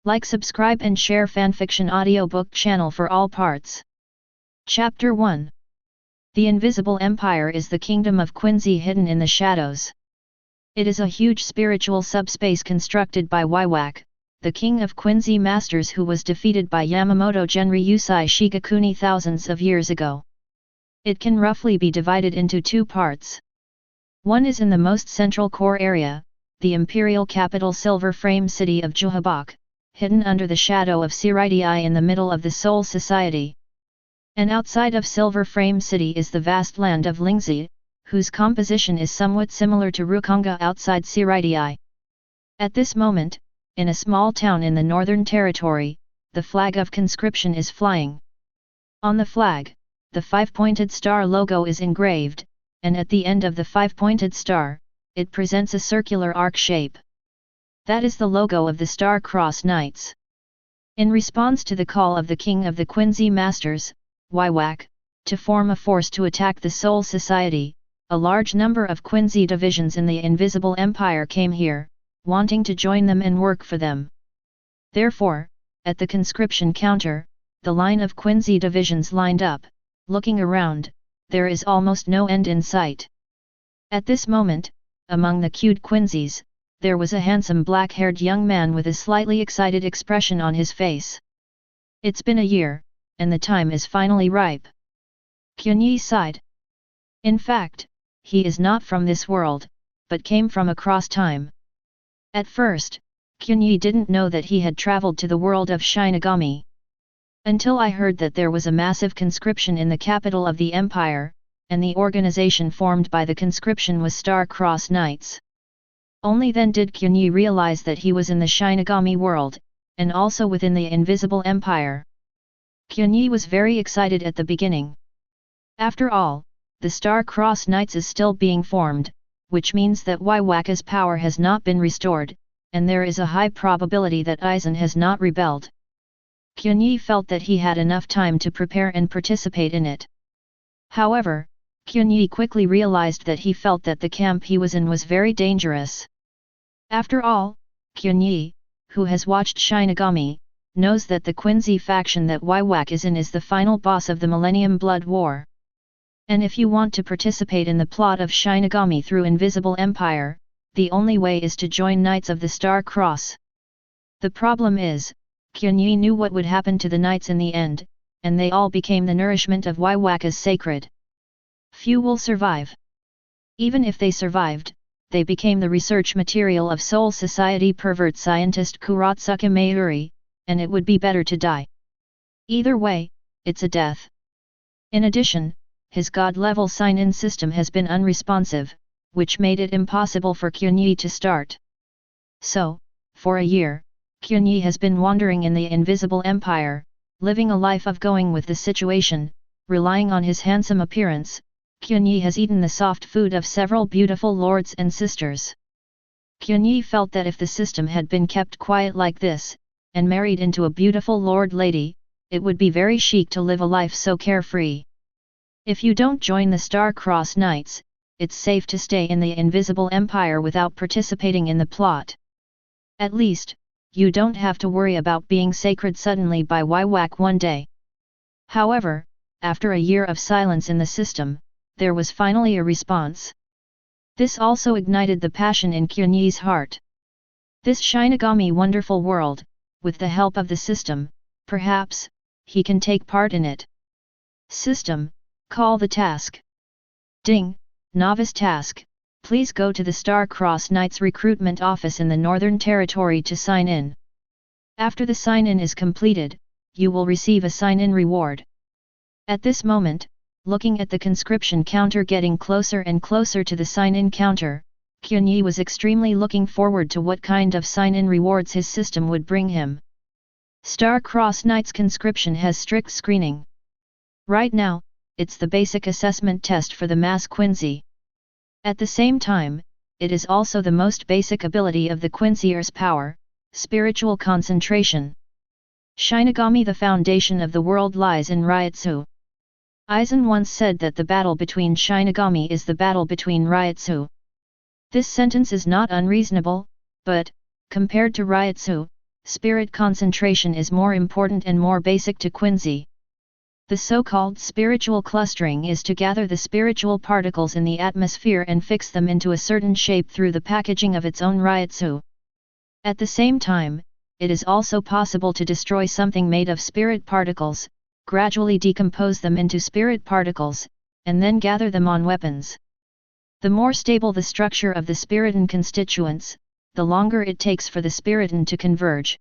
Like, subscribe and share fanfiction audiobook channel for all parts. Chapter 1. The Invisible Empire is the kingdom of Quincy hidden in the shadows. It is a huge spiritual subspace constructed by Waiwak, the king of Quincy masters who was defeated by Yamamoto Genryūsai Shigakuni thousands of years ago. It can roughly be divided into two parts. One is in the most central core area, the imperial capital silver frame city of Juhabak, hidden under the shadow of Siritii in the middle of the Soul Society. And outside of Silver Frame City is the vast land of Lingzi, whose composition is somewhat similar to Rukonga outside Siritii. At this moment, in a small town in the Northern Territory, the flag of conscription is flying. On the flag, the five-pointed star logo is engraved, and at the end of the five-pointed star, it presents a circular arc shape. That is the logo of the Star Cross Knights. In response to the call of the king of the Quincy Masters, Waiwak, to form a force to attack the Soul Society, a large number of Quincy divisions in the Invisible Empire came here, wanting to join them and work for them. Therefore, at the conscription counter, the line of Quincy divisions lined up. Looking around, there is almost no end in sight. At this moment, among the queued Quincy's, there was a handsome black-haired young man with a slightly excited expression on his face. It's been a year, and the time is finally ripe. Qianye sighed. In fact, he is not from this world, but came from across time. At first, Qianye didn't know that he had traveled to the world of Shinigami. Until I heard that there was a massive conscription in the capital of the empire, and the organization formed by the conscription was Star Cross Knights. Only then did Qianye realize that he was in the Shinigami world, and also within the Invisible Empire. Qianye was very excited at the beginning. After all, the Star Cross Knights is still being formed, which means that Waiwaka's power has not been restored, and there is a high probability that Aizen has not rebelled. Qianye felt that he had enough time to prepare and participate in it. However, Qianye quickly realized that he felt that the camp he was in was very dangerous. After all, Qianye, who has watched Shinigami, knows that the Quincy faction that Waiwak is in is the final boss of the Millennium Blood War. And if you want to participate in the plot of Shinigami through Invisible Empire, the only way is to join Knights of the Star Cross. The problem is, Qianye knew what would happen to the Knights in the end, and they all became the nourishment of Waiwak as sacred. Few will survive. Even if they survived, they became the research material of Soul Society pervert scientist Kuratsuka Mayuri, and it would be better to die. Either way, it's a death. In addition, his god-level sign-in system has been unresponsive, which made it impossible for Qianye to start. So, for a year, Qianye has been wandering in the Invisible Empire, living a life of going with the situation, relying on his handsome appearance. Qianye has eaten the soft food of several beautiful lords and sisters. Qianye felt that if the system had been kept quiet like this, and married into a beautiful lord lady, it would be very chic to live a life so carefree. If you don't join the Star Cross Knights, it's safe to stay in the Invisible Empire without participating in the plot. At least, you don't have to worry about being sacred suddenly by Waiwak one day. However, after a year of silence in the system, there was finally a response. This also ignited the passion in Qianye's heart. This Shinigami wonderful world, with the help of the system, perhaps, he can take part in it. System, call the task. Ding, novice task, please go to the Star Cross Knights recruitment office in the Northern Territory to sign in. After the sign-in is completed, you will receive a sign-in reward. At this moment, looking at the conscription counter getting closer and closer to the sign-in counter, Qianye was extremely looking forward to what kind of sign-in rewards his system would bring him. Star Cross Knights conscription has strict screening. Right now, it's the basic assessment test for the mass Quincy. At the same time, it is also the most basic ability of the Quincier's power, spiritual concentration. Shinigami, the foundation of the world, lies in Reiatsu. Aizen once said that the battle between Shinigami is the battle between Reiatsu. This sentence is not unreasonable, but, compared to Reiatsu, spirit concentration is more important and more basic to Quincy. The so-called spiritual clustering is to gather the spiritual particles in the atmosphere and fix them into a certain shape through the packaging of its own Reiatsu. At the same time, it is also possible to destroy something made of spirit particles, gradually decompose them into spirit particles, and then gather them on weapons. The more stable the structure of the spiriton constituents, the longer it takes for the spiriton to converge.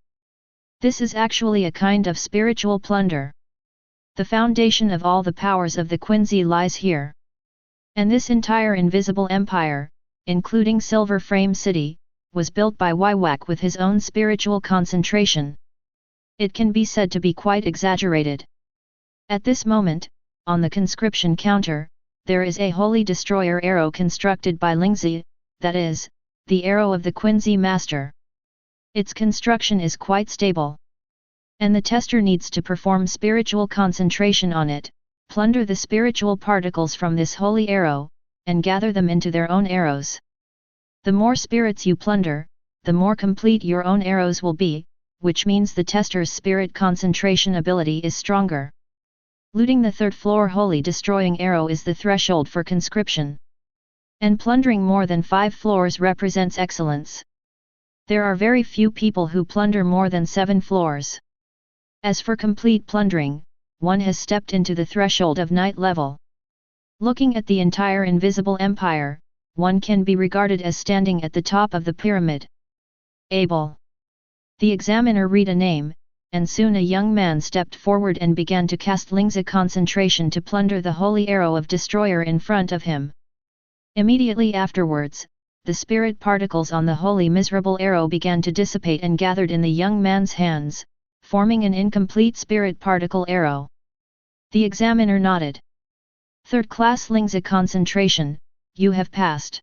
This is actually a kind of spiritual plunder. The foundation of all the powers of the Quincy lies here. And this entire invisible empire, including Silver Frame City, was built by Waiwak with his own spiritual concentration. It can be said to be quite exaggerated. At this moment, on the conscription counter, there is a holy destroyer arrow constructed by Lingzi, that is, the arrow of the Quincy master. Its construction is quite stable. And the tester needs to perform spiritual concentration on it, plunder the spiritual particles from this holy arrow, and gather them into their own arrows. The more spirits you plunder, the more complete your own arrows will be, which means the tester's spirit concentration ability is stronger. Looting the third floor holy destroying arrow is the threshold for conscription. And plundering more than 5 floors represents excellence. There are very few people who plunder more than 7 floors. As for complete plundering, one has stepped into the threshold of night level. Looking at the entire invisible empire, one can be regarded as standing at the top of the pyramid. Able. The examiner read a name, and soon a young man stepped forward and began to cast Lingzi concentration to plunder the holy arrow of destroyer in front of him. Immediately afterwards, the spirit particles on the holy miserable arrow began to dissipate and gathered in the young man's hands, forming an incomplete spirit particle arrow. The examiner nodded. Third class Lingzi concentration, you have passed.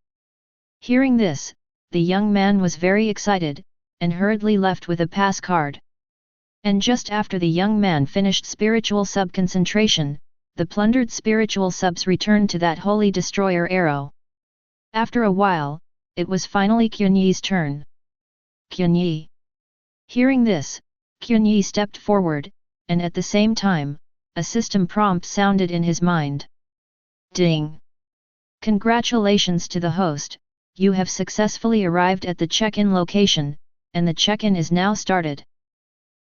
Hearing this, the young man was very excited, and hurriedly left with a pass card. And just after the young man finished spiritual sub-concentration, the plundered spiritual subs returned to that holy destroyer arrow. After a while, it was finally Qianye's turn. Qianye. Hearing this, Qianye stepped forward, and at the same time, a system prompt sounded in his mind. Ding! Congratulations to the host, you have successfully arrived at the check-in location, and the check-in is now started.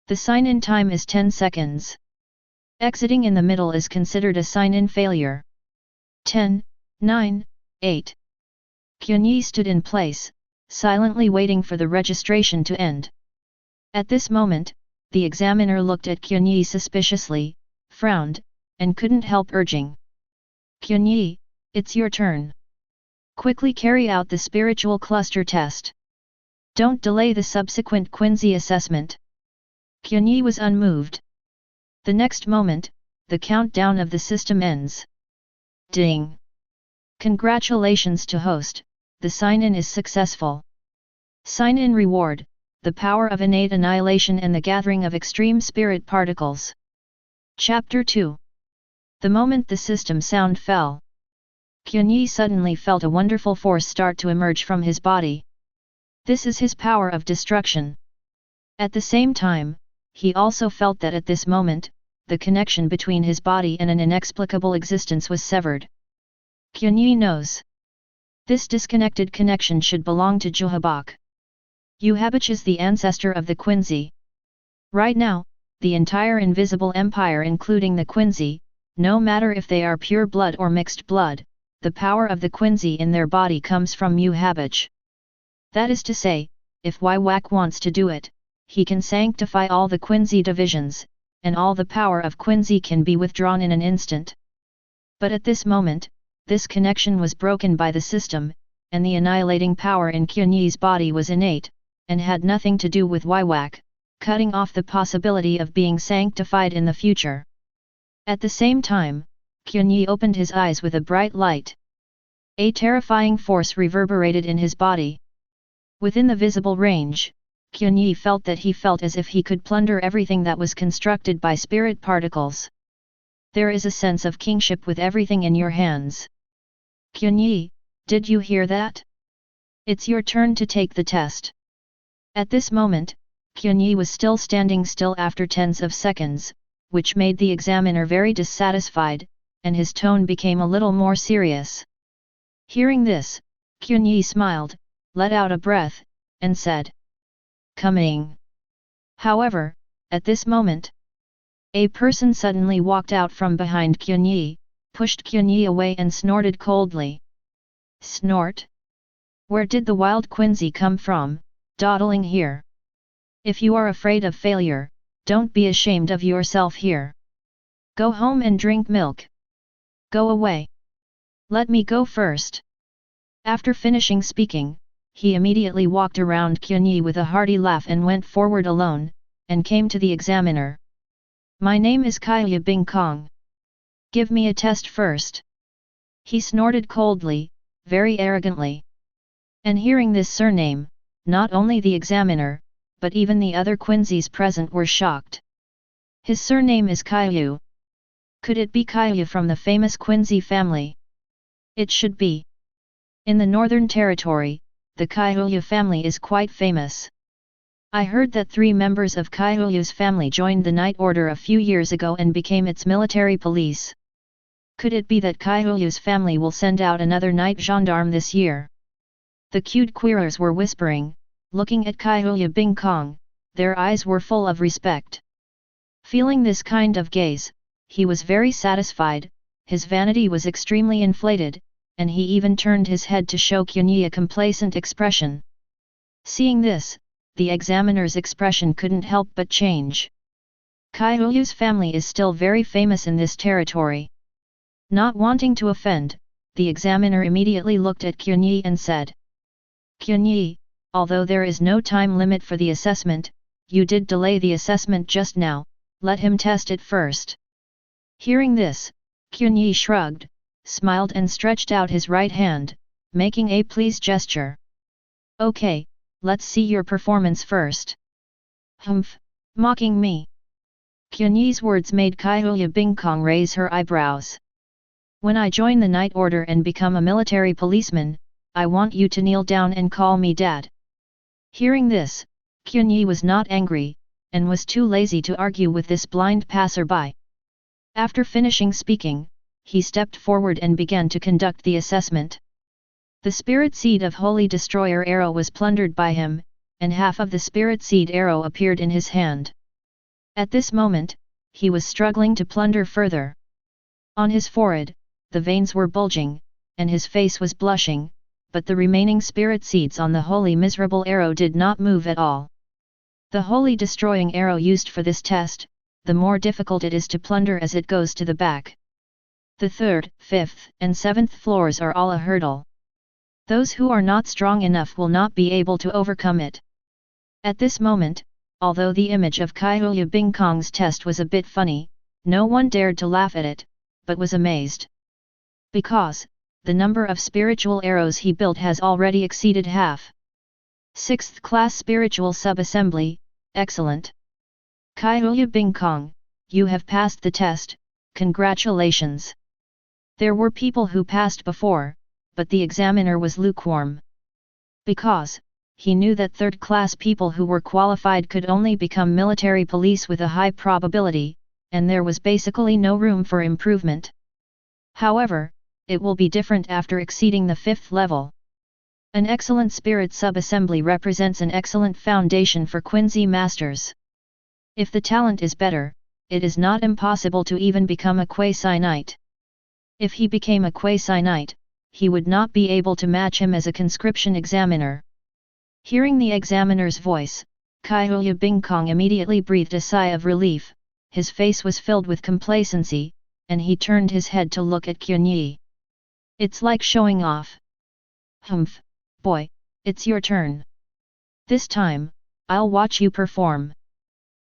The sign-in time is 10 seconds. Exiting in the middle is considered a sign-in failure. 10, 9, 8. Qianye stood in place, silently waiting for the registration to end. At this moment, the examiner looked at Qianye suspiciously, frowned, and couldn't help urging. Qianye, it's your turn. Quickly carry out the spiritual cluster test. Don't delay the subsequent Quincy assessment. Qianye was unmoved. The next moment, the countdown of the system ends. Ding! Congratulations to host, the sign-in is successful. Sign-in reward, the power of innate annihilation and the gathering of extreme spirit particles. Chapter 2. The moment the system sound fell, Qianye suddenly felt a wonderful force start to emerge from his body. This is his power of destruction. At the same time, he also felt that at this moment, the connection between his body and an inexplicable existence was severed. Qianye knows. This disconnected connection should belong to Juhabak. Yuhabach is the ancestor of the Quincy. Right now, the entire invisible empire including the Quincy, no matter if they are pure blood or mixed blood, the power of the Quincy in their body comes from Yuhabach. That is to say, if Waiwak wants to do it, he can sanctify all the Quincy divisions, and all the power of Quincy can be withdrawn in an instant. But at this moment, this connection was broken by the system, and the annihilating power in Qianye's body was innate, and had nothing to do with Waiwak, cutting off the possibility of being sanctified in the future. At the same time, Qianye opened his eyes with a bright light. A terrifying force reverberated in his body. Within the visible range, Qianye felt that he felt as if he could plunder everything that was constructed by spirit particles. There is a sense of kingship with everything in your hands. Qianye, did you hear that? It's your turn to take the test. At this moment, Qianye was still standing still after tens of seconds, which made the examiner very dissatisfied, and his tone became a little more serious. Hearing this, Qianye smiled, let out a breath, and said, "Coming." However, at this moment, a person suddenly walked out from behind Qianye, pushed Qianye away and snorted coldly. Snort? Where did the wild Quincy come from, dawdling here? If you are afraid of failure, don't be ashamed of yourself here. Go home and drink milk. Go away. Let me go first. After finishing speaking, he immediately walked around Qianye with a hearty laugh and went forward alone, and came to the examiner. My name is Xuye Palace. Give me a test first. He snorted coldly, very arrogantly. And hearing this surname, not only the examiner, but even the other Quincy's present were shocked. His surname is Xuye. Could it be Xuye from the famous Quincy family? It should be. In the Northern Territory, the Xuye family is quite famous. I heard that 3 members of Xuye's family joined the Night Order a few years ago and became its military police. Could it be that Xuye's family will send out another night gendarme this year? The cute queers were whispering, looking at Xuye Palace, their eyes were full of respect. Feeling this kind of gaze, he was very satisfied, his vanity was extremely inflated, and he even turned his head to show Qianye a complacent expression. Seeing this, the examiner's expression couldn't help but change. Xuye's family is still very famous in this territory. Not wanting to offend, the examiner immediately looked at Qianye and said, Qianye, although there is no time limit for the assessment, you did delay the assessment just now, let him test it first. Hearing this, Qianye shrugged, smiled and stretched out his right hand, making a please gesture. Okay, let's see your performance first. Humph, mocking me. Qianye's words made Xuye Palace raise her eyebrows. When I join the Night Order and become a military policeman, I want you to kneel down and call me Dad. Hearing this, Qianye was not angry, and was too lazy to argue with this blind passerby. After finishing speaking, he stepped forward and began to conduct the assessment. The spirit seed of Holy Destroyer arrow was plundered by him, and half of the spirit seed arrow appeared in his hand. At this moment, he was struggling to plunder further. On his forehead, the veins were bulging, and his face was blushing, but the remaining spirit seeds on the holy miserable arrow did not move at all. The holy destroying arrow used for this test, the more difficult it is to plunder as it goes to the back. The 3rd, 5th, and 7th floors are all a hurdle. Those who are not strong enough will not be able to overcome it. At this moment, although the image of Xuye Palace's test was a bit funny, no one dared to laugh at it, but was amazed. Because, the number of spiritual arrows he built has already exceeded half. 6th class spiritual sub-assembly, excellent. Xuye Palace, you have passed the test, congratulations. There were people who passed before, but the examiner was lukewarm. Because, he knew that 3rd class people who were qualified could only become military police with a high probability, and there was basically no room for improvement. However, it will be different after exceeding the 5th level. An excellent spirit sub-assembly represents an excellent foundation for Quincy masters. If the talent is better, it is not impossible to even become a quasi-knight. If he became a quasi-knight, he would not be able to match him as a conscription examiner. Hearing the examiner's voice, Xuye Palace immediately breathed a sigh of relief, his face was filled with complacency, and he turned his head to look at Qianye. It's like showing off. Humph, boy, it's your turn. This time, I'll watch you perform.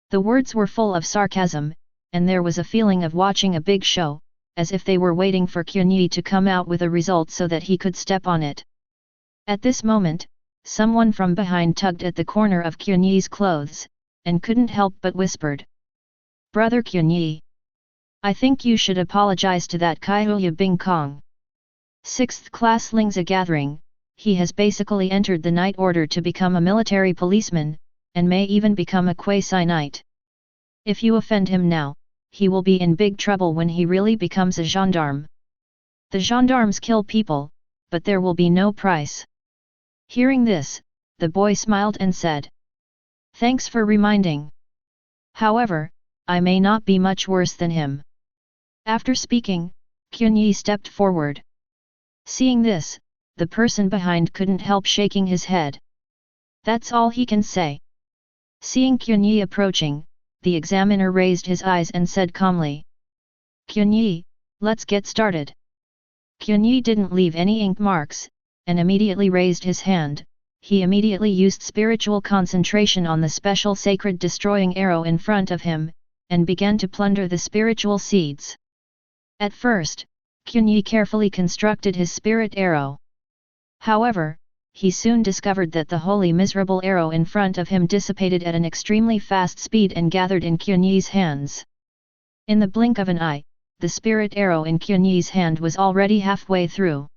The words were full of sarcasm, and there was a feeling of watching a big show, as if they were waiting for Qianye to come out with a result so that he could step on it. At this moment, someone from behind tugged at the corner of Qianye's clothes, and couldn't help but whispered. Brother Qianye, I think you should apologize to that Xuye Palace. 6th class Ling's a gathering, he has basically entered the Night Order to become a military policeman, and may even become a quasi-knight. If you offend him now, he will be in big trouble when he really becomes a gendarme. The gendarmes kill people, but there will be no price. Hearing this, the boy smiled and said, "Thanks for reminding. However, I may not be much worse than him." After speaking, Qianye stepped forward. Seeing this, the person behind couldn't help shaking his head. That's all he can say. Seeing Qianye approaching, the examiner raised his eyes and said calmly, "Qianye, let's get started." Qianye didn't leave any ink marks, and immediately raised his hand. He immediately used spiritual concentration on the special sacred destroying arrow in front of him, and began to plunder the spiritual seeds. At first, Qianye carefully constructed his spirit arrow. However, he soon discovered that the holy miserable arrow in front of him dissipated at an extremely fast speed and gathered in Qianye's hands. In the blink of an eye, the spirit arrow in Qianye's hand was already halfway through.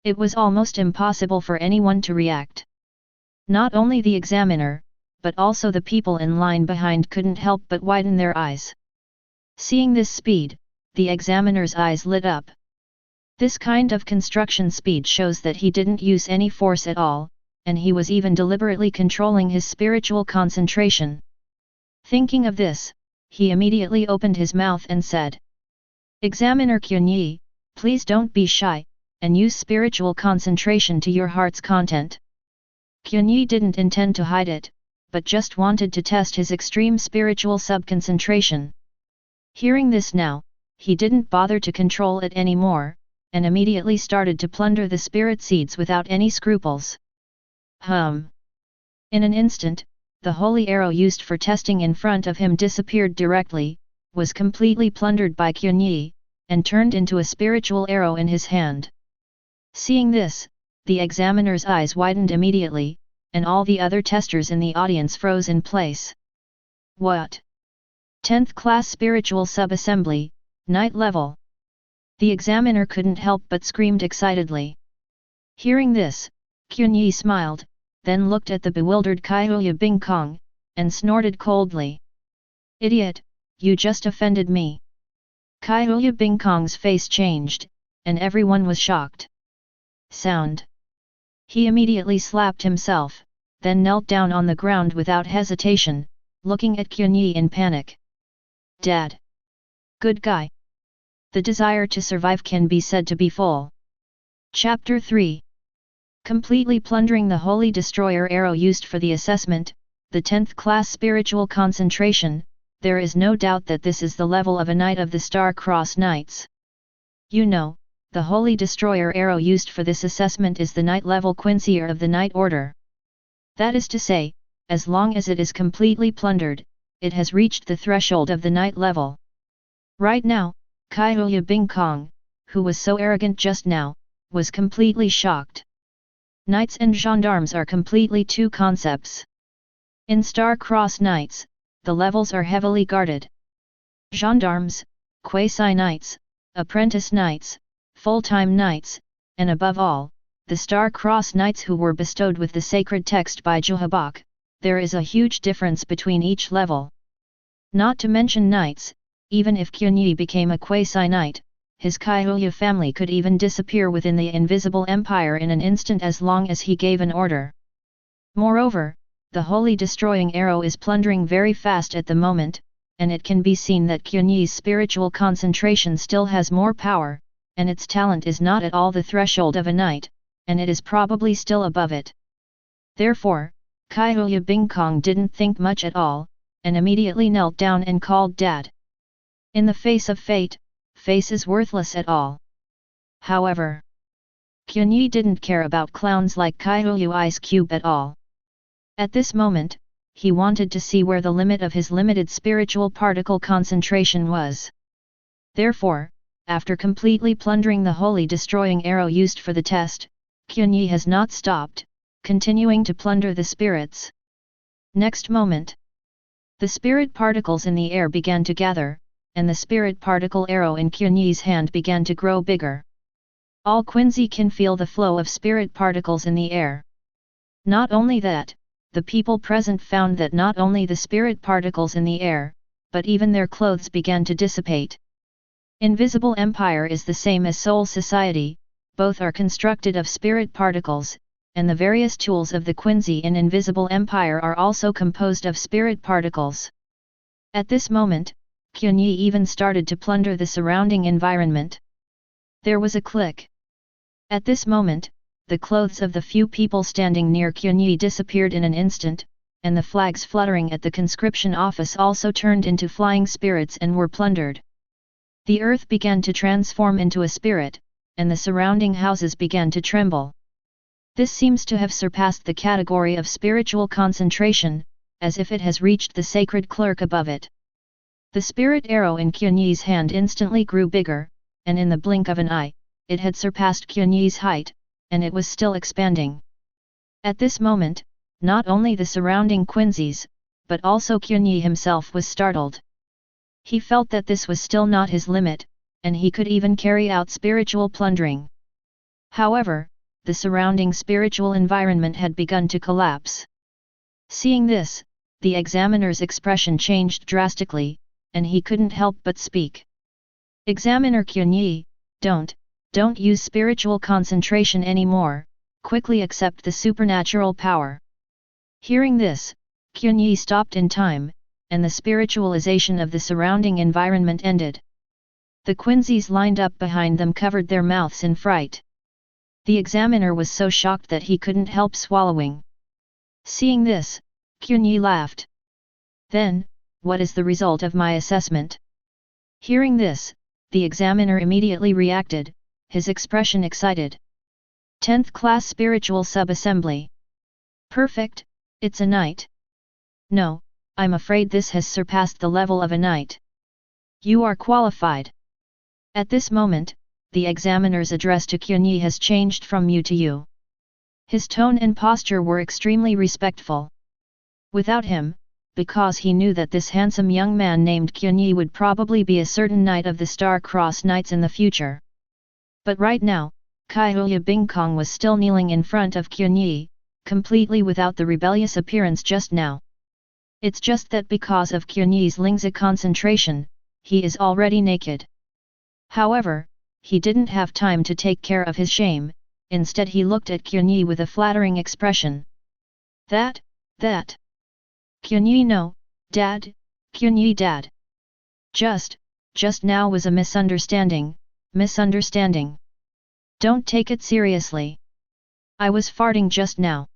It was almost impossible for anyone to react. Not only the examiner, but also the people in line behind couldn't help but widen their eyes. Seeing this speed, the examiner's eyes lit up. This kind of construction speed shows that he didn't use any force at all, and he was even deliberately controlling his spiritual concentration. Thinking of this, he immediately opened his mouth and said, "Examiner Qianye, please don't be shy, and use spiritual concentration to your heart's content." Qianye didn't intend to hide it, but just wanted to test his extreme spiritual subconcentration. Hearing this now, he didn't bother to control it anymore, and immediately started to plunder the spirit seeds without any scruples. In an instant, the holy arrow used for testing in front of him disappeared directly, was completely plundered by Qianye, and turned into a spiritual arrow in his hand. Seeing this, the examiner's eyes widened immediately, and all the other testers in the audience froze in place. What? 10th class spiritual sub-assembly, night level. The examiner couldn't help but screamed excitedly. Hearing this, Qianye smiled, then looked at the bewildered Kaihuya Bingkong, and snorted coldly. "Idiot, you just offended me." Kaihuya Bingkong's face changed, and everyone was shocked. Sound. He immediately slapped himself, then knelt down on the ground without hesitation, looking at Qianye in panic. "Dad. Good guy. The desire to survive can be said to be full." Chapter 3. Completely plundering the Holy Destroyer arrow used for the assessment, the 10th class spiritual concentration. There is no doubt that this is the level of a Knight of the Star-Cross Knights. You know, the Holy Destroyer arrow used for this assessment is the Knight level Quincy of the Knight Order. That is to say, as long as it is completely plundered, it has reached the threshold of the Knight level. Right now, Kaihuya Bingkong, who was so arrogant just now, was completely shocked. Knights and gendarmes are completely two concepts. In Star-Cross Knights, the levels are heavily guarded. Gendarmes, quasi-knights, apprentice knights, full-time knights, and above all, the Star-Cross Knights who were bestowed with the sacred text by Juhabak, there is a huge difference between each level. Not to mention knights, even if Qianye became a quasi-knight, his Kaihuya family could even disappear within the invisible empire in an instant as long as he gave an order. Moreover, the holy destroying arrow is plundering very fast at the moment, and it can be seen that Qianye's spiritual concentration still has more power, and its talent is not at all the threshold of a knight, and it is probably still above it. Therefore, Kaihuya Bingkong didn't think much at all, and immediately knelt down and called Dad. In the face of fate, face is worthless at all. However, Qianye didn't care about clowns like Kaihuya Ice Cube at all. At this moment, he wanted to see where the limit of his limited spiritual particle concentration was. Therefore, after completely plundering the holy destroying arrow used for the test, Qianye has not stopped, continuing to plunder the spirits. Next moment, the spirit particles in the air began to gather, and the spirit particle arrow in Qianye's hand began to grow bigger. All Quincy can feel the flow of spirit particles in the air. Not only that, the people present found that not only the spirit particles in the air, but even their clothes began to dissipate. Invisible Empire is the same as Soul Society, both are constructed of spirit particles, and the various tools of the Quincy in Invisible Empire are also composed of spirit particles. At this moment, Qianye even started to plunder the surrounding environment. There was a click. At this moment, the clothes of the few people standing near Qianye disappeared in an instant, and the flags fluttering at the conscription office also turned into flying spirits and were plundered. The earth began to transform into a spirit, and the surrounding houses began to tremble. This seems to have surpassed the category of spiritual concentration, as if it has reached the sacred clerk above it. The spirit arrow in Qianye's hand instantly grew bigger, and in the blink of an eye, it had surpassed Qianye's height, and it was still expanding. At this moment, not only the surrounding Quincy's, but also Qianye himself was startled. He felt that this was still not his limit, and he could even carry out spiritual plundering. However, the surrounding spiritual environment had begun to collapse. Seeing this, the examiner's expression changed drastically, and he couldn't help but speak. "Examiner Qianye, don't use spiritual concentration anymore, quickly accept the supernatural power." Hearing this, Qianye stopped in time, and the spiritualization of the surrounding environment ended. The Quincy's lined up behind them covered their mouths in fright. The examiner was so shocked that he couldn't help swallowing. Seeing this, Qianye laughed. "Then, what is the result of my assessment?" Hearing this, the examiner immediately reacted, his expression excited. 10th class spiritual sub-assembly. Perfect, it's a knight. No, I'm afraid this has surpassed the level of a knight. You are qualified. At this moment, the examiner's address to Qianye has changed from you to you. His tone and posture were extremely respectful. Without him, because he knew that this handsome young man named Qianye would probably be a certain knight of the Star-Crossed Knights in the future. But right now, Kaihuya Bingkong was still kneeling in front of Qianye, completely without the rebellious appearance just now. It's just that because of Qianye's Lingzi concentration, he is already naked. However, he didn't have time to take care of his shame, instead he looked at Qianye with a flattering expression. That. Qianye no, Dad, Qianye Dad. Just now was a misunderstanding. Don't take it seriously. I was farting just now.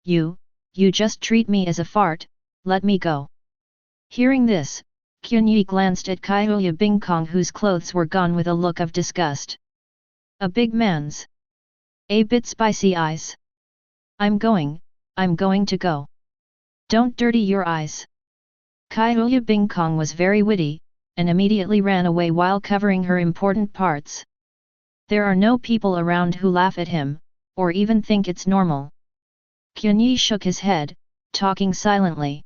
You just treat me as a fart, let me go. Hearing this, Qianye glanced at Kaihuya Bingkong whose clothes were gone with a look of disgust. A big man's. A bit spicy eyes. I'm going to go. Don't dirty your eyes. Kaihuya Bingkong was very witty, and immediately ran away while covering her important parts. There are no people around who laugh at him, or even think it's normal. Qianye shook his head, talking silently.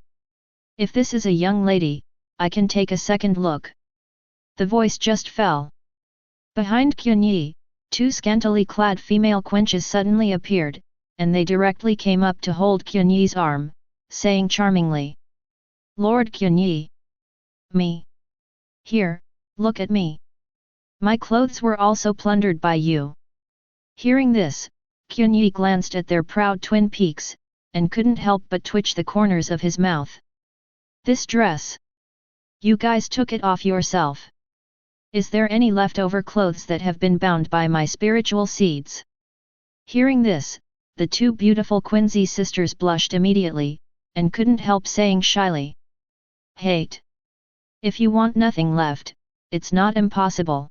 If this is a young lady, I can take a second look. The voice just fell. Behind Qianye, two scantily clad female quenches suddenly appeared, and they directly came up to hold Qianye's arm, saying charmingly. Lord Qianye. Me. Here, look at me. My clothes were also plundered by you. Hearing this, Qianye glanced at their proud twin peaks, and couldn't help but twitch the corners of his mouth. This dress. You guys took it off yourself. Is there any leftover clothes that have been bound by my spiritual seeds? Hearing this, the two beautiful Quincy sisters blushed immediately, and couldn't help saying shyly. Hate. If you want nothing left, it's not impossible.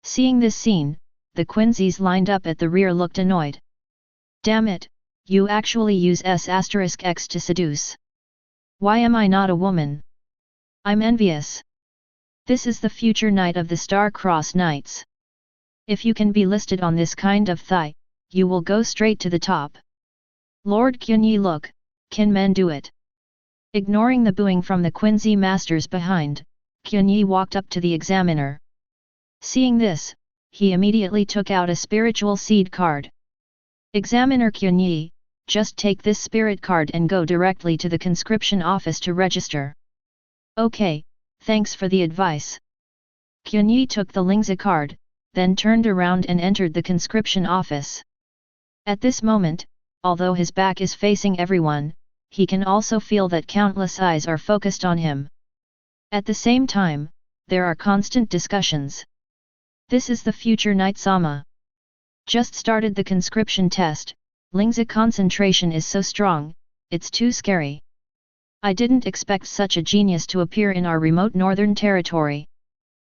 Seeing this scene, the Quincy's lined up at the rear looked annoyed. Damn it, you actually use S*X to seduce. Why am I not a woman? I'm envious. This is the future knight of the Star-Crossed Knights. If you can be listed on this kind of thigh, you will go straight to the top. Lord Qianye look, can men do it? Ignoring the booing from the Quincy masters behind, Qianye walked up to the examiner. Seeing this, he immediately took out a spiritual seed card. Examiner Qianye, just take this spirit card and go directly to the conscription office to register. Okay, thanks for the advice. Qianye took the Lingzi card, then turned around and entered the conscription office. At this moment, although his back is facing everyone, he can also feel that countless eyes are focused on him. At the same time, there are constant discussions. This is the future Knight Sama. Just started the conscription test, Lingzi concentration is so strong, it's too scary. I didn't expect such a genius to appear in our remote northern territory.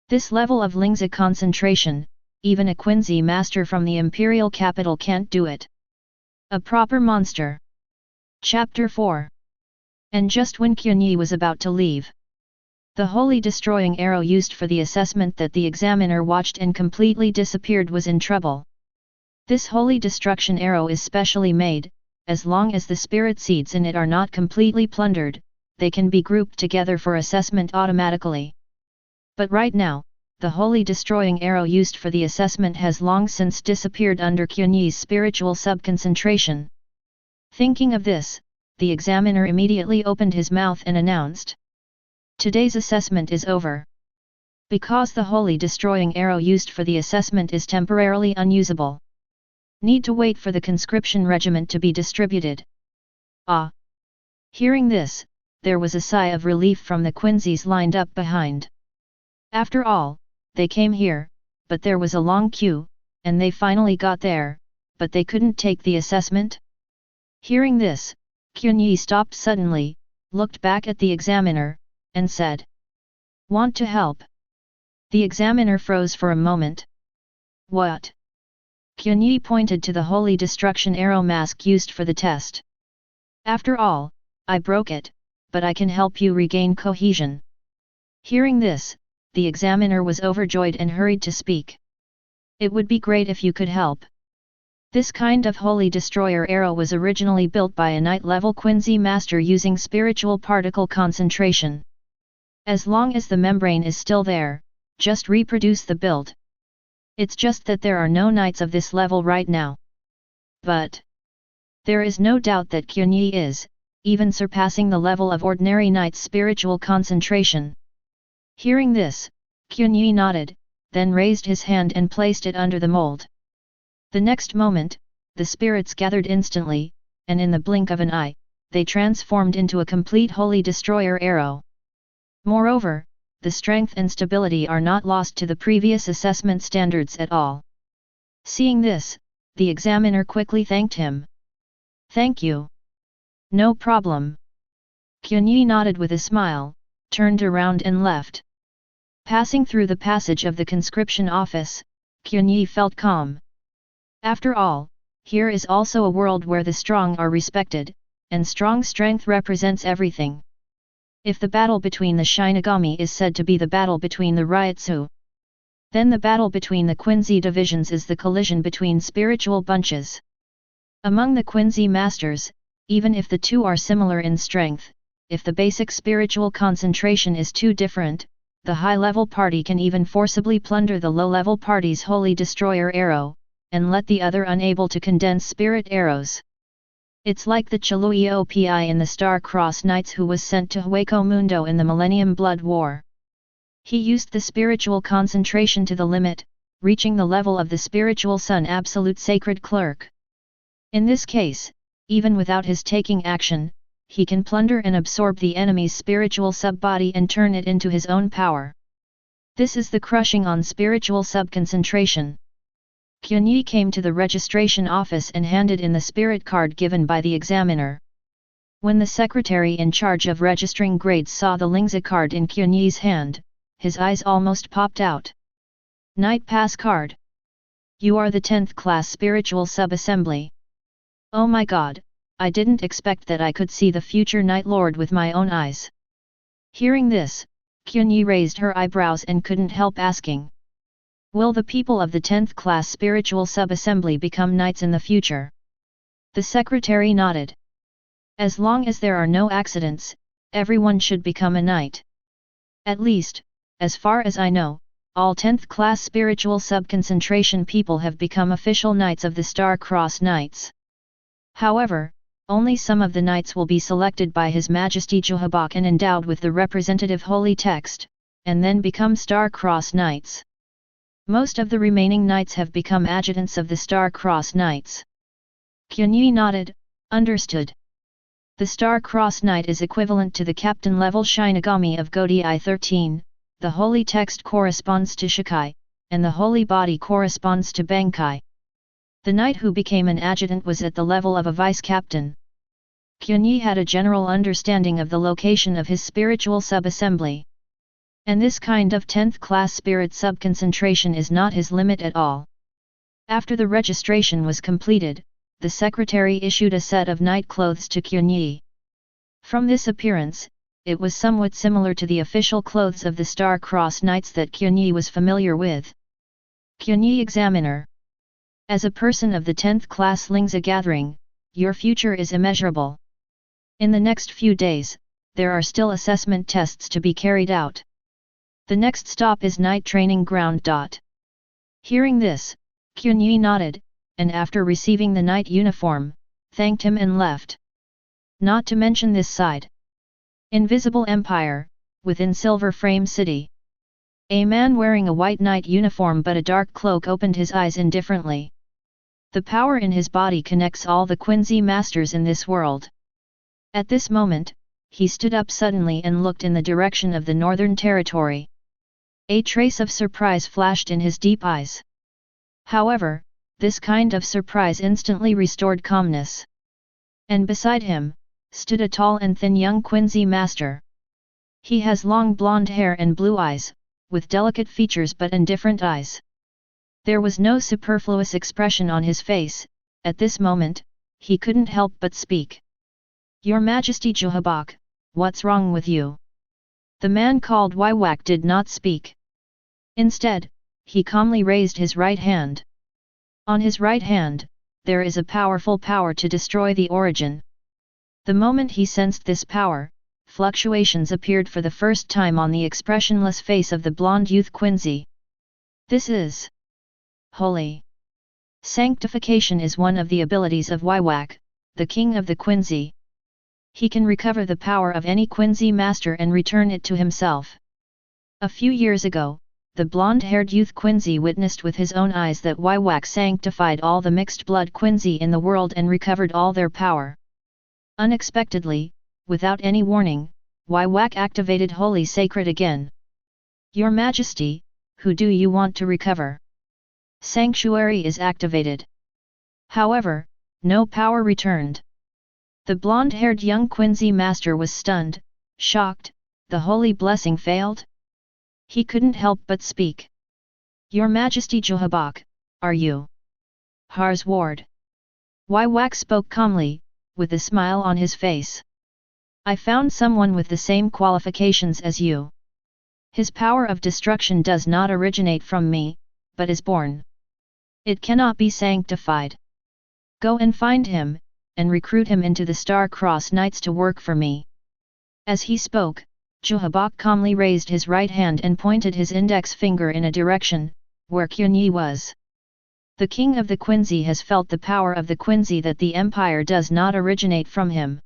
This level of Lingzi concentration, even a Quincy master from the imperial capital can't do it. A proper monster. Chapter 4. And just when Qianye was about to leave, the holy destroying arrow used for the assessment that the examiner watched and completely disappeared was in trouble. This holy destruction arrow is specially made, as long as the spirit seeds in it are not completely plundered, they can be grouped together for assessment automatically. But right now, the holy destroying arrow used for the assessment has long since disappeared under Qianye's spiritual subconcentration. Thinking of this, the examiner immediately opened his mouth and announced, "Today's assessment is over. Because the holy destroying arrow used for the assessment is temporarily unusable. Need to wait for the conscription regiment to be distributed." Ah! Hearing this, there was a sigh of relief from the Quincy's lined up behind. After all, they came here, but there was a long queue, and they finally got there, but they couldn't take the assessment? Hearing this, Qianye stopped suddenly, looked back at the examiner, and said, "Want to help?" The examiner froze for a moment. "What?" Qianye pointed to the holy destruction arrow mask used for the test. "After all, I broke it, but I can help you regain cohesion." Hearing this, the examiner was overjoyed and hurried to speak. "It would be great if you could help. This kind of holy destroyer arrow was originally built by a knight-level Quincy master using spiritual particle concentration. As long as the membrane is still there, just reproduce the build. It's just that there are no knights of this level right now. But there is no doubt that Qianye is, even surpassing the level of ordinary knight's spiritual concentration." Hearing this, Qianye nodded, then raised his hand and placed it under the mold. The next moment, the spirits gathered instantly, and in the blink of an eye, they transformed into a complete holy destroyer arrow. Moreover, the strength and stability are not lost to the previous assessment standards at all. Seeing this, the examiner quickly thanked him. "Thank you." "No problem." Qianye nodded with a smile, turned around and left. Passing through the passage of the conscription office, Qianye felt calm. After all, here is also a world where the strong are respected, and strong strength represents everything. If the battle between the Shinigami is said to be the battle between the Reiatsu, then the battle between the Quincy divisions is the collision between spiritual bunches. Among the Quincy masters, even if the two are similar in strength, if the basic spiritual concentration is too different, the high-level party can even forcibly plunder the low-level party's holy destroyer arrow, and let the other unable to condense spirit arrows. It's like the Chiluiopi in the Star-Crossed Knights who was sent to Hueco Mundo in the Millennium Blood War. He used the spiritual concentration to the limit, reaching the level of the spiritual sun absolute sacred clerk. In this case, even without his taking action, he can plunder and absorb the enemy's spiritual sub-body and turn it into his own power. This is the crushing on spiritual subconcentration. Qianye came to the registration office and handed in the spirit card given by the examiner. When the secretary in charge of registering grades saw the Lingzi card in Qianye's hand, his eyes almost popped out. "Knight Pass card. You are the 10th class spiritual sub-assembly. Oh my god, I didn't expect that I could see the future Night Lord with my own eyes." Hearing this, Qianye raised her eyebrows and couldn't help asking, "Will the people of the 10th class spiritual sub-assembly become knights in the future?" The secretary nodded. "As long as there are no accidents, everyone should become a knight. At least, as far as I know, all 10th class spiritual sub-concentration people have become official knights of the Star-Crossed Knights. However, Only some of the knights will be selected by His Majesty Jeohabok and endowed with the representative holy text, and then become Star-Cross Knights. Most of the remaining knights have become adjutants of the Star-Cross Knights. Qianye nodded, understood. The Star-Cross Knight is equivalent to the captain-level Shinigami of Godai 13, the holy text corresponds to Shikai, and the holy body corresponds to Bankai. The knight who became an adjutant was at the level of a vice-captain. Qianye had a general understanding of the location of his spiritual sub-assembly. And this kind of 10th class spirit sub-concentration is not his limit at all. After the registration was completed, the secretary issued a set of night clothes to Qianye. From this appearance, it was somewhat similar to the official clothes of the Star-Cross Knights that Qianye was familiar with. Qianye Examiner. As a person of the 10th class Lingza gathering, your future is immeasurable. In the next few days, there are still assessment tests to be carried out. The next stop is night training ground. Hearing this, Qianye nodded, and after receiving the night uniform, thanked him and left. Not to mention this side. Invisible Empire, within Silver Frame City. A man wearing a white knight uniform but a dark cloak opened his eyes indifferently. The power in his body connects all the Quincy masters in this world. At this moment, he stood up suddenly and looked in the direction of the Northern Territory. A trace of surprise flashed in his deep eyes. However, this kind of surprise instantly restored calmness. And beside him, stood a tall and thin young Quincy master. He has long blonde hair and blue eyes, with delicate features but indifferent eyes. There was no superfluous expression on his face. At this moment, he couldn't help but speak. Your Majesty Jeohabok, what's wrong with you? The man called Waiwak did not speak. Instead, he calmly raised his right hand. On his right hand, there is a powerful power to destroy the origin. The moment he sensed this power, fluctuations appeared for the first time on the expressionless face of the blonde youth Quincy. This is holy. Sanctification is one of the abilities of Waiwak, the king of the Quincy. He can recover the power of any Quincy master and return it to himself. A few years ago, the blonde-haired youth Quincy witnessed with his own eyes that Waiwak sanctified all the mixed-blood Quincy in the world and recovered all their power. Unexpectedly, without any warning, Waiwak activated Holy Sacred again. Your Majesty, who do you want to recover? Sanctuary is activated. However, no power returned. The blonde-haired young Quincy master was stunned, shocked. The holy blessing failed? He couldn't help but speak. Your Majesty Jeohabok, are you Har's ward? Waiwak spoke calmly, with a smile on his face. I found someone with the same qualifications as you. His power of destruction does not originate from me, but is born. It cannot be sanctified. Go and find him, and recruit him into the Star-Cross Knights to work for me. As he spoke, Jeohabok calmly raised his right hand and pointed his index finger in a direction, where Qianye was. The king of the Quincy has felt the power of the Quincy that the empire does not originate from him.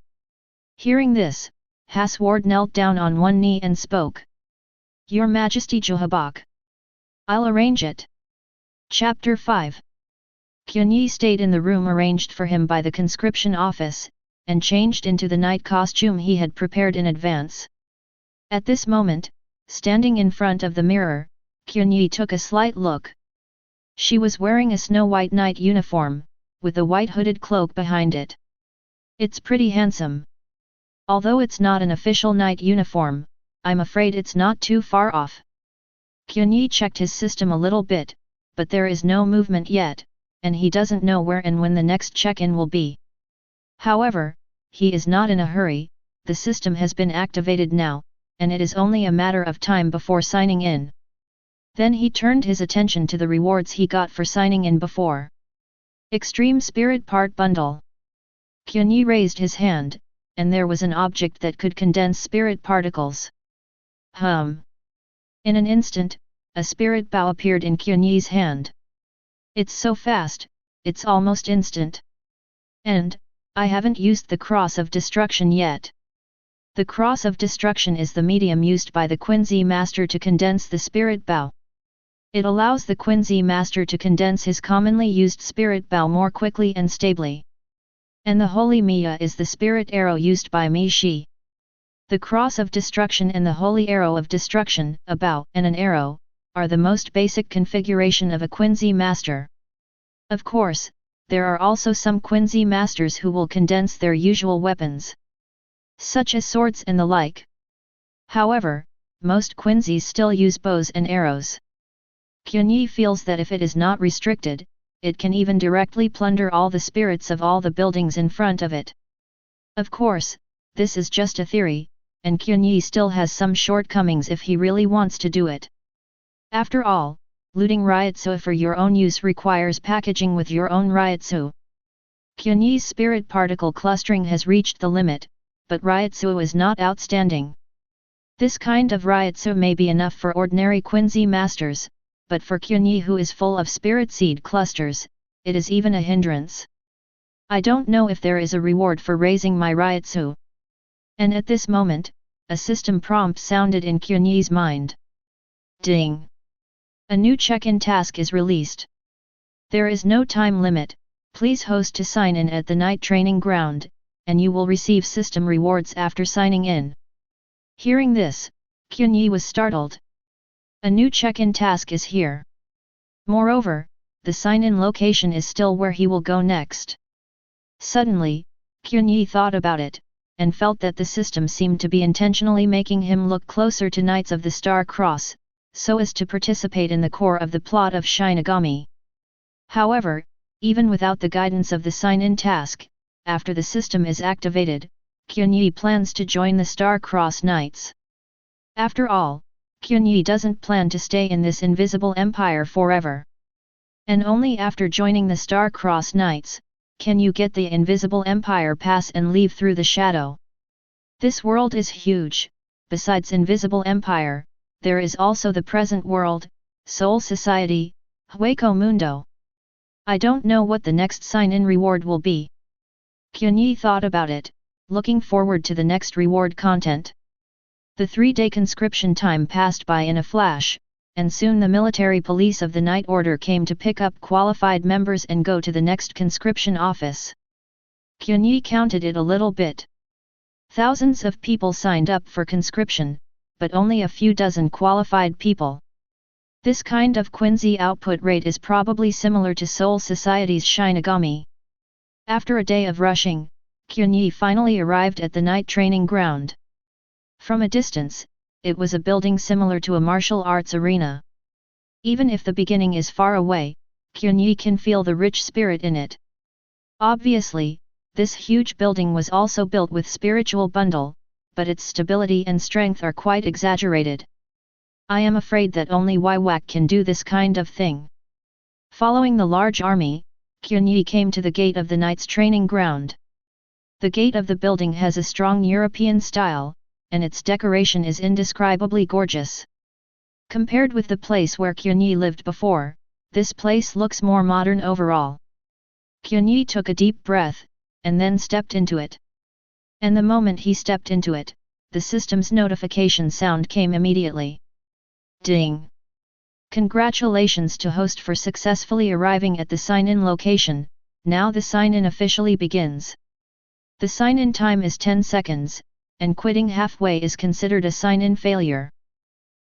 Hearing this, Has ward knelt down on one knee and spoke. Your Majesty Jeohabok. I'll arrange it. Chapter 5. Qianye stayed in the room arranged for him by the conscription office, and changed into the night costume he had prepared in advance. At this moment, standing in front of the mirror, Qianye took a slight look. She was wearing a snow-white night uniform, with a white hooded cloak behind it. It's pretty handsome. Although it's not an official night uniform, I'm afraid it's not too far off. Qianye checked his system a little bit, but there is no movement yet, and he doesn't know where and when the next check-in will be. However, he is not in a hurry. The system has been activated now, and it is only a matter of time before signing in. Then he turned his attention to the rewards he got for signing in before. Extreme Spirit Part Bundle. Qianye raised his hand, and there was an object that could condense spirit particles. In an instant, a spirit bow appeared in Qianye's hand. It's so fast, it's almost instant. And, I haven't used the Cross of Destruction yet. The Cross of Destruction is the medium used by the Quincy Master to condense the Spirit Bow. It allows the Quincy Master to condense his commonly used Spirit Bow more quickly and stably. And the Holy Miya is the Spirit Arrow used by Mi-Shi. The Cross of Destruction and the Holy Arrow of Destruction, a bow and an arrow, are the most basic configuration of a Quincy Master. Of course, there are also some Quincy Masters who will condense their usual weapons, such as swords and the like. However, most Quincy's still use bows and arrows. Qianye feels that if it is not restricted, it can even directly plunder all the spirits of all the buildings in front of it. Of course, this is just a theory, and Qianye still has some shortcomings if he really wants to do it. After all, looting Reiatsu for your own use requires packaging with your own Reiatsu. Qianye's spirit particle clustering has reached the limit, but Reiatsu is not outstanding. This kind of Reiatsu may be enough for ordinary Quincy Masters, but for Qianye who is full of spirit seed clusters, it is even a hindrance. I don't know if there is a reward for raising my Reiatsu. And at this moment, a system prompt sounded in Qianye's mind. Ding! A new check-in task is released. There is no time limit, please host to sign in at the night training ground, and you will receive system rewards after signing in. Hearing this, Qianye was startled. A new check-in task is here. Moreover, the sign-in location is still where he will go next. Suddenly, Qianye thought about it, and felt that the system seemed to be intentionally making him look closer to Knights of the Star Cross, so as to participate in the core of the plot of Shinigami. However, even without the guidance of the sign-in task, after the system is activated, Qianye plans to join the Star Cross Knights. After all, Qianye doesn't plan to stay in this invisible empire forever. And only after joining the Star Cross Knights, can you get the invisible empire pass and leave through the shadow. This world is huge. Besides invisible empire, there is also the present world, Soul Society, Hueco Mundo. I don't know what the next sign-in reward will be. Qianye thought about it, looking forward to the next reward content. The 3-day conscription time passed by in a flash, and soon the military police of the Night Order came to pick up qualified members and go to the next conscription office. Qianye counted it a little bit. Thousands of people signed up for conscription, but only a few dozen qualified people. This kind of Quincy output rate is probably similar to Soul Society's Shinigami. After a day of rushing, Qianye finally arrived at the night training ground. From a distance, it was a building similar to a martial arts arena. Even if the beginning is far away, Qianye can feel the rich spirit in it. Obviously, this huge building was also built with spiritual bundle, but its stability and strength are quite exaggerated. I am afraid that only Wiwak can do this kind of thing. Following the large army, Qianye came to the gate of the Knights training ground. The gate of the building has a strong European style, and its decoration is indescribably gorgeous. Compared with the place where Qianye lived before, this place looks more modern overall. Qianye took a deep breath, and then stepped into it. And the moment he stepped into it, the system's notification sound came immediately. Ding! Congratulations to host for successfully arriving at the sign-in location, now the sign-in officially begins. The sign-in time is 10 seconds, and quitting halfway is considered a sign-in failure.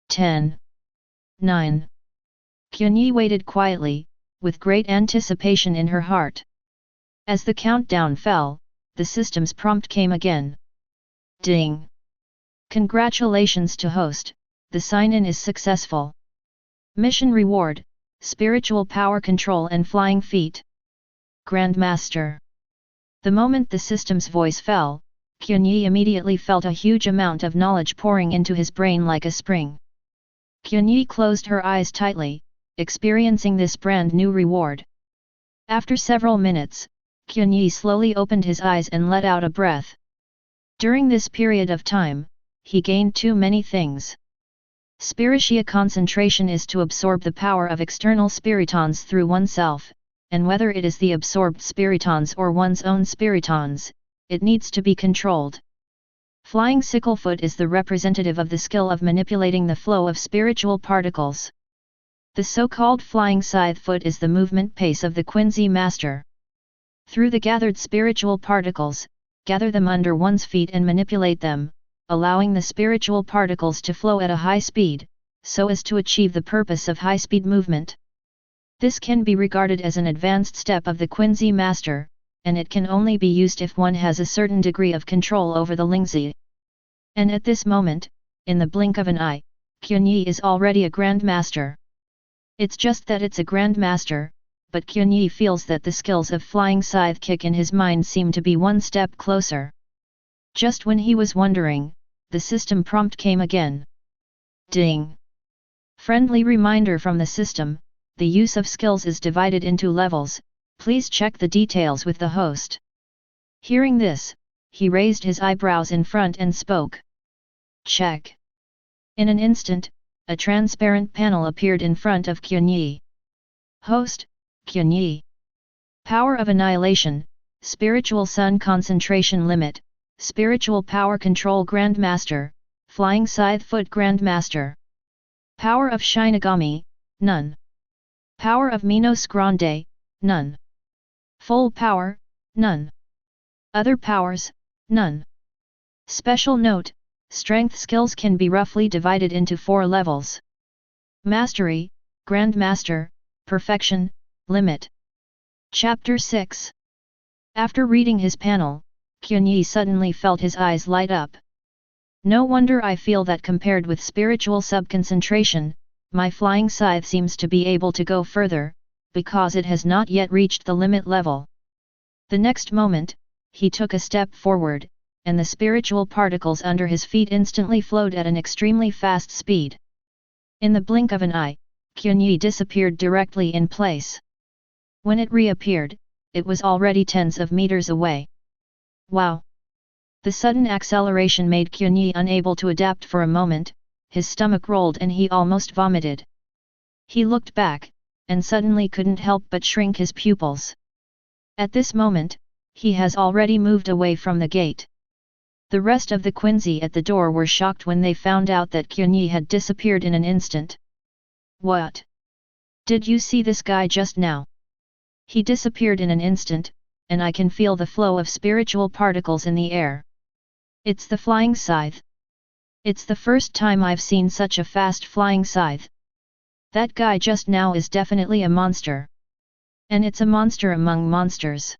10. 9. Qianye waited quietly, with great anticipation in her heart. As the countdown fell, the system's prompt came again. Ding! Congratulations to host, the sign-in is successful. Mission reward, spiritual power control and flying feet. Grandmaster. The moment the system's voice fell, Qianye immediately felt a huge amount of knowledge pouring into his brain like a spring. Qianye closed her eyes tightly, experiencing this brand new reward. After several minutes, Qianye slowly opened his eyes and let out a breath. During this period of time, he gained too many things. Spiritia concentration is to absorb the power of external spiritons through oneself, and whether it is the absorbed spiritons or one's own spiritons, it needs to be controlled. Flying Sicklefoot is the representative of the skill of manipulating the flow of spiritual particles. The so-called Flying Scythefoot is the movement pace of the Quincy master. Through the gathered spiritual particles, gather them under one's feet and manipulate them, allowing the spiritual particles to flow at a high speed, so as to achieve the purpose of high-speed movement. This can be regarded as an advanced step of the Quincy master, and it can only be used if one has a certain degree of control over the Lingzi. And at this moment, in the blink of an eye, Qianye is already a Grand Master. It's just that it's a Grand Master, but Qianye feels that the skills of Flying Scythe Kick in his mind seem to be one step closer. Just when he was wondering, the system prompt came again. Ding! Friendly reminder from the system, the use of skills is divided into levels, please check the details with the host. Hearing this, he raised his eyebrows in front and spoke. Check. In an instant, a transparent panel appeared in front of Qianye. Host, Qianye. Power of Annihilation, Spiritual Sun Concentration Limit, Spiritual Power Control Grandmaster, Flying Scythefoot Grandmaster. Power of Shinigami, none. Power of Minos Grande, none. Full power, none. Other powers, none. Special note, strength skills can be roughly divided into 4 levels. Mastery, Grandmaster, Perfection, Limit. Chapter 6. After reading his panel, Qianye suddenly felt his eyes light up. No wonder I feel that compared with spiritual subconcentration, my flying scythe seems to be able to go further, because it has not yet reached the limit level. The next moment, he took a step forward, and the spiritual particles under his feet instantly flowed at an extremely fast speed. In the blink of an eye, Qianye disappeared directly in place. When it reappeared, it was already tens of meters away. Wow! The sudden acceleration made Qianye unable to adapt for a moment, his stomach rolled and he almost vomited. He looked back, and suddenly couldn't help but shrink his pupils. At this moment, he has already moved away from the gate. The rest of the Quincy at the door were shocked when they found out that Qianye had disappeared in an instant. What? Did you see this guy just now? He disappeared in an instant, and I can feel the flow of spiritual particles in the air. It's the flying scythe. It's the first time I've seen such a fast flying scythe. That guy just now is definitely a monster. And it's a monster among monsters.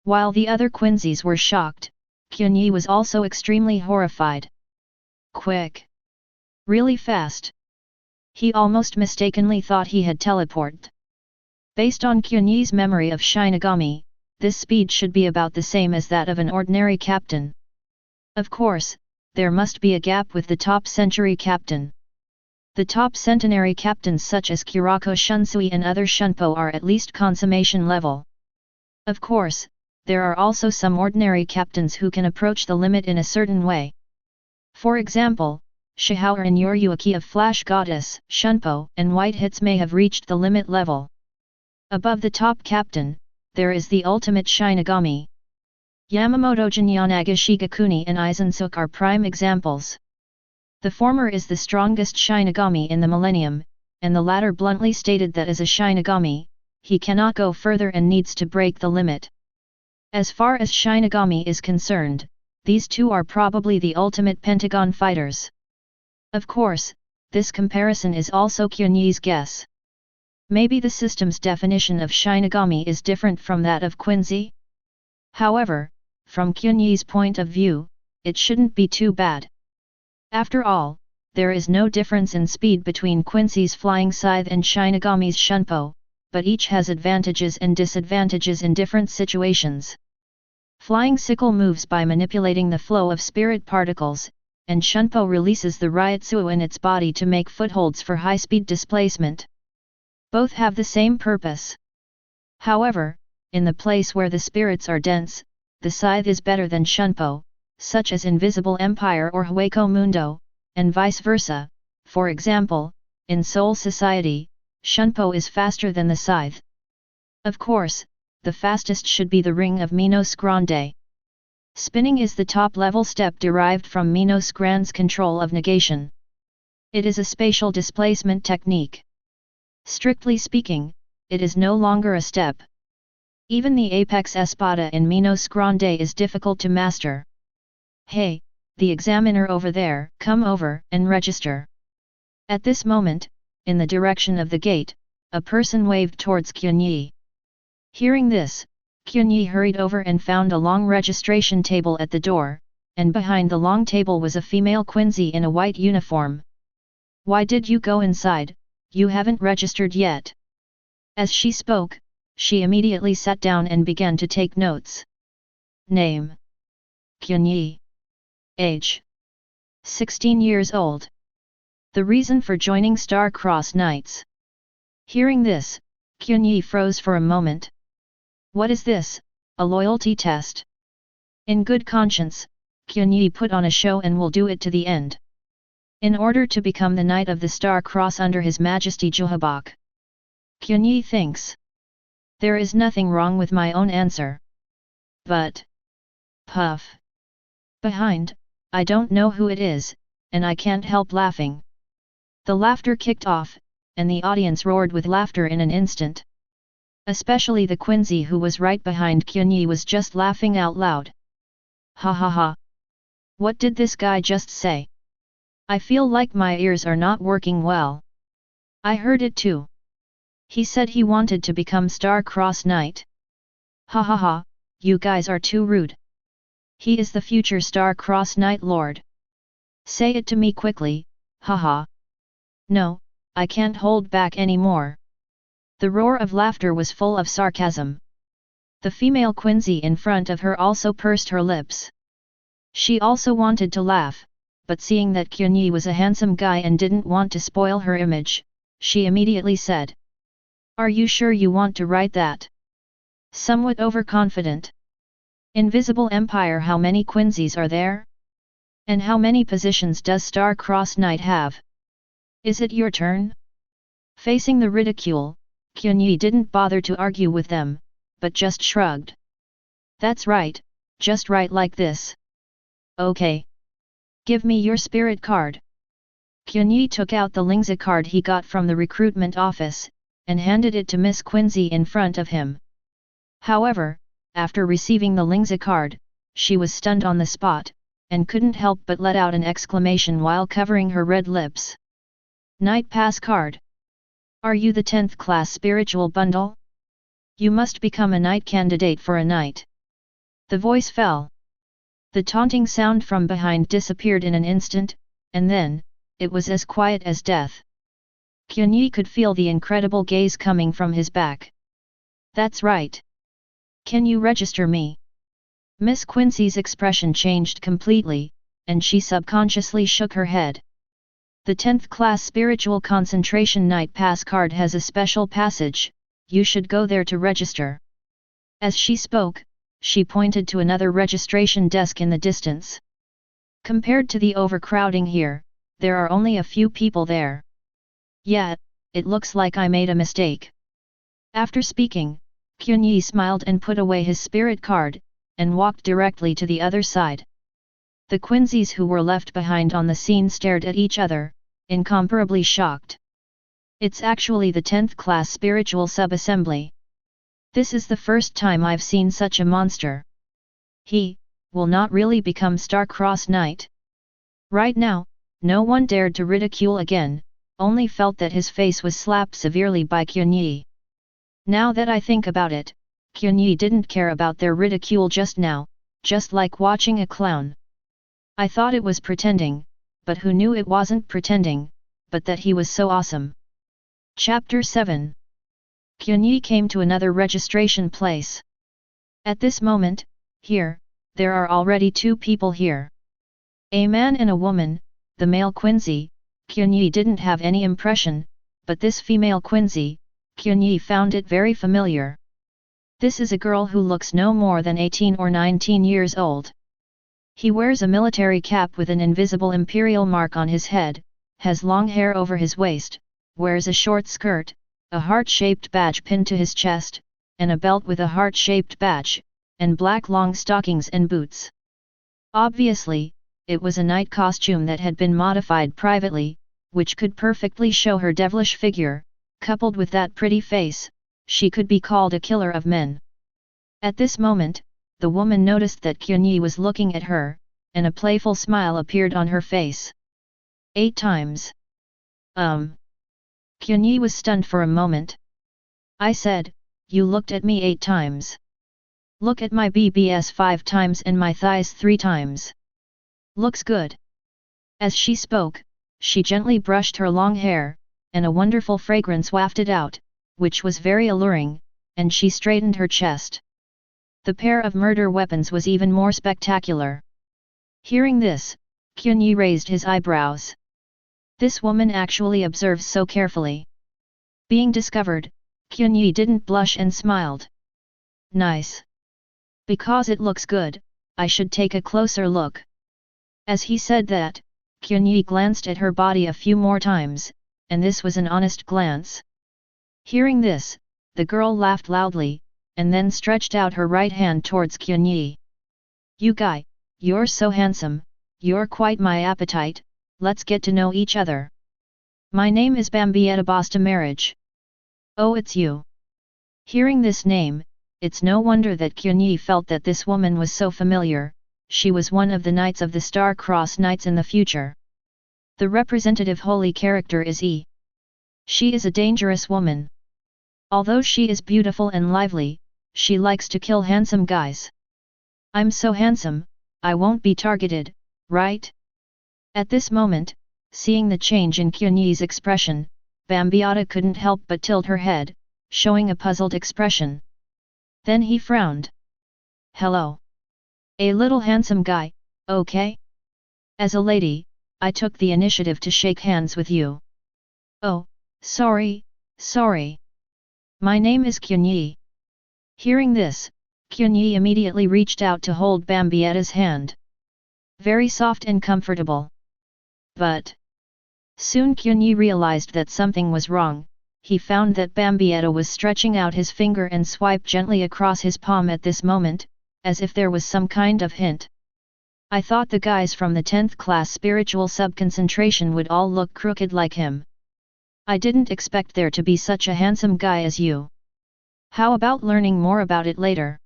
While the other Quincy's were shocked, Qianye was also extremely horrified. Quick! Really fast! He almost mistakenly thought he had teleported. Based on Qianye's memory of Shinigami, this speed should be about the same as that of an ordinary captain. Of course, there must be a gap with the top century captain. The top centenary captains such as Kurako Shunsui and other Shunpo are at least consummation level. Of course, there are also some ordinary captains who can approach the limit in a certain way. For example, Shihao and Yoryuki of Flash Goddess, Shunpo, and White Hits may have reached the limit level. Above the top captain, there is the ultimate Shinigami. Yamamoto Genryūsai Shigakuni and Aizen Sōsuke are prime examples. The former is the strongest Shinigami in the millennium, and the latter bluntly stated that as a Shinigami, he cannot go further and needs to break the limit. As far as Shinigami is concerned, these two are probably the ultimate Pentagon fighters. Of course, this comparison is also Qianye's guess. Maybe the system's definition of Shinigami is different from that of Quincy? However, from Qianye's point of view, it shouldn't be too bad. After all, there is no difference in speed between Quincy's flying scythe and Shinigami's Shunpo, but each has advantages and disadvantages in different situations. Flying sickle moves by manipulating the flow of spirit particles, and Shunpo releases the Reiatsu in its body to make footholds for high-speed displacement. Both have the same purpose. However, in the place where the spirits are dense, the scythe is better than Shunpo, such as Invisible Empire or Hueco Mundo, and vice versa. For example, in Soul Society, Shunpo is faster than the scythe. Of course, the fastest should be the ring of Minos Grande. Spinning is the top-level step derived from Minos Grande's control of negation. It is a spatial displacement technique. Strictly speaking, it is no longer a step. Even the apex espada in Minos Grande is difficult to master. Hey, the examiner over there, come over and register. At this moment, in the direction of the gate, a person waved towards Qianye. Hearing this, Qianye hurried over and found a long registration table at the door, and behind the long table was a female Quincy in a white uniform. Why did you go inside? You haven't registered yet. As she spoke, she immediately sat down and began to take notes. Name: Qianye. Age: 16 years old. The reason for joining Star-Crossed Knights. Hearing this, Qianye froze for a moment. What is this, a loyalty test? In good conscience, Qianye put on a show and will do it to the end. In order to become the Knight of the Star Cross under His Majesty Juhabak. Qianye thinks. There is nothing wrong with my own answer. But... Puff. Behind, I don't know who it is, and I can't help laughing. The laughter kicked off, and the audience roared with laughter in an instant. Especially the Quincy who was right behind Qianye was just laughing out loud. Ha ha ha. What did this guy just say? I feel like my ears are not working well. I heard it too. He said he wanted to become Star-Crossed Knight. Ha ha ha, you guys are too rude. He is the future Star-Crossed Knight Lord. Say it to me quickly, haha. No, I can't hold back anymore. The roar of laughter was full of sarcasm. The female Quincy in front of her also pursed her lips. She also wanted to laugh, but seeing that Qianye was a handsome guy and didn't want to spoil her image, she immediately said. Are you sure you want to write that? Somewhat overconfident. Invisible Empire, how many Quincy's are there? And how many positions does Star-Crossed Knight have? Is it your turn? Facing the ridicule, Qianye didn't bother to argue with them, but just shrugged. That's right, just write like this. Okay. Give me your spirit card. Qianye took out the Lingzi card he got from the recruitment office, and handed it to Miss Quincy in front of him. However, after receiving the Lingzi card, she was stunned on the spot, and couldn't help but let out an exclamation while covering her red lips. Night Pass card. Are you the 10th class spiritual bundle? You must become a knight candidate for a knight. The voice fell. The taunting sound from behind disappeared in an instant, and then, it was as quiet as death. Qianye could feel the incredible gaze coming from his back. That's right. Can you register me? Miss Quincy's expression changed completely, and she subconsciously shook her head. The 10th class spiritual concentration night pass card has a special passage, you should go there to register. As she spoke, she pointed to another registration desk in the distance. Compared to the overcrowding here, there are only a few people there. Yeah, it looks like I made a mistake. After speaking, Qianye smiled and put away his spirit card, and walked directly to the other side. The Quincy's who were left behind on the scene stared at each other, incomparably shocked. It's actually the 10th class spiritual sub-assembly. This is the first time I've seen such a monster. He will not really become Star-Crossed Knight. Right now, no one dared to ridicule again, only felt that his face was slapped severely by Qianye. Now that I think about it, Qianye didn't care about their ridicule just now, just like watching a clown. I thought it was pretending, but who knew it wasn't pretending, but that he was so awesome. Chapter 7. Qianye came to another registration place. At this moment, here, there are already two people here. A man and a woman, the male Quincy. Qianye didn't have any impression, but this female Quincy, Qianye found it very familiar. This is a girl who looks no more than 18 or 19 years old. He wears a military cap with an invisible imperial mark on his head, has long hair over his waist, wears a short skirt, a heart-shaped badge pinned to his chest, and a belt with a heart-shaped badge, and black long stockings and boots. Obviously, it was a night costume that had been modified privately, which could perfectly show her devilish figure. Coupled with that pretty face, she could be called a killer of men. At this moment, the woman noticed that Qianye was looking at her, and a playful smile appeared on her face. 8 times. Qianye was stunned for a moment. I said, you looked at me 8 times. Look at my BBS 5 times and my thighs 3 times. Looks good. As she spoke, she gently brushed her long hair, and a wonderful fragrance wafted out, which was very alluring, and she straightened her chest. The pair of murder weapons was even more spectacular. Hearing this, Qianye raised his eyebrows. This woman actually observes so carefully. Being discovered, Qianye didn't blush and smiled. Nice. Because it looks good, I should take a closer look. As he said that, Qianye glanced at her body a few more times, and this was an honest glance. Hearing this, the girl laughed loudly, and then stretched out her right hand towards Qianye. You guy, you're so handsome, you're quite my appetite, let's get to know each other. My name is Bambietta Basta Marriage. Oh, it's you. Hearing this name, it's no wonder that Qianye felt that this woman was so familiar. She was one of the Knights of the Star-Crossed Knights in the future. The representative holy character is E. She is a dangerous woman. Although she is beautiful and lively, she likes to kill handsome guys. I'm so handsome, I won't be targeted, right? At this moment, seeing the change in Qianye's expression, Bambietta couldn't help but tilt her head, showing a puzzled expression. Then he frowned. Hello. A little handsome guy, okay? As a lady, I took the initiative to shake hands with you. Oh, sorry. My name is Qianye. Hearing this, Qianye immediately reached out to hold Bambietta's hand. Very soft and comfortable. But soon Qianye realized that something was wrong. He found that Bambietta was stretching out his finger and swiped gently across his palm at this moment, as if there was some kind of hint. I thought the guys from the 10th class spiritual subconcentration would all look crooked like him. I didn't expect there to be such a handsome guy as you. How about learning more about it later?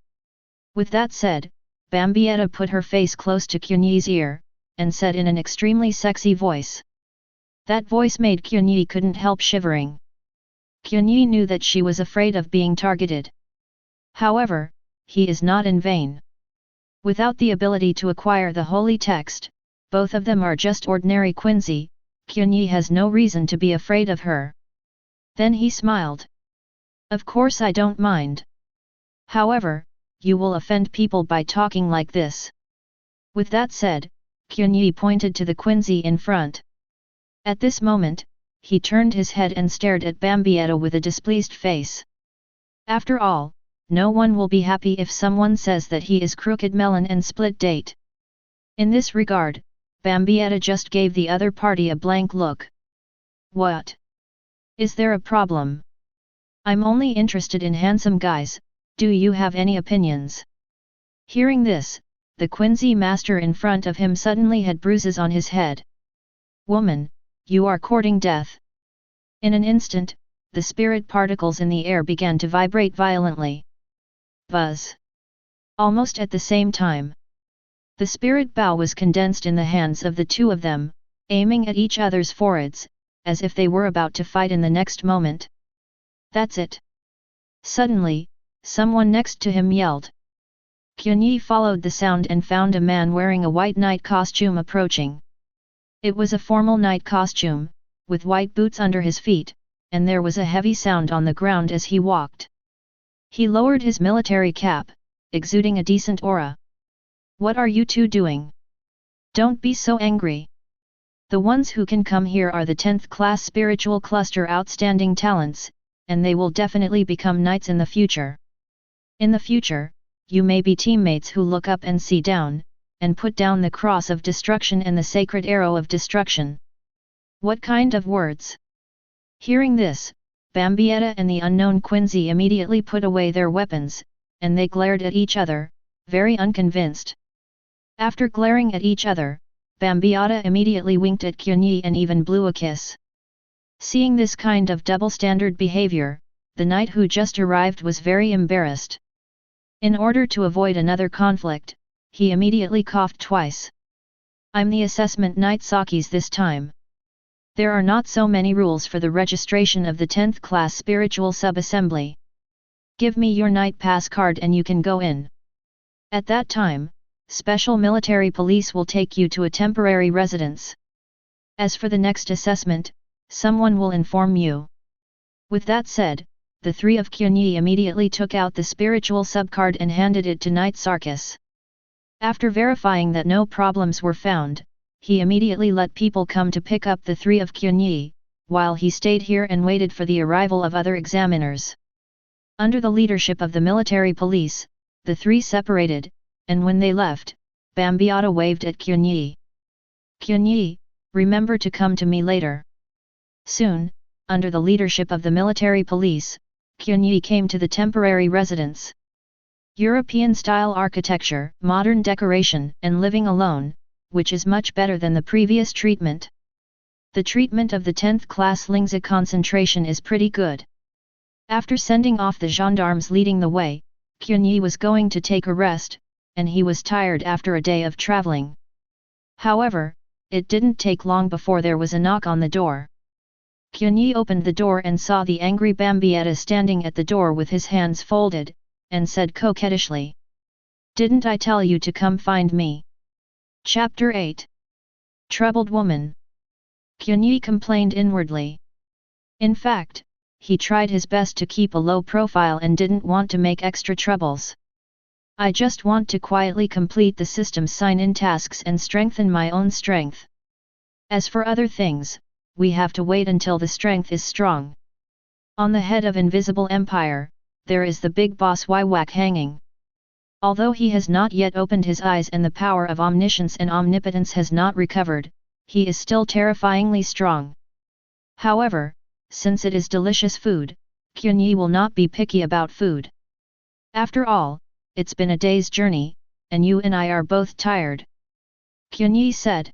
With that said, Bambietta put her face close to Qianye's ear, and said in an extremely sexy voice. That voice made Qianye couldn't help shivering. Qianye knew that she was afraid of being targeted. However, he is not in vain. Without the ability to acquire the holy text, both of them are just ordinary Quincy. Qianye has no reason to be afraid of her. Then he smiled. Of course I don't mind. However, you will offend people by talking like this. With that said, Qianye pointed to the Quincy in front. At this moment, he turned his head and stared at Bambietta with a displeased face. After all, no one will be happy if someone says that he is crooked melon and split date. In this regard, Bambietta just gave the other party a blank look. What? Is there a problem? I'm only interested in handsome guys, do you have any opinions? Hearing this, the Quincy master in front of him suddenly had bruises on his head. Woman, you are courting death. In an instant, the spirit particles in the air began to vibrate violently. Buzz. Almost at the same time, the spirit bow was condensed in the hands of the two of them, aiming at each other's foreheads, as if they were about to fight in the next moment. That's it. Suddenly, someone next to him yelled. Qianye followed the sound and found a man wearing a white night costume approaching. It was a formal night costume, with white boots under his feet, and there was a heavy sound on the ground as he walked. He lowered his military cap, exuding a decent aura. What are you two doing? Don't be so angry. The ones who can come here are the 10th class spiritual cluster outstanding talents, and they will definitely become knights in the future. In the future, you may be teammates who look up and see down, and put down the cross of destruction and the sacred arrow of destruction. What kind of words? Hearing this, Bambietta and the unknown Quincy immediately put away their weapons, and they glared at each other, very unconvinced. After glaring at each other, Bambietta immediately winked at Qianye and even blew a kiss. Seeing this kind of double-standard behavior, the knight who just arrived was very embarrassed. In order to avoid another conflict, he immediately coughed twice. I'm the assessment knight Sakis this time. There are not so many rules for the registration of the 10th class spiritual sub-assembly. Give me your knight pass card and you can go in. At that time, special military police will take you to a temporary residence. As for the next assessment, someone will inform you. With that said, the three of Qianye immediately took out the spiritual subcard and handed it to Knight Sarkis. After verifying that no problems were found, he immediately let people come to pick up the three of Qianye, while he stayed here and waited for the arrival of other examiners. Under the leadership of the military police, the three separated, and when they left, Bambietta waved at Qianye. Qianye, remember to come to me later. Soon, under the leadership of the military police, Qianye came to the temporary residence. European-style architecture, modern decoration, and living alone, which is much better than the previous treatment. The treatment of the 10th class Lingza concentration is pretty good. After sending off the gendarmes leading the way, Qianye was going to take a rest, and he was tired after a day of traveling. However, it didn't take long before there was a knock on the door. Qianye opened the door and saw the angry Bambietta standing at the door with his hands folded, and said coquettishly, "Didn't I tell you to come find me?" Chapter 8. Troubled Woman. Qianye complained inwardly. In fact, he tried his best to keep a low profile and didn't want to make extra troubles. I just want to quietly complete the system's sign-in tasks and strengthen my own strength. As for other things, we have to wait until the strength is strong. On the head of Invisible Empire, there is the big boss Weiwak hanging. Although he has not yet opened his eyes and the power of omniscience and omnipotence has not recovered, he is still terrifyingly strong. However, since it is delicious food, Qianye will not be picky about food. After all, it's been a day's journey, and you and I are both tired. Qianye said.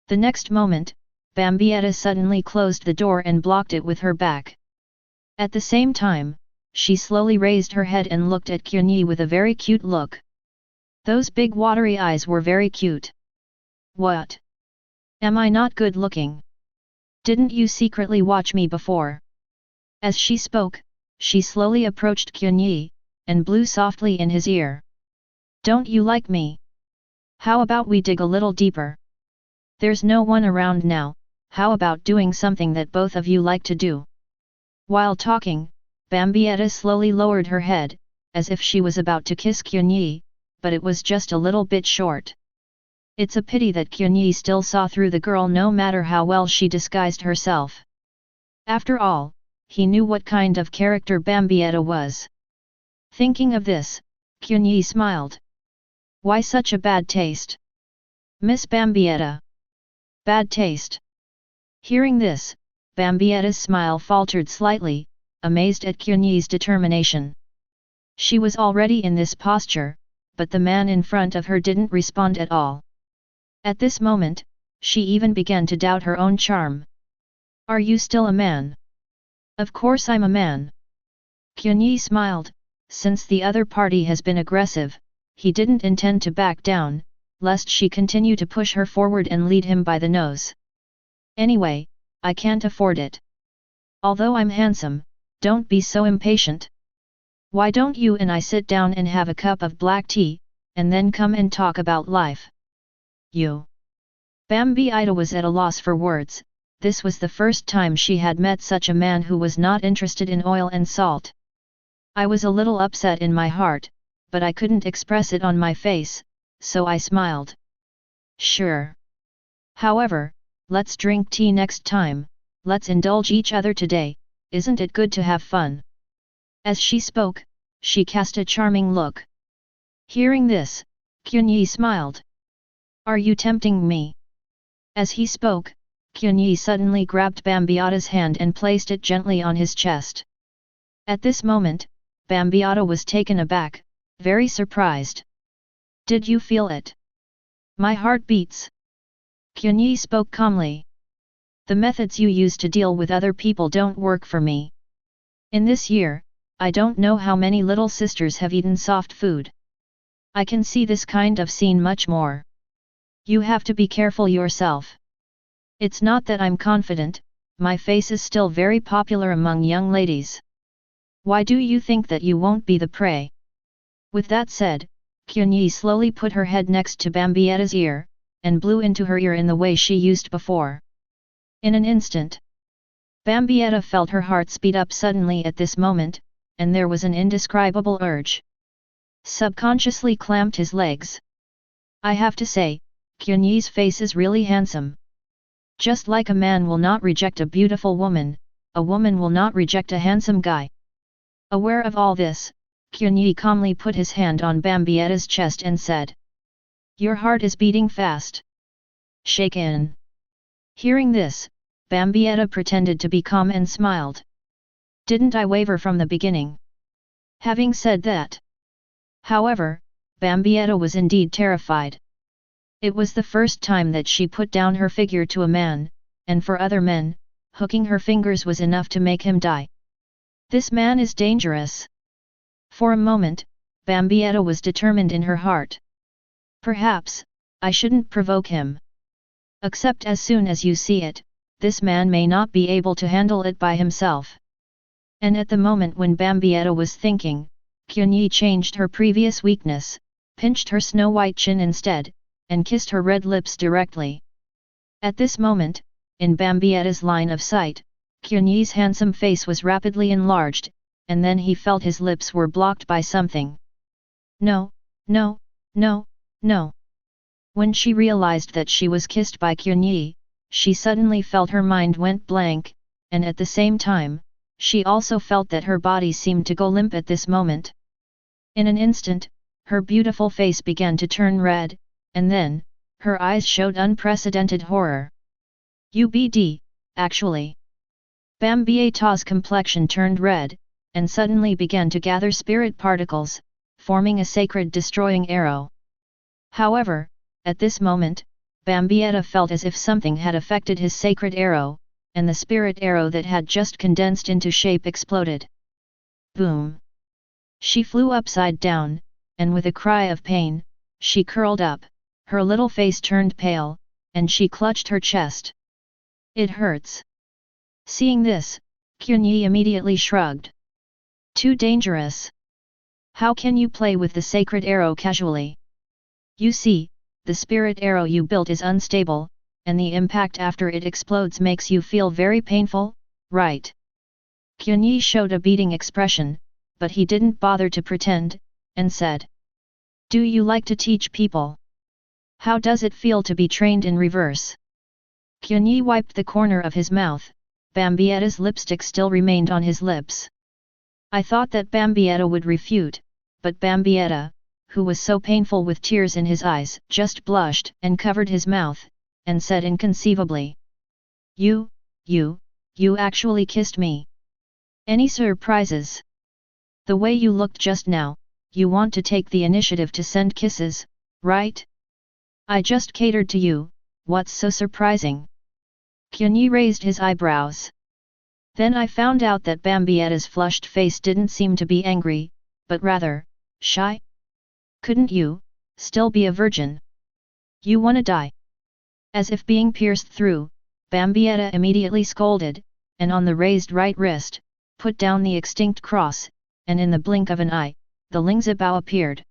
The next moment, Bambietta suddenly closed the door and blocked it with her back. At the same time, she slowly raised her head and looked at Qianye with a very cute look. Those big watery eyes were very cute. What? Am I not good looking? Didn't you secretly watch me before? As she spoke, she slowly approached Qianye, and blew softly in his ear. Don't you like me? How about we dig a little deeper? There's no one around now, how about doing something that both of you like to do? While talking, Bambietta slowly lowered her head, as if she was about to kiss Qianye, but it was just a little bit short. It's a pity that Qianye still saw through the girl no matter how well she disguised herself. After all, he knew what kind of character Bambietta was. Thinking of this, Qianye smiled. Why such a bad taste? Miss Bambietta. Bad taste. Hearing this, Bambietta's smile faltered slightly, amazed at Qianye's determination. She was already in this posture, but the man in front of her didn't respond at all. At this moment, she even began to doubt her own charm. Are you still a man? Of course I'm a man. Qianye smiled. Since the other party has been aggressive, he didn't intend to back down, lest she continue to push her forward and lead him by the nose. Anyway, I can't afford it. Although I'm handsome, don't be so impatient. Why don't you and I sit down and have a cup of black tea, and then come and talk about life? You. Bambietta was at a loss for words. This was the first time she had met such a man who was not interested in oil and salt. I was a little upset in my heart, but I couldn't express it on my face, so I smiled. Sure. However, let's drink tea next time, let's indulge each other today, isn't it good to have fun? As she spoke, she cast a charming look. Hearing this, Qianye smiled. Are you tempting me? As he spoke, Qianye suddenly grabbed Bambiata's hand and placed it gently on his chest. At this moment, Bambiata was taken aback, very surprised. Did you feel it? My heart beats. Qianye spoke calmly. The methods you use to deal with other people don't work for me. In this year, I don't know how many little sisters have eaten soft food. I can see this kind of scene much more. You have to be careful yourself. It's not that I'm confident, my face is still very popular among young ladies. Why do you think that you won't be the prey? With that said, Qianye slowly put her head next to Bambiata's ear, and blew into her ear in the way she used before. In an instant, Bambiata felt her heart speed up suddenly at this moment, and there was an indescribable urge. Subconsciously clamped his legs. I have to say, Qianye's face is really handsome. Just like a man will not reject a beautiful woman, a woman will not reject a handsome guy. Aware of all this, Qianye calmly put his hand on Bambiata's chest and said, Your heart is beating fast. Shake in. Hearing this, Bambiata pretended to be calm and smiled. Didn't I waver from the beginning? Having said that. However, Bambiata was indeed terrified. It was the first time that she put down her figure to a man, and for other men, hooking her fingers was enough to make him die. This man is dangerous. For a moment, Bambiata was determined in her heart. Perhaps, I shouldn't provoke him. Except as soon as you see it, this man may not be able to handle it by himself. And at the moment when Bambiata was thinking, Qianye changed her previous weakness, pinched her snow-white chin instead, and kissed her red lips directly. At this moment, in Bambiata's line of sight, Qianye's handsome face was rapidly enlarged, and then he felt his lips were blocked by something. No, no, no, no. When she realized that she was kissed by Qianye, she suddenly felt her mind went blank, and at the same time, she also felt that her body seemed to go limp at this moment. In an instant, her beautiful face began to turn red, and then, her eyes showed unprecedented horror. UBD, actually. Bambiata's complexion turned red, and suddenly began to gather spirit particles, forming a sacred destroying arrow. However, at this moment, Bambiata felt as if something had affected his sacred arrow, and the spirit arrow that had just condensed into shape exploded. Boom! She flew upside down, and with a cry of pain, she curled up, her little face turned pale, and she clutched her chest. It hurts. Seeing this, Qianye immediately shrugged. Too dangerous. How can you play with the sacred arrow casually? You see, the spirit arrow you built is unstable, and the impact after it explodes makes you feel very painful, right? Qianye showed a beating expression, but he didn't bother to pretend, and said, Do you like to teach people? How does it feel to be trained in reverse? Qianye wiped the corner of his mouth. Bambiata's lipstick still remained on his lips. I thought that Bambiata would refute, but Bambiata, who was so painful with tears in his eyes, just blushed and covered his mouth, and said inconceivably. You actually kissed me. Any surprises? The way you looked just now, you want to take the initiative to send kisses, right? I just catered to you, what's so surprising? Qianye raised his eyebrows. Then I found out that Bambiata's flushed face didn't seem to be angry, but rather, shy. Couldn't you, still be a virgin? You wanna die? As if being pierced through, Bambiata immediately scolded, and on the raised right wrist, put down the extinct cross, and in the blink of an eye, the Lingzibao appeared.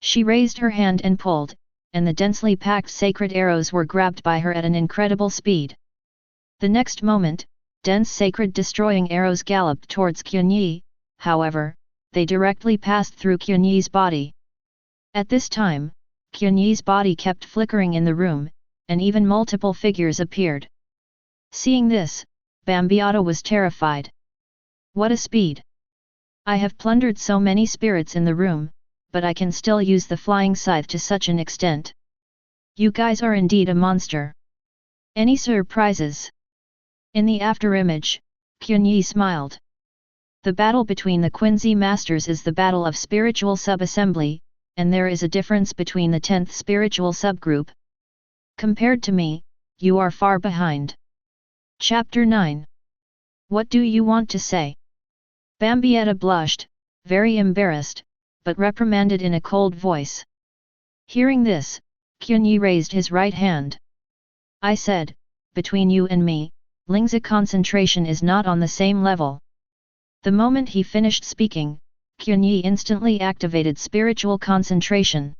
She raised her hand and pulled, and the densely packed sacred arrows were grabbed by her at an incredible speed. The next moment, dense sacred destroying arrows galloped towards Qianye, however, they directly passed through Qianye's body. At this time, Qianye's body kept flickering in the room, and even multiple figures appeared. Seeing this, Bambiata was terrified. What a speed! I have plundered so many spirits in the room, but I can still use the flying scythe to such an extent. You guys are indeed a monster. Any surprises? In the afterimage, Qianye smiled. The battle between the Quincy masters is the battle of spiritual sub-assembly, and there is a difference between the 10th spiritual subgroup. Compared to me, you are far behind. Chapter 9. What do you want to say? Bambietta blushed, very embarrassed, but reprimanded in a cold voice. Hearing this, Qianye raised his right hand. I said, between you and me, Ling's concentration is not on the same level. The moment he finished speaking, Qianye instantly activated spiritual concentration.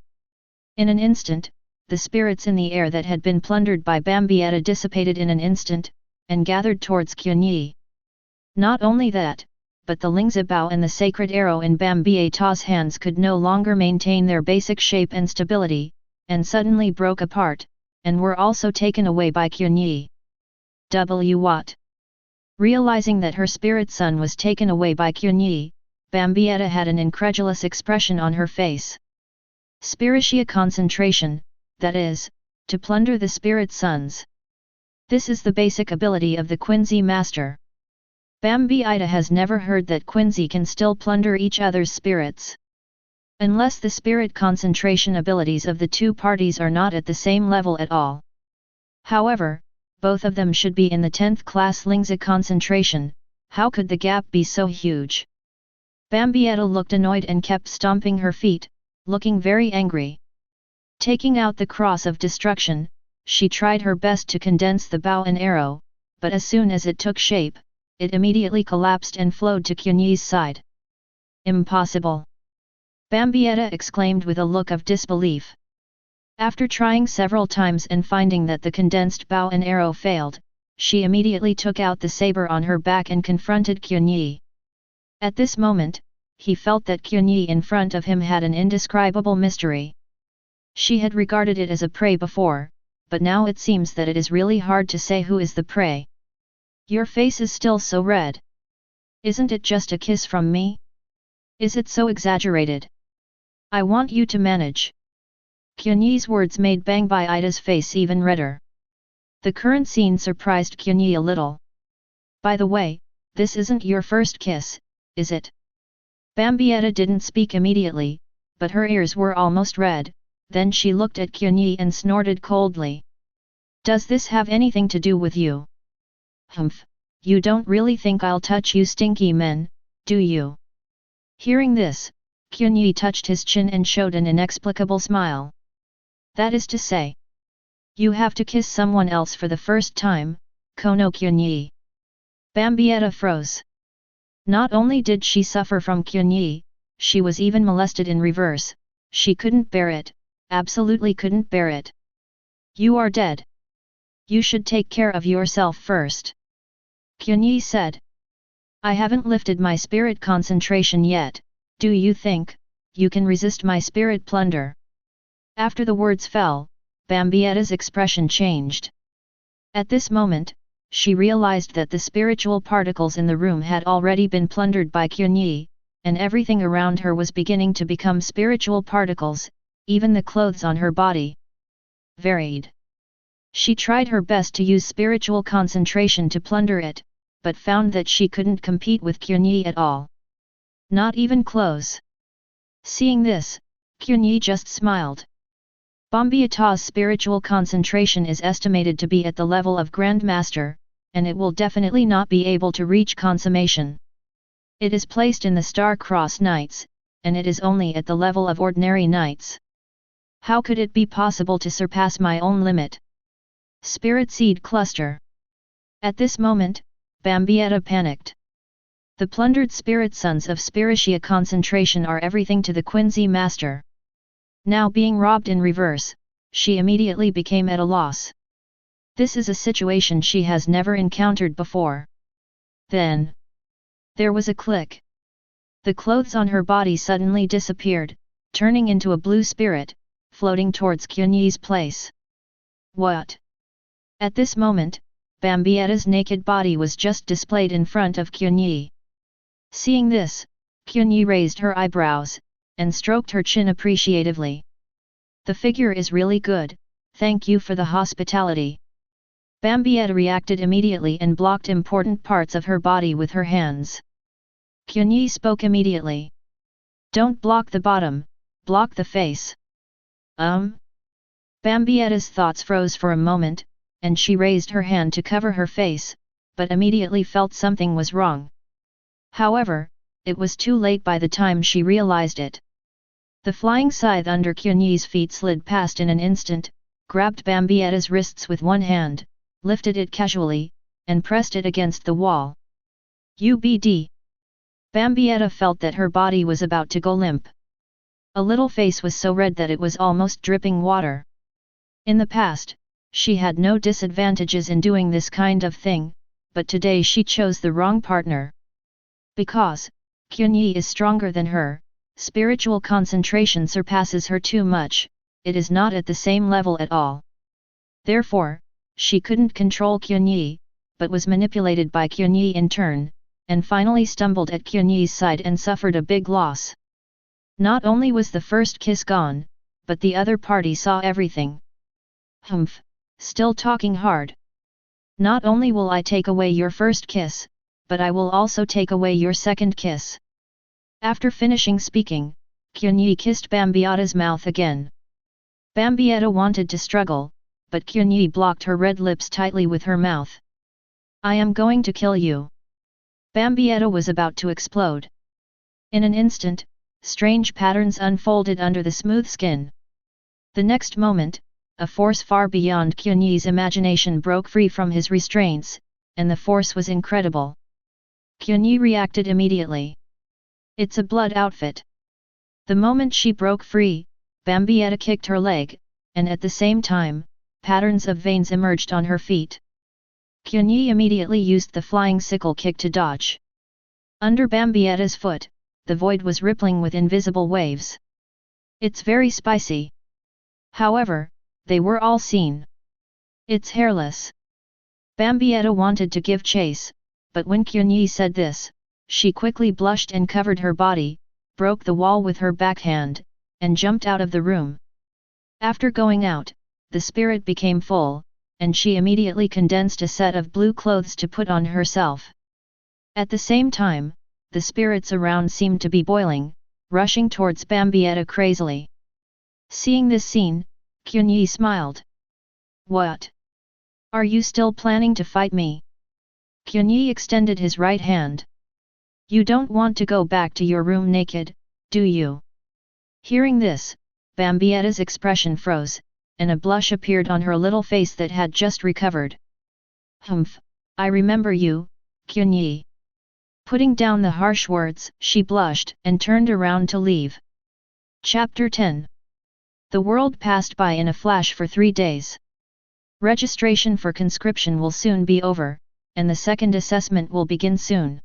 In an instant, the spirits in the air that had been plundered by Bambietta dissipated in an instant, and gathered towards Qianye. Not only that, but the Lingzi bow and the sacred arrow in Bambietta's hands could no longer maintain their basic shape and stability, and suddenly broke apart, and were also taken away by Qianye. What? Realizing that her spirit son was taken away by Qianye, Bambietta had an incredulous expression on her face. Spiritia concentration, that is, to plunder the spirit sons. This is the basic ability of the Quincy master. Bambietta has never heard that Quincy can still plunder each other's spirits. Unless the spirit concentration abilities of the two parties are not at the same level at all. However, both of them should be in the 10th class Lingzi concentration. How could the gap be so huge? Bambietta looked annoyed and kept stomping her feet, looking very angry. Taking out the cross of destruction, she tried her best to condense the bow and arrow, but as soon as it took shape, it immediately collapsed and flowed to Qianye's side. Impossible! Bambietta exclaimed with a look of disbelief. After trying several times and finding that the condensed bow and arrow failed, she immediately took out the saber on her back and confronted Qianye. At this moment, he felt that Qianye in front of him had an indescribable mystery. She had regarded it as a prey before, but now it seems that it is really hard to say who is the prey. Your face is still so red. Isn't it just a kiss from me? Is it so exaggerated? I want you to manage. Qianye's words made Bambiyetta's face even redder. The current scene surprised Qianye a little. By the way, this isn't your first kiss, is it? Bambietta didn't speak immediately, but her ears were almost red, then she looked at Qianye and snorted coldly. Does this have anything to do with you? Humph, you don't really think I'll touch you stinky men, do you? Hearing this, Qianye touched his chin and showed an inexplicable smile. That is to say, you have to kiss someone else for the first time, Kono Qianye. Bambietta froze. Not only did she suffer from Qianye, she was even molested in reverse. She couldn't bear it, absolutely couldn't bear it. You are dead. You should take care of yourself first. Qianye said. I haven't lifted my spirit concentration yet, do you think you can resist my spirit plunder? After the words fell, Bambietta's expression changed. At this moment, she realized that the spiritual particles in the room had already been plundered by Qianye, and everything around her was beginning to become spiritual particles, even the clothes on her body. Varied. She tried her best to use spiritual concentration to plunder it, but found that she couldn't compete with Qianye at all. Not even close. Seeing this, Qianye just smiled. Bambietta's spiritual concentration is estimated to be at the level of Grandmaster, and it will definitely not be able to reach consummation. It is placed in the Star-Crossed Knights, and it is only at the level of ordinary knights. How could it be possible to surpass my own limit? Spirit Seed Cluster. At this moment, Bambietta panicked. The plundered spirit sons of Spiritia concentration are everything to the Quincy master. Now being robbed in reverse, she immediately became at a loss. This is a situation she has never encountered before. Then, there was a click. The clothes on her body suddenly disappeared, turning into a blue spirit, floating towards Qianye's place. What? At this moment, Bambietta's naked body was just displayed in front of Qianye. Seeing this, Qianye raised her eyebrows, and stroked her chin appreciatively. The figure is really good, thank you for the hospitality. Bambietta reacted immediately and blocked important parts of her body with her hands. Qianye spoke immediately. Don't block the bottom, block the face. Bambietta's thoughts froze for a moment, and she raised her hand to cover her face, but immediately felt something was wrong. However, it was too late by the time she realized it. The flying scythe under Qianye's feet slid past in an instant, grabbed Bambietta's wrists with one hand, lifted it casually, and pressed it against the wall. UBD. Bambietta felt that her body was about to go limp. A little face was so red that it was almost dripping water. In the past, she had no disadvantages in doing this kind of thing, but today she chose the wrong partner. Because Qianye is stronger than her, spiritual concentration surpasses her too much, it is not at the same level at all. Therefore, she couldn't control Qianye, but was manipulated by Qianye in turn, and finally stumbled at Qianye's side and suffered a big loss. Not only was the first kiss gone, but the other party saw everything. Humph, still talking hard. Not only will I take away your first kiss, but I will also take away your second kiss. After finishing speaking, Qianye kissed Bambietta's mouth again. Bambietta wanted to struggle, but Qianye blocked her red lips tightly with her mouth. I am going to kill you. Bambietta was about to explode. In an instant, strange patterns unfolded under the smooth skin. The next moment, a force far beyond Qianye's imagination broke free from his restraints, and the force was incredible. Qianye reacted immediately. It's a blood outfit. The moment she broke free, Bambietta kicked her leg, and at the same time, patterns of veins emerged on her feet. Qianye immediately used the flying sickle kick to dodge. Under Bambietta's foot, the void was rippling with invisible waves. It's very spicy. However, they were all seen. It's hairless. Bambietta wanted to give chase, but when Qianye said this, she quickly blushed and covered her body, broke the wall with her backhand, and jumped out of the room. After going out, the spirit became full, and she immediately condensed a set of blue clothes to put on herself. At the same time, the spirits around seemed to be boiling, rushing towards Bambietta crazily. Seeing this scene, Qianye smiled. What? Are you still planning to fight me? Qianye extended his right hand. You don't want to go back to your room naked, do you? Hearing this, Bambietta's expression froze, and a blush appeared on her little face that had just recovered. Humph, I remember you, Qianye. Putting down the harsh words, she blushed and turned around to leave. Chapter 10. The world passed by in a flash for 3 days. Registration for conscription will soon be over, and the second assessment will begin soon.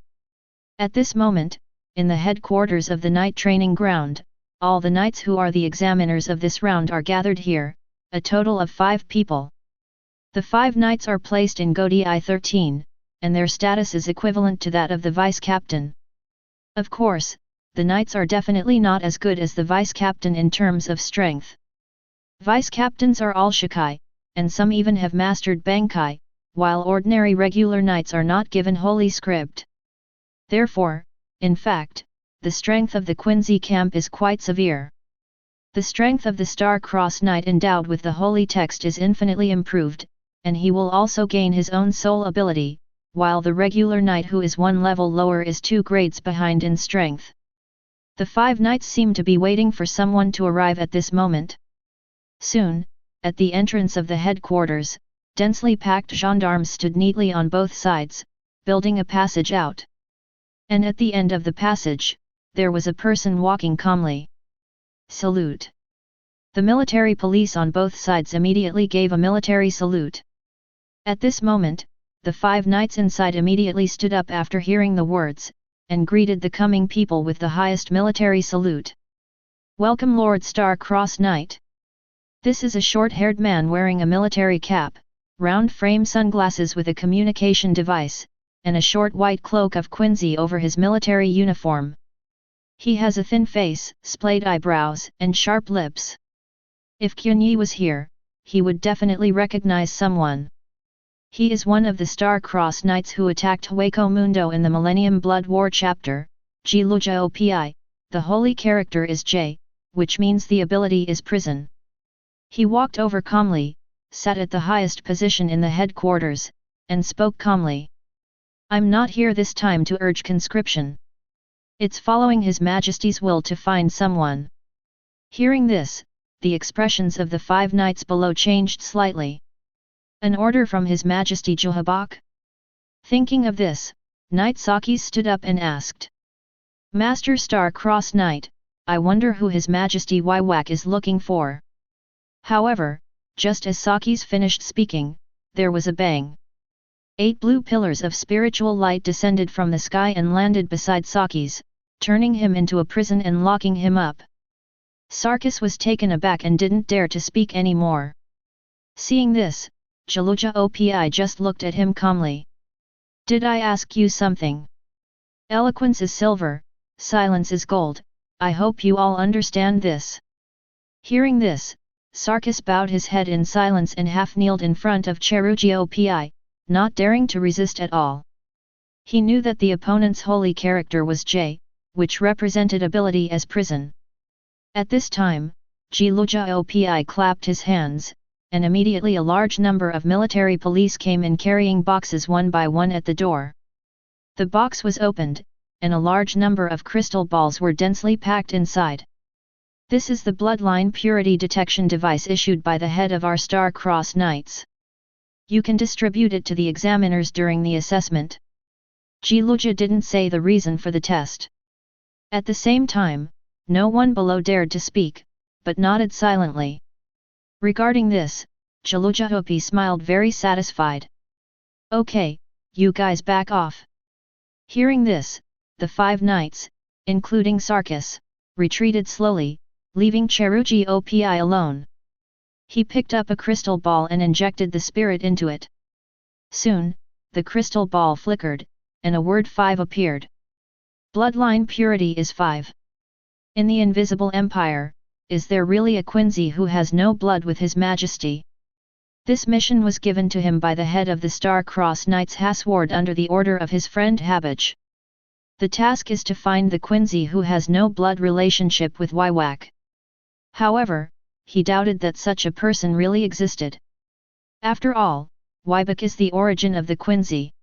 At this moment, in the headquarters of the night training ground, all the knights who are the examiners of this round are gathered here, a total of 5 people. The 5 knights are placed in Godi 13, and their status is equivalent to that of the vice-captain. Of course, the knights are definitely not as good as the vice-captain in terms of strength. Vice-captains are all Shikai, and some even have mastered Bankai, while ordinary regular knights are not given Holy Script. Therefore, in fact, the strength of the Quincy camp is quite severe. The strength of the Star-Crossed Knight endowed with the Holy Text is infinitely improved, and he will also gain his own soul ability, while the regular knight who is 1 level lower is 2 grades behind in strength. The 5 knights seem to be waiting for someone to arrive at this moment. Soon, at the entrance of the headquarters, densely packed gendarmes stood neatly on both sides, building a passage out. And at the end of the passage, there was a person walking calmly. Salute. The military police on both sides immediately gave a military salute. At this moment, the 5 knights inside immediately stood up after hearing the words, and greeted the coming people with the highest military salute. Welcome Lord Star-Crossed Knight. This is a short-haired man wearing a military cap, round-frame sunglasses with a communication device, and a short white cloak of Quincy over his military uniform. He has a thin face, splayed eyebrows, and sharp lips. If Qianye was here, he would definitely recognize someone. He is one of the Star-Crossed Knights who attacked Hueco Mundo in the Millennium Blood War chapter. Jiluja Opi, the holy character is J, which means the ability is prison. He walked over calmly, sat at the highest position in the headquarters, and spoke calmly. I'm not here this time to urge conscription. It's following His Majesty's will to find someone. Hearing this, the expressions of the 5 knights below changed slightly. An order from His Majesty Juhabak? Thinking of this, Knight Saki stood up and asked. Master Star-Crossed Knight, I wonder who His Majesty Waiwak is looking for. However, just as Saki's finished speaking, there was a bang. 8 blue pillars of spiritual light descended from the sky and landed beside Saki's, turning him into a prison and locking him up. Sarkis was taken aback and didn't dare to speak any more. Seeing this, Jaluja Opi just looked at him calmly. Did I ask you something? Eloquence is silver, silence is gold, I hope you all understand this. Hearing this, Sarkis bowed his head in silence and half-kneeled in front of Cheruji Opi, not daring to resist at all. He knew that the opponent's holy character was J, which represented ability as prison. At this time, Jiluja Opi clapped his hands, and immediately a large number of military police came in carrying boxes one by one at the door. The box was opened, and a large number of crystal balls were densely packed inside. This is the bloodline purity detection device issued by the head of our Star-Crossed Knights. You can distribute it to the examiners during the assessment. Jiluja didn't say the reason for the test. At the same time, no one below dared to speak, but nodded silently. Regarding this, Jaluja Hopi smiled very satisfied. Okay, you guys back off. Hearing this, the 5 knights, including Sarkis, retreated slowly, leaving Cheruji Opi alone. He picked up a crystal ball and injected the spirit into it. Soon, the crystal ball flickered, and a word 5 appeared. Bloodline purity is 5. In the Invisible Empire, is there really a Quincy who has no blood with His Majesty? This mission was given to him by the head of the Star-Crossed Knights Hasward under the order of his friend Habaj. The task is to find the Quincy who has no blood relationship with Waiwak. However, he doubted that such a person really existed. After all, Waiwak is the origin of the Quincy.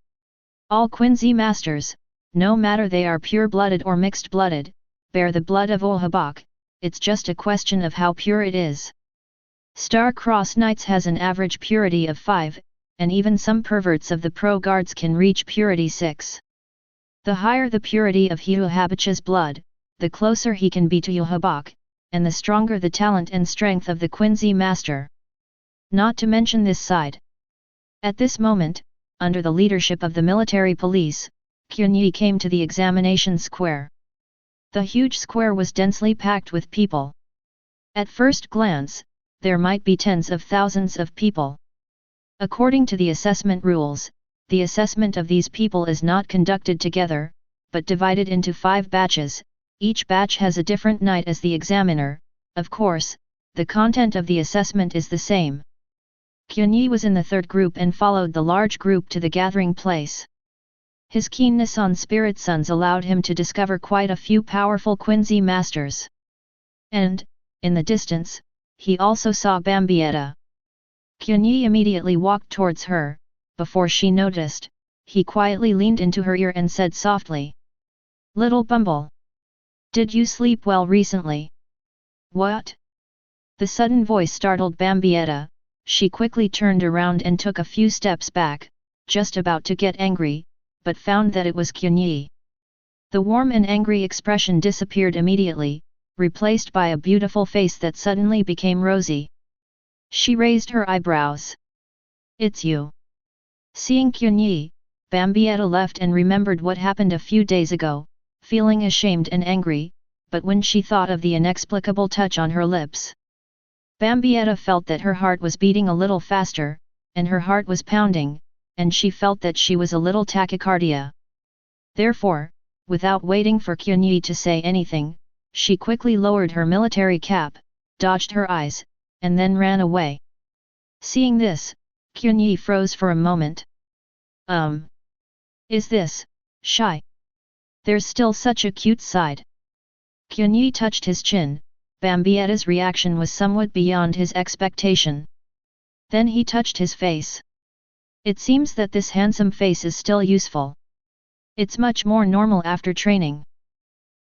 All Quincy masters, no matter they are pure-blooded or mixed-blooded, bear the blood of Ohabak, it's just a question of how pure it is. Star-Crossed Knights has an average purity of 5, and even some perverts of the pro guards can reach purity 6. The higher the purity of Huhabach's blood, the closer he can be to Ohabak, and the stronger the talent and strength of the Quincy master. Not to mention this side. At this moment, under the leadership of the military police, Qianye came to the examination square. The huge square was densely packed with people. At first glance, there might be tens of thousands of people. According to the assessment rules, the assessment of these people is not conducted together, but divided into 5 batches, each batch has a different knight as the examiner. Of course, the content of the assessment is the same. Qianye was in the 3rd group and followed the large group to the gathering place. His keenness on spirit suns allowed him to discover quite a few powerful Quincy masters. And, in the distance, he also saw Bambietta. Qianye immediately walked towards her. Before she noticed, he quietly leaned into her ear and said softly. Little Bumble. Did you sleep well recently? What? The sudden voice startled Bambietta. She quickly turned around and took a few steps back, just about to get angry, but found that it was Qianye. The warm and angry expression disappeared immediately, replaced by a beautiful face that suddenly became rosy. She raised her eyebrows. It's you. Seeing Qianye, Bambietta left and remembered what happened a few days ago, feeling ashamed and angry, but when she thought of the inexplicable touch on her lips, Bambietta felt that her heart was beating a little faster, and her heart was pounding, and she felt that she was a little tachycardia. Therefore, without waiting for Qianye to say anything, she quickly lowered her military cap, dodged her eyes, and then ran away. Seeing this, Qianye froze for a moment. Is this shy? There's still such a cute side. Qianye touched his chin. Bambietta's reaction was somewhat beyond his expectation. Then he touched his face. It seems that this handsome face is still useful. It's much more normal after training.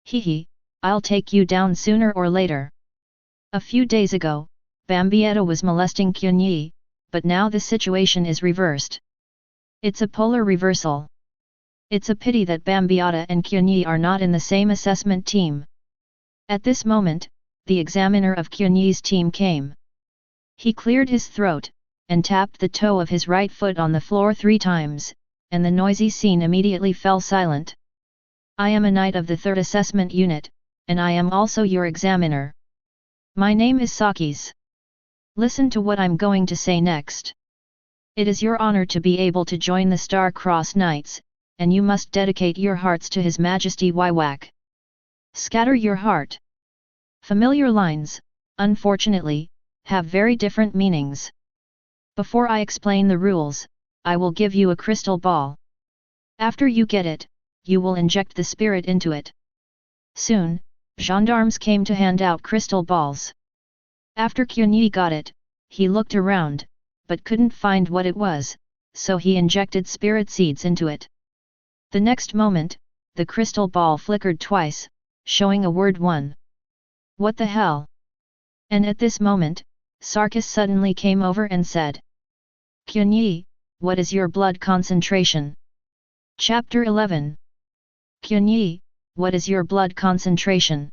Hehe, I'll take you down sooner or later. A few days ago, Bambietta was molesting Qianye, but now the situation is reversed. It's a polar reversal. It's a pity that Bambietta and Qianye are not in the same assessment team. At this moment, the examiner of Qianye's team came. He cleared his throat, and tapped the toe of his right foot on the floor 3 times, and the noisy scene immediately fell silent. I am a knight of the 3rd assessment unit, and I am also your examiner. My name is Sakis. Listen to what I'm going to say next. It is your honor to be able to join the Star-Crossed Knights, and you must dedicate your hearts to His Majesty Wywak. Scatter your heart. Familiar lines, unfortunately, have very different meanings. Before I explain the rules, I will give you a crystal ball. After you get it, you will inject the spirit into it. Soon, gendarmes came to hand out crystal balls. After Qianye got it, he looked around, but couldn't find what it was, so he injected spirit seeds into it. The next moment, the crystal ball flickered twice, showing a word 1. What the hell? And at this moment, Sarkis suddenly came over and said, Qianye, what is your blood concentration? Chapter 11. Qianye, what is your blood concentration?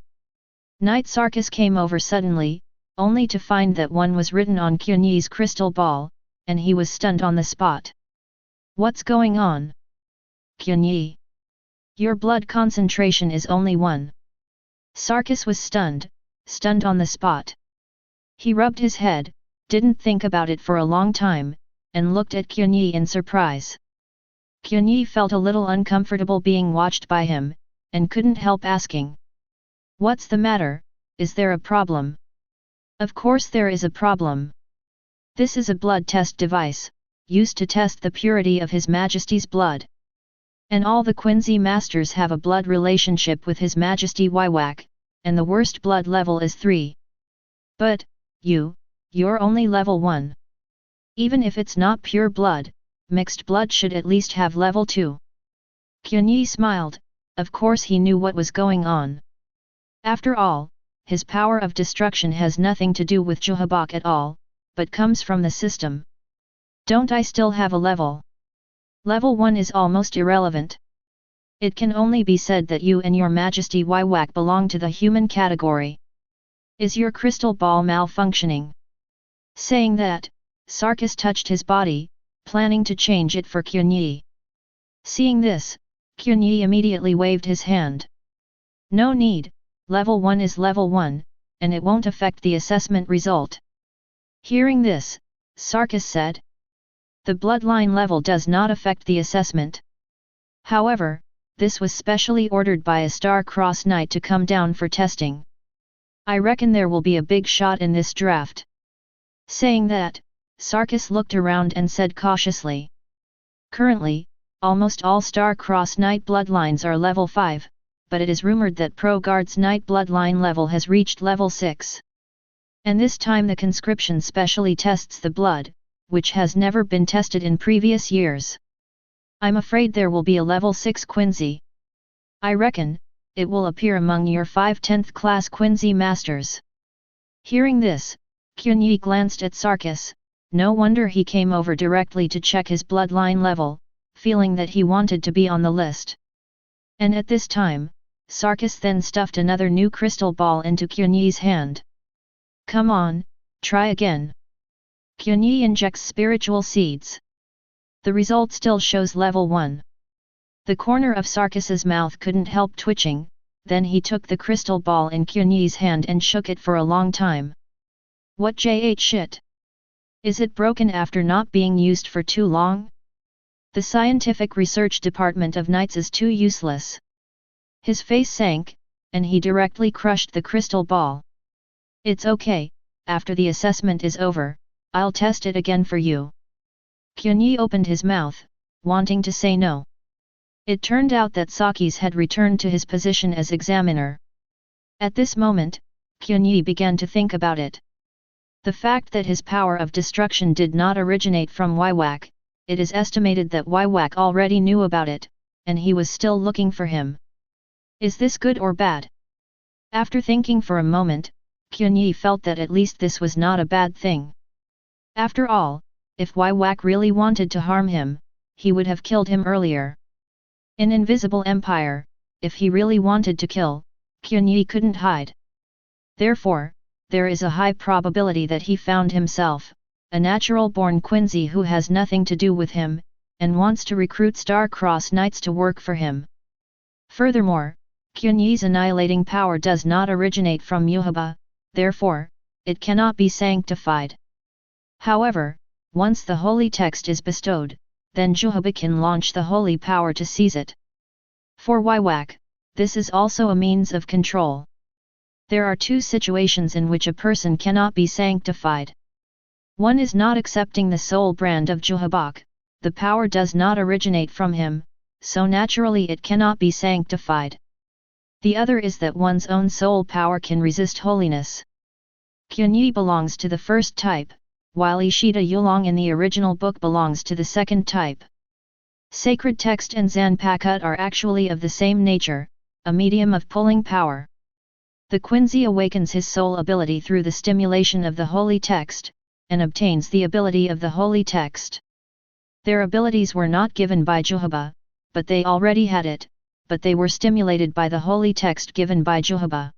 Knight Sarkis came over suddenly, only to find that 1 was written on Qianye's crystal ball, and he was stunned on the spot. What's going on? Qianye. Your blood concentration is only 1. Sarkis was stunned on the spot. He rubbed his head, didn't think about it for a long time, and looked at Qianye in surprise. Qianye felt a little uncomfortable being watched by him, and couldn't help asking. What's the matter, is there a problem? Of course there is a problem. This is a blood test device, used to test the purity of His Majesty's blood. And all the Quincy masters have a blood relationship with His Majesty Wywak, and the worst blood level is 3. But, you're only level 1. Even if it's not pure blood, mixed blood should at least have level 2. Qianye smiled, of course he knew what was going on. After all, his power of destruction has nothing to do with Juhabak at all, but comes from the system. Don't I still have a level? Level 1 is almost irrelevant. It can only be said that you and your Majesty Wywak belong to the human category. Is your crystal ball malfunctioning? Saying that, Sarkis touched his body, planning to change it for Qianye. Seeing this, Qianye immediately waved his hand. No need, level 1 is level 1, and it won't affect the assessment result. Hearing this, Sarkis said. The bloodline level does not affect the assessment. However, this was specially ordered by a Star-Crossed Knight to come down for testing. I reckon there will be a big shot in this draft. Saying that, Sarkis looked around and said cautiously. Currently, almost all Star-Crossed Knight bloodlines are level 5, but it is rumored that Pro-Guard's Knight bloodline level has reached level 6. And this time the conscription specially tests the blood, which has never been tested in previous years. I'm afraid there will be a level 6 Quincy. I reckon, it will appear among your 5 10th class Quincy masters. Hearing this, Qianye glanced at Sarkis, no wonder he came over directly to check his bloodline level, feeling that he wanted to be on the list. And at this time, Sarkis then stuffed another new crystal ball into Qianye's hand. Come on, try again. Qianye injects spiritual seeds. The result still shows level 1. The corner of Sarkis's mouth couldn't help twitching, then he took the crystal ball in Qianye's hand and shook it for a long time. What shit? Is it broken after not being used for too long? The scientific research department of Knights is too useless. His face sank, and he directly crushed the crystal ball. It's okay, after the assessment is over, I'll test it again for you. Qianye opened his mouth, wanting to say no. It turned out that Sakis had returned to his position as examiner. At this moment, Qianye began to think about it. The fact that his power of destruction did not originate from Wywak, it is estimated that Wywak already knew about it, and he was still looking for him. Is this good or bad? After thinking for a moment, Qianye felt that at least this was not a bad thing. After all, if Wywak really wanted to harm him, he would have killed him earlier. In Invisible Empire, if he really wanted to kill, Qianye couldn't hide. Therefore, there is a high probability that he found himself, a natural-born Quincy who has nothing to do with him, and wants to recruit Star-Cross Knights to work for him. Furthermore, Qianye's annihilating power does not originate from Yuhaba, therefore, it cannot be sanctified. However, once the holy text is bestowed, then Yuhaba can launch the holy power to seize it. For Wywak, this is also a means of control. There are two situations in which a person cannot be sanctified. One is not accepting the soul brand of Juhabak, the power does not originate from him, so naturally it cannot be sanctified. The other is that one's own soul power can resist holiness. Qianye belongs to the first type, while Ishida Yulong in the original book belongs to the second type. Sacred text and Zanpakut are actually of the same nature, a medium of pulling power. The Quincy awakens his soul ability through the stimulation of the holy text, and obtains the ability of the holy text. Their abilities were not given by Juhaba, but they already had it, but they were stimulated by the holy text given by Juhaba.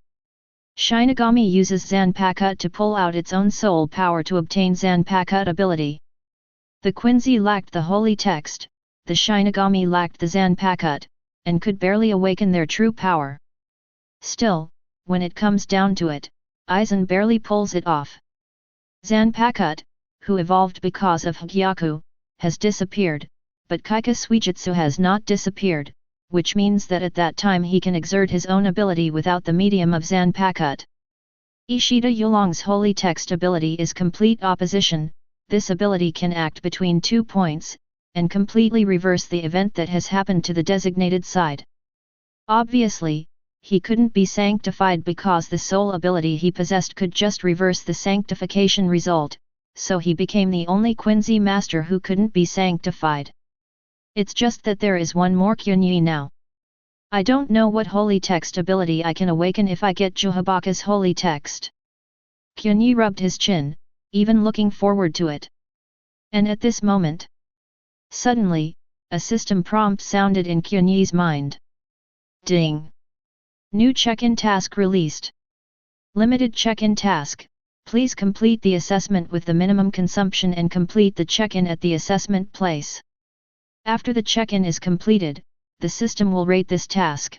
Shinigami uses Zanpakut to pull out its own soul power to obtain Zanpakut ability. The Quincy lacked the holy text, the Shinigami lacked the Zanpakut, and could barely awaken their true power. Still, when it comes down to it, Aizen barely pulls it off. Zanpakut, who evolved because of Hgyaku, has disappeared, but Kaika Suijutsu has not disappeared, which means that at that time he can exert his own ability without the medium of Zanpakut. Ishida Yulong's holy text ability is complete opposition, this ability can act between 2 points, and completely reverse the event that has happened to the designated side. Obviously, he couldn't be sanctified because the soul ability he possessed could just reverse the sanctification result, so he became the only Quincy master who couldn't be sanctified. It's just that there is one more Qianye now. I don't know what holy text ability I can awaken if I get Juhabaka's holy text. Qianye rubbed his chin, even looking forward to it. And at this moment, suddenly, a system prompt sounded in Qianye's mind. Ding! New check-in task released. Limited check-in task. Please complete the assessment with the minimum consumption and complete the check-in at the assessment place. After the check-in is completed, the system will rate this task.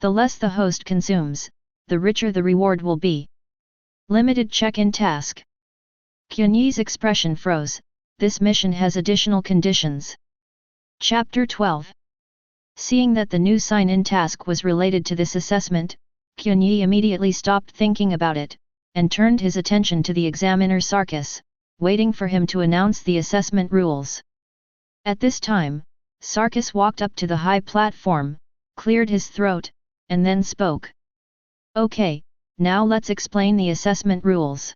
The less the host consumes, the richer the reward will be. Limited check-in task. Qianye's expression froze, this mission has additional conditions. Chapter 12. Seeing that the new sign-in task was related to this assessment, Qianye immediately stopped thinking about it, and turned his attention to the examiner Sarkis, waiting for him to announce the assessment rules. At this time, Sarkis walked up to the high platform, cleared his throat, and then spoke. Okay, now let's explain the assessment rules.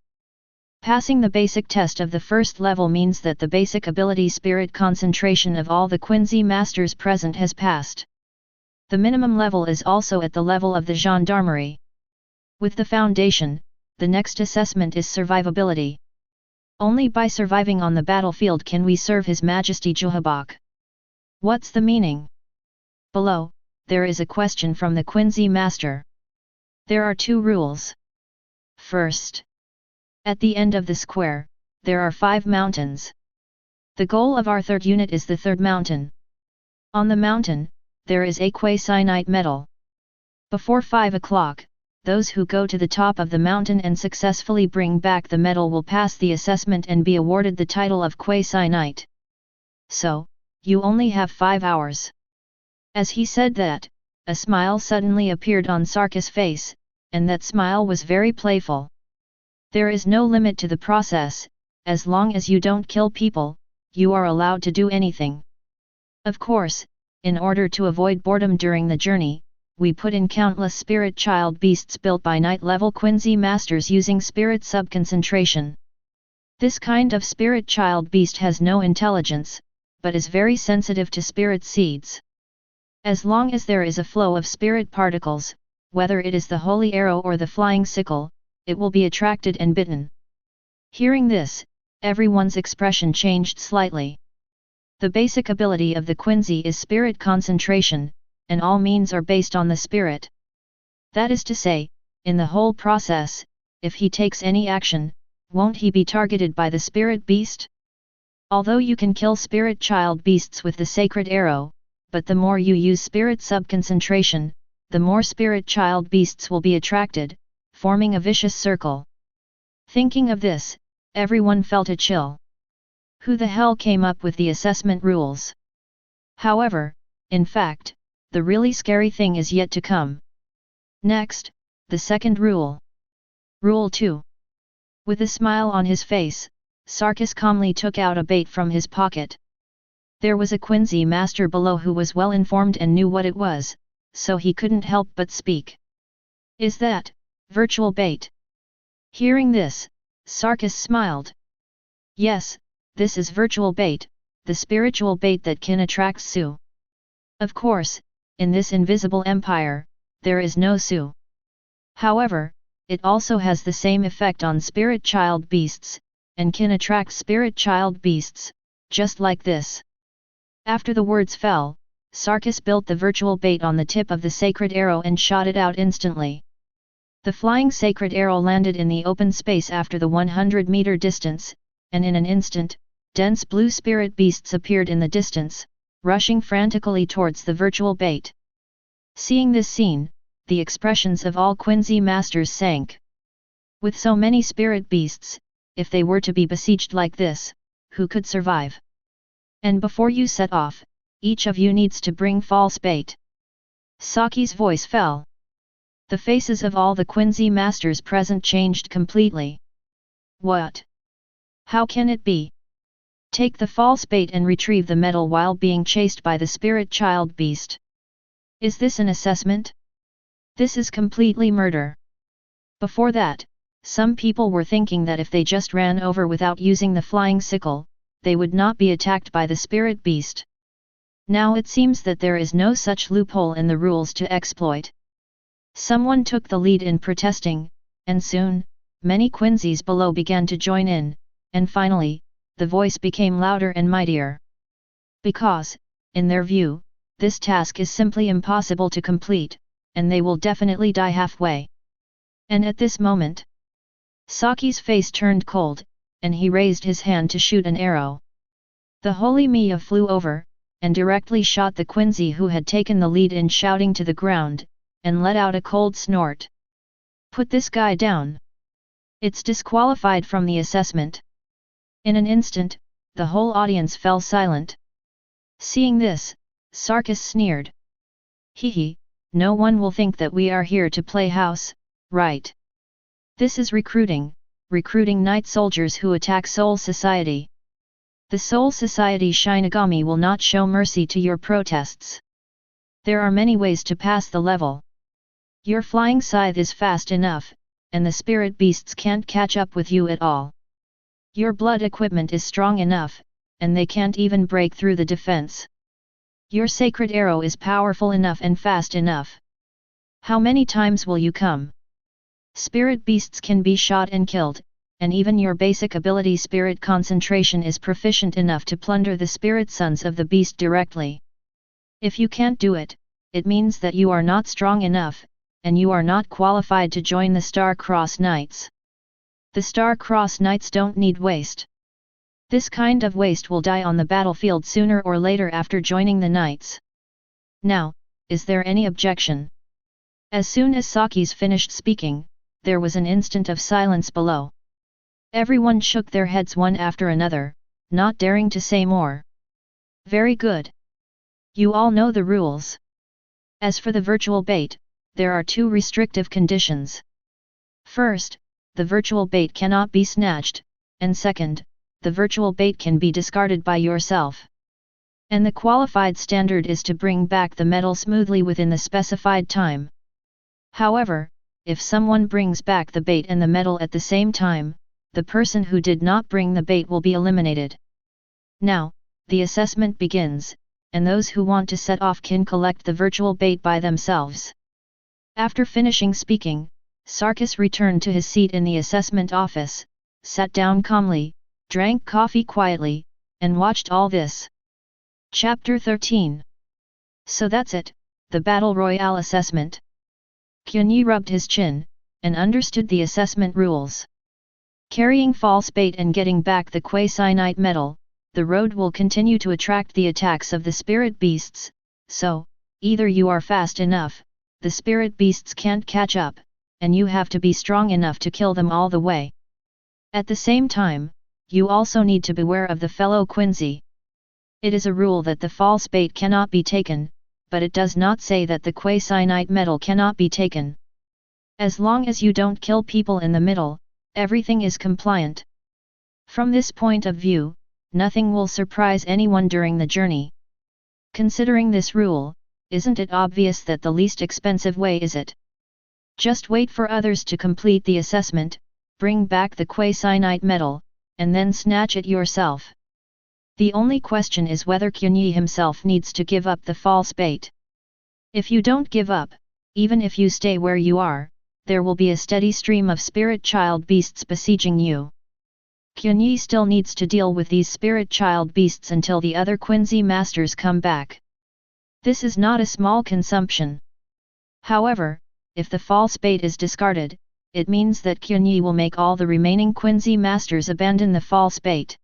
Passing the basic test of the first level means that the basic ability spirit concentration of all the Quincy masters present has passed. The minimum level is also at the level of the gendarmerie. With the foundation, the next assessment is survivability. Only by surviving on the battlefield can we serve His Majesty Juhabak. What's the meaning? Below, there is a question from the Quincy master. There are 2 rules. First, at the end of the square, there are 5 mountains. The goal of our third unit is the third mountain. On the mountain, there is a quasi-night medal. Before 5 o'clock, those who go to the top of the mountain and successfully bring back the medal will pass the assessment and be awarded the title of quasi-knight. So, you only have 5 hours. As he said that, a smile suddenly appeared on Sarkis' face, and that smile was very playful. There is no limit to the process, as long as you don't kill people, you are allowed to do anything. Of course, in order to avoid boredom during the journey, we put in countless spirit child beasts built by night-level Quincy masters using spirit subconcentration. This kind of spirit child beast has no intelligence, but is very sensitive to spirit seeds. As long as there is a flow of spirit particles, whether it is the holy arrow or the flying sickle, it will be attracted and bitten. Hearing this, everyone's expression changed slightly. The basic ability of the Quincy is spirit concentration, and all means are based on the spirit. That is to say, in the whole process, if he takes any action, won't he be targeted by the spirit beast? Although you can kill spirit child beasts with the sacred arrow, but the more you use spirit subconcentration, the more spirit child beasts will be attracted, forming a vicious circle. Thinking of this, everyone felt a chill. Who the hell came up with the assessment rules? However, in fact, the really scary thing is yet to come. Next, the second rule. Rule 2. With a smile on his face, Sarkis calmly took out a bait from his pocket. There was a Quincy master below who was well informed and knew what it was, so he couldn't help but speak. Is that virtual bait? Hearing this, Sarkis smiled. Yes, this is virtual bait, the spiritual bait that can attract Su. Of course, in this invisible empire, there is no Su. However, it also has the same effect on spirit child beasts, and can attract spirit child beasts, just like this. After the words fell, Sarkis built the virtual bait on the tip of the sacred arrow and shot it out instantly. The flying sacred arrow landed in the open space after the 100-meter distance, and in an instant, dense blue spirit beasts appeared in the distance, rushing frantically towards the virtual bait. Seeing this scene, the expressions of all Quincy masters sank. With so many spirit beasts, if they were to be besieged like this, who could survive? And before you set off, each of you needs to bring false bait. Saki's voice fell. The faces of all the Quincy masters present changed completely. What? How can it be? Take the false bait and retrieve the medal while being chased by the spirit child beast. Is this an assessment? This is completely murder. Before that, some people were thinking that if they just ran over without using the flying sickle, they would not be attacked by the spirit beast. Now it seems that there is no such loophole in the rules to exploit. Someone took the lead in protesting, and soon, many Quincy's below began to join in, and finally, the voice became louder and mightier. Because, in their view, this task is simply impossible to complete, and they will definitely die halfway. And at this moment, Saki's face turned cold, and he raised his hand to shoot an arrow. The holy Miya flew over, and directly shot the Quincy who had taken the lead in shouting to the ground, and let out a cold snort. Put this guy down. It's disqualified from the assessment. In an instant, the whole audience fell silent. Seeing this, Sarkis sneered. Hehe, no one will think that we are here to play house, right? This is recruiting night soldiers who attack Soul Society. The Soul Society Shinigami will not show mercy to your protests. There are many ways to pass the level. Your flying scythe is fast enough, and the spirit beasts can't catch up with you at all. Your blood equipment is strong enough, and they can't even break through the defense. Your sacred arrow is powerful enough and fast enough. How many times will you come? Spirit beasts can be shot and killed, and even your basic ability spirit concentration is proficient enough to plunder the spirit sons of the beast directly. If you can't do it, it means that you are not strong enough, and you are not qualified to join the Star-Cross Knights. The Star-Cross Knights don't need waste. This kind of waste will die on the battlefield sooner or later after joining the Knights. Now, is there any objection? As soon as Saki's finished speaking, there was an instant of silence below. Everyone shook their heads one after another, not daring to say more. Very good. You all know the rules. As for the virtual bait, there are two restrictive conditions. First, the virtual bait cannot be snatched, and second, the virtual bait can be discarded by yourself. And the qualified standard is to bring back the metal smoothly within the specified time. However, if someone brings back the bait and the metal at the same time, the person who did not bring the bait will be eliminated. Now, the assessment begins, and those who want to set off can collect the virtual bait by themselves. After finishing speaking, Sarkis returned to his seat in the assessment office, sat down calmly, drank coffee quietly, and watched all this. Chapter 13. So that's it, the Battle Royale assessment. Qianye rubbed his chin, and understood the assessment rules. Carrying false bait and getting back the quasi-night metal, the road will continue to attract the attacks of the spirit beasts, so, either you are fast enough, the spirit beasts can't catch up, and you have to be strong enough to kill them all the way. At the same time, you also need to beware of the fellow Quincy. It is a rule that the false bait cannot be taken, but it does not say that the quasi-night metal cannot be taken. As long as you don't kill people in the middle, everything is compliant. From this point of view, nothing will surprise anyone during the journey. Considering this rule, isn't it obvious that the least expensive way is it? Just wait for others to complete the assessment, bring back the quasi-night metal, and then snatch it yourself. The only question is whether Qianye himself needs to give up the false bait. If you don't give up, even if you stay where you are, there will be a steady stream of spirit child beasts besieging you. Qianye still needs to deal with these spirit child beasts until the other Quincy masters come back. This is not a small consumption. However, if the false bait is discarded, it means that Qianye will make all the remaining Quincy masters abandon the false bait.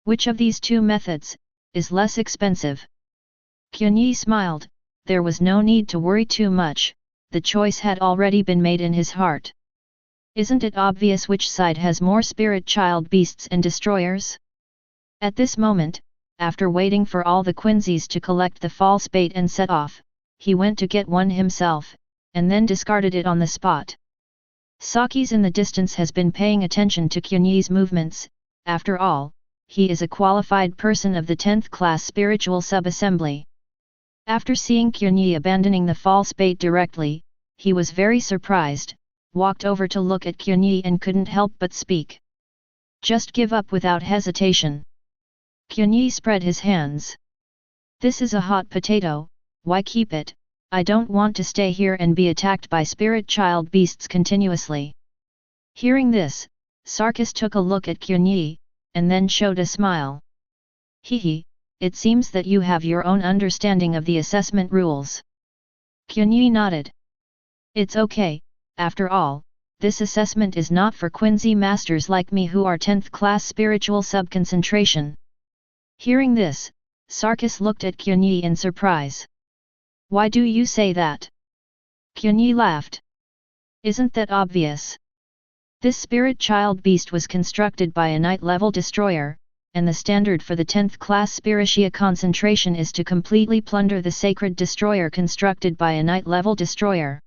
Which of these two methods is less expensive? Qianye smiled. There was no need to worry too much, the choice had already been made in his heart. Isn't it obvious which side has more spirit child beasts and destroyers? At this moment, after waiting for all the Quincy's to collect the false bait and set off, he went to get one himself, and then discarded it on the spot. Sakis in the distance has been paying attention to Qianye's movements. After all, he is a qualified person of the 10th class spiritual sub-assembly. After seeing Qianye abandoning the false bait directly, he was very surprised, walked over to look at Qianye and couldn't help but speak. Just give up without hesitation. Qianye spread his hands. This is a hot potato, why keep it? I don't want to stay here and be attacked by spirit child beasts continuously. Hearing this, Sarkis took a look at Qianye, and then showed a smile. Hehe, it seems that you have your own understanding of the assessment rules. Qianye nodded. It's okay, after all, this assessment is not for Quincy masters like me who are 10th class spiritual sub-concentration. Hearing this, Sarkis looked at Qianye in surprise. Why do you say that? Qianye laughed. Isn't that obvious? This spirit child beast was constructed by a night-level destroyer, and the standard for the 10th class spiritia concentration is to completely plunder the sacred destroyer constructed by a night-level destroyer.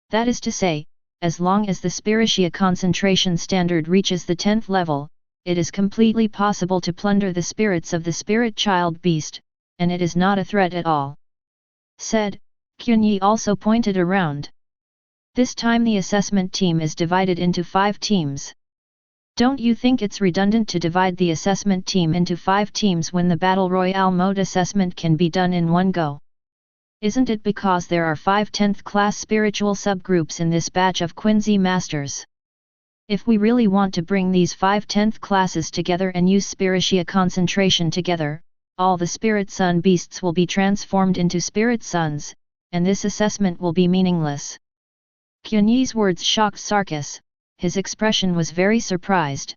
That is to say, as long as the spiritia concentration standard reaches the 10th level, it is completely possible to plunder the spirits of the spirit child beast, and it is not a threat at all. Said, Qianye also pointed around. This time the assessment team is divided into 5 teams. Don't you think it's redundant to divide the assessment team into 5 teams when the Battle Royale mode assessment can be done in one go? Isn't it because there are 5 10th class spiritual subgroups in this batch of Quincy masters? If we really want to bring these 5 10th classes together and use spiritia concentration together, all the spirit sun beasts will be transformed into spirit suns, and this assessment will be meaningless. Qianye's words shocked Sarkis, his expression was very surprised.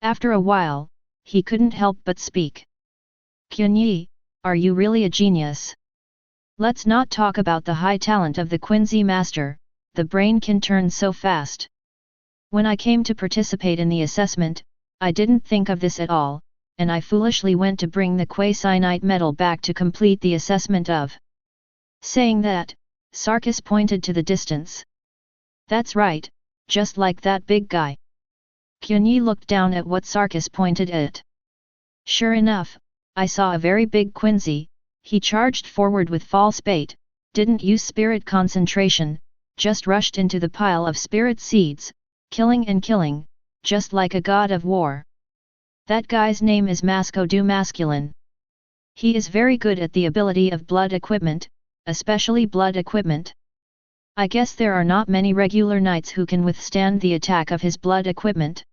After a while, he couldn't help but speak. Qianye, are you really a genius? Let's not talk about the high talent of the Quincy master, the brain can turn so fast. When I came to participate in the assessment, I didn't think of this at all, and I foolishly went to bring the quasi-night metal back to complete the assessment of. Saying that, Sarkis pointed to the distance. That's right, just like that big guy. Qianye looked down at what Sarkis pointed at. Sure enough, I saw a very big Quincy. He charged forward with false bait, didn't use spirit concentration, just rushed into the pile of spirit seeds, killing and killing, just like a god of war. That guy's name is Masco du Masculine. He is very good at the ability of blood equipment, especially blood equipment. I guess there are not many regular knights who can withstand the attack of his blood equipment.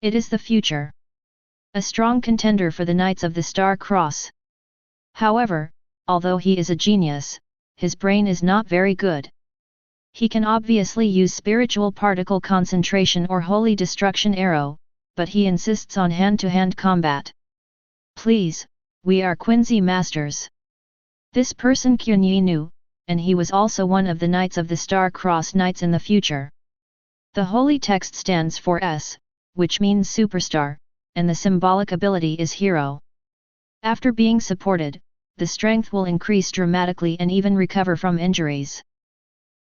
It is the future. A strong contender for the Knights of the Star Cross. However, although he is a genius, his brain is not very good. He can obviously use spiritual particle concentration or holy destruction arrow, but he insists on hand-to-hand combat. Please, we are Quincy masters. This person Qianye knew, and he was also one of the Knights of the Star Cross Knights in the future. The holy text stands for S, which means superstar, and the symbolic ability is hero. After being supported, the strength will increase dramatically and even recover from injuries.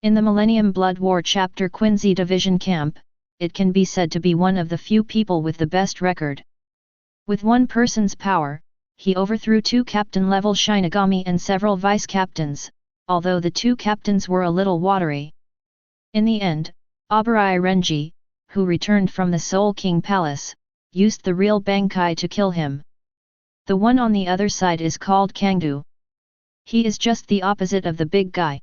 In the Millennium Blood War chapter Quincy Division Camp, it can be said to be one of the few people with the best record. With one person's power, he overthrew 2 captain-level Shinigami and several vice-captains, although the 2 captains were a little watery. In the end, Abarai Renji, who returned from the Soul King Palace, used the real Bankai to kill him. The one on the other side is called Kangdu. He is just the opposite of the big guy.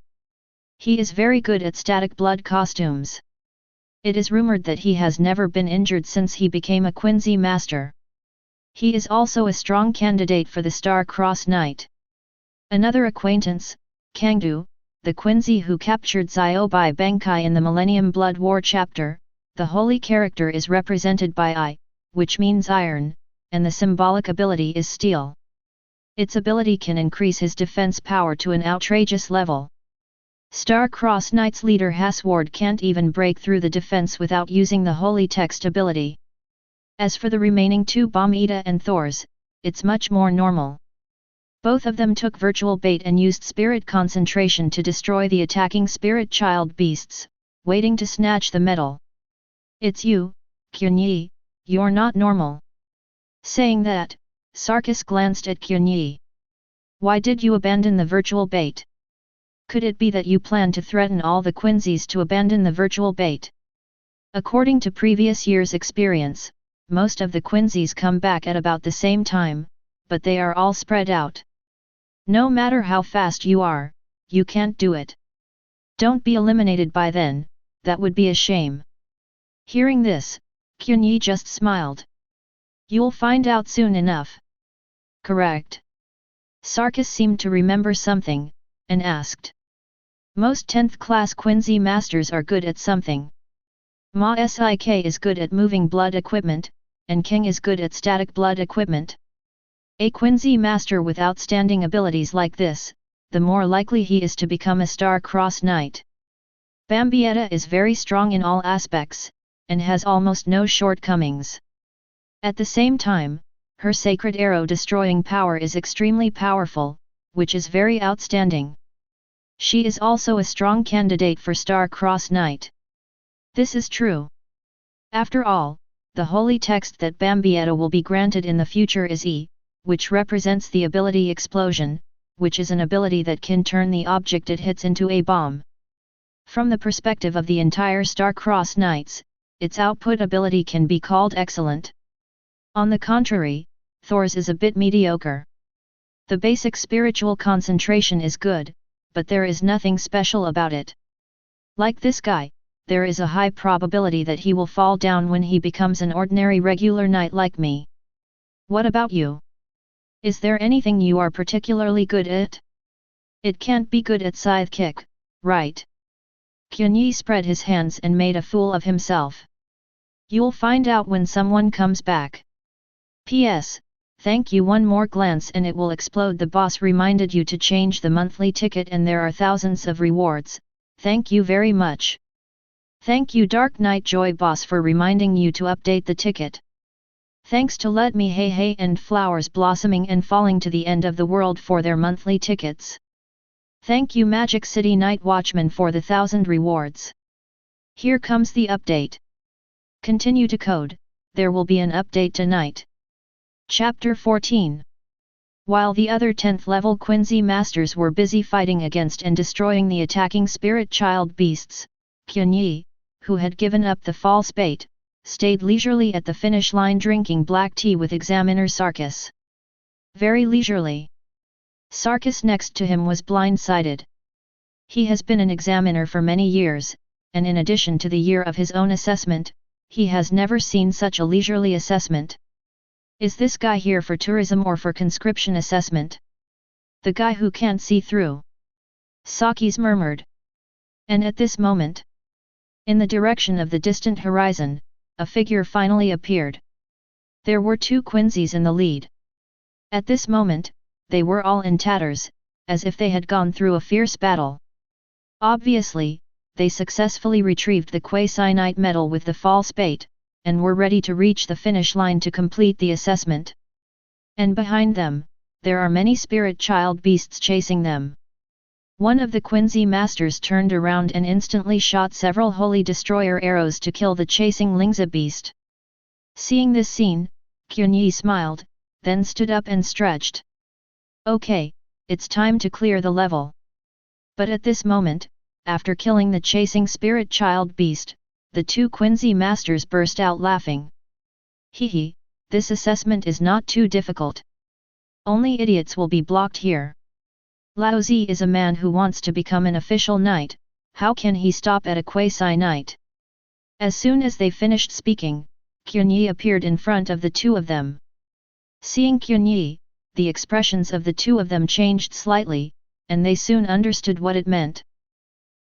He is very good at static blood costumes. It is rumored that he has never been injured since he became a Quincy master. He is also a strong candidate for the Star Cross Knight. Another acquaintance, Kangdu, the Quincy who captured Xiaobai Bankai in the Millennium Blood War chapter, the holy character is represented by I, which means iron, and the symbolic ability is steel. Its ability can increase his defense power to an outrageous level. Star Cross Knight's leader Hasward can't even break through the defense without using the holy text ability. As for the remaining 2 Bomita and Thors, it's much more normal. Both of them took virtual bait and used spirit concentration to destroy the attacking spirit child beasts, waiting to snatch the medal. It's you, Qianye, you're not normal. Saying that, Sarkis glanced at Qianye. Why did you abandon the virtual bait? Could it be that you plan to threaten all the Quincy's to abandon the virtual bait? According to previous years' experience, most of the Quincy's come back at about the same time, but they are all spread out. No matter how fast you are, you can't do it. Don't be eliminated by then, that would be a shame. Hearing this, Qianye just smiled. You'll find out soon enough. Correct. Sarkis seemed to remember something, and asked. Most 10th class Quincy masters are good at something. Ma Sik is good at moving blood equipment, and King is good at static blood equipment. A Quincy master with outstanding abilities like this, the more likely he is to become a Star Cross Knight. Bambietta is very strong in all aspects, and has almost no shortcomings. At the same time, her sacred arrow destroying power is extremely powerful, which is very outstanding. She is also a strong candidate for Star Cross Knight. This is true. After all, the holy text that Bambietta will be granted in the future is E, which represents the ability Explosion, which is an ability that can turn the object it hits into a bomb. From the perspective of the entire Star Cross Knights, its output ability can be called excellent. On the contrary, Thor's is a bit mediocre. The basic spiritual concentration is good, but there is nothing special about it. Like this guy, there is a high probability that he will fall down when he becomes an ordinary regular knight like me. What about you? Is there anything you are particularly good at? It can't be good at scythe kick, right? Qianye spread his hands and made a fool of himself. You'll find out when someone comes back. P.S. Thank you. One more glance and it will explode. The boss reminded you to change the monthly ticket and there are thousands of rewards, thank you very much. Thank you Dark Knight Joy boss for reminding you to update the ticket. Thanks to Let Me Hey Hey and Flowers Blossoming and Falling to the End of the World for their monthly tickets. Thank you Magic City Night Watchman for the 1000 rewards. Here comes the update. Continue to code, there will be an update tonight. Chapter 14. While the other 10th level Quincy masters were busy fighting against and destroying the attacking spirit child beasts, Qianye, who had given up the false bait, stayed leisurely at the finish line drinking black tea with examiner Sarkis. Very leisurely. Sarkis next to him was blindsided. He has been an examiner for many years, and in addition to the year of his own assessment, he has never seen such a leisurely assessment. Is this guy here for tourism or for conscription assessment? The guy who can't see through. Sakis murmured. And at this moment, in the direction of the distant horizon, a figure finally appeared. There were 2 Quincy's in the lead. At this moment, they were all in tatters, as if they had gone through a fierce battle. Obviously, they successfully retrieved the Quincy medal with the false bait, and were ready to reach the finish line to complete the assessment. And behind them, there are many spirit child beasts chasing them. One of the Quincy masters turned around and instantly shot several holy destroyer arrows to kill the chasing Lingza beast. Seeing this scene, Qianye smiled, then stood up and stretched. Okay, it's time to clear the level. But at this moment, after killing the chasing spirit child beast, the 2 Quincy masters burst out laughing. Hehe, this assessment is not too difficult. Only idiots will be blocked here. Laozi is a man who wants to become an official knight, how can he stop at a Quincy knight? As soon as they finished speaking, Qianye appeared in front of the 2 of them. Seeing Qianye, the expressions of the 2 of them changed slightly, and they soon understood what it meant.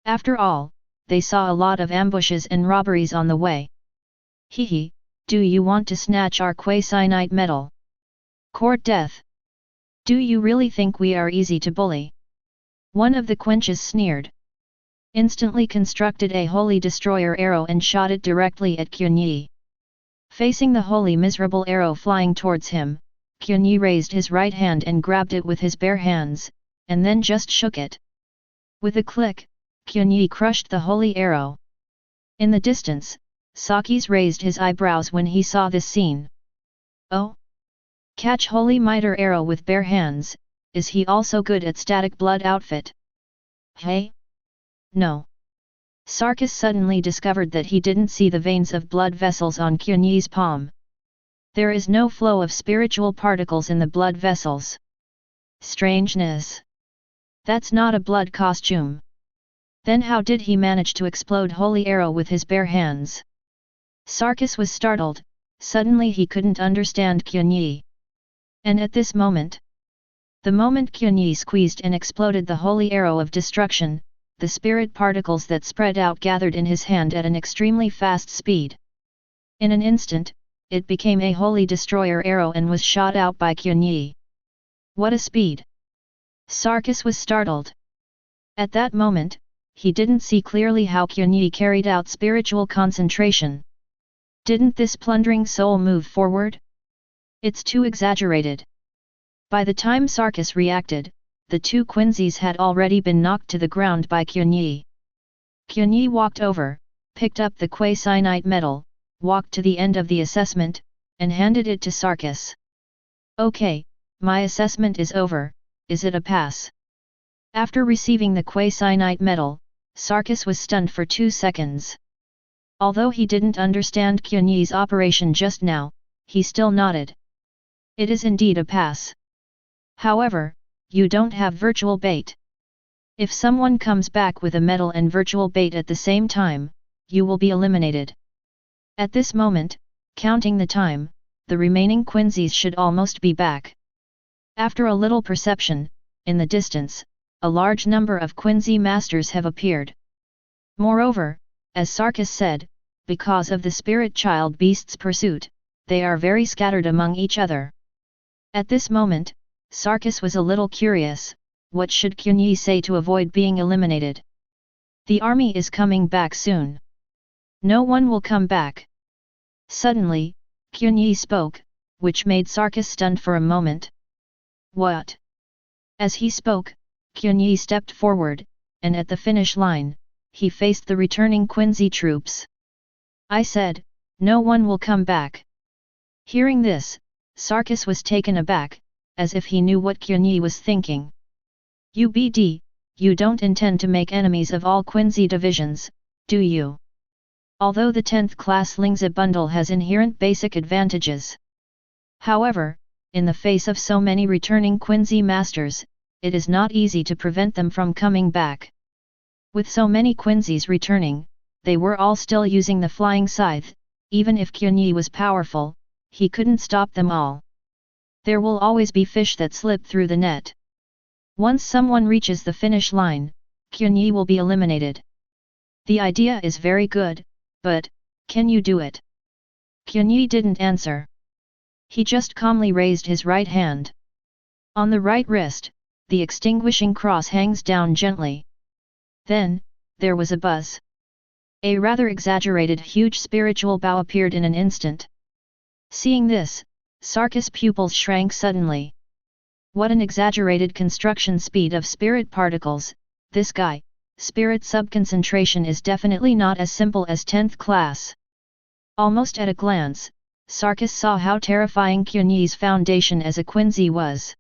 After all, they saw a lot of ambushes and robberies on the way. Hehe, do you want to snatch our Quincy knight medal? Court death. Do you really think we are easy to bully? One of the Quinches sneered. Instantly constructed a holy destroyer arrow and shot it directly at Qianye. Facing the holy miserable arrow flying towards him, Qianye raised his right hand and grabbed it with his bare hands, and then just shook it. With a click, Qianye crushed the holy arrow. In the distance, Sakis raised his eyebrows when he saw this scene. Oh? Catch holy mitre arrow with bare hands, is he also good at static blood outfit? Hey? No. Sarkis suddenly discovered that he didn't see the veins of blood vessels on Qianye's palm. There is no flow of spiritual particles in the blood vessels. Strangeness. That's not a blood costume. Then how did he manage to explode holy arrow with his bare hands? Sarkis was startled, suddenly he couldn't understand Qianye. And at this moment, the moment Qianye squeezed and exploded the holy arrow of destruction, the spirit particles that spread out gathered in his hand at an extremely fast speed. In an instant, it became a holy destroyer arrow and was shot out by Qianye. What a speed! Sarkis was startled. At that moment, he didn't see clearly how Qianye carried out spiritual concentration. Didn't this plundering soul move forward? It's too exaggerated. By the time Sarkis reacted, the 2 Quincy's had already been knocked to the ground by Qianye. Qianye walked over, picked up the Quincy knight medal, walked to the end of the assessment, and handed it to Sarkis. Okay, my assessment is over, is it a pass? After receiving the Quincy knight medal, Sarkis was stunned for 2 seconds. Although he didn't understand Qianye's operation just now, he still nodded. It is indeed a pass. However, you don't have virtual bait. If someone comes back with a medal and virtual bait at the same time, you will be eliminated. At this moment, counting the time, the remaining Quincy's should almost be back. After a little perception, in the distance, a large number of Quincy masters have appeared. Moreover, as Sarkis said, because of the spirit child beast's pursuit, they are very scattered among each other. At this moment, Sarkis was a little curious, what should Qianye say to avoid being eliminated? The army is coming back soon. No one will come back. Suddenly, Qianye spoke, which made Sarkis stunned for a moment. What? As he spoke, Qianye stepped forward, and at the finish line, he faced the returning Quincy troops. I said, No one will come back. Hearing this, Sarkis was taken aback, as if he knew what Qianye was thinking. UBD, you don't intend to make enemies of all Quincy divisions, do you? Although the 10th class Lingzi bundle has inherent basic advantages. However, in the face of so many returning Quincy masters, it is not easy to prevent them from coming back. With so many Quincy's returning, they were all still using the flying scythe. Even if Qianye was powerful, he couldn't stop them all. There will always be fish that slip through the net. Once someone reaches the finish line, Qianye will be eliminated. The idea is very good, but, can you do it? Qianye didn't answer. He just calmly raised his right hand. On the right wrist, the extinguishing cross hangs down gently. Then, there was a buzz. A rather exaggerated huge spiritual bow appeared in an instant. Seeing this, Sarkis' pupils shrank suddenly. What an exaggerated construction speed of spirit particles, this guy. Spirit subconcentration is definitely not as simple as 10th class. Almost at a glance, Sarkis saw how terrifying Qianye's foundation as a Quincy was.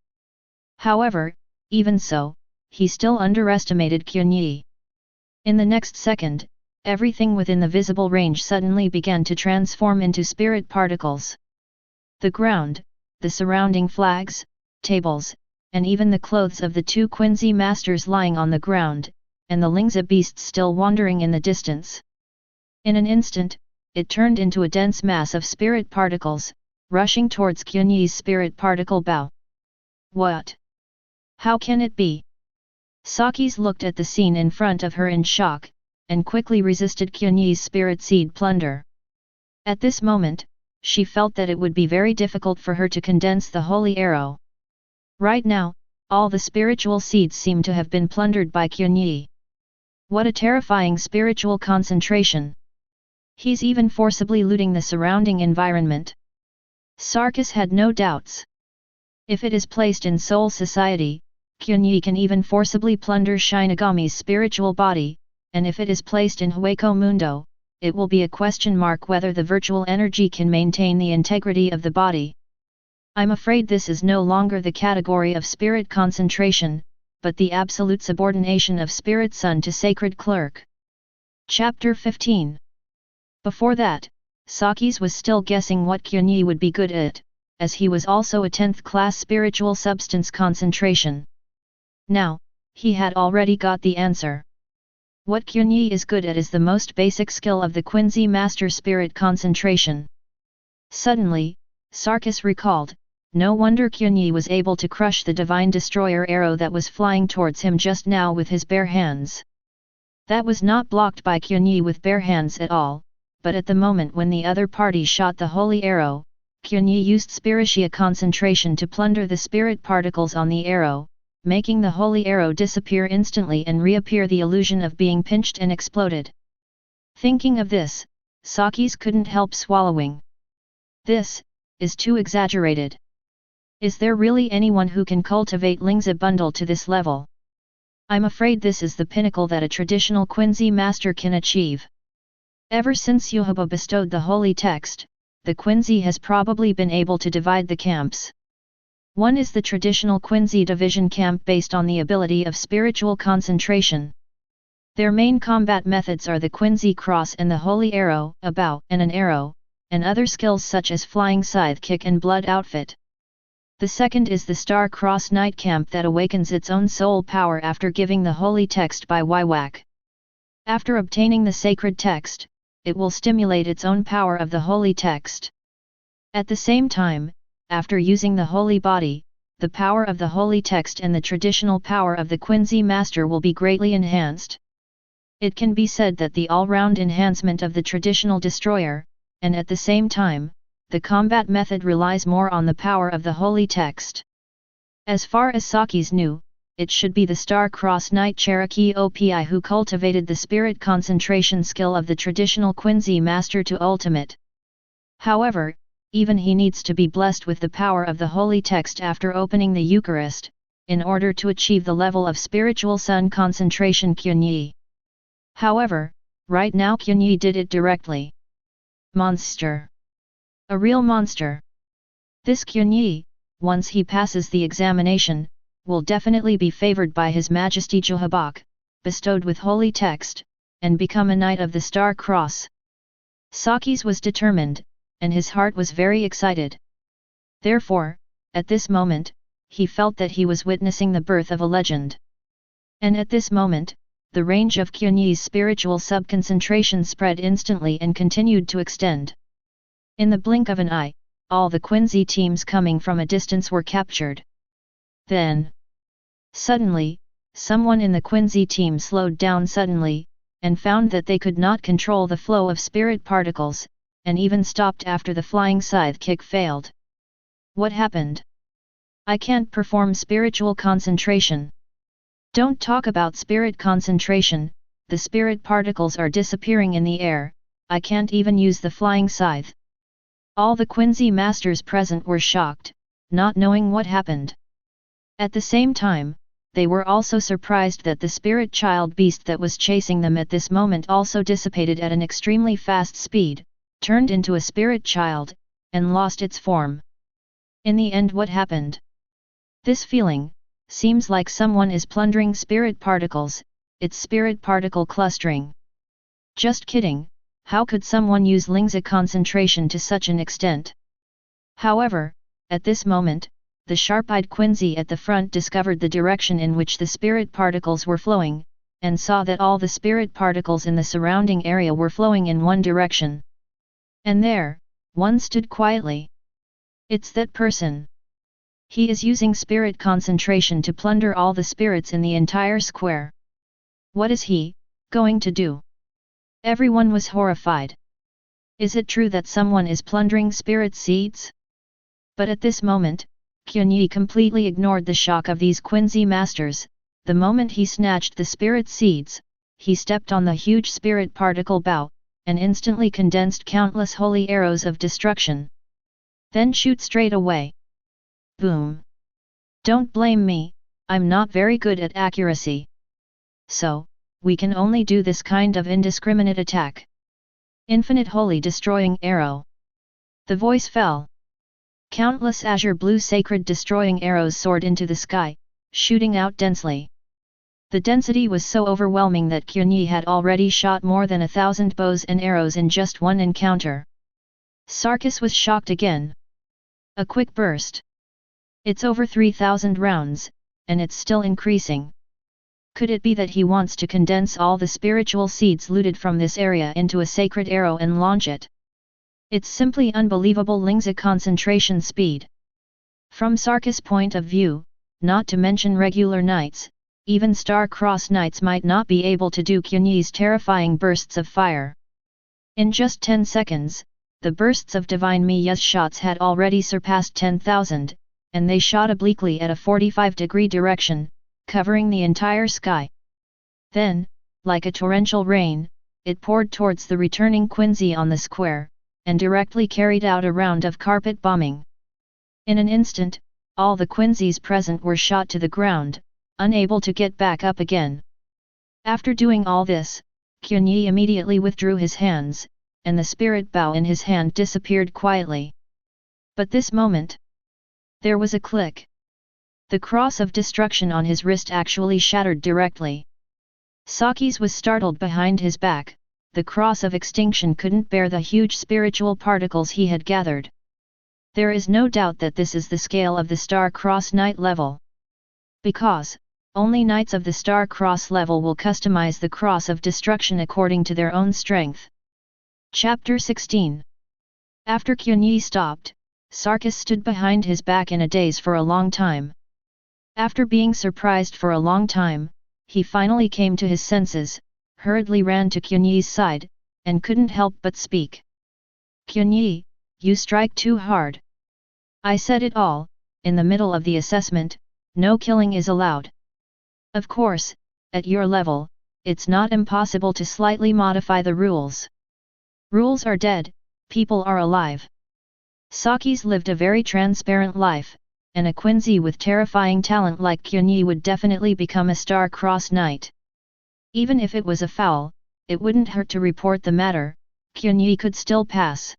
However, even so, he still underestimated Qianye. In the next second, everything within the visible range suddenly began to transform into spirit particles. The ground, the surrounding flags, tables, and even the clothes of the two Quincy masters lying on the ground, and the Lingzi beasts still wandering in the distance. In an instant, it turned into a dense mass of spirit particles, rushing towards Qianye's spirit particle bow. What? How can it be? Sakis looked at the scene in front of her in shock, and quickly resisted Qianye's spirit seed plunder. At this moment, she felt that it would be very difficult for her to condense the holy arrow. Right now, all the spiritual seeds seem to have been plundered by Qianye. What a terrifying spiritual concentration! He's even forcibly looting the surrounding environment. Sarkis had no doubts. If it is placed in Soul Society, Qianye can even forcibly plunder Shinigami's spiritual body, and if it is placed in Hueco Mundo, it will be a question mark whether the virtual energy can maintain the integrity of the body. I'm afraid this is no longer the category of spirit concentration, but the absolute subordination of Spirit Son to Sacred Clerk. Chapter 15. Before that, Sakis was still guessing what Qianye would be good at, as he was also a 10th class spiritual substance concentration. Now, he had already got the answer. What Qianye is good at is the most basic skill of the Quincy Master Spirit Concentration. Suddenly, Sarkis recalled, no wonder Qianye was able to crush the Divine Destroyer arrow that was flying towards him just now with his bare hands. That was not blocked by Qianye with bare hands at all, but at the moment when the other party shot the holy arrow, Qianye used Spiritia concentration to plunder the spirit particles on the arrow, making the holy arrow disappear instantly and reappear the illusion of being pinched and exploded. Thinking of this, Sakis couldn't help swallowing. This is too exaggerated. Is there really anyone who can cultivate Lingzi bundle to this level? I'm afraid this is the pinnacle that a traditional Quincy master can achieve. Ever since Yuhoba bestowed the holy text, the Quincy has probably been able to divide the camps. One is the traditional Quincy division camp based on the ability of spiritual concentration. Their main combat methods are the Quincy cross and the holy arrow, a bow and an arrow, and other skills such as flying scythe kick and blood outfit. The second is the Star Cross Night Camp that awakens its own soul power after giving the holy text by Wywak. After obtaining the sacred text, it will stimulate its own power of the holy text. At the same time, after using the holy body, the power of the holy text and the traditional power of the Quincy master will be greatly enhanced. It can be said that the all-round enhancement of the traditional destroyer, and at the same time, the combat method relies more on the power of the holy text. As far as Sakis knew, it should be the Star-Crossed Knight Cherokee Opi who cultivated the spirit concentration skill of the traditional Quincy master to ultimate. However, even he needs to be blessed with the power of the holy text after opening the Eucharist, in order to achieve the level of spiritual sun concentration Qianye. However, right now Qianye did it directly. Monster. A real monster. This Qianye, once he passes the examination, will definitely be favored by His Majesty Jehabak, bestowed with holy text, and become a Knight of the Star Cross. Sakis was determined, and his heart was very excited. Therefore, at this moment, he felt that he was witnessing the birth of a legend. And at this moment, the range of Qianye's spiritual subconcentration spread instantly and continued to extend. In the blink of an eye, all the Quincy teams coming from a distance were captured. Then, suddenly, someone in the Quincy team slowed down suddenly, and found that they could not control the flow of spirit particles, and even stopped after the flying scythe kick failed. What happened? I can't perform spiritual concentration. Don't talk about spirit concentration, the spirit particles are disappearing in the air, I can't even use the flying scythe. All the Quincy masters present were shocked, not knowing what happened. At the same time, they were also surprised that the spirit child beast that was chasing them at this moment also dissipated at an extremely fast speed, turned into a spirit child, and lost its form. In the end, what happened? This feeling seems like someone is plundering spirit particles, it's spirit particle clustering. Just kidding, how could someone use Lingza concentration to such an extent? However, at this moment, the sharp-eyed Quincy at the front discovered the direction in which the spirit particles were flowing, and saw that all the spirit particles in the surrounding area were flowing in one direction. And there, one stood quietly. It's that person. He is using spirit concentration to plunder all the spirits in the entire square. What is he going to do? Everyone was horrified. Is it true that someone is plundering spirit seeds? But at this moment, Qianye completely ignored the shock of these Quincy masters. The moment he snatched the spirit seeds, he stepped on the huge spirit particle bow, and instantly condensed countless holy arrows of destruction. Then shoot straight away. Boom! Don't blame me, I'm not very good at accuracy. So, we can only do this kind of indiscriminate attack. Infinite holy destroying arrow. The voice fell. Countless azure blue sacred destroying arrows soared into the sky, shooting out densely. The density was so overwhelming that Qianye had already shot more than 1,000 bows and arrows in just one encounter. Sarkis was shocked again. A quick burst. It's over 3,000 rounds, and it's still increasing. Could it be that he wants to condense all the spiritual seeds looted from this area into a sacred arrow and launch it? It's simply unbelievable Lingza concentration speed. From Sarkis' point of view, not to mention regular knights, even star-cross knights might not be able to do Qianye's terrifying bursts of fire. In just 10 seconds, the bursts of Divine Miya's shots had already surpassed 10,000, and they shot obliquely at a 45-degree direction, covering the entire sky. Then, like a torrential rain, it poured towards the returning Quincy on the square, and directly carried out a round of carpet bombing. In an instant, all the Quincy's present were shot to the ground, unable to get back up again. After doing all this, Qianye immediately withdrew his hands, and the spirit bow in his hand disappeared quietly. But this moment, there was a click. The cross of destruction on his wrist actually shattered directly. Sakis was startled behind his back. The cross of extinction couldn't bear the huge spiritual particles he had gathered. There is no doubt that this is the scale of the Star Cross Knight level. Because, only Knights of the Star Cross level will customize the cross of destruction according to their own strength. Chapter 16. After Qianye stopped, Sarkis stood behind his back in a daze for a long time. After being surprised for a long time, he finally came to his senses, hurriedly ran to Qianye's side, and couldn't help but speak. Qianye, you strike too hard. I said it all, in the middle of the assessment, no killing is allowed. Of course, at your level, it's not impossible to slightly modify the rules. Rules are dead, people are alive. Sakis lived a very transparent life, and a Quincy with terrifying talent like Qianye would definitely become a Star-Cross Knight. Even if it was a foul, it wouldn't hurt to report the matter, Qianye could still pass.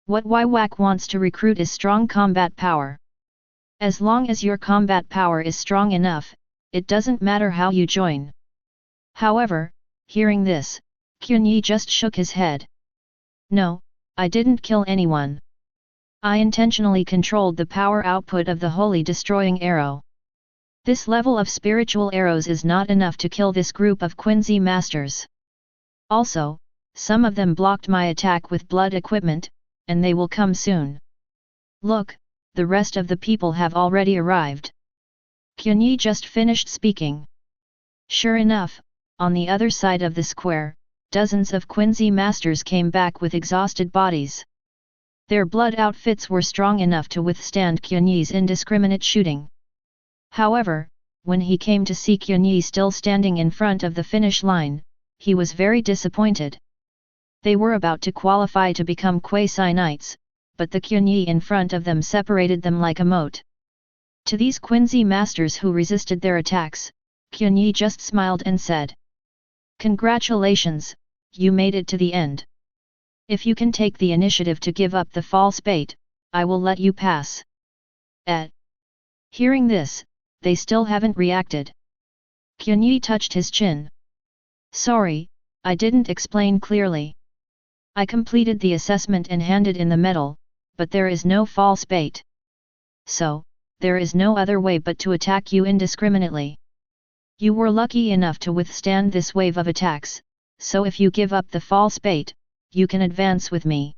What Wywak wants to recruit is strong combat power. As long as your combat power is strong enough, it doesn't matter how you join. However, hearing this, Qianye just shook his head. No, I didn't kill anyone. I intentionally controlled the power output of the holy destroying arrow. This level of spiritual arrows is not enough to kill this group of Quincy masters. Also, some of them blocked my attack with blood equipment, and they will come soon. Look, the rest of the people have already arrived. Qianye just finished speaking. Sure enough, on the other side of the square, dozens of Quincy masters came back with exhausted bodies. Their blood outfits were strong enough to withstand Qianye's indiscriminate shooting. However, when he came to see Qianye still standing in front of the finish line, he was very disappointed. They were about to qualify to become Quasi Knights, but the Qianye in front of them separated them like a moat. To these Quincy masters who resisted their attacks, Qianye just smiled and said, "Congratulations, you made it to the end. If you can take the initiative to give up the false bait, I will let you pass." Hearing this, they still haven't reacted. Qianye touched his chin. "Sorry, I didn't explain clearly. I completed the assessment and handed in the medal, but there is no false bait. So, there is no other way but to attack you indiscriminately. You were lucky enough to withstand this wave of attacks, so if you give up the false bait, you can advance with me.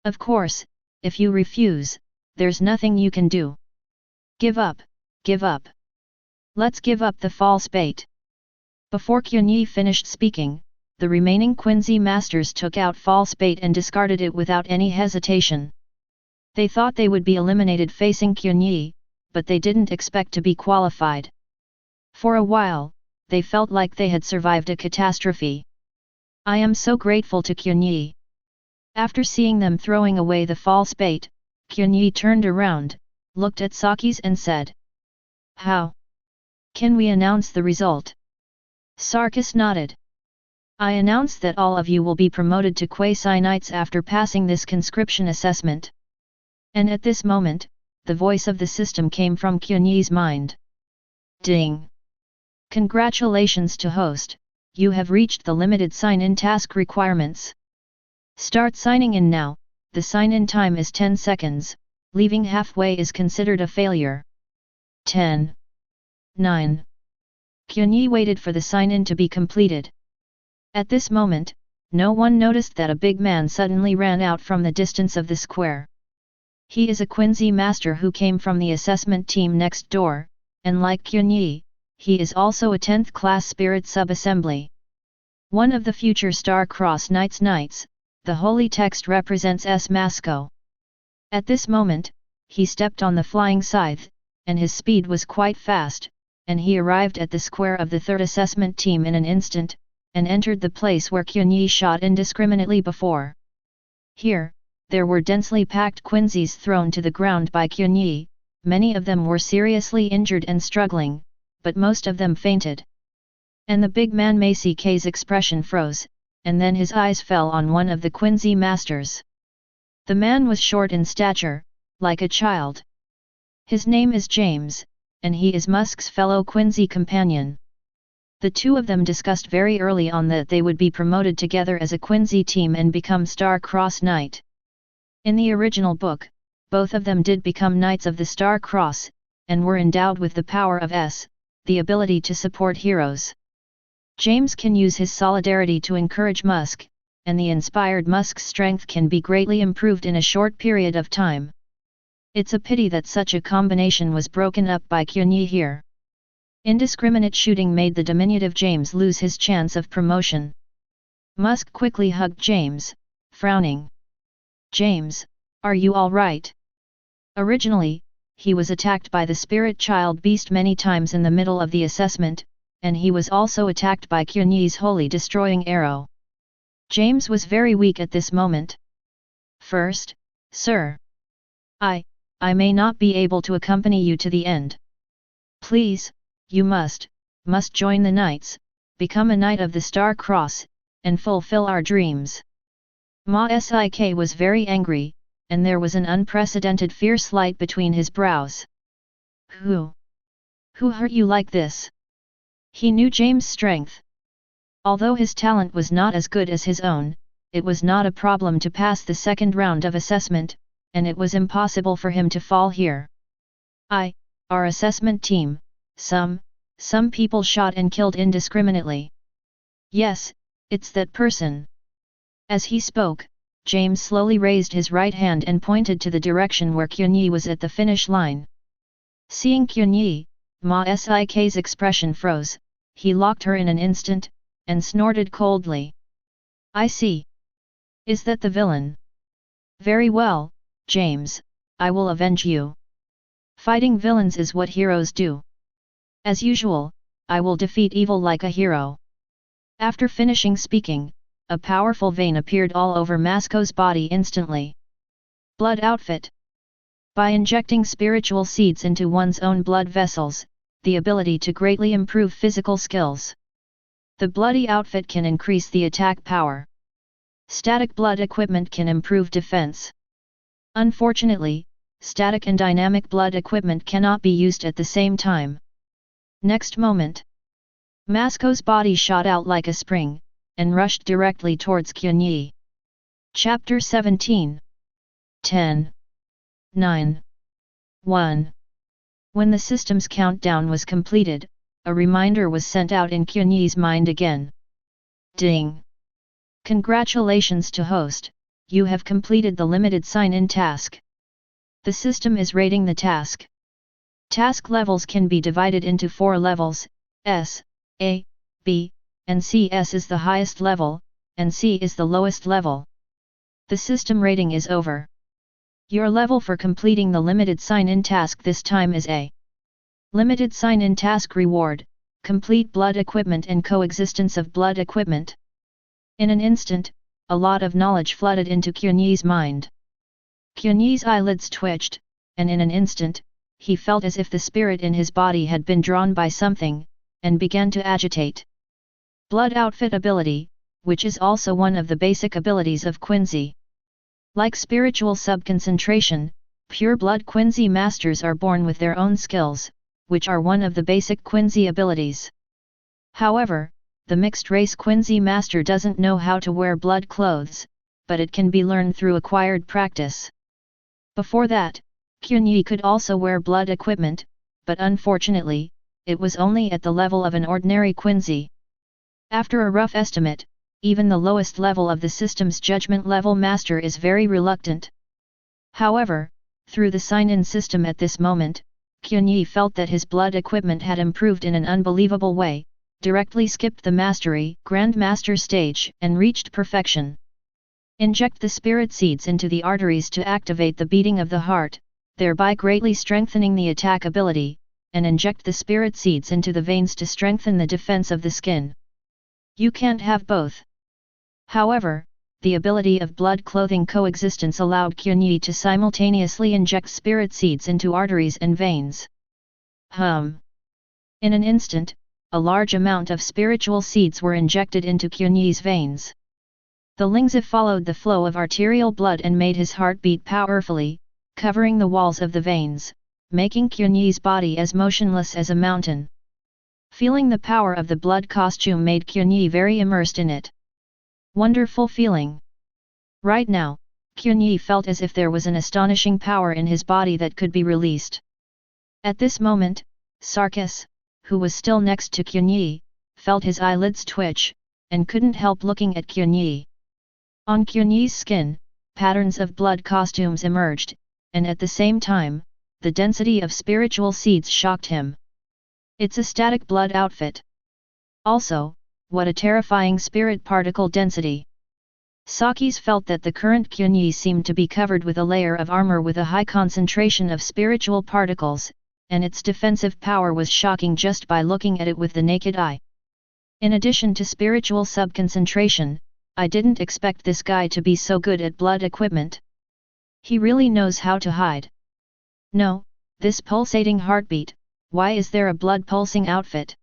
Of course, if you refuse, there's nothing you can do. Give up, give up. Let's give up the false bait." Before Qianye finished speaking, the remaining Quincy masters took out false bait and discarded it without any hesitation. They thought they would be eliminated facing Qianye, but they didn't expect to be qualified. For a while, they felt like they had survived a catastrophe. I am so grateful to Qianye. After seeing them throwing away the false bait, Qianye turned around, looked at Sakis and said, "How? Can we announce the result?" Sarkis nodded. "I announce that all of you will be promoted to Quasi Knights after passing this conscription assessment." And at this moment, the voice of the system came from Qianye's mind. Ding! Congratulations to host, you have reached the limited sign-in task requirements. Start signing in now, the sign-in time is 10 seconds, leaving halfway is considered a failure. 10. 9. Qianye waited for the sign-in to be completed. At this moment, no one noticed that a big man suddenly ran out from the distance of the square. He is a Quincy master who came from the assessment team next door, and like Qianye, he is also a 10th class spirit sub-assembly. One of the future Star-Cross Knights, the holy text represents S. Masco. At this moment, he stepped on the flying scythe, and his speed was quite fast, and he arrived at the square of the third assessment team in an instant, and entered the place where Qianye shot indiscriminately before. Here, there were densely packed Quincy's thrown to the ground by Qianye, many of them were seriously injured and struggling, but most of them fainted. And the big man Macy K's expression froze, and then his eyes fell on one of the Quincy masters. The man was short in stature, like a child. His name is James, and he is Musk's fellow Quincy companion. The two of them discussed very early on that they would be promoted together as a Quincy team and become Star-Cross Knight. In the original book, both of them did become Knights of the Star-Cross, and were endowed with the power of S, the ability to support heroes. James can use his solidarity to encourage Musk, and the inspired Musk's strength can be greatly improved in a short period of time. It's a pity that such a combination was broken up by Qianye here. Indiscriminate shooting made the diminutive James lose his chance of promotion. Musk quickly hugged James, frowning. "James, are you all right?" Originally, he was attacked by the spirit child beast many times in the middle of the assessment, and he was also attacked by Qianye's holy destroying arrow. James was very weak at this moment. "First, sir. I may not be able to accompany you to the end. Please, you must join the Knights, become a Knight of the Star Cross, and fulfill our dreams." Ma Sik was very angry, and there was an unprecedented fierce light between his brows. Who hurt you like this? He knew James' strength. Although his talent was not as good as his own, it was not a problem to pass the second round of assessment, and it was impossible for him to fall here. Our assessment team, some people shot and killed indiscriminately. Yes, it's that person. As he spoke, James slowly raised his right hand and pointed to the direction where Qianye was at the finish line. Seeing Qianye, Ma Sik's expression froze, he locked her in an instant, and snorted coldly. I see. Is that the villain? Very well, James, I will avenge you. Fighting villains is what heroes do. As usual, I will defeat evil like a hero. After finishing speaking, a powerful vein appeared all over Masco's body instantly. Blood outfit. By injecting spiritual seeds into one's own blood vessels, the ability to greatly improve physical skills. The bloody outfit can increase the attack power. Static blood equipment can improve defense. Unfortunately, static and dynamic blood equipment cannot be used at the same time. Next moment, Masco's body shot out like a spring, and rushed directly towards Qianye. Chapter 17. 10. 9. 1. When the system's countdown was completed, a reminder was sent out in Qianye's mind again. Ding! Congratulations to host, you have completed the limited sign-in task. The system is rating the task. Task levels can be divided into 4 levels, S, A, B, and C. S is the highest level, and C is the lowest level. The system rating is over. Your level for completing the limited sign-in task this time is A. Limited sign-in task reward, complete blood equipment and coexistence of blood equipment. In an instant, a lot of knowledge flooded into Qianye's mind. Qianye's eyelids twitched, and in an instant, he felt as if the spirit in his body had been drawn by something, and began to agitate. Blood outfit ability, which is also one of the basic abilities of Quincy. Like spiritual subconcentration, pure blood Quincy masters are born with their own skills, which are one of the basic Quincy abilities. However, the mixed-race Quincy master doesn't know how to wear blood clothes, but it can be learned through acquired practice. Before that, Qianye could also wear blood equipment, but unfortunately, it was only at the level of an ordinary Quincy. After a rough estimate, even the lowest level of the system's judgment level master is very reluctant. However, through the sign-in system at this moment, Qianye felt that his blood equipment had improved in an unbelievable way, directly skipped the mastery Grand Master stage and reached perfection. Inject the spirit seeds into the arteries to activate the beating of the heart, thereby greatly strengthening the attack ability, and inject the spirit seeds into the veins to strengthen the defense of the skin. You can't have both. However, the ability of blood clothing coexistence allowed Qianye to simultaneously inject spirit seeds into arteries and veins. In an instant, a large amount of spiritual seeds were injected into Qianye's veins. The Lingzi followed the flow of arterial blood and made his heart beat powerfully, covering the walls of the veins, making Qianye's body as motionless as a mountain. Feeling the power of the blood costume made Qianye very immersed in it. Wonderful feeling. Right now, Qianye felt as if there was an astonishing power in his body that could be released. At this moment, Sarkis, who was still next to Qianye, felt his eyelids twitch, and couldn't help looking at Qianye. On Qianye's skin, patterns of blood costumes emerged, and at the same time, the density of spiritual seeds shocked him. It's a static blood outfit. Also, what a terrifying spirit particle density. Sakis felt that the current Qianye seemed to be covered with a layer of armor with a high concentration of spiritual particles, and its defensive power was shocking just by looking at it with the naked eye. In addition to spiritual subconcentration, I didn't expect this guy to be so good at blood equipment. He really knows how to hide. No, this pulsating heartbeat, why is there a blood pulsing outfit?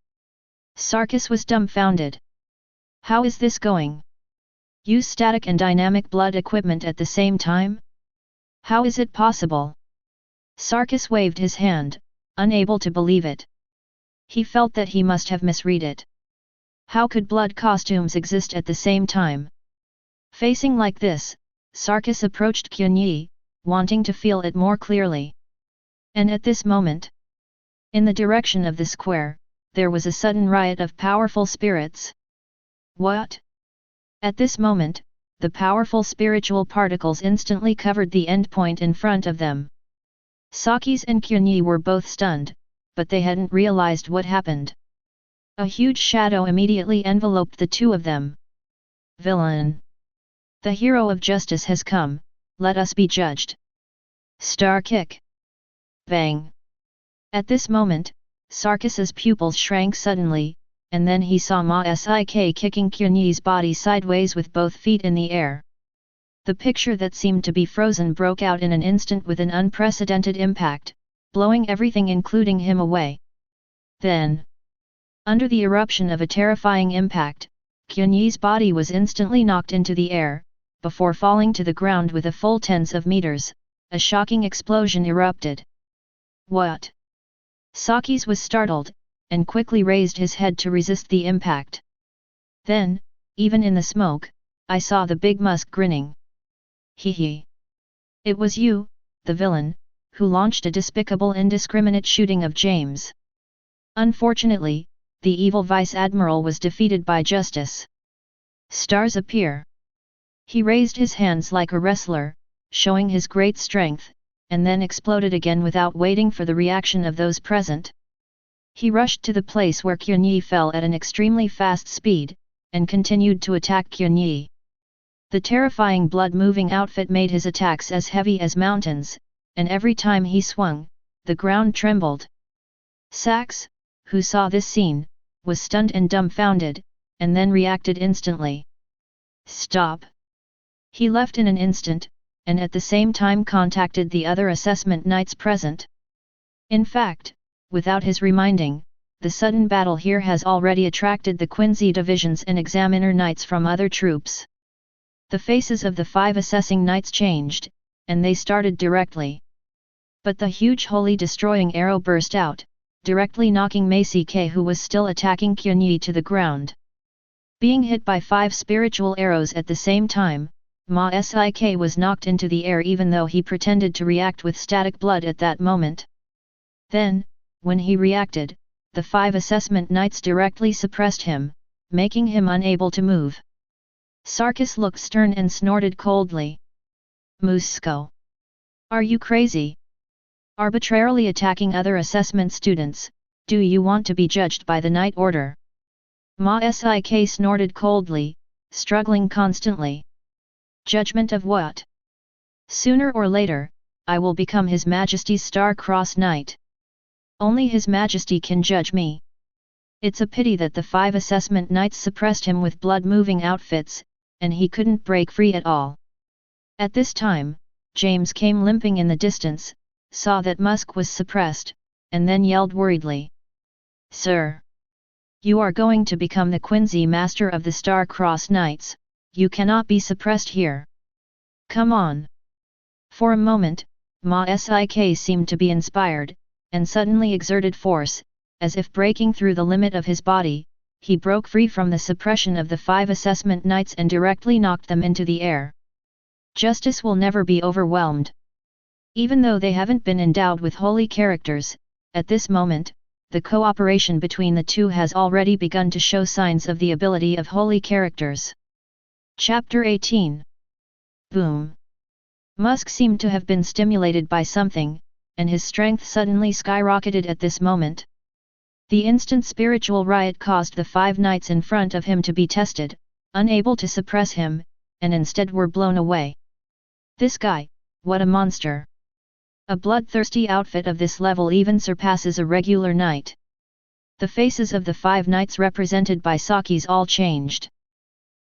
Sarkis was dumbfounded. How is this going? Use static and dynamic blood equipment at the same time? How is it possible? Sarkis waved his hand, unable to believe it. He felt that he must have misread it. How could blood costumes exist at the same time? Facing like this, Sarkis approached Qianye, wanting to feel it more clearly. And at this moment, in the direction of the square, there was a sudden riot of powerful spirits. What? At this moment, the powerful spiritual particles instantly covered the endpoint in front of them. Sakis and Qianye were both stunned, but they hadn't realized what happened. A huge shadow immediately enveloped the two of them. Villain! The hero of justice has come, let us be judged. Star kick! Bang! At this moment, Sarkis's pupils shrank suddenly, and then he saw Ma Sik kicking Qianye's body sideways with both feet in the air. The picture that seemed to be frozen broke out in an instant with an unprecedented impact, blowing everything including him away. Then, under the eruption of a terrifying impact, Qianye's body was instantly knocked into the air, before falling to the ground with a full tens of meters, a shocking explosion erupted. What? Sakis was startled, and quickly raised his head to resist the impact. Then, even in the smoke, I saw the big musk grinning. Hee. It was you, the villain, who launched a despicable indiscriminate shooting of James. Unfortunately, the evil vice-admiral was defeated by justice. Stars appear. He raised his hands like a wrestler, showing his great strength, and then exploded again without waiting for the reaction of those present. He rushed to the place where Qianye fell at an extremely fast speed, and continued to attack Qianye. The terrifying blood-moving outfit made his attacks as heavy as mountains, and every time he swung, the ground trembled. Sax, who saw this scene, was stunned and dumbfounded, and then reacted instantly. Stop! He left in an instant, and at the same time contacted the other assessment knights present. In fact, without his reminding, the sudden battle here has already attracted the Quincy divisions and examiner knights from other troops. The faces of the 5 assessing knights changed, and they started directly. But the huge holy destroying arrow burst out, directly knocking Ma Sik, who was still attacking Qianye, to the ground. Being hit by 5 spiritual arrows at the same time, Ma Sik was knocked into the air even though he pretended to react with static blood at that moment. Then, when he reacted, the 5 assessment knights directly suppressed him, making him unable to move. Sarkis looked stern and snorted coldly. Musko! Are you crazy? Arbitrarily attacking other assessment students, do you want to be judged by the Knight Order? Ma Sik snorted coldly, struggling constantly. Judgment of what? Sooner or later, I will become His Majesty's Star-Crossed Knight. Only His Majesty can judge me. It's a pity that the 5 assessment knights suppressed him with blood-moving outfits, and he couldn't break free at all. At this time, James came limping in the distance, saw that Musk was suppressed, and then yelled worriedly. Sir! You are going to become the Quincy Master of the Star-Crossed Knights, you cannot be suppressed here. Come on! For a moment, Ma Sik seemed to be inspired, and suddenly exerted force, as if breaking through the limit of his body, he broke free from the suppression of the 5 assessment knights and directly knocked them into the air. Justice will never be overwhelmed. Even though they haven't been endowed with holy characters, at this moment, the cooperation between the two has already begun to show signs of the ability of holy characters. Chapter 18. Boom! Musk seemed to have been stimulated by something, and his strength suddenly skyrocketed at this moment. The instant spiritual riot caused the 5 knights in front of him to be tested, unable to suppress him, and instead were blown away. This guy, what a monster! A bloodthirsty outfit of this level even surpasses a regular knight. The faces of the 5 knights represented by Sakis all changed.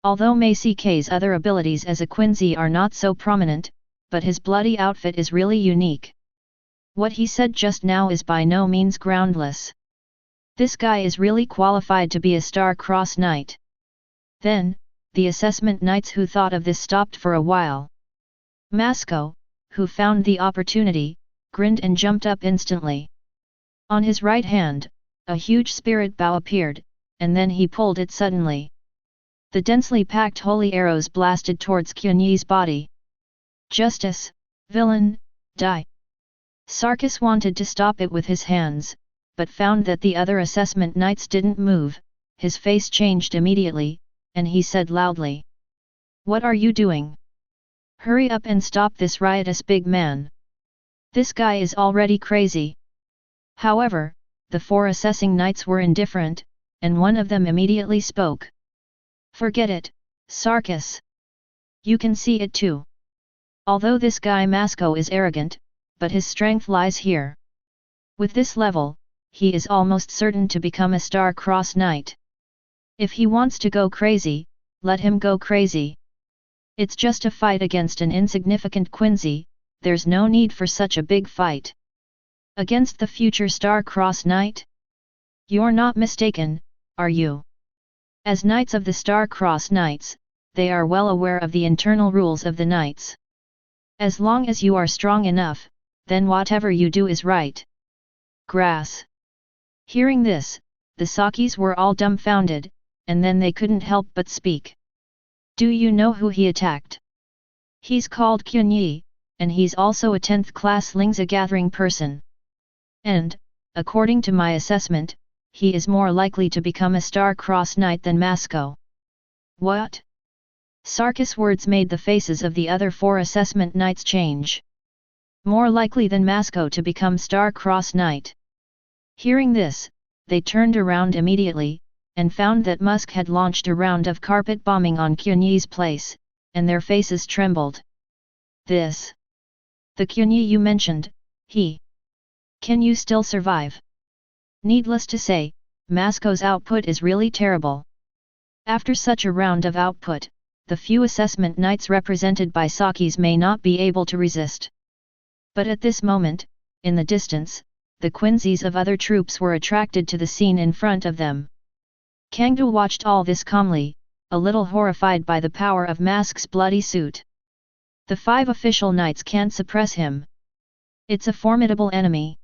Although Ma Sik's other abilities as a Quincy are not so prominent, but his bloody outfit is really unique. What he said just now is by no means groundless. This guy is really qualified to be a Star-Crossed Knight. Then, the assessment knights who thought of this stopped for a while. Masuko, who found the opportunity, grinned and jumped up instantly. On his right hand, a huge spirit bow appeared, and then he pulled it suddenly. The densely packed holy arrows blasted towards Qianye's body. Justice, villain, die! Sarkis wanted to stop it with his hands, but found that the other assessment knights didn't move. His face changed immediately, and he said loudly, "What are you doing? Hurry up and stop this riotous big man. This guy is already crazy." However, the 4 assessing knights were indifferent, and one of them immediately spoke. "Forget it, Sarkis. You can see it too. Although this guy Masuko is arrogant, but his strength lies here. With this level, he is almost certain to become a star-crossed knight. If he wants to go crazy, let him go crazy. It's just a fight against an insignificant Quincy, there's no need for such a big fight. Against the future star-crossed knight? You're not mistaken, are you? As knights of the star-crossed knights, they are well aware of the internal rules of the knights. As long as you are strong enough, then whatever you do is right. Grass." Hearing this, the Sakis were all dumbfounded, and then they couldn't help but speak. "Do you know who he attacked? He's called Qianye, and he's also a 10th class Lingza gathering person. And, according to my assessment, he is more likely to become a star-crossed knight than Masuko." "What?" Sarkis' words made the faces of the other 4 assessment knights change. "More likely than Masuko to become star-crossed knight." Hearing this, they turned around immediately, and found that Musk had launched a round of carpet bombing on Qianye's place, and their faces trembled. "This? The Qianye you mentioned, he? Can you still survive?" Needless to say, Masuko's output is really terrible. After such a round of output, the few assessment knights represented by Sakis may not be able to resist. But at this moment, in the distance, the Quincy's of other troops were attracted to the scene in front of them. Kangdu watched all this calmly, a little horrified by the power of Mask's bloody suit. The 5 official knights can't suppress him. It's a formidable enemy.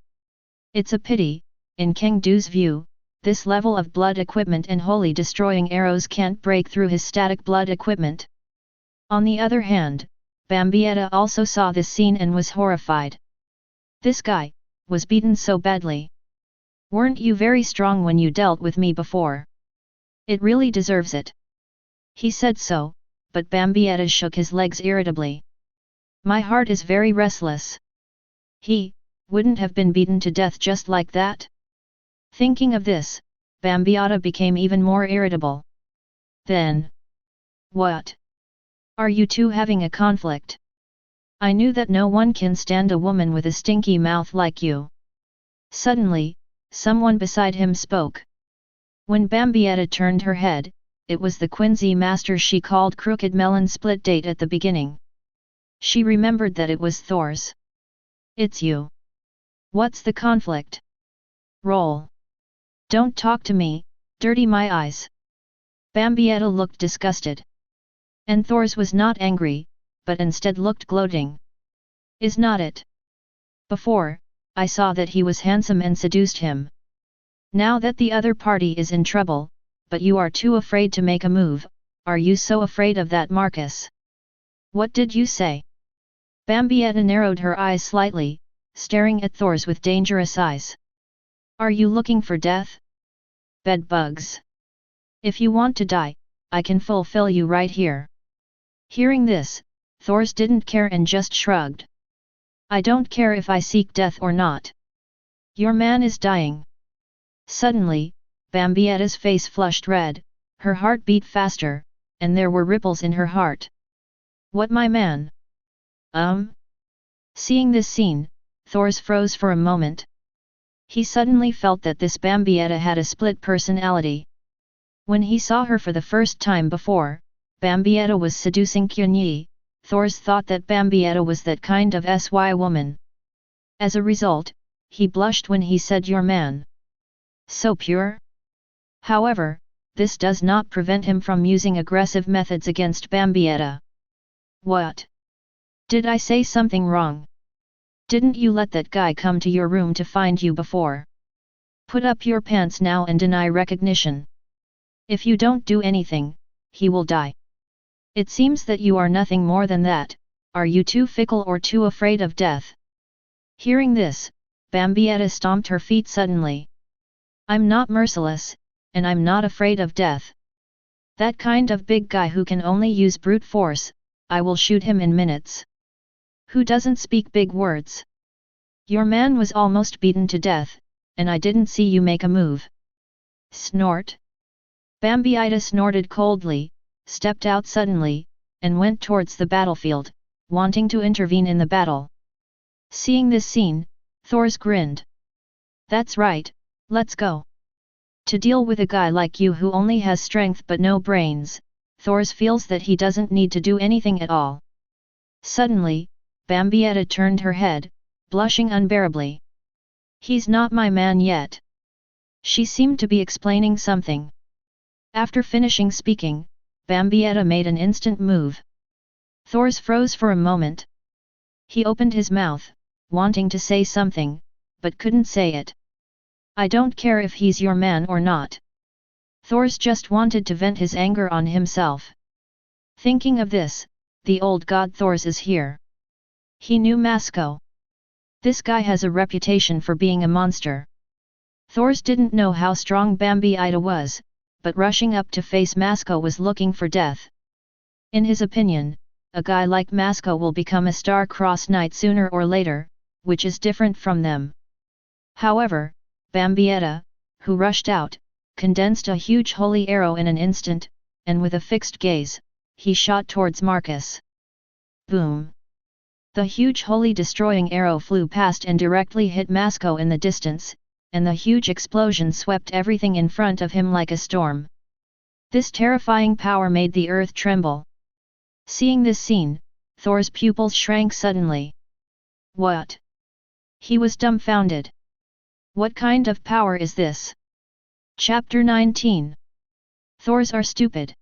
It's a pity, in Kangdu's view, this level of blood equipment and holy destroying arrows can't break through his static blood equipment. On the other hand, Bambietta also saw this scene and was horrified. "This guy was beaten so badly. Weren't you very strong when you dealt with me before? It really deserves it." He said so, but Bambietta shook his legs irritably. "My heart is very restless. He wouldn't have been beaten to death just like that?" Thinking of this, Bambietta became even more irritable. "Then? What? Are you two having a conflict? I knew that no one can stand a woman with a stinky mouth like you." Suddenly, someone beside him spoke. When Bambietta turned her head, it was the Quincy master she called Crooked Melon Split Date at the beginning. She remembered that it was Thor's. "It's you. What's the conflict? Roll. Don't talk to me, dirty my eyes." Bambietta looked disgusted. And Thor's was not angry, but instead looked gloating. "Is not it? Before, I saw that he was handsome and seduced him. Now that the other party is in trouble, but you are too afraid to make a move, are you so afraid of that Marcus?" "What did you say?" Bambietta narrowed her eyes slightly, staring at Thor's with dangerous eyes. "Are you looking for death? Bed bugs. If you want to die, I can fulfill you right here." Hearing this, Thor's didn't care and just shrugged. "I don't care if I seek death or not. Your man is dying." Suddenly, Bambietta's face flushed red, her heart beat faster, and there were ripples in her heart. "What, my man? Seeing this scene, Thor's froze for a moment. He suddenly felt that this Bambietta had a split personality. When he saw her for the first time before, Bambietta was seducing Qianye, Thor's thought that Bambietta was that kind of SY woman. As a result, he blushed when he said your man. So pure? However, this does not prevent him from using aggressive methods against Bambietta. What? Did I say something wrong? Didn't you let that guy come to your room to find you before? Put up your pants now and deny recognition. If you don't do anything, he will die. It seems that you are nothing more than that. Are you too fickle or too afraid of death? Hearing this, Bambietta stomped her feet suddenly. I'm not merciless, and I'm not afraid of death. That kind of big guy who can only use brute force, I will shoot him in minutes. Who doesn't speak big words? Your man was almost beaten to death, and I didn't see you make a move. Snort. Bambietta snorted coldly, stepped out suddenly, and went towards the battlefield, wanting to intervene in the battle. Seeing this scene, Thors grinned. That's right, let's go. To deal with a guy like you who only has strength but no brains, Thors feels that he doesn't need to do anything at all. Suddenly, Bambietta turned her head, blushing unbearably. He's not my man yet. She seemed to be explaining something. After finishing speaking, Bambietta made an instant move. Thors froze for a moment. He opened his mouth, wanting to say something, but couldn't say it. I don't care if he's your man or not. Thors just wanted to vent his anger on himself. Thinking of this, the old god Thors is here. He knew Masco. This guy has a reputation for being a monster. Thors didn't know how strong Bambietta was, but rushing up to face Masco was looking for death. In his opinion, a guy like Masco will become a star-crossed knight sooner or later, which is different from them. However, Bambietta, who rushed out, condensed a huge holy arrow in an instant, and with a fixed gaze, he shot towards Marcus. Boom! The huge holy destroying arrow flew past and directly hit Masco in the distance, and the huge explosion swept everything in front of him like a storm. This terrifying power made the earth tremble. Seeing this scene, Thors' pupils shrank suddenly. What? He was dumbfounded. What kind of power is this? Chapter 19. Thors are stupid.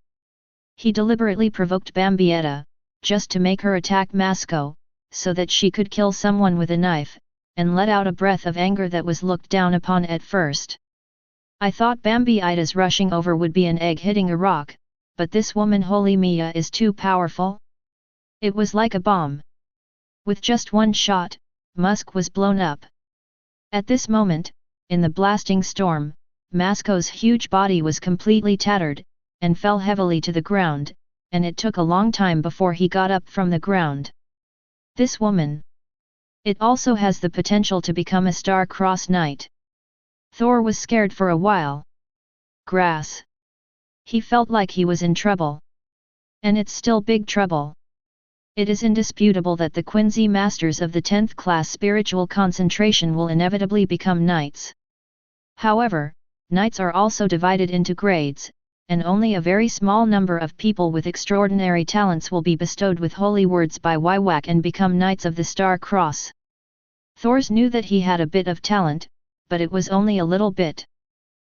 He deliberately provoked Bambietta, just to make her attack Masco, so that she could kill someone with a knife, and let out a breath of anger that was looked down upon at first. I thought Bambietta's rushing over would be an egg hitting a rock, but this woman Holy Mia is too powerful. It was like a bomb. With just one shot, Musk was blown up. At this moment, in the blasting storm, Masco's huge body was completely tattered, and fell heavily to the ground, and it took a long time before he got up from the ground. This woman. It also has the potential to become a star-crossed knight. Thor was scared for a while. Grass. He felt like he was in trouble. And it's still big trouble. It is indisputable that the Quincy masters of the 10th class spiritual concentration will inevitably become knights. However, knights are also divided into grades, and only a very small number of people with extraordinary talents will be bestowed with holy words by Wywak and become knights of the Star Cross. Thors knew that he had a bit of talent, but it was only a little bit.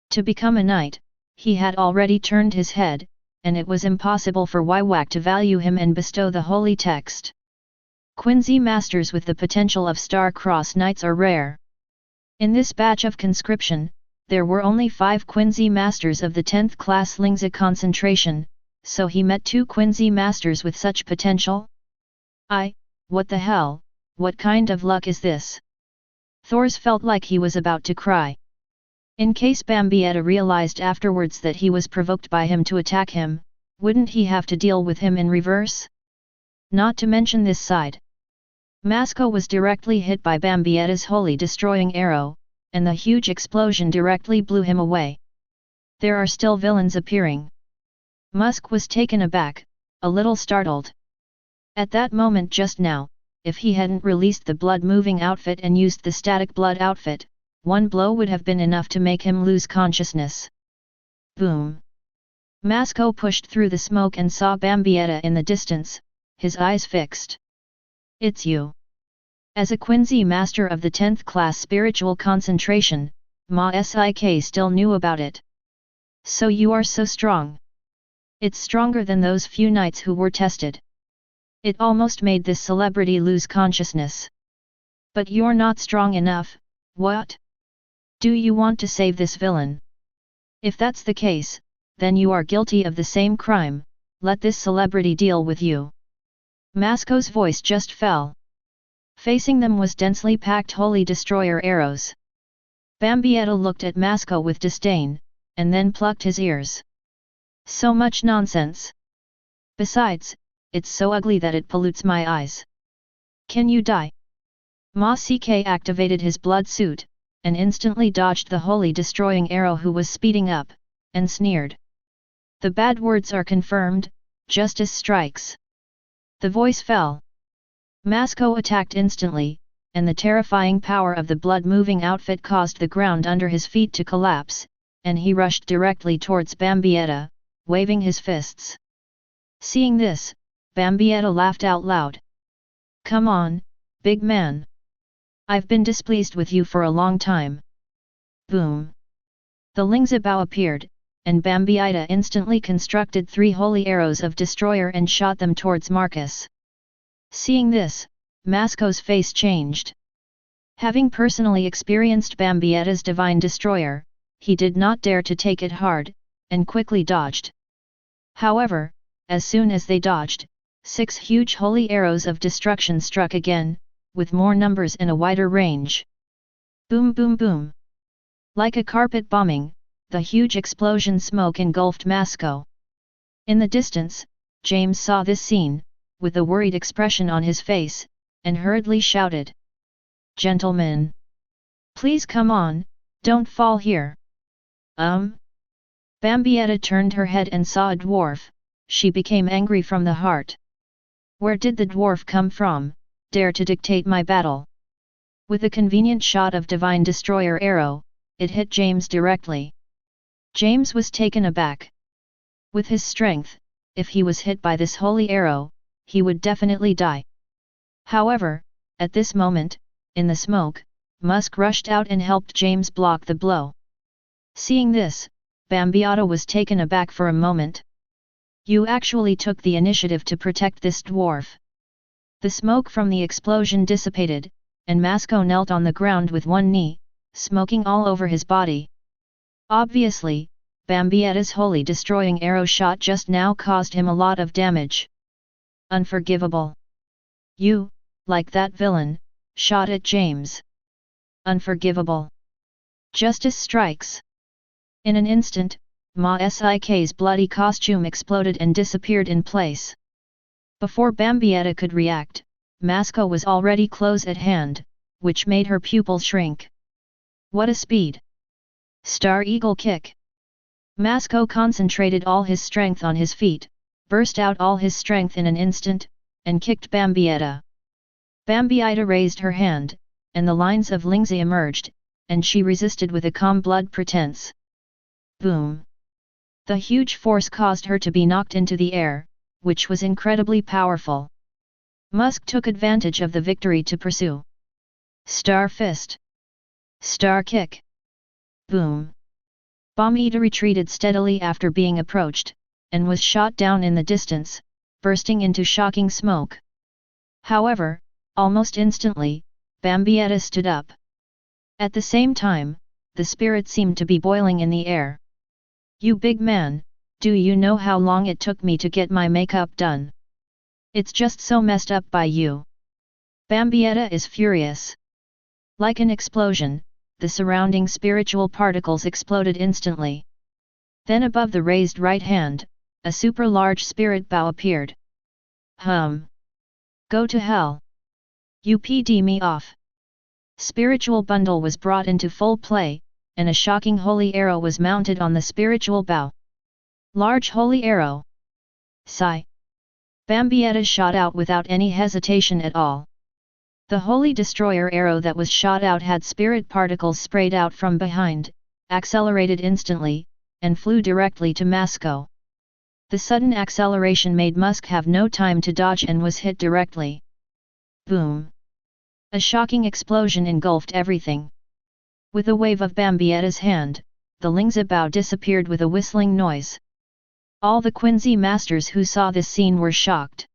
To become a knight, he had already turned his head, and it was impossible for Wywak to value him and bestow the holy text. Quincy masters with the potential of Star Cross knights are rare. In this batch of conscription, there were only 5 Quincy masters of the 10th class Lingza concentration, so he met 2 Quincy masters with such potential? What the hell, what kind of luck is this? Thors felt like he was about to cry. In case Bambietta realized afterwards that he was provoked by him to attack him, wouldn't he have to deal with him in reverse? Not to mention this side. Masco was directly hit by Bambietta's holy destroying arrow, and the huge explosion directly blew him away. There are still villains appearing. Musk was taken aback, a little startled. At that moment just now, if he hadn't released the blood-moving outfit and used the static blood outfit, one blow would have been enough to make him lose consciousness. Boom! Masco pushed through the smoke and saw Bambietta in the distance, his eyes fixed. It's you. As a Quincy master of the 10th class spiritual concentration, Ma Sik still knew about it. So you are so strong. It's stronger than those few knights who were tested. It almost made this celebrity lose consciousness. But you're not strong enough, what? Do you want to save this villain? If that's the case, then you are guilty of the same crime, let this celebrity deal with you. Masuko's voice just fell. Facing them was densely packed Holy Destroyer arrows. Bambietta looked at Masuko with disdain, and then plucked his ears. So much nonsense. Besides, it's so ugly that it pollutes my eyes. Can you die? Masuke activated his blood suit, and instantly dodged the Holy Destroying arrow who was speeding up, and sneered. The bad words are confirmed, justice strikes. The voice fell. Masuko attacked instantly, and the terrifying power of the blood-moving outfit caused the ground under his feet to collapse, and he rushed directly towards Bambietta, waving his fists. Seeing this, Bambietta laughed out loud. Come on, big man. I've been displeased with you for a long time. Boom. The Lingzabao appeared, and Bambietta instantly constructed 3 holy arrows of destroyer and shot them towards Marcus. Seeing this, Masuko's face changed. Having personally experienced Bambietta's divine destroyer, he did not dare to take it hard, and quickly dodged. However, as soon as they dodged, 6 huge holy arrows of destruction struck again, with more numbers in a wider range. Boom boom boom. Like a carpet bombing, the huge explosion smoke engulfed Masuko. In the distance, James saw this scene, with a worried expression on his face, and hurriedly shouted. Gentlemen! Please come on, don't fall here. Bambietta turned her head and saw a dwarf. She became angry from the heart. Where did the dwarf come from, dare to dictate my battle? With a convenient shot of Divine Destroyer arrow, it hit James directly. James was taken aback. With his strength, if he was hit by this holy arrow, he would definitely die. However, at this moment, in the smoke, Musk rushed out and helped James block the blow. Seeing this, Bambietta was taken aback for a moment. You actually took the initiative to protect this dwarf. The smoke from the explosion dissipated, and Masuko knelt on the ground with one knee, smoking all over his body. Obviously, Bambietta's holy destroying arrow shot just now caused him a lot of damage. Unforgivable. You, like that villain, shot at James. Unforgivable. Justice strikes. In an instant, Masuke's bloody costume exploded and disappeared in place. Before Bambietta could react, Masuko was already close at hand, which made her pupil shrink. What a speed! Star Eagle Kick! Masuko concentrated all his strength on his feet, burst out all his strength in an instant, and kicked Bambietta. Bambietta raised her hand, and the lines of Lingzi emerged, and she resisted with a calm blood pretense. Boom! The huge force caused her to be knocked into the air, which was incredibly powerful. Musk took advantage of the victory to pursue. Star Fist! Star Kick! Boom! Bambietta retreated steadily after being approached, and was shot down in the distance, bursting into shocking smoke. However, almost instantly, Bambietta stood up. At the same time, the spirit seemed to be boiling in the air. You big man, do you know how long it took me to get my makeup done? It's just so messed up by you. Bambietta is furious. Like an explosion, the surrounding spiritual particles exploded instantly. Then above the raised right hand, a super large spirit bow appeared. Go to hell. You PD me off. Spiritual bundle was brought into full play, and a shocking holy arrow was mounted on the spiritual bow. Large holy arrow. Sigh. Bambietta shot out without any hesitation at all. The holy destroyer arrow that was shot out had spirit particles sprayed out from behind, accelerated instantly, and flew directly to Masuko. The sudden acceleration made Musk have no time to dodge and was hit directly. Boom! A shocking explosion engulfed everything. With a wave of Bambietta's hand, the Lingzibao disappeared with a whistling noise. All the Quincy masters who saw this scene were shocked.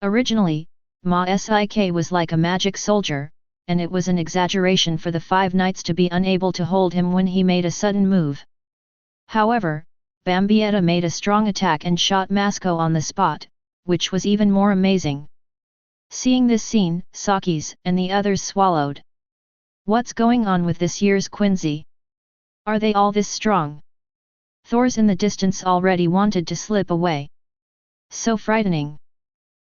Originally, Ma Sik was like a magic soldier, and it was an exaggeration for the 5 knights to be unable to hold him when he made a sudden move. However, Bambietta made a strong attack and shot Masco on the spot, which was even more amazing. Seeing this scene, Sakis and the others swallowed. What's going on with this year's Quincy? Are they all this strong? Thors in the distance already wanted to slip away. So frightening.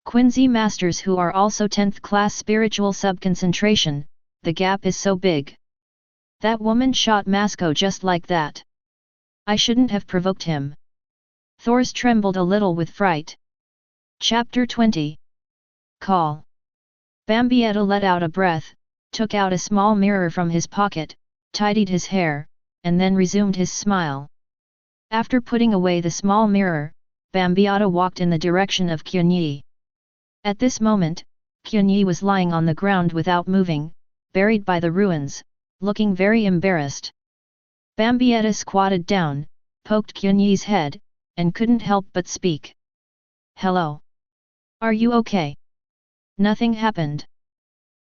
Quincy masters who are also 10th class spiritual subconcentration, the gap is so big. That woman shot Masco just like that. I shouldn't have provoked him. Thors trembled a little with fright. Chapter 20. Call. Bambietta let out a breath, took out a small mirror from his pocket, tidied his hair, and then resumed his smile. After putting away the small mirror, Bambietta walked in the direction of Qianye. At this moment, Qianye was lying on the ground without moving, buried by the ruins, looking very embarrassed. Bambietta squatted down, poked Qianye's head, and couldn't help but speak. Hello. Are you okay? Nothing happened.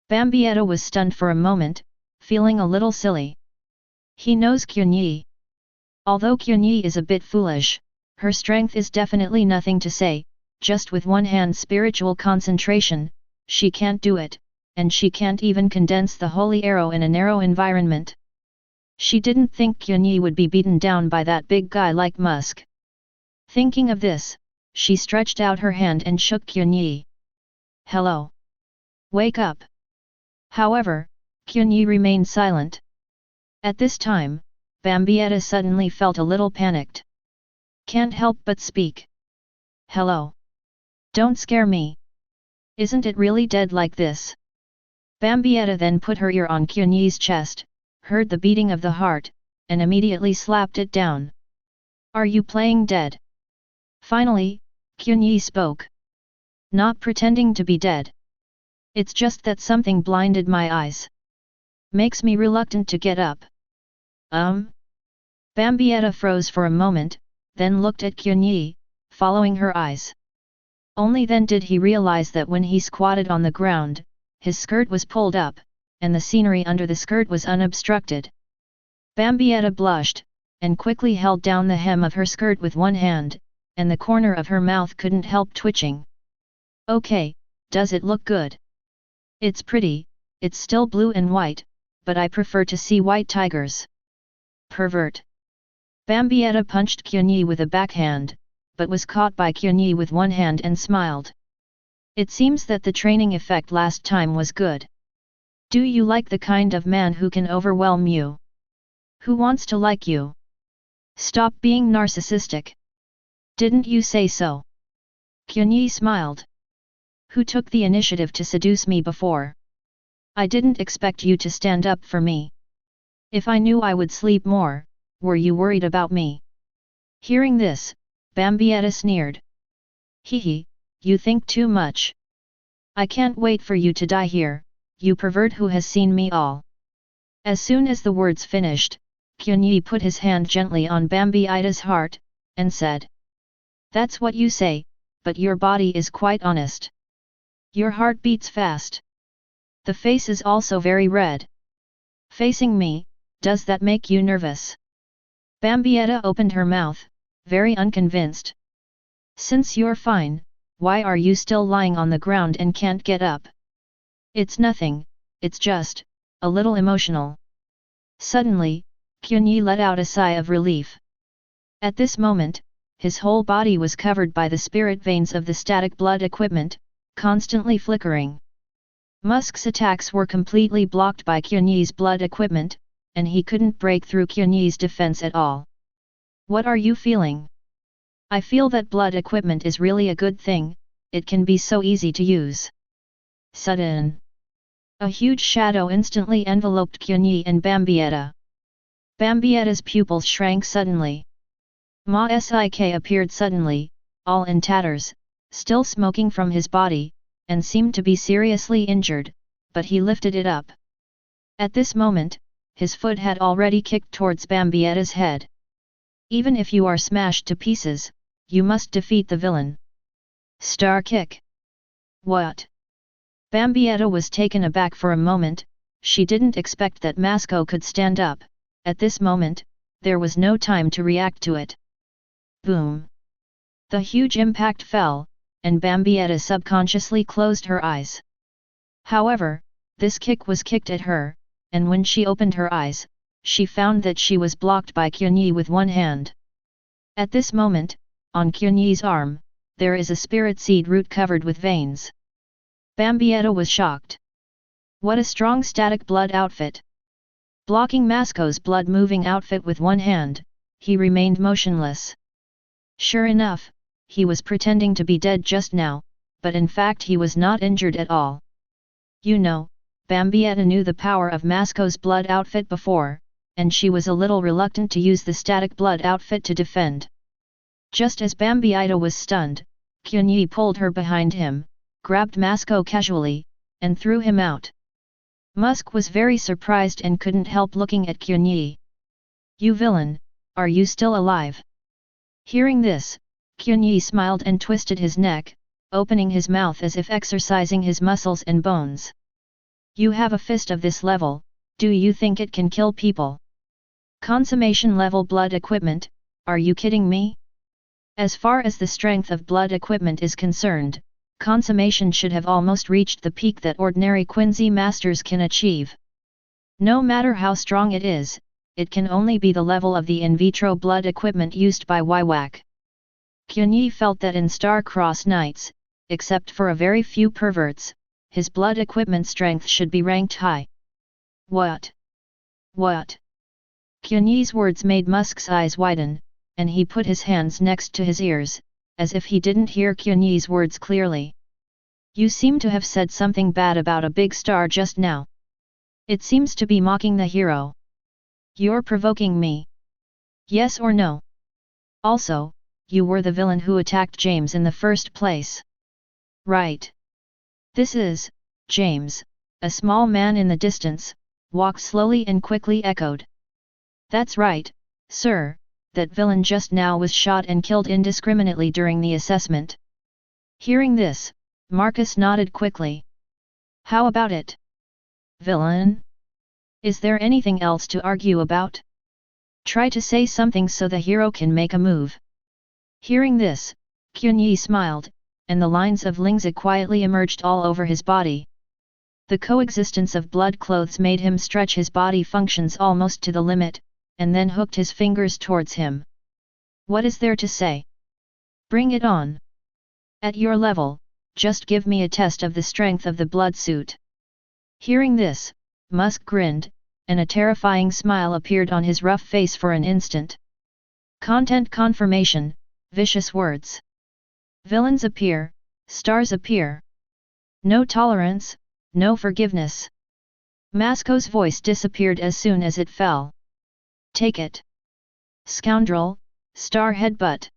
Bambietta was stunned for a moment, feeling a little silly. He knows Qianye. Although Qianye is a bit foolish, her strength is definitely nothing to say, just with one hand spiritual concentration, she can't do it, and she can't even condense the holy arrow in a narrow environment. She didn't think Qianye would be beaten down by that big guy like Musk. Thinking of this, she stretched out her hand and shook Qianye. Hello. Wake up. However, Qianye remained silent. At this time, Bambietta suddenly felt a little panicked. Can't help but speak. Hello. Don't scare me. Isn't it really dead like this? Bambietta then put her ear on Qianye's chest, heard the beating of the heart, and immediately slapped it down. Are you playing dead? Finally, Qianye spoke. Not pretending to be dead. It's just that something blinded my eyes. Makes me reluctant to get up. Bambietta froze for a moment, then looked at Qianye, following her eyes. Only then did he realize that when he squatted on the ground, his skirt was pulled up, and the scenery under the skirt was unobstructed. Bambietta blushed, and quickly held down the hem of her skirt with one hand, and the corner of her mouth couldn't help twitching. Okay, does it look good? It's pretty, it's still blue and white, but I prefer to see white tigers. Pervert. Bambietta punched Qianye with a backhand, but was caught by Qianye with one hand and smiled. It seems that the training effect last time was good. Do you like the kind of man who can overwhelm you? Who wants to like you? Stop being narcissistic. Didn't you say so? Qianye smiled. Who took the initiative to seduce me before? I didn't expect you to stand up for me. If I knew I would sleep more, were you worried about me? Hearing this, Bambietta sneered. Hehe, you think too much. I can't wait for you to die here, you pervert who has seen me all. As soon as the words finished, Qianye put his hand gently on Bambietta's heart, and said. That's what you say, but your body is quite honest. Your heart beats fast. The face is also very red. Facing me, does that make you nervous? Bambietta opened her mouth, very unconvinced. Since you're fine, why are you still lying on the ground and can't get up? It's nothing, it's just a little emotional. Suddenly, Qianye let out a sigh of relief. At this moment, his whole body was covered by the spirit veins of the static blood equipment, constantly flickering. Musk's attacks were completely blocked by Qianye's blood equipment, and he couldn't break through Qianye's defense at all. What are you feeling? I feel that blood equipment is really a good thing, it can be so easy to use. Sudden. A huge shadow instantly enveloped Qianye and Bambietta. Bambietta's pupils shrank suddenly. Ma Sik appeared suddenly, all in tatters, still smoking from his body, and seemed to be seriously injured, but he lifted it up. At this moment, his foot had already kicked towards Bambietta's head. Even if you are smashed to pieces, you must defeat the villain. Star kick. What? Bambietta was taken aback for a moment. She didn't expect that Masco could stand up. At this moment, there was no time to react to it. Boom! The huge impact fell, and Bambietta subconsciously closed her eyes. However, this kick was kicked at her, and when she opened her eyes, she found that she was blocked by Qianye with one hand. At this moment, on Qianye's arm, there is a spirit seed root covered with veins. Bambietta was shocked. What a strong static blood outfit! Blocking Masco's blood-moving outfit with one hand, he remained motionless. Sure enough, he was pretending to be dead just now, but in fact he was not injured at all. You know, Bambietta knew the power of Masco's blood outfit before, and she was a little reluctant to use the static blood outfit to defend. Just as Bambietta was stunned, Qianye pulled her behind him, grabbed Masco casually, and threw him out. Musk was very surprised and couldn't help looking at Qianye. You villain, are you still alive? Hearing this, Qianye smiled and twisted his neck, opening his mouth as if exercising his muscles and bones. You have a fist of this level, do you think it can kill people? Consummation level blood equipment, are you kidding me? As far as the strength of blood equipment is concerned, consummation should have almost reached the peak that ordinary Quincy masters can achieve. No matter how strong it is, it can only be the level of the in vitro blood equipment used by YWAC. Qianye felt that in Star-Crossed Knights, except for a very few perverts, his blood equipment strength should be ranked high. What? What? Qianye's words made Musk's eyes widen, and he put his hands next to his ears, as if he didn't hear Qianye's words clearly. You seem to have said something bad about a big star just now. It seems to be mocking the hero. You're provoking me. Yes or no? Also, you were the villain who attacked James in the first place. Right. This is, James, a small man in the distance, walked slowly and quickly echoed. That's right, sir, that villain just now was shot and killed indiscriminately during the assessment. Hearing this, Marcus nodded quickly. How about it? Villain? Is there anything else to argue about? Try to say something so the hero can make a move. Hearing this, Qianye smiled, and the lines of Lingzi quietly emerged all over his body. The coexistence of blood clothes made him stretch his body functions almost to the limit, and then hooked his fingers towards him. What is there to say? Bring it on. At your level, just give me a test of the strength of the blood suit. Hearing this, Musk grinned, and a terrifying smile appeared on his rough face for an instant. Content confirmation, vicious words. Villains appear, stars appear. No tolerance, no forgiveness. Masco's voice disappeared as soon as it fell. Take it. Scoundrel, star headbutt.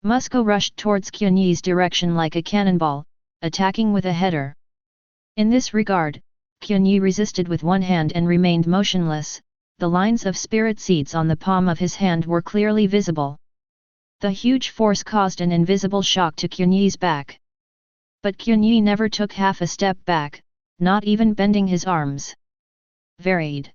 Musco rushed towards Qianye's direction like a cannonball, attacking with a header. In this regard, Qianye resisted with one hand and remained motionless. The lines of spirit seeds on the palm of his hand were clearly visible. The huge force caused an invisible shock to Qianye's back. But Qianye never took half a step back, not even bending his arms. Varied.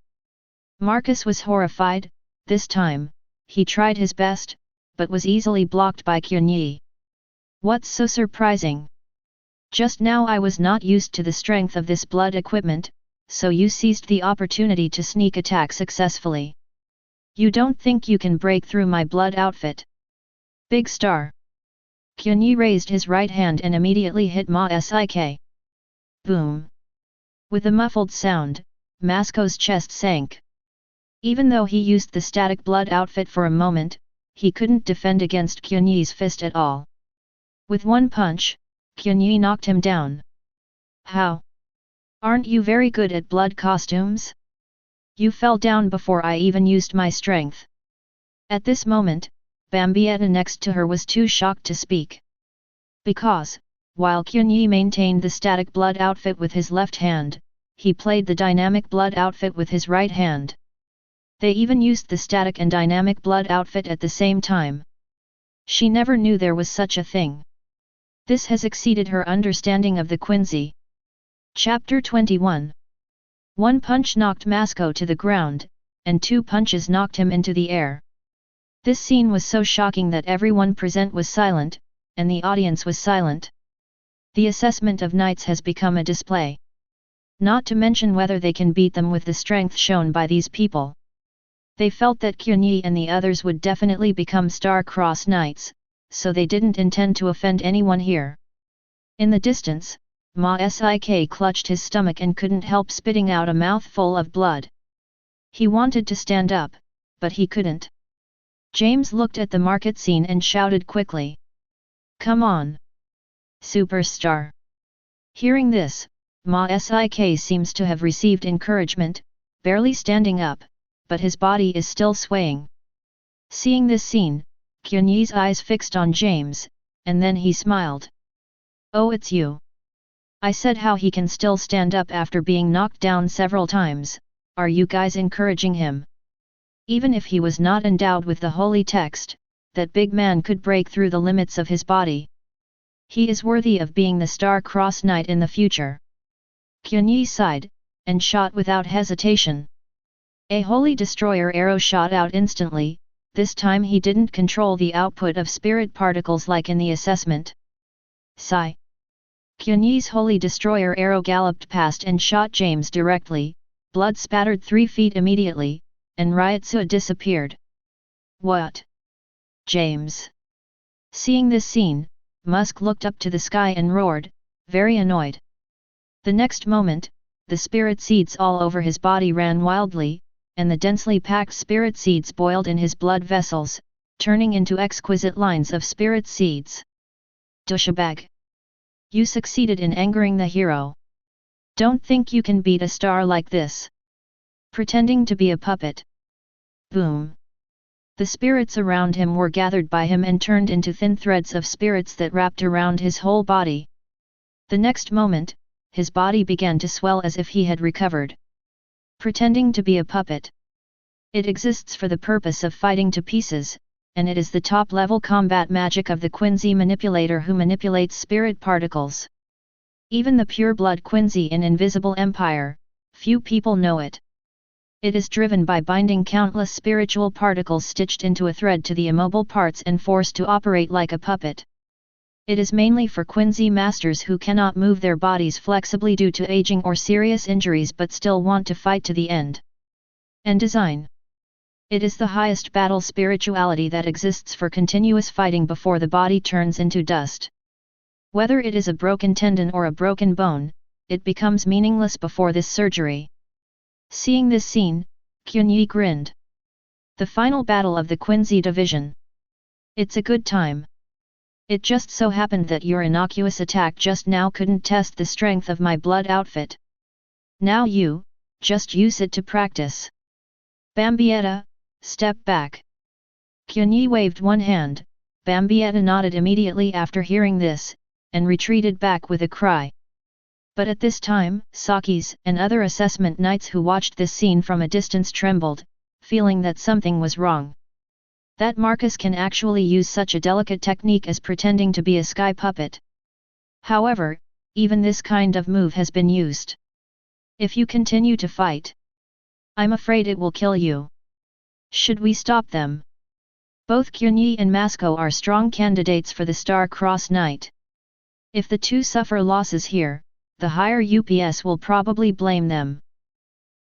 Marcus was horrified. This time, he tried his best, but was easily blocked by Qianye. What's so surprising? Just now I was not used to the strength of this blood equipment, so you seized the opportunity to sneak attack successfully. You don't think you can break through my blood outfit? Big star. Qianye raised his right hand and immediately hit Ma-Sik. Boom. With a muffled sound, Masco's chest sank. Even though he used the static blood outfit for a moment, he couldn't defend against Qianye's fist at all. With one punch, Qianye knocked him down. How? Aren't you very good at blood costumes? You fell down before I even used my strength. At this moment, Bambietta next to her was too shocked to speak. Because, while Qianye maintained the static blood outfit with his left hand, he played the dynamic blood outfit with his right hand. They even used the static and dynamic blood outfit at the same time. She never knew there was such a thing. This has exceeded her understanding of the Quincy. Chapter 21. One punch knocked Masuko to the ground, and 2 punches knocked him into the air. This scene was so shocking that everyone present was silent, and the audience was silent. The assessment of knights has become a display. Not to mention whether they can beat them with the strength shown by these people. They felt that Qianye and the others would definitely become star-crossed knights, so they didn't intend to offend anyone here. In the distance, Ma-Sik clutched his stomach and couldn't help spitting out a mouthful of blood. He wanted to stand up, but he couldn't. James looked at the market scene and shouted quickly. "Come on! Superstar!" Hearing this, Ma-Sik seems to have received encouragement, barely standing up, but his body is still swaying. Seeing this scene, Qianye's eyes fixed on James, and then he smiled. "Oh, it's you. I said how he can still stand up after being knocked down several times. Are you guys encouraging him? Even if he was not endowed with the holy text, that big man could break through the limits of his body. He is worthy of being the star-crossed knight in the future." Qianye sighed, and shot without hesitation. A holy destroyer arrow shot out instantly. This time he didn't control the output of spirit particles like in the assessment. Sigh. Qianye's holy destroyer arrow galloped past and shot James directly. Blood spattered 3 feet immediately, and Reiatsu disappeared. "What? James?" Seeing this scene, Musk looked up to the sky and roared, very annoyed. The next moment, the spirit seeds all over his body ran wildly, and the densely packed spirit seeds boiled in his blood vessels, turning into exquisite lines of spirit seeds. "Douchebag! You succeeded in angering the hero. Don't think you can beat a star like this. Pretending to be a puppet." Boom! The spirits around him were gathered by him and turned into thin threads of spirits that wrapped around his whole body. The next moment, his body began to swell as if he had recovered. Pretending to be a puppet. It exists for the purpose of fighting to pieces, and it is the top-level combat magic of the Quincy manipulator who manipulates spirit particles. Even the pure-blood Quincy in Invisible Empire, few people know it. It is driven by binding countless spiritual particles stitched into a thread to the immobile parts and forced to operate like a puppet. It is mainly for Quincy masters who cannot move their bodies flexibly due to aging or serious injuries but still want to fight to the end. And design. It is the highest battle spirituality that exists for continuous fighting before the body turns into dust. Whether it is a broken tendon or a broken bone, it becomes meaningless before this surgery. Seeing this scene, Qianye grinned. The final battle of the Quincy division. It's a good time. It just so happened that your innocuous attack just now couldn't test the strength of my blood outfit. Now you, just use it to practice. Bambietta, step back. Qianye waved one hand. Bambietta nodded immediately after hearing this, and retreated back with a cry. But at this time, Sakis and other assessment knights who watched this scene from a distance trembled, feeling that something was wrong. That Marcus can actually use such a delicate technique as pretending to be a sky puppet. However, even this kind of move has been used. If you continue to fight, I'm afraid it will kill you. Should we stop them? Both Qianye and Masuko are strong candidates for the Star-Crossed Knight. If the two suffer losses here, the higher UPS will probably blame them.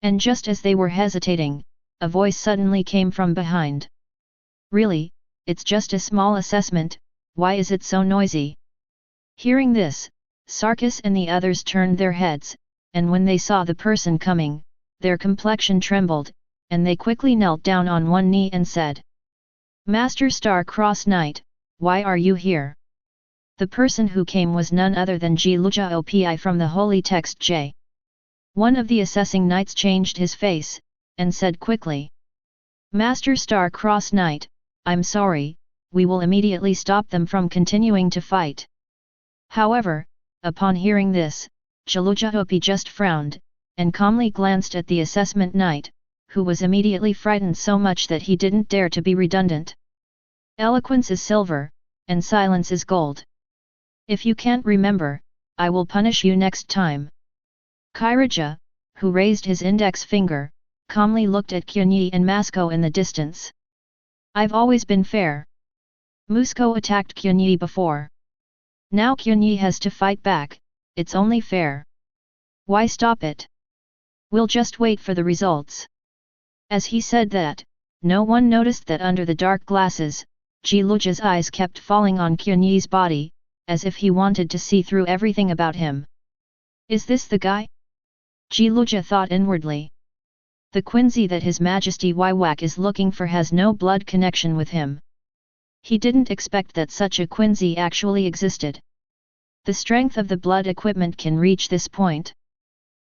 And just as they were hesitating, a voice suddenly came from behind. Really, it's just a small assessment, why is it so noisy? Hearing this, Sarkis and the others turned their heads, and when they saw the person coming, their complexion trembled, and they quickly knelt down on one knee and said, "Master Star-Crossed Knight, why are you here?" The person who came was none other than Jiluja Opi from the holy text J. One of the assessing knights changed his face, and said quickly, "Master Star-Crossed Knight, I'm sorry, we will immediately stop them from continuing to fight." However, upon hearing this, Jiluja Opi just frowned, and calmly glanced at the assessment knight, who was immediately frightened so much that he didn't dare to be redundant. Eloquence is silver, and silence is gold. If you can't remember, I will punish you next time. Kairaja, who raised his index finger, calmly looked at Qianye and Masuko in the distance. I've always been fair. Masuko attacked Qianye before. Now Qianye has to fight back, it's only fair. Why stop it? We'll just wait for the results. As he said that, no one noticed that under the dark glasses, Jiluja's eyes kept falling on Qianye's body, as if he wanted to see through everything about him. Is this the guy? Jiluja thought inwardly. The Quincy that His Majesty Waiwak is looking for has no blood connection with him. He didn't expect that such a Quincy actually existed. The strength of the blood equipment can reach this point.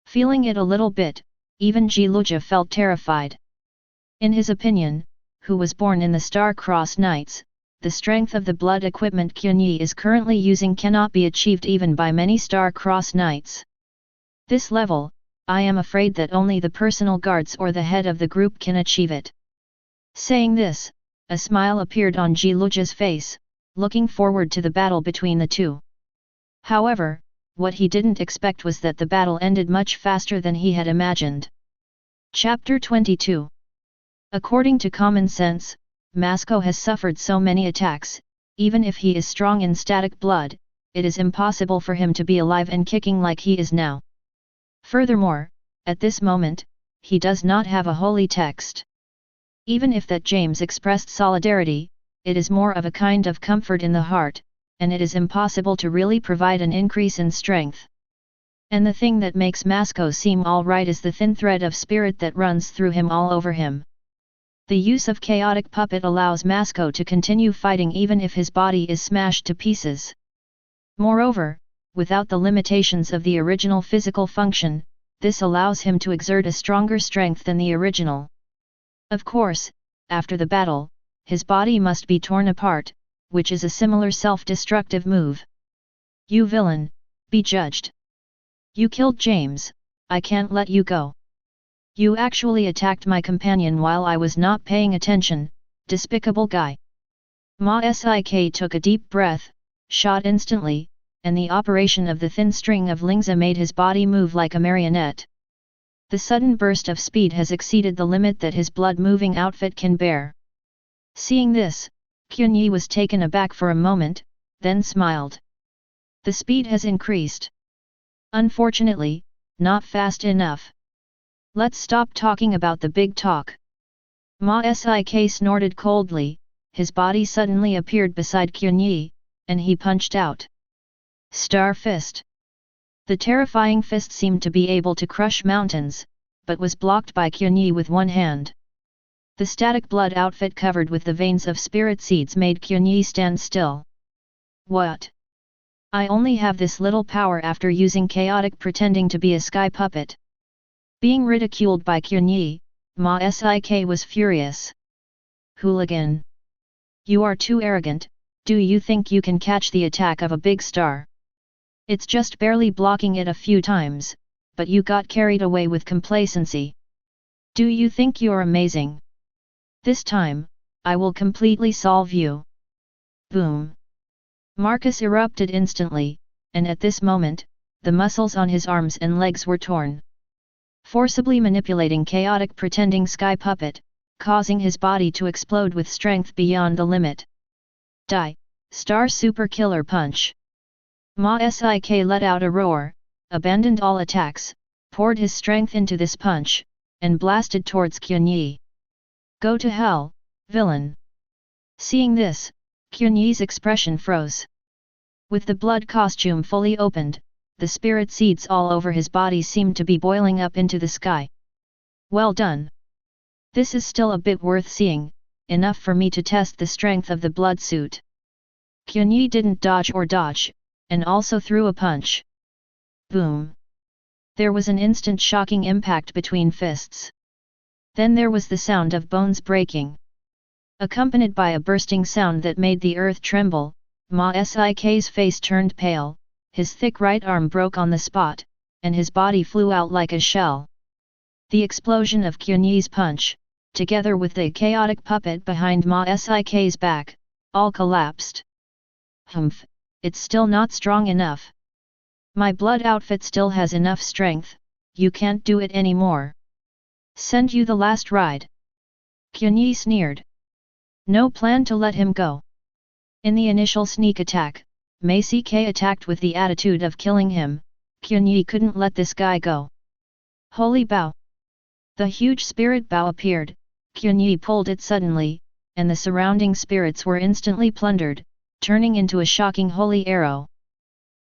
Feeling it a little bit, even Jiluja felt terrified. In his opinion, who was born in the Star-Crossed Knights, the strength of the blood equipment Qianye is currently using cannot be achieved even by many Star-Crossed Knights. This level, I am afraid that only the personal guards or the head of the group can achieve it. Saying this, a smile appeared on Jiluja's face, looking forward to the battle between the two. However, what he didn't expect was that the battle ended much faster than he had imagined. Chapter 22. According to common sense, Masuko has suffered so many attacks, even if he is strong in static blood, it is impossible for him to be alive and kicking like he is now. Furthermore, at this moment, he does not have a holy text. Even if that James expressed solidarity, it is more of a kind of comfort in the heart, and it is impossible to really provide an increase in strength. And the thing that makes Masuko seem alright is the thin thread of spirit that runs through him all over him. The use of chaotic puppet allows Masuko to continue fighting even if his body is smashed to pieces. Moreover, without the limitations of the original physical function, this allows him to exert a stronger strength than the original. Of course, after the battle, his body must be torn apart, which is a similar self-destructive move. You villain, be judged. You killed James, I can't let you go. You actually attacked my companion while I was not paying attention, despicable guy. Ma-sik took a deep breath, shot instantly, and the operation of the thin string of Lingza made his body move like a marionette. The sudden burst of speed has exceeded the limit that his blood-moving outfit can bear. Seeing this, Qianye was taken aback for a moment, then smiled. The speed has increased. Unfortunately, not fast enough. Let's stop talking about the big talk. Ma-sik snorted coldly, his body suddenly appeared beside Qianye, and he punched out. Star Fist. The terrifying fist seemed to be able to crush mountains, but was blocked by Qianye with one hand. The static blood outfit covered with the veins of spirit seeds made Qianye stand still. What? I only have this little power after using chaotic pretending to be a sky puppet. Being ridiculed by Qianye, Ma-sik was furious. Hooligan! You are too arrogant, do you think you can catch the attack of a big star? It's just barely blocking it a few times, but you got carried away with complacency. Do you think you're amazing? This time, I will completely solve you. Boom! Marcus erupted instantly, and at this moment, the muscles on his arms and legs were torn. Forcibly manipulating chaotic pretending sky puppet, causing his body to explode with strength beyond the limit. Die, Star Super Killer Punch! Ma-sik let out a roar, abandoned all attacks, poured his strength into this punch, and blasted towards Qianye. Go to hell, villain! Seeing this, Qianye's expression froze. With the blood costume fully opened, the spirit seeds all over his body seemed to be boiling up into the sky. Well done! This is still a bit worth seeing, enough for me to test the strength of the blood suit. Qianye didn't dodge or dodge, and also threw a punch. Boom! There was an instant shocking impact between fists. Then there was the sound of bones breaking. Accompanied by a bursting sound that made the earth tremble, Ma-sik's face turned pale, his thick right arm broke on the spot, and his body flew out like a shell. The explosion of Qianye's punch, together with the chaotic puppet behind Ma Sik's back, all collapsed. Humph, it's still not strong enough. My blood outfit still has enough strength, you can't do it anymore. Send you the last ride. Qianye sneered. No plan to let him go. In the initial sneak attack, Ma Ck attacked with the attitude of killing him. Qianye couldn't let this guy go. Holy bow! The huge spirit bow appeared, Qianye pulled it suddenly, and the surrounding spirits were instantly plundered, turning into a shocking holy arrow.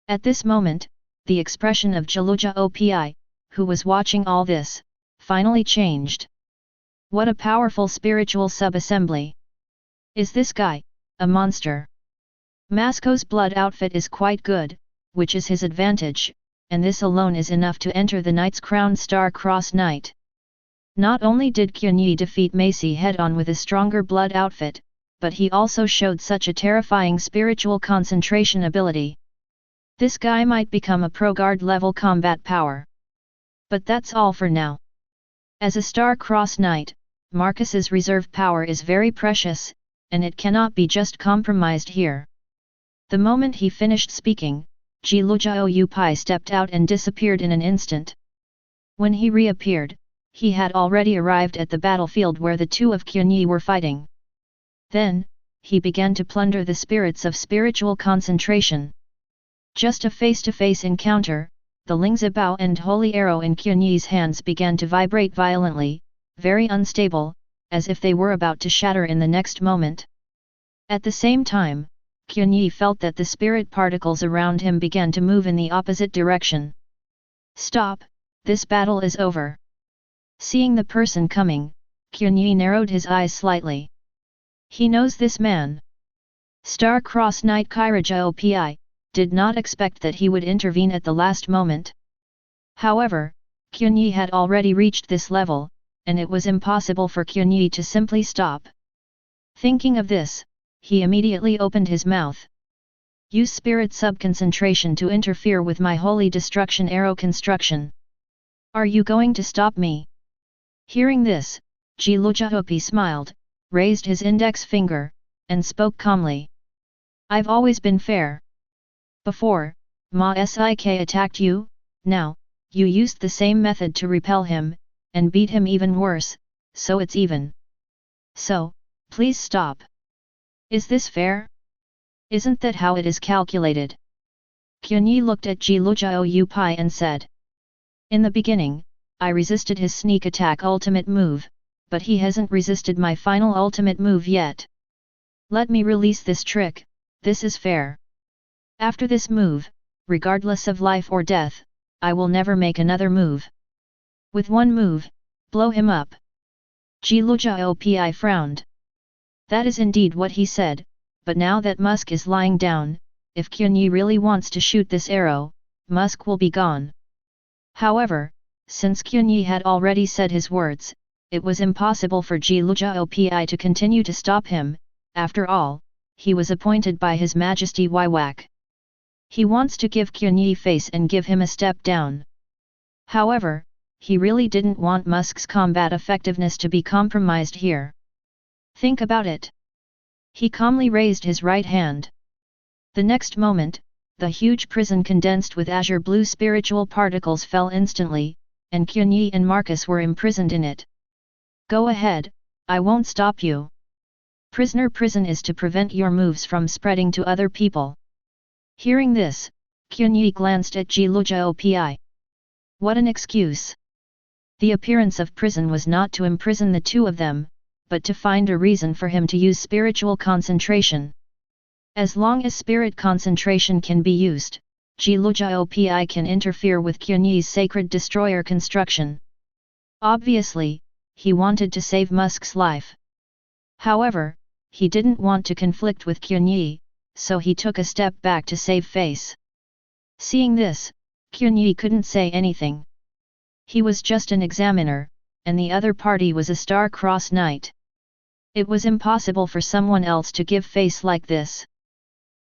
At this moment, the expression of Jiluja Opi, who was watching all this, finally changed. What a powerful spiritual sub-assembly! Is this guy a monster? Masco's blood outfit is quite good, which is his advantage, and this alone is enough to enter the Knight's Crown Star-Cross Knight. Not only did Qianye defeat Macy head-on with a stronger blood outfit, but he also showed such a terrifying spiritual concentration ability. This guy might become a pro-guard level combat power. But that's all for now. As a Star-Cross Knight, Marcus's reserve power is very precious, and it cannot be just compromised here. The moment he finished speaking, Jiluja Oupai stepped out and disappeared in an instant. When he reappeared, he had already arrived at the battlefield where the two of Qianye were fighting. Then, he began to plunder the spirits of spiritual concentration. Just a face-to-face encounter, the Lingzibao and holy arrow in Qianye's hands began to vibrate violently, very unstable, as if they were about to shatter in the next moment. At the same time, Qianye felt that the spirit particles around him began to move in the opposite direction. Stop, this battle is over. Seeing the person coming, Qianye narrowed his eyes slightly. He knows this man. Star-Cross Knight Kairaja Opi did not expect that he would intervene at the last moment. However, Qianye had already reached this level, and it was impossible for Qianye to simply stop. Thinking of this, he immediately opened his mouth. Use spirit sub-concentration to interfere with my holy destruction arrow construction. Are you going to stop me? Hearing this, Jiluja Opi smiled, raised his index finger, and spoke calmly. I've always been fair. Before, Ma Sik attacked you, now, you used the same method to repel him, and beat him even worse, so it's even. So, please stop. Is this fair? Isn't that how it is calculated? Qianye looked at Jiluja Oupai and said. In the beginning, I resisted his sneak attack ultimate move, but he hasn't resisted my final ultimate move yet. Let me release this trick, this is fair. After this move, regardless of life or death, I will never make another move. With one move, blow him up. Jiluja Opi frowned. That is indeed what he said, but now that Musk is lying down, if Qianye really wants to shoot this arrow, Musk will be gone. However, since Qianye had already said his words, it was impossible for Jiluja Opi to continue to stop him. After all, he was appointed by His Majesty Waiwak. He wants to give Qianye face and give him a step down. However, he really didn't want Musk's combat effectiveness to be compromised here. Think about it. He calmly raised his right hand. The next moment, the huge prison condensed with azure blue spiritual particles fell instantly, and Qianye and Marcus were imprisoned in it. Go ahead, I won't stop you. Prisoner prison is to prevent your moves from spreading to other people. Hearing this, Qianye glanced at Jiluja Opi. What an excuse! The appearance of prison was not to imprison the two of them, but to find a reason for him to use spiritual concentration. As long as spirit concentration can be used, Jiluja Opi can interfere with Qianye's sacred destroyer construction. Obviously, he wanted to save Musk's life. However, he didn't want to conflict with Qianye, so he took a step back to save face. Seeing this, Qianye couldn't say anything. He was just an examiner, and the other party was a Star-Cross Knight. It was impossible for someone else to give face like this.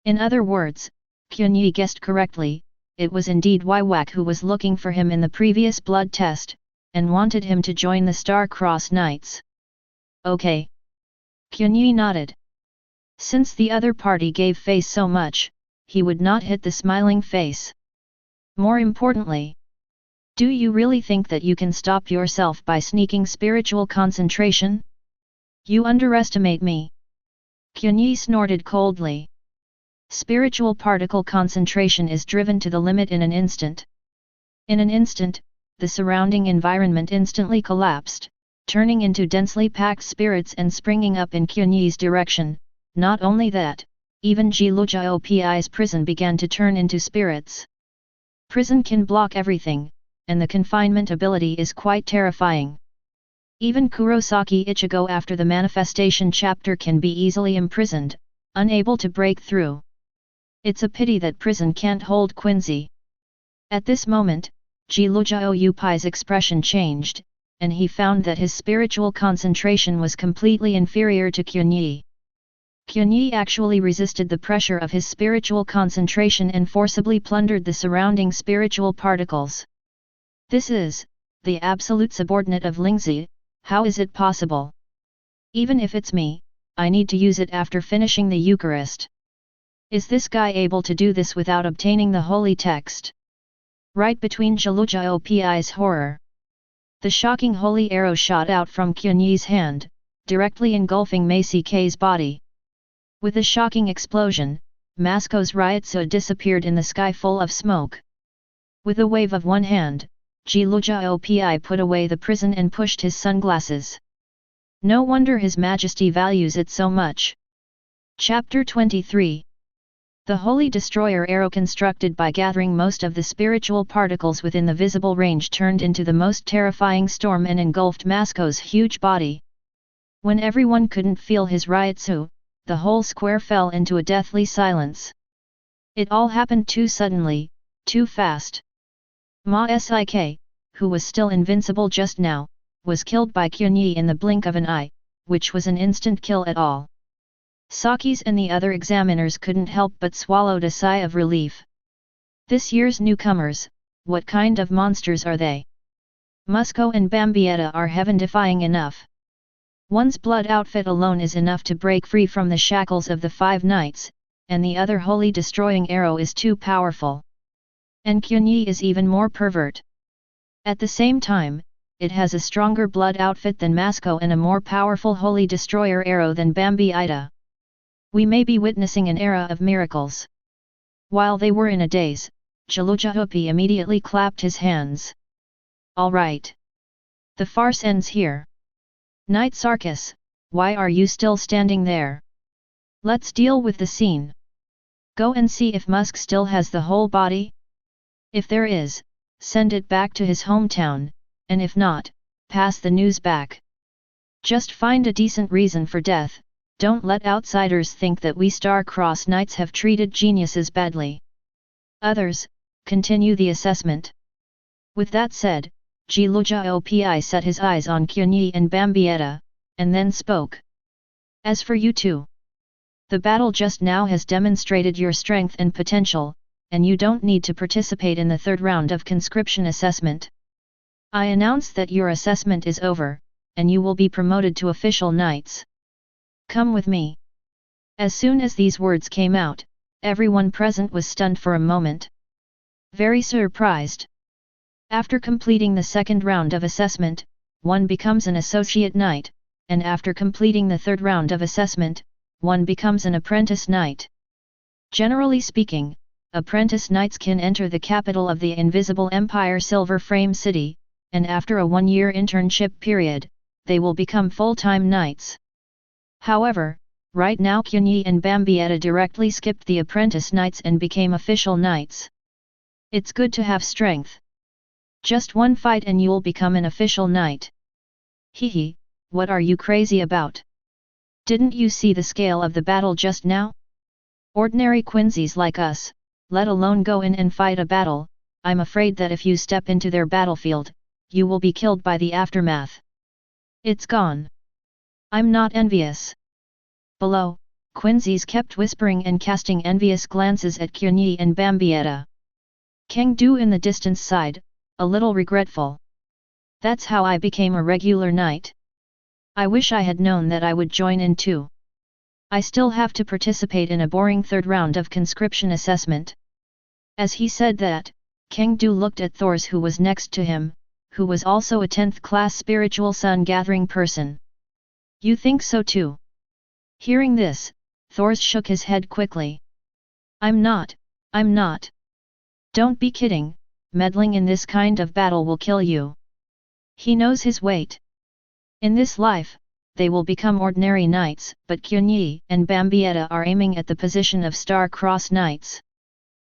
In other words, Qianye guessed correctly, it was indeed Waiwak who was looking for him in the previous blood test, and wanted him to join the Star-Crossed Knights. Okay. Qianye nodded. Since the other party gave face so much, he would not hit the smiling face. More importantly, do you really think that you can stop yourself by sneaking spiritual concentration? You underestimate me. Qianye snorted coldly. Spiritual particle concentration is driven to the limit in an instant. In an instant, the surrounding environment instantly collapsed, turning into densely packed spirits and springing up in Qianye's direction. Not only that, even Liuhun prison began to turn into spirits. Prison can block everything, and the confinement ability is quite terrifying. Even Kurosaki Ichigo after the manifestation chapter can be easily imprisoned, unable to break through. It's a pity that prison can't hold Quincy. At this moment, Liuhun's expression changed, and he found that his spiritual concentration was completely inferior to Qianye. Qianye actually resisted the pressure of his spiritual concentration and forcibly plundered the surrounding spiritual particles. This is the absolute subordinate of Lingzi. How is it possible? Even if it's me, I need to use it after finishing the Eucharist. Is this guy able to do this without obtaining the holy text? Right between Liuhun's horror. The shocking holy arrow shot out from Qianye's hand, directly engulfing Macy K's body. With a shocking explosion, Masuko's Reiatsu disappeared in the sky full of smoke. With a wave of one hand, Liuhun put away the prison and pushed his sunglasses. No wonder His Majesty values it so much. Chapter 23. The Holy Destroyer arrow, constructed by gathering most of the spiritual particles within the visible range, turned into the most terrifying storm and engulfed Masuko's huge body. When everyone couldn't feel his Reiatsu, the whole square fell into a deathly silence. It all happened too suddenly, too fast. Ma-Sik, who was still invincible just now, was killed by Qianye in the blink of an eye, which was an instant kill at all. Sakis and the other examiners couldn't help but swallowed a sigh of relief. This year's newcomers, what kind of monsters are they? Musco and Bambietta are heaven-defying enough. One's blood outfit alone is enough to break free from the shackles of the 5 knights, and the other holy destroying arrow is too powerful. And Qianye is even more pervert. At the same time, it has a stronger blood outfit than Masuko and a more powerful holy destroyer arrow than Bambietta. We may be witnessing an era of miracles. While they were in a daze, Liuhun immediately clapped his hands. All right. The farce ends here. Knight Sarkis, why are you still standing there? Let's deal with the scene. Go and see if Musk still has the whole body? If there is, send it back to his hometown, and if not, pass the news back. Just find a decent reason for death. Don't let outsiders think that we Star-Crossed Knights have treated geniuses badly. Others, continue the assessment. With that said, Liuhun set his eyes on Qianye and Bambietta, and then spoke. As for you two, the battle just now has demonstrated your strength and potential, and you don't need to participate in the 3rd round of conscription assessment. I announce that your assessment is over, and you will be promoted to official knights. Come with me. As soon as these words came out, everyone present was stunned for a moment. Very surprised. After completing the 2nd round of assessment, one becomes an associate knight, and after completing the 3rd round of assessment, one becomes an apprentice knight. Generally speaking, apprentice knights can enter the capital of the Invisible Empire Silver Frame City, and after a 1-year internship period, they will become full-time knights. However, right now Qianye and Bambietta directly skipped the apprentice knights and became official knights. It's good to have strength. Just one fight and you'll become an official knight. Hehe, what are you crazy about? Didn't you see the scale of the battle just now? Ordinary Quincy's like us, let alone go in and fight a battle, I'm afraid that if you step into their battlefield, you will be killed by the aftermath. It's gone. I'm not envious. Below, Quincy's kept whispering and casting envious glances at Qianye and Bambietta. Chengdu in the distance sighed, a little regretful. That's how I became a regular knight. I wish I had known that I would join in too. I still have to participate in a boring third round of conscription assessment. As he said that, Chengdu looked at Thors, who was next to him, who was also a 10th class spiritual sun gathering person. You think so too? Hearing this, Thors shook his head quickly. I'm not. Don't be kidding, meddling in this kind of battle will kill you. He knows his weight. In this life, they will become ordinary knights, but Qianye and Bambietta are aiming at the position of star-crossed knights.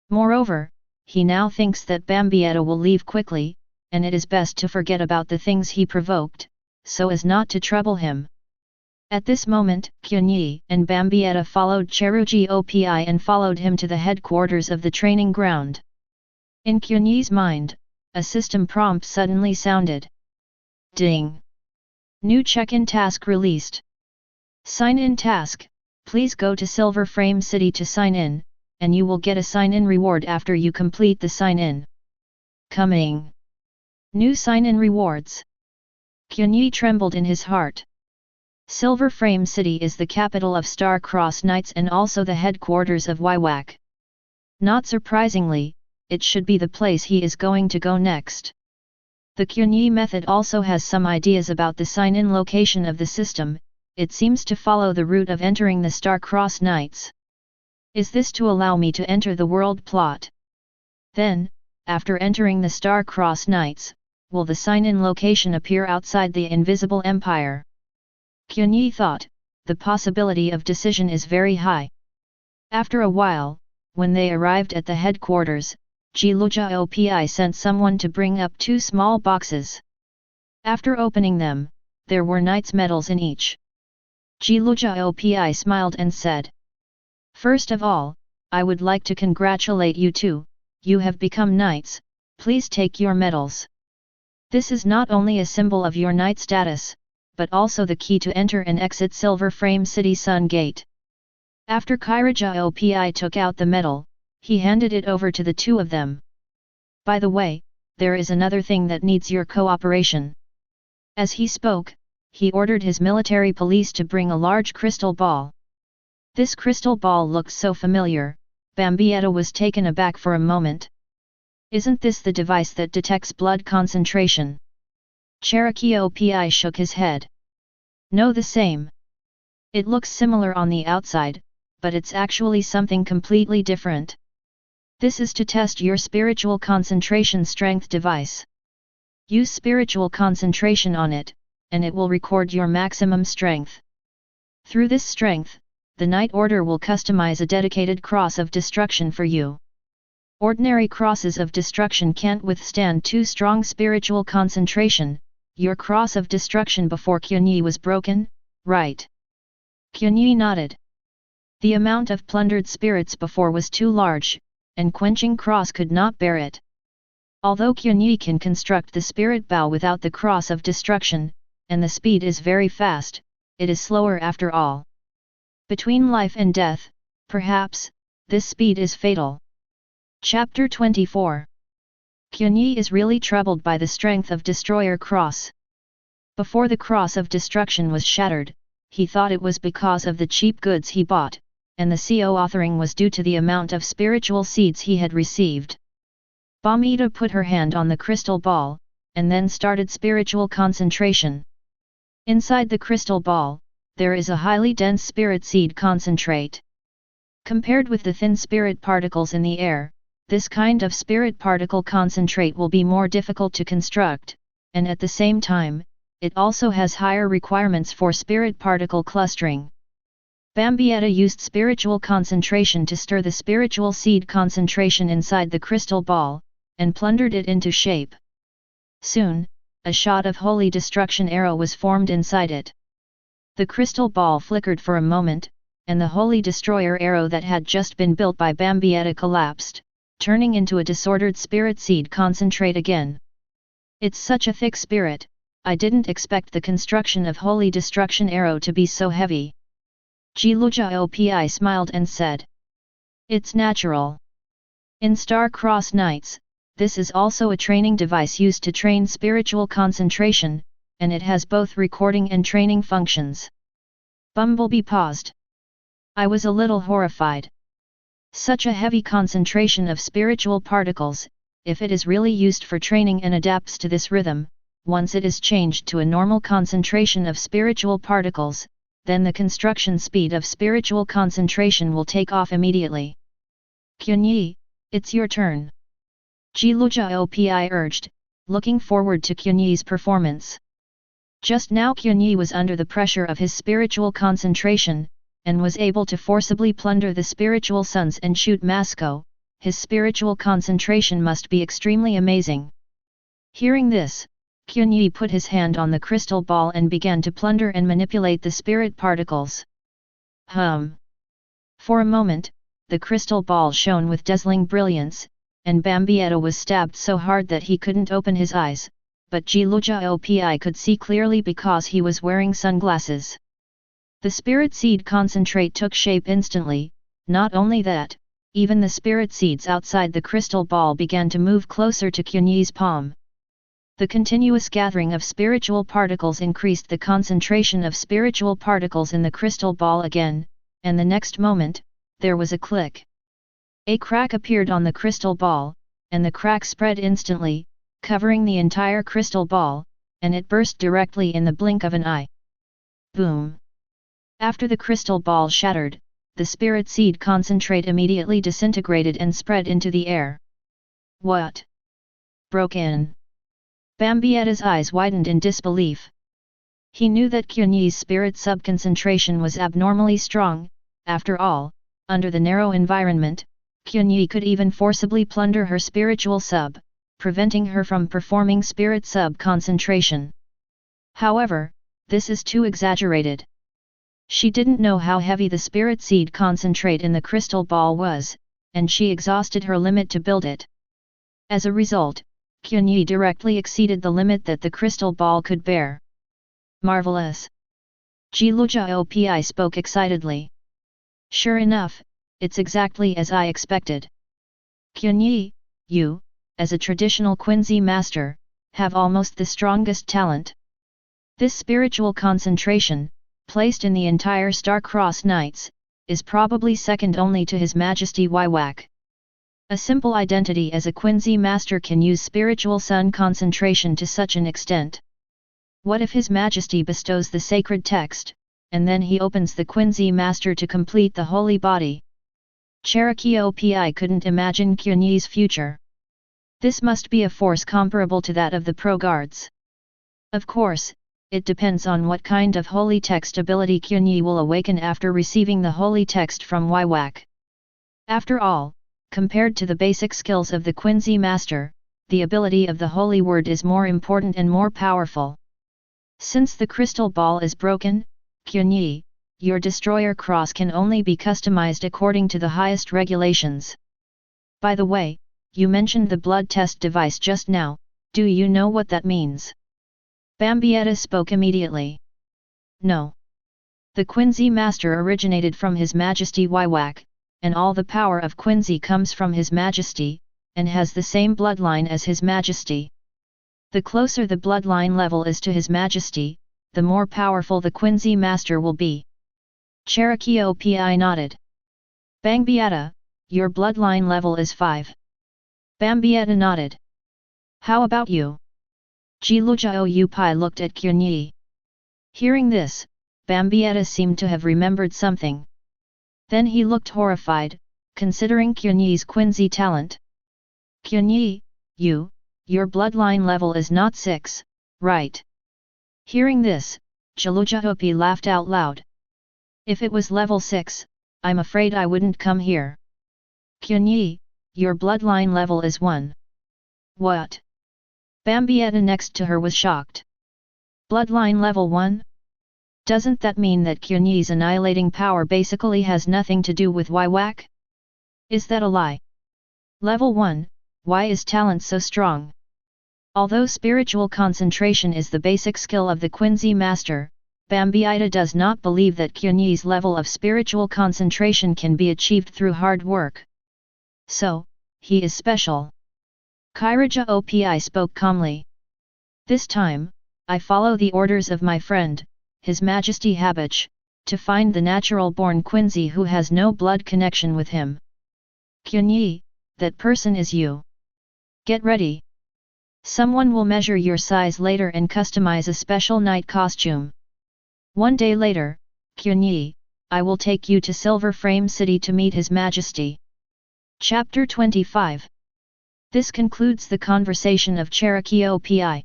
Moreover, he now thinks that Bambietta will leave quickly, and it is best to forget about the things he provoked, so as not to trouble him. At this moment, Qianye and Bambietta followed Cheruji Opi and followed him to the headquarters of the training ground. In Qianye's mind, a system prompt suddenly sounded. Ding! New check-in task released. Sign-in task, please go to Silver Frame City to sign in, and you will get a sign-in reward after you complete the sign-in. Coming! New sign-in rewards. Qianye trembled in his heart. Silver Frame City is the capital of Star-Crossed Knights and also the headquarters of Wiwak. Not surprisingly, it should be the place he is going to go next. The Qianye method also has some ideas about the sign-in location of the system. It seems to follow the route of entering the Star-Crossed Knights. Is this to allow me to enter the world plot? Then, after entering the Star-Crossed Knights, will the sign-in location appear outside the Invisible Empire? Qianye thought, the possibility of decision is very high. After a while, when they arrived at the headquarters, Jiluja Opi sent someone to bring up 2 small boxes. After opening them, there were knights' medals in each. Jiluja Opi smiled and said, "First of all, I would like to congratulate you two, you have become knights, please take your medals. This is not only a symbol of your knight status, but also the key to enter and exit Silver Frame City Sun Gate." After Kairaja Opi took out the medal, he handed it over to the 2 of them. "By the way, there is another thing that needs your cooperation." As he spoke, he ordered his military police to bring a large crystal ball. This crystal ball looked so familiar, Bambietta was taken aback for a moment. "Isn't this the device that detects blood concentration?" Cherokee Opi shook his head. "No, the same. It looks similar on the outside, but it's actually something completely different. This is to test your spiritual concentration strength device. Use spiritual concentration on it, and it will record your maximum strength. Through this strength, the Knight Order will customize a dedicated cross of destruction for you. Ordinary crosses of destruction can't withstand too strong spiritual concentration. Your cross of destruction before Qianye was broken, right?" Qianye nodded. The amount of plundered spirits before was too large, and quenching cross could not bear it. Although Qianye can construct the spirit bow without the cross of destruction, and the speed is very fast, it is slower after all. Between life and death, perhaps, this speed is fatal. Chapter 24. Qianye is really troubled by the strength of Destroyer Cross. Before the cross of destruction was shattered, he thought it was because of the cheap goods he bought, and the CO authoring was due to the amount of spiritual seeds he had received. Bambietta put her hand on the crystal ball, and then started spiritual concentration. Inside the crystal ball, there is a highly dense spirit seed concentrate. Compared with the thin spirit particles in the air, this kind of spirit particle concentrate will be more difficult to construct, and at the same time, it also has higher requirements for spirit particle clustering. Bambietta used spiritual concentration to stir the spiritual seed concentration inside the crystal ball, and plundered it into shape. Soon, a shot of holy destruction arrow was formed inside it. The crystal ball flickered for a moment, and the holy destroyer arrow that had just been built by Bambietta collapsed, turning into a disordered spirit seed concentrate again. "It's such a thick spirit, I didn't expect the construction of holy destruction arrow to be so heavy." Jiluja Opi smiled and said, "It's natural. In Star-Crossed Knights, This is also a training device used to train spiritual concentration, and it has both recording and training functions. Bumblebee paused. I was a little horrified. Such a heavy concentration of spiritual particles, if it is really used for training and adapts to this rhythm, once it is changed to a normal concentration of spiritual particles, then the construction speed of spiritual concentration will take off immediately. Qianye, it's your turn. Jiluja urged, looking forward to Qianye's performance. Just now Qianye was under the pressure of his spiritual concentration, and was able to forcibly plunder the spiritual suns and shoot Masco. His spiritual concentration must be extremely amazing. Hearing this, Qianye put his hand on the crystal ball and began to plunder and manipulate the spirit particles. For a moment, the crystal ball shone with dazzling brilliance, and Bambietta was stabbed so hard that he couldn't open his eyes, but Jiluja could see clearly because he was wearing sunglasses. The spirit seed concentrate took shape instantly. Not only that, even the spirit seeds outside the crystal ball began to move closer to Qianye's palm. The continuous gathering of spiritual particles increased the concentration of spiritual particles in the crystal ball again, and the next moment, there was a click. A crack appeared on the crystal ball, and the crack spread instantly, covering the entire crystal ball, and it burst directly in the blink of an eye. Boom! After the crystal ball shattered, the spirit seed concentrate immediately disintegrated and spread into the air. What? Broke in. Bambietta's eyes widened in disbelief. He knew that Qianye's spirit subconcentration was abnormally strong. After all, under the narrow environment, Qianye could even forcibly plunder her spiritual sub, preventing her from performing spirit sub-concentration. However, this is too exaggerated. She didn't know how heavy the spirit seed concentrate in the crystal ball was, and she exhausted her limit to build it. As a result, Qianye directly exceeded the limit that the crystal ball could bear. Marvelous! Jiluja spoke excitedly. Sure enough, it's exactly as I expected. Qianye, you, as a traditional Quincy master, have almost the strongest talent. This spiritual concentration, placed in the entire Star-Crossed Knights, is probably second only to His Majesty Waiwak. A simple identity as a Quincy master can use spiritual sun concentration to such an extent. What if His Majesty bestows the sacred text, and then he opens the Quincy master to complete the holy body? Cherokee Opi couldn't imagine Qianye's future. This must be a force comparable to that of the Pro Guards. Of course, it depends on what kind of holy text ability Qianye will awaken after receiving the holy text from Waiwak. After all, compared to the basic skills of the Quincy master, the ability of the holy word is more important and more powerful. Since the crystal ball is broken, Qianye, your destroyer cross can only be customized according to the highest regulations. By the way, you mentioned the blood test device just now. Do you know what that means? Bambietta spoke immediately. No. The Quincy master originated from His Majesty Waiwak, and all the power of Quincy comes from His Majesty, and has the same bloodline as His Majesty. The closer the bloodline level is to His Majesty, the more powerful the Quincy master will be. Cherokee Opi nodded. Bambietta, your bloodline level is 5. Bambietta nodded. How about you? Jiluja Oupi looked at Qianye. Hearing this, Bambietta seemed to have remembered something. Then he looked horrified, considering Qianye's Quincy talent. Qianye, your bloodline level is not 6, right? Hearing this, Jiluja Oupi laughed out loud. If it was level 6, I'm afraid I wouldn't come here. Qianye, your bloodline level is 1. What? Bambietta next to her was shocked. Bloodline level 1? Doesn't that mean that Qianye's annihilating power basically has nothing to do with Waiwak? Is that a lie? Level 1, why is talent so strong? Although spiritual concentration is the basic skill of the Quincy master, Bambietta does not believe that Qianye's level of spiritual concentration can be achieved through hard work. So, he is special. Kairaja Opi spoke calmly. This time, I follow the orders of my friend, His Majesty Habich, to find the natural-born Quincy who has no blood connection with him. Qianye, that person is you. Get ready. Someone will measure your size later and customize a special night costume. One day later, Qianye, I will take you to Silver Frame City to meet His Majesty. Chapter 25. This concludes the conversation of Cherokee Opi.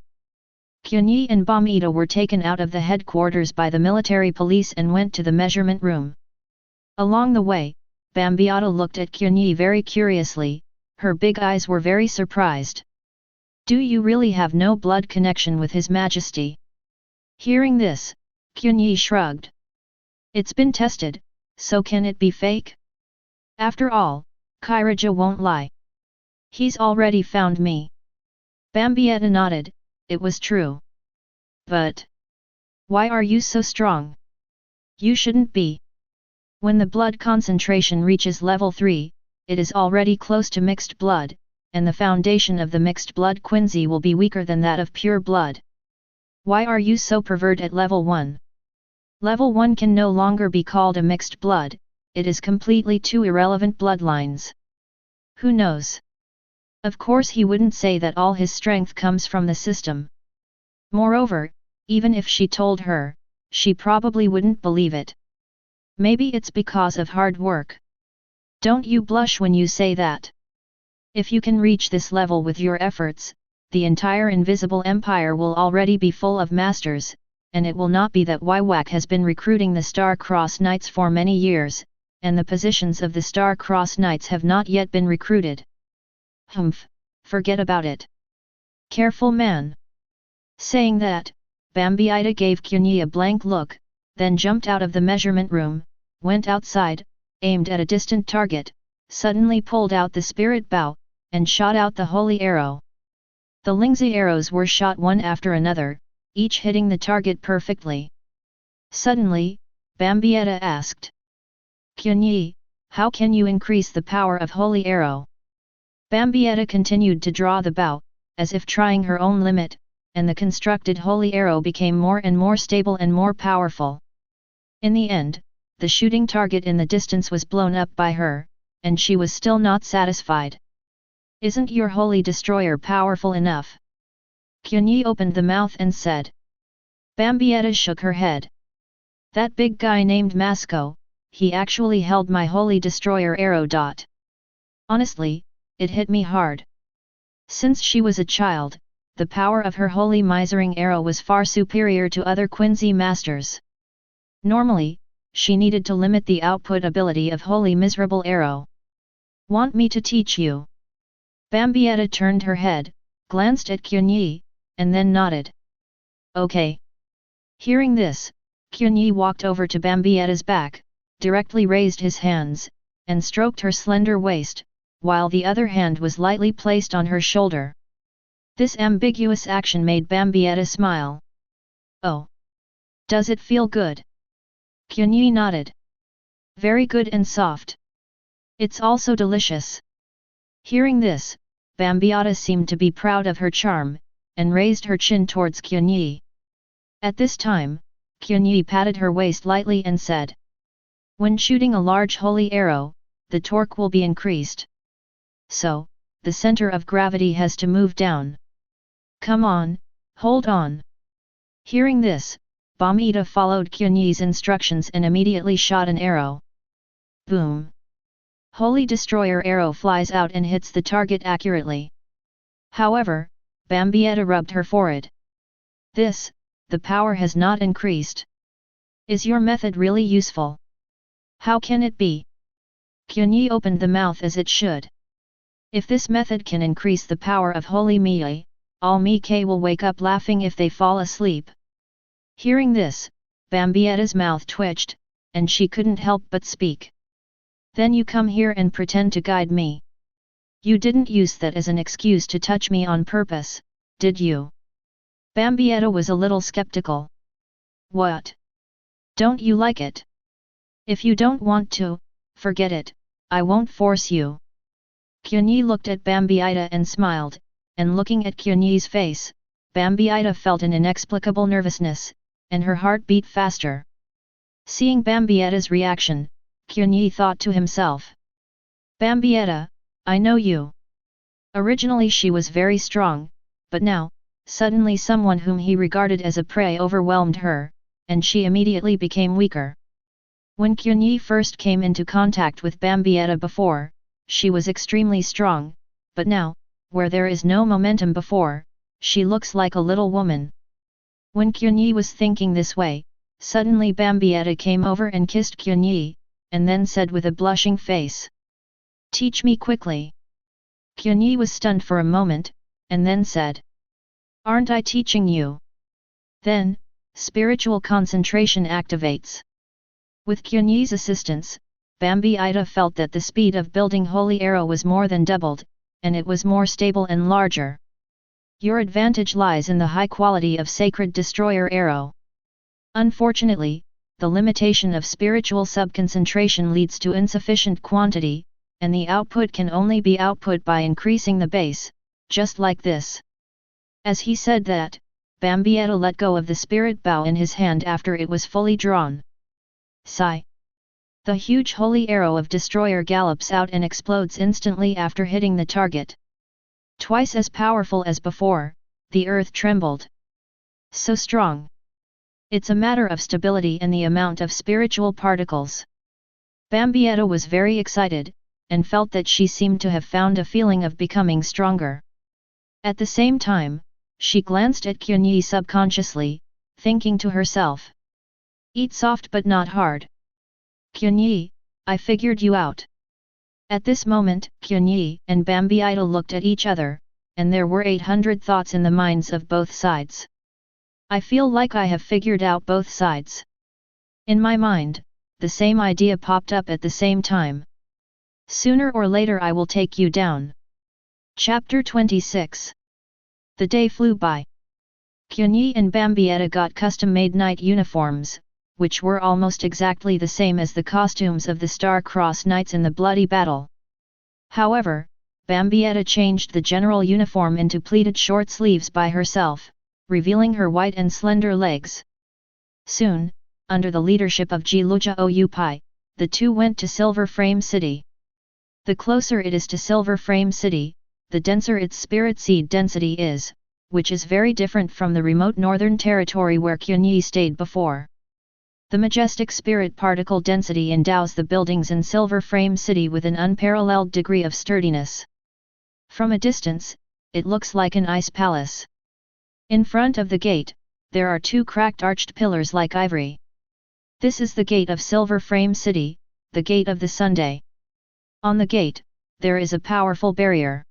Qianye and Bamida were taken out of the headquarters by the military police and went to the measurement room. Along the way, Bambiata looked at Qianye very curiously, her big eyes were very surprised. Do you really have no blood connection with His Majesty? Hearing this, Qianye shrugged. It's been tested, so can it be fake? After all, Kairaja won't lie. He's already found me. Bambietta nodded, it was true. But why are you so strong? You shouldn't be. When the blood concentration reaches level 3, it is already close to mixed blood, and the foundation of the mixed blood Quincy will be weaker than that of pure blood. Why are you so perverted at level 1? Level 1 can no longer be called a mixed blood, it is completely two irrelevant bloodlines. Who knows? Of course he wouldn't say that all his strength comes from the system. Moreover, even if she told her, she probably wouldn't believe it. Maybe it's because of hard work. Don't you blush when you say that. If you can reach this level with your efforts, the entire Invisible Empire will already be full of masters, and it will not be that Wywak has been recruiting the Star Cross Knights for many years, and the positions of the Star Cross Knights have not yet been recruited. Humph, forget about it. Careful man. Saying that, Bambietta gave Qianye a blank look, then jumped out of the measurement room, went outside, aimed at a distant target, suddenly pulled out the spirit bow, and shot out the holy arrow. The Lingzi arrows were shot one after another, each hitting the target perfectly. Suddenly, Bambietta asked. Qianye, how can you increase the power of holy arrow? Bambietta continued to draw the bow, as if trying her own limit, and the constructed holy arrow became more and more stable and more powerful. In the end, the shooting target in the distance was blown up by her, and she was still not satisfied. Isn't your holy destroyer powerful enough? Qianye opened the mouth and said. Bambietta shook her head. That big guy named Masco, he actually held my holy destroyer arrow. Honestly, it hit me hard. Since she was a child, the power of her holy misering arrow was far superior to other Quincy masters. Normally, she needed to limit the output ability of holy miserable arrow. Want me to teach you? Bambietta turned her head, glanced at Qianye, and then nodded. Okay. Hearing this, Qianye walked over to Bambietta's back, directly raised his hands, and stroked her slender waist, while the other hand was lightly placed on her shoulder. This ambiguous action made Bambietta smile. Oh! Does it feel good? Qianye nodded. Very good and soft. It's also delicious. Hearing this, Bambietta seemed to be proud of her charm, and raised her chin towards Qianye. At this time, Qianye patted her waist lightly and said. When shooting a large holy arrow, the torque will be increased. So, the center of gravity has to move down. Come on, hold on. Hearing this, Bambietta followed Qianye's instructions and immediately shot an arrow. Boom! Holy Destroyer arrow flies out and hits the target accurately. However, Bambietta rubbed her forehead. The power has not increased. Is your method really useful? How can it be? Qianye opened the mouth as it should. If this method can increase the power of Holy Mie, all Mike will wake up laughing if they fall asleep. Hearing this, Bambietta's mouth twitched, and she couldn't help but speak. Then you come here and pretend to guide me. You didn't use that as an excuse to touch me on purpose, did you? Bambietta was a little skeptical. What? Don't you like it? If you don't want to, forget it, I won't force you. Qianye looked at Bambietta and smiled, and looking at Qianye's face, Bambiita felt an inexplicable nervousness, and her heart beat faster. Seeing Bambieta's reaction, Qianye thought to himself. Bambieta, I know you. Originally she was very strong, but now, suddenly someone whom he regarded as a prey overwhelmed her, and she immediately became weaker. When Qianye first came into contact with Bambieta before, she was extremely strong, but now, where there is no momentum before, she looks like a little woman. When Qianye was thinking this way, suddenly Bambieta came over and kissed Qianye, and then said with a blushing face. Teach me quickly. Qianye was stunned for a moment, and then said. Aren't I teaching you? Then, spiritual concentration activates. With Qianye's assistance, Bambiita felt that the speed of building Holy Arrow was more than doubled, and it was more stable and larger. Your advantage lies in the high quality of Sacred Destroyer Arrow. Unfortunately, the limitation of spiritual subconcentration leads to insufficient quantity, and the output can only be output by increasing the base, just like this. As he said that, Bambieta let go of the spirit bow in his hand after it was fully drawn. Sigh. The huge holy arrow of Destroyer gallops out and explodes instantly after hitting the target. Twice as powerful as before, the earth trembled. So strong. It's a matter of stability and the amount of spiritual particles. Bambieta was very excited, and felt that she seemed to have found a feeling of becoming stronger. At the same time, she glanced at Qianye subconsciously, thinking to herself. Eat soft but not hard. Qianye, I figured you out. At this moment, Qianye and Bambiita looked at each other, and there were 800 thoughts in the minds of both sides. I feel like I have figured out both sides. In my mind, the same idea popped up at the same time. Sooner or later I will take you down. Chapter 26. The day flew by. Qianye and Bambieta got custom-made night uniforms, which were almost exactly the same as the costumes of the Star-Crossed Knights in the bloody battle. However, Bambieta changed the general uniform into pleated short sleeves by herself, revealing her white and slender legs. Soon, under the leadership of Jiluja the two went to Silver Frame City. The closer it is to Silver Frame City, the denser its spirit seed density is, which is very different from the remote northern territory where Qianye stayed before. The majestic spirit particle density endows the buildings in Silver Frame City with an unparalleled degree of sturdiness. From a distance, it looks like an ice palace. In front of the gate, there are two cracked arched pillars like ivory. This is the gate of Silver Frame City, the gate of the Sunday. On the gate, there is a powerful barrier.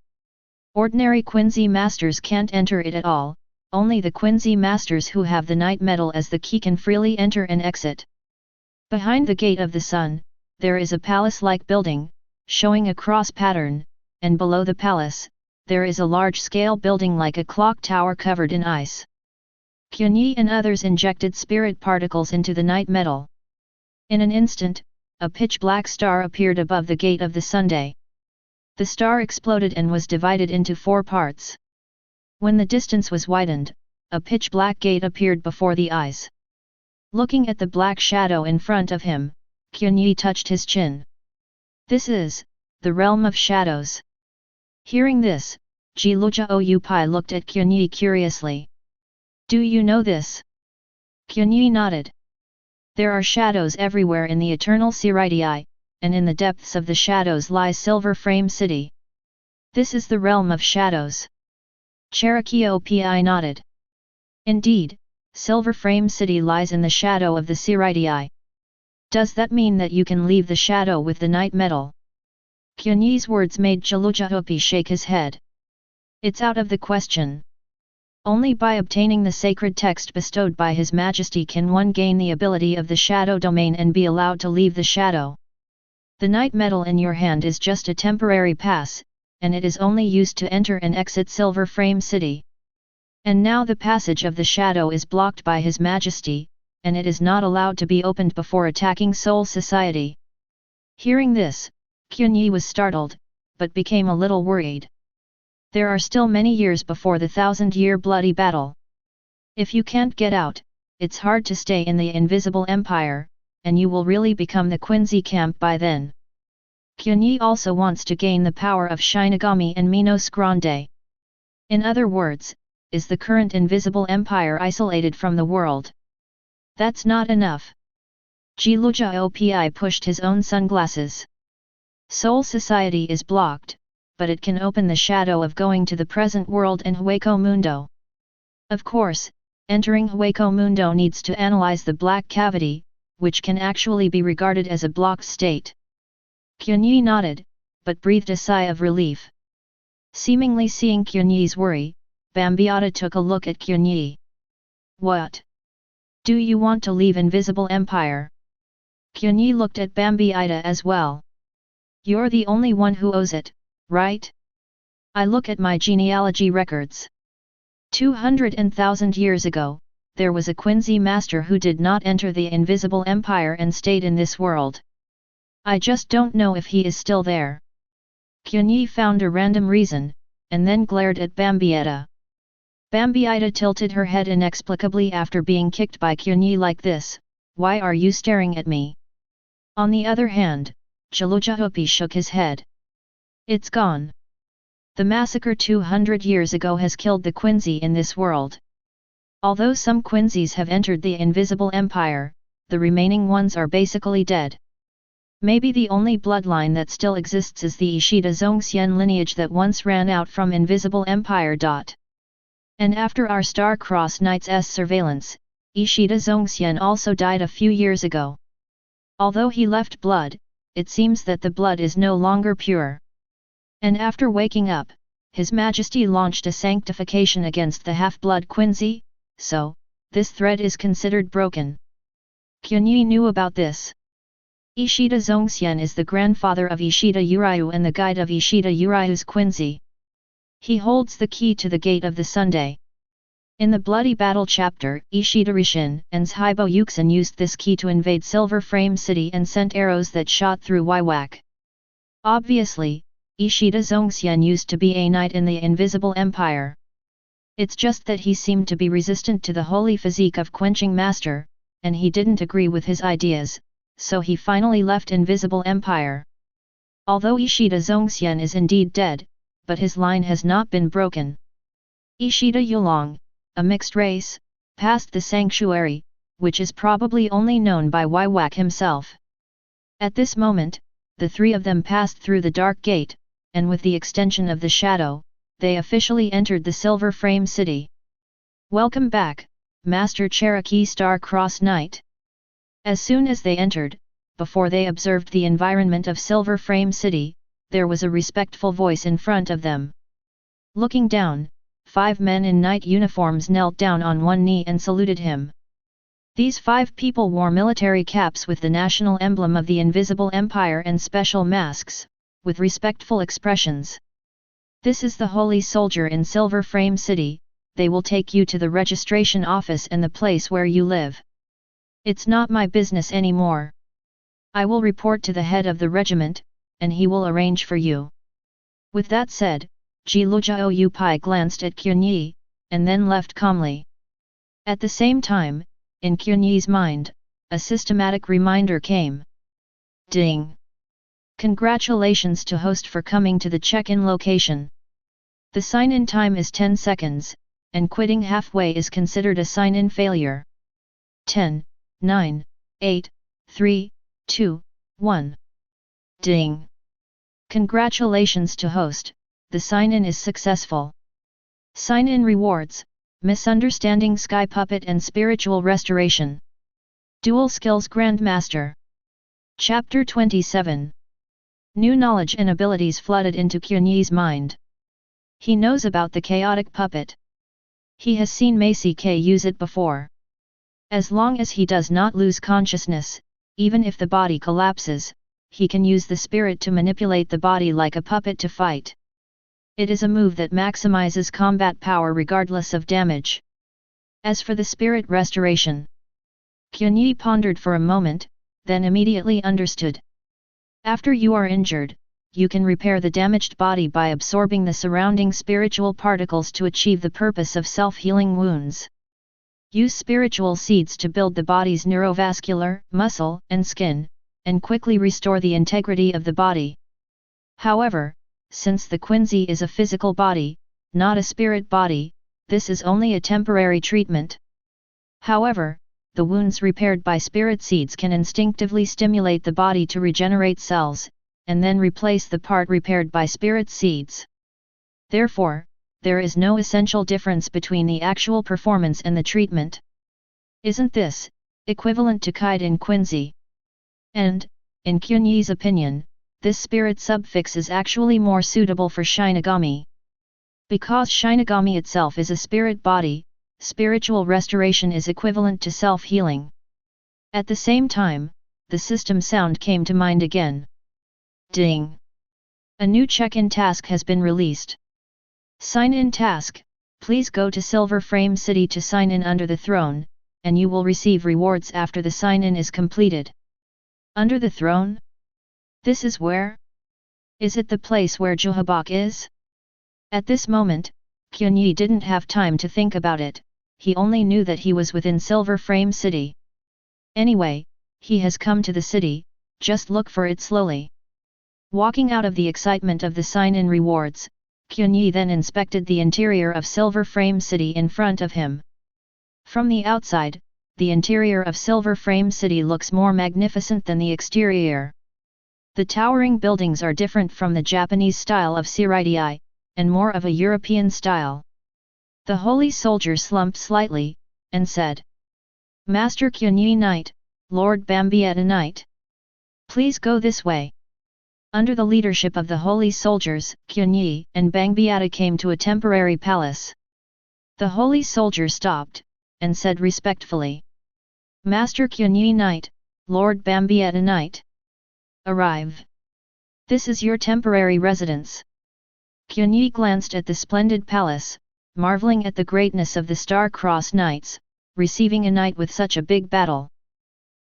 Ordinary Quincy masters can't enter it at all, only the Quincy masters who have the night metal as the key can freely enter and exit. Behind the gate of the sun, there is a palace-like building, showing a cross pattern, and below the palace, there is a large-scale building like a clock tower covered in ice. Qianye and others injected spirit particles into the night metal. In an instant, a pitch-black star appeared above the gate of the Sunday. The star exploded and was divided into 4 parts. When the distance was widened, a pitch-black gate appeared before the eyes. Looking at the black shadow in front of him, Qianye touched his chin. This is the realm of shadows. Hearing this, Jiluja looked at Qianye curiously. Do you know this? Qianye nodded. There are shadows everywhere in the eternal Circulates, and in the depths of the shadows lies Silver Frame City. This is the realm of shadows. Cherokee nodded. Indeed, Silver Frame City lies in the shadow of the Circulates. Does that mean that you can leave the shadow with the night metal? Qianye's words made Jiluja shake his head. It's out of the question. Only by obtaining the sacred text bestowed by His Majesty can one gain the ability of the shadow domain and be allowed to leave the shadow. The night metal in your hand is just a temporary pass, and it is only used to enter and exit Silver Frame City. And now the passage of the shadow is blocked by His Majesty, and it is not allowed to be opened before attacking Soul Society. Hearing this, Qianye was startled, but became a little worried. There are still many years before the 1000-year bloody battle. If you can't get out, it's hard to stay in the Invisible Empire, and you will really become the Quincy camp by then. Qianye also wants to gain the power of Shinigami and Minos Grande. In other words, is the current Invisible Empire isolated from the world? That's not enough. Jiluja pushed his own sunglasses. Soul Society is blocked, but it can open the shadow of going to the present world and Hueco Mundo. Of course, entering Hueco Mundo needs to analyze the black cavity, which can actually be regarded as a blocked state. Qianye nodded, but breathed a sigh of relief. Seemingly seeing Qianye's worry, Bambiata took a look at Qianye. What? Do you want to leave Invisible Empire? Qianye looked at Bambiata as well. You're the only one who owes it, right? I look at my genealogy records. 200,000 years ago, there was a Quincy master who did not enter the Invisible Empire and stayed in this world. I just don't know if he is still there. Qianye found a random reason, and then glared at Bambiata. Bambiata tilted her head inexplicably after being kicked by Qianye like this. Why are you staring at me? On the other hand, Jiluja shook his head. It's gone. The massacre 200 years ago has killed the Quincy in this world. Although some Quincy's have entered the Invisible Empire, the remaining ones are basically dead. Maybe the only bloodline that still exists is the Ishida Zongxian lineage that once ran out from Invisible Empire. And after our Star-Crossed Knight's surveillance, Ishida Zongxian also died a few years ago. Although he left blood, it seems that the blood is no longer pure. And after waking up, His Majesty launched a sanctification against the half-blood Quincy, so, this thread is considered broken. Qianye knew about this. Ishida Zongxian is the grandfather of Ishida Uriu and the guide of Ishida Uriu's Quincy. He holds the key to the Gate of the Sunday. In the Bloody Battle chapter, Ishida Rishin and Zhibo Yuxin used this key to invade Silver Frame City and sent arrows that shot through Waiwak. Obviously, Ishida Zongxian used to be a knight in the Invisible Empire. It's just that he seemed to be resistant to the holy physique of Quenching Master, and he didn't agree with his ideas, so he finally left Invisible Empire. Although Ishida Zongxian is indeed dead, but his line has not been broken. Ishida Yulong, a mixed race, passed the sanctuary, which is probably only known by Waiwak himself. At this moment, the three of them passed through the Dark Gate, and with the extension of the shadow, they officially entered the Silver Frame City. Welcome back, Master Cherokee Star-Crossed Knight. As soon as they entered, before they observed the environment of Silver Frame City, there was a respectful voice in front of them. Looking down, 5 men in knight uniforms knelt down on one knee and saluted him. These 5 people wore military caps with the national emblem of the Invisible Empire and special masks, with respectful expressions. This is the Holy Soldier in Silver Frame City. They will take you to the registration office and the place where you live. It's not my business anymore. I will report to the head of the regiment, and he will arrange for you. With that said, Jiluja Oupai glanced at Qianye, and then left calmly. At the same time, in Qianye's mind, a systematic reminder came. Ding! Congratulations to host for coming to the check-in location. The sign-in time is 10 seconds, and quitting halfway is considered a sign-in failure. 10, 9, 8, 3, 2, 1. Ding! Congratulations to host, the sign-in is successful. Sign-in rewards, Misunderstanding Sky Puppet and Spiritual Restoration. Dual Skills Grandmaster. Chapter 27. New knowledge and abilities flooded into Qianye's mind. He knows about the chaotic puppet. He has seen Macy K use it before. As long as he does not lose consciousness, even if the body collapses, he can use the spirit to manipulate the body like a puppet to fight. It is a move that maximizes combat power regardless of damage. As for the spirit restoration, Qianye pondered for a moment, then immediately understood. After you are injured, you can repair the damaged body by absorbing the surrounding spiritual particles to achieve the purpose of self-healing wounds. Use spiritual seeds to build the body's neurovascular, muscle, and skin, and quickly restore the integrity of the body. However, since the Quincy is a physical body, not a spirit body, this is only a temporary treatment. However, the wounds repaired by spirit seeds can instinctively stimulate the body to regenerate cells, and then replace the part repaired by spirit seeds. Therefore, there is no essential difference between the actual performance and the treatment. Isn't this equivalent to Kite in Quincy? And, in Qianye's opinion, this spirit suffix is actually more suitable for Shinigami. Because Shinigami itself is a spirit body, spiritual restoration is equivalent to self-healing. At the same time, the system sound came to mind again. Ding! A new check-in task has been released. Sign-in task: please go to Silver Frame City to sign in under the throne, and you will receive rewards after the sign-in is completed. Under the throne? This is where? Is it the place where Juhabok is? At this moment, Qianye didn't have time to think about it, he only knew that he was within Silver Frame City. Anyway, he has come to the city, just look for it slowly. Walking out of the excitement of the sign-in rewards, Qianye then inspected the interior of Silver Frame City in front of him. From the outside, the interior of Silver Frame City looks more magnificent than the exterior. The towering buildings are different from the Japanese style of Seireitei, and more of a European style. The holy soldier slumped slightly, and said, "Master Qianye Knight, Lord Bambietta Knight. Please go this way." Under the leadership of the holy soldiers, Qianye and Bambietta came to a temporary palace. The holy soldier stopped, and said respectfully, "Master Qianye Knight, Lord Bambietta Knight. Arrive. This is your temporary residence." Qianye glanced at the splendid palace, marveling at the greatness of the Star-Crossed Knights, receiving a knight with such a big battle.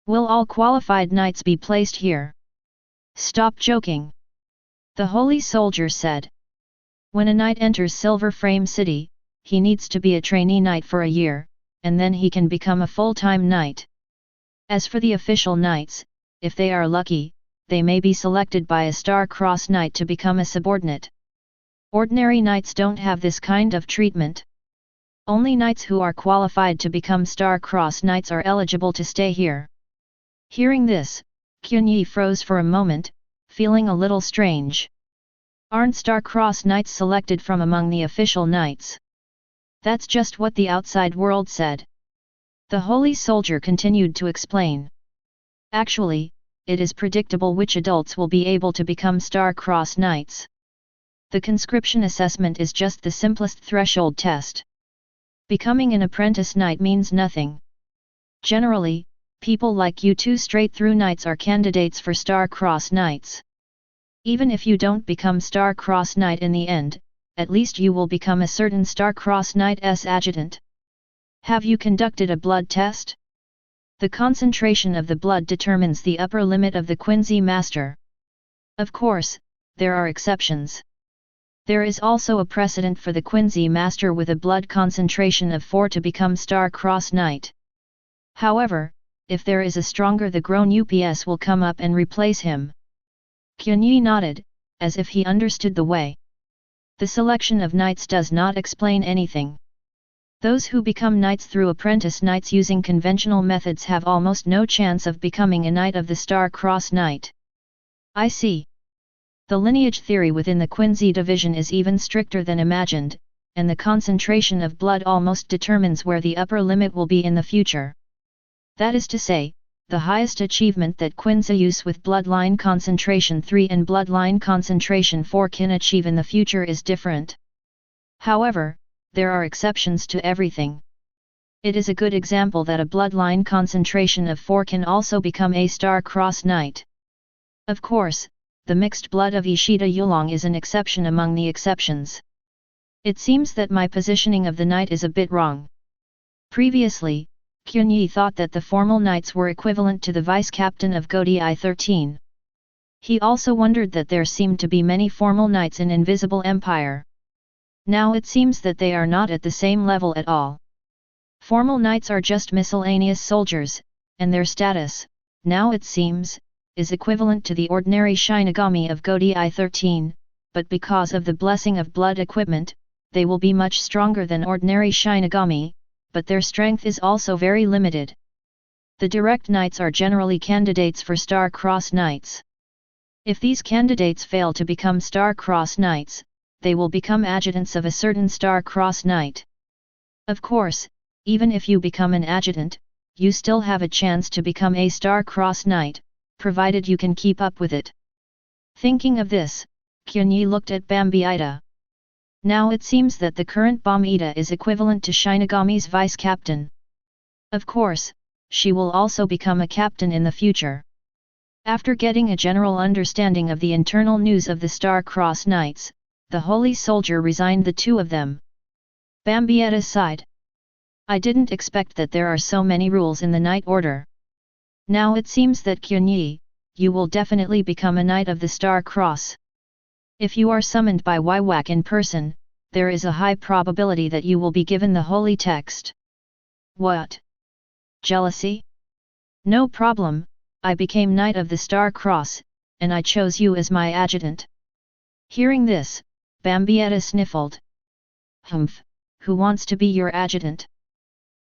"Will all qualified knights be placed here?" "Stop joking," the holy soldier said. "When a knight enters Silver Frame City, he needs to be a trainee knight for a year, and then he can become a full-time knight. As for the official knights, if they are lucky, they may be selected by a Star-Crossed Knight to become a subordinate. Ordinary knights don't have this kind of treatment. Only knights who are qualified to become Star-Crossed Knights are eligible to stay here." Hearing this, Qianye froze for a moment, feeling a little strange. Aren't Star-Crossed Knights selected from among the official knights? That's just what the outside world said. The holy soldier continued to explain. Actually, it is predictable which adults will be able to become Star-Crossed Knights. The conscription assessment is just the simplest threshold test. Becoming an apprentice knight means nothing. Generally, people like you two straight-through knights are candidates for Star-Crossed Knights. Even if you don't become Star-Crossed Knight in the end, at least you will become a certain Star-Crossed Knight's adjutant. Have you conducted a blood test? The concentration of the blood determines the upper limit of the Quincy Master. Of course, there are exceptions. There is also a precedent for the Quincy Master with a blood concentration of 4 to become Star-Crossed Knight. However, if there is a stronger, the grown UPS will come up and replace him. Qianye nodded, as if he understood the way. The selection of knights does not explain anything. Those who become knights through apprentice knights using conventional methods have almost no chance of becoming a knight of the Star-Crossed Knight. I see. The lineage theory within the Quincy division is even stricter than imagined, and the concentration of blood almost determines where the upper limit will be in the future. That is to say, the highest achievement that Quincy use with bloodline concentration 3 and bloodline concentration 4 can achieve in the future is different. However, there are exceptions to everything. It is a good example that a bloodline concentration of 4 can also become a Star-Crossed Knight. Of course, the mixed blood of Ishida Yulong is an exception among the exceptions. It seems that my positioning of the knight is a bit wrong. Previously, Qianye thought that the formal knights were equivalent to the vice-captain of Godi I-13. He also wondered that there seemed to be many formal knights in Invisible Empire. Now it seems that they are not at the same level at all. Formal knights are just miscellaneous soldiers, and their status, now it seems, is equivalent to the ordinary Shinigami of Godei 13, but because of the blessing of blood equipment, they will be much stronger than ordinary Shinigami, but their strength is also very limited. The direct knights are generally candidates for star-cross knights. If these candidates fail to become star-cross knights, they will become adjutants of a certain star-cross knight. Of course, even if you become an adjutant, you still have a chance to become a star-cross knight, provided you can keep up with it. Thinking of this, Qianye looked at Bambiida. Now it seems that the current Bambiida is equivalent to Shinigami's vice-captain. Of course, she will also become a captain in the future. After getting a general understanding of the internal news of the Star-Cross Knights, the Holy Soldier resigned the two of them. Bambietta sighed. I didn't expect that there are so many rules in the Knight Order. Now it seems that Qianye, you will definitely become a Knight of the Star-Cross. If you are summoned by Waiwak in person, there is a high probability that you will be given the holy text. What? Jealousy? No problem, I became Knight of the Star-Cross, and I chose you as my adjutant. Hearing this, Bambietta sniffled. Humph, who wants to be your adjutant?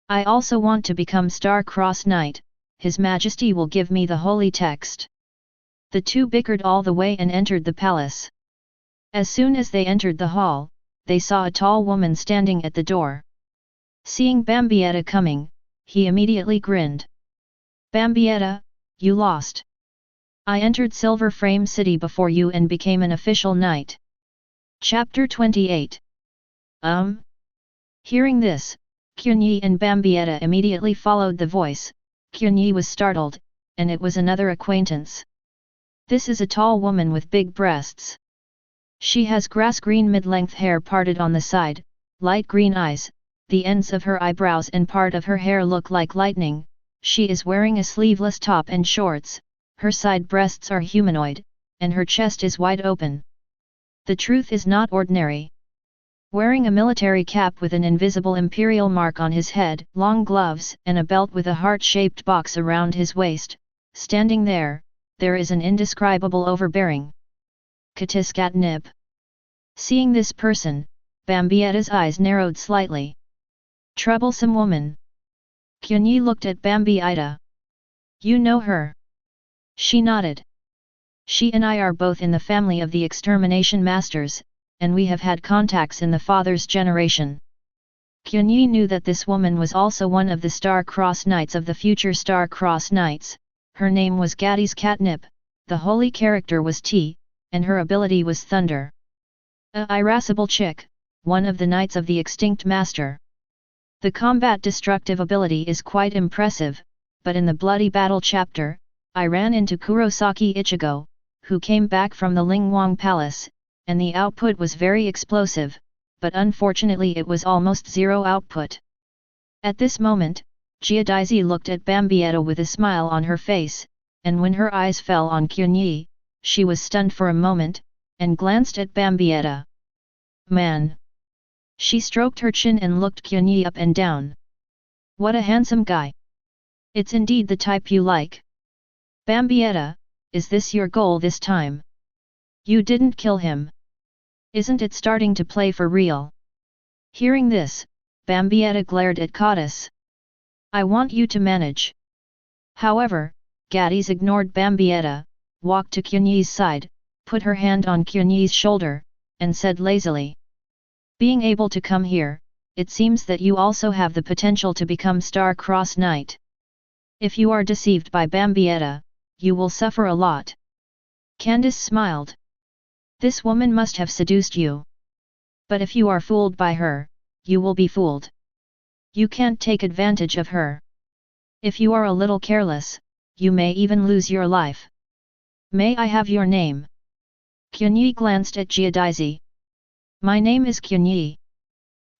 I also want to become Star-Cross Knight, His Majesty will give me the holy text. The two bickered all the way and entered the palace. As soon as they entered the hall, they saw a tall woman standing at the door. Seeing Bambietta coming, he immediately grinned. Bambietta, you lost. I entered Silver Frame City before you and became an official knight. Chapter 28. Hearing this, Qianye and Bambietta immediately followed the voice. Qianye was startled, and it was another acquaintance. This is a tall woman with big breasts. She has grass-green mid-length hair parted on the side, light green eyes, the ends of her eyebrows and part of her hair look like lightning. She is wearing a sleeveless top and shorts, her side breasts are humanoid, and her chest is wide open. The truth is not ordinary. Wearing a military cap with an invisible imperial mark on his head, long gloves and a belt with a heart-shaped box around his waist, standing there is an indescribable overbearing Katiskat. Seeing this person, Bambietta's eyes narrowed slightly. Troublesome woman. Qianye looked at Bambietta. You know her? She nodded. She and I are both in the family of the extermination masters, and we have had contacts in the father's generation. Qianye knew that this woman was also one of the Star-Cross Knights of the future Star-Cross Knights. Her name was Gaddy's Catnip, the holy character was T, and her ability was Thunder. A irascible chick, one of the Knights of the extinct master. The combat destructive ability is quite impressive, but in the Bloody Battle chapter, I ran into Kurosaki Ichigo, who came back from the Lingwang Palace, and the output was very explosive, but unfortunately it was almost zero output. At this moment, Giadaisi looked at Bambietta with a smile on her face, and when her eyes fell on Qianye, she was stunned for a moment, and glanced at Bambietta. Man! She stroked her chin and looked Qianye up and down. What a handsome guy! It's indeed the type you like. Bambietta, is this your goal this time? You didn't kill him. Isn't it starting to play for real? Hearing this, Bambietta glared at Kadis. I want you to manage. However, Gadis ignored Bambietta, walked to Qianye's side, put her hand on Qianye's shoulder, and said lazily. Being able to come here, it seems that you also have the potential to become Star-Cross Knight. If you are deceived by Bambietta, you will suffer a lot. Candice smiled. This woman must have seduced you. But if you are fooled by her, you will be fooled. You can't take advantage of her. If you are a little careless, you may even lose your life. May I have your name? Qianye glanced at Giadaisi. My name is Qianye.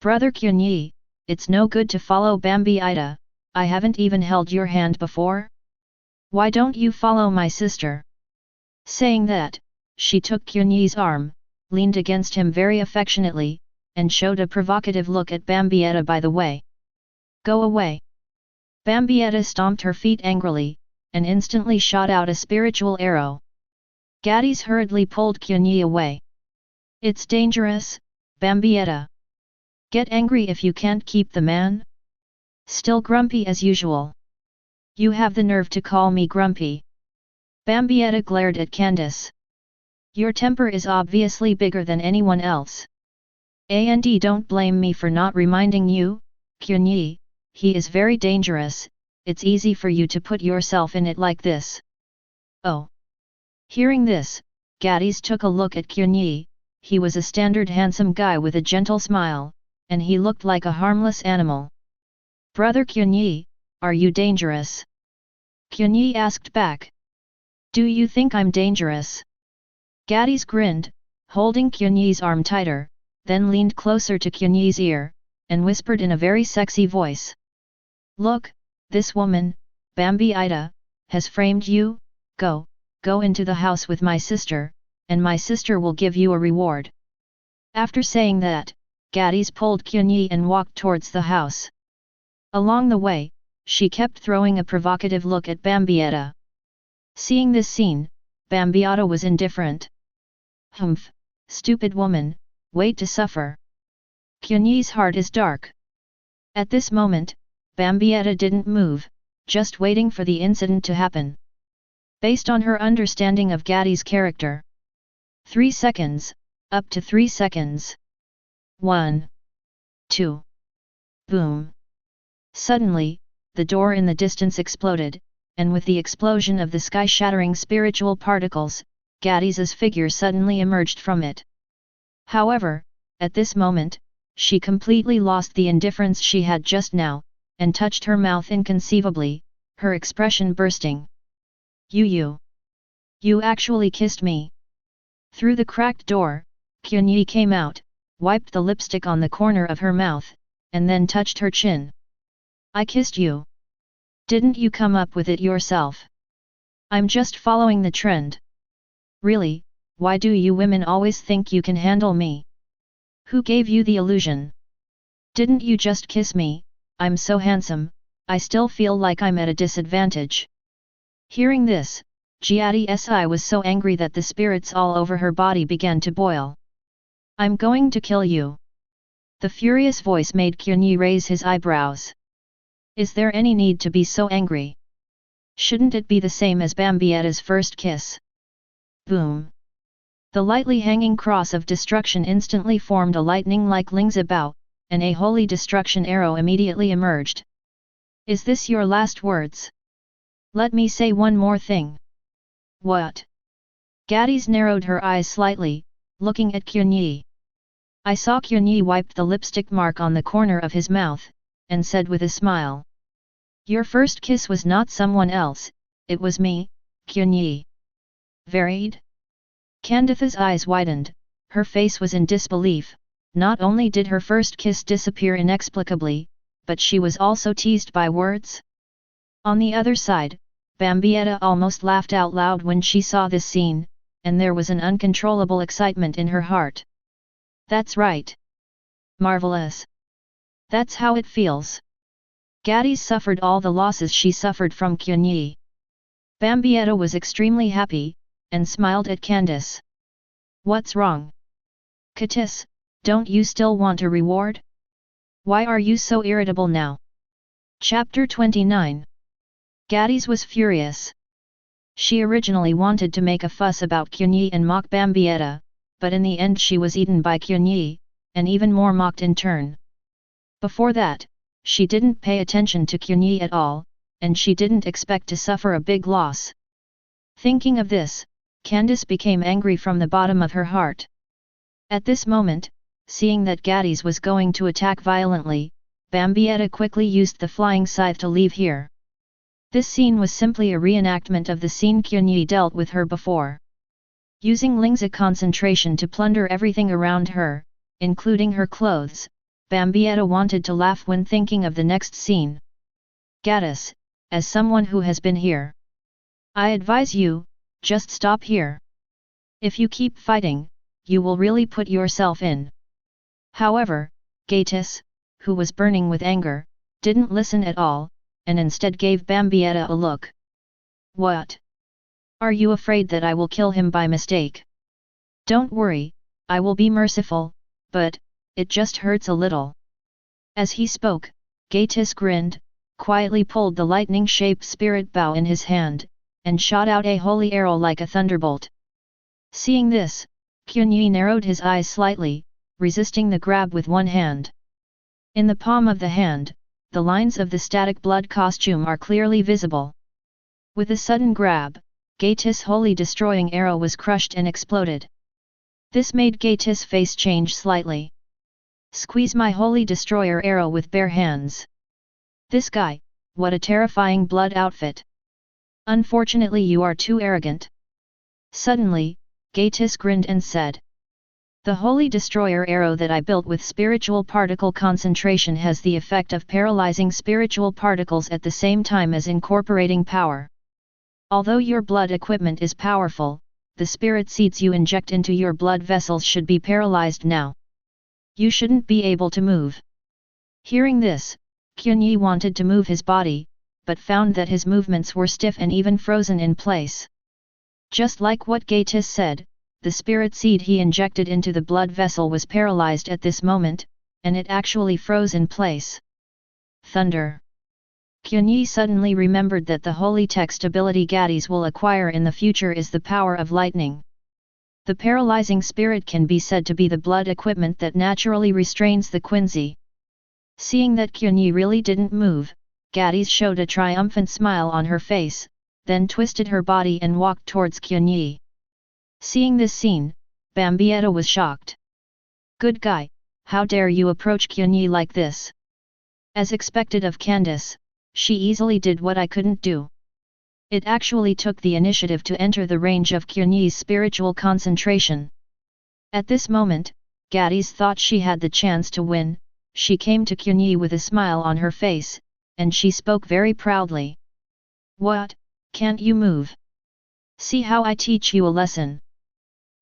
Brother Qianye, it's no good to follow Bambietta, I haven't even held your hand before? Why don't you follow my sister? Saying that, she took Qianye's arm, leaned against him very affectionately, and showed a provocative look at Bambietta by the way. Go away. Bambietta stomped her feet angrily, and instantly shot out a spiritual arrow. Gadis hurriedly pulled Qianye away. It's dangerous, Bambietta. Get angry if you can't keep the man? Still grumpy as usual. You have the nerve to call me grumpy. Bambietta glared at Candace. Your temper is obviously bigger than anyone else. And don't blame me for not reminding you, Qianye, he is very dangerous, it's easy for you to put yourself in it like this. Oh. Hearing this, Gadis took a look at Qianye. He was a standard handsome guy with a gentle smile, and he looked like a harmless animal. Brother Qianye, are you dangerous? Qianye asked back. Do you think I'm dangerous? Gadis grinned, holding Qianye's arm tighter, then leaned closer to Qianye's ear, and whispered in a very sexy voice. Look, this woman, Bambietta, has framed you. Go into the house with my sister, and my sister will give you a reward. After saying that, Gadis pulled Qianye and walked towards the house. Along the way, she kept throwing a provocative look at Bambietta. Seeing this scene, Bambietta was indifferent. Humph, stupid woman, wait to suffer. Qianye's heart is dark. At this moment, Bambietta didn't move, just waiting for the incident to happen. Based on her understanding of Gadis' character. 3 seconds, up to 3 seconds. 1. 2. Boom. Suddenly, the door in the distance exploded, and with the explosion of the sky-shattering spiritual particles, Gadis' figure suddenly emerged from it. However, at this moment, she completely lost the indifference she had just now, and touched her mouth inconceivably, her expression bursting. You actually kissed me. Through the cracked door, Qianye came out, wiped the lipstick on the corner of her mouth, and then touched her chin. I kissed you. Didn't you come up with it yourself? I'm just following the trend. Really, why do you women always think you can handle me? Who gave you the illusion? Didn't you just kiss me? I'm so handsome, I still feel like I'm at a disadvantage. Hearing this, Qianye was so angry that the spirits all over her body began to boil. I'm going to kill you. The furious voice made Qianye raise his eyebrows. Is there any need to be so angry? Shouldn't it be the same as Bambietta's first kiss? Boom. The lightly hanging cross of destruction instantly formed a lightning-like Lingzi bow, and a holy destruction arrow immediately emerged. Is this your last words? Let me say one more thing. What? Gadis narrowed her eyes slightly, looking at Qianye. I saw Qianye wiped the lipstick mark on the corner of his mouth, and said with a smile. Your first kiss was not someone else, it was me, Qianye. Varied? Candice's eyes widened, her face was in disbelief. Not only did her first kiss disappear inexplicably, but she was also teased by words. On the other side, Bambietta almost laughed out loud when she saw this scene, and there was an uncontrollable excitement in her heart. That's right. Marvelous. That's how it feels. Gadis suffered all the losses she suffered from Qianye. Bambietta was extremely happy, and smiled at Candice. What's wrong? Katis, don't you still want a reward? Why are you so irritable now? Chapter 29. Gadis was furious. She originally wanted to make a fuss about Qianye and mock Bambietta, but in the end she was eaten by Qianye, and even more mocked in turn. Before that, she didn't pay attention to Qianye at all, and she didn't expect to suffer a big loss. Thinking of this, Candice became angry from the bottom of her heart. At this moment, seeing that Gadis was going to attack violently, Bambietta quickly used the flying scythe to leave here. This scene was simply a reenactment of the scene Qianye dealt with her before. Using Lingzi concentration to plunder everything around her, including her clothes, Bambietta wanted to laugh when thinking of the next scene. Gadis, as someone who has been here, I advise you, Just stop here. If you keep fighting, you will really put yourself in. However, Gatiss, who was burning with anger, didn't listen at all, and instead gave Bambietta a look. What? Are you afraid that I will kill him by mistake? Don't worry, I will be merciful, but, it just hurts a little. As he spoke, Gatiss grinned, quietly pulled the lightning-shaped spirit bow in his hand, and shot out a holy arrow like a thunderbolt. Seeing this, Qianye narrowed his eyes slightly, resisting the grab with one hand. In the palm of the hand, the lines of the static blood costume are clearly visible. With a sudden grab, Gatiss' holy destroying arrow was crushed and exploded. This made Gatiss' face change slightly. Squeeze my holy destroyer arrow with bare hands. This guy, what a terrifying blood outfit. Unfortunately you are too arrogant. Suddenly, Gatiss grinned and said. The holy destroyer arrow that I built with spiritual particle concentration has the effect of paralyzing spiritual particles at the same time as incorporating power. Although your blood equipment is powerful, the spirit seeds you inject into your blood vessels should be paralyzed now. You shouldn't be able to move. Hearing this, Qianye wanted to move his body, but found that his movements were stiff and even frozen in place. Just like what Gatiss said, the spirit seed he injected into the blood vessel was paralyzed at this moment, and it actually froze in place. Thunder. Qianye suddenly remembered that the holy text ability Gatiss will acquire in the future is the power of lightning. The paralyzing spirit can be said to be the blood equipment that naturally restrains the Quincy. Seeing that Qianye really didn't move, Gatiss showed a triumphant smile on her face, then twisted her body and walked towards Qianye. Seeing this scene, Bambietta was shocked. Good guy, how dare you approach Qianye like this? As expected of Candace, she easily did what I couldn't do. It actually took the initiative to enter the range of Qianye's spiritual concentration. At this moment, Gatiss thought she had the chance to win. She came to Qianye with a smile on her face, and she spoke very proudly. What, can't you move? See how I teach you a lesson.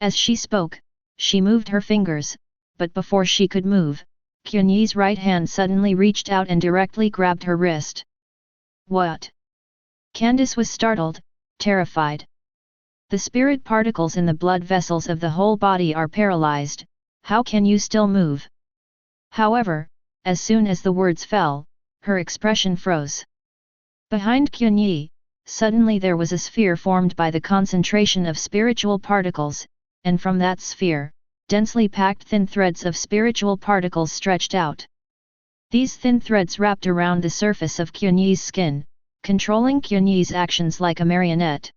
As she spoke, she moved her fingers, but before she could move, Qianye's right hand suddenly reached out and directly grabbed her wrist. What? Candace was startled, terrified. The spirit particles in the blood vessels of the whole body are paralyzed, how can you still move? However, as soon as the words fell, her expression froze. Behind Qianye, suddenly there was a sphere formed by the concentration of spiritual particles, and from that sphere, densely packed thin threads of spiritual particles stretched out. These thin threads wrapped around the surface of Qianye's skin, controlling Qianye's actions like a marionette.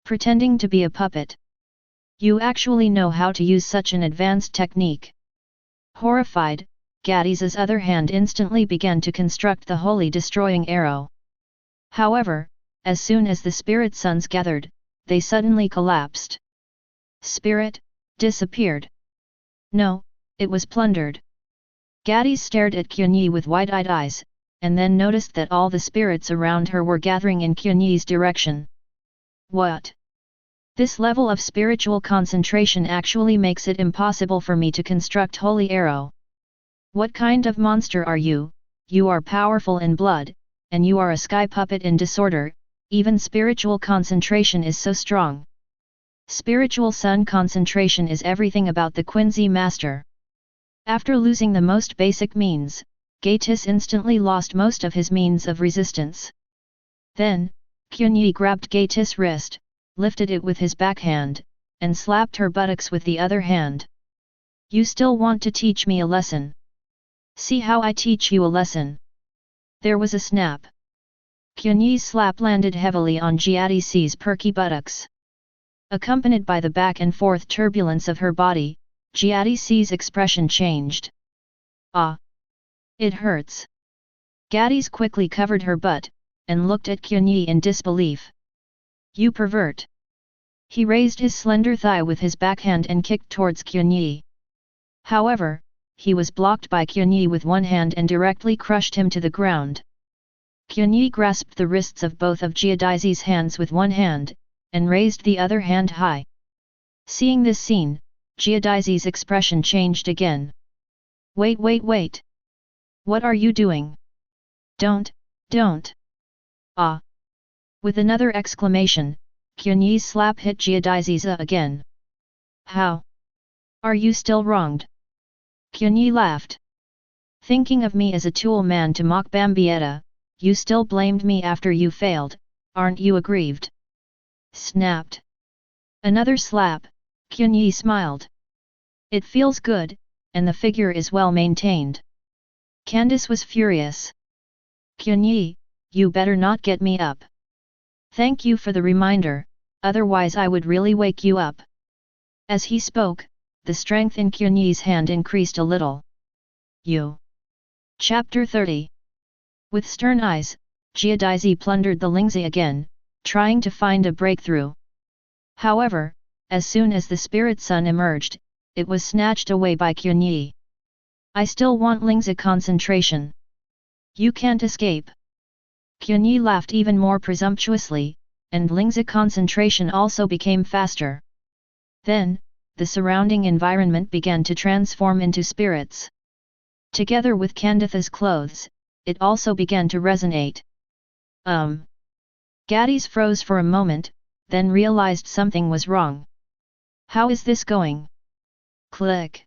Pretending to be a puppet. You actually know how to use such an advanced technique. Horrified, Gatiss's other hand instantly began to construct the holy destroying arrow. However, as soon as the spirit suns gathered, they suddenly collapsed. Spirit, disappeared. No, it was plundered. Gatiss stared at Qianye with wide-eyed eyes, and then noticed that all the spirits around her were gathering in Qianye's direction. What? This level of spiritual concentration actually makes it impossible for me to construct holy arrow. What kind of monster are you? You are powerful in blood, and you are a sky puppet in disorder, even spiritual concentration is so strong. Spiritual sun concentration is everything about the Quincy master. After losing the most basic means, Gatiss instantly lost most of his means of resistance. Then, Qianye grabbed Gatiss' wrist, lifted it with his backhand, and slapped her buttocks with the other hand. You still want to teach me a lesson? See how I teach you a lesson. There was a snap. Qianye's slap landed heavily on Gatiss's perky buttocks. Accompanied by the back and forth turbulence of her body, Gatiss's expression changed. Ah! It hurts. Gatiss quickly covered her butt, and looked at Qianye in disbelief. You pervert! He raised his slender thigh with his backhand and kicked towards Qianye. However, he was blocked by Qianye with one hand and directly crushed him to the ground. Qianye grasped the wrists of both of Gatiss's hands with one hand, and raised the other hand high. Seeing this scene, Giadaizi's expression changed again. Wait! What are you doing? Don't! Ah! With another exclamation, Qianye's slap hit Giadaizi's again. How? Are you still wronged? Qianye laughed. Thinking of me as a tool man to mock Bambietta, you still blamed me after you failed, aren't you aggrieved? Snapped. Another slap, Qianye smiled. It feels good, and the figure is well maintained. Candice was furious. Qianye, you better not get me up. Thank you for the reminder, otherwise I would really wake you up. As he spoke, the strength in Qianye's hand increased a little. Chapter 30. With stern eyes, Giadaizi plundered the Lingzi again, trying to find a breakthrough. However, as soon as the spirit sun emerged, it was snatched away by Qianye. I still want Lingzi concentration. You can't escape. Qianye laughed even more presumptuously, and Lingzi concentration also became faster. Then, the surrounding environment began to transform into spirits. Together with Canditha's clothes, it also began to resonate. Gaddies froze for a moment, then realized something was wrong. How is this going? Click.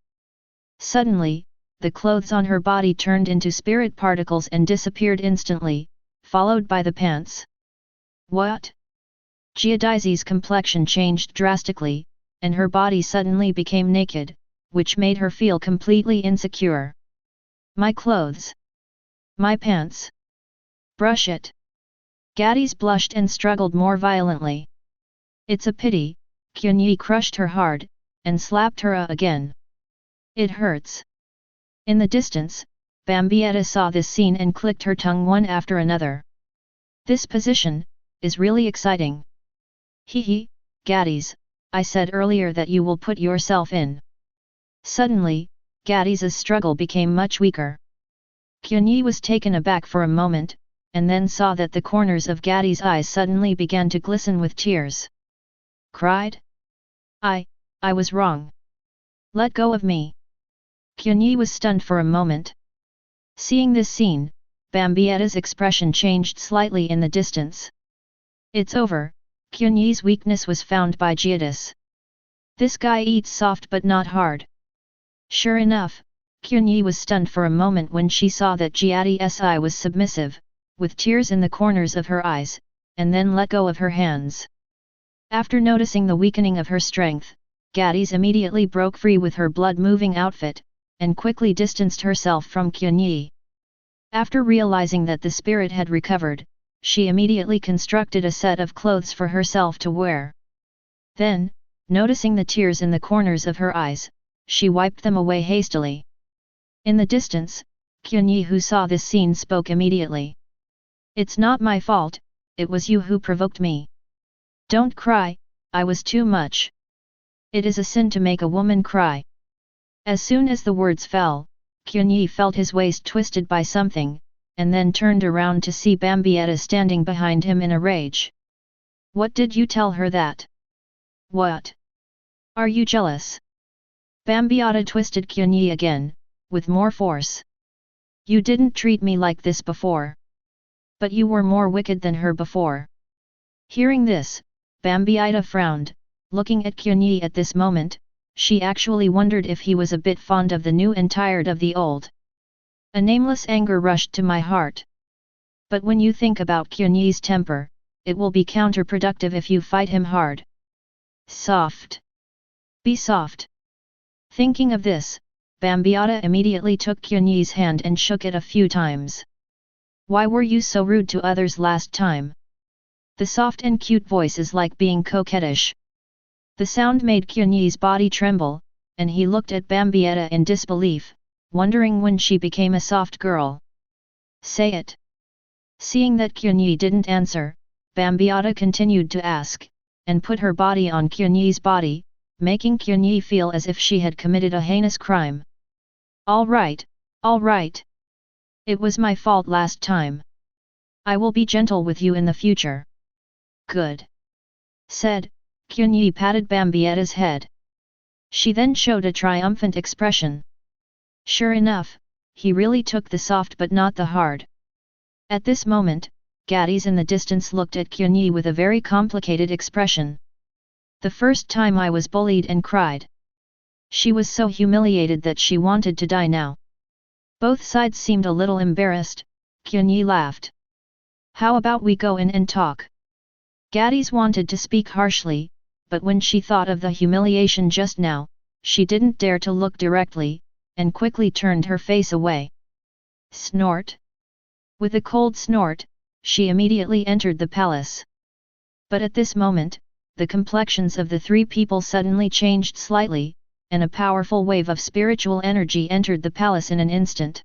Suddenly, the clothes on her body turned into spirit particles and disappeared instantly, followed by the pants. What? Giadaizi's complexion changed drastically, and her body suddenly became naked, which made her feel completely insecure. My clothes. My pants. Brush it. Gaddies blushed and struggled more violently. It's a pity, Qianye crushed her hard, and slapped her again. It hurts. In the distance, Bambietta saw this scene and clicked her tongue one after another. This position is really exciting. Hee, Gaddies, I said earlier that you will put yourself in. Suddenly, Gaddies' struggle became much weaker. Qianye was taken aback for a moment, and then saw that the corners of Gaddies' eyes suddenly began to glisten with tears. Cried? I was wrong. Let go of me. Qianye was stunned for a moment. Seeing this scene, Bambietta's expression changed slightly in the distance. It's over, Qianye's weakness was found by Giadis. This guy eats soft but not hard. Sure enough, Qianye was stunned for a moment when she saw that Giadis' eye was submissive, with tears in the corners of her eyes, and then let go of her hands. After noticing the weakening of her strength, Gaddies immediately broke free with her blood-moving outfit, and quickly distanced herself from Qianye. After realizing that the spirit had recovered, she immediately constructed a set of clothes for herself to wear. Then, noticing the tears in the corners of her eyes, she wiped them away hastily. In the distance, Qianye, who saw this scene, spoke immediately. It's not my fault, it was you who provoked me. Don't cry, I was too much. It is a sin to make a woman cry. As soon as the words fell, Qianye felt his waist twisted by something, and then turned around to see Bambietta standing behind him in a rage. What did you tell her that? What? Are you jealous? Bambietta twisted Qianye again, with more force. You didn't treat me like this before. But you were more wicked than her before. Hearing this, Bambietta frowned, looking at Qianye at this moment. She actually wondered if he was a bit fond of the new and tired of the old. A nameless anger rushed to my heart. But when you think about Qianye's temper, it will be counterproductive if you fight him hard. Soft. Be soft. Thinking of this, Bambietta immediately took Qianye's hand and shook it a few times. Why were you so rude to others last time? The soft and cute voice is like being coquettish. The sound made Qianye's body tremble, and he looked at Bambietta in disbelief, wondering when she became a soft girl. Say it. Seeing that Qianye didn't answer, Bambietta continued to ask, and put her body on Qianye's body, making Qianye feel as if she had committed a heinous crime. All right. It was my fault last time. I will be gentle with you in the future. Good. said. Qianye patted Bambietta's head. She then showed a triumphant expression. Sure enough, he really took the soft but not the hard. At this moment, Gaddies in the distance looked at Qianye with a very complicated expression. The first time I was bullied and cried. She was so humiliated that she wanted to die now. Both sides seemed a little embarrassed. Qianye laughed. How about we go in and talk? Gaddies wanted to speak harshly, but when she thought of the humiliation just now, she didn't dare to look directly, and quickly turned her face away. Snort! With a cold snort, she immediately entered the palace. But at this moment, the complexions of the three people suddenly changed slightly, and a powerful wave of spiritual energy entered the palace in an instant.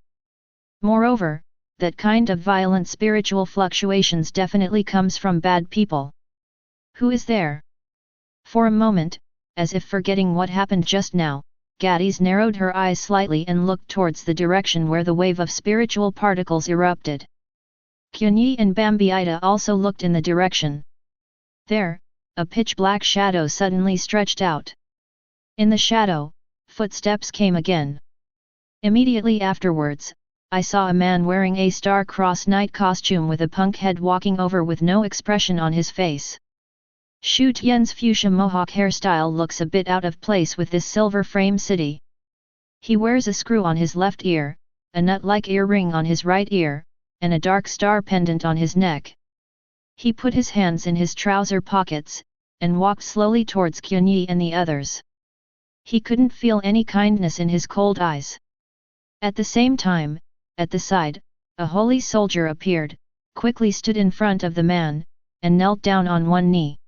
Moreover, that kind of violent spiritual fluctuations definitely comes from bad people. Who is there? For a moment, as if forgetting what happened just now, Gaddies narrowed her eyes slightly and looked towards the direction where the wave of spiritual particles erupted. Qianye and Bambietta also looked in the direction. There, a pitch-black shadow suddenly stretched out. In the shadow, footsteps came again. Immediately afterwards, I saw a man wearing a star-crossed knight costume with a punk head walking over with no expression on his face. Shu Tian's fuchsia mohawk hairstyle looks a bit out of place with this silver frame city. He wears a screw on his left ear, a nut-like earring on his right ear, and a dark star pendant on his neck. He put his hands in his trouser pockets, and walked slowly towards Qianye and the others. He couldn't feel any kindness in his cold eyes. At the same time, at the side, a holy soldier appeared, quickly stood in front of the man, and knelt down on one knee.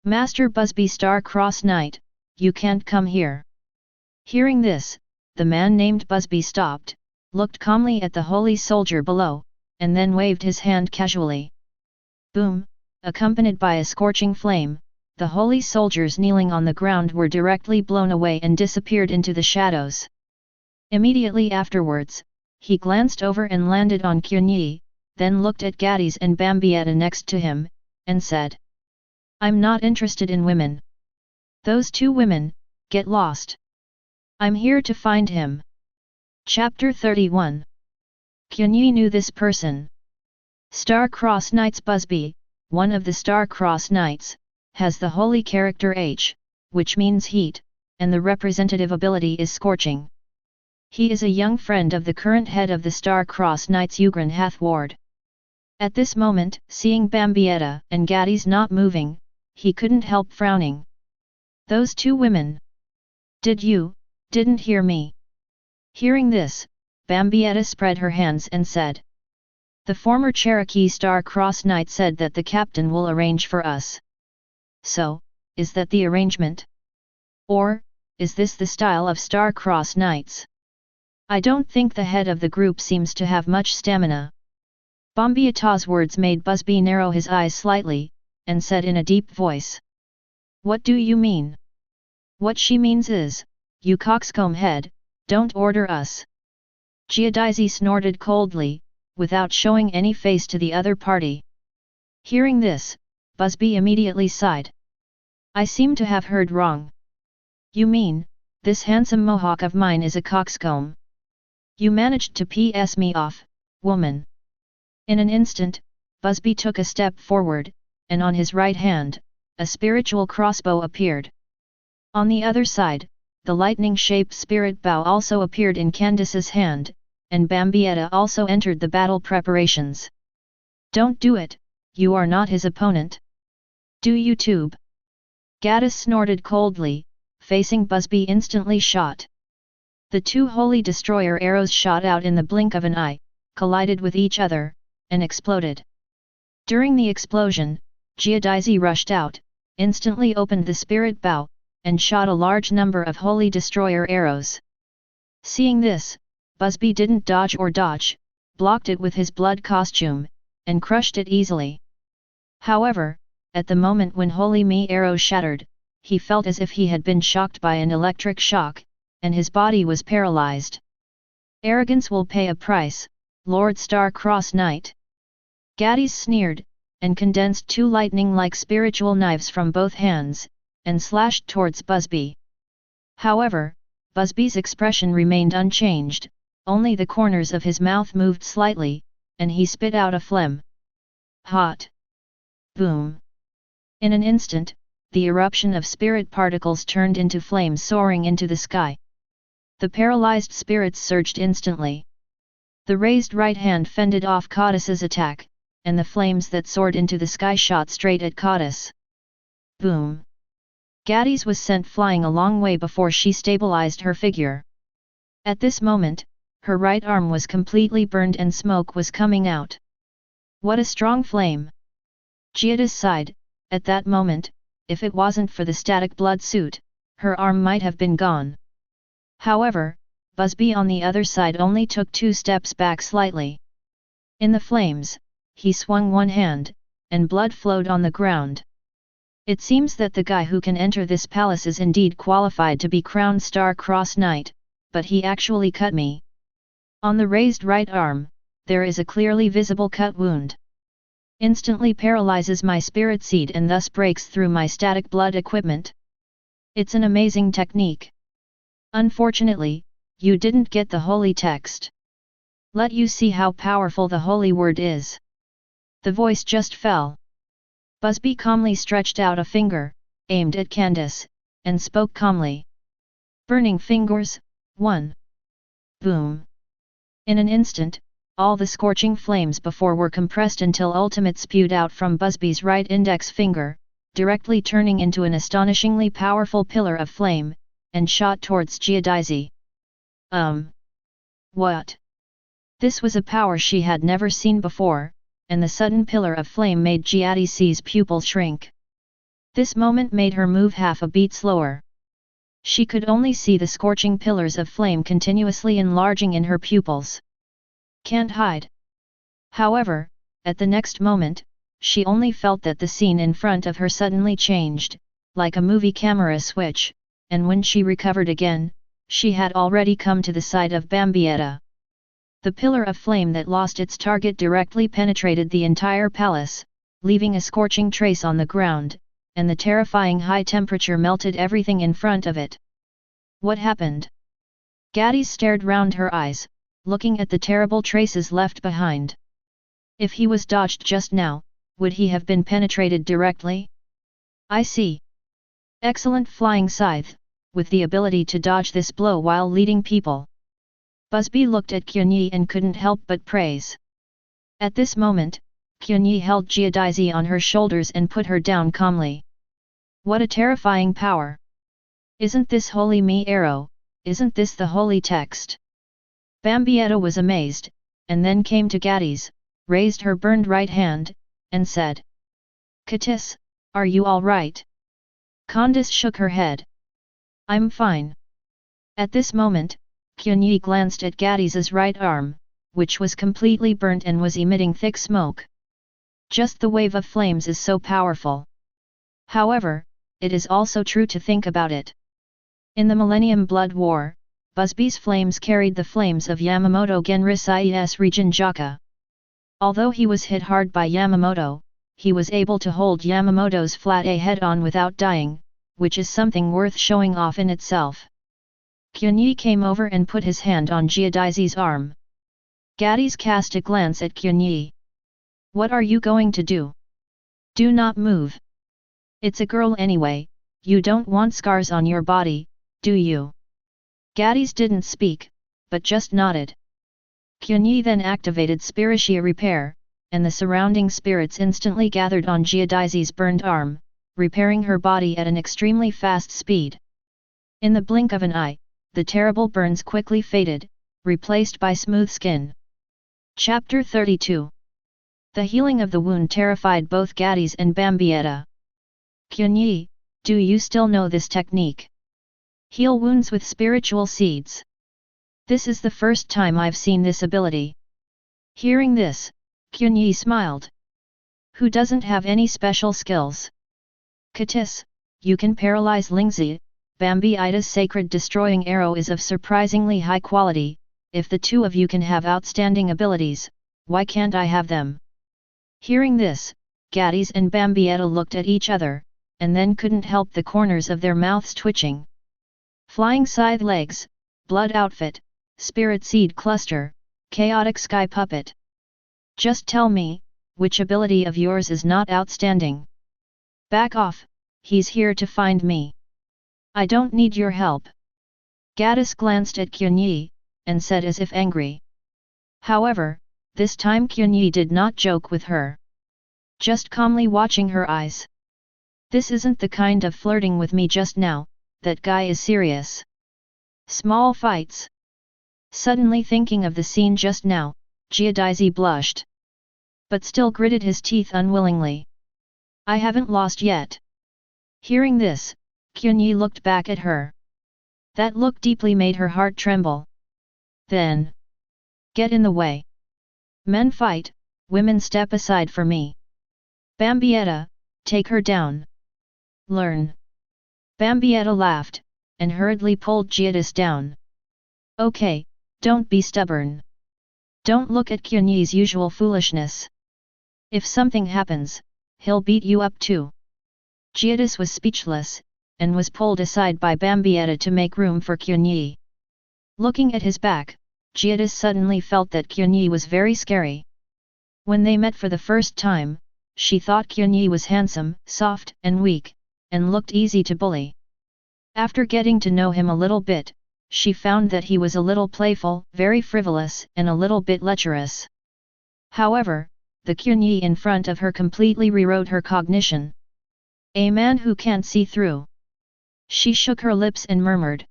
Master Busby Star-Crossed Knight, you can't come here. Hearing this, the man named Busby stopped, looked calmly at the holy soldier below, and then waved his hand casually. Boom! Accompanied by a scorching flame, the holy soldiers kneeling on the ground were directly blown away and disappeared into the shadows. Immediately afterwards, he glanced over and landed on Qianye, then looked at Gaddies and Bambietta next to him, and said, I'm not interested in women. Those two women, get lost. I'm here to find him. Chapter 31. Qianye knew this person. Star-Crossed Knights Busby, one of the Star-Crossed Knights, has the holy character H, which means heat, and the representative ability is scorching. He is a young friend of the current head of the Star-Crossed Knights Ugran Hathward. At this moment, seeing Bambietta and Gaddies not moving, he couldn't help frowning. Those two women. Didn't hear me. Hearing this, Bambietta spread her hands and said. The former Cherokee Star-Crossed Knight said that the captain will arrange for us. So, is that the arrangement? Or, is this the style of Star-Crossed Knights? I don't think the head of the group seems to have much stamina. Bambietta's words made Busby narrow his eyes slightly, and said in a deep voice. What do you mean? What she means is, you coxcomb head, don't order us. Giadaisi snorted coldly, without showing any face to the other party. Hearing this, Busby immediately sighed. I seem to have heard wrong. You mean, this handsome mohawk of mine is a coxcomb? You managed to piss me off, woman. In an instant, Busby took a step forward, and on his right hand, a spiritual crossbow appeared. On the other side, the lightning-shaped spirit bow also appeared in Candace's hand, and Bambietta also entered the battle preparations. Don't do it, you are not his opponent. Do you tube? Gaddies snorted coldly, facing Busby instantly shot. The two holy destroyer arrows shot out in the blink of an eye, collided with each other, and exploded. During the explosion, Giadaisi rushed out, instantly opened the spirit bow, and shot a large number of holy destroyer arrows. Seeing this, Busby didn't dodge or dodge, blocked it with his blood costume, and crushed it easily. However, at the moment when Holy Mi arrow shattered, he felt as if he had been shocked by an electric shock, and his body was paralyzed. Arrogance will pay a price, Lord Star-Crossed Knight. Gaddies sneered, and condensed two lightning-like spiritual knives from both hands, and slashed towards Busby. However, Busby's expression remained unchanged, only the corners of his mouth moved slightly, and he spit out a phlegm. Hot! Boom! In an instant, the eruption of spirit particles turned into flames soaring into the sky. The paralyzed spirits surged instantly. The raised right hand fended off Goddess's attack, and the flames that soared into the sky shot straight at Goddess. Boom! Gadis was sent flying a long way before she stabilized her figure. At this moment, her right arm was completely burned and smoke was coming out. What a strong flame! Giada sighed. At that moment, if it wasn't for the static blood suit, her arm might have been gone. However, Busby on the other side only took 2 steps back slightly. In the flames, he swung one hand, and blood flowed on the ground. It seems that the guy who can enter this palace is indeed qualified to be crowned Star-Crossed Knight, but he actually cut me. On the raised right arm, there is a clearly visible cut wound. Instantly paralyzes my spirit seed and thus breaks through my static blood equipment. It's an amazing technique. Unfortunately, you didn't get the holy text. Let you see how powerful the holy word is. The voice just fell. Busby calmly stretched out a finger, aimed at Candace, and spoke calmly. Burning fingers, 1. Boom. In an instant, all the scorching flames before were compressed until ultimate spewed out from Busby's right index finger, directly turning into an astonishingly powerful pillar of flame, and shot towards Giadazi. What? This was a power she had never seen before, and the sudden pillar of flame made Giadazi's pupils shrink. This moment made her move half a beat slower. She could only see the scorching pillars of flame continuously enlarging in her pupils. Can't hide. However, at the next moment, she only felt that the scene in front of her suddenly changed, like a movie camera switch, and when she recovered again, she had already come to the side of Bambietta. The pillar of flame that lost its target directly penetrated the entire palace, leaving a scorching trace on the ground, and the terrifying high temperature melted everything in front of it. What happened? Gadis stared round her eyes, looking at the terrible traces left behind. If he was dodged just now, would he have been penetrated directly? I see. Excellent flying scythe, with the ability to dodge this blow while leading people. Busby looked at Qianye and couldn't help but praise. At this moment, Qianye held Giadazi on her shoulders and put her down calmly. What a terrifying power! Isn't this holy me arrow, isn't this the holy text? Bambietta was amazed, and then came to Gadis, raised her burned right hand, and said. Katis, are you all right? Candace shook her head. I'm fine. At this moment, Qianye glanced at Gadis's right arm, which was completely burnt and was emitting thick smoke. Just the wave of flames is so powerful. However, it is also true to think about it. In the Millennium Blood War, Busby's flames carried the flames of Yamamoto Genryūsai's region Jaka. Although he was hit hard by Yamamoto, he was able to hold Yamamoto's flat A head-on without dying, which is something worth showing off in itself. Qianye came over and put his hand on Giadazi's arm. Gadis cast a glance at Qianye. What are you going to do? Do not move. It's a girl anyway, you don't want scars on your body, do you? Gadis didn't speak, but just nodded. Qianye then activated Spiritia Repair, and the surrounding spirits instantly gathered on Giadazi's burned arm, repairing her body at an extremely fast speed. In the blink of an eye, the terrible burns quickly faded, replaced by smooth skin. Chapter 32. The healing of the wound terrified both Gadis and Bambietta. Qianye, do you still know this technique? Heal wounds with spiritual seeds. This is the first time I've seen this ability. Hearing this, Qianye smiled. Who doesn't have any special skills? Katis, you can paralyze Lingzi. Bambietta's sacred destroying arrow is of surprisingly high quality. If the two of you can have outstanding abilities, why can't I have them? Hearing this, Gaddis and Bambietta looked at each other, and then couldn't help the corners of their mouths twitching. Flying scythe legs, blood outfit, spirit seed cluster, chaotic sky puppet. Just tell me, which ability of yours is not outstanding? Back off, he's here to find me. I don't need your help. Gaddis glanced at Qianye, and said as if angry. However, this time Qianye did not joke with her. Just calmly watching her eyes. This isn't the kind of flirting with me just now, that guy is serious. Small fights. Suddenly thinking of the scene just now, Giadaisi blushed. But still gritted his teeth unwillingly. I haven't lost yet. Hearing this, Qianye looked back at her. That look deeply made her heart tremble. Then. Get in the way. Men fight, women step aside for me. Bambietta, take her down. Learn. Bambietta laughed, and hurriedly pulled Giadaisi down. Okay, don't be stubborn. Don't look at Qianye's usual foolishness. If something happens, he'll beat you up too. Giadaisi was speechless, and was pulled aside by Bambietta to make room for Qianye. Looking at his back, Giadaisi suddenly felt that Qianye was very scary. When they met for the first time, she thought Qianye was handsome, soft and weak, and looked easy to bully. After getting to know him a little bit, she found that he was a little playful, very frivolous, and a little bit lecherous. However, the Qianye in front of her completely rewrote her cognition. A man who can't see through. She shook her lips and murmured.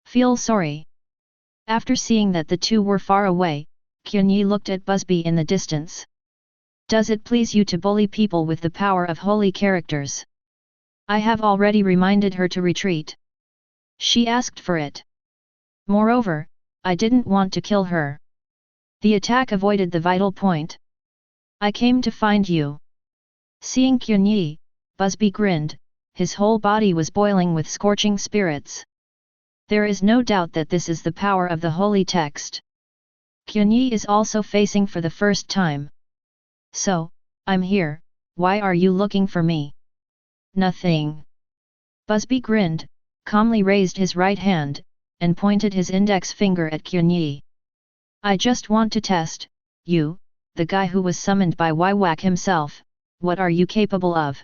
Feel sorry. After seeing that the two were far away, Qianye looked at Busby in the distance. Does it please you to bully people with the power of holy characters? I have already reminded her to retreat. She asked for it. Moreover, I didn't want to kill her. The attack avoided the vital point. I came to find you. Seeing Qianye, Busby grinned, his whole body was boiling with scorching spirits. There is no doubt that this is the power of the holy text. Qianye is also facing for the first time. So, I'm here, why are you looking for me? Nothing. Busby grinned, calmly raised his right hand, and pointed his index finger at Qianye. I just want to test, you, the guy who was summoned by Waiwak himself, what are you capable of?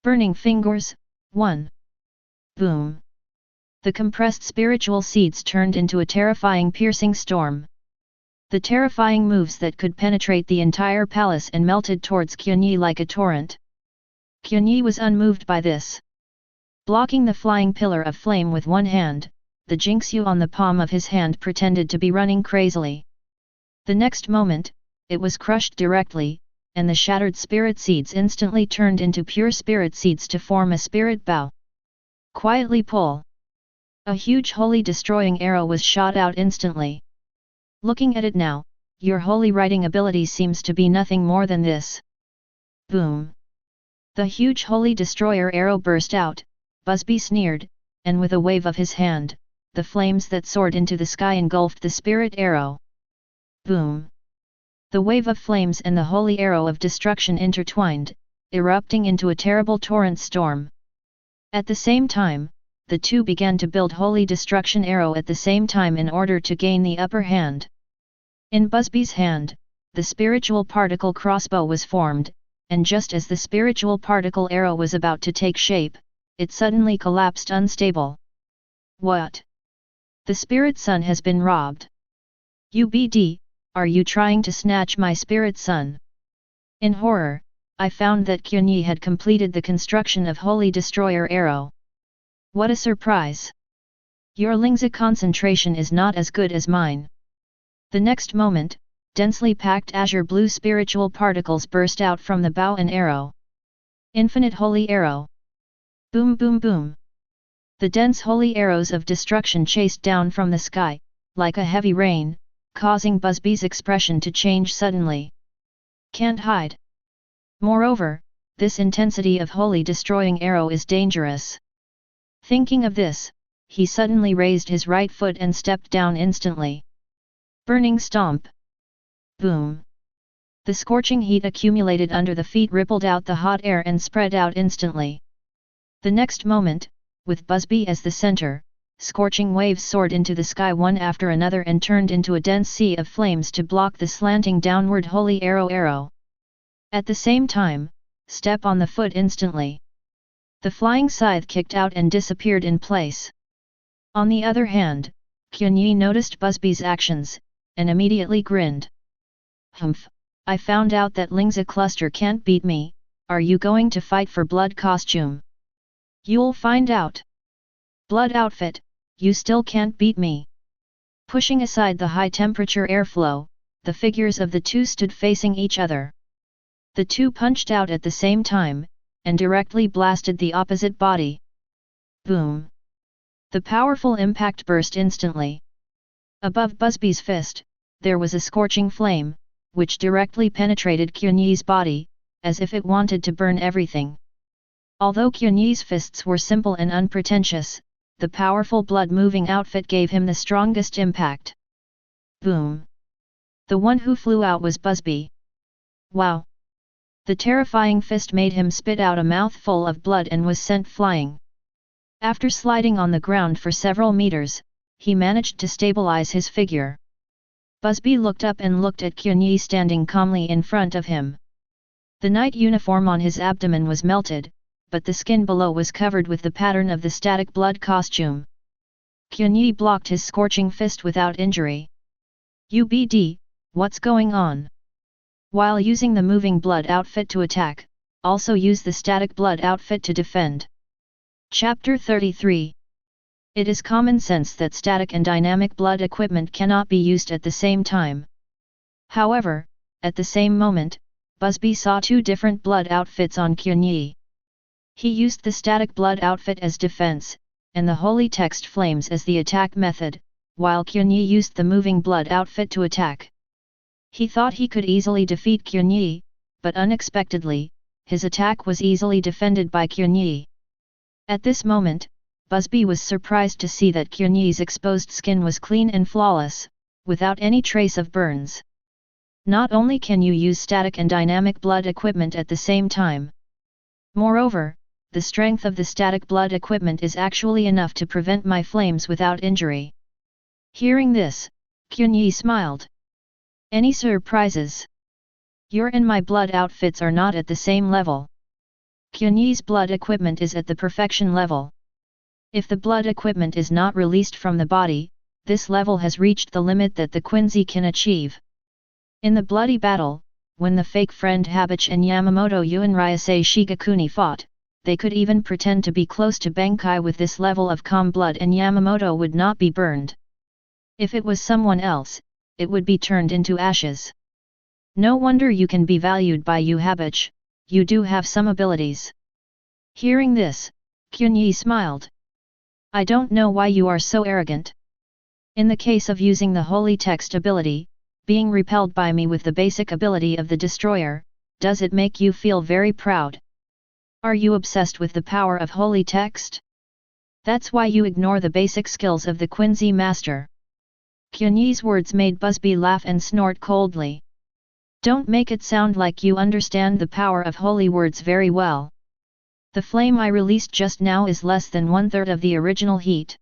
Burning fingers, 1. Boom. The compressed spiritual seeds turned into a terrifying piercing storm. The terrifying moves that could penetrate the entire palace and melted towards Qianye like a torrent. Qianye was unmoved by this. Blocking the flying pillar of flame with one hand, the Jinxue on the palm of his hand pretended to be running crazily. The next moment, it was crushed directly, and the shattered spirit seeds instantly turned into pure spirit seeds to form a spirit bow. Quietly pull. A huge holy destroying arrow was shot out instantly. Looking at it now, your holy writing ability seems to be nothing more than this. Boom. The huge holy destroyer arrow burst out, Busby sneered, and with a wave of his hand, the flames that soared into the sky engulfed the spirit arrow. Boom. The wave of flames and the holy arrow of destruction intertwined, erupting into a terrible torrent storm. At the same time, the two began to build holy destruction arrow at the same time in order to gain the upper hand. In Busby's hand, the spiritual particle crossbow was formed, and just as the spiritual particle arrow was about to take shape, it suddenly collapsed unstable. What? The spirit son has been robbed. UBD, are you trying to snatch my spirit son? In horror, I found that Qianye had completed the construction of Holy Destroyer Arrow. What a surprise! Your Lingzi concentration is not as good as mine. The next moment, densely packed azure blue spiritual particles burst out from the bow and arrow. Infinite Holy Arrow. Boom boom boom. The dense holy arrows of destruction chased down from the sky, like a heavy rain, causing Busby's expression to change suddenly. Can't hide. Moreover, this intensity of holy destroying arrow is dangerous. Thinking of this, he suddenly raised his right foot and stepped down instantly. Burning stomp. Boom. The scorching heat accumulated under the feet rippled out the hot air and spread out instantly. The next moment, with Busby as the center, scorching waves soared into the sky one after another and turned into a dense sea of flames to block the slanting downward holy arrow. At the same time, step on the foot instantly. The flying scythe kicked out and disappeared in place. On the other hand, Qianye noticed Busby's actions, and immediately grinned. Humph, I found out that Lingza cluster can't beat me. Are you going to fight for blood costume? You'll find out. Blood outfit, you still can't beat me. Pushing aside the high-temperature airflow, the figures of the two stood facing each other. The two punched out at the same time, and directly blasted the opposite body. Boom! The powerful impact burst instantly. Above Busby's fist, there was a scorching flame, which directly penetrated Qianye's body, as if it wanted to burn everything. Although Qianye's fists were simple and unpretentious, the powerful blood-moving outfit gave him the strongest impact. Boom! The one who flew out was Busby. Wow! The terrifying fist made him spit out a mouthful of blood and was sent flying. After sliding on the ground for several meters, he managed to stabilize his figure. Busby looked up and looked at Qianye standing calmly in front of him. The knight uniform on his abdomen was melted, but the skin below was covered with the pattern of the static blood costume. Qianye blocked his scorching fist without injury. UBD, what's going on? While using the moving blood outfit to attack, also use the static blood outfit to defend. Chapter 33. It is common sense that static and dynamic blood equipment cannot be used at the same time. However, at the same moment, Busby saw two different blood outfits on Qianye. He used the static blood outfit as defense, and the holy text flames as the attack method, while Qianye used the moving blood outfit to attack. He thought he could easily defeat Qianye, but unexpectedly, his attack was easily defended by Qianye. At this moment, Busby was surprised to see that Qianye's exposed skin was clean and flawless, without any trace of burns. Not only can you use static and dynamic blood equipment at the same time. Moreover, the strength of the static blood equipment is actually enough to prevent my flames without injury. Hearing this, Qianye smiled. Any surprises? Your and my blood outfits are not at the same level. Qianye's blood equipment is at the perfection level. If the blood equipment is not released from the body, this level has reached the limit that the Quincy can achieve. In the bloody battle, when the fake friend Habich and Yamamoto Genryūsai Shigakuni fought, they could even pretend to be close to Benkai with this level of calm blood and Yamamoto would not be burned. If it was someone else, it would be turned into ashes. No wonder you can be valued by you Habich, you do have some abilities. Hearing this, Qianye smiled. I don't know why you are so arrogant. In the case of using the holy text ability, being repelled by me with the basic ability of the destroyer, does it make you feel very proud? Are you obsessed with the power of holy text? That's why you ignore the basic skills of the Quincy master. Qianye's words made Busby laugh and snort coldly. Don't make it sound like you understand the power of holy words very well. The flame I released just now is less than 1/3 of the original heat.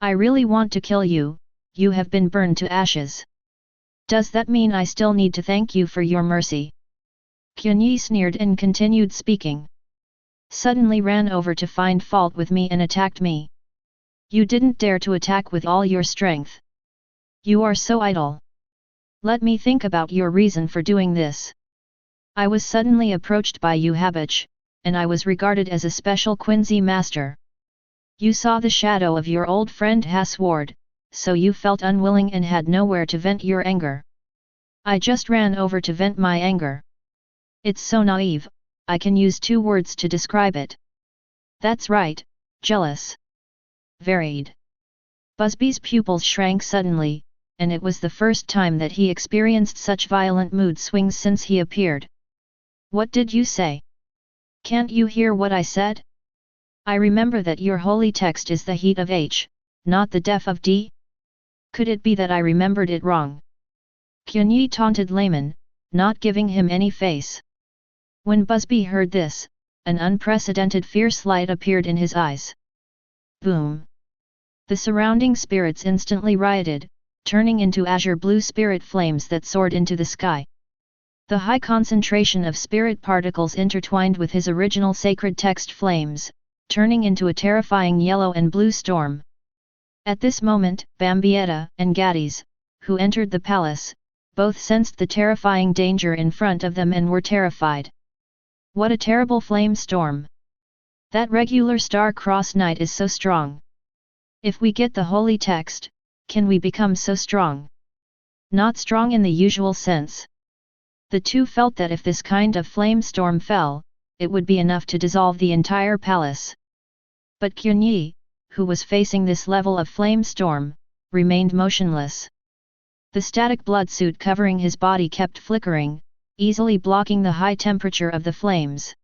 I really want to kill you, you have been burned to ashes. Does that mean I still need to thank you for your mercy? Qianye sneered and continued speaking. Suddenly ran over to find fault with me and attacked me. You didn't dare to attack with all your strength. You are so idle. Let me think about your reason for doing this. I was suddenly approached by you Habich, and I was regarded as a special Quincy master. You saw the shadow of your old friend Hasward, so you felt unwilling and had nowhere to vent your anger. I just ran over to vent my anger. It's so naive, I can use 2 words to describe it. That's right, jealous. Varied. Busby's pupils shrank suddenly, and it was the first time that he experienced such violent mood swings since he appeared. What did you say? Can't you hear what I said? I remember that your holy text is the heat of H, not the def of D? Could it be that I remembered it wrong? Qianye taunted layman, not giving him any face. When Busby heard this, an unprecedented fierce light appeared in his eyes. Boom! The surrounding spirits instantly rioted, turning into azure blue spirit flames that soared into the sky. The high concentration of spirit particles intertwined with his original sacred text flames, turning into a terrifying yellow and blue storm. At this moment, Bambietta and Gadis, who entered the palace, both sensed the terrifying danger in front of them and were terrified. What a terrible flame storm! That regular star-crossed knight is so strong. If we get the holy text, can we become so strong? Not strong in the usual sense. The two felt that if this kind of flame storm fell, it would be enough to dissolve the entire palace. But Qianye, who was facing this level of flame storm, remained motionless. The static blood suit covering his body kept flickering, easily blocking the high temperature of the flames.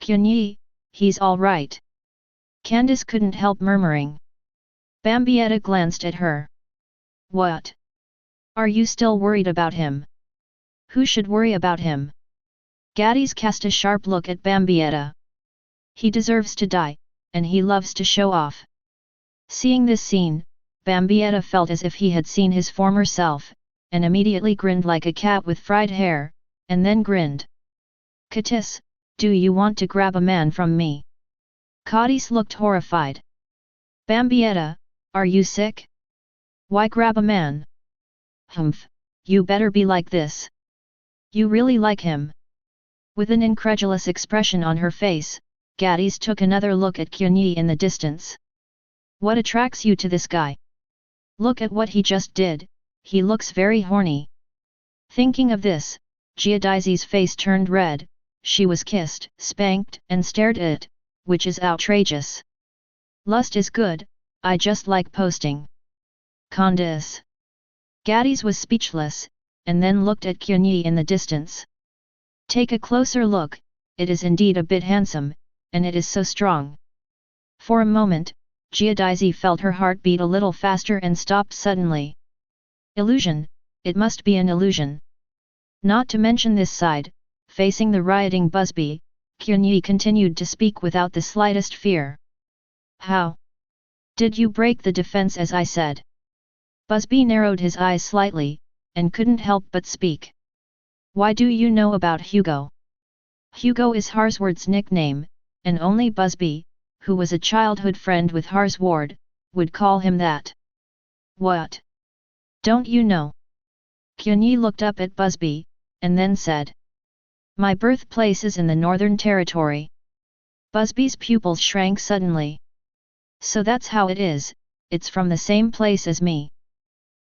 Qianye, he's all right. Candace couldn't help murmuring. Bambietta glanced at her. What? Are you still worried about him? Who should worry about him? Gadis cast a sharp look at Bambietta. He deserves to die, and he loves to show off. Seeing this scene, Bambietta felt as if he had seen his former self, and immediately grinned like a cat with fried hair, and then grinned. Katis, do you want to grab a man from me? Kadis looked horrified. Bambietta, are you sick? Why grab a man? Humph, you better be like this. You really like him? With an incredulous expression on her face, Gadis took another look at Qianye in the distance. What attracts you to this guy? Look at what he just did, he looks very horny. Thinking of this, Giadaizi's face turned red, she was kissed, spanked, and stared at, which is outrageous. Lust is good, I just like posting. Candace. Gadis was speechless, and then looked at Qianye in the distance. Take a closer look, it is indeed a bit handsome, and it is so strong. For a moment, Giadaizi felt her heart beat a little faster and stopped suddenly. Illusion, it must be an illusion. Not to mention this side, facing the rioting Busby, Qianye continued to speak without the slightest fear. How? Did you break the defense as I said? Busby narrowed his eyes slightly, and couldn't help but speak. Why do you know about Hugo? Hugo is Harsward's nickname, and only Busby, who was a childhood friend with Harsward, would call him that. What? Don't you know? Qianye looked up at Busby, and then said. My birthplace is in the Northern Territory. Busby's pupils shrank suddenly. So that's how it is, it's from the same place as me.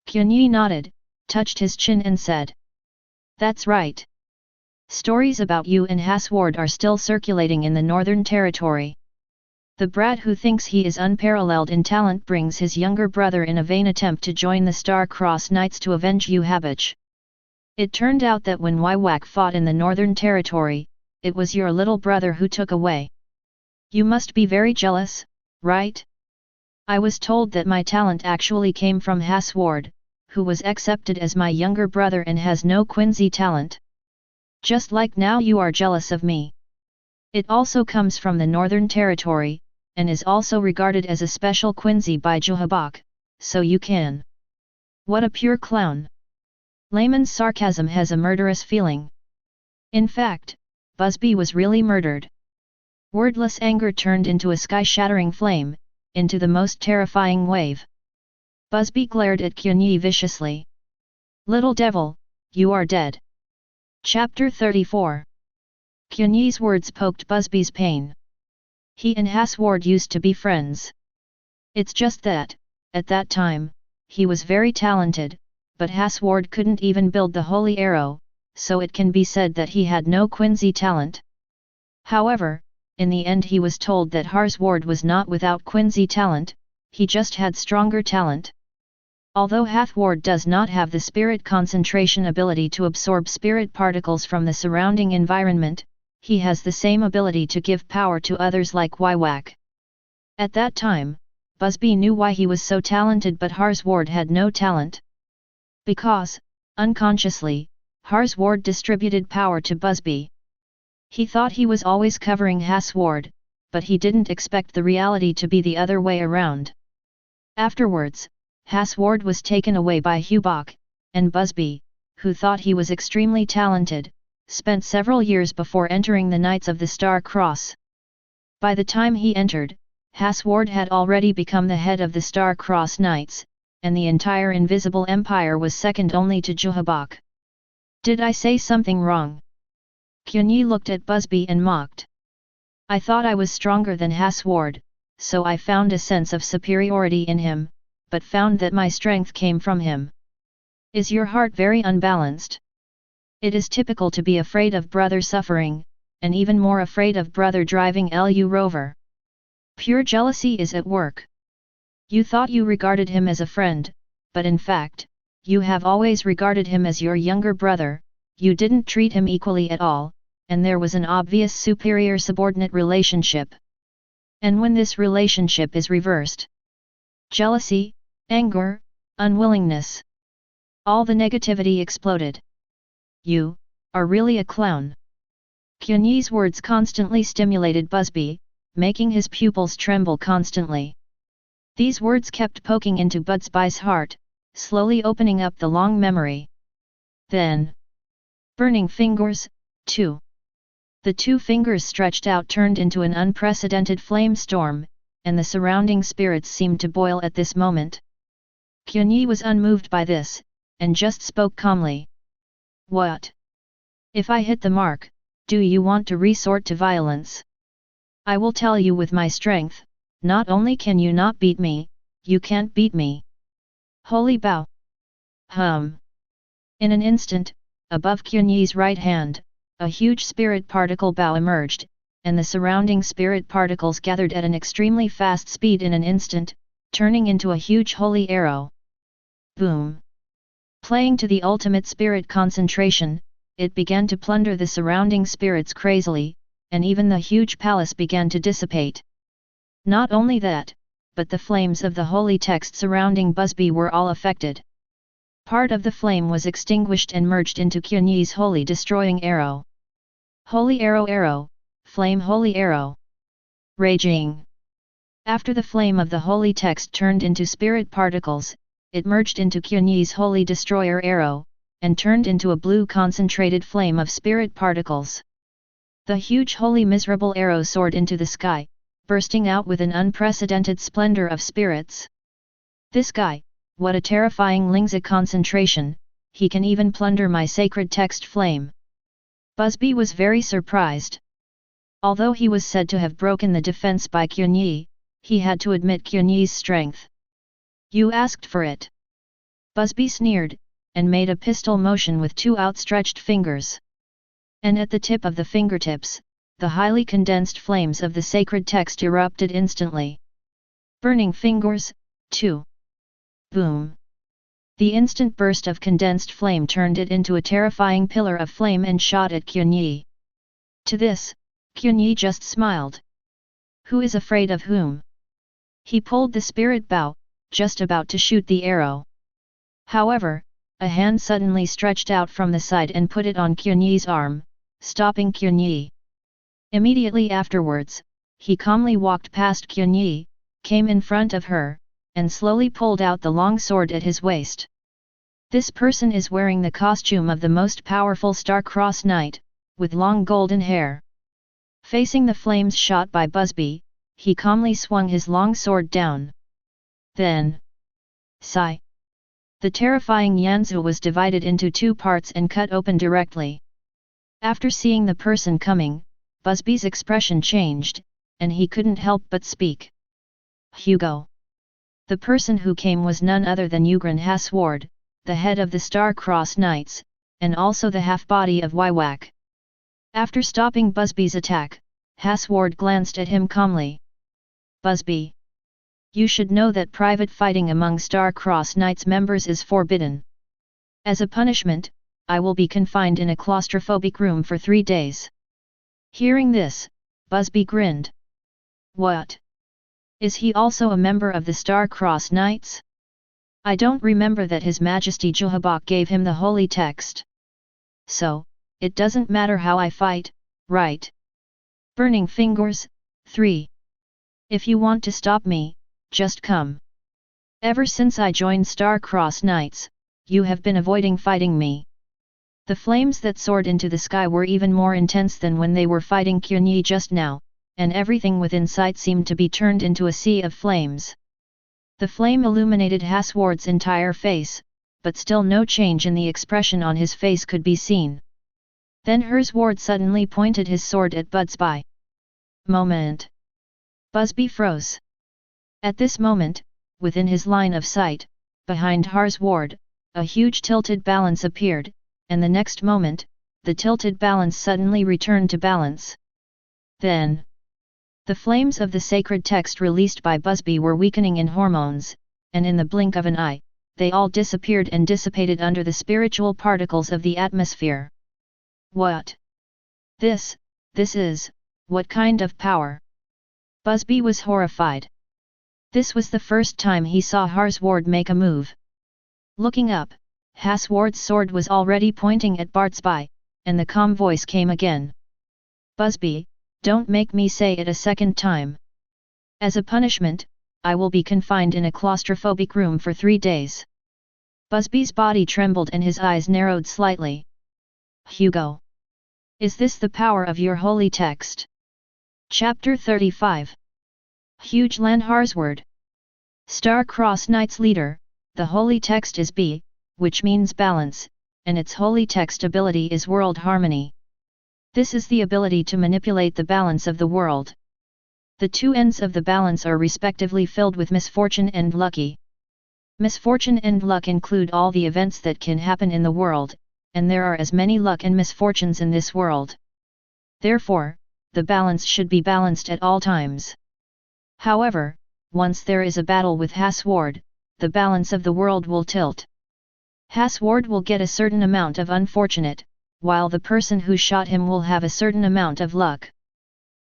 Qianye nodded, touched his chin and said. That's right. Stories about you and Harsward are still circulating in the Northern Territory. The brat who thinks he is unparalleled in talent brings his younger brother in a vain attempt to join the Star-Crossed Knights to avenge Yuhabich. It turned out that when Waiwak fought in the Northern Territory, it was your little brother who took away. You must be very jealous, right? I was told that my talent actually came from Harsward, who was accepted as my younger brother and has no Quincy talent. Just like now you are jealous of me. It also comes from the Northern Territory, and is also regarded as a special Quincy by Juhabak, so you can. What a pure clown! Layman's sarcasm has a murderous feeling. In fact, Busby was really murdered. Wordless anger turned into a sky-shattering flame, into the most terrifying wave. Busby glared at Qianye viciously. Little devil, you are dead. Chapter 34. Qianye's words poked Busby's pain. He and Harsward used to be friends. It's just that, at that time, he was very talented, but Harsward couldn't even build the holy arrow, so it can be said that he had no Quincy talent. However, in the end he was told that Harsward was not without Quincy talent, he just had stronger talent. Although Harsward does not have the spirit concentration ability to absorb spirit particles from the surrounding environment, he has the same ability to give power to others like Waiwak. At that time, Busby knew why he was so talented but Harsward had no talent. Because, unconsciously, Har's ward distributed power to Busby. He thought he was always covering Ha's ward, but he didn't expect the reality to be the other way around. Afterwards, Ha's ward was taken away by Hubok, and Busby, who thought he was extremely talented, spent several years before entering the Knights of the Star Cross. By the time he entered, Ha's ward had already become the head of the Star Cross Knights, and the entire Invisible Empire was second only to Hubok. Did I say something wrong? Qianye looked at Busby and mocked. I thought I was stronger than Ha's ward, so I found a sense of superiority in him, but found that my strength came from him. Is your heart very unbalanced? It is typical to be afraid of brother suffering, and even more afraid of brother driving Lu Rover. Pure jealousy is at work. You thought you regarded him as a friend, but in fact, you have always regarded him as your younger brother, you didn't treat him equally at all, and there was an obvious superior-subordinate relationship. And when this relationship is reversed, jealousy, anger, unwillingness, all the negativity exploded. You are really a clown. Qianye's words constantly stimulated Busby, making his pupils tremble constantly. These words kept poking into Busby's heart, slowly opening up the long memory. Then, burning fingers, too. The two fingers stretched out turned into an unprecedented flame storm, and the surrounding spirits seemed to boil at this moment. Qianye was unmoved by this, and just spoke calmly. What? If I hit the mark, do you want to resort to violence? I will tell you with my strength, not only can you not beat me, you can't beat me. Holy bow! In an instant, above Qianye's right hand, a huge spirit particle bow emerged, and the surrounding spirit particles gathered at an extremely fast speed in an instant, turning into a huge holy arrow. Boom! Playing to the ultimate spirit concentration, it began to plunder the surrounding spirits crazily, and even the huge palace began to dissipate. Not only that, but the flames of the holy text surrounding Busby were all affected. Part of the flame was extinguished and merged into Qianye's holy destroying arrow. Holy arrow, flame holy arrow. Raging. After the flame of the holy text turned into spirit particles, it merged into Qianye's holy destroyer arrow, and turned into a blue concentrated flame of spirit particles. The huge holy miserable arrow soared into the sky, bursting out with an unprecedented splendor of spirits. This guy, what a terrifying Lingzi concentration, he can even plunder my sacred text flame. Busby was very surprised. Although he was said to have broken the defense by Qianye, he had to admit Qianye's strength. You asked for it. Busby sneered, and made a pistol motion with two outstretched fingers. And at the tip of the fingertips, the highly condensed flames of the sacred text erupted instantly. Burning fingers, too. Boom! The instant burst of condensed flame turned it into a terrifying pillar of flame and shot at Qianye. To this, Qianye just smiled. Who is afraid of whom? He pulled the spirit bow, just about to shoot the arrow. However, a hand suddenly stretched out from the side and put it on Qianye's arm, stopping Qianye. Immediately afterwards, he calmly walked past Qianye, came in front of her, and slowly pulled out the long sword at his waist. This person is wearing the costume of the most powerful star-crossed knight, with long golden hair. Facing the flames shot by Busby, he calmly swung his long sword down. Then, sigh. The terrifying Yanzu was divided into two parts and cut open directly. After seeing the person coming, Busby's expression changed, and he couldn't help but speak. Hugo. The person who came was none other than Ugrin Hasward, the head of the Star-Crossed Knights, and also the half-body of Wywak. After stopping Busby's attack, Hasward glanced at him calmly. Busby. You should know that private fighting among Star-Crossed Knights members is forbidden. As a punishment, I will be confined in a claustrophobic room for 3 days. Hearing this, Busby grinned. What? Is he also a member of the Star-Crossed Knights? I don't remember that His Majesty Juhabok gave him the holy text. so, it doesn't matter how I fight, right? Burning Fingers, 3. If you want to stop me, just come. Ever since I joined Star-Crossed Knights, you have been avoiding fighting me. The flames that soared into the sky were even more intense than when they were fighting Qianye just now, and everything within sight seemed to be turned into a sea of flames. The flame illuminated Hasward's entire face, but still no change in the expression on his face could be seen. Then Hasward suddenly pointed his sword at Busby. Moment. Busby froze. At this moment, within his line of sight, behind Hasward, a huge tilted balance appeared, and the next moment, the tilted balance suddenly returned to balance. Then, the flames of the sacred text released by Busby were weakening in hormones, and in the blink of an eye, they all disappeared and dissipated under the spiritual particles of the atmosphere. What? This is, what kind of power? Busby was horrified. This was the first time he saw Hasward make a move. Looking up, Hasward's sword was already pointing at Busby, and the calm voice came again. Busby, don't make me say it a second time. As a punishment, I will be confined in a claustrophobic room for 3 days. Busby's body trembled and his eyes narrowed slightly. Hugo. Is this the power of your holy text? Chapter 35. Huge Land Hasward. Star-Crossed Knights leader, the holy text is B, which means balance, and its holy text ability is world harmony. This is the ability to manipulate the balance of the world. The two ends of the balance are respectively filled with misfortune and lucky. Misfortune and luck include all the events that can happen in the world, and there are as many luck and misfortunes in this world. Therefore, the balance should be balanced at all times. However, once there is a battle with Hasward, the balance of the world will tilt. Hasward will get a certain amount of unfortunate, while the person who shot him will have a certain amount of luck.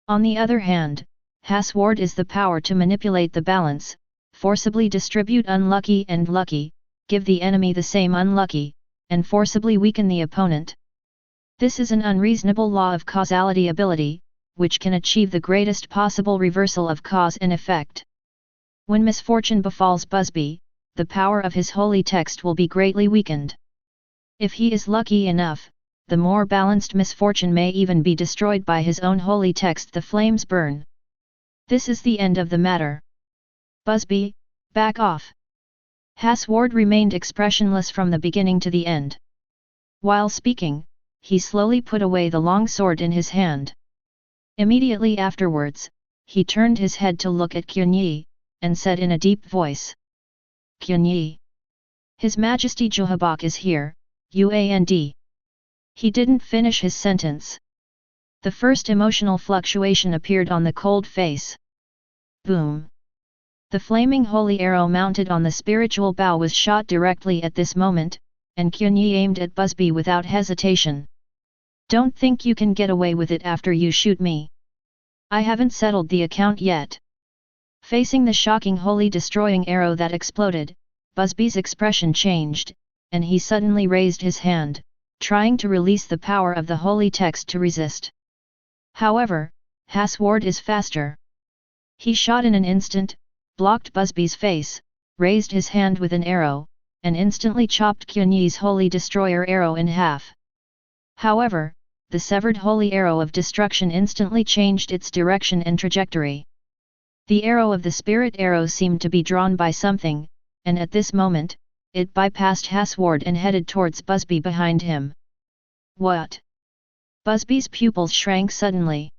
On the other hand, Hasward is the power to manipulate the balance, forcibly distribute unlucky and lucky, give the enemy the same unlucky, and forcibly weaken the opponent. This is an unreasonable law of causality ability, which can achieve the greatest possible reversal of cause and effect. When misfortune befalls Busby, the power of his holy text will be greatly weakened. If he is lucky enough, the more balanced misfortune may even be destroyed by his own holy text. The flames burn. This is the end of the matter. Busby, back off. Hasward remained expressionless from the beginning to the end. While speaking, he slowly put away the long sword in his hand. Immediately afterwards, he turned his head to look at Qianye, and said in a deep voice. Qianye. His Majesty Jehabak is here, UAND. He didn't finish his sentence. The first emotional fluctuation appeared on the cold face. Boom! The flaming holy arrow mounted on the spiritual bow was shot directly at this moment, and Qianye aimed at Busby without hesitation. Don't think you can get away with it after you shoot me. I haven't settled the account yet. Facing the shocking holy destroying arrow that exploded, Busby's expression changed, and he suddenly raised his hand, trying to release the power of the holy text to resist. However, Hasward is faster. He shot in an instant, blocked Busby's face, raised his hand with an arrow, and instantly chopped Qianye's holy destroyer arrow in half. However, the severed holy arrow of destruction instantly changed its direction and trajectory. The arrow of the spirit arrow seemed to be drawn by something, and at this moment, it bypassed Hasward and headed towards Busby behind him. What? Busby's pupils shrank suddenly.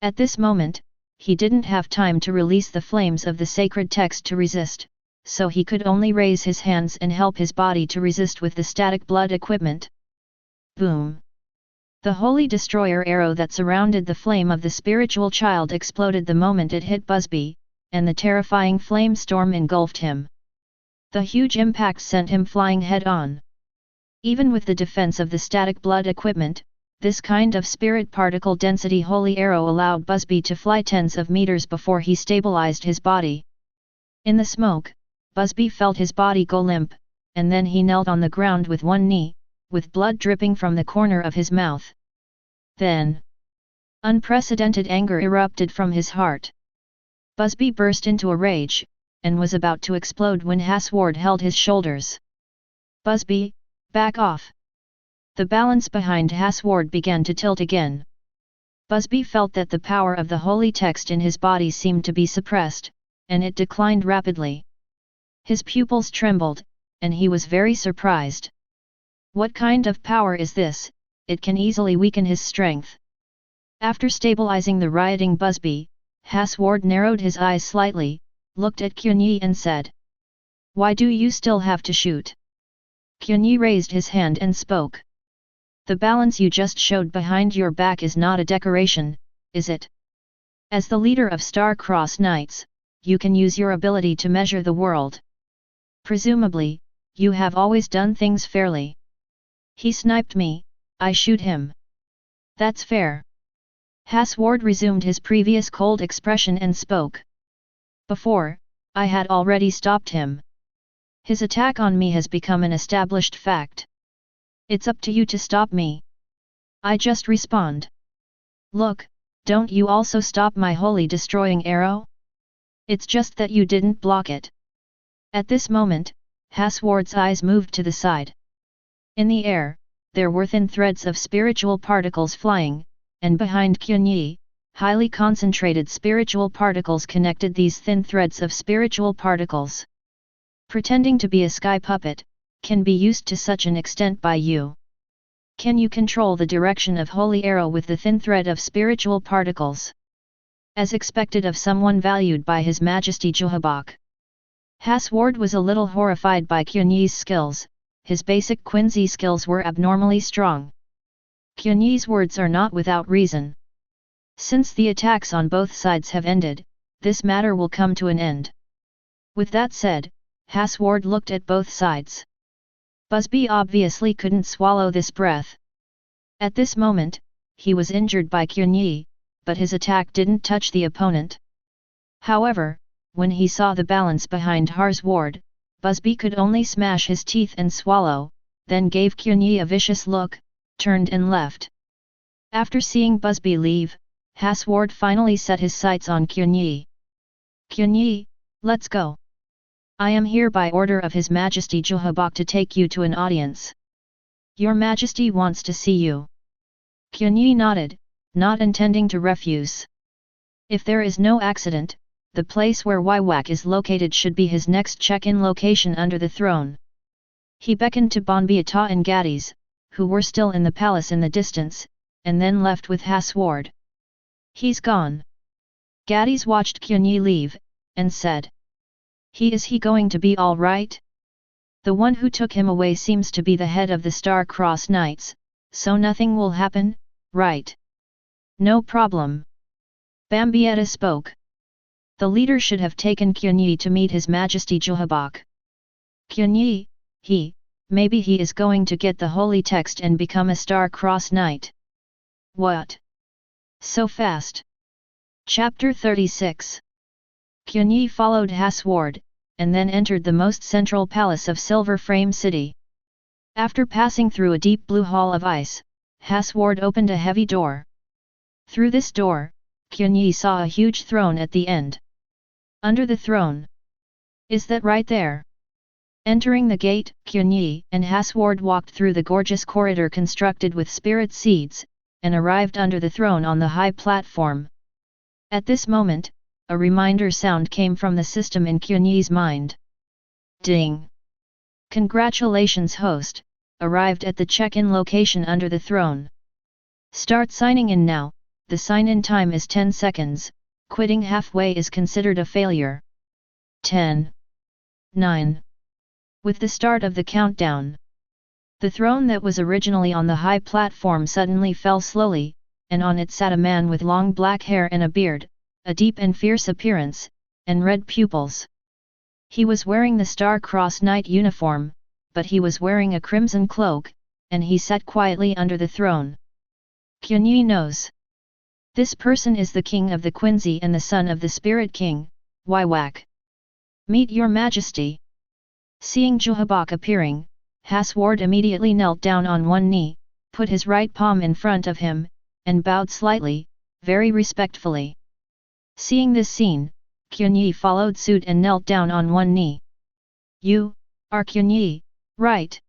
At this moment, he didn't have time to release the flames of the sacred text to resist, so he could only raise his hands and help his body to resist with the static blood equipment. Boom! The holy destroyer arrow that surrounded the flame of the spiritual child exploded the moment it hit Busby, and the terrifying flame storm engulfed him. The huge impact sent him flying head-on. Even with the defense of the static blood equipment, this kind of spirit particle density holy arrow allowed Busby to fly tens of meters before he stabilized his body. In the smoke, Busby felt his body go limp, and then he knelt on the ground with one knee, with blood dripping from the corner of his mouth. Then, unprecedented anger erupted from his heart. Busby burst into a rage, and was about to explode when Hasward held his shoulders. "Busby, back off!" The balance behind Hasward began to tilt again. Busby felt that the power of the holy text in his body seemed to be suppressed, and it declined rapidly. His pupils trembled, and he was very surprised. What kind of power is this? It can easily weaken his strength. After stabilizing the rioting Busby, Hasward narrowed his eyes slightly, looked at Qianye and said, "Why do you still have to shoot?" Qianye raised his hand and spoke. "The balance you just showed behind your back is not a decoration, is it? As the leader of Star-Crossed Knights, you can use your ability to measure the world. Presumably, you have always done things fairly. He sniped me, I shoot him. That's fair." Hasward resumed his previous cold expression and spoke. "Before, I had already stopped him. His attack on me has become an established fact. It's up to you to stop me. I just respond. Look, don't you also stop my holy destroying arrow? It's just that you didn't block it." At this moment, Hasward's eyes moved to the side. In the air, there were thin threads of spiritual particles flying, and behind Qianye, highly concentrated spiritual particles connected these thin threads of spiritual particles. Pretending to be a sky puppet can be used to such an extent by you. Can you control the direction of holy arrow with the thin thread of spiritual particles? As expected of someone valued by His Majesty Juhabok. Hasward was a little horrified by Qianye's skills. His basic Quincy skills were abnormally strong. Qianye's words are not without reason. Since the attacks on both sides have ended, this matter will come to an end. With that said, Hasward looked at both sides. Busby obviously couldn't swallow this breath. At this moment, he was injured by Qianye, but his attack didn't touch the opponent. However, when he saw the balance behind Hasward, Busby could only smash his teeth and swallow, then gave Qianye a vicious look, turned and left. After seeing Busby leave, Hasward finally set his sights on Qianye. "Qianye, let's go. I am here by order of His Majesty Juhabok to take you to an audience. Your Majesty wants to see you." Qianye nodded, not intending to refuse. If there is no accident, the place where Waiwak is located should be his next check-in location under the throne. He beckoned to Bonbiata and Gadis, who were still in the palace in the distance, and then left with Hasward. "He's gone." Gadis watched Qianye leave, and said, Is he going to be all right? The one who took him away seems to be the head of the Star-Crossed Knights, so nothing will happen, right?" "No problem." Bonbiata spoke. "The leader should have taken Qianye to meet His Majesty Juhabok. Qianye, maybe he is going to get the holy text and become a Star-Crossed Knight." "What? So fast?" Chapter 36. Qianye followed Hasward, and then entered the most central palace of Silver Frame City. After passing through a deep blue hall of ice, Hasward opened a heavy door. Through this door, Qianye saw a huge throne at the end. Under the throne. "Is that right there?" Entering the gate, Qianye and Hasward walked through the gorgeous corridor constructed with spirit seeds, and arrived under the throne on the high platform. At this moment, a reminder sound came from the system in Qianye's mind. Ding! "Congratulations host, arrived at the check-in location under the throne. Start signing in now, the sign-in time is 10 seconds, quitting halfway is considered a failure. 10. 9. With the start of the countdown, the throne that was originally on the high platform suddenly fell slowly, and on it sat a man with long black hair and a beard, a deep and fierce appearance, and red pupils. He was wearing the Star-Crossed Knight uniform, but he was wearing a crimson cloak, and he sat quietly under the throne. Qianye knows. This person is the king of the Quincy and the son of the Spirit King, Waiwak. "Meet your Majesty." Seeing Juhabok appearing, Hasward immediately knelt down on one knee, put his right palm in front of him, and bowed slightly, very respectfully. Seeing this scene, Qianye followed suit and knelt down on one knee. "You are Qianye, right?"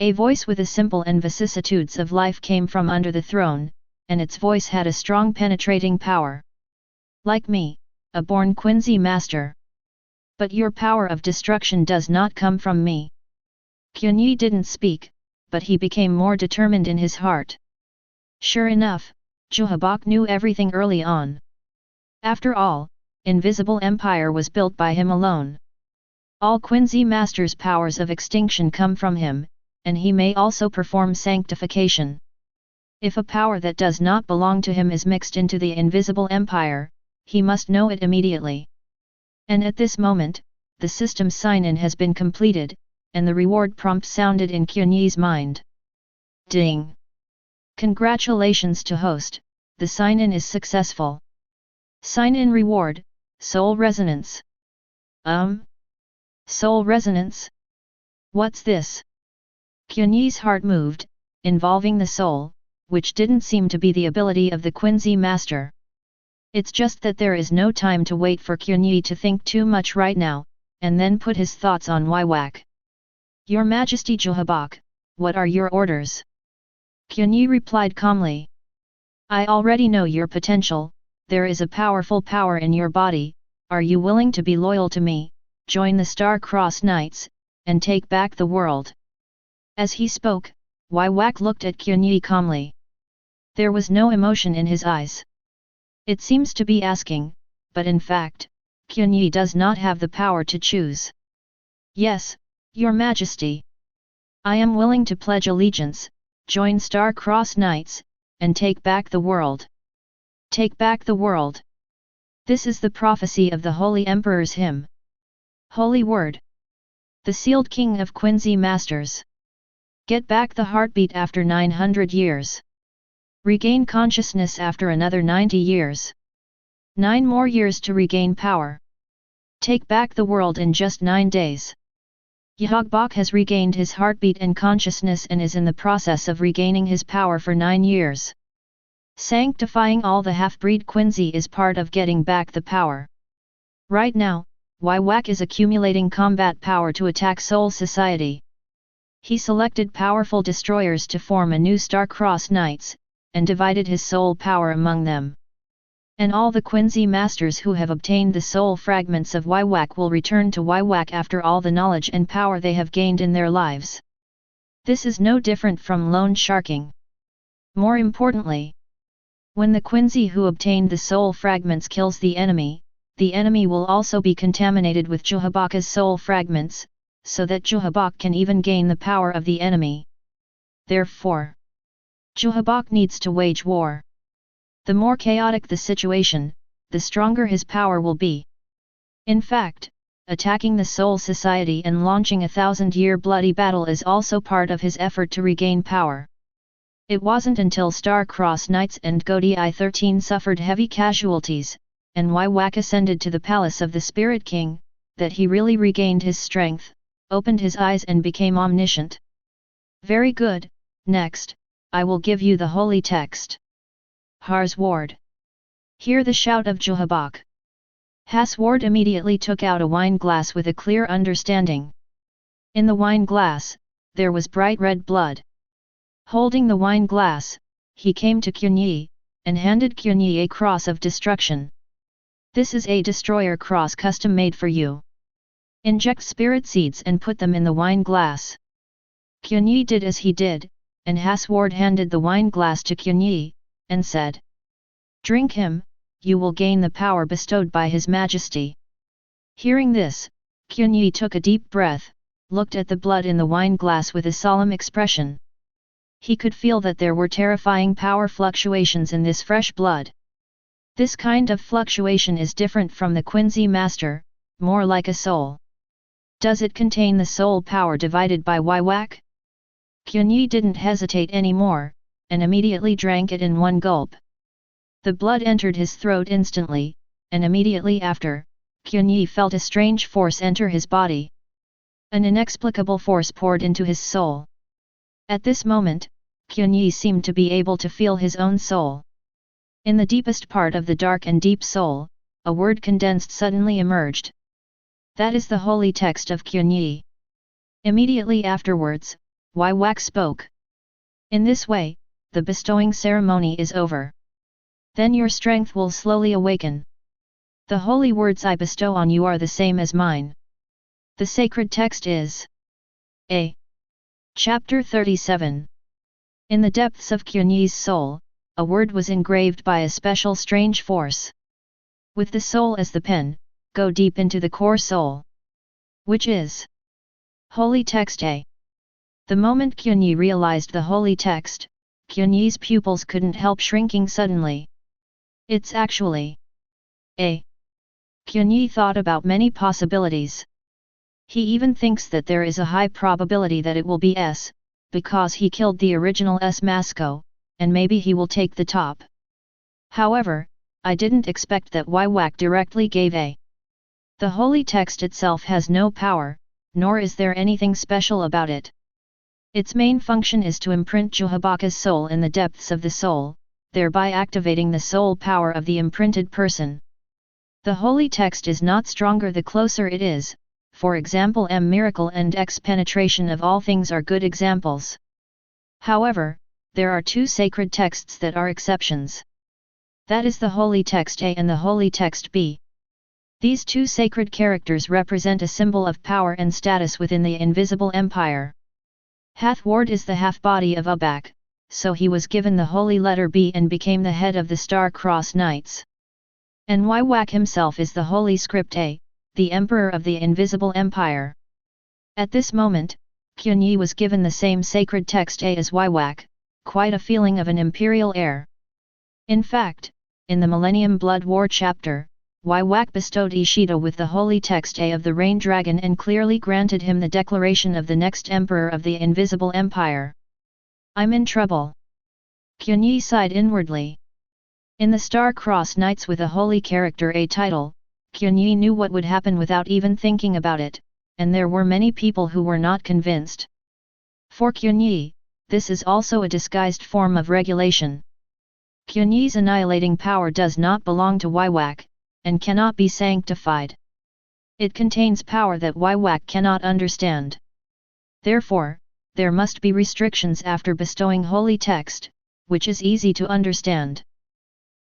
A voice with a simple and vicissitudes of life came from under the throne, and its voice had a strong penetrating power. "Like me, a born Quincy master. But your power of destruction does not come from me." Qianye didn't speak, but he became more determined in his heart. Sure enough, Juhabok knew everything early on. After all, Invisible Empire was built by him alone. All Quincy Master's powers of extinction come from him, and he may also perform sanctification. If a power that does not belong to him is mixed into the Invisible Empire, he must know it immediately. And at this moment, the system sign-in has been completed, and the reward prompt sounded in Qianye's mind. Ding! Congratulations to host, the sign-in is successful. Sign-in reward, Soul Resonance. Soul Resonance? What's this? Qianye's heart moved, involving the soul, which didn't seem to be the ability of the Quincy Master. It's just that there is no time to wait for Qianye to think too much right now, and then put his thoughts on Waiwak. Your Majesty Juhabok, what are your orders? Qianye replied calmly. I already know your potential, there is a powerful power in your body, are you willing to be loyal to me, join the Star-Crossed Knights, and take back the world? As he spoke, Waiwak looked at Qianye calmly. There was no emotion in his eyes. It seems to be asking, but in fact, Qianye does not have the power to choose. Yes, Your Majesty. I am willing to pledge allegiance, join Star-Crossed Knights, and take back the world. Take back the world. This is the prophecy of the Holy Emperor's hymn. Holy Word. The sealed King of Quincy Masters. Get back the heartbeat after 900 years. Regain consciousness after another 90 years. 9 more years to regain power. Take back the world in just 9 days. Juhabok has regained his heartbeat and consciousness and is in the process of regaining his power for 9 years. Sanctifying all the half-breed Quincy is part of getting back the power. Right now, Waiwak is accumulating combat power to attack Soul Society. He selected powerful destroyers to form a new Star-Crossed Knights, and divided his soul power among them. And all the Quincy Masters who have obtained the soul fragments of Waiwak will return to Waiwak after all the knowledge and power they have gained in their lives. This is no different from loan sharking. More importantly, when the Quincy who obtained the soul fragments kills the enemy will also be contaminated with Juhabok's soul fragments, so that Juhabok can even gain the power of the enemy. Therefore, Juhabok needs to wage war. The more chaotic the situation, the stronger his power will be. In fact, attacking the Soul Society and launching a 1000-year bloody battle is also part of his effort to regain power. It wasn't until Star-Crossed Knights and Godi I-13 suffered heavy casualties, and Waiwak ascended to the palace of the Spirit King, that he really regained his strength, opened his eyes and became omniscient. Very good, next, I will give you the holy text. Harsward. Hear the shout of Juhabok. Hasward immediately took out a wine glass with a clear understanding. In the wine glass, there was bright red blood. Holding the wine glass, he came to Qianye, and handed Qianye a cross of destruction. This is a destroyer cross custom made for you. Inject spirit seeds and put them in the wine glass. Qianye did as he did, and Hasward handed the wine glass to Qianye, and said, Drink him, you will gain the power bestowed by His Majesty. Hearing this, Qianye took a deep breath, looked at the blood in the wine glass with a solemn expression. He could feel that there were terrifying power fluctuations in this fresh blood. This kind of fluctuation is different from the Quincy Master, more like a soul. Does it contain the soul power divided by Waiwak? Qianye didn't hesitate anymore, and immediately drank it in one gulp. The blood entered his throat instantly, and immediately after, Qianye felt a strange force enter his body. An inexplicable force poured into his soul. At this moment, Qianye seemed to be able to feel his own soul. In the deepest part of the dark and deep soul, a word condensed suddenly emerged. That is the holy text of Qianye. Immediately afterwards, Wak spoke. In this way, the bestowing ceremony is over. Then your strength will slowly awaken. The holy words I bestow on you are the same as mine. The sacred text is A. Chapter 37. In the depths of Qianye's soul, a word was engraved by a special strange force. With the soul as the pen, go deep into the core soul. Which is Holy Text A. The moment Qianye realized the holy text, Qianye's pupils couldn't help shrinking suddenly. It's actually A. Qianye thought about many possibilities. He even thinks that there is a high probability that it will be S, because he killed the original S Masco, and maybe he will take the top. However, I didn't expect that Wak directly gave A. The holy text itself has no power, nor is there anything special about it. Its main function is to imprint Juhabaka's soul in the depths of the soul, thereby activating the soul power of the imprinted person. The holy text is not stronger the closer it is. For example, M miracle and X penetration of all things are good examples. However, there are two sacred texts that are exceptions. That is the holy text A and the holy text B. These two sacred characters represent a symbol of power and status within the invisible empire. Hathward is the half-body of Ubak, so he was given the holy letter B and became the head of the Star-Cross Knights. And Wak himself is the holy script A, the Emperor of the Invisible Empire. At this moment, Qianye was given the same sacred text A as Wak, quite a feeling of an imperial air. In fact, in the Millennium Blood War chapter, Wak bestowed Ishida with the holy text A of the Rain Dragon and clearly granted him the declaration of the next Emperor of the Invisible Empire. I'm in trouble. Qianye sighed inwardly. In the Star-Cross Knights with a holy character A title, Qianye knew what would happen without even thinking about it, and there were many people who were not convinced. For Qianye, this is also a disguised form of regulation. Qianye's annihilating power does not belong to Wak, and cannot be sanctified. It contains power that Wak cannot understand. Therefore, there must be restrictions after bestowing holy text, which is easy to understand.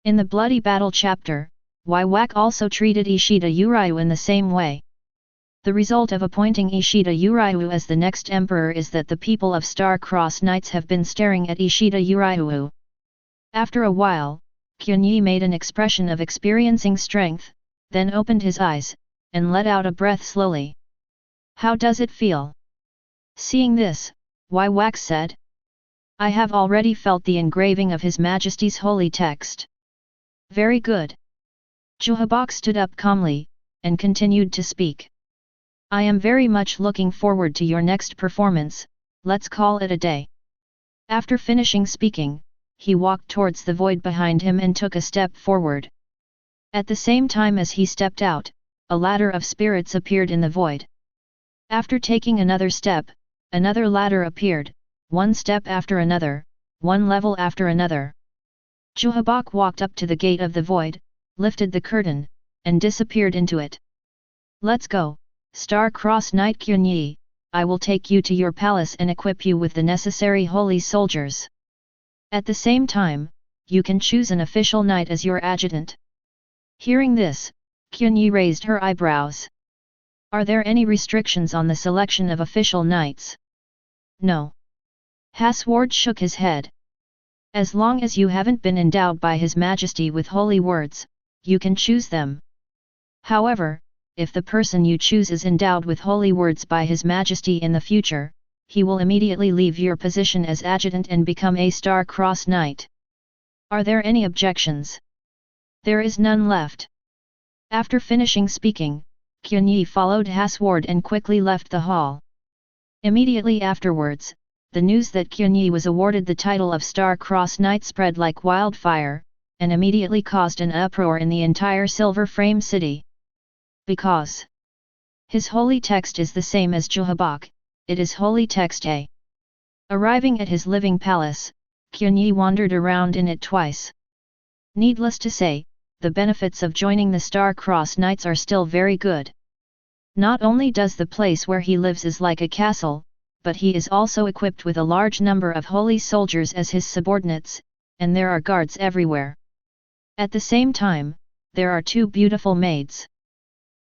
In the Bloody Battle chapter, Wak also treated Ishida Uryu in the same way. The result of appointing Ishida Uryu as the next emperor is that the people of Star-Cross Knights have been staring at Ishida Uryu. After a while, Qianye made an expression of experiencing strength, then opened his eyes, and let out a breath slowly. How does it feel? Seeing this, Wak said. I have already felt the engraving of His Majesty's holy text. Very good. Juhabak stood up calmly, and continued to speak. I am very much looking forward to your next performance, let's call it a day. After finishing speaking, he walked towards the void behind him and took a step forward. At the same time as he stepped out, a ladder of spirits appeared in the void. After taking another step, another ladder appeared, one step after another, one level after another. Juhabak walked up to the gate of the void, lifted the curtain, and disappeared into it. Let's go, Star-Cross Knight Qianye, I will take you to your palace and equip you with the necessary holy soldiers. At the same time, you can choose an official knight as your adjutant. Hearing this, Qianye raised her eyebrows. Are there any restrictions on the selection of official knights? No. Hathward shook his head. As long as you haven't been endowed by His Majesty with holy words, you can choose them. However, if the person you choose is endowed with holy words by His Majesty in the future, he will immediately leave your position as adjutant and become a Star-Cross Knight. Are there any objections? There is none left. After finishing speaking, Qianye followed Hathward and quickly left the hall. Immediately afterwards, the news that Qianye was awarded the title of Star-Cross Knight spread like wildfire, and immediately caused an uproar in the entire Silver Frame city. Because His holy text is the same as Juhabak, it is holy text A. Arriving at his living palace, Qianye wandered around in it twice. Needless to say, the benefits of joining the Star-Crossed Knights are still very good. Not only does the place where he lives is like a castle, but he is also equipped with a large number of holy soldiers as his subordinates, and there are guards everywhere. At the same time, there are 2 beautiful maids.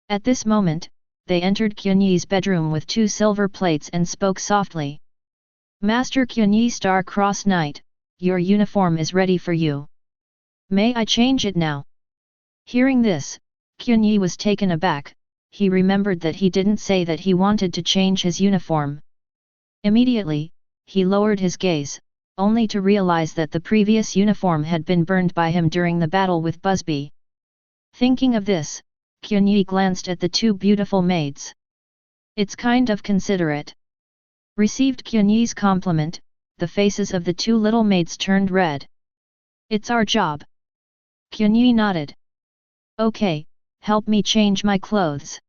At this moment, they entered Qianye's bedroom with 2 silver plates and spoke softly. Master Qianye Star-Crossed Knight, your uniform is ready for you. May I change it now? Hearing this, Qianye was taken aback. He remembered that he didn't say that he wanted to change his uniform. Immediately, he lowered his gaze, only to realize that the previous uniform had been burned by him during the battle with Busby. Thinking of this, Qianye glanced at the 2 beautiful maids. It's kind of considerate. Received Qianye's compliment, the faces of the 2 little maids turned red. It's our job. Qianye nodded. Okay, help me change my clothes.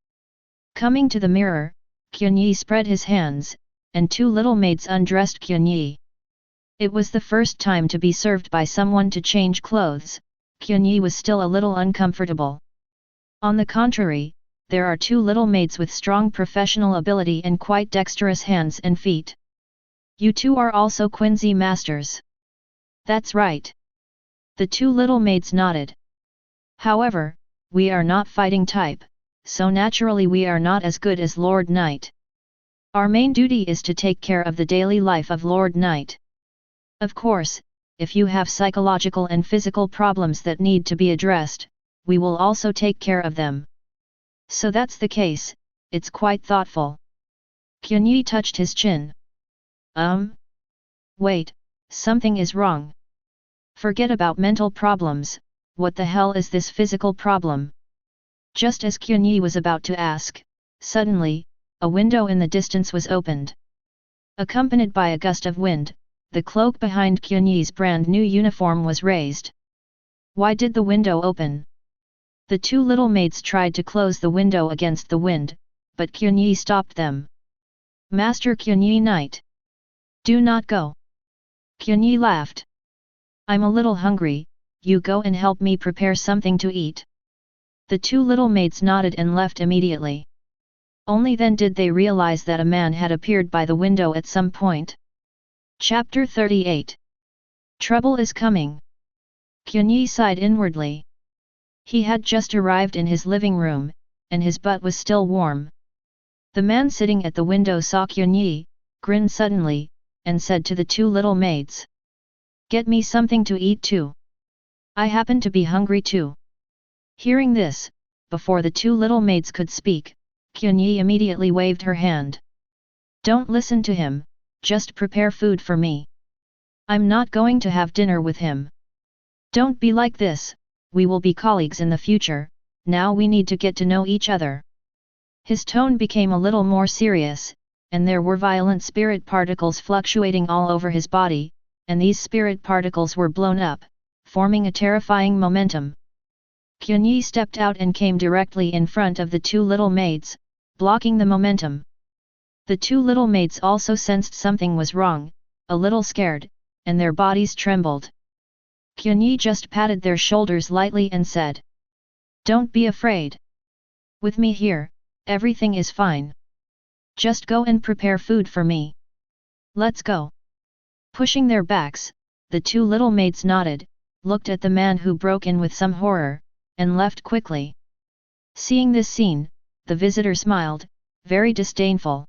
Coming to the mirror, Qianye spread his hands, and 2 little maids undressed Qianye. It was the first time to be served by someone to change clothes. Qianye was still a little uncomfortable. On the contrary, there are 2 little maids with strong professional ability and quite dexterous hands and feet. You 2 are also Quincy masters. That's right. The 2 little maids nodded. However, we are not fighting type, so naturally we are not as good as Lord Knight. Our main duty is to take care of the daily life of Lord Knight. Of course, if you have psychological and physical problems that need to be addressed, we will also take care of them. So that's the case, it's quite thoughtful. Qianye touched his chin. Wait, something is wrong. Forget about mental problems, what the hell is this physical problem? Just as Qianye was about to ask, suddenly, a window in the distance was opened. Accompanied by a gust of wind, the cloak behind Qianye's brand new uniform was raised. Why did the window open? The 2 little maids tried to close the window against the wind, but Qianye stopped them. Master Qianye Knight! Do not go! Qianye laughed. I'm a little hungry, you go and help me prepare something to eat. The 2 little maids nodded and left immediately. Only then did they realize that a man had appeared by the window at some point. Chapter 38. Trouble is coming. Qianye sighed inwardly. He had just arrived in his living room, and his butt was still warm. The man sitting at the window saw Qianye, grinned suddenly, and said to the 2 little maids. Get me something to eat too. I happen to be hungry too. Hearing this, before the 2 little maids could speak, Qianye immediately waved her hand. Don't listen to him, just prepare food for me. I'm not going to have dinner with him. Don't be like this, we will be colleagues in the future, now we need to get to know each other. His tone became a little more serious, and there were violent spirit particles fluctuating all over his body, and these spirit particles were blown up, forming a terrifying momentum. Qianye stepped out and came directly in front of the 2 little maids, blocking the momentum. The 2 little maids also sensed something was wrong, a little scared, and their bodies trembled. Qianye just patted their shoulders lightly and said, Don't be afraid. With me here, everything is fine. Just go and prepare food for me. Let's go. Pushing their backs, the 2 little maids nodded, looked at the man who broke in with some horror, and left quickly. Seeing this scene, the visitor smiled, very disdainful.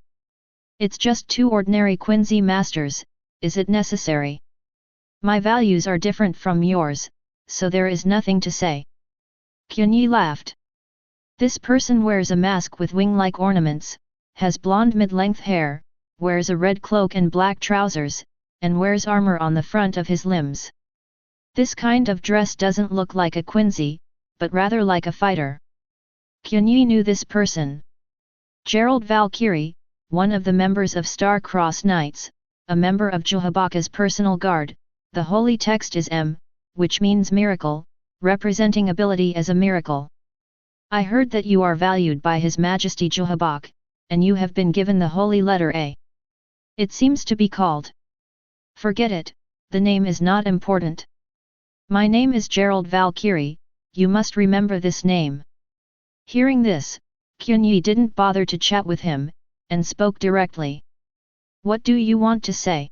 It's just 2 ordinary Quincy masters, is it necessary? My values are different from yours, so there is nothing to say. Qianye laughed. This person wears a mask with wing-like ornaments, has blonde mid-length hair, wears a red cloak and black trousers, and wears armor on the front of his limbs. This kind of dress doesn't look like a Quincy, but rather like a fighter. Qianye knew this person. Gerald Valkyrie, one of the members of Star-Crossed Knights, a member of Juhabaka's personal guard. The holy text is M, which means miracle, representing ability as a miracle. I heard that you are valued by His Majesty Juhabak, and you have been given the holy letter A. It seems to be called. Forget it, the name is not important. My name is Gerald Valkyrie, you must remember this name. Hearing this, Qianye didn't bother to chat with him, and spoke directly. What do you want to say?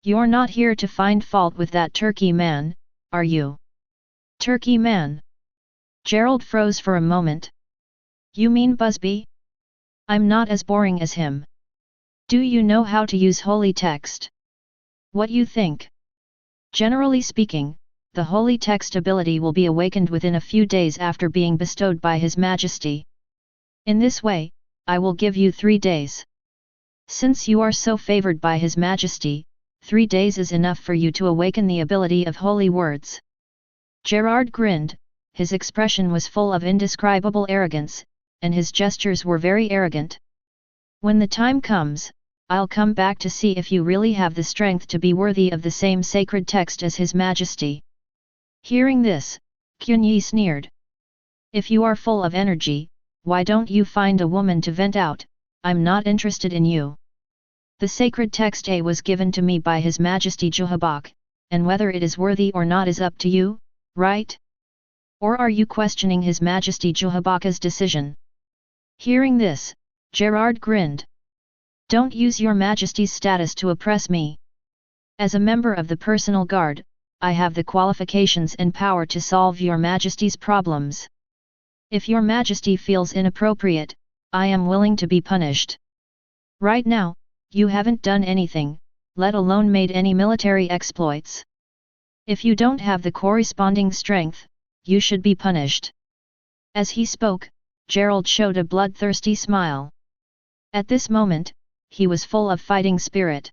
You're not here to find fault with that turkey man, are you? Turkey man? Gerald froze for a moment. You mean Busby? I'm not as boring as him. Do you know how to use holy text? What you think? Generally speaking, the holy text ability will be awakened within a few days after being bestowed by His Majesty. In this way, I will give you 3 days. Since you are so favored by His Majesty, 3 days is enough for you to awaken the ability of holy words. Gerard grinned, his expression was full of indescribable arrogance, and his gestures were very arrogant. When the time comes, I'll come back to see if you really have the strength to be worthy of the same sacred text as His Majesty. Hearing this, Qianye sneered. If you are full of energy, why don't you find a woman to vent out? I'm not interested in you. The sacred text A was given to me by His Majesty Juhabak, and whether it is worthy or not is up to you, right? Or are you questioning His Majesty Juhabaka's decision? Hearing this, Gerard grinned. Don't use your Majesty's status to oppress me. As a member of the personal guard, I have the qualifications and power to solve your Majesty's problems. If your Majesty feels inappropriate, I am willing to be punished. Right now, you haven't done anything, let alone made any military exploits. If you don't have the corresponding strength, you should be punished. As he spoke, Gerald showed a bloodthirsty smile. At this moment, he was full of fighting spirit.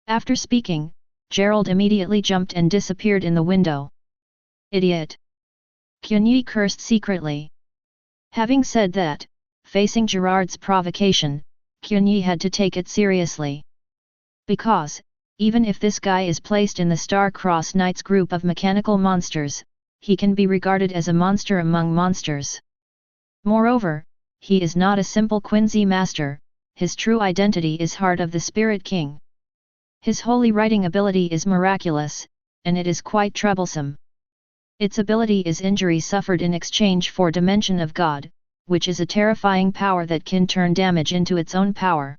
After speaking, Gerald immediately jumped and disappeared in the window. Idiot! Qianye cursed secretly. Having said that, facing Gerard's provocation, Qianye had to take it seriously. Because, even if this guy is placed in the Star-Crossed Knights group of mechanical monsters, he can be regarded as a monster among monsters. Moreover, he is not a simple Quincy master, his true identity is Heart of the Spirit King. His holy writing ability is miraculous, and it is quite troublesome. Its ability is injury suffered in exchange for Dimension of God, which is a terrifying power that can turn damage into its own power.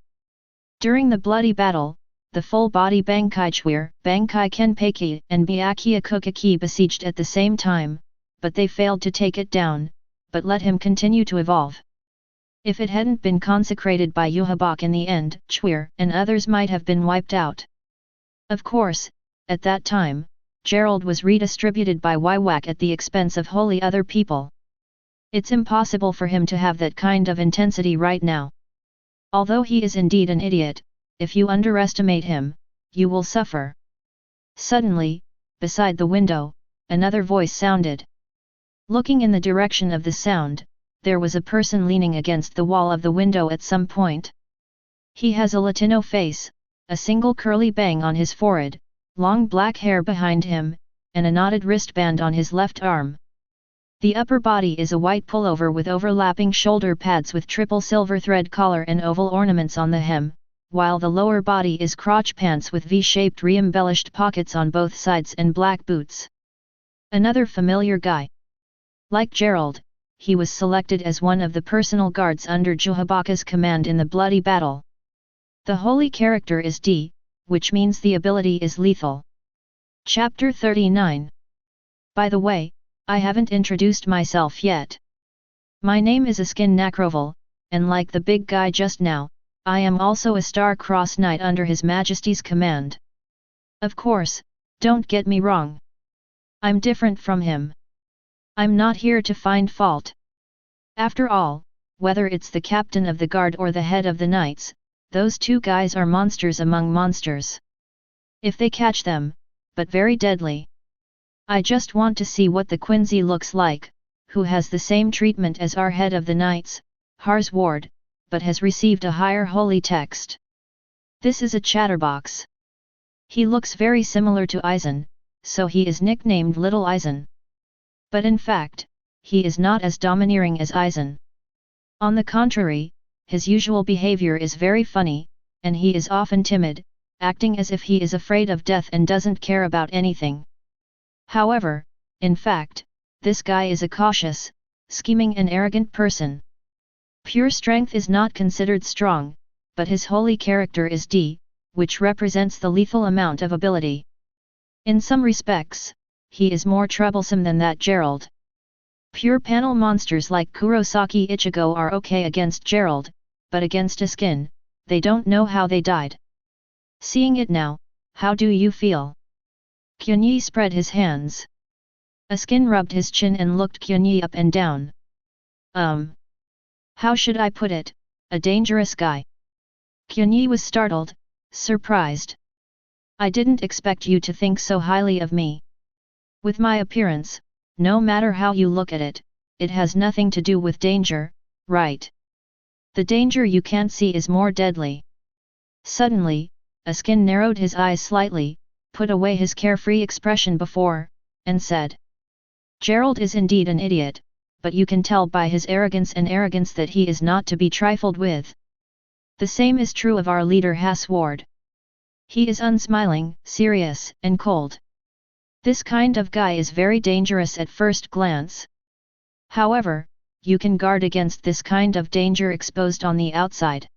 During the bloody battle, the full-body Bankai Xuye, Bankai Kenpeki and Byakuya Kokaki besieged at the same time, but they failed to take it down, but let him continue to evolve. If it hadn't been consecrated by Juhabak in the end, Xuye and others might have been wiped out. Of course, at that time, Gerald was redistributed by Wywak at the expense of wholly other people. It's impossible for him to have that kind of intensity right now. Although he is indeed an idiot, if you underestimate him, you will suffer. Suddenly, beside the window, another voice sounded. Looking in the direction of the sound, there was a person leaning against the wall of the window at some point. He has a Latino face, a single curly bang on his forehead, long black hair behind him, and a knotted wristband on his left arm. The upper body is a white pullover with overlapping shoulder pads with triple silver thread collar and oval ornaments on the hem, while the lower body is crotch pants with V-shaped re-embellished pockets on both sides and black boots. Another familiar guy. Like Gerald, he was selected as one of the personal guards under Juhabaka's command in the bloody battle. The holy character is D, which means the ability is lethal. Chapter 39. By the way, I haven't introduced myself yet. My name is Askin Nakroval, and like the big guy just now, I am also a Star-Crossed Knight under His Majesty's command. Of course, don't get me wrong. I'm different from him. I'm not here to find fault. After all, whether it's the captain of the guard or the head of the knights, those two guys are monsters among monsters. If they catch them, but very deadly. I just want to see what the Quincy looks like, who has the same treatment as our head of the knights, Har's ward, but has received a higher holy text. This is a chatterbox. He looks very similar to Aizen, so he is nicknamed Little Aizen. But in fact, he is not as domineering as Aizen. On the contrary, his usual behavior is very funny, and he is often timid, acting as if he is afraid of death and doesn't care about anything. However, in fact, this guy is a cautious, scheming and arrogant person. Pure strength is not considered strong, but his holy character is D, which represents the lethal amount of ability. In some respects, he is more troublesome than that Gerald. Pure panel monsters like Kurosaki Ichigo are okay against Gerald, but against a skin, they don't know how they died. Seeing it now, how do you feel? Qianye spread his hands. A skin rubbed his chin and looked Qianye up and down. How should I put it, a dangerous guy? Qianye was startled, surprised. I didn't expect you to think so highly of me. With my appearance, no matter how you look at it, it has nothing to do with danger, right? The danger you can't see is more deadly. Suddenly, a skin narrowed his eyes slightly, put away his carefree expression before, and said. Gerald is indeed an idiot, but you can tell by his arrogance that he is not to be trifled with. The same is true of our leader Hasward. He is unsmiling, serious, and cold. This kind of guy is very dangerous at first glance. However, you can guard against this kind of danger exposed on the outside.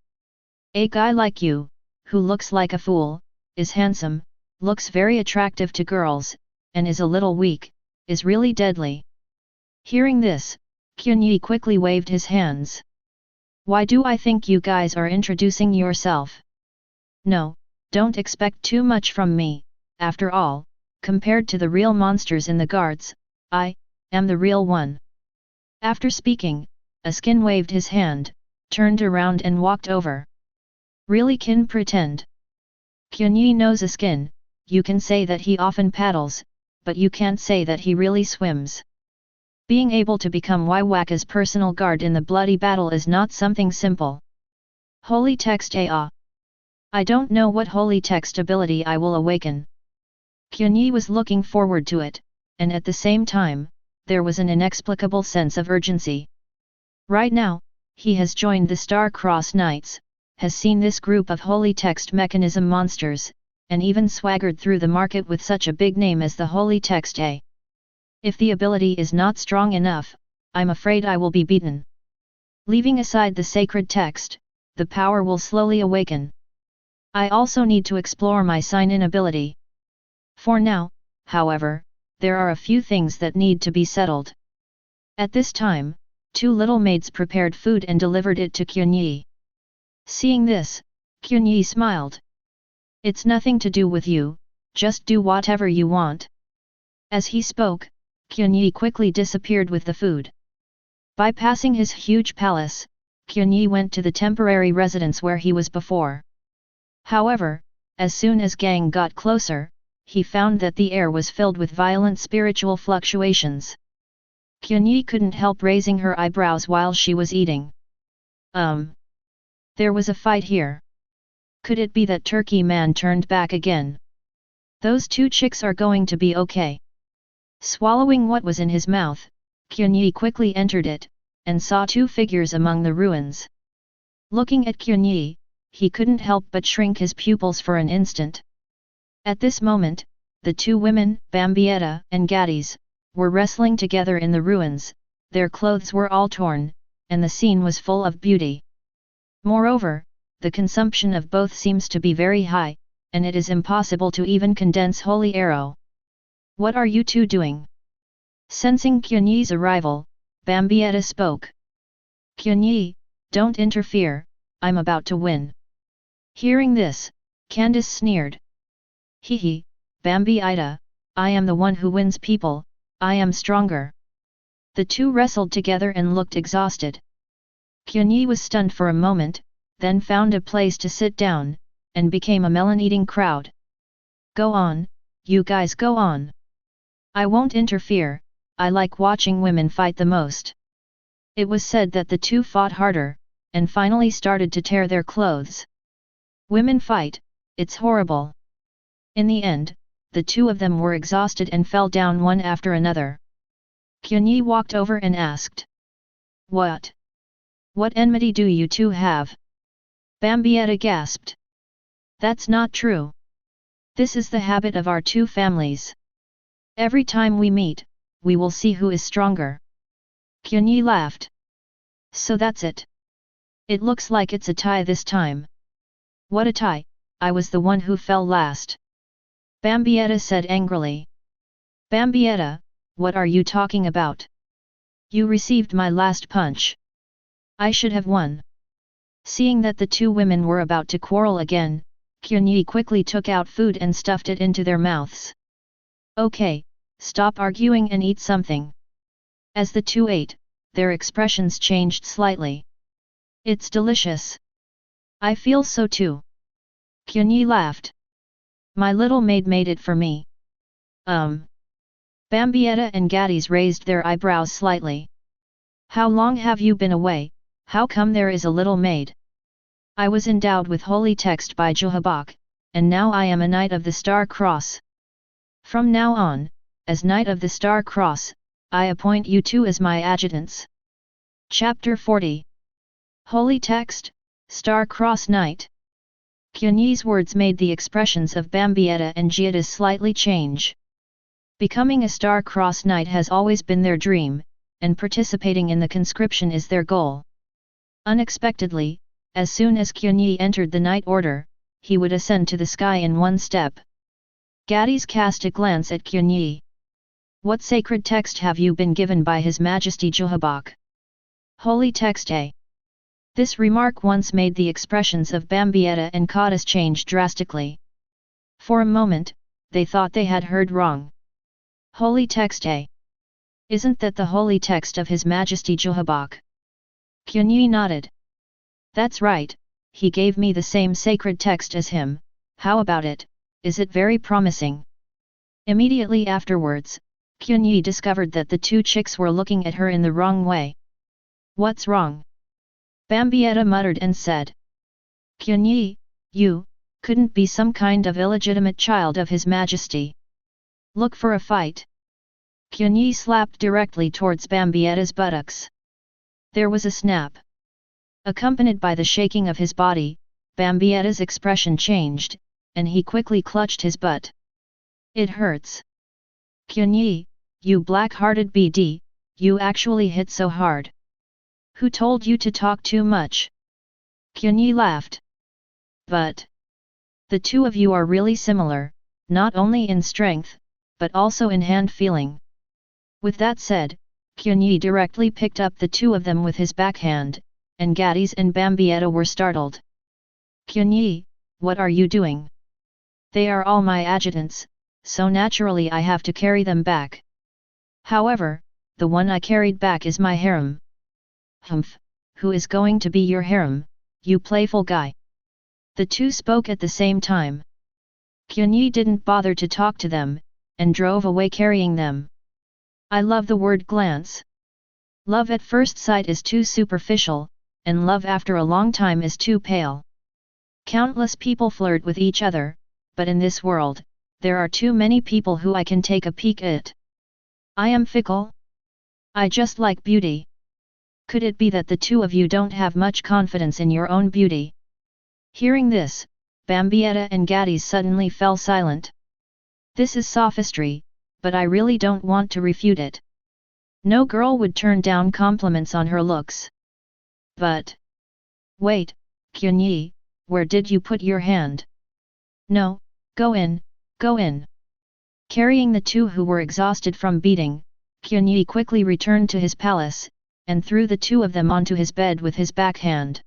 A guy like you, who looks like a fool, is handsome, looks very attractive to girls, and is a little weak, is really deadly. Hearing this, Qianye quickly waved his hands. Why do I think you guys are introducing yourself? No, don't expect too much from me, after all, compared to the real monsters in the guards, I am the real one. After speaking, a skin waved his hand, turned around and walked over. Really can pretend. Qianye knows a skin, you can say that he often paddles, but you can't say that he really swims. Being able to become Waiwaka's personal guard in the bloody battle is not something simple. Holy text I don't know what holy text ability I will awaken. Qianye was looking forward to it, and at the same time, there was an inexplicable sense of urgency. Right now, he has joined the Star-Cross Knights, has seen this group of holy text mechanism monsters, and even swaggered through the market with such a big name as the holy text A. If the ability is not strong enough, I'm afraid I will be beaten. Leaving aside the sacred text, the power will slowly awaken. I also need to explore my sign-in ability. For now, however, there are a few things that need to be settled. At this time, two little maids prepared food and delivered it to Qianye. Seeing this, Qianye smiled. It's nothing to do with you, just do whatever you want. As he spoke, Qianye quickly disappeared with the food. Bypassing his huge palace, Qianye went to the temporary residence where he was before. However, as soon as Gang got closer, he found that the air was filled with violent spiritual fluctuations. Qianye couldn't help raising her eyebrows while she was eating. There was a fight here. Could it be that Turkey Man turned back again? Those two chicks are going to be okay. Swallowing what was in his mouth, Qianye quickly entered it, and saw two figures among the ruins. Looking at Qianye, he couldn't help but shrink his pupils for an instant. At this moment, the two women, Bambietta and Gadis, were wrestling together in the ruins, their clothes were all torn, and the scene was full of beauty. Moreover, the consumption of both seems to be very high, and it is impossible to even condense holy arrow. What are you two doing? Sensing Qianye's arrival, Bambietta spoke. Qianye, don't interfere, I'm about to win. Hearing this, Candace sneered. Hehe, Bambietta, I am the one who wins people, I am stronger. The two wrestled together and looked exhausted. Qianye was stunned for a moment, then found a place to sit down, and became a melon-eating crowd. Go on, you guys go on. I won't interfere, I like watching women fight the most. It was said that the two fought harder, and finally started to tear their clothes. Women fight, it's horrible. In the end, the two of them were exhausted and fell down one after another. Qianye walked over and asked. What? What enmity do you two have? Bambietta gasped. That's not true. This is the habit of our two families. Every time we meet, we will see who is stronger. Qianye laughed. So that's it. It looks like it's a tie this time. What a tie, I was the one who fell last. Bambietta said angrily. Bambietta, what are you talking about? You received my last punch. I should have won. Seeing that the two women were about to quarrel again, Qianye quickly took out food and stuffed it into their mouths. Okay, stop arguing and eat something. As the two ate, their expressions changed slightly. It's delicious. I feel so too. Qianye laughed. My little maid made it for me. Bambietta and Gadis raised their eyebrows slightly. How long have you been away? How come there is a little maid? I was endowed with holy text by Jehovah, and now I am a Knight of the Star Cross. From now on, as Knight of the Star Cross, I appoint you two as my adjutants. Chapter 40. Holy Text, Star Cross Knight. Qianye's words made the expressions of Bambietta and Giada slightly change. Becoming a Star Cross Knight has always been their dream, and participating in the conscription is their goal. Unexpectedly, as soon as Qianye entered the Knight Order, he would ascend to the sky in one step. Gadis cast a glance at Qianye. What sacred text have you been given by His Majesty Jehovah? Holy Text A. This remark once made the expressions of Bambietta and Kadis change drastically. For a moment, they thought they had heard wrong. Holy Text A. Isn't that the holy text of His Majesty Jehovah? Qianye nodded. That's right, he gave me the same sacred text as him. How about it, is it very promising? Immediately afterwards, Qianye discovered that the two chicks were looking at her in the wrong way. What's wrong? Bambietta muttered and said. Qianye, you couldn't be some kind of illegitimate child of His Majesty. Look for a fight. Qianye slapped directly towards Bambietta's buttocks. There was a snap. Accompanied by the shaking of his body, Bambietta's expression changed, and he quickly clutched his butt. It hurts. Qianye, you black-hearted BD, you actually hit so hard. Who told you to talk too much? Qianye laughed. But the two of you are really similar, not only in strength, but also in hand feeling. With that said, Qianye directly picked up the two of them with his backhand, and Gadis and Bambietta were startled. Qianye, what are you doing? They are all my adjutants, so naturally I have to carry them back. However, the one I carried back is my harem. Humph, who is going to be your harem, you playful guy? The two spoke at the same time. Qianye didn't bother to talk to them, and drove away carrying them. I love the word glance. Love at first sight is too superficial, and love after a long time is too pale. Countless people flirt with each other, but in this world, there are too many people who I can take a peek at. I am fickle. I just like beauty. Could it be that the two of you don't have much confidence in your own beauty? Hearing this, Bambietta and Gadis suddenly fell silent. This is sophistry, but I really don't want to refute it. No girl would turn down compliments on her looks. But wait, Qianye, where did you put your hand? No, go in, go in. Carrying the two who were exhausted from beating, Qianye quickly returned to his palace, and threw the two of them onto his bed with his backhand.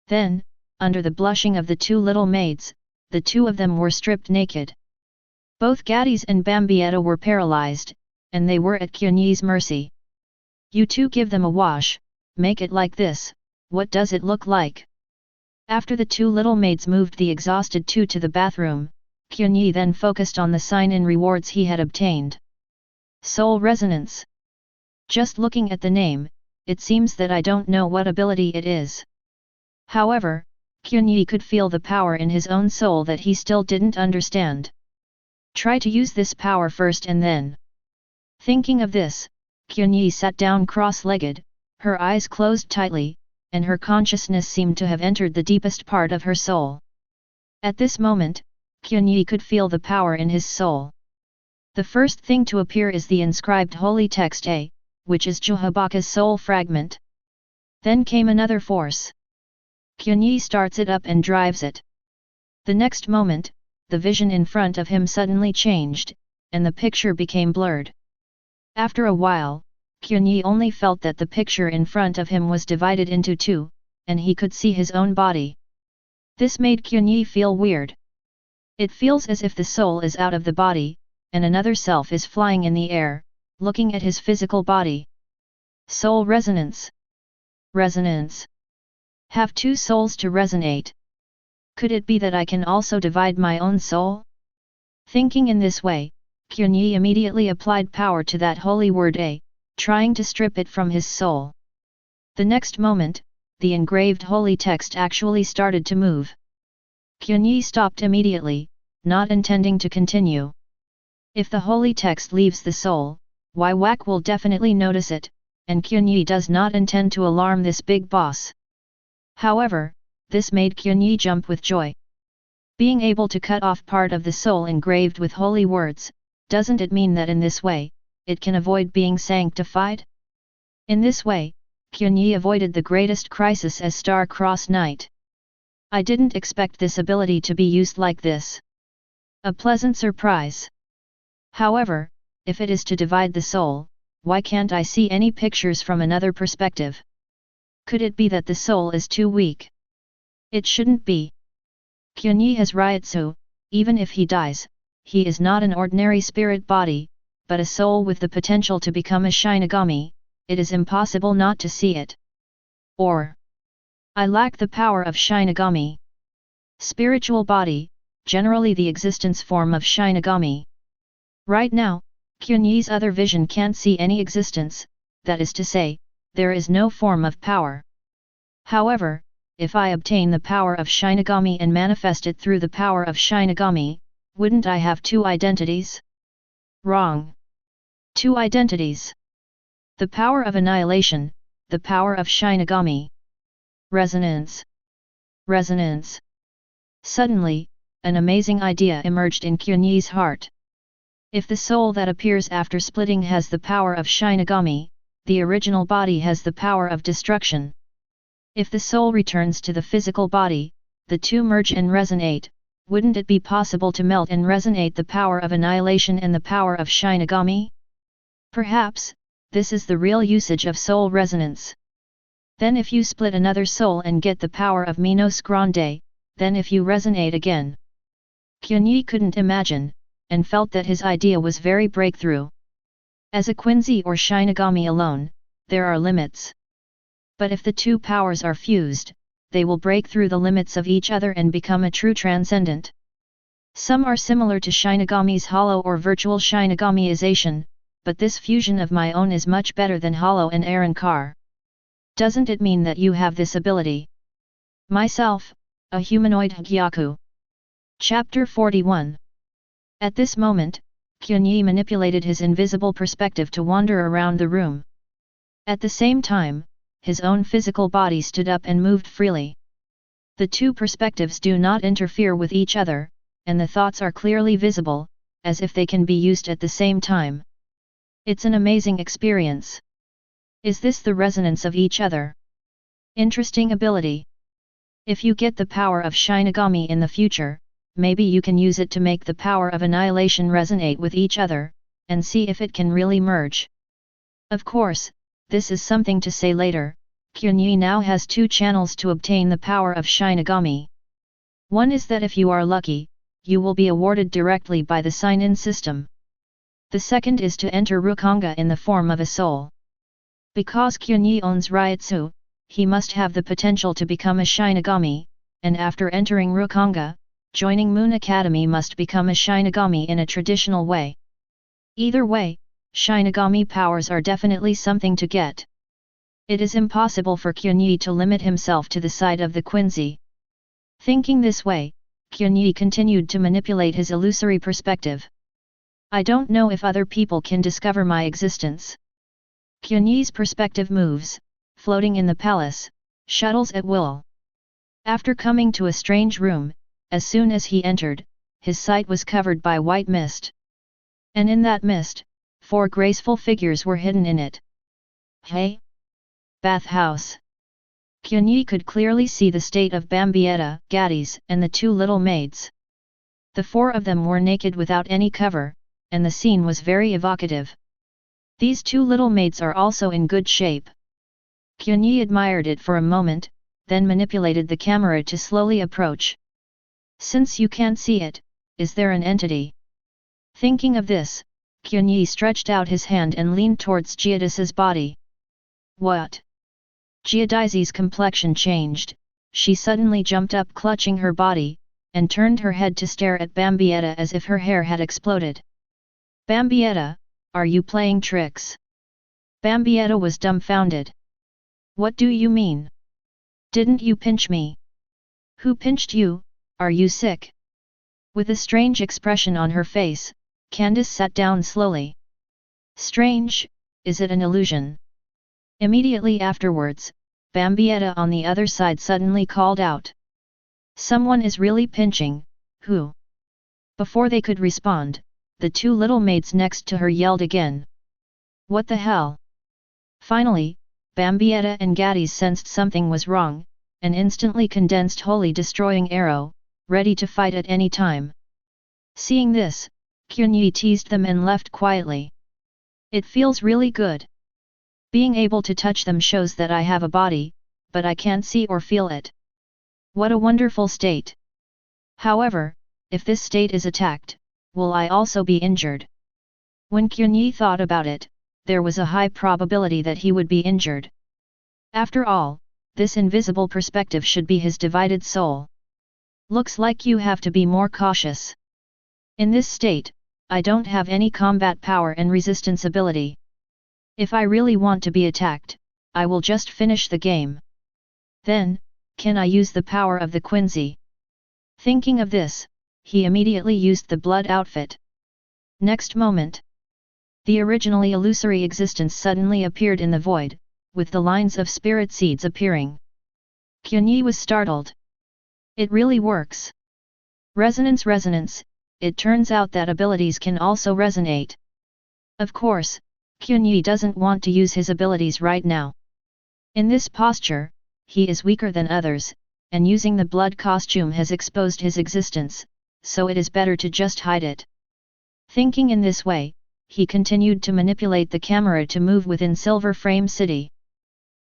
Then, under the blushing of the two little maids, the two of them were stripped naked. Both Gadis and Bambietta were paralyzed, and they were at Qianye's mercy. You two give them a wash, make it like this, what does it look like? After the two little maids moved the exhausted two to the bathroom, Qianye then focused on the sign-in rewards he had obtained. Soul Resonance. Just looking at the name, it seems that I don't know what ability it is. However, Qianye could feel the power in his own soul that he still didn't understand. Try to use this power first and then. Thinking of this, Qianye sat down cross-legged, her eyes closed tightly, and her consciousness seemed to have entered the deepest part of her soul. At this moment, Qianye could feel the power in his soul. The first thing to appear is the inscribed holy text A, which is Juhabaka's soul fragment. Then came another force. Qianye starts it up and drives it. The next moment, the vision in front of him suddenly changed, and the picture became blurred. After a while, Qianye only felt that the picture in front of him was divided into two, and he could see his own body. This made Qianye feel weird. It feels as if the soul is out of the body, and another self is flying in the air, looking at his physical body. Soul resonance. Resonance. Have two souls to resonate. Could it be that I can also divide my own soul? Thinking in this way, Qianye immediately applied power to that holy word A, trying to strip it from his soul. The next moment, the engraved holy text actually started to move. Qianye stopped immediately, not intending to continue. If the holy text leaves the soul, Wak will definitely notice it, and Qianye does not intend to alarm this big boss. However, this made Qianye jump with joy. Being able to cut off part of the soul engraved with holy words, doesn't it mean that in this way, it can avoid being sanctified? In this way, Qianye avoided the greatest crisis as Star-Crossed Knight. I didn't expect this ability to be used like this. A pleasant surprise. However, if it is to divide the soul, why can't I see any pictures from another perspective? Could it be that the soul is too weak? It shouldn't be. Qianye has Reiatsu, even if he dies, he is not an ordinary spirit body, but a soul with the potential to become a Shinigami, it is impossible not to see it. Or, I lack the power of Shinigami. Spiritual body, generally the existence form of Shinigami. Right now, Qianye's other vision can't see any existence, that is to say, there is no form of power. However, if I obtain the power of Shinigami and manifest it through the power of Shinigami, wouldn't I have two identities? Wrong. Two identities. The power of annihilation, the power of Shinigami. Resonance. Resonance. Suddenly, an amazing idea emerged in Qianye's heart. If the soul that appears after splitting has the power of Shinigami, the original body has the power of destruction. If the soul returns to the physical body, the two merge and resonate, wouldn't it be possible to melt and resonate the power of annihilation and the power of Shinigami? Perhaps, this is the real usage of soul resonance. Then if you split another soul and get the power of Minos Grande, then if you resonate again. Qianye couldn't imagine, and felt that his idea was very breakthrough. As a Quincy or Shinigami alone, there are limits. But if the two powers are fused, they will break through the limits of each other and become a true transcendent. Some are similar to Shinigami's hollow or virtual Shinigamiization, but this fusion of my own is much better than hollow and Arankar. Doesn't it mean that you have this ability? Myself, a humanoid Hagyaku. Chapter 41. At this moment, Qianye manipulated his invisible perspective to wander around the room. At the same time, his own physical body stood up and moved freely. The two perspectives do not interfere with each other, and the thoughts are clearly visible, as if they can be used at the same time. It's an amazing experience. Is this the resonance of each other? Interesting ability. If you get the power of Shinigami in the future, maybe you can use it to make the power of annihilation resonate with each other, and see if it can really merge. Of course, this is something to say later. Qianye now has two channels to obtain the power of Shinigami. One is that if you are lucky, you will be awarded directly by the sign-in system. The second is to enter Rukanga in the form of a soul. Because Qianye owns Reiatsu, he must have the potential to become a Shinigami, and after entering Rukanga, joining Moon Academy must become a Shinigami in a traditional way. Either way, Shinigami powers are definitely something to get. It is impossible for Qianye to limit himself to the side of the Quincy. Thinking this way, Qianye continued to manipulate his illusory perspective. I don't know if other people can discover my existence. Qianye's perspective moves, floating in the palace, shuttles at will. After coming to a strange room, as soon as he entered, his sight was covered by white mist. And in that mist, 4 graceful figures were hidden in it. Hey! Bathhouse! Qianye could clearly see the state of Bambietta, Gadis, and the 2 little maids. The 4 of them were naked without any cover, and the scene was very evocative. These 2 little maids are also in good shape. Qianye admired it for a moment, then manipulated the camera to slowly approach. Since you can't see it, is there an entity? Thinking of this, Qianye stretched out his hand and leaned towards Giadis's body. What? Giadis's complexion changed, she suddenly jumped up clutching her body, and turned her head to stare at Bambietta as if her hair had exploded. Bambietta, are you playing tricks? Bambietta was dumbfounded. What do you mean? Didn't you pinch me? Who pinched you? Are you sick? With a strange expression on her face, Candace sat down slowly. Strange, is it an illusion? Immediately afterwards, Bambietta on the other side suddenly called out. Someone is really pinching, who? Before they could respond, the 2 little maids next to her yelled again. What the hell? Finally, Bambietta and Gadis sensed something was wrong, and instantly condensed holy destroying arrow, ready to fight at any time. Seeing this, Qianye teased them and left quietly. It feels really good. Being able to touch them shows that I have a body, but I can't see or feel it. What a wonderful state! However, if this state is attacked, will I also be injured? When Qianye thought about it, there was a high probability that he would be injured. After all, this invisible perspective should be his divided soul. Looks like you have to be more cautious. In this state, I don't have any combat power and resistance ability. If I really want to be attacked, I will just finish the game. Then, can I use the power of the Quincy? Thinking of this, he immediately used the blood outfit. Next moment, the originally illusory existence suddenly appeared in the void, with the lines of spirit seeds appearing. Qianye was startled. It really works. Resonance, it turns out that abilities can also resonate. Of course, Qianye doesn't want to use his abilities right now. In this posture, he is weaker than others, and using the blood costume has exposed his existence, so it is better to just hide it. Thinking in this way, he continued to manipulate the camera to move within Silver Frame City.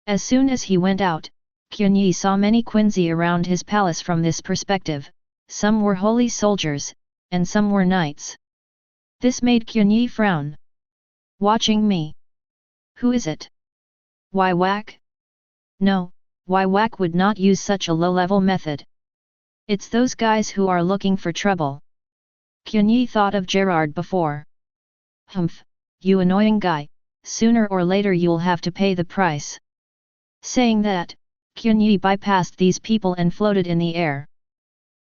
As soon as he went out, Qianye saw many Quincy around his palace from this perspective, some were holy soldiers, and some were knights. This made Qianye frown. Watching me? Who is it? Whack? No, Whack would not use such a low-level method. It's those guys who are looking for trouble. Qianye thought of Gerard before. Humph, you annoying guy, sooner or later you'll have to pay the price. Saying that, Qianye bypassed these people and floated in the air.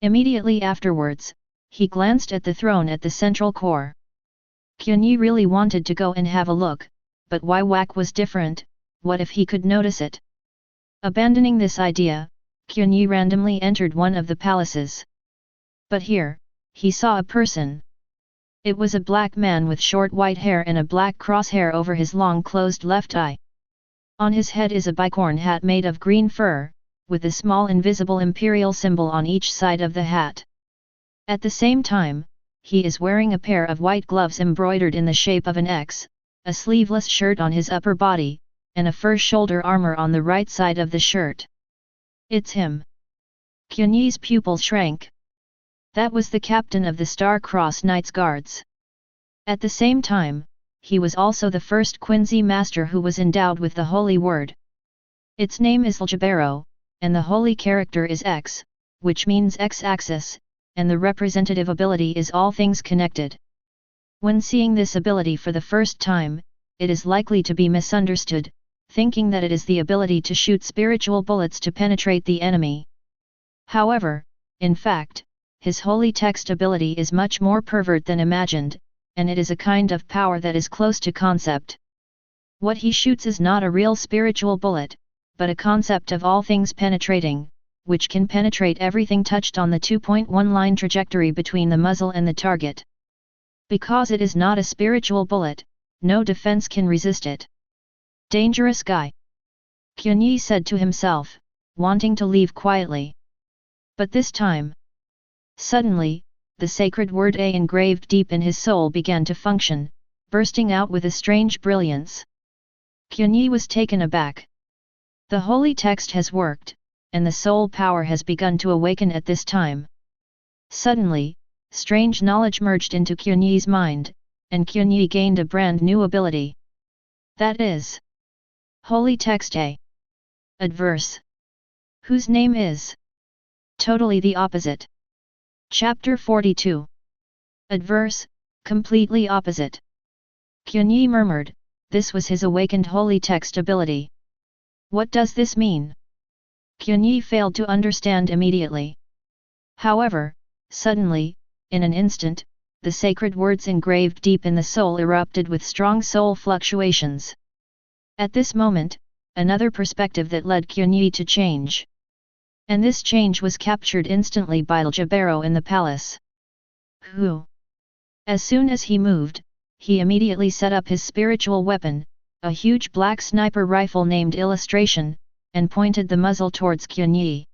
Immediately afterwards, he glanced at the throne at the central core. Qianye really wanted to go and have a look, but Whack was different, what if he could notice it? Abandoning this idea, Qianye randomly entered one of the palaces. But here, he saw a person. It was a black man with short white hair and a black crosshair over his long closed left eye. On his head is a bicorn hat made of green fur, with a small invisible imperial symbol on each side of the hat. At the same time, he is wearing a pair of white gloves embroidered in the shape of an X, a sleeveless shirt on his upper body, and a fur shoulder armor on the right side of the shirt. It's him. Qianye's pupils shrank. That was the captain of the Star-Crossed Knights Guards. At the same time, he was also the first Quincy master who was endowed with the holy word. Its name is Aljabero, and the holy character is X, which means X-axis, and the representative ability is all things connected. When seeing this ability for the first time, it is likely to be misunderstood, thinking that it is the ability to shoot spiritual bullets to penetrate the enemy. However, in fact, his holy text ability is much more pervert than imagined, and it is a kind of power that is close to concept. What he shoots is not a real spiritual bullet, but a concept of all things penetrating, which can penetrate everything touched on the 2.1 line trajectory between the muzzle and the target. Because it is not a spiritual bullet, no defense can resist it. Dangerous guy, Qianye said to himself, wanting to leave quietly. But this time, suddenly, the sacred word A engraved deep in his soul began to function, bursting out with a strange brilliance. Qianye was taken aback. The holy text has worked, and the soul power has begun to awaken at this time. Suddenly, strange knowledge merged into Qianye's mind, and Qianye gained a brand new ability. That is Holy Text A. Adverse. Whose name is totally the opposite. Chapter 42. Adverse, completely opposite. Qianye murmured, this was his awakened holy text ability. What does this mean? Qianye failed to understand immediately. However, suddenly, in an instant, the sacred words engraved deep in the soul erupted with strong soul fluctuations. At this moment, another perspective that led Qianye to change. And this change was captured instantly by Ichibei in the palace. Who? As soon as he moved, he immediately set up his spiritual weapon, a huge black sniper rifle named Illustration, and pointed the muzzle towards Qianye.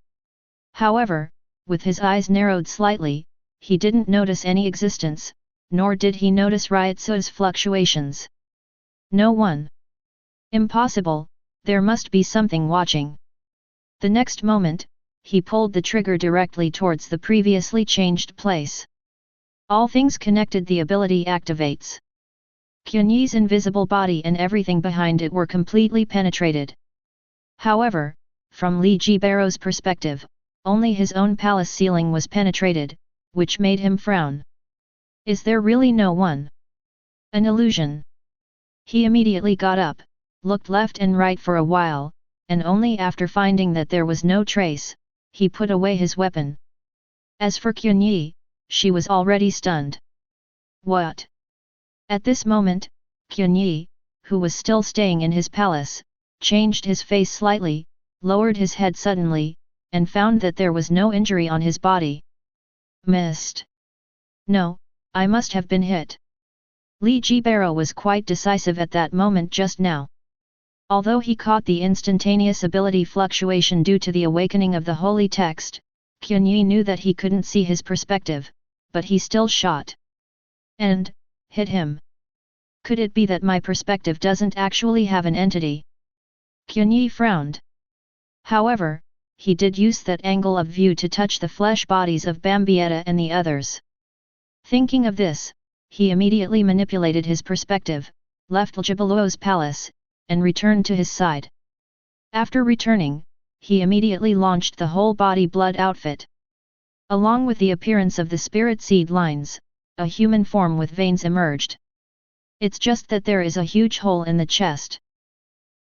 However, with his eyes narrowed slightly, he didn't notice any existence, nor did he notice Reiatsu's fluctuations. No one. Impossible, there must be something watching. The next moment, he pulled the trigger directly towards the previously changed place. All things connected, the ability activates. Qianye's invisible body and everything behind it were completely penetrated. However, from Ichibei's perspective, only his own palace ceiling was penetrated, which made him frown. Is there really no one? An illusion. He immediately got up, looked left and right for a while, and only after finding that there was no trace, he put away his weapon. As for Qianye, she was already stunned. What? At this moment, Qianye, who was still staying in his palace, changed his face slightly, lowered his head suddenly, and found that there was no injury on his body. Missed. No, I must have been hit. Ichibei was quite decisive at that moment just now. Although he caught the instantaneous ability fluctuation due to the awakening of the holy text, Qianye knew that he couldn't see his perspective, but he still shot. And hit him. Could it be that my perspective doesn't actually have an entity? Qianye frowned. However, he did use that angle of view to touch the flesh bodies of Bambietta and the others. Thinking of this, he immediately manipulated his perspective, left Ichibei's palace, and returned to his side. After returning, he immediately launched the whole body blood outfit. Along with the appearance of the spirit seed lines, a human form with veins emerged. It's just that there is a huge hole in the chest.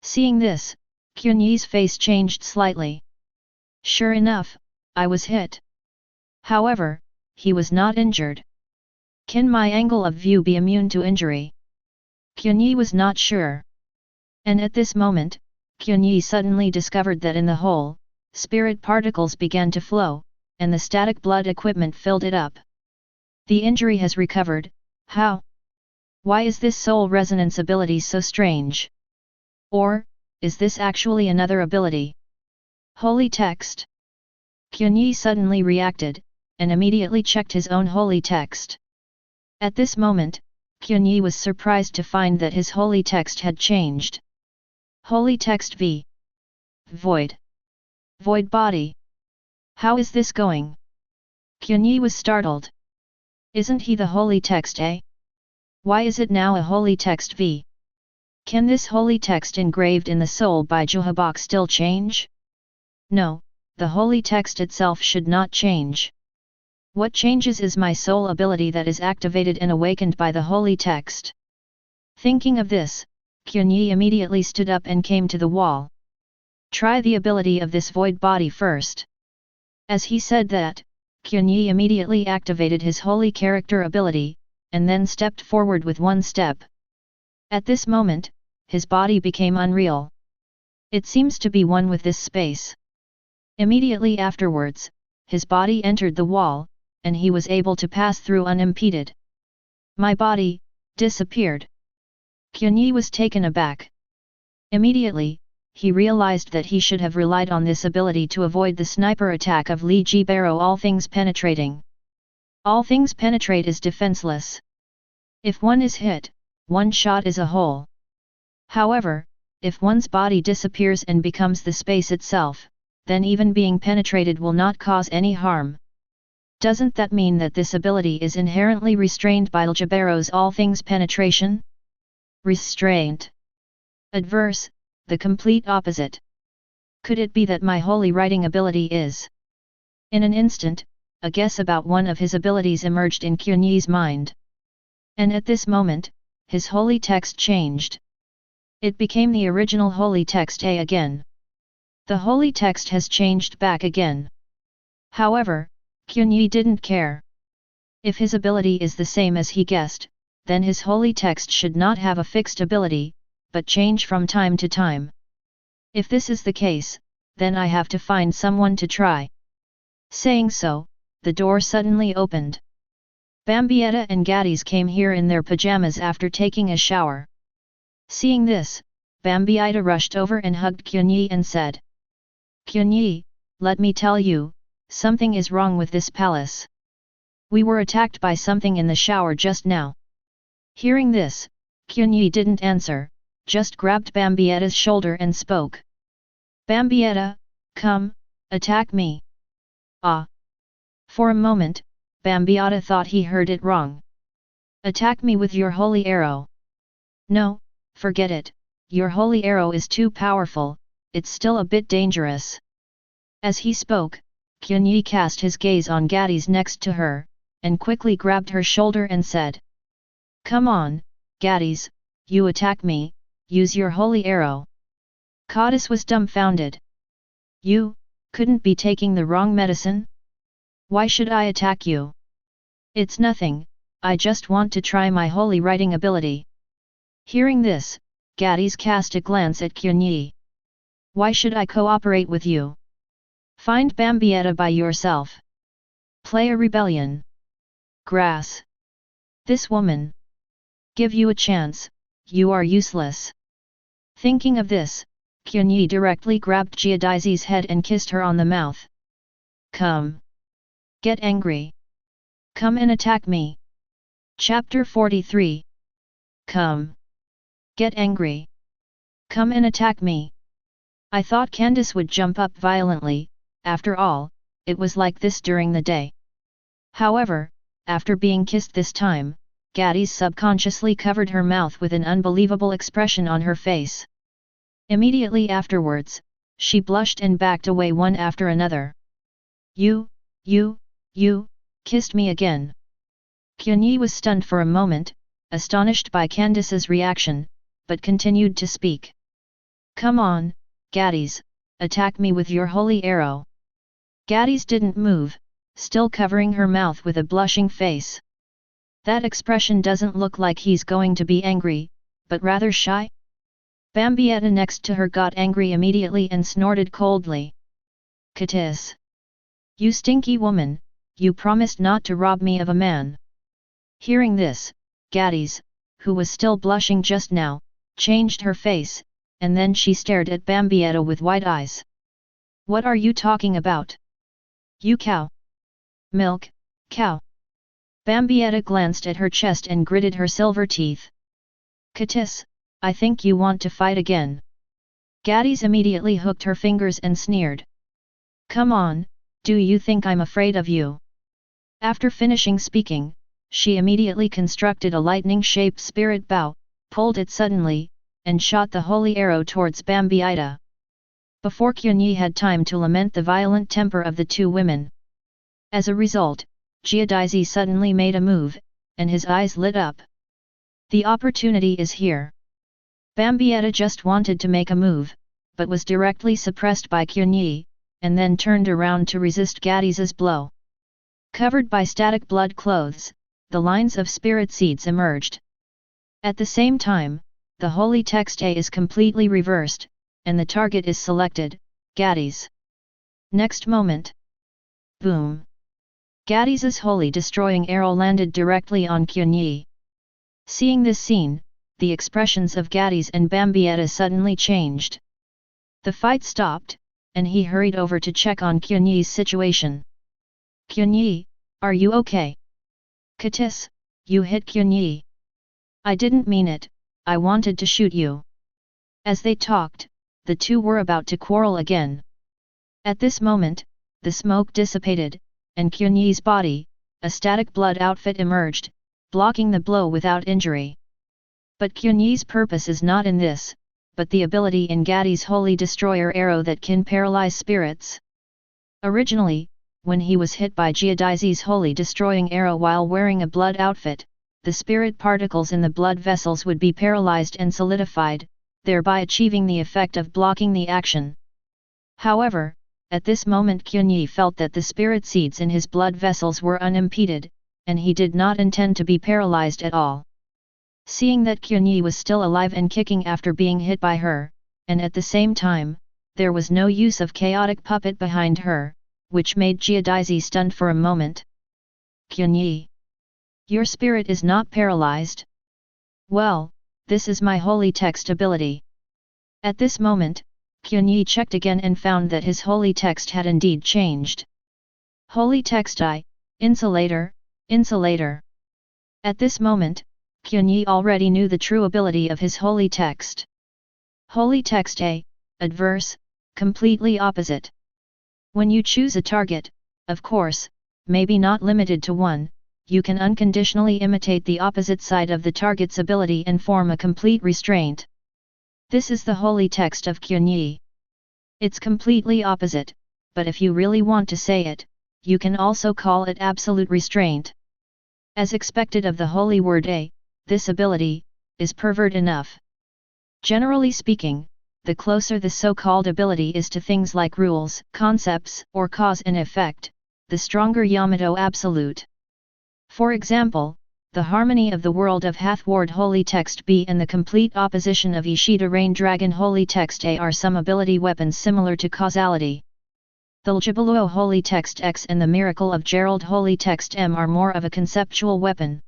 Seeing this, Qianye's face changed slightly. Sure enough, I was hit. However, he was not injured. Can my angle of view be immune to injury? Qianye was not sure. And at this moment, Qianye suddenly discovered that in the hole, spirit particles began to flow, and the static blood equipment filled it up. The injury has recovered. How? Why is this soul resonance ability so strange? Or, is this actually another ability? Holy text. Qianye suddenly reacted, and immediately checked his own holy text. At this moment, Qianye was surprised to find that his holy text had changed. Holy text V. Void. Void body. How is this going? Qianye was startled. Isn't he the holy text A? Why is it now a holy text V? Can this holy text engraved in the soul by Juhabok still change? No, the holy text itself should not change. What changes is my soul ability that is activated and awakened by the holy text. Thinking of this, Qianye immediately stood up and came to the wall. Try the ability of this void body first. As he said that, Qianye immediately activated his holy character ability, and then stepped forward with one step. At this moment, his body became unreal. It seems to be one with this space. Immediately afterwards, his body entered the wall, and he was able to pass through unimpeded. My body disappeared. Qianye was taken aback. Immediately, he realized that he should have relied on this ability to avoid the sniper attack of Li Jibaro. All things penetrating. All things penetrate is defenseless. If one is hit, one shot is a hole. However, if one's body disappears and becomes the space itself, then even being penetrated will not cause any harm. Doesn't that mean that this ability is inherently restrained by Jibaro's all things penetration? Restraint. Adverse, the complete opposite. Could it be that my holy writing ability is? In an instant, a guess about one of his abilities emerged in Qianye's mind. And at this moment, his holy text changed. It became the original holy text A again. The holy text has changed back again. However, Qianye didn't care. If his ability is the same as he guessed, then his holy text should not have a fixed ability, but change from time to time. If this is the case, then I have to find someone to try. Saying so, the door suddenly opened. Bambietta and Gaddies came here in their pajamas after taking a shower. Seeing this, Bambietta rushed over and hugged Qianye and said, "Qianye, let me tell you, something is wrong with this palace. We were attacked by something in the shower just now." Hearing this, Qianye didn't answer, just grabbed Bambietta's shoulder and spoke. "Bambietta, come, attack me." Ah! For a moment, Bambietta thought he heard it wrong. "Attack me with your holy arrow." "No, forget it, your holy arrow is too powerful, it's still a bit dangerous." As he spoke, Qianye cast his gaze on Gaddies next to her, and quickly grabbed her shoulder and said, "Come on, Gaddies, you attack me, use your holy arrow." Goddess was dumbfounded. "You couldn't be taking the wrong medicine? Why should I attack you?" "It's nothing, I just want to try my holy writing ability." Hearing this, Gaddies cast a glance at Qianye. "Why should I cooperate with you? Find Bambietta by yourself. Play a rebellion. Grass. This woman. Give you a chance, you are useless." Thinking of this, Qianye directly grabbed Giadaizi's head and kissed her on the mouth. "Come. Get angry. Come and attack me." Chapter 43. Come. Get angry. Come and attack me. I thought Candace would jump up violently, after all, it was like this during the day. However, after being kissed this time, Gaddies subconsciously covered her mouth with an unbelievable expression on her face. Immediately afterwards, she blushed and backed away one after another. You kissed me again." Qianye was stunned for a moment, astonished by Candace's reaction, but continued to speak. "Come on, Gaddies, attack me with your holy arrow." Gaddies didn't move, still covering her mouth with a blushing face. That expression doesn't look like he's going to be angry, but rather shy. Bambietta next to her got angry immediately and snorted coldly. "Katis! You stinky woman, you promised not to rob me of a man." Hearing this, Gaddies, who was still blushing just now, changed her face, and then she stared at Bambietta with wide eyes. "What are you talking about? You cow? Milk, cow?" Bambietta glanced at her chest and gritted her silver teeth. "Katis, I think you want to fight again." Gaddies immediately hooked her fingers and sneered. "Come on, do you think I'm afraid of you?" After finishing speaking, she immediately constructed a lightning-shaped spirit bow, pulled it suddenly, and shot the holy arrow towards Bambietta. Before Qianye had time to lament the violent temper of the two women. As a result, Giadaizi suddenly made a move, and his eyes lit up. The opportunity is here. Bambietta just wanted to make a move, but was directly suppressed by Qianye, and then turned around to resist Gaddies's blow. Covered by static blood clothes, the lines of spirit seeds emerged. At the same time, the holy text A is completely reversed, and the target is selected, Gadis. Next moment. Boom! Gadis' holy destroying arrow landed directly on Qianye. Seeing this scene, the expressions of Gadis and Bambietta suddenly changed. The fight stopped, and he hurried over to check on Qianye's situation. Qianye, are you okay? Katis, you hit Qianye. I didn't mean it, I wanted to shoot you. As they talked, the two were about to quarrel again. At this moment, the smoke dissipated, and Qianye's body, a static blood outfit emerged, blocking the blow without injury. But Qianye's purpose is not in this, but the ability in Gadis' holy destroyer arrow that can paralyze spirits. Originally, when he was hit by Giadai's holy destroying arrow while wearing a blood outfit, the spirit particles in the blood vessels would be paralyzed and solidified, thereby achieving the effect of blocking the action. However, at this moment Qianye felt that the spirit seeds in his blood vessels were unimpeded, and he did not intend to be paralyzed at all. Seeing that Qianye was still alive and kicking after being hit by her, and at the same time, there was no use of chaotic puppet behind her, which made Giadai stunned for a moment. Qianye, your spirit is not paralyzed? Well, this is my holy text ability. At this moment, Qianye checked again and found that his holy text had indeed changed. Holy text I, insulator, insulator. At this moment, Qianye already knew the true ability of his holy text. Holy text A, adverse, completely opposite. When you choose a target, of course, maybe not limited to one, you can unconditionally imitate the opposite side of the target's ability and form a complete restraint. This is the holy text of Qianye. It's completely opposite, but if you really want to say it, you can also call it absolute restraint. As expected of the holy word A, this ability is pervert enough. Generally speaking, the closer the so-called ability is to things like rules, concepts, or cause and effect, the stronger Yamato absolute. For example, the harmony of the world of Hathward holy text B and the complete opposition of Ishida Rain Dragon holy text A are some ability weapons similar to causality. The Ljibaluo holy text X and the miracle of Gerald holy text M are more of a conceptual weapon.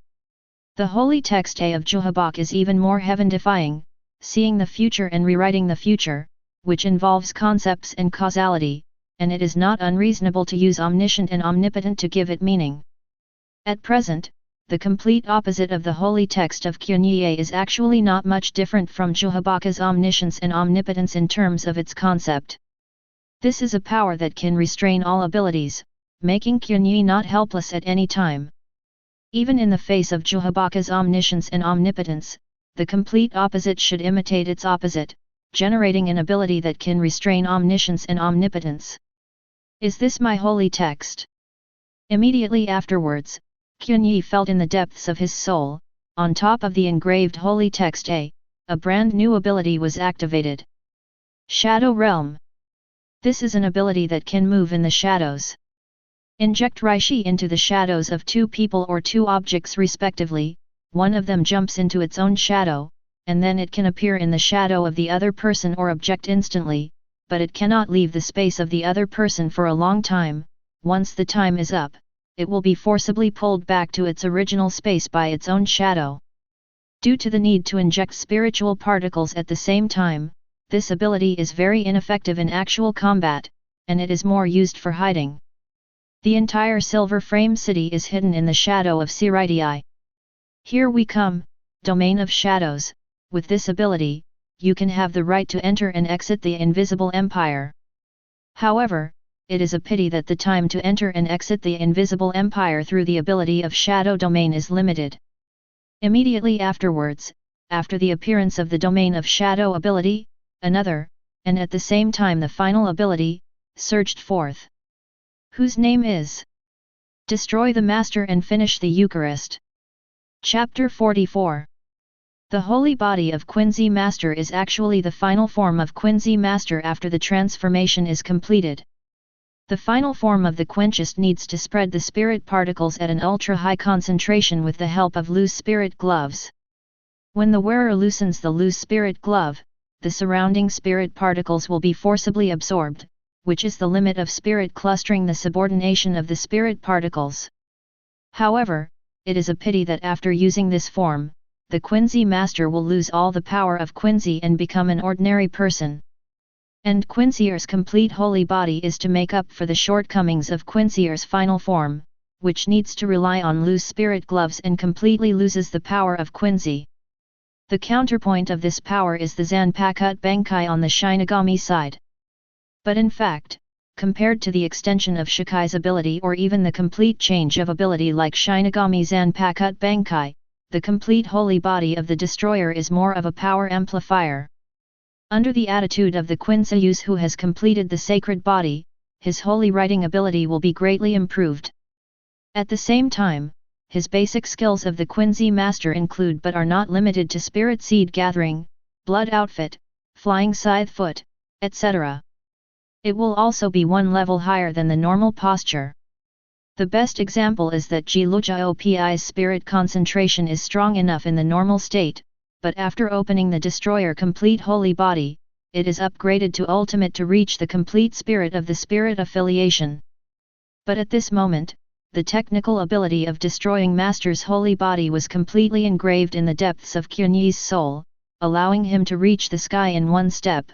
The holy text A of Juhabak is even more heaven-defying, seeing the future and rewriting the future, which involves concepts and causality, and it is not unreasonable to use omniscient and omnipotent to give it meaning. At present, the complete opposite of the holy text of Qianye is actually not much different from Juhabaka's omniscience and omnipotence in terms of its concept. This is a power that can restrain all abilities, making Qianye not helpless at any time. Even in the face of Juhabaka's omniscience and omnipotence, the complete opposite should imitate its opposite, generating an ability that can restrain omniscience and omnipotence. Is this my holy text? Immediately afterwards, Qianye felt in the depths of his soul, on top of the engraved holy text A brand new ability was activated. Shadow Realm. This is an ability that can move in the shadows. Inject Reishi into the shadows of two people or two objects respectively, one of them jumps into its own shadow, and then it can appear in the shadow of the other person or object instantly, but it cannot leave the space of the other person for a long time. Once the time is up, it will be forcibly pulled back to its original space by its own shadow. Due to the need to inject spiritual particles at the same time, this ability is very ineffective in actual combat, and it is more used for hiding. The entire Silver Frame City is hidden in the shadow of Siritii. Here we come, Domain of Shadows. With this ability, you can have the right to enter and exit the Invisible Empire. However, it is a pity that the time to enter and exit the Invisible Empire through the ability of Shadow Domain is limited. Immediately afterwards, after the appearance of the Domain of Shadow ability, another, and at the same time the final ability, surged forth. Whose name is? Destroy the Master and finish the Eucharist. Chapter 44. The holy body of Quincy Master is actually the final form of Quincy Master after the transformation is completed. The final form of the Quenchist needs to spread the spirit particles at an ultra-high concentration with the help of loose spirit gloves. When the wearer loosens the loose spirit glove, the surrounding spirit particles will be forcibly absorbed, which is the limit of spirit clustering, the subordination of the spirit particles. However, it is a pity that after using this form, the Quincy master will lose all the power of Quincy and become an ordinary person. And Quincier's complete holy body is to make up for the shortcomings of Quincier's final form, which needs to rely on loose spirit gloves and completely loses the power of Quincy. The counterpoint of this power is the Zanpakuto Benkai on the Shinigami side. But in fact, compared to the extension of Shikai's ability or even the complete change of ability like Shinigami Zanpakuto Benkai, the complete holy body of the destroyer is more of a power amplifier. Under the attitude of the Quincy who has completed the sacred body, his holy writing ability will be greatly improved. At the same time, his basic skills of the Quincy master include but are not limited to spirit seed gathering, blood outfit, flying scythe foot, etc. It will also be one level higher than the normal posture. The best example is that Jiluji's spirit concentration is strong enough in the normal state, but after opening the destroyer complete holy body, it is upgraded to ultimate to reach the complete spirit of the spirit affiliation. But at this moment, the technical ability of destroying Master's holy body was completely engraved in the depths of Qianye's soul, allowing him to reach the sky in one step.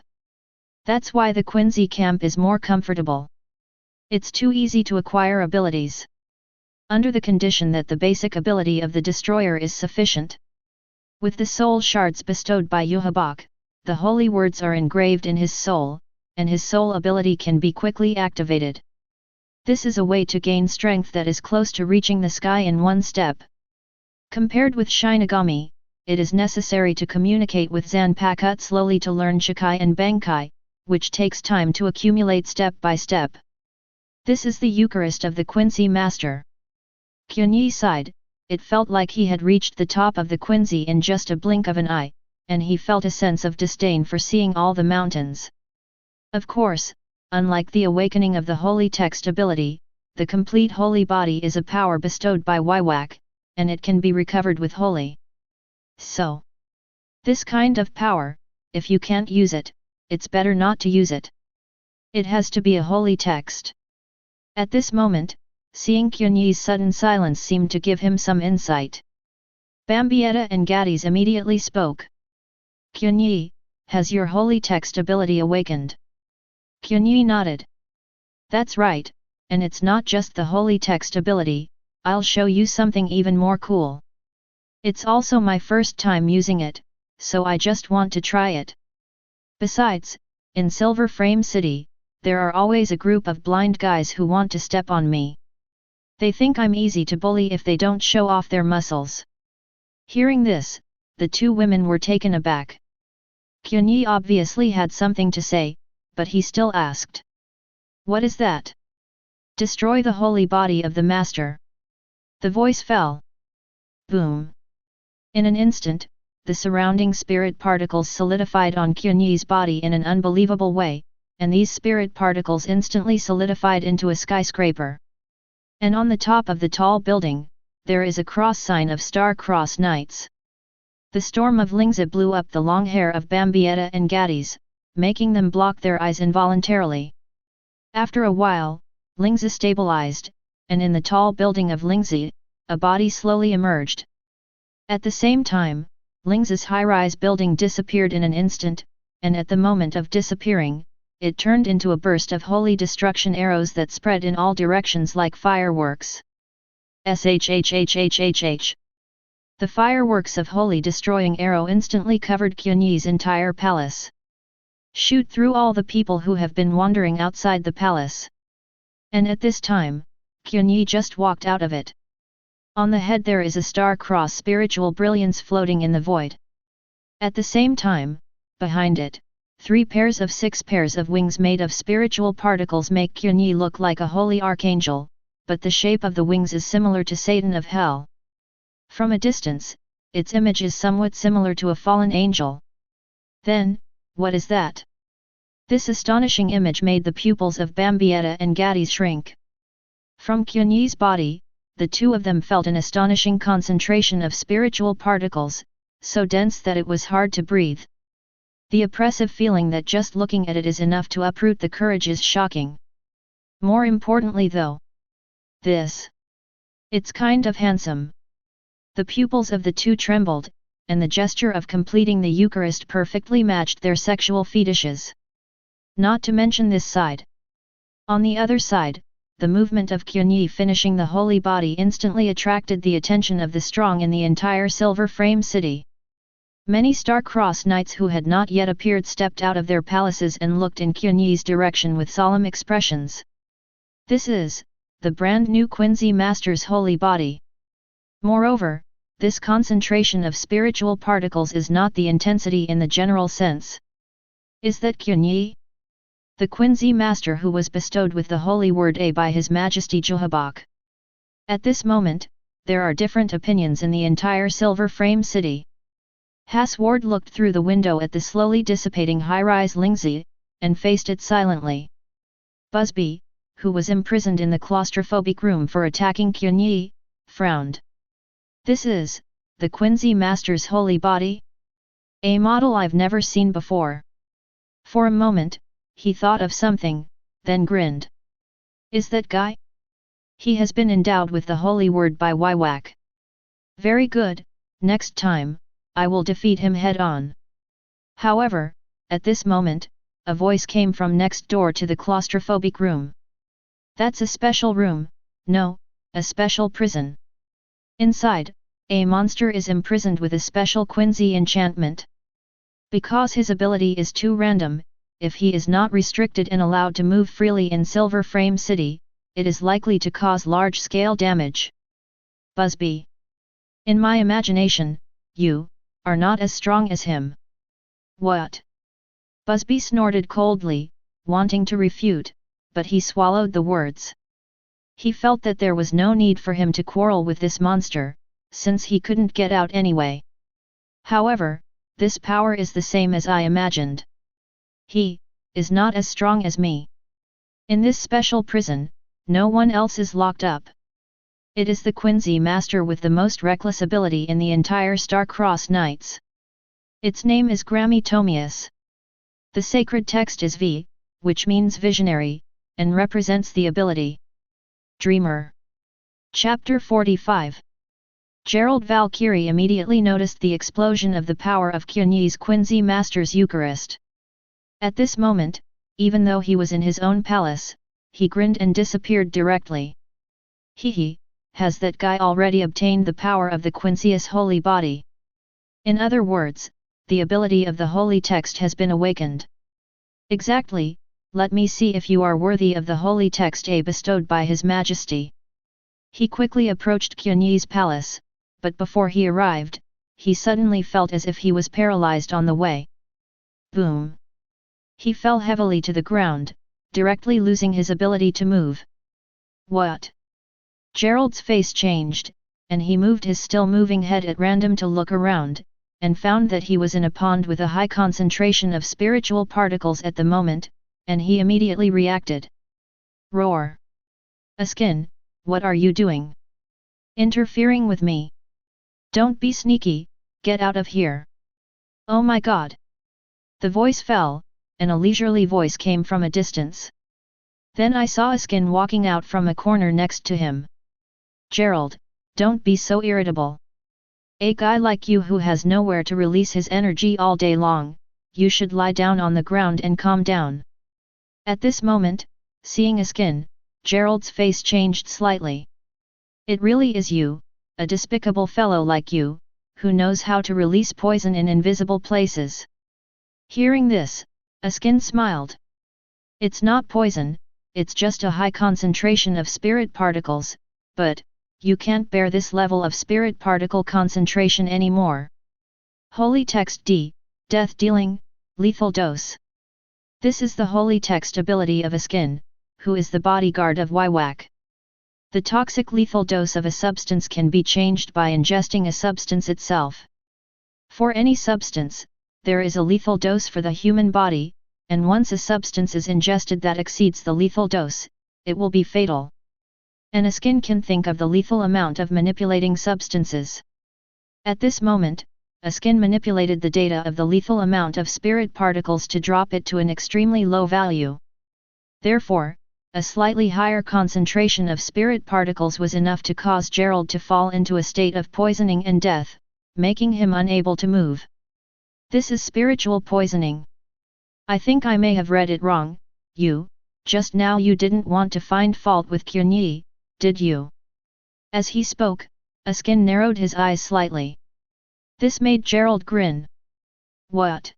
That's why the Quincy camp is more comfortable. It's too easy to acquire abilities. Under the condition that the basic ability of the destroyer is sufficient. With the soul shards bestowed by Yhwach, the holy words are engraved in his soul, and his soul ability can be quickly activated. This is a way to gain strength that is close to reaching the sky in one step. Compared with Shinigami, it is necessary to communicate with Zanpakuto slowly to learn Shikai and Benkai, which takes time to accumulate step by step. This is the Eucharist of the Quincy master. Qianye sighed. It felt like he had reached the top of the Quincy in just a blink of an eye, and he felt a sense of disdain for seeing all the mountains. Of course, unlike the awakening of the holy text ability, the complete holy body is a power bestowed by Yhwach, and it can be recovered with holy. So, this kind of power, if you can't use it, it's better not to use it. It has to be a holy text. At this moment, seeing Qianye's sudden silence seemed to give him some insight. Bambietta and Gadis immediately spoke. Qianye, has your holy text ability awakened? Qianye nodded. That's right, and it's not just the holy text ability, I'll show you something even more cool. It's also my first time using it, so I just want to try it. Besides, in Silver Frame City, there are always a group of blind guys who want to step on me. They think I'm easy to bully if they don't show off their muscles. Hearing this, the two women were taken aback. Qianye obviously had something to say, but he still asked. What is that? Destroy the holy body of the master. The voice fell. Boom. In an instant, the surrounding spirit particles solidified on Qianye's body in an unbelievable way, and these spirit particles instantly solidified into a skyscraper. And on the top of the tall building, there is a cross sign of star-cross knights. The storm of Lingzi blew up the long hair of Bambietta and Gadis, making them block their eyes involuntarily. After a while, Lingzi stabilized, and in the tall building of Lingzi, a body slowly emerged. At the same time, Lingzi's high-rise building disappeared in an instant, and at the moment of disappearing, it turned into a burst of holy destruction arrows that spread in all directions like fireworks. Shhhhhh. The fireworks of holy destroying arrow instantly covered Qianye's entire palace. Shoot through all the people who have been wandering outside the palace. And at this time, Qianye just walked out of it. On the head there is a star-cross spiritual brilliance floating in the void. At the same time, behind it, 3 pairs of 6 pairs of wings made of spiritual particles make Qianye look like a holy archangel, but the shape of the wings is similar to Satan of hell. From a distance, its image is somewhat similar to a fallen angel. Then, what is that? This astonishing image made the pupils of Bambietta and Gadis shrink. From Qianye's body, the two of them felt an astonishing concentration of spiritual particles, so dense that it was hard to breathe. The oppressive feeling that just looking at it is enough to uproot the courage is shocking. More importantly though, it's kind of handsome. The pupils of the two trembled, and the gesture of completing the Eucharist perfectly matched their sexual fetishes. Not to mention this side. On the other side, the movement of Qianye finishing the holy body instantly attracted the attention of the strong in the entire Silver Frame city. Many star-crossed knights who had not yet appeared stepped out of their palaces and looked in Qianye's direction with solemn expressions. This is the brand new Quincy Master's holy body. Moreover, this concentration of spiritual particles is not the intensity in the general sense. Is that Qianye? The Quincy Master who was bestowed with the holy word A by His Majesty Jehabak. At this moment, there are different opinions in the entire Silver Frame city. Hasward looked through the window at the slowly dissipating high-rise Lingzi, and faced it silently. Busby, who was imprisoned in the claustrophobic room for attacking Qianye, frowned. This is the Quincy Master's holy body? A model I've never seen before. For a moment, he thought of something, then grinned. Is that guy? He has been endowed with the holy word by Wywak. Very good, next time, I will defeat him head-on. However, at this moment, a voice came from next door to the claustrophobic room. That's a special room, no, a special prison. Inside, a monster is imprisoned with a special Quincy enchantment. Because his ability is too random, if he is not restricted and allowed to move freely in Silver Frame City, it is likely to cause large-scale damage. Busby. In my imagination, you are not as strong as him. What? Busby snorted coldly, wanting to refute, but he swallowed the words. He felt that there was no need for him to quarrel with this monster, since he couldn't get out anyway. However, this power is the same as I imagined. He is not as strong as me. In this special prison, no one else is locked up. It is the Quincy Master with the most reckless ability in the entire Star-Crossed Knights. Its name is Grammy Tomius. The sacred text is V, which means visionary, and represents the ability. Dreamer. Chapter 45. Gerald Valkyrie immediately noticed the explosion of the power of Qianye's Quincy Master's Eucharist. At this moment, even though he was in his own palace, he grinned and disappeared directly. He has that guy already obtained the power of the Quincy's holy body? In other words, the ability of the holy text has been awakened. Exactly, let me see if you are worthy of the holy text A bestowed by His Majesty. He quickly approached Qianye's palace, but before he arrived, he suddenly felt as if he was paralyzed on the way. Boom! He fell heavily to the ground, directly losing his ability to move. What? Gerald's face changed, and he moved his still-moving head at random to look around, and found that he was in a pond with a high concentration of spiritual particles at the moment, and he immediately reacted. Roar! Askin, what are you doing? Interfering with me? Don't be sneaky, get out of here. Oh my god! The voice fell, and a leisurely voice came from a distance. Then I saw Askin walking out from a corner next to him. Gerald, don't be so irritable. A guy like you who has nowhere to release his energy all day long, you should lie down on the ground and calm down. At this moment, seeing Askin, Gerald's face changed slightly. It really is you, a despicable fellow like you, who knows how to release poison in invisible places. Hearing this, Askin smiled. It's not poison, it's just a high concentration of spirit particles, but you can't bear this level of spirit particle concentration anymore. Holy Text D, Death Dealing, Lethal Dose. This is the Holy Text ability of Askin, who is the bodyguard of Wywak. The toxic lethal dose of a substance can be changed by ingesting a substance itself. For any substance, there is a lethal dose for the human body, and once a substance is ingested that exceeds the lethal dose, it will be fatal. And Askin can think of the lethal amount of manipulating substances. At this moment, Askin manipulated the data of the lethal amount of spirit particles to drop it to an extremely low value. Therefore, a slightly higher concentration of spirit particles was enough to cause Gerald to fall into a state of poisoning and death, making him unable to move. This is spiritual poisoning. I think I may have read it wrong. Just now you didn't want to find fault with Qianye, did you? As he spoke, Askin narrowed his eyes slightly. This made Gerald grin. What?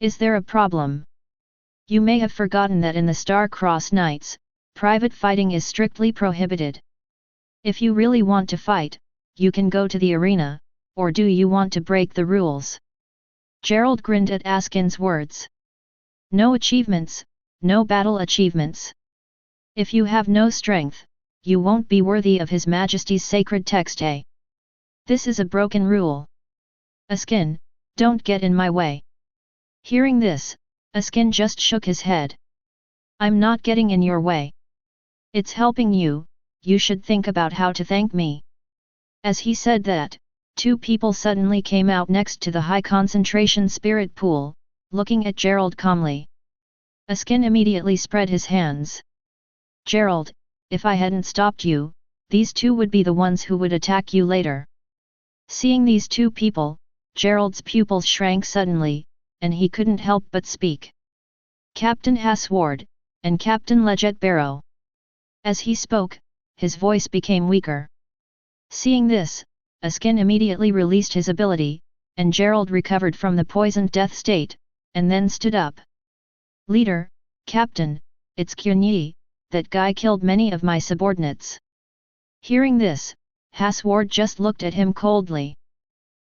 Is there a problem? You may have forgotten that in the Star-Crossed Knights, private fighting is strictly prohibited. If you really want to fight, you can go to the arena, or do you want to break the rules? Gerald grinned at Askin's words. No achievements, no battle achievements. If you have no strength, you won't be worthy of His Majesty's sacred text, eh? This is a broken rule. Askin, don't get in my way. Hearing this, Askin just shook his head. I'm not getting in your way. It's helping you, you should think about how to thank me. As he said that, two people suddenly came out next to the high concentration spirit pool, looking at Gerald calmly. Askin immediately spread his hands. Gerald, if I hadn't stopped you, these two would be the ones who would attack you later. Seeing these two people, Gerald's pupils shrank suddenly, and he couldn't help but speak. Captain Hasward, and Captain Leggett Barrow. As he spoke, his voice became weaker. Seeing this, Askin immediately released his ability, and Gerald recovered from the poisoned death state, and then stood up. Leader, Captain, it's Qianye, that guy killed many of my subordinates. Hearing this, Hasward just looked at him coldly.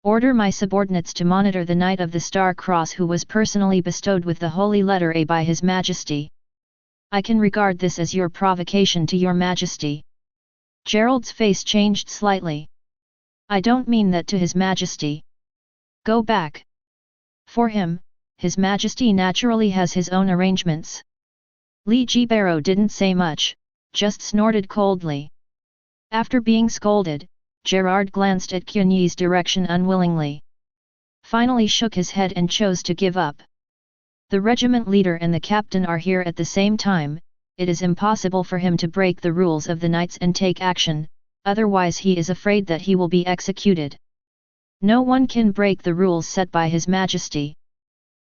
Order my subordinates to monitor the Knight of the Star Cross who was personally bestowed with the holy letter A by His Majesty. I can regard this as your provocation to your Majesty. Gerald's face changed slightly. I don't mean that to His Majesty. Go back. For him, His Majesty naturally has his own arrangements. Leggett Barrow didn't say much, just snorted coldly. After being scolded, Gerard glanced at Qianye's direction unwillingly. Finally shook his head and chose to give up. The regiment leader and the captain are here at the same time, it is impossible for him to break the rules of the knights and take action, otherwise he is afraid that he will be executed. No one can break the rules set by His Majesty.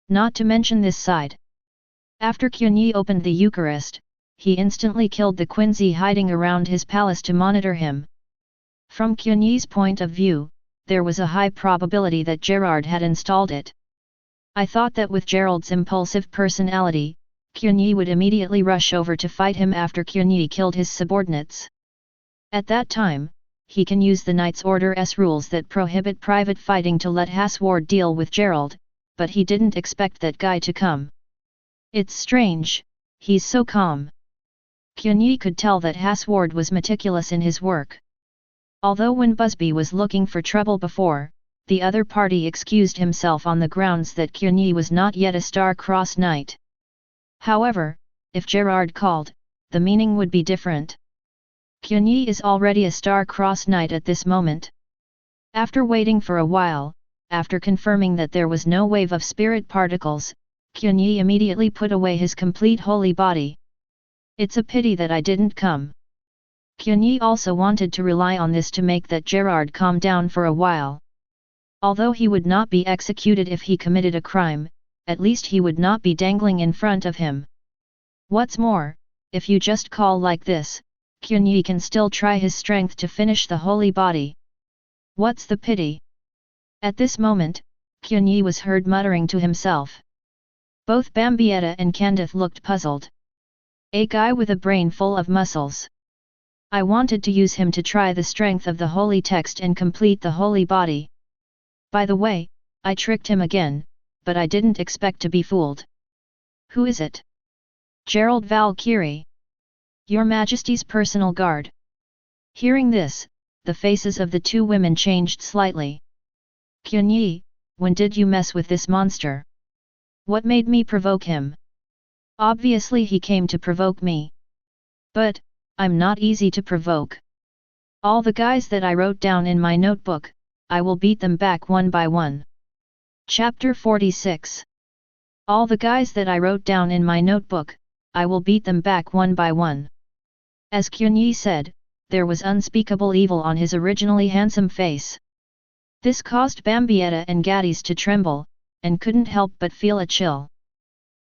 Not to mention this side. After Qianye opened the Eucharist, he instantly killed the Quincy hiding around his palace to monitor him. From Qianye's point of view, there was a high probability that Gerard had installed it. I thought that with Gerald's impulsive personality, Qianye would immediately rush over to fight him after Qianye killed his subordinates. At that time, he can use the Knight's Order's rules that prohibit private fighting to let Hasward deal with Gerald, but he didn't expect that guy to come. It's strange, he's so calm. Qianye could tell that Hasward was meticulous in his work. Although when Busby was looking for trouble before, the other party excused himself on the grounds that Qianye was not yet a Star-Crossed Knight. However, if Gerard called, the meaning would be different. Qianye is already a Star-Crossed Knight at this moment. After waiting for a while, after confirming that there was no wave of spirit particles, Qianye immediately put away his complete holy body. It's a pity that I didn't come. Qianye also wanted to rely on this to make that Gerard calm down for a while. Although he would not be executed if he committed a crime, at least he would not be dangling in front of him. What's more, if you just call like this, Qianye can still try his strength to finish the holy body. What's the pity? At this moment, Qianye was heard muttering to himself. Both Bambietta and Candace looked puzzled. A guy with a brain full of muscles. I wanted to use him to try the strength of the holy text and complete the holy body. By the way, I tricked him again, but I didn't expect to be fooled. Who is it? Gerald Valkyrie. Your Majesty's personal guard. Hearing this, the faces of the two women changed slightly. Qianye, when did you mess with this monster? What made me provoke him? Obviously he came to provoke me. But, I'm not easy to provoke. All the guys that I wrote down in my notebook, I will beat them back one by one. Chapter 46. All the guys that I wrote down in my notebook, I will beat them back one by one. As Qianye said, there was unspeakable evil on his originally handsome face. This caused Bambietta and Gadis to tremble, and couldn't help but feel a chill.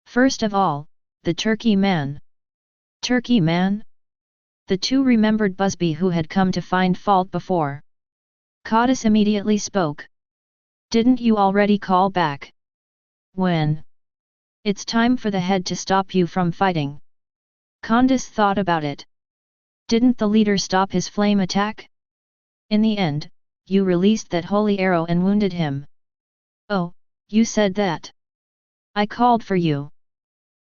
First of all, the Turkey Man. Turkey Man? The two remembered Busby who had come to find fault before. Kadis immediately spoke. Didn't you already call back? When? It's time for the head to stop you from fighting. Candace thought about it. Didn't the leader stop his flame attack? In the end, you released that holy arrow and wounded him. Oh, you said that. I called for you.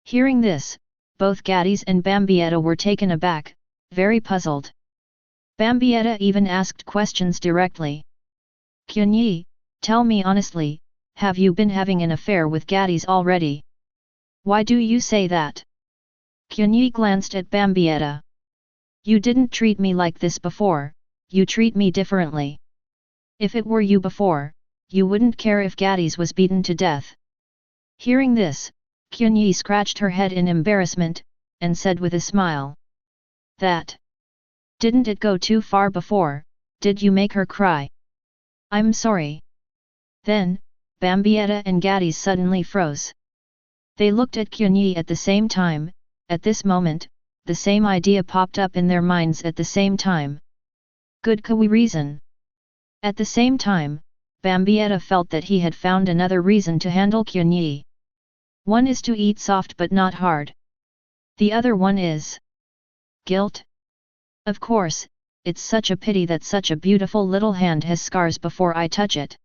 Hearing this, both Gadis and Bambietta were taken aback, very puzzled. Bambietta even asked questions directly. Qianye, tell me honestly, have you been having an affair with Gadis already? Why do you say that? Qianye glanced at Bambietta. You didn't treat me like this before, you treat me differently. If it were you before, you wouldn't care if Gadis was beaten to death. Hearing this, Qianye scratched her head in embarrassment, and said with a smile. That. Didn't it go too far before, did you make her cry? I'm sorry. Then, Bambietta and Gadis suddenly froze. They looked at Qianye at the same time. At this moment, the same idea popped up in their minds at the same time. Good Kawi reason. At the same time, Bambietta felt that he had found another reason to handle Qianye. One is to eat soft but not hard. The other one is guilt. Of course, it's such a pity that such a beautiful little hand has scars before I touch it.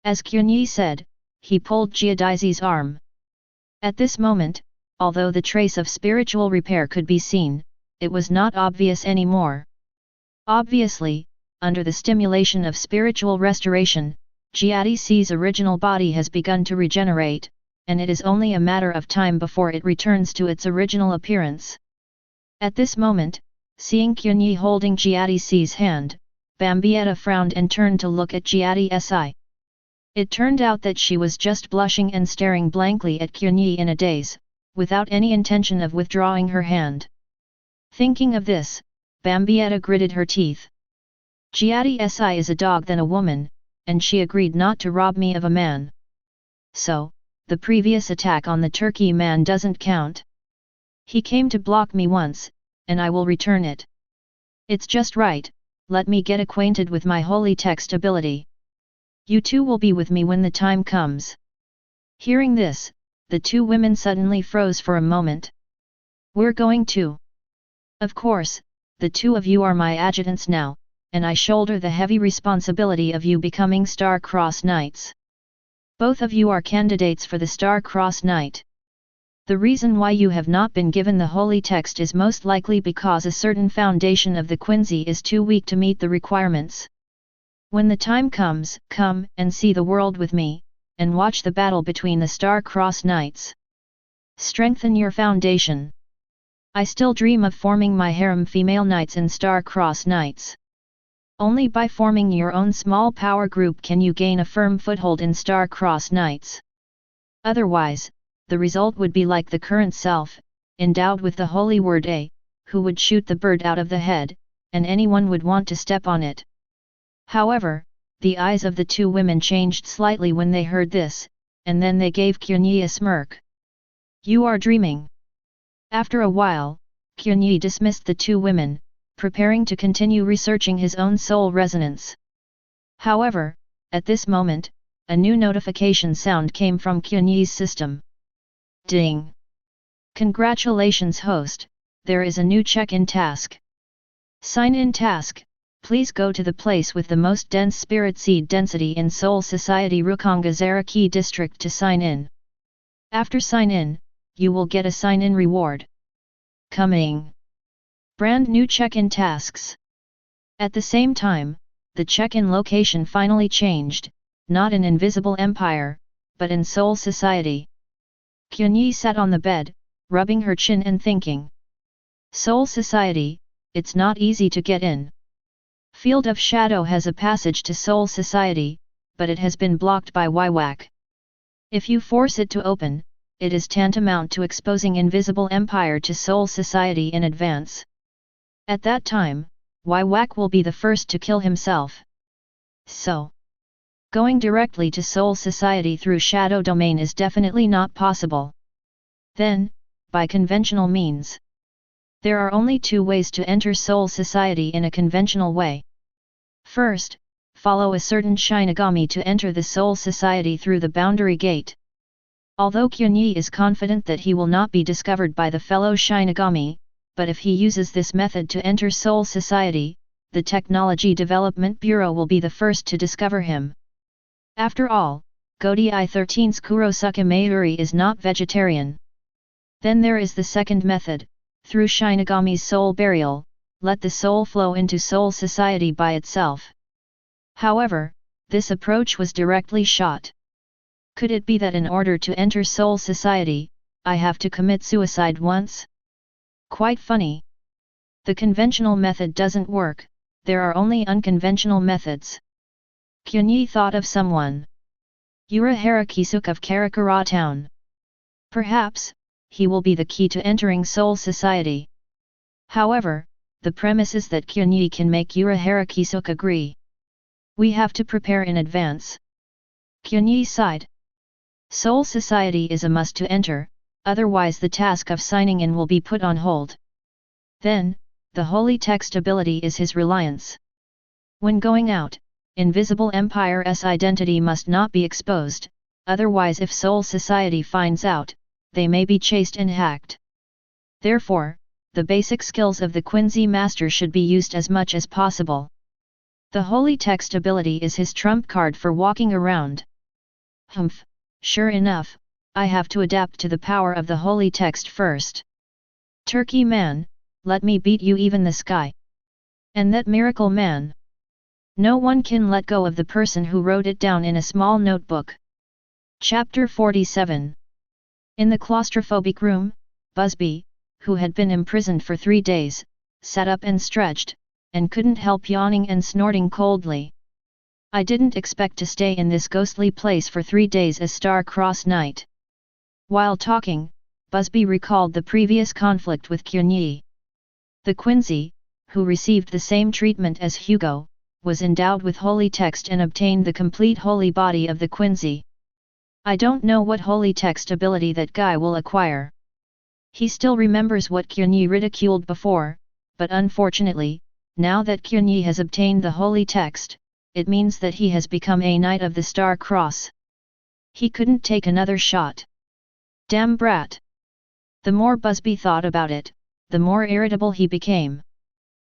As Qianye said, he pulled Giadaizi's arm. At this moment, although the trace of spiritual repair could be seen, it was not obvious anymore. Obviously, under the stimulation of spiritual restoration, Giadaizi's original body has begun to regenerate, and it is only a matter of time before it returns to its original appearance. At this moment, seeing Qianye holding Giadaizi's hand, Bambietta frowned and turned to look at Giadaizi. It turned out that she was just blushing and staring blankly at Qianye in a daze, without any intention of withdrawing her hand. Thinking of this, Bambietta gritted her teeth. Giadaizi is a dog than a woman, and she agreed not to rob me of a man. So, the previous attack on the Turkey Man doesn't count. He came to block me once, and I will return it. It's just right, let me get acquainted with my holy text ability. You two will be with me when the time comes. Hearing this, the two women suddenly froze for a moment. We're going to. Of course, the two of you are my adjutants now, and I shoulder the heavy responsibility of you becoming Star-Cross Knights. Both of you are candidates for the Star-Cross Knight. The reason why you have not been given the holy text is most likely because a certain foundation of the Quincy is too weak to meet the requirements. When the time comes, come and see the world with me, and watch the battle between the Star-Cross Knights. Strengthen your foundation. I still dream of forming my harem female knights and Star-Cross Knights. Only by forming your own small power group can you gain a firm foothold in Star-Cross Knights. Otherwise, the result would be like the current self, endowed with the holy word A, who would shoot the bird out of the head, and anyone would want to step on it. However, the eyes of the two women changed slightly when they heard this, and then they gave Qianye a smirk. You are dreaming. After a while, Qianye dismissed the two women, preparing to continue researching his own soul resonance. However, at this moment, a new notification sound came from Qianye's system. Ding! Congratulations host, there is a new check-in task. Sign-in task, please go to the place with the most dense spirit seed density in Seoul Society Rukongazaraki district to sign in. After sign-in, you will get a sign-in reward. Coming! Brand new check-in tasks. At the same time, the check-in location finally changed, not in Invisible Empire, but in Seoul Society. Qianye sat on the bed, rubbing her chin and thinking. Seoul Society, it's not easy to get in. Field of Shadow has a passage to Soul Society, but it has been blocked by Weiwak. If you force it to open, it is tantamount to exposing Invisible Empire to Soul Society in advance. At that time, Weiwak will be the first to kill himself. So, going directly to Soul Society through Shadow Domain is definitely not possible. Then, by conventional means. There are only two ways to enter Soul Society in a conventional way. First, follow a certain Shinigami to enter the Soul Society through the boundary gate. Although Qianye is confident that he will not be discovered by the fellow Shinigami, but if he uses this method to enter Soul Society, the Technology Development Bureau will be the first to discover him. After all, Godi I-13's Kurosuke Mayuri is not vegetarian. Then there is the second method, through Shinigami's soul burial, let the soul flow into Soul Society by itself. However, this approach was directly shot. Could it be that in order to enter Soul Society, I have to commit suicide once? Quite funny. The conventional method doesn't work, there are only unconventional methods. Qianye thought of someone. Urahara Kisuke of Karakura Town. Perhaps, he will be the key to entering Soul Society. However, the premise is that Qianye can make Urahara Kisuke agree. We have to prepare in advance. Qianye sighed. Soul Society is a must to enter, otherwise the task of signing in will be put on hold. Then, the holy text ability is his reliance. When going out, Invisible Empire's identity must not be exposed, otherwise if Soul Society finds out, they may be chased and hacked. Therefore, the basic skills of the Quincy master should be used as much as possible. The holy text ability is his trump card for walking around. Humph, sure enough, I have to adapt to the power of the holy text first. Turkey man, let me beat you even the sky. And that miracle man. No one can let go of the person who wrote it down in a small notebook. Chapter 47. In the claustrophobic room, Busby, who had been imprisoned for 3 days, sat up and stretched, and couldn't help yawning and snorting coldly. I didn't expect to stay in this ghostly place for 3 days a star-crossed night. While talking, Busby recalled the previous conflict with Qianye. The Quincy, who received the same treatment as Hugo, was endowed with holy text and obtained the complete holy body of the Quincy. I don't know what holy text ability that guy will acquire. He still remembers what Qianye ridiculed before, but unfortunately, now that Qianye has obtained the holy text, it means that he has become a Knight of the Star Cross. He couldn't take another shot. Damn brat! The more Busby thought about it, the more irritable he became.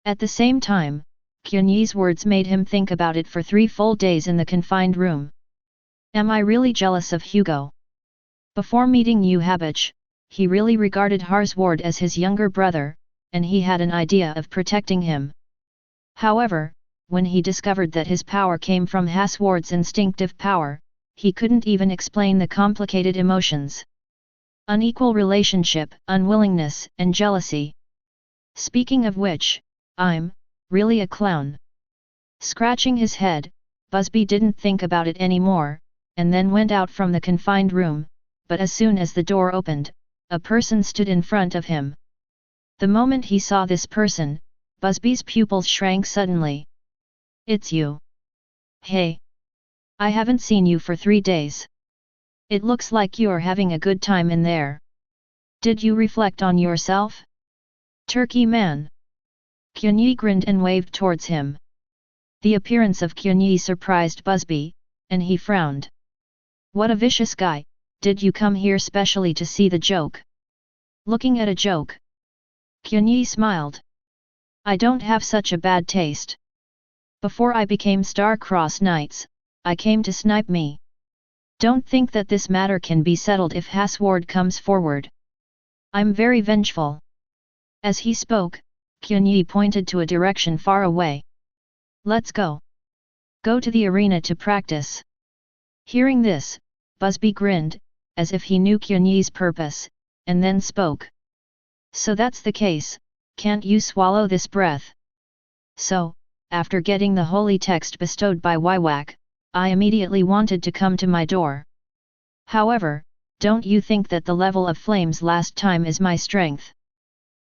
At the same time, Qianye's words made him think about it for 3 full days in the confined room. Am I really jealous of Hugo? Before meeting Yuhabich, he really regarded Harsward as his younger brother, and he had an idea of protecting him. However, when he discovered that his power came from Harsward's instinctive power, he couldn't even explain the complicated emotions. Unequal relationship, unwillingness, and jealousy. Speaking of which, I'm really a clown. Scratching his head, Busby didn't think about it anymore, and then went out from the confined room, but as soon as the door opened, a person stood in front of him. The moment he saw this person, Busby's pupils shrank suddenly. It's you. Hey! I haven't seen you for 3 days. It looks like you're having a good time in there. Did you reflect on yourself? Turkey man. Qianye grinned and waved towards him. The appearance of Qianye surprised Busby, and he frowned. What a vicious guy, did you come here specially to see the joke? Looking at a joke. Qianye smiled. I don't have such a bad taste. Before I became Star-Crossed Knights, I came to snipe me. Don't think that this matter can be settled if Harsward comes forward. I'm very vengeful. As he spoke, Qianye pointed to a direction far away. Let's go. Go to the arena to practice. Hearing this, Busby grinned, as if he knew Qianye's purpose, and then spoke. So that's the case, can't you swallow this breath? So, after getting the holy text bestowed by Waiwak, I immediately wanted to come to my door. However, don't you think that the level of flames last time is my strength?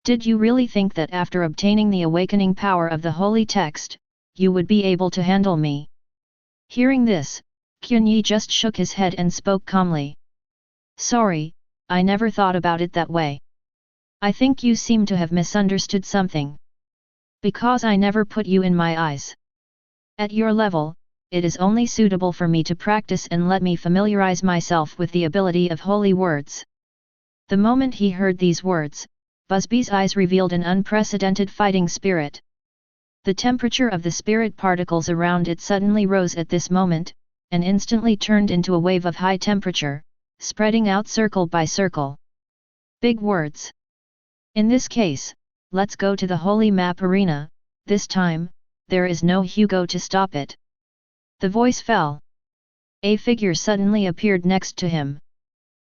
Did you really think that after obtaining the awakening power of the holy text, you would be able to handle me? Hearing this, Qianye just shook his head and spoke calmly. Sorry, I never thought about it that way. I think you seem to have misunderstood something. Because I never put you in my eyes. At your level, it is only suitable for me to practice and let me familiarize myself with the ability of holy words. The moment he heard these words, Busby's eyes revealed an unprecedented fighting spirit. The temperature of the spirit particles around it suddenly rose at this moment, and instantly turned into a wave of high temperature, spreading out circle by circle. Big words. In this case, let's go to the holy map arena. This time, there is no Hugo to stop it. The voice fell. A figure suddenly appeared next to him.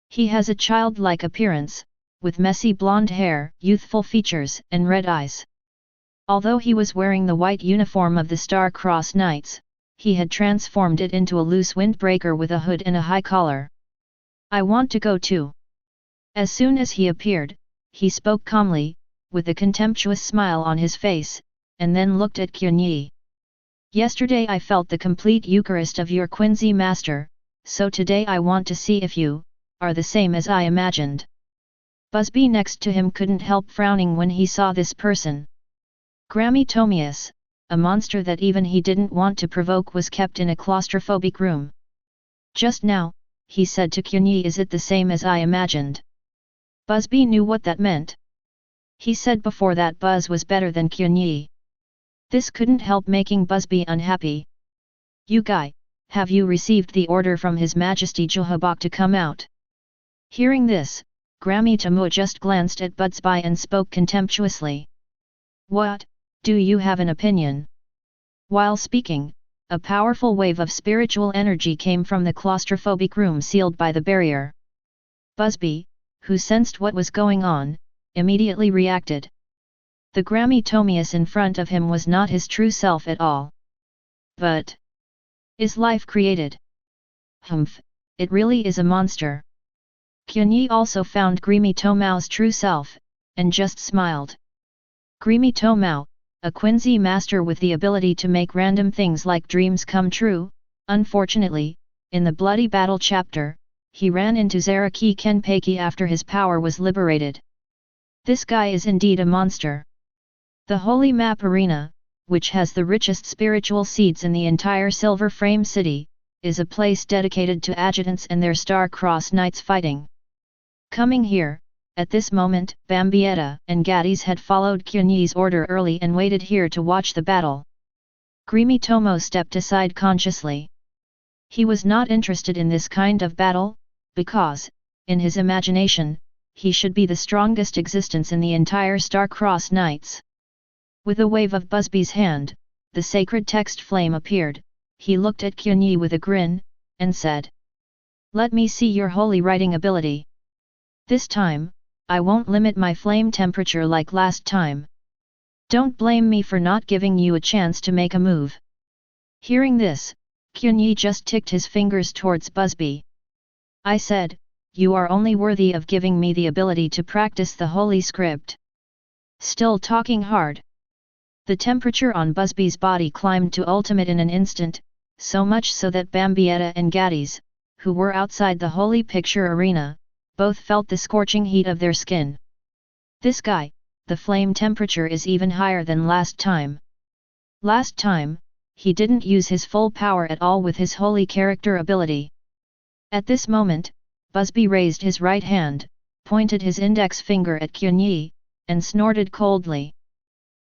He has a childlike appearance, with messy blonde hair, youthful features, and red eyes. Although he was wearing the white uniform of the Star-Crossed Knights, he had transformed it into a loose windbreaker with a hood and a high collar. I want to go too. As soon as he appeared, he spoke calmly, with a contemptuous smile on his face, and then looked at Qianye. Yesterday I felt the complete Eucharist of your Quincy master, so today I want to see if you are the same as I imagined. Busby next to him couldn't help frowning when he saw this person. Grammy Tomius, a monster that even he didn't want to provoke, was kept in a claustrophobic room. Just now, he said to Qianye, is it the same as I imagined? Busby knew what that meant. He said before that Buzz was better than Qianye. This couldn't help making Busby unhappy. You guy, have you received the order from His Majesty Jehovah to come out? Hearing this, Grammy Tomu just glanced at Busby and spoke contemptuously. What, do you have an opinion? While speaking, a powerful wave of spiritual energy came from the claustrophobic room sealed by the barrier. Busby, who sensed what was going on, immediately reacted. The Grammy Tomius in front of him was not his true self at all. But is life created? Humph, it really is a monster. Qianye also found Grammy Tomau's true self, and just smiled. Grammy Tomau, a Quincy master with the ability to make random things like dreams come true, unfortunately, in the Bloody Battle chapter, he ran into Zaraki Kenpeki after his power was liberated. This guy is indeed a monster. The Holy Map Arena, which has the richest spiritual seeds in the entire Silver Frame City, is a place dedicated to adjutants and their Star-Crossed Knights fighting. Coming here, at this moment, Bambietta and Gaddies had followed Qianye's order early and waited here to watch the battle. Grammy Tomo stepped aside consciously. He was not interested in this kind of battle, because, in his imagination, he should be the strongest existence in the entire Star-Crossed Knights. With a wave of Busby's hand, the sacred text flame appeared. He looked at Qianye with a grin, and said, "Let me see your holy writing ability. This time, I won't limit my flame temperature like last time. Don't blame me for not giving you a chance to make a move." Hearing this, Qianye just ticked his fingers towards Busby. "I said, you are only worthy of giving me the ability to practice the holy script." Still talking hard. The temperature on Busby's body climbed to ultimate in an instant, so much so that Bambietta and Gaddies, who were outside the holy picture arena, both felt the scorching heat of their skin. This guy, the flame temperature is even higher than last time. Last time, he didn't use his full power at all with his holy character ability. At this moment, Busby raised his right hand, pointed his index finger at Qianye, and snorted coldly.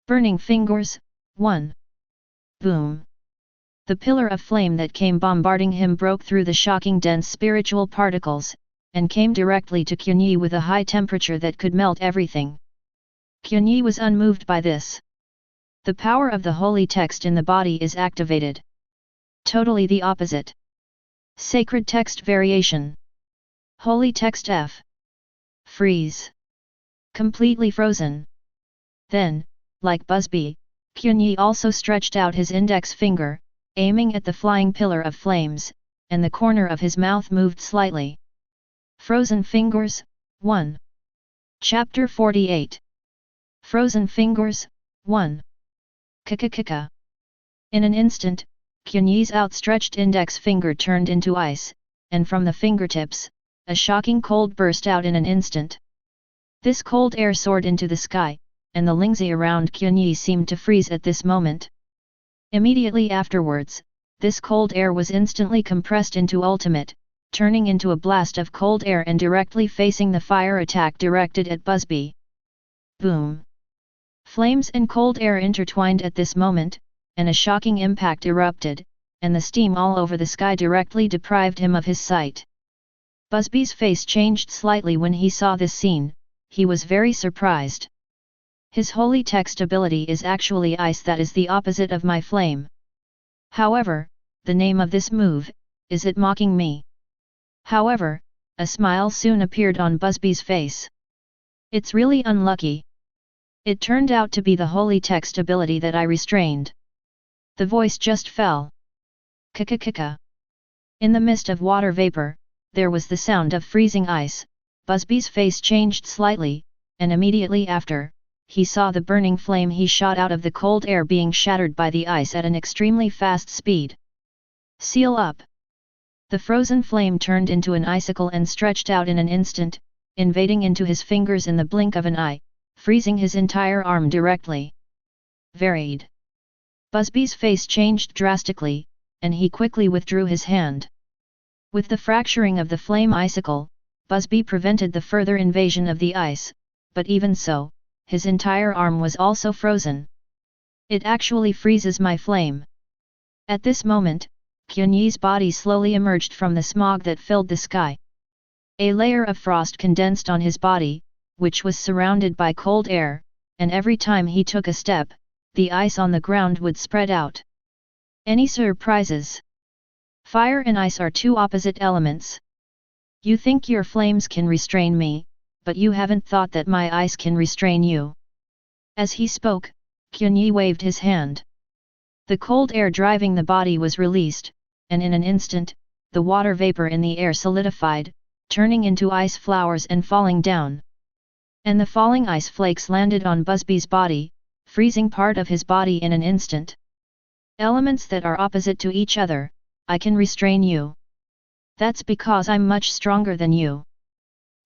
"Burning fingers, 1. Boom." The pillar of flame that came bombarding him broke through the shocking dense spiritual particles, and came directly to Qianye with a high temperature that could melt everything. Qianye was unmoved by this. The power of the holy text in the body is activated. Totally the opposite. Sacred text variation. Holy text F. Freeze. Completely frozen. Then, like Busby, Qianye also stretched out his index finger, aiming at the flying pillar of flames, and the corner of his mouth moved slightly. Frozen Fingers, 1. Chapter 48. Frozen Fingers, 1. Kika. In an instant, Qianye's outstretched index finger turned into ice, and from the fingertips, a shocking cold burst out in an instant. This cold air soared into the sky, and the Lingzi around Qianye seemed to freeze at this moment. Immediately afterwards, this cold air was instantly compressed into ultimate, turning into a blast of cold air and directly facing the fire attack directed at Busby. Boom! Flames and cold air intertwined at this moment, and a shocking impact erupted, and the steam all over the sky directly deprived him of his sight. Busby's face changed slightly when he saw this scene. He was very surprised. His holy text ability is actually ice, that is the opposite of my flame. However, the name of this move, is it mocking me? However, a smile soon appeared on Busby's face. It's really unlucky. It turned out to be the holy text ability that I restrained. The voice just fell. Kika. In the mist of water vapor, there was the sound of freezing ice. Busby's face changed slightly, and immediately after, he saw the burning flame he shot out of the cold air being shattered by the ice at an extremely fast speed. Seal up! The frozen flame turned into an icicle and stretched out in an instant, invading into his fingers in the blink of an eye, freezing his entire arm directly. Varied. Busby's face changed drastically, and he quickly withdrew his hand. With the fracturing of the flame icicle, Busby prevented the further invasion of the ice, but even so, his entire arm was also frozen. It actually freezes my flame. At this moment, Qianye's body slowly emerged from the smog that filled the sky. A layer of frost condensed on his body, which was surrounded by cold air, and every time he took a step, the ice on the ground would spread out. Any surprises? Fire and ice are two opposite elements. You think your flames can restrain me, but you haven't thought that my ice can restrain you. As he spoke, Qianye waved his hand. The cold air driving the body was released, and in an instant, the water vapor in the air solidified, turning into ice flowers and falling down. And the falling ice flakes landed on Busby's body, freezing part of his body in an instant. Elements that are opposite to each other, I can restrain you. That's because I'm much stronger than you.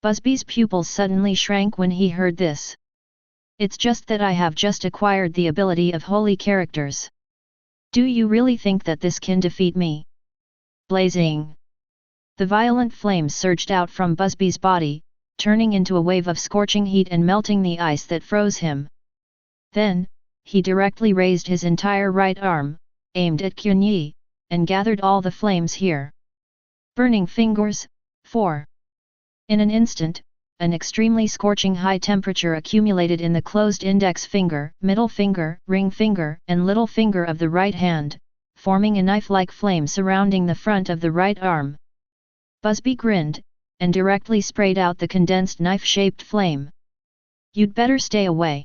Busby's pupils suddenly shrank when he heard this. It's just that I have just acquired the ability of holy characters. Do you really think that this can defeat me? Blazing! The violent flames surged out from Busby's body, turning into a wave of scorching heat and melting the ice that froze him. Then, he directly raised his entire right arm, aimed at Qianye, and gathered all the flames here. Burning Fingers, 4. In an instant, an extremely scorching high temperature accumulated in the closed index finger, middle finger, ring finger, and little finger of the right hand, forming a knife-like flame surrounding the front of the right arm. Busby grinned, and directly sprayed out the condensed knife-shaped flame. You'd better stay away.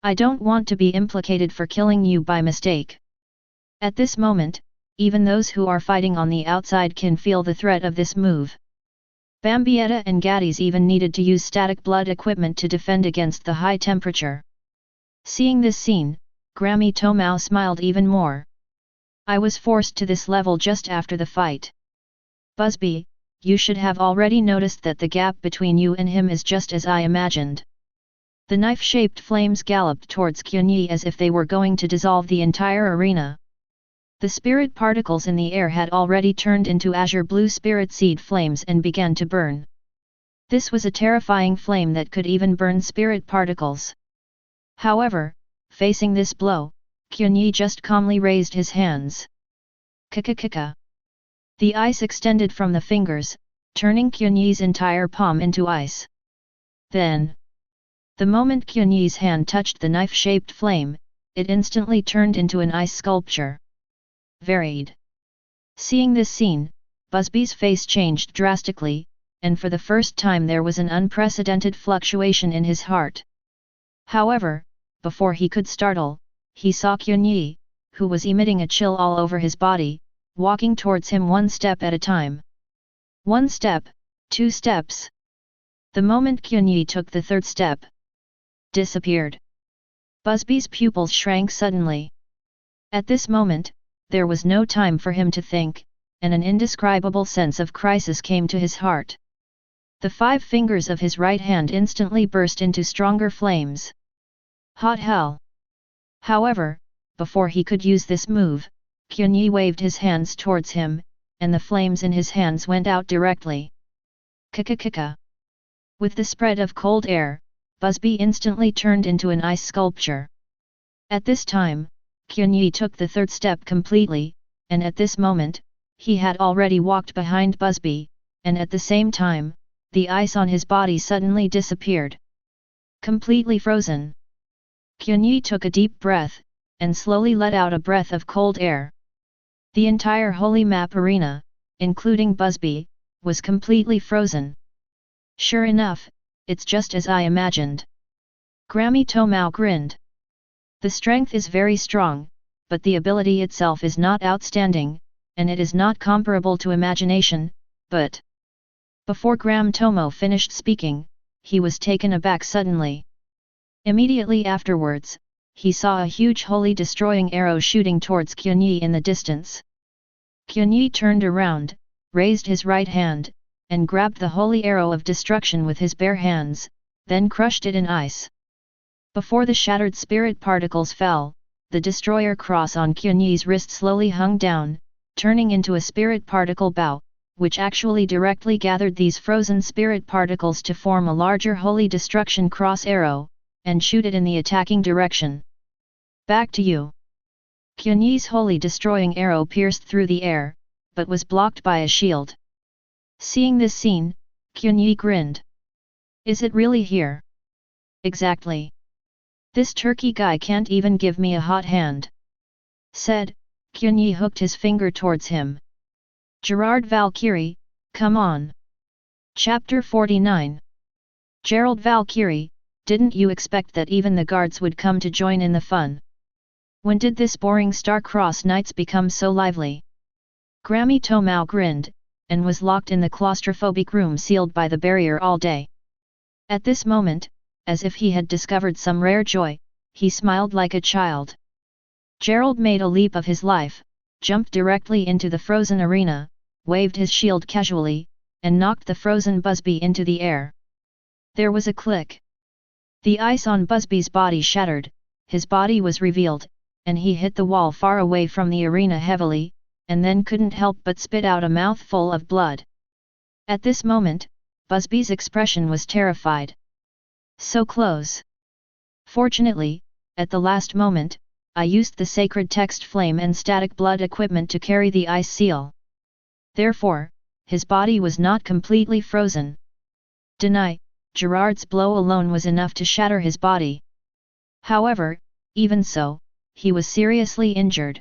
I don't want to be implicated for killing you by mistake. At this moment, even those who are fighting on the outside can feel the threat of this move. Bambietta and Gaddies even needed to use static blood equipment to defend against the high temperature. Seeing this scene, Grammy Tomao smiled even more. I was forced to this level just after the fight. Busby, you should have already noticed that the gap between you and him is just as I imagined. The knife-shaped flames galloped towards Qianye as if they were going to dissolve the entire arena. The spirit particles in the air had already turned into azure blue spirit seed flames and began to burn. This was a terrifying flame that could even burn spirit particles. However, facing this blow, Qianye just calmly raised his hands. Kika. The ice extended from the fingers, turning Qianye's entire palm into ice. Then, the moment Qianye's hand touched the knife-shaped flame, it instantly turned into an ice sculpture. Varied. Seeing this scene, Busby's face changed drastically, and for the first time there was an unprecedented fluctuation in his heart. However, before he could startle, he saw Qianye, who was emitting a chill all over his body, walking towards him one step at a time. 1 step, 2 steps. The moment Qianye took the 3rd step, disappeared. Busby's pupils shrank suddenly. At this moment, there was no time for him to think, and an indescribable sense of crisis came to his heart. The 5 fingers of his right hand instantly burst into stronger flames. Hot hell! However, before he could use this move, Qianye waved his hands towards him, and the flames in his hands went out directly. Kika. With the spread of cold air, Busby instantly turned into an ice sculpture. At this time, Qianye took the 3rd step completely, and at this moment, he had already walked behind Busby, and at the same time, the ice on his body suddenly disappeared. Completely frozen. Qianye took a deep breath, and slowly let out a breath of cold air. The entire holy map arena, including Busby, was completely frozen. Sure enough, it's just as I imagined. Grammy Tomao grinned. The strength is very strong, but the ability itself is not outstanding, and it is not comparable to imagination, but... Before Gram Tomo finished speaking, he was taken aback suddenly. Immediately afterwards, he saw a huge holy destroying arrow shooting towards Qianye in the distance. Qianye turned around, raised his right hand, and grabbed the holy arrow of destruction with his bare hands, then crushed it in ice. Before the shattered spirit particles fell, the destroyer cross on Qianye's wrist slowly hung down, turning into a spirit particle bow, which actually directly gathered these frozen spirit particles to form a larger holy destruction cross arrow, and shoot it in the attacking direction. Back to you. Qianye's holy destroying arrow pierced through the air, but was blocked by a shield. Seeing this scene, Qianye grinned. Is it really here? Exactly. This turkey guy can't even give me a hot hand. Said, Qianye hooked his finger towards him. Gerard Valkyrie, come on. Chapter 49. Gerald Valkyrie, didn't you expect that even the guards would come to join in the fun? When did this boring star-crossed knights become so lively? Grammy Tomao grinned, and was locked in the claustrophobic room sealed by the barrier all day. At this moment, as if he had discovered some rare joy, he smiled like a child. Gerald made a leap of his life, jumped directly into the frozen arena, waved his shield casually, and knocked the frozen Busby into the air. There was a click. The ice on Busby's body shattered, his body was revealed, and he hit the wall far away from the arena heavily, and then couldn't help but spit out a mouthful of blood. At this moment, Busby's expression was terrified. So close. Fortunately, at the last moment, I used the sacred text flame and static blood equipment to carry the ice seal. Therefore, his body was not completely frozen. Deny, Gerard's blow alone was enough to shatter his body. However, even so, he was seriously injured.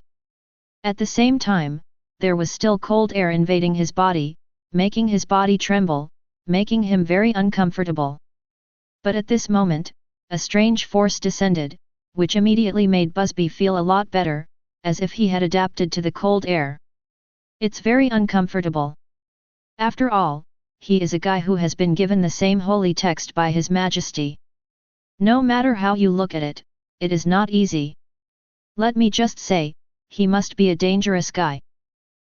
At the same time, there was still cold air invading his body, making his body tremble, making him very uncomfortable. But at this moment, a strange force descended, which immediately made Busby feel a lot better, as if he had adapted to the cold air. It's very uncomfortable. After all, he is a guy who has been given the same holy text by His Majesty. No matter how you look at it, it is not easy. Let me just say, he must be a dangerous guy.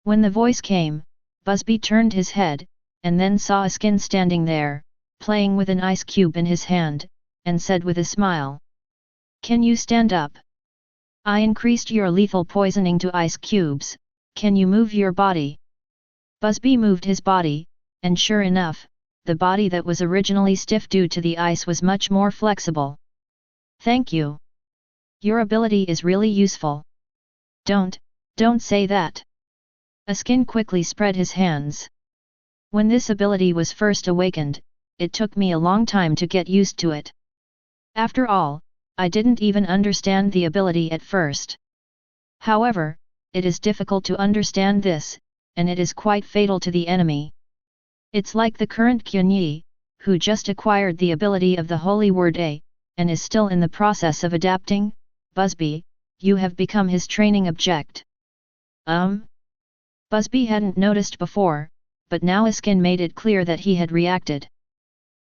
When the voice came, Busby turned his head, and then saw a skin standing there, playing with an ice cube in his hand, and said with a smile. Can you stand up? I increased your lethal poisoning to ice cubes, can you move your body? Busby moved his body, and sure enough, the body that was originally stiff due to the ice was much more flexible. Thank you. Your ability is really useful. Don't say that. A skin quickly spread his hands. When this ability was first awakened, it took me a long time to get used to it. After all, I didn't even understand the ability at first. However, it is difficult to understand this, and it is quite fatal to the enemy. It's like the current Qianye, who just acquired the ability of the Holy Word A, and is still in the process of adapting. Busby, you have become his training object. Busby hadn't noticed before, but now Iskin made it clear that he had reacted.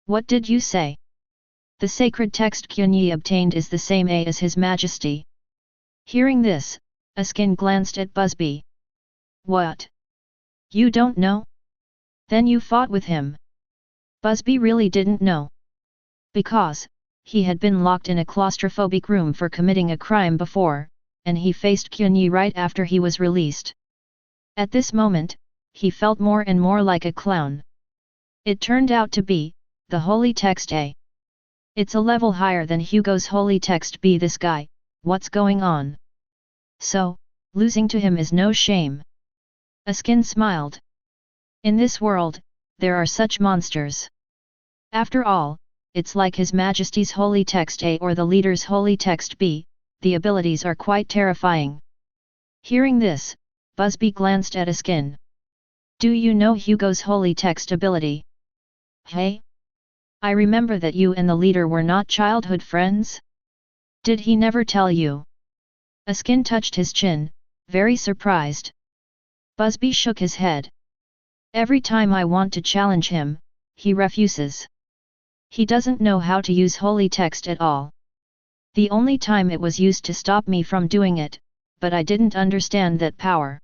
What did you say? The sacred text Qianye obtained is the same as His Majesty. Hearing this, Iskin glanced at Busby. What? You don't know? Then you fought with him. Busby really didn't know. Because, he had been locked in a claustrophobic room for committing a crime before, and he faced Qianye right after he was released. At this moment, he felt more and more like a clown. It turned out to be the holy text A. It's a level higher than Hugo's holy text B. This guy, what's going on? So, losing to him is no shame. Iskin smiled. In this world, there are such monsters. After all, it's like His Majesty's holy text A or the leader's holy text B, the abilities are quite terrifying. Hearing this, Busby glanced at Iskin. Do you know Hugo's holy text ability? Hey? I remember that you and the leader were not childhood friends? Did he never tell you? Iskin touched his chin, very surprised. Busby shook his head. Every time I want to challenge him, he refuses. He doesn't know how to use holy text at all. The only time it was used to stop me from doing it, but I didn't understand that power.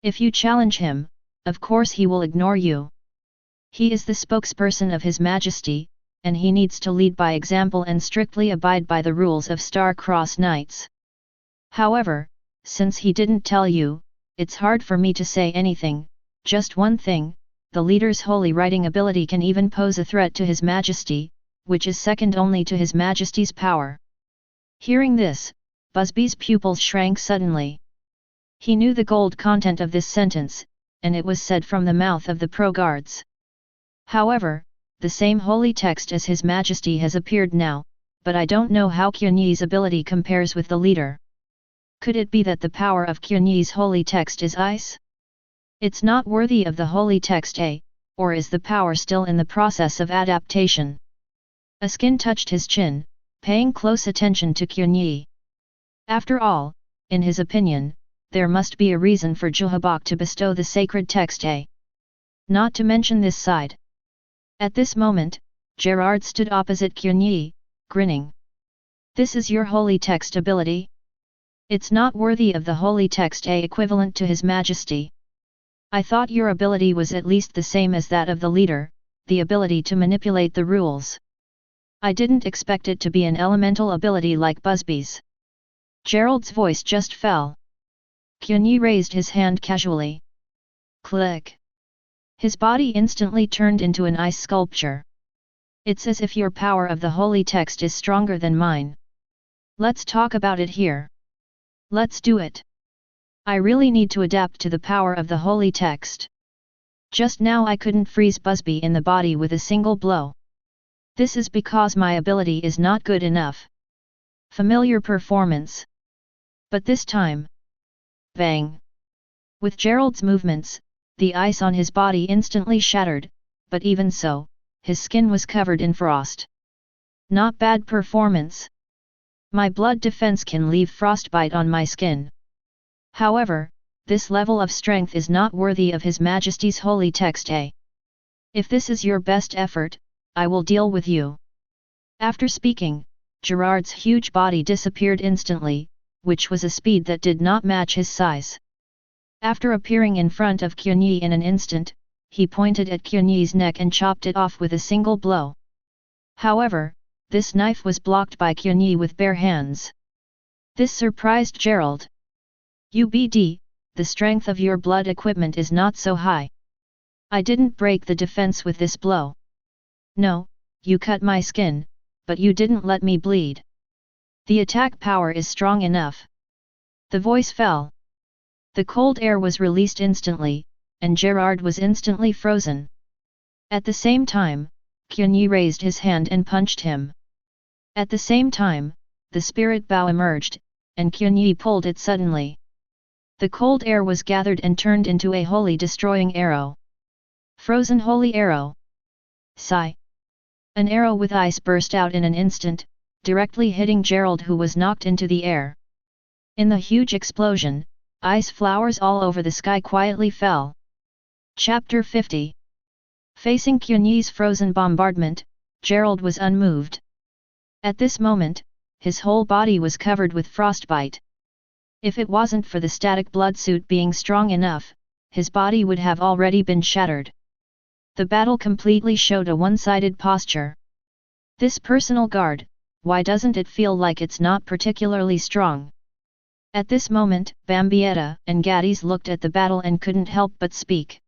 If you challenge him, of course he will ignore you. He is the spokesperson of His Majesty, and he needs to lead by example and strictly abide by the rules of Star-Crossed Knights. However, since he didn't tell you, it's hard for me to say anything. Just one thing, the leader's holy writing ability can even pose a threat to His Majesty, which is second only to His Majesty's power. Hearing this, Busby's pupils shrank suddenly. He knew the gold content of this sentence, and it was said from the mouth of the pro-guards. However, the same holy text as His Majesty has appeared now, but I don't know how Qianye's ability compares with the leader. Could it be that the power of Qianye's holy text is ice? It's not worthy of the holy text A, or is the power still in the process of adaptation? Iskin touched his chin, paying close attention to Qianye. After all, in his opinion, there must be a reason for Juhabok to bestow the sacred text A. Not to mention this side. At this moment, Gerard stood opposite Qianye, grinning. This is your holy text ability? It's not worthy of the holy text A equivalent to His Majesty. I thought your ability was at least the same as that of the leader, the ability to manipulate the rules. I didn't expect it to be an elemental ability like Busby's. Gerald's voice just fell. Qianye raised his hand casually. Click. His body instantly turned into an ice sculpture. It's as if your power of the holy text is stronger than mine. Let's talk about it here. Let's do it. I really need to adapt to the power of the holy text. Just now I couldn't freeze Busby in the body with a single blow. This is because my ability is not good enough. Familiar performance. But this time. Bang. With Gerald's movements, the ice on his body instantly shattered, but even so, his skin was covered in frost. Not bad performance. My blood defense can leave frostbite on my skin. However, this level of strength is not worthy of His Majesty's holy text A. If this is your best effort, I will deal with you. After speaking, Gerard's huge body disappeared instantly, which was a speed that did not match his size. After appearing in front of Qianye in an instant, he pointed at Qianye's neck and chopped it off with a single blow. However, this knife was blocked by Qianye with bare hands. This surprised Gerald. UBD, the strength of your blood equipment is not so high. I didn't break the defense with this blow. No, you cut my skin, but you didn't let me bleed. The attack power is strong enough. The voice fell. The cold air was released instantly, and Gerard was instantly frozen. At the same time, Qianye raised his hand and punched him. At the same time, the spirit bow emerged, and Qianye pulled it suddenly. The cold air was gathered and turned into a holy destroying arrow. Frozen holy arrow. Sigh. An arrow with ice burst out in an instant, directly hitting Gerald, who was knocked into the air. In the huge explosion, ice flowers all over the sky quietly fell. Chapter 50. Facing Qianye's frozen bombardment, Gerald was unmoved. At this moment, his whole body was covered with frostbite. If it wasn't for the static blood suit being strong enough, his body would have already been shattered. The battle completely showed a one-sided posture. This personal guard, why doesn't it feel like it's not particularly strong? At this moment, Bambietta and Gadis looked at the battle and couldn't help but speak.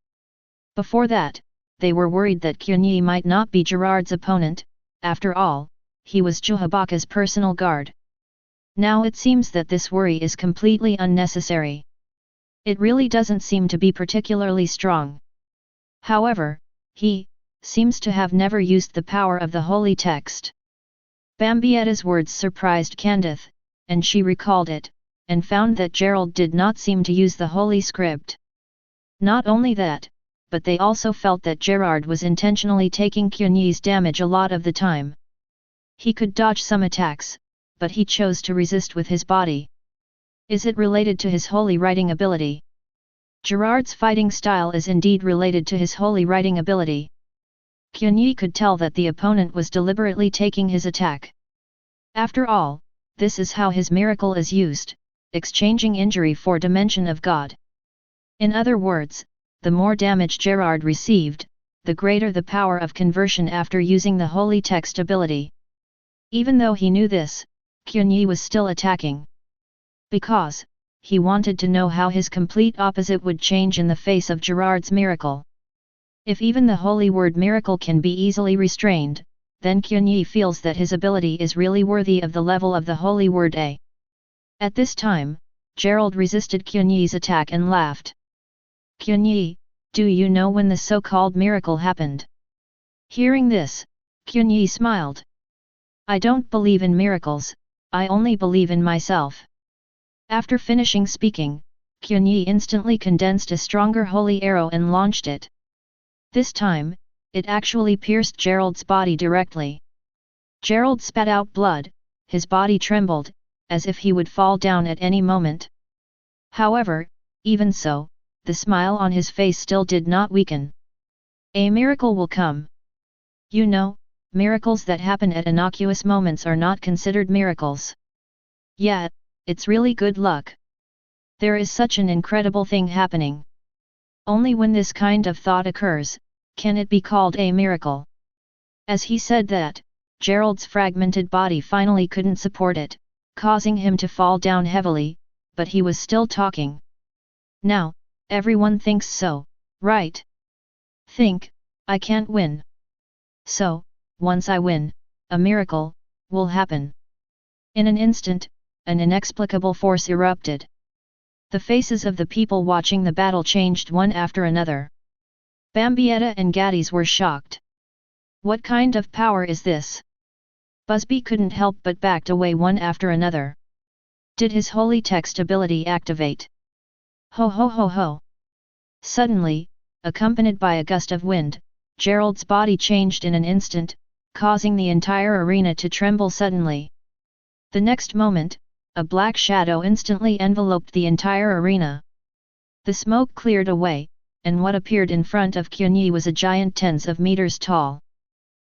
Before that, they were worried that Qianye might not be Gerard's opponent. After all, he was Juhabaka's personal guard. Now it seems that this worry is completely unnecessary. It really doesn't seem to be particularly strong. However, he seems to have never used the power of the holy text. Bambietta's words surprised Candace, and she recalled it, and found that Gerald did not seem to use the holy script. Not only that, but they also felt that Gerard was intentionally taking Qianye's damage a lot of the time. He could dodge some attacks, but he chose to resist with his body. Is it related to his holy writing ability? Gerard's fighting style is indeed related to his holy writing ability. Qianye could tell that the opponent was deliberately taking his attack. After all, this is how his miracle is used, exchanging injury for dimension of God. In other words, the more damage Gerard received, the greater the power of conversion after using the holy text ability. Even though he knew this, Qianye was still attacking. Because he wanted to know how his complete opposite would change in the face of Gerard's miracle. If even the holy word miracle can be easily restrained, then Qianye feels that his ability is really worthy of the level of the holy word A. At this time, Gerald resisted Qianye's attack and laughed. Qianye, do you know when the so-called miracle happened? Hearing this, Qianye smiled. I don't believe in miracles, I only believe in myself. After finishing speaking, Qianye instantly condensed a stronger holy arrow and launched it. This time, it actually pierced Gerald's body directly. Gerald spat out blood, his body trembled, as if he would fall down at any moment. However, even so, the smile on his face still did not weaken. A miracle will come. You know, miracles that happen at innocuous moments are not considered miracles. Yeah, it's really good luck. There is such an incredible thing happening. Only when this kind of thought occurs, can it be called a miracle. As he said that, Gerald's fragmented body finally couldn't support it, causing him to fall down heavily, but he was still talking. Now, everyone thinks so, right? Think, I can't win. So, once I win, a miracle will happen. In an instant, an inexplicable force erupted. The faces of the people watching the battle changed one after another. Bambietta and Gadis were shocked. What kind of power is this? Busby couldn't help but backed away one after another. Did his holy text ability activate? Ho ho ho ho! Suddenly, accompanied by a gust of wind, Gerald's body changed in an instant, causing the entire arena to tremble suddenly. The next moment, a black shadow instantly enveloped the entire arena. The smoke cleared away, and what appeared in front of Qianye was a giant tens of meters tall.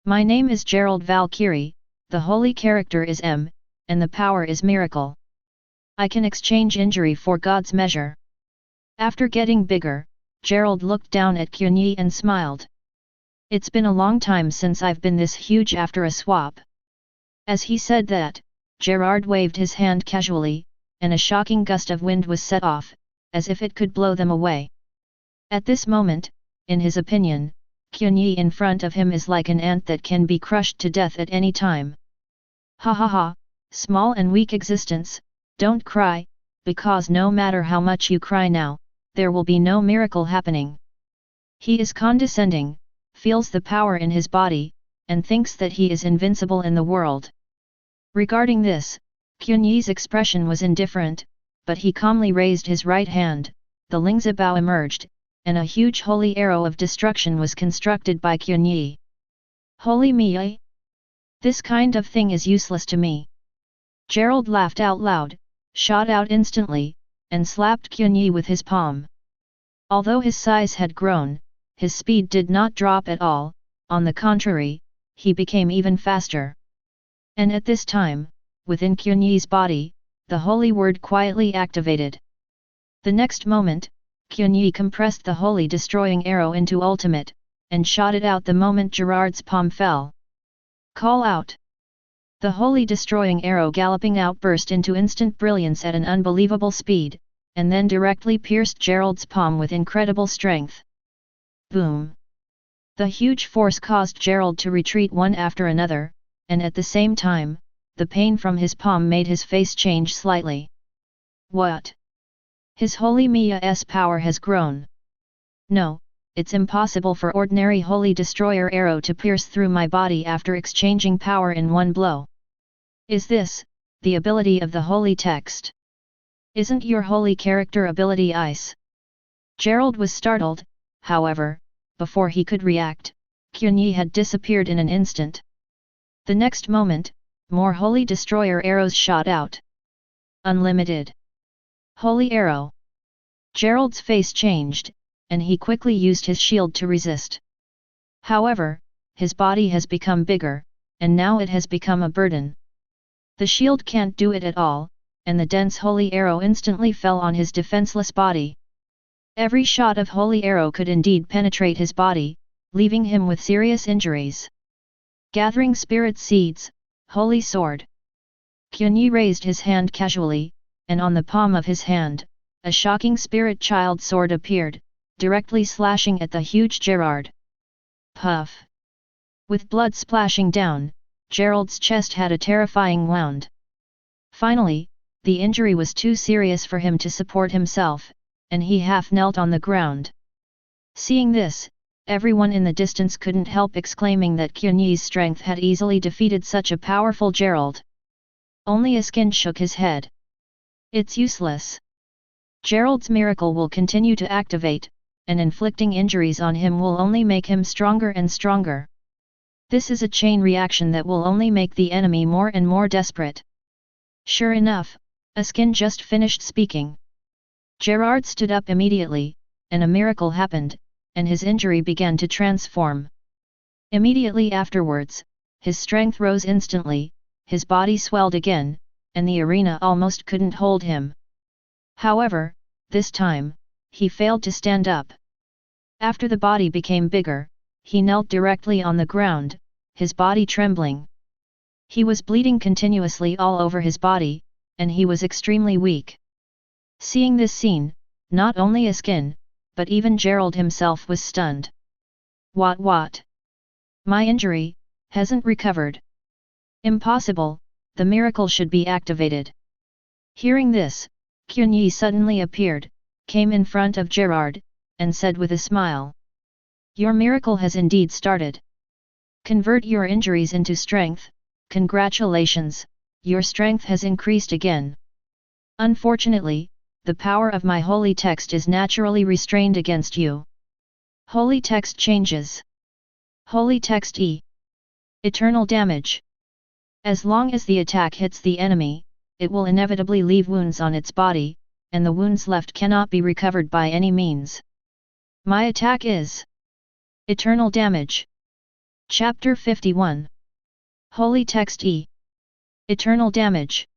My name is Gerald Valkyrie, the holy character is M, and the power is miracle. I can exchange injury for God's measure. After getting bigger, Gerald looked down at Qianye and smiled. It's been a long time since I've been this huge after a swap. As he said that, Gerard waved his hand casually, and a shocking gust of wind was set off, as if it could blow them away. At this moment, in his opinion, Qianye in front of him is like an ant that can be crushed to death at any time. Ha ha ha, small and weak existence, don't cry, because no matter how much you cry now, there will be no miracle happening. He is condescending, feels the power in his body, and thinks that he is invincible in the world. Regarding this, Qianye's expression was indifferent, but he calmly raised his right hand, the Lingzibao emerged, and a huge holy arrow of destruction was constructed by Qianye. Holy Mie? This kind of thing is useless to me. Gerald laughed out loud, shot out instantly, and slapped Qianye with his palm. Although his size had grown, his speed did not drop at all, on the contrary, he became even faster. And at this time, within Qianye's body, the holy word quietly activated. The next moment, Qianye compressed the holy destroying arrow into ultimate, and shot it out the moment Gerard's palm fell. Call out! The holy destroying arrow galloping out burst into instant brilliance at an unbelievable speed, and then directly pierced Gerald's palm with incredible strength. Boom! The huge force caused Gerald to retreat one after another, and at the same time, the pain from his palm made his face change slightly. What? His holy Mia's power has grown. No, it's impossible for ordinary holy destroyer arrow to pierce through my body after exchanging power in one blow. Is this the ability of the holy text? Isn't your holy character ability ice? Gerald was startled, however, before he could react, Qianye had disappeared in an instant. The next moment, more holy destroyer arrows shot out. Unlimited. Holy arrow. Gerald's face changed, and he quickly used his shield to resist. However, his body has become bigger, and now it has become a burden. The shield can't do it at all, and the dense holy arrow instantly fell on his defenseless body. Every shot of holy arrow could indeed penetrate his body, leaving him with serious injuries. Gathering spirit seeds, holy sword. Qianye raised his hand casually, and on the palm of his hand, a shocking spirit child sword appeared, directly slashing at the huge Gerard. Puff! With blood splashing down, Gerald's chest had a terrifying wound. Finally, the injury was too serious for him to support himself, and he half knelt on the ground. Seeing this, everyone in the distance couldn't help exclaiming that Qianye's strength had easily defeated such a powerful Gerald. Only Askin shook his head. It's useless. Gerald's miracle will continue to activate, and inflicting injuries on him will only make him stronger and stronger. This is a chain reaction that will only make the enemy more and more desperate. Sure enough, Askin just finished speaking. Gerard stood up immediately, and a miracle happened, and his injury began to transform. Immediately afterwards, his strength rose instantly, his body swelled again, and the arena almost couldn't hold him. However, this time, he failed to stand up. After the body became bigger, he knelt directly on the ground, his body trembling. He was bleeding continuously all over his body, and he was extremely weak. Seeing this scene, not only Askin, but even Gerald himself was stunned. What? My injury hasn't recovered. Impossible, the miracle should be activated. Hearing this, Qianye suddenly appeared, came in front of Gerard, and said with a smile. Your miracle has indeed started. Convert your injuries into strength, congratulations, your strength has increased again. Unfortunately, the power of my holy text is naturally restrained against you. Holy text changes. Holy text E. Eternal damage. As long as the attack hits the enemy, it will inevitably leave wounds on its body, and the wounds left cannot be recovered by any means. My attack is eternal damage. Chapter 51. Holy text E. Eternal damage.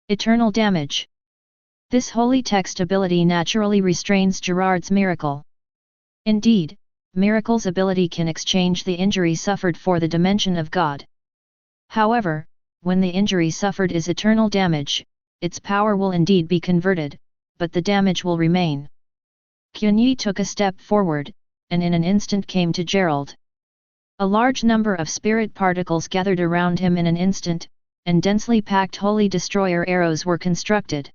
Eternal damage. This holy text ability naturally restrains Gerard's miracle. Indeed, miracle's ability can exchange the injury suffered for the dimension of God. However, when the injury suffered is eternal damage, its power will indeed be converted, but the damage will remain. Qianye took a step forward, and in an instant came to Gerald. A large number of spirit particles gathered around him in an instant, and densely packed holy destroyer arrows were constructed.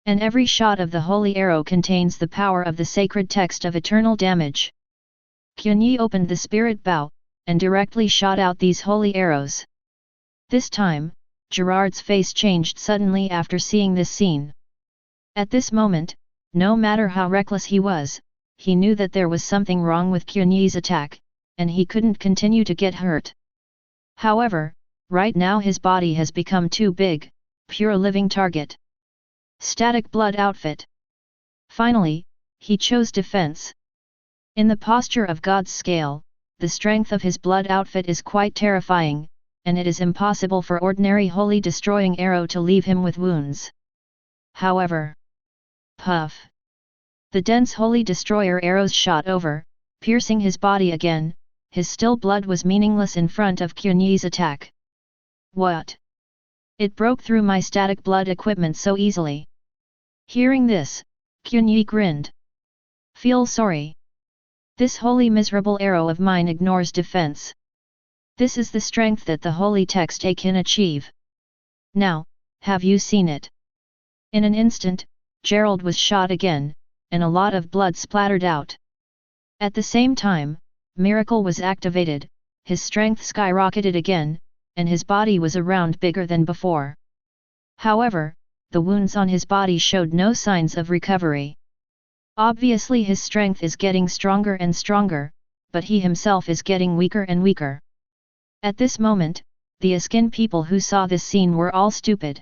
And every shot of the holy arrow contains the power of the sacred text of eternal damage. Qianye opened the spirit bow, and directly shot out these holy arrows. This time, Gerard's face changed suddenly after seeing this scene. At this moment, no matter how reckless he was, he knew that there was something wrong with Qianye's attack, and he couldn't continue to get hurt. However, right now his body has become too big, pure living target. Static blood outfit. Finally, he chose defense. In the posture of God's scale, the strength of his blood outfit is quite terrifying, and it is impossible for ordinary holy destroying arrow to leave him with wounds. However, puff! The dense holy destroyer arrows shot over, piercing his body again. His still blood was meaningless in front of Qianye's attack. What? It broke through my static blood equipment so easily. Hearing this, Qianye grinned. Feel sorry. This holy miserable arrow of mine ignores defense. This is the strength that the holy text A can achieve. Now, have you seen it? In an instant, Gerald was shot again, and a lot of blood splattered out. At the same time, Miracle was activated, his strength skyrocketed again, and his body was around bigger than before. However, the wounds on his body showed no signs of recovery. Obviously his strength is getting stronger and stronger, but he himself is getting weaker and weaker. At this moment, the Askin people who saw this scene were all stupid.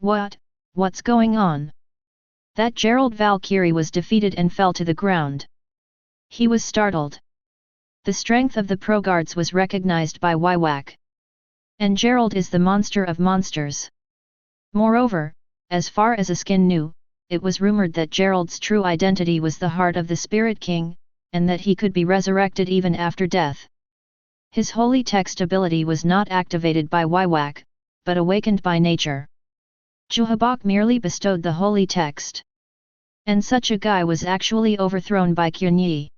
What's going on? That Gerald Valkyrie was defeated and fell to the ground. He was startled. The strength of the pro guards was recognized by Wywak. And Gerald is the monster of monsters. Moreover, as far as Askin knew, it was rumored that Gerald's true identity was the heart of the Spirit King, and that he could be resurrected even after death. His holy text ability was not activated by Wywak, but awakened by nature. Juhabok merely bestowed the holy text. And such a guy was actually overthrown by Qianye.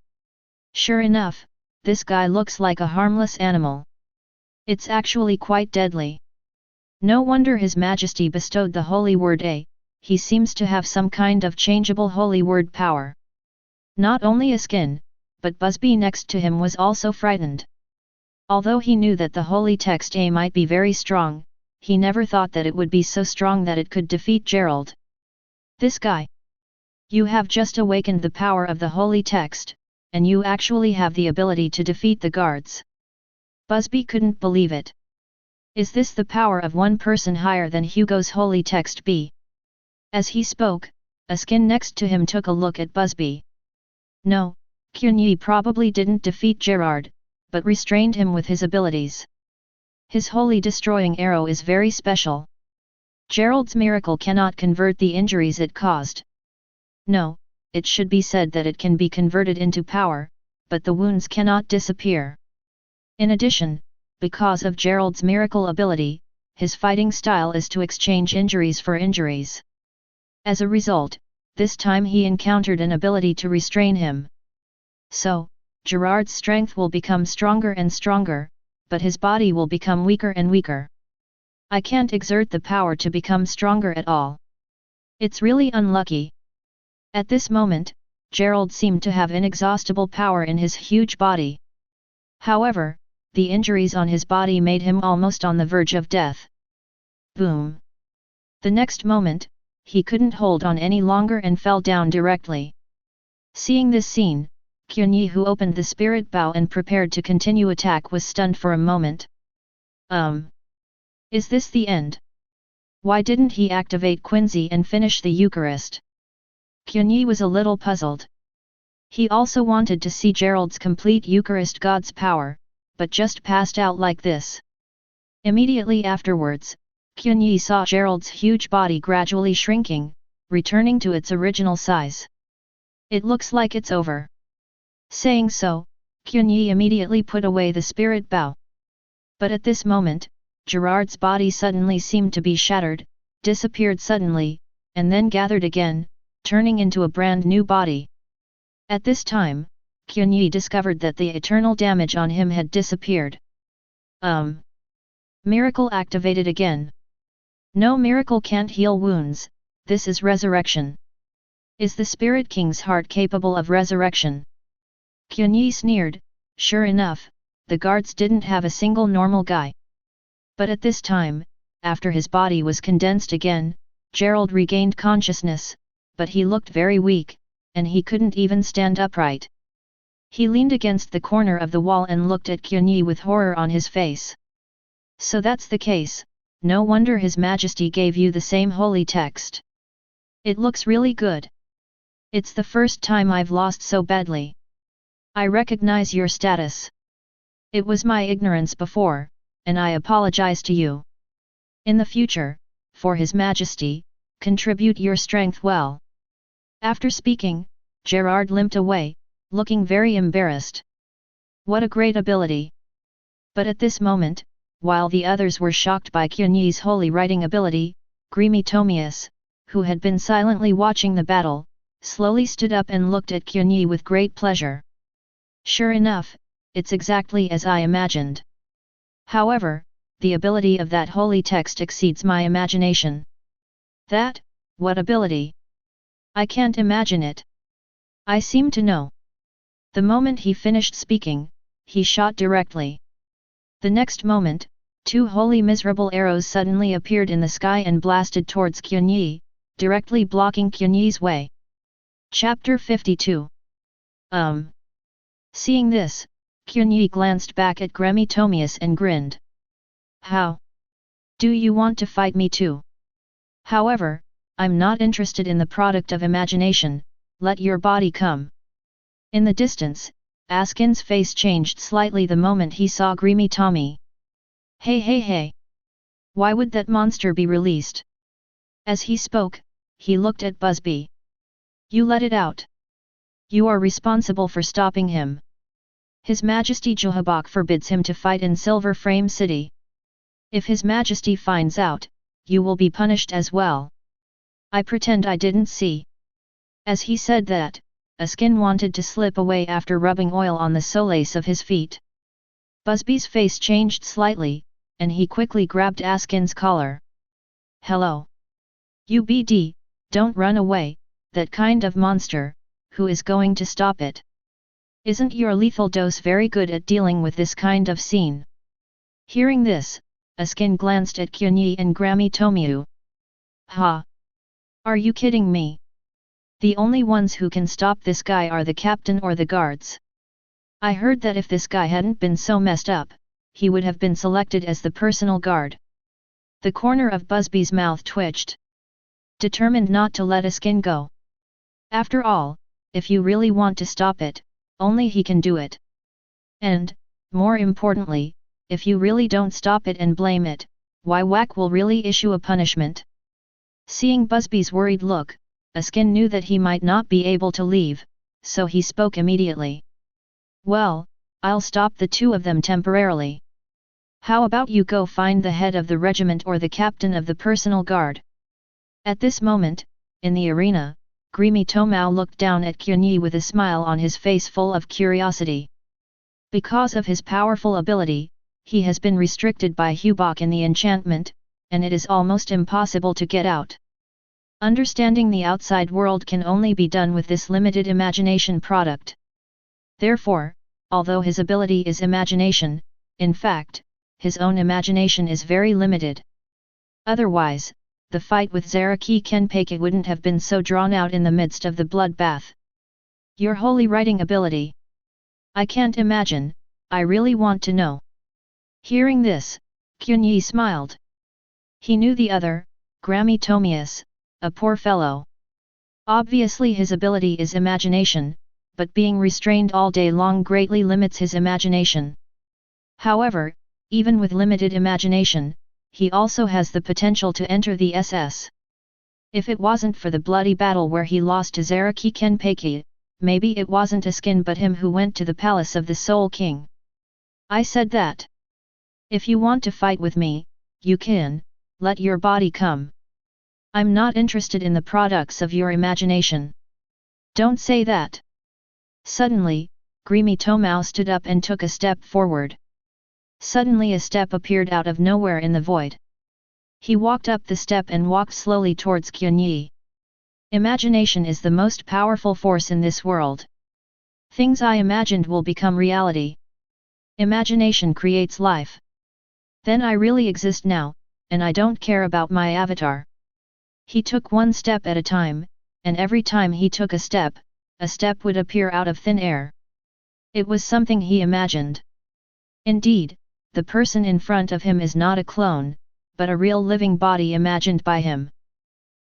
Sure enough, this guy looks like a harmless animal. It's actually quite deadly. No wonder His Majesty bestowed the holy word A, he seems to have some kind of changeable holy word power. Not only Askin, but Busby next to him was also frightened. Although he knew that the holy text A might be very strong, he never thought that it would be so strong that it could defeat Gerald. This guy. You have just awakened the power of the holy text, and you actually have the ability to defeat the guards. Busby couldn't believe it. Is this the power of one person higher than Hugo's holy text B? As he spoke, Askin next to him took a look at Busby. No, Qianye probably didn't defeat Gerard, but restrained him with his abilities. His holy destroying arrow is very special. Gerald's miracle cannot convert the injuries it caused. No, it should be said that it can be converted into power, but the wounds cannot disappear. In addition, because of Gerald's miracle ability, his fighting style is to exchange injuries for injuries. As a result, this time he encountered an ability to restrain him. So, Gerard's strength will become stronger and stronger, but his body will become weaker and weaker. I can't exert the power to become stronger at all. It's really unlucky. At this moment, Gerald seemed to have inexhaustible power in his huge body. However, the injuries on his body made him almost on the verge of death. Boom! The next moment, he couldn't hold on any longer and fell down directly. Seeing this scene, Qianye, who opened the spirit bow and prepared to continue attack, was stunned for a moment. Is this the end? Why didn't he activate Quincy and finish the Eucharist? Qianye was a little puzzled. He also wanted to see Gerald's complete Eucharist God's power, but just passed out like this. Immediately afterwards, Qianye saw Gerald's huge body gradually shrinking, returning to its original size. It looks like it's over. Saying so, Qianye immediately put away the spirit bow. But at this moment, Gerard's body suddenly seemed to be shattered, disappeared suddenly, and then gathered again, turning into a brand new body. At this time, Qianye discovered that the eternal damage on him had disappeared. Miracle activated again. No miracle can't heal wounds, this is resurrection. Is the Spirit King's heart capable of resurrection? Qianye sneered. Sure enough, the guards didn't have a single normal guy. But at this time, after his body was condensed again, Gerald regained consciousness, but he looked very weak, and he couldn't even stand upright. He leaned against the corner of the wall and looked at Qianye with horror on his face. So that's the case, no wonder His Majesty gave you the same holy text. It looks really good. It's the first time I've lost so badly. I recognize your status. It was my ignorance before, and I apologize to you. In the future, for His Majesty, contribute your strength well. After speaking, Gerard limped away, looking very embarrassed. What a great ability! But at this moment, while the others were shocked by Qianye's holy writing ability, Grimy Tomius, who had been silently watching the battle, slowly stood up and looked at Qianye with great pleasure. Sure enough, it's exactly as I imagined. However, the ability of that holy text exceeds my imagination. That, what ability? I can't imagine it. I seem to know. The moment he finished speaking, he shot directly. The next moment, 2 wholly miserable arrows suddenly appeared in the sky and blasted towards Qianye, directly blocking Qianye's way. Chapter 52. Seeing this, Qianye glanced back at Grimy Tomius and grinned. How? Do you want to fight me too? However, I'm not interested in the product of imagination, let your body come. In the distance, Askin's face changed slightly the moment he saw Grimy Tommy. Hey! Why would that monster be released? As he spoke, he looked at Busby. You let it out. You are responsible for stopping him. His Majesty Johabok forbids him to fight in Silver Frame City. If His Majesty finds out, you will be punished as well. I pretend I didn't see. As he said that, Askin wanted to slip away after rubbing oil on the solace of his feet. Busby's face changed slightly, and he quickly grabbed Askin's collar. Hello. You BD, don't run away, that kind of monster, who is going to stop it? Isn't your lethal dose very good at dealing with this kind of scene? Hearing this, Askin glanced at Qianye and Grimy Tomiu. Ha! Are you kidding me? The only ones who can stop this guy are the captain or the guards. I heard that if this guy hadn't been so messed up, he would have been selected as the personal guard. The corner of Busby's mouth twitched. Determined not to let Askin go. After all, if you really want to stop it, only he can do it. And, more importantly, if you really don't stop it and blame it, why Whack will really issue a punishment? Seeing Busby's worried look, Askin knew that he might not be able to leave, so he spoke immediately. Well, I'll stop the 2 of them temporarily. How about you go find the head of the regiment or the captain of the personal guard? At this moment, in the arena, Grimy Tomau looked down at Qianye with a smile on his face full of curiosity. Because of his powerful ability, he has been restricted by Hubok in the enchantment, and it is almost impossible to get out. Understanding the outside world can only be done with this limited imagination product. Therefore, although his ability is imagination, in fact, his own imagination is very limited. Otherwise, the fight with Zaraki Kenpeki wouldn't have been so drawn out in the midst of the bloodbath. Your holy writing ability. I can't imagine, I really want to know. Hearing this, Qianye smiled. He knew the other, Grimy Tomius, a poor fellow. Obviously his ability is imagination, but being restrained all day long greatly limits his imagination. However, even with limited imagination, he also has the potential to enter the SS. If it wasn't for the bloody battle where he lost to Zaraki Kenpeki, maybe it wasn't Askin but him who went to the palace of the Soul King. I said that. If you want to fight with me, you can, let your body come. I'm not interested in the products of your imagination. Don't say that. Suddenly, Grimy Tomau stood up and took a step forward. Suddenly a step appeared out of nowhere in the void. He walked up the step and walked slowly towards Qianye. Imagination is the most powerful force in this world. Things I imagined will become reality. Imagination creates life. Then I really exist now, and I don't care about my avatar. He took one step at a time, and every time he took a step would appear out of thin air. It was something he imagined. Indeed, the person in front of him is not a clone, but a real living body imagined by him.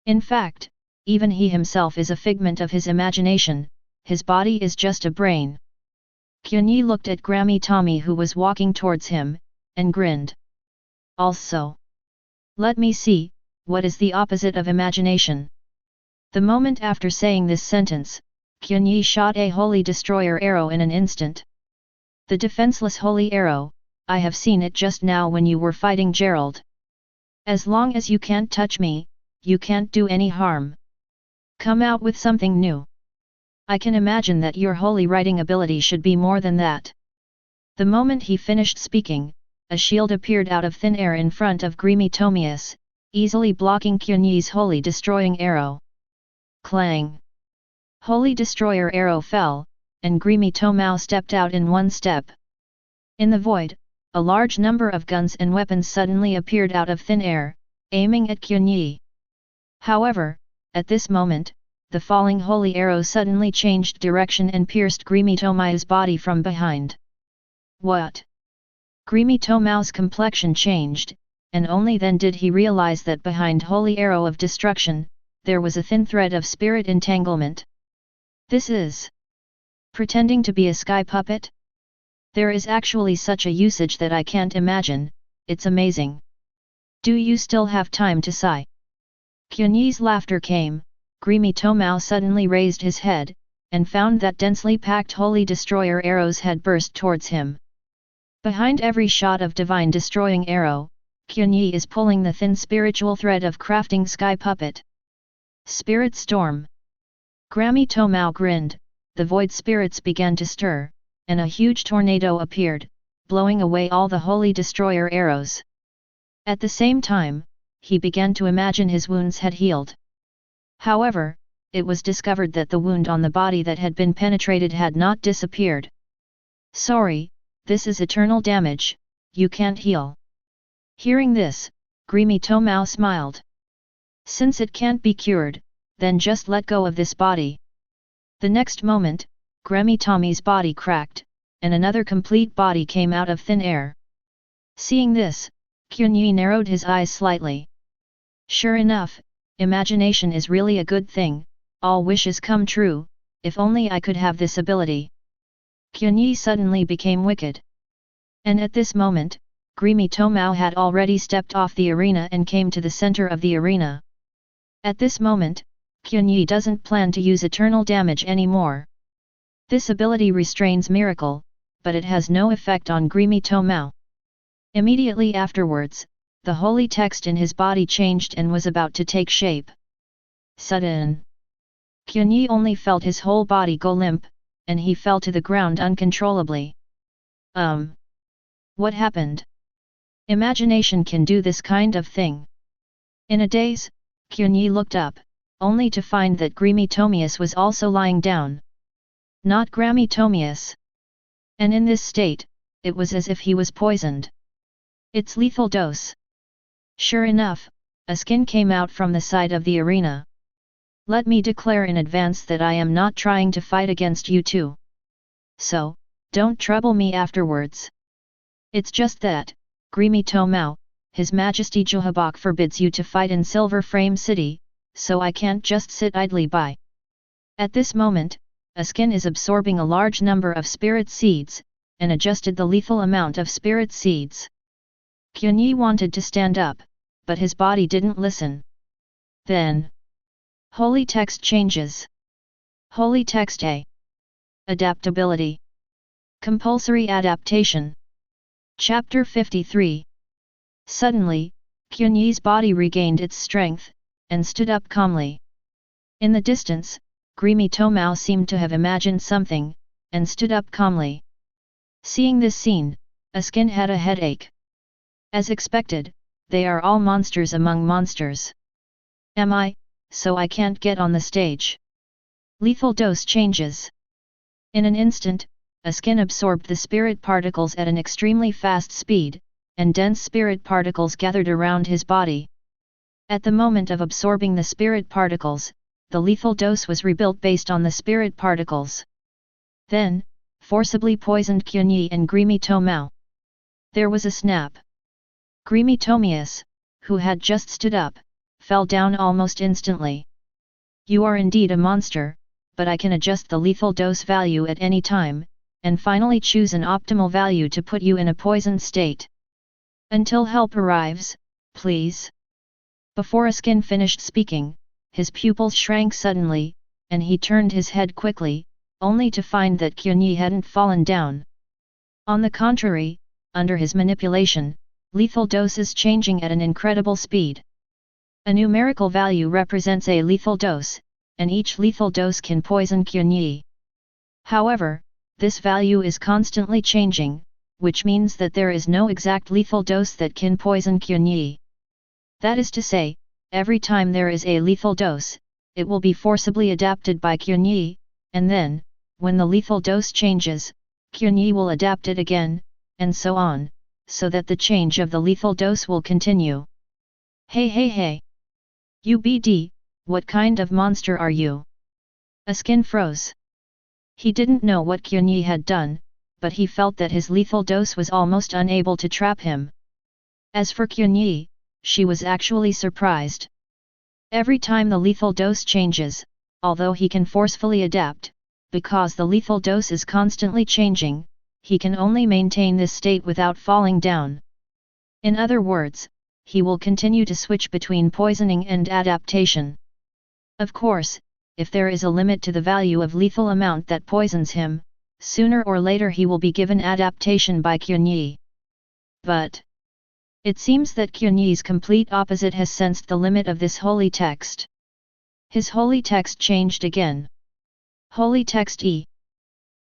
In fact, even he himself is a figment of his imagination, his body is just a brain. Qianye looked at Grammy Tommy who was walking towards him, and grinned. Also. Let me see, what is the opposite of imagination? The moment after saying this sentence, Qianye shot a holy destroyer arrow in an instant. The defenseless holy arrow, I have seen it just now when you were fighting Gerald. As long as you can't touch me, you can't do any harm. Come out with something new. I can imagine that your holy writing ability should be more than that. The moment he finished speaking, a shield appeared out of thin air in front of Grammy Tomius, easily blocking Qianye's holy destroying arrow. Clang! Holy destroyer arrow fell, and Grammy Tomao stepped out in one step. In the void, a large number of guns and weapons suddenly appeared out of thin air, aiming at Qianye. However, at this moment, the falling holy arrow suddenly changed direction and pierced Grammy Tomao's body from behind. What? Grammy Tomao's complexion changed, and only then did he realize that behind holy arrow of destruction, there was a thin thread of spirit entanglement. This is pretending to be a sky puppet? There is actually such a usage that I can't imagine, it's amazing. Do you still have time to sigh? Qianye's laughter came, Grammy Tomao suddenly raised his head, and found that densely packed holy destroyer arrows had burst towards him. Behind every shot of divine destroying arrow, Qianye is pulling the thin spiritual thread of crafting sky puppet. Spirit storm. Grammy Tomao grinned, the void spirits began to stir, and a huge tornado appeared, blowing away all the holy destroyer arrows. At the same time, he began to imagine his wounds had healed. However, it was discovered that the wound on the body that had been penetrated had not disappeared. Sorry, this is eternal damage, you can't heal. Hearing this, Grammy Tomao smiled. Since it can't be cured, then just let go of this body. The next moment, Grammy Tommy's body cracked, and another complete body came out of thin air. Seeing this, Qianye narrowed his eyes slightly. Sure enough, imagination is really a good thing, all wishes come true, if only I could have this ability. Qianye suddenly became wicked. And at this moment, Grammy Tomao had already stepped off the arena and came to the center of the arena. At this moment, Qianye doesn't plan to use eternal damage anymore. This ability restrains miracle, but it has no effect on Grammy Tomao. Immediately afterwards, the holy text in his body changed and was about to take shape. Sudden. Qianye only felt his whole body go limp, and he fell to the ground uncontrollably. What happened? Imagination can do this kind of thing. In a daze, Qianye looked up, only to find that Grammy Tomius was also lying down. Not Grammy Tomius. And in this state, it was as if he was poisoned. It's lethal dose. Sure enough, a skin came out from the side of the arena. Let me declare in advance that I am not trying to fight against you two. So, don't trouble me afterwards. It's just that, Grammy Tomao, His Majesty Jehabak forbids you to fight in Silver Frame City, so I can't just sit idly by. At this moment, a skin is absorbing a large number of spirit seeds, and adjusted the lethal amount of spirit seeds. Qianye wanted to stand up, but his body didn't listen. Then, holy text changes. Holy text A. Adaptability. Compulsory adaptation. Chapter 53. Suddenly, Qianye's body regained its strength, and stood up calmly. In the distance, Grammy Tomao seemed to have imagined something, and stood up calmly. Seeing this scene, a skin had a headache. As expected, they are all monsters among monsters. Am I, so I can't get on the stage? Lethal dose changes. In an instant, a skin absorbed the spirit particles at an extremely fast speed, and dense spirit particles gathered around his body. At the moment of absorbing the spirit particles, the lethal dose was rebuilt based on the spirit particles. Then, forcibly poisoned Qianye and Grammy Tomao. There was a snap. Grammy Tomius, who had just stood up, fell down almost instantly. You are indeed a monster, but I can adjust the lethal dose value at any time, and finally choose an optimal value to put you in a poisoned state. Until help arrives, please. Before Askin finished speaking, his pupils shrank suddenly, and he turned his head quickly, only to find that Qianye hadn't fallen down. On the contrary, under his manipulation, lethal dose is changing at an incredible speed. A numerical value represents a lethal dose, and each lethal dose can poison Qianye. However, this value is constantly changing, which means that there is no exact lethal dose that can poison Qianye. That is to say, every time there is a lethal dose, it will be forcibly adapted by Qianye, and then, when the lethal dose changes, Qianye will adapt it again, and so on, so that the change of the lethal dose will continue. Hey! UBD, what kind of monster are you? Askin froze. He didn't know what Qianye had done, but he felt that his lethal dose was almost unable to trap him. As for Qianye, she was actually surprised. Every time the lethal dose changes, although he can forcefully adapt, because the lethal dose is constantly changing, he can only maintain this state without falling down. In other words, he will continue to switch between poisoning and adaptation. Of course, if there is a limit to the value of lethal amount that poisons him, sooner or later he will be given adaptation by Qianye. But it seems that Qianye's complete opposite has sensed the limit of this holy text. His holy text changed again. Holy text E.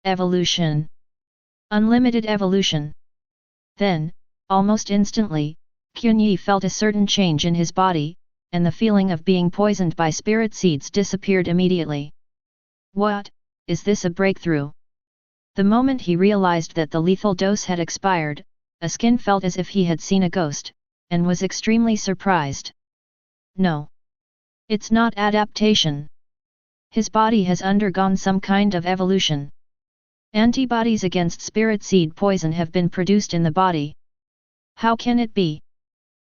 Evolution. Unlimited evolution. Then, almost instantly, Qianye felt a certain change in his body, and the feeling of being poisoned by spirit seeds disappeared immediately. What, is this a breakthrough? The moment he realized that the lethal dose had expired, Askin felt as if he had seen a ghost, and was extremely surprised. No. It's not adaptation. His body has undergone some kind of evolution. Antibodies against spirit seed poison have been produced in the body. How can it be?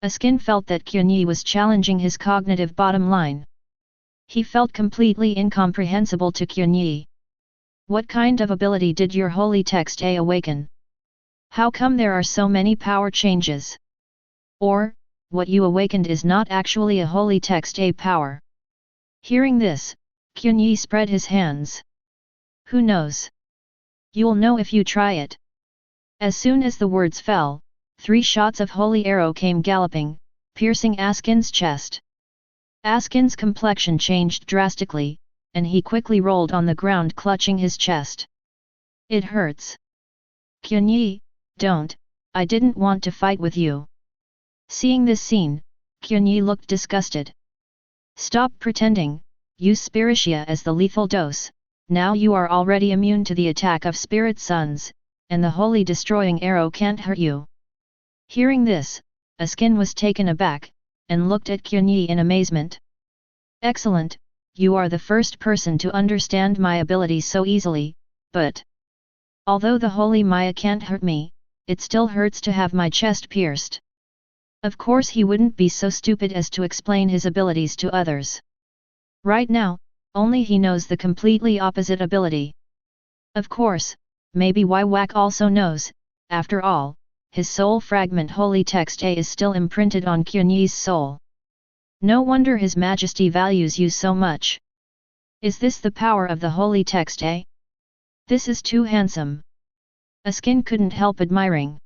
Askin felt that Qianye was challenging his cognitive bottom line. He felt completely incomprehensible to Qianye. What kind of ability did your holy text A awaken? How come there are so many power changes? Or, what you awakened is not actually a holy text A power? Hearing this, Qianye spread his hands. Who knows? You'll know if you try it. As soon as the words fell, 3 shots of holy arrow came galloping, piercing Askin's chest. Askin's complexion changed drastically, and he quickly rolled on the ground clutching his chest. It hurts. Qianye, don't, I didn't want to fight with you. Seeing this scene, Qianye looked disgusted. Stop pretending, use Spiritia as the lethal dose, now you are already immune to the attack of spirit suns, and the holy destroying arrow can't hurt you. Hearing this, Askin was taken aback, and looked at Qianye in amazement. Excellent, you are the first person to understand my abilities so easily, but although the holy Maya can't hurt me, it still hurts to have my chest pierced. Of course he wouldn't be so stupid as to explain his abilities to others. Right now, only he knows the completely opposite ability. Of course, maybe Wywak also knows, after all, his soul fragment holy text A is still imprinted on Qianye's soul. No wonder His Majesty values you so much. Is this the power of the holy text A? This is too handsome. Askin couldn't help admiring.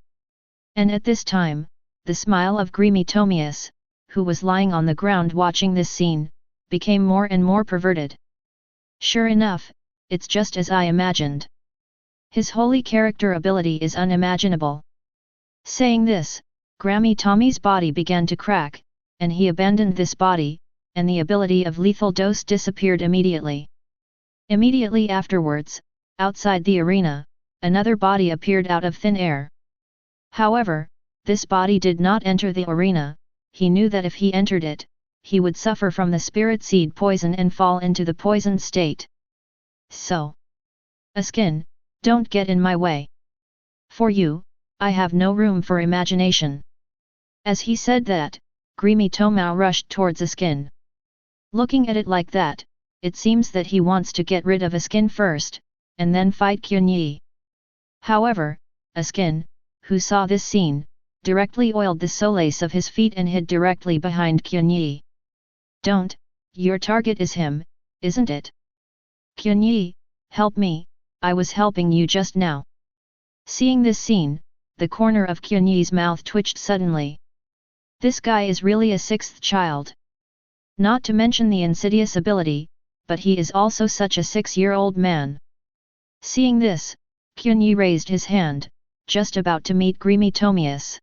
And at this time, the smile of Grimi Tomius, who was lying on the ground watching this scene, became more and more perverted. Sure enough, it's just as I imagined. His holy character ability is unimaginable. Saying this, Grami Tommy's body began to crack, and he abandoned this body, and the ability of lethal dose disappeared immediately. Immediately afterwards, outside the arena, another body appeared out of thin air. However, this body did not enter the arena. He knew that if he entered it, he would suffer from the spirit seed poison and fall into the poisoned state. So, Askin, don't get in my way. For you, I have no room for imagination. As he said that, Grimi Tomao rushed towards Askin. Looking at it like that, it seems that he wants to get rid of a skin first, and then fight Qianye. However, a skin, who saw this scene, directly oiled the solace of his feet and hid directly behind Qianye. Don't, your target is him, isn't it? Qianye, help me, I was helping you just now. Seeing this scene, the corner of Qianye's mouth twitched suddenly. This guy is really a sixth child. Not to mention the insidious ability, but he is also such a 6-year-old man. Seeing this, Qianye raised his hand, just about to meet Grimy Tomius.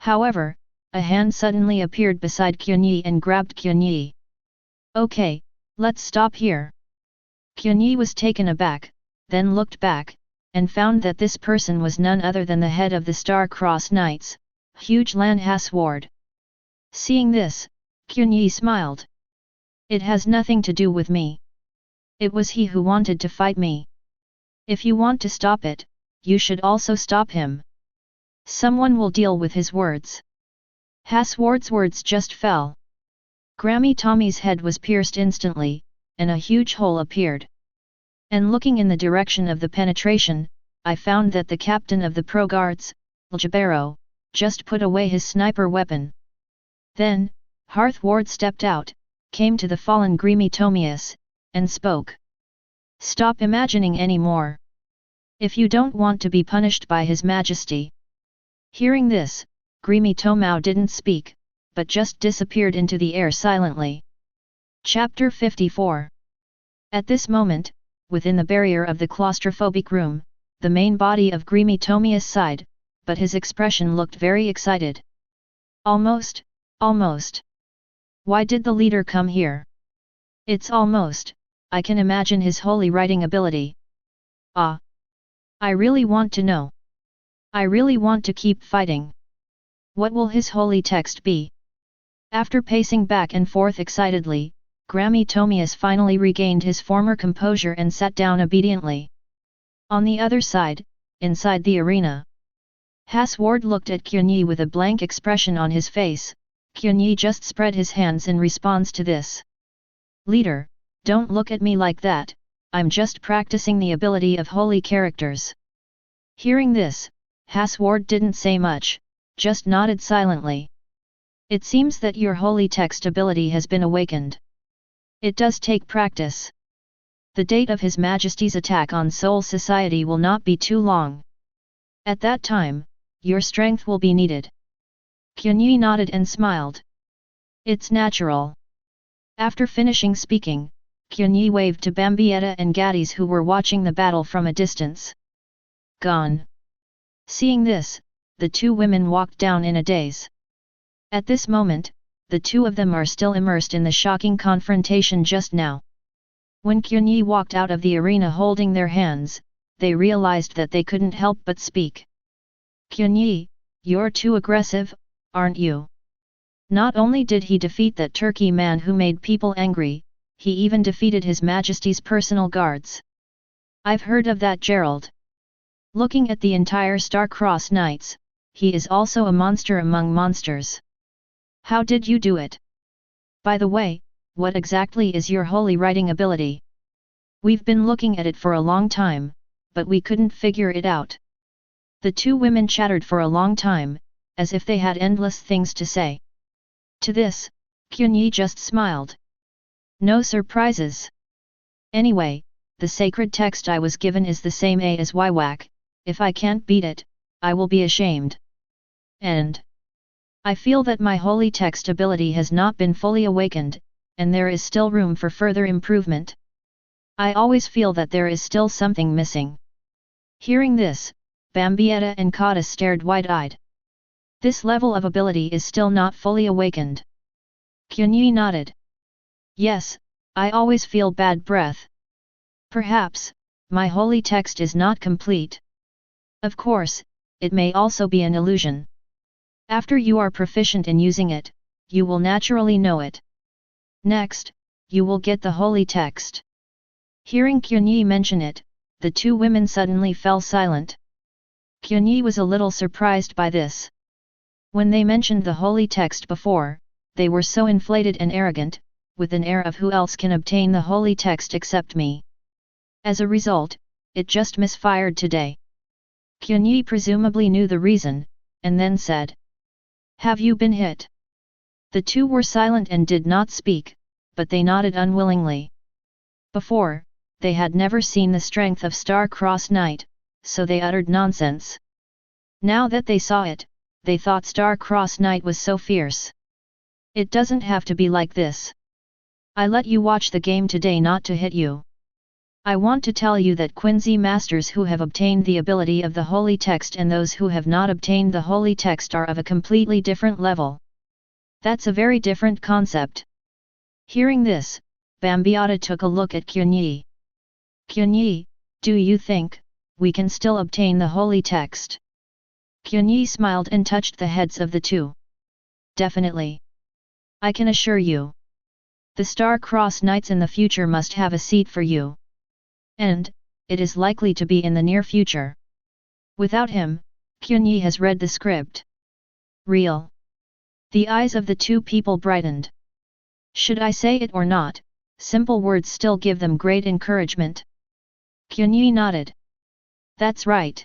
However, a hand suddenly appeared beside Qianye and grabbed Qianye. Okay, let's stop here. Qianye was taken aback, then looked back, and found that this person was none other than the head of the Star-Crossed Knights, Huge Lan Hasward. Seeing this, Qianye smiled. It has nothing to do with me. It was he who wanted to fight me. If you want to stop it, you should also stop him. Someone will deal with his words. Hasward's words just fell. Grammy Tommy's head was pierced instantly, and a huge hole appeared. And looking in the direction of the penetration, I found that the captain of the Pro Guards, Ljibero, just put away his sniper weapon. Then, Hearthward stepped out, came to the fallen Grimy Tomius, and spoke. Stop imagining any more. If you don't want to be punished by His Majesty. Hearing this, Grimy Tomao didn't speak, but just disappeared into the air silently. Chapter 54. At this moment, within the barrier of the claustrophobic room, the main body of Grimy Tomius sighed, but his expression looked very excited. Almost. Why did the leader come here? It's almost, I can imagine his holy writing ability. Ah! I really want to know. I really want to keep fighting. What will his holy text be? After pacing back and forth excitedly, Grimy Tomius finally regained his former composure and sat down obediently. On the other side, inside the arena, Hasward looked at Qianye with a blank expression on his face. Qianye just spread his hands in response to this. Leader, don't look at me like that, I'm just practicing the ability of holy characters. Hearing this, Hasward didn't say much, just nodded silently. It seems that your holy text ability has been awakened. It does take practice. The date of His Majesty's attack on Soul Society will not be too long. At that time, your strength will be needed. Qianye nodded and smiled. It's natural. After finishing speaking, Qianye waved to Bambietta and Gaddies who were watching the battle from a distance. Gone. Seeing this, the two women walked down in a daze. At this moment, the two of them are still immersed in the shocking confrontation just now. When Qianye walked out of the arena holding their hands, they realized that they couldn't help but speak. Qianye, you're too aggressive, aren't you? Not only did he defeat that turkey man who made people angry, he even defeated His Majesty's personal guards. I've heard of that Gerald. Looking at the entire Star-Crossed Knights, he is also a monster among monsters. How did you do it? By the way, what exactly is your holy writing ability? We've been looking at it for a long time, but we couldn't figure it out. The two women chattered for a long time, as if they had endless things to say. To this, Qianye just smiled. No surprises. Anyway, the sacred text I was given is the same A as Ywak. If I can't beat it, I will be ashamed. And I feel that my holy text ability has not been fully awakened, and there is still room for further improvement. I always feel that there is still something missing. Hearing this, Bambietta and Kata stared wide-eyed. This level of ability is still not fully awakened. Qianye nodded. Yes, I always feel bad breath. Perhaps, my holy text is not complete. Of course, it may also be an illusion. After you are proficient in using it, you will naturally know it. Next, you will get the holy text. Hearing Qianye mention it, the two women suddenly fell silent. Qianye was a little surprised by this. When they mentioned the holy text before, they were so inflated and arrogant, with an air of who else can obtain the holy text except me. As a result, it just misfired today. Qianye presumably knew the reason, and then said, "Have you been hit?" The two were silent and did not speak, but they nodded unwillingly. Before, they had never seen the strength of Star-Crossed Knight, so they uttered nonsense. Now that they saw it, they thought Star-Crossed Knight was so fierce. "It doesn't have to be like this. I let you watch the game today not to hit you. I want to tell you that Quincy masters who have obtained the ability of the holy text and those who have not obtained the holy text are of a completely different level. That's a very different concept." Hearing this, Bambiata took a look at Qianye. "Qianye, do you think we can still obtain the holy text?" Qianye smiled and touched the heads of the two. "Definitely. I can assure you. The Star-Crossed Knights in the future must have a seat for you. And, it is likely to be in the near future. Without him, Qianye has read the script." "Real?" The eyes of the two people brightened. "Should I say it or not, simple words still give them great encouragement." Qianye nodded. "That's right.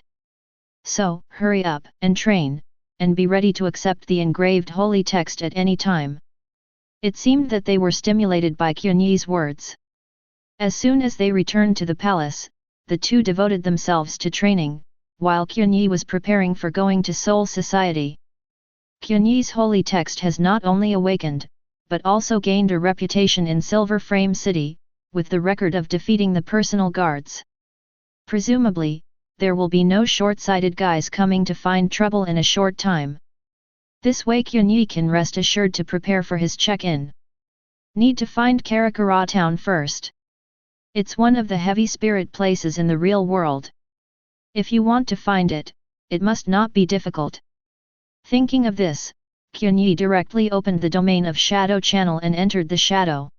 So, hurry up and train, and be ready to accept the engraved holy text at any time." It seemed that they were stimulated by Qianye's words. As soon as they returned to the palace, the two devoted themselves to training, while Qianye was preparing for going to Soul Society. Qianye's holy text has not only awakened, but also gained a reputation in Silver Frame City, with the record of defeating the personal guards. Presumably, there will be no short-sighted guys coming to find trouble in a short time. This way Qianye can rest assured to prepare for his check-in. Need to find Karakura Town first. It's one of the heavy spirit places in the real world. If you want to find it, it must not be difficult. Thinking of this, Qianye directly opened the domain of Shadow Channel and entered the shadow.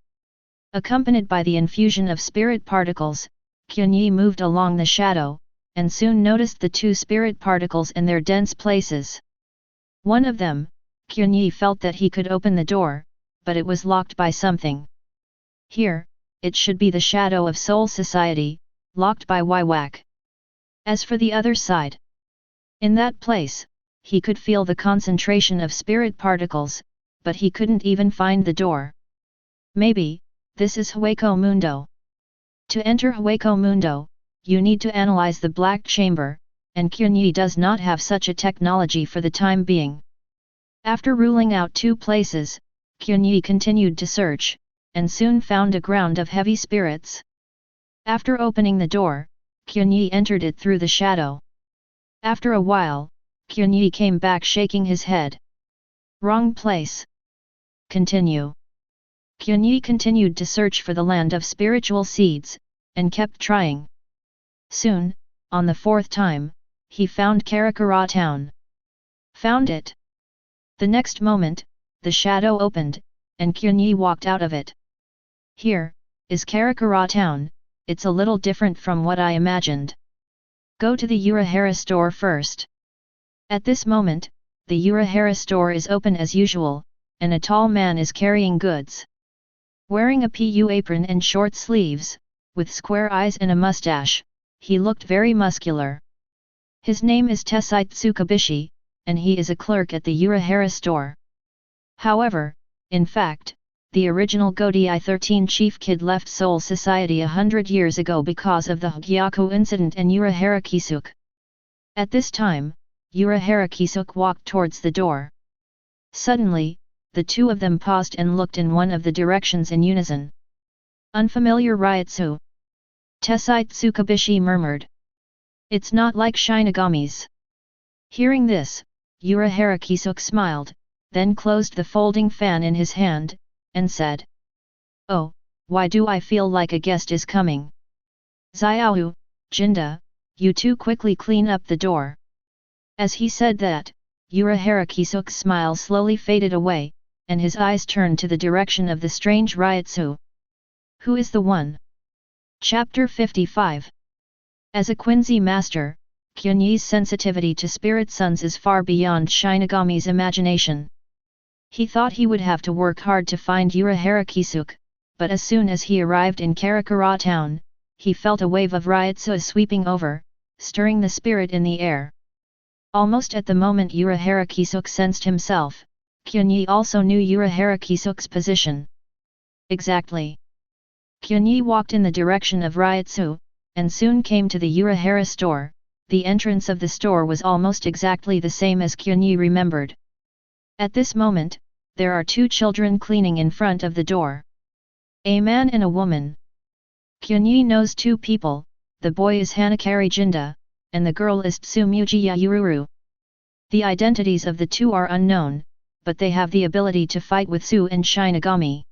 Accompanied by the infusion of spirit particles, Qianye moved along the shadow, and soon noticed the two spirit particles in their dense places. One of them, Qianye felt that he could open the door, but it was locked by something. Here, it should be the shadow of Soul Society, locked by Wiwak. As for the other side, in that place, he could feel the concentration of spirit particles, but he couldn't even find the door. Maybe, this is Hueco Mundo. To enter Hueco Mundo, you need to analyze the Black Chamber, and Qianye does not have such a technology for the time being. After ruling out two places, Qianye continued to search, and soon found a ground of heavy spirits. After opening the door, Qianye entered it through the shadow. After a while, Qianye came back shaking his head. "Wrong place. Continue." Qianye continued to search for the land of spiritual seeds, and kept trying. Soon, on the fourth time, he found Karakura Town. Found it. The next moment, the shadow opened, and Qianye walked out of it. "Here is Karakura Town. It's a little different from what I imagined. Go to the Urahara store first." At this moment, the Urahara store is open as usual, and a tall man is carrying goods. Wearing a PU apron and short sleeves, with square eyes and a mustache, he looked very muscular. His name is Tessai Tsukabishi, and he is a clerk at the Urahara store. However, in fact, the original Godi 13 chief kid left Soul Society 100 years ago because of the Hyaku incident and Urahara Kisuk. At this time, Urahara Kisuk walked towards the door. Suddenly, the two of them paused and looked in one of the directions in unison. "Unfamiliar Reiatsu?" Tessai Tsukabishi murmured. "It's not like Shinigami's." Hearing this, Urahara Kisuk smiled, then closed the folding fan in his hand, and said, "Oh, why do I feel like a guest is coming? Xiao, Jinda, you two quickly clean up the door." As he said that, Urahara Kisuk's smile slowly faded away, and his eyes turned to the direction of the strange Reiatsu. Who is the one? Chapter 55. As a Quincy master, Qianye's sensitivity to spirit sons is far beyond Shinigami's imagination. He thought he would have to work hard to find Urahara Kisuk, but as soon as he arrived in Karakura Town, he felt a wave of Reiatsu sweeping over, stirring the spirit in the air. Almost at the moment Urahara Kisuk sensed himself, Qianye also knew Urahara Kisuk's position. Exactly. Qianye walked in the direction of Reiatsu, and soon came to the Urahara store. The entrance of the store was almost exactly the same as Qianye remembered. At this moment, there are two children cleaning in front of the door. A man and a woman. Qianye knows two people, the boy is Hanakari Jinda, and the girl is Tsumuji Yayururu. The identities of the two are unknown, but they have the ability to fight with Su and Shinigami.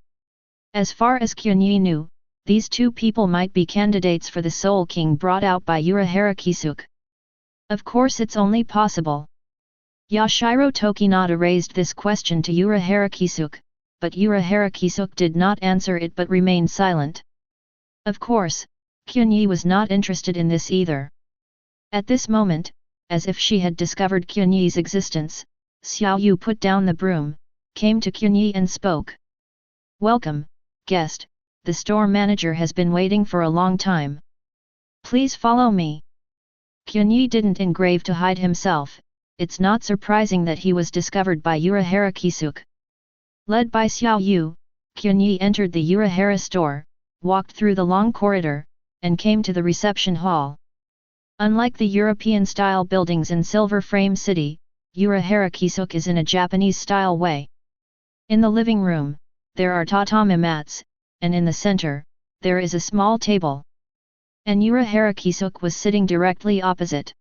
As far as Qianye knew, these two people might be candidates for the Soul King brought out by Urahara Kisuk. Of course it's only possible. Yashiro Tokinata raised this question to Urahara Kisuk, but Urahara Kisuk did not answer it but remained silent. Of course, Qianye was not interested in this either. At this moment, as if she had discovered Qianye's existence, Xiao Yu put down the broom, came to Qianye and spoke. "Welcome, guest, the store manager has been waiting for a long time. Please follow me." Qianye didn't engrave to hide himself. It's not surprising that he was discovered by Urahara Kisuk. Led by Xiao Yu, Qianye entered the Urahara store, walked through the long corridor, and came to the reception hall. Unlike the European-style buildings in Silver Frame City, Urahara Kisuk is in a Japanese-style way. In the living room, there are tatami mats, and in the center, there is a small table. And Urahara Kisuk was sitting directly opposite.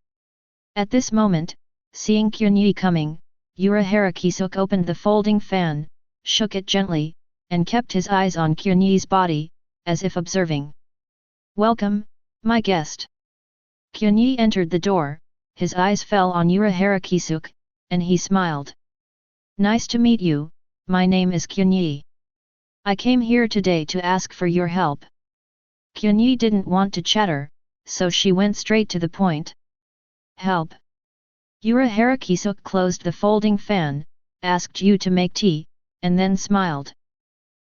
At this moment, seeing Qianye coming, Urahara Kisuk opened the folding fan, shook it gently, and kept his eyes on Qianye's body, as if observing. "Welcome, my guest." Qianye entered the door, his eyes fell on Urahara Kisuk, and he smiled. "Nice to meet you, my name is Qianye. I came here today to ask for your help." Qianye didn't want to chatter, so she went straight to the point. "Help?" Urahara Kisuk closed the folding fan, asked you to make tea, and then smiled.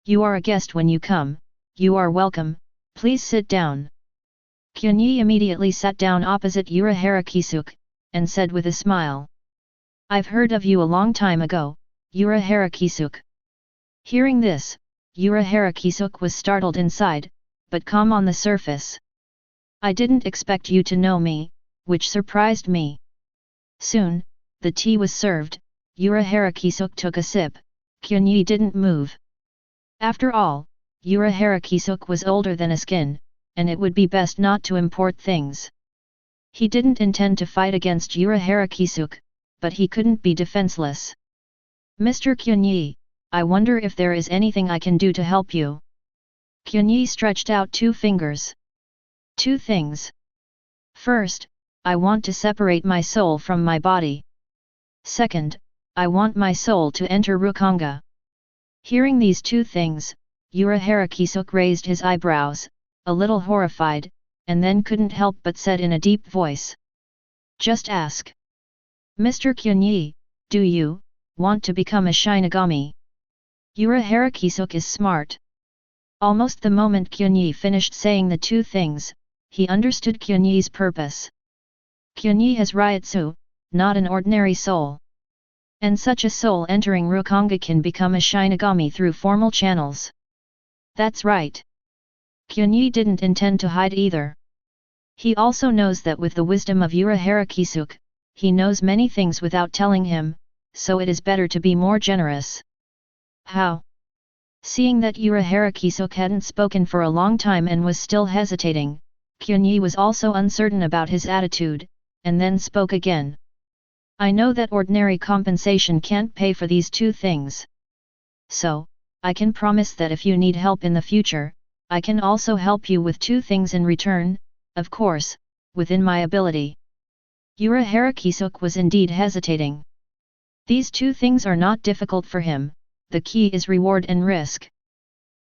"You are a guest when you come, you are welcome, please sit down." Qianye immediately sat down opposite Urahara Kisuk, and said with a smile. "I've heard of you a long time ago, Urahara Kisuk." Hearing this, Urahara Kisuk was startled inside, but calm on the surface. "I didn't expect you to know me, which surprised me." Soon, the tea was served. Urahara Kisuk took a sip. Qianye didn't move. After all, Urahara Kisuk was older than a skin, and it would be best not to import things. He didn't intend to fight against Urahara Kisuk, but he couldn't be defenseless. "Mr. Qianye, I wonder if there is anything I can do to help you." Qianye stretched out two fingers. "Two things. First, I want to separate my soul from my body. Second, I want my soul to enter Rukanga." Hearing these two things, Urahara Kisuk raised his eyebrows, a little horrified, and then couldn't help but said in a deep voice. "Just ask. Mr. Qianye, do you want to become a Shinigami?" Urahara Kisuk is smart. Almost the moment Qianye finished saying the two things, he understood Qianye's purpose. Qianye has Reiatsu, not an ordinary soul. And such a soul entering Rukanga can become a Shinigami through formal channels. That's right. Qianye didn't intend to hide either. He also knows that with the wisdom of Urahara Kisuk, he knows many things without telling him, so it is better to be more generous. "How?" Seeing that Urahara Kisuk hadn't spoken for a long time and was still hesitating, Qianye was also uncertain about his attitude, and then spoke again. "I know that ordinary compensation can't pay for these two things. So, I can promise that if you need help in the future, I can also help you with two things in return, of course, within my ability." Urahara Kisuk was indeed hesitating. These two things are not difficult for him, the key is reward and risk.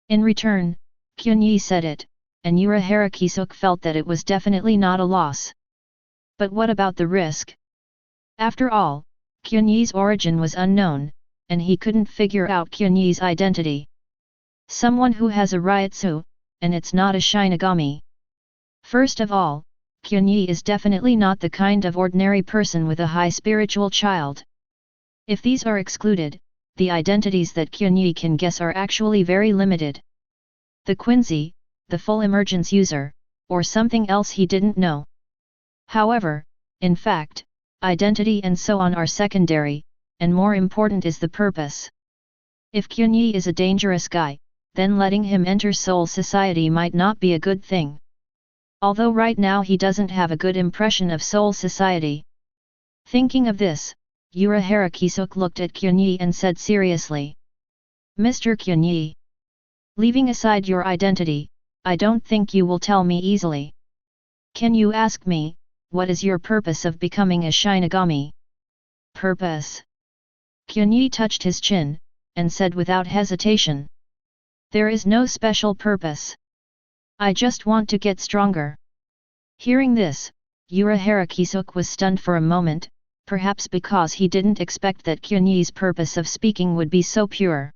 In return, Qianye said it, and Urahara Kisuk felt that it was definitely not a loss. But what about the risk? After all, Qianye's origin was unknown, and he couldn't figure out Qianye's identity. Someone who has a Reiatsu, and it's not a Shinigami. First of all, Qianye is definitely not the kind of ordinary person with a high spiritual child. If these are excluded, the identities that Qianye can guess are actually very limited. The Quincy, the full emergence user, or something else he didn't know. However, in fact, identity and so on are secondary, and more important is the purpose. If Qianye is a dangerous guy, then letting him enter Soul Society might not be a good thing. Although right now he doesn't have a good impression of Soul Society. Thinking of this, Urahara Kisuk looked at Qianye and said seriously. Mr. Qianye. Leaving aside your identity, I don't think you will tell me easily. Can you ask me, what is your purpose of becoming a Shinigami? Purpose? Qianye touched his chin, and said without hesitation. There is no special purpose. I just want to get stronger. Hearing this, Urahara Kisuk was stunned for a moment, perhaps because he didn't expect that Qianye's purpose of speaking would be so pure.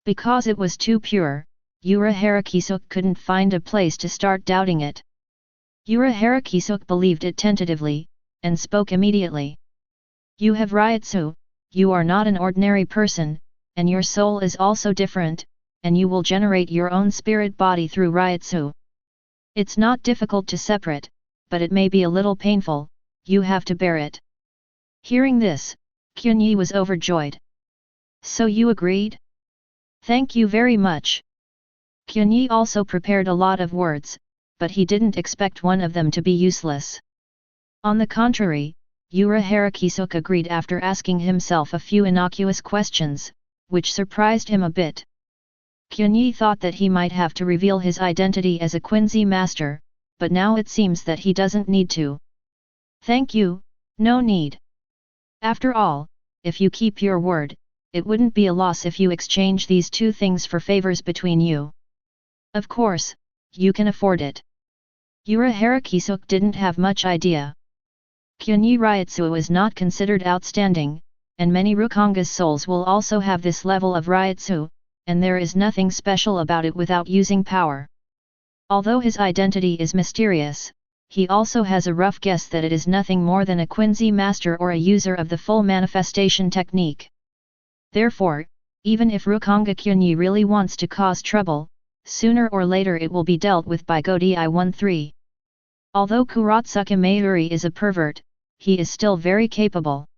Because it was too pure, Urahara Kisuk couldn't find a place to start doubting it. Urahara Kisuk believed it tentatively, and spoke immediately. You have Reiatsu, you are not an ordinary person, and your soul is also different, and you will generate your own spirit body through Reiatsu. It's not difficult to separate, but it may be a little painful, you have to bear it. Hearing this, Qianye was overjoyed. So you agreed? Thank you very much. Qianye also prepared a lot of words, but he didn't expect one of them to be useless. On the contrary, Urahara Kisuk agreed after asking himself a few innocuous questions, which surprised him a bit. Qianye thought that he might have to reveal his identity as a Quincy master, but now it seems that he doesn't need to. Thank you, no need. After all, if you keep your word, it wouldn't be a loss if you exchange these two things for favors between you. Of course, you can afford it. Urahara Kisuk didn't have much idea. Qianye Reiatsu is not considered outstanding, and many Rukonga's souls will also have this level of Reiatsu, and there is nothing special about it without using power. Although his identity is mysterious, he also has a rough guess that it is nothing more than a Quincy master or a user of the full manifestation technique. Therefore, even if Rukonga Qianye really wants to cause trouble, sooner or later it will be dealt with by Godi I-13. Although Kuratsuka Mayuri is a pervert, he is still very capable.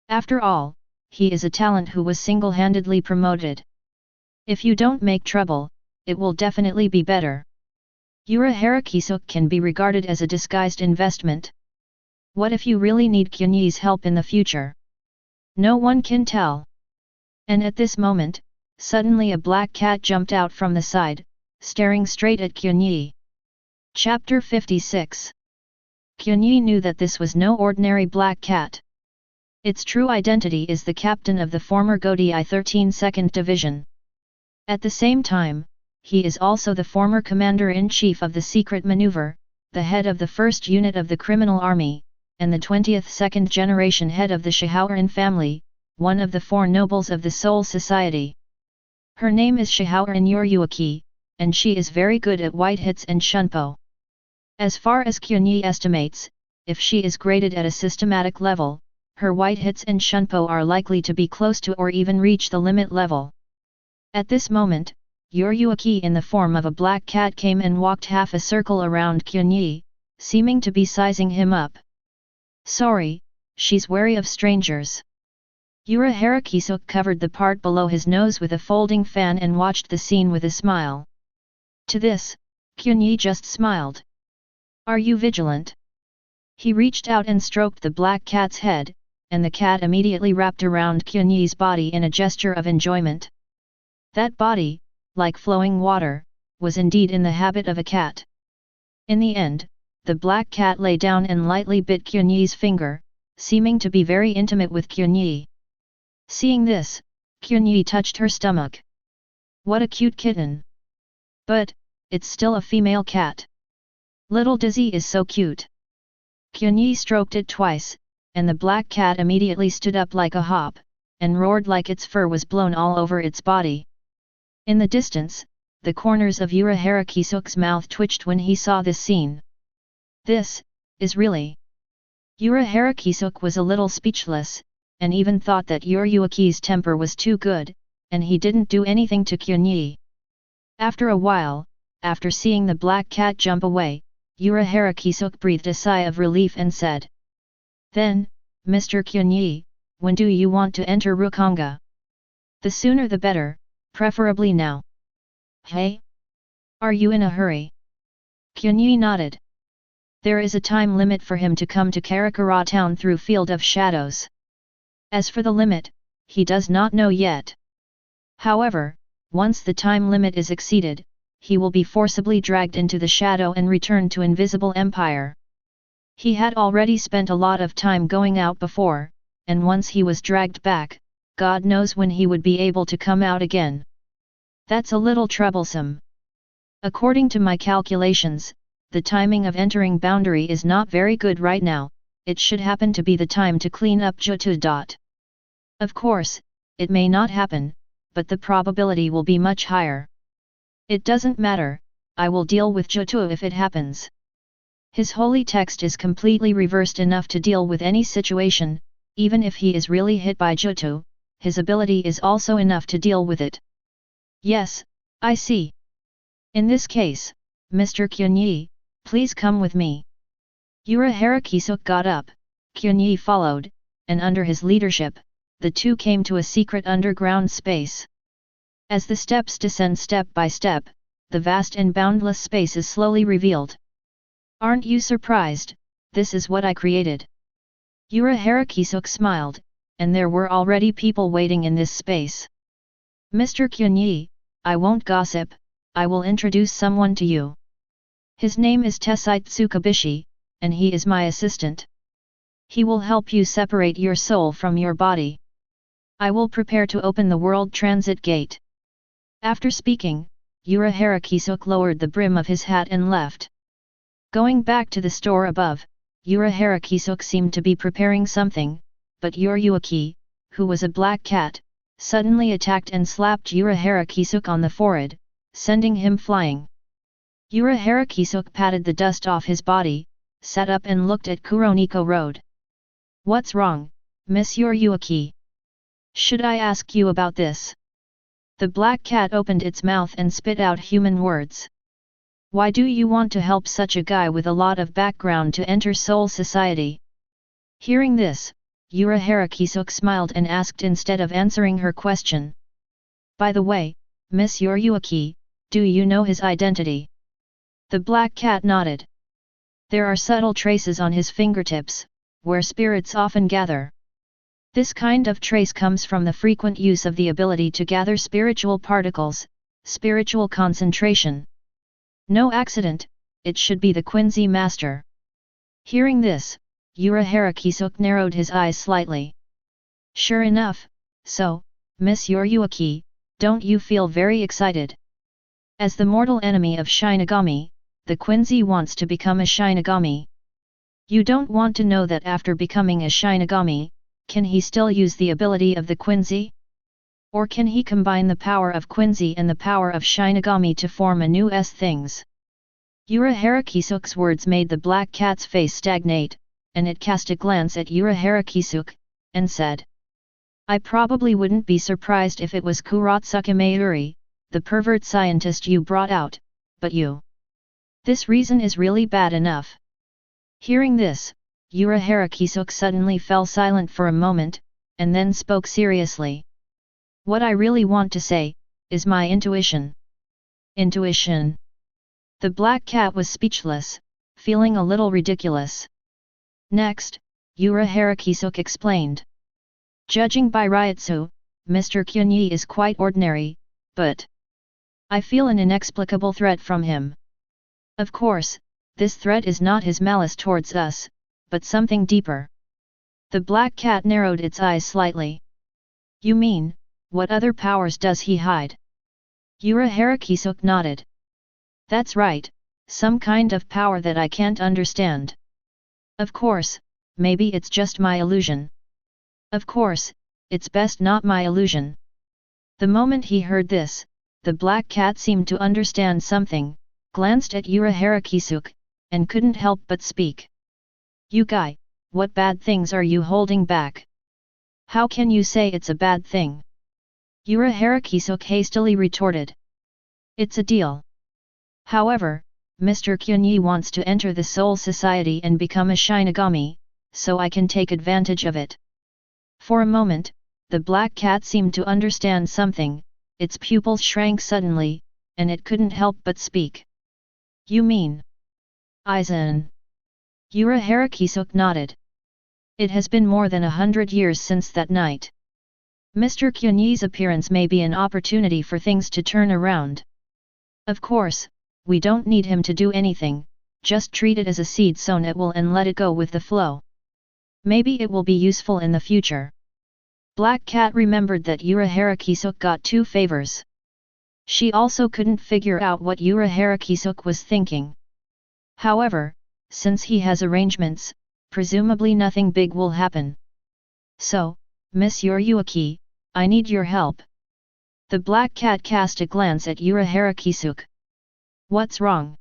After all, he is a talent who was single-handedly promoted. If you don't make trouble, it will definitely be better. Urahara Kisuk can be regarded as a disguised investment. What if you really need Qianye's help in the future? No one can tell. And at this moment, suddenly a black cat jumped out from the side, staring straight at Qianye. Chapter 56. Qianye knew that this was no ordinary black cat. Its true identity is the captain of the former Godi I-13 2nd Division. At the same time, he is also the former commander-in-chief of the Secret Maneuver, the head of the 1st Unit of the Criminal Army, and the 20th 2nd generation head of the Shihaoran family, one of the 4 nobles of the Soul Society. Her name is Shihaoran Yuryuaki, and she is very good at white hits and shunpo. As far as Qianye estimates, if she is graded at a systematic level, her white hits and shunpo are likely to be close to or even reach the limit level. At this moment, Yuryuaki in the form of a black cat came and walked half a circle around Qianye, seeming to be sizing him up. Sorry, she's wary of strangers. Urahara Kisuk covered the part below his nose with a folding fan and watched the scene with a smile. To this, Qianye just smiled. Are you vigilant? He reached out and stroked the black cat's head, and the cat immediately wrapped around Qianye's body in a gesture of enjoyment. That body, like flowing water, was indeed in the habit of a cat. In the end, the black cat lay down and lightly bit Qianye's finger, seeming to be very intimate with Qianye. Seeing this, Qianye touched her stomach. What a cute kitten! But, it's still a female cat. Little Dizzy is so cute. Qianye stroked it twice, and the black cat immediately stood up like a hop, and roared like its fur was blown all over its body. In the distance, the corners of Urahara Kisuke's mouth twitched when he saw this scene. This is really... Urahara Kisuke was a little speechless, and even thought that Uruaki's temper was too good, and he didn't do anything to Qianye. After a while, after seeing the black cat jump away, Urahara Kisuke breathed a sigh of relief and said, "Then, Mr. Qianye, when do you want to enter Rukanga? The sooner the better, preferably now." "Hey? Are you in a hurry?" Qianye nodded. There is a time limit for him to come to Karakura Town through Field of Shadows. As for the limit, he does not know yet. However, once the time limit is exceeded, he will be forcibly dragged into the shadow and returned to Invisible Empire. He had already spent a lot of time going out before, and once he was dragged back, God knows when he would be able to come out again. That's a little troublesome. According to my calculations, the timing of entering boundary is not very good right now. It should happen to be the time to clean up Jutu. Of course, it may not happen, but the probability will be much higher. It doesn't matter, I will deal with Jutu if it happens. His holy text is completely reversed enough to deal with any situation, even if he is really hit by Jutu, his ability is also enough to deal with it. Yes, I see. In this case, Mr. Qianye, please come with me. Urahara Kisuke got up, Qianye followed, and under his leadership, the two came to a secret underground space. As the steps descend step by step, the vast and boundless space is slowly revealed. "Aren't you surprised? This is what I created." Urahara Kisuke smiled, and there were already people waiting in this space. "Mr. Qianye, I won't gossip, I will introduce someone to you. His name is Tessite Tsukabishi, and he is my assistant. He will help you separate your soul from your body. I will prepare to open the world transit gate." After speaking, Urahara Kisuke lowered the brim of his hat and left. Going back to the store above, Urahara Kisuke seemed to be preparing something, but Uruaki, who was a black cat, suddenly attacked and slapped Urahara Kisuke on the forehead, sending him flying. Urahara Kisuke patted the dust off his body, sat up and looked at Kuroniko Road. "What's wrong, Miss Uruaki? Should I ask you about this?" The black cat opened its mouth and spit out human words. "Why do you want to help such a guy with a lot of background to enter Soul Society?" Hearing this, Urahara Kisuke smiled and asked instead of answering her question. "By the way, Miss Uruaki, do you know his identity?" The black cat nodded. "There are subtle traces on his fingertips, where spirits often gather. This kind of trace comes from the frequent use of the ability to gather spiritual particles, spiritual concentration. No accident, it should be the Quincy master." Hearing this, Urahara Kisuke narrowed his eyes slightly. "Sure enough, so, Miss Uruaki, don't you feel very excited? As the mortal enemy of Shinigami, the Quincy wants to become a Shinigami. You don't want to know that after becoming a Shinigami, can he still use the ability of the Quincy? Or can he combine the power of Quincy and the power of Shinigami to form a new things?" Urahara Kisuke's words made the black cat's face stagnate, and it cast a glance at Urahara Kisuke, and said, "I probably wouldn't be surprised if it was Kurotsuke Mayuri, the pervert scientist you brought out, but you. This reason is really bad enough." Hearing this, Urahara Kisuke suddenly fell silent for a moment, and then spoke seriously. "What I really want to say, is my intuition." "Intuition?" The black cat was speechless, feeling a little ridiculous. Next, Urahara Kisuke explained. "Judging by Reiatsu, Mr. Qianye is quite ordinary, but I feel an inexplicable threat from him. Of course, this threat is not his malice towards us, but something deeper." The black cat narrowed its eyes slightly. "You mean, what other powers does he hide?" Urahara Kisuke nodded. "That's right, some kind of power that I can't understand. Of course, maybe it's just my illusion. Of course, it's best not my illusion." The moment he heard this, the black cat seemed to understand something, glanced at Hirahara, and couldn't help but speak. "You guy, what bad things are you holding back? How can you say it's a bad thing?" Hirahara hastily retorted. "It's a deal. However, Mr. Qianye wants to enter the Soul Society and become a Shinigami, so I can take advantage of it." For a moment, the black cat seemed to understand something, its pupils shrank suddenly, and it couldn't help but speak. "You mean Aizen?" Hirahara nodded. "It has been more than 100 years since that night. Mr. Qianye's appearance may be an opportunity for things to turn around. Of course, we don't need him to do anything, just treat it as a seed sown at will and let it go with the flow. Maybe it will be useful in the future." Black Cat remembered that Hirahara got 2 favors. She also couldn't figure out what Hirahara was thinking. However, since he has arrangements, presumably nothing big will happen. "So, Miss Yuruaki, I need your help." The black cat cast a glance at Hirahara. "What's wrong?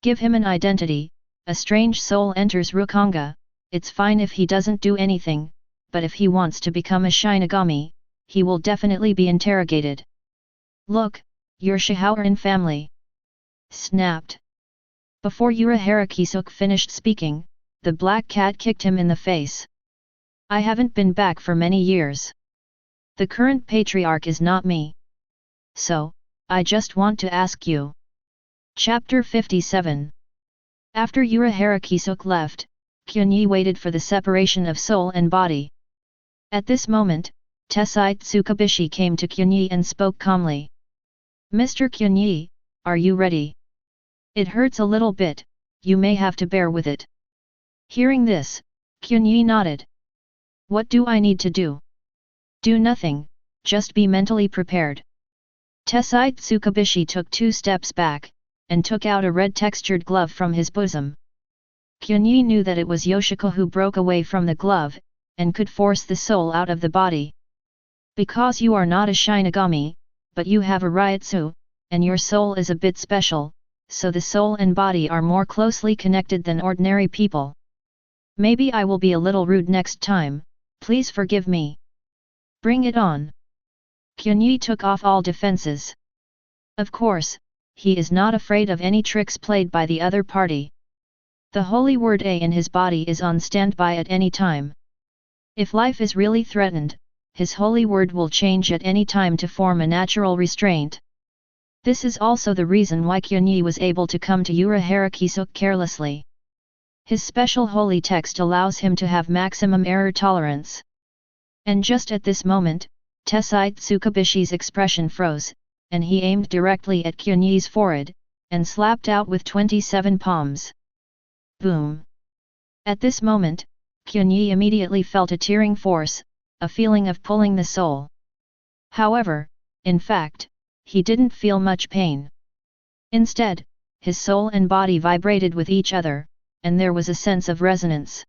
Give him an identity. A strange soul enters Rukanga, it's fine if he doesn't do anything, but if he wants to become a Shinigami, he will definitely be interrogated. Look, your Shihaoran family." Snapped. Before Hirahara finished speaking, the black cat kicked him in the face. "I haven't been back for many years. The current patriarch is not me. So, I just want to ask you." Chapter 57. After Hirahara left, Qianye waited for the separation of soul and body. At this moment, Tessai Tsukabishi came to Qianye and spoke calmly. "Mr. Qianye, are you ready? It hurts a little bit, you may have to bear with it." Hearing this, Qianye nodded. "What do I need to do?" "Do nothing, just be mentally prepared." Tessai Tsukabishi took 2 steps back, and took out a red-textured glove from his bosom. Qianye knew that it was Yoshiko who broke away from the glove, and could force the soul out of the body. "Because you are not a Shinigami, but you have a Reiatsu, and your soul is a bit special, so the soul and body are more closely connected than ordinary people. Maybe I will be a little rude next time, please forgive me." "Bring it on." Qianye took off all defenses. Of course, he is not afraid of any tricks played by the other party. The holy word A in his body is on standby at any time. If life is really threatened, his holy word will change at any time to form a natural restraint. This is also the reason why Qianye was able to come to Hirahara carelessly. His special holy text allows him to have maximum error tolerance. And just at this moment, Tessai Tsukabishi's expression froze, and he aimed directly at Qianye's forehead, and slapped out with 27 palms. Boom! At this moment, Qianye immediately felt a tearing force, a feeling of pulling the soul. However, in fact, he didn't feel much pain. Instead, his soul and body vibrated with each other, and there was a sense of resonance.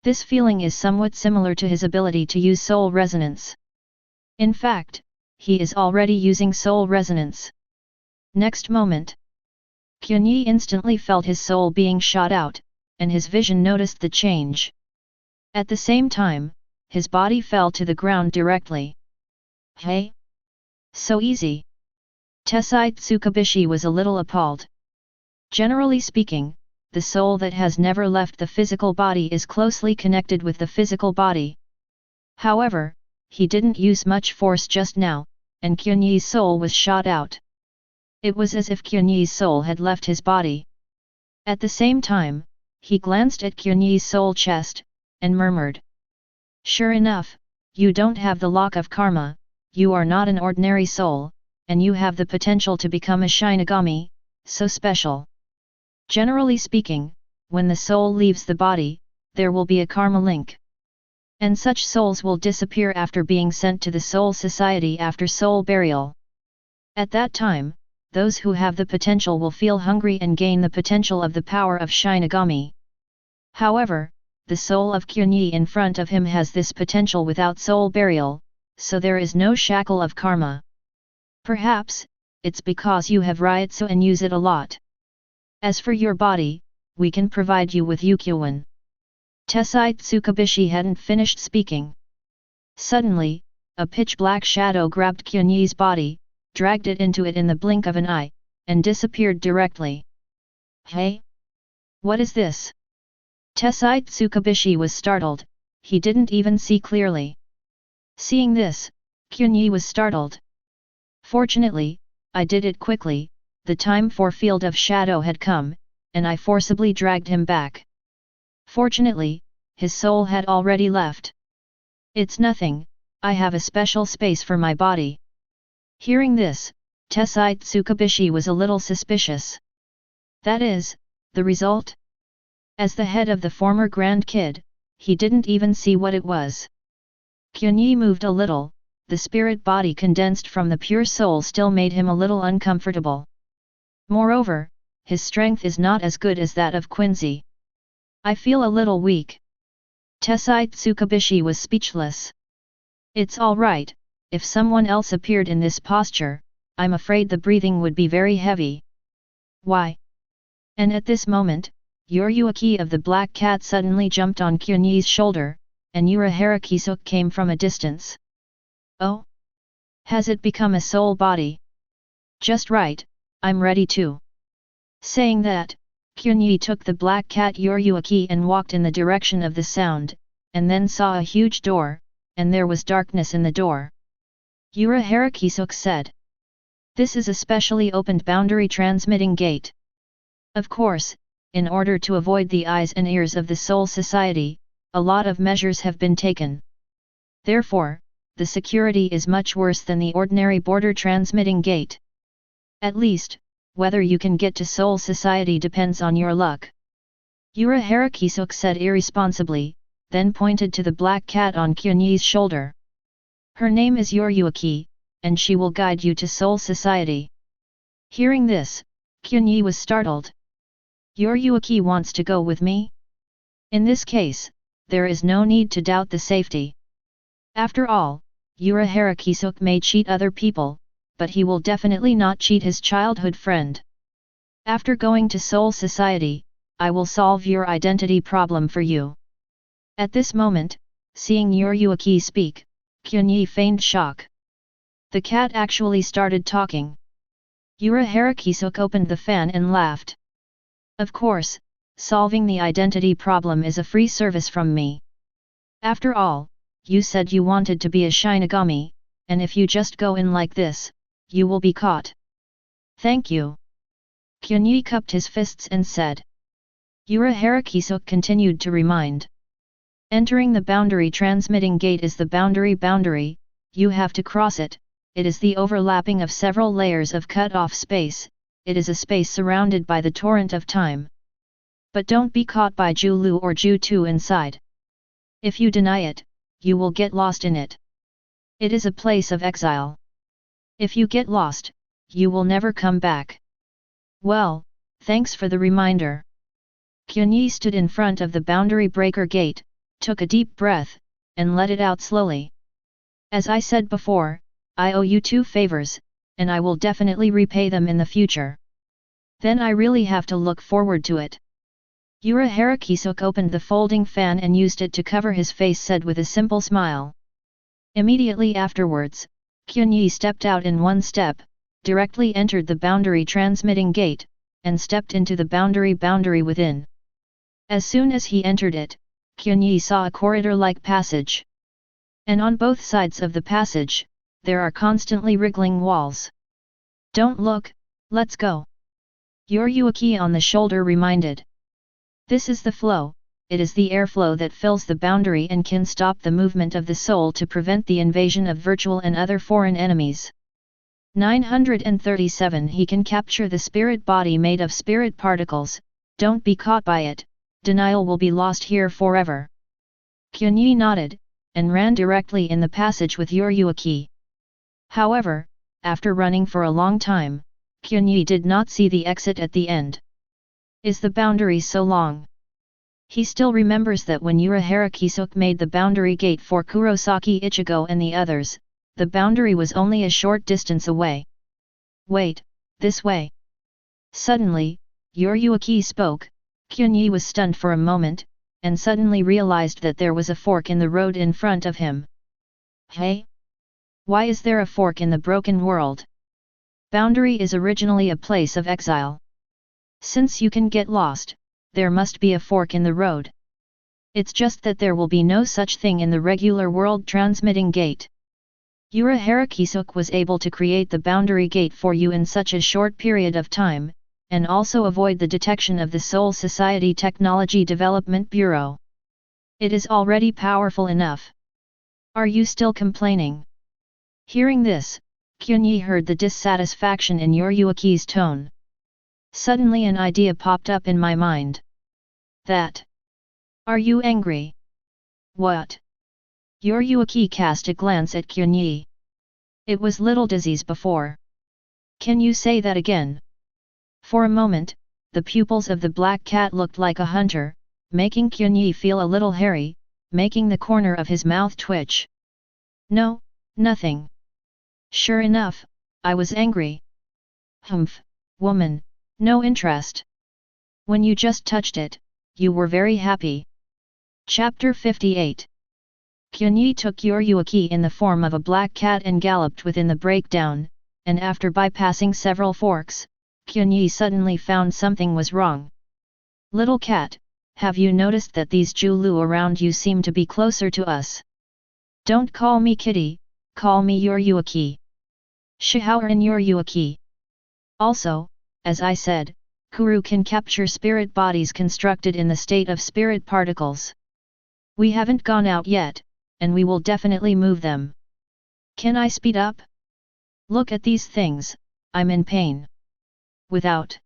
This feeling is somewhat similar to his ability to use soul resonance. In fact, he is already using soul resonance. Next moment, Qianye instantly felt his soul being shot out, and his vision noticed the change. At the same time, his body fell to the ground directly. "Hey? So easy?" Tessai Tsukabishi was a little appalled. Generally speaking, the soul that has never left the physical body is closely connected with the physical body. However, he didn't use much force just now, and Qianye's soul was shot out. It was as if Qianye's soul had left his body. At the same time, he glanced at Qianye's soul chest, and murmured. "Sure enough, you don't have the lock of karma, you are not an ordinary soul, and you have the potential to become a Shinigami, so special. Generally speaking, when the soul leaves the body, there will be a karma link. And such souls will disappear after being sent to the Soul Society after soul burial. At that time, those who have the potential will feel hungry and gain the potential of the power of Shinigami. However, the soul of Qianye in front of him has this potential without soul burial, so there is no shackle of karma. Perhaps, it's because you have Reiatsu and use it a lot. As for your body, we can provide you with Yukyuan. Tessai Tsukubishi hadn't finished speaking. Suddenly, a pitch-black shadow grabbed Qianye's body, dragged it into it in the blink of an eye, and disappeared directly. Hey? What is this? Tessai Tsukubishi was startled, he didn't even see clearly. Seeing this, Qianye was startled. Fortunately, I did it quickly, the time for Field of Shadow had come, and I forcibly dragged him back. Fortunately, his soul had already left. It's nothing, I have a special space for my body. Hearing this, Tessai Tsukubishi was a little suspicious. That is, the result? As the head of the former Grand Kid, he didn't even see what it was. Qianye moved a little, the spirit body condensed from the pure soul still made him a little uncomfortable. Moreover, his strength is not as good as that of Quincy. I feel a little weak. Tessai Tsukubishi was speechless. It's all right, if someone else appeared in this posture, I'm afraid the breathing would be very heavy. Why? And at this moment, Yuryuaki of the Black Cat suddenly jumped on Qianye's shoulder, and Uraharakisuk came from a distance. Oh? Has it become a soul body? Just right, I'm ready too. Saying that, Qianye took the Black Cat Yuryuaki and walked in the direction of the sound, and then saw a huge door, and there was darkness in the door. Uraharakisuk said. This is a specially opened boundary transmitting gate. Of course, in order to avoid the eyes and ears of the Soul Society, a lot of measures have been taken. Therefore, the security is much worse than the ordinary border transmitting gate. At least, whether you can get to Soul Society depends on your luck. Uraharakisuk said irresponsibly, then pointed to the black cat on Qianye's shoulder. Her name is Yuryuaki, and she will guide you to Soul Society. Hearing this, Qianye was startled. Yuryuaki wants to go with me? In this case, there is no need to doubt the safety. After all, Uraharakisuk may cheat other people, but he will definitely not cheat his childhood friend. After going to Soul Society, I will solve your identity problem for you. At this moment, seeing Yuryuaki speak, Qianye feigned shock. The cat actually started talking. Uraharakisuk opened the fan and laughed. Of course, solving the identity problem is a free service from me. After all, you said you wanted to be a Shinigami, and if you just go in like this, you will be caught. Thank you. Qianye cupped his fists and said. Uraharakisuk continued to remind. Entering the boundary transmitting gate is the boundary, you have to cross it, it is the overlapping of several layers of cut-off space, it is a space surrounded by the torrent of time. But don't be caught by Julu or Ju2 inside. If you deny it, you will get lost in it. It is a place of exile. If you get lost, you will never come back. Well, thanks for the reminder. Qianye stood in front of the boundary breaker gate, took a deep breath, and let it out slowly. As I said before, I owe you 2 favors, and I will definitely repay them in the future. Then I really have to look forward to it. Uraharakisuk opened the folding fan and used it to cover his face, said with a simple smile. Immediately afterwards, Qianye stepped out in one step, directly entered the boundary transmitting gate, and stepped into the boundary within. As soon as he entered it, Qianye saw a corridor-like passage. And on both sides of the passage, there are constantly wriggling walls. Don't look, let's go. Yuryuaki on the shoulder reminded. This is the flow, it is the airflow that fills the boundary and can stop the movement of the soul to prevent the invasion of virtual and other foreign enemies. 937 He can capture the spirit body made of spirit particles, don't be caught by it, denial will be lost here forever. Qianye nodded, and ran directly in the passage with Yuryuaki. However, after running for a long time, Qianye did not see the exit at the end. Is the boundary so long? He still remembers that when Uraharakisuk made the boundary gate for Kurosaki Ichigo and the others, the boundary was only a short distance away. Wait, this way. Suddenly, Yuryuaki spoke. Qianye was stunned for a moment, and suddenly realized that there was a fork in the road in front of him. Hey? Why is there a fork in the broken world? Boundary is originally a place of exile. Since you can get lost, there must be a fork in the road. It's just that there will be no such thing in the regular world transmitting gate. Heiqiang was able to create the boundary gate for you in such a short period of time, and also avoid the detection of the Seoul Society Technology Development Bureau. It is already powerful enough. Are you still complaining? Hearing this, Qianye heard the dissatisfaction in Yuryuaki's tone. Suddenly an idea popped up in my mind. That. Are you angry? What? Yuryuaki cast a glance at Qianye. It was little dizzy's before. Can you say that again? For a moment, the pupils of the black cat looked like a hunter, making Qianye feel a little hairy, making the corner of his mouth twitch. No, nothing. Sure enough, I was angry. Humph, woman, no interest. When you just touched it, you were very happy. Chapter 58. Qianye took Yuryuaki in the form of a black cat and galloped within the breakdown, and after bypassing several forks, Qianye suddenly found something was wrong. Little cat, have you noticed that these Julu around you seem to be closer to us? Don't call me kitty, call me Yuryuaki. Shihour Yuryuaki. Also, as I said, Kuru can capture spirit bodies constructed in the state of spirit particles. We haven't gone out yet, and we will definitely move them. Can I speed up? Look at these things, I'm in pain. Without.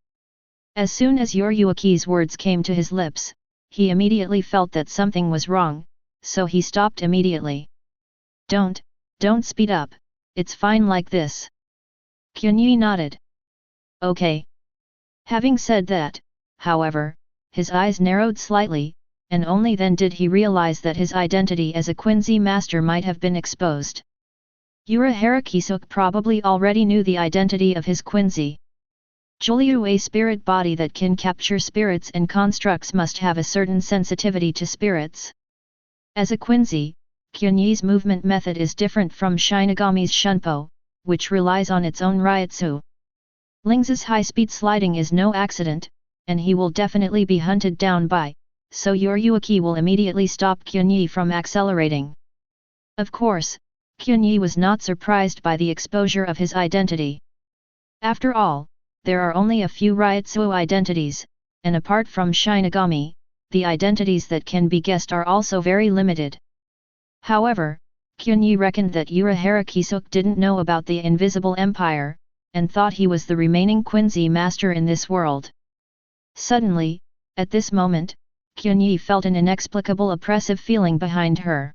As soon as Yuryuaki's words came to his lips, he immediately felt that something was wrong, so he stopped immediately. Don't speed up, it's fine like this. Qianye nodded. Okay. Having said that, however, his eyes narrowed slightly, and only then did he realize that his identity as a Quincy master might have been exposed. Heiqiang probably already knew the identity of his Quincy. Juliu, a spirit body that can capture spirits and constructs, must have a certain sensitivity to spirits. As a Quincy, Qianye's movement method is different from Shinigami's Shunpo, which relies on its own Reiatsu. Ling's high-speed sliding is no accident, and he will definitely be hunted down by, so Yuryuaki will immediately stop Qianye from accelerating. Of course, Qianye was not surprised by the exposure of his identity. After all, there are only a few Reiatsu identities, and apart from Shinigami, the identities that can be guessed are also very limited. However, Qianye reckoned that Heiqiang didn't know about the Invisible Empire, and thought he was the remaining Quincy master in this world. Suddenly, at this moment, Qianye felt an inexplicable oppressive feeling behind her.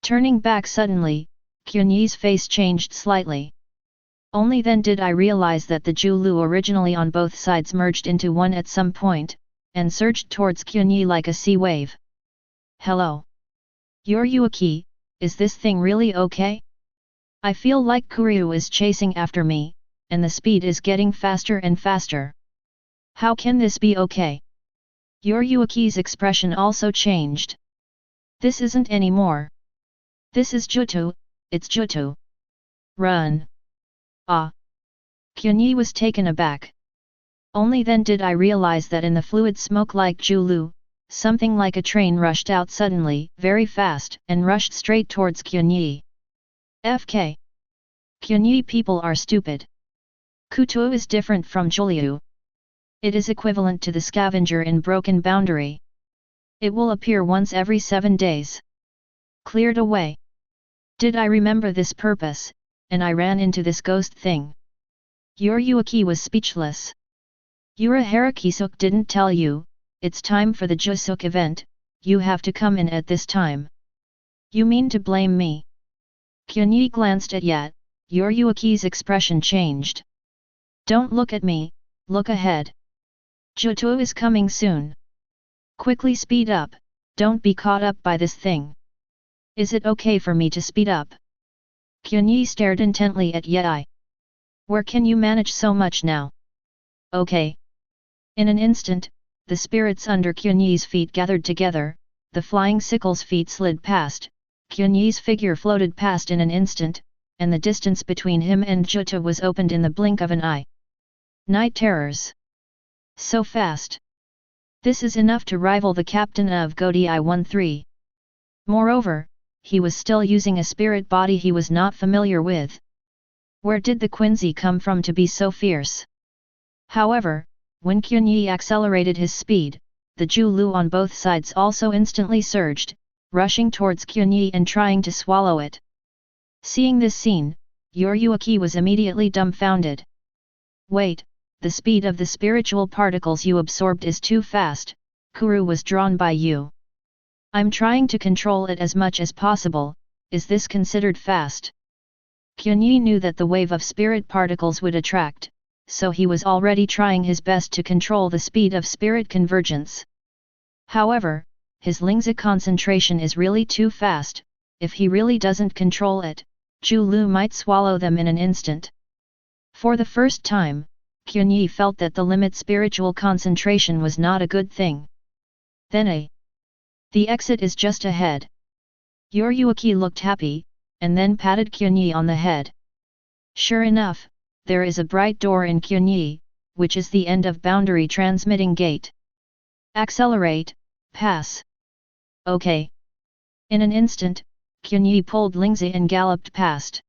Turning back suddenly, Qianye's face changed slightly. Only then did I realize that the Julu originally on both sides merged into one at some point, and surged towards Qianye like a sea wave. Hello? Yuryuaki, is this thing really okay? I feel like Kuru is chasing after me, and the speed is getting faster and faster. How can this be okay? Yuryuaki's expression also changed. This isn't anymore. This is Jutsu, it's Jutsu. Run. Ah. Qianye was taken aback. Only then did I realize that in the fluid smoke like Julu, something like a train rushed out suddenly, very fast, and rushed straight towards Qianye. FK. Qianye people are stupid. Kutu is different from Juliu. It is equivalent to the scavenger in Broken Boundary. It will appear once every 7 days. Cleared away. Did I remember this purpose, and I ran into this ghost thing. Yuryuaki was speechless. Heiqiang didn't tell you, it's time for the Jusuk event, you have to come in at this time. You mean to blame me? Qianye glanced at Yat, Yuryuaki's expression changed. Don't look at me, look ahead. Jutsu is coming soon. Quickly speed up, don't be caught up by this thing. Is it okay for me to speed up? Qianye stared intently at Yai. Where can you manage so much now? Okay. In an instant, the spirits under Qianye's feet gathered together, the flying sickle's feet slid past, Qianye's figure floated past in an instant, and the distance between him and Jutta was opened in the blink of an eye. Night terrors. So fast. This is enough to rival the captain of Godi I-13. Moreover, he was still using a spirit body he was not familiar with. Where did the Quincy come from to be so fierce? However, when Qianye accelerated his speed, the Zhulu on both sides also instantly surged, rushing towards Qianye and trying to swallow it. Seeing this scene, Yoryuki was immediately dumbfounded. Wait, the speed of the spiritual particles you absorbed is too fast, Kuru was drawn by you. I'm trying to control it as much as possible, is this considered fast? Qianye knew that the wave of spirit particles would attract, so he was already trying his best to control the speed of spirit convergence. However, his Lingzi concentration is really too fast, if he really doesn't control it, Zhulu might swallow them in an instant. For the first time, Qianye felt that the limit spiritual concentration was not a good thing. Then the exit is just ahead. Yoryuki looked happy, and then patted Qianye on the head. Sure enough, there is a bright door in Qianye, which is the end of boundary transmitting gate. Accelerate, pass. Okay. In an instant, Qianye pulled Lingzi and galloped past.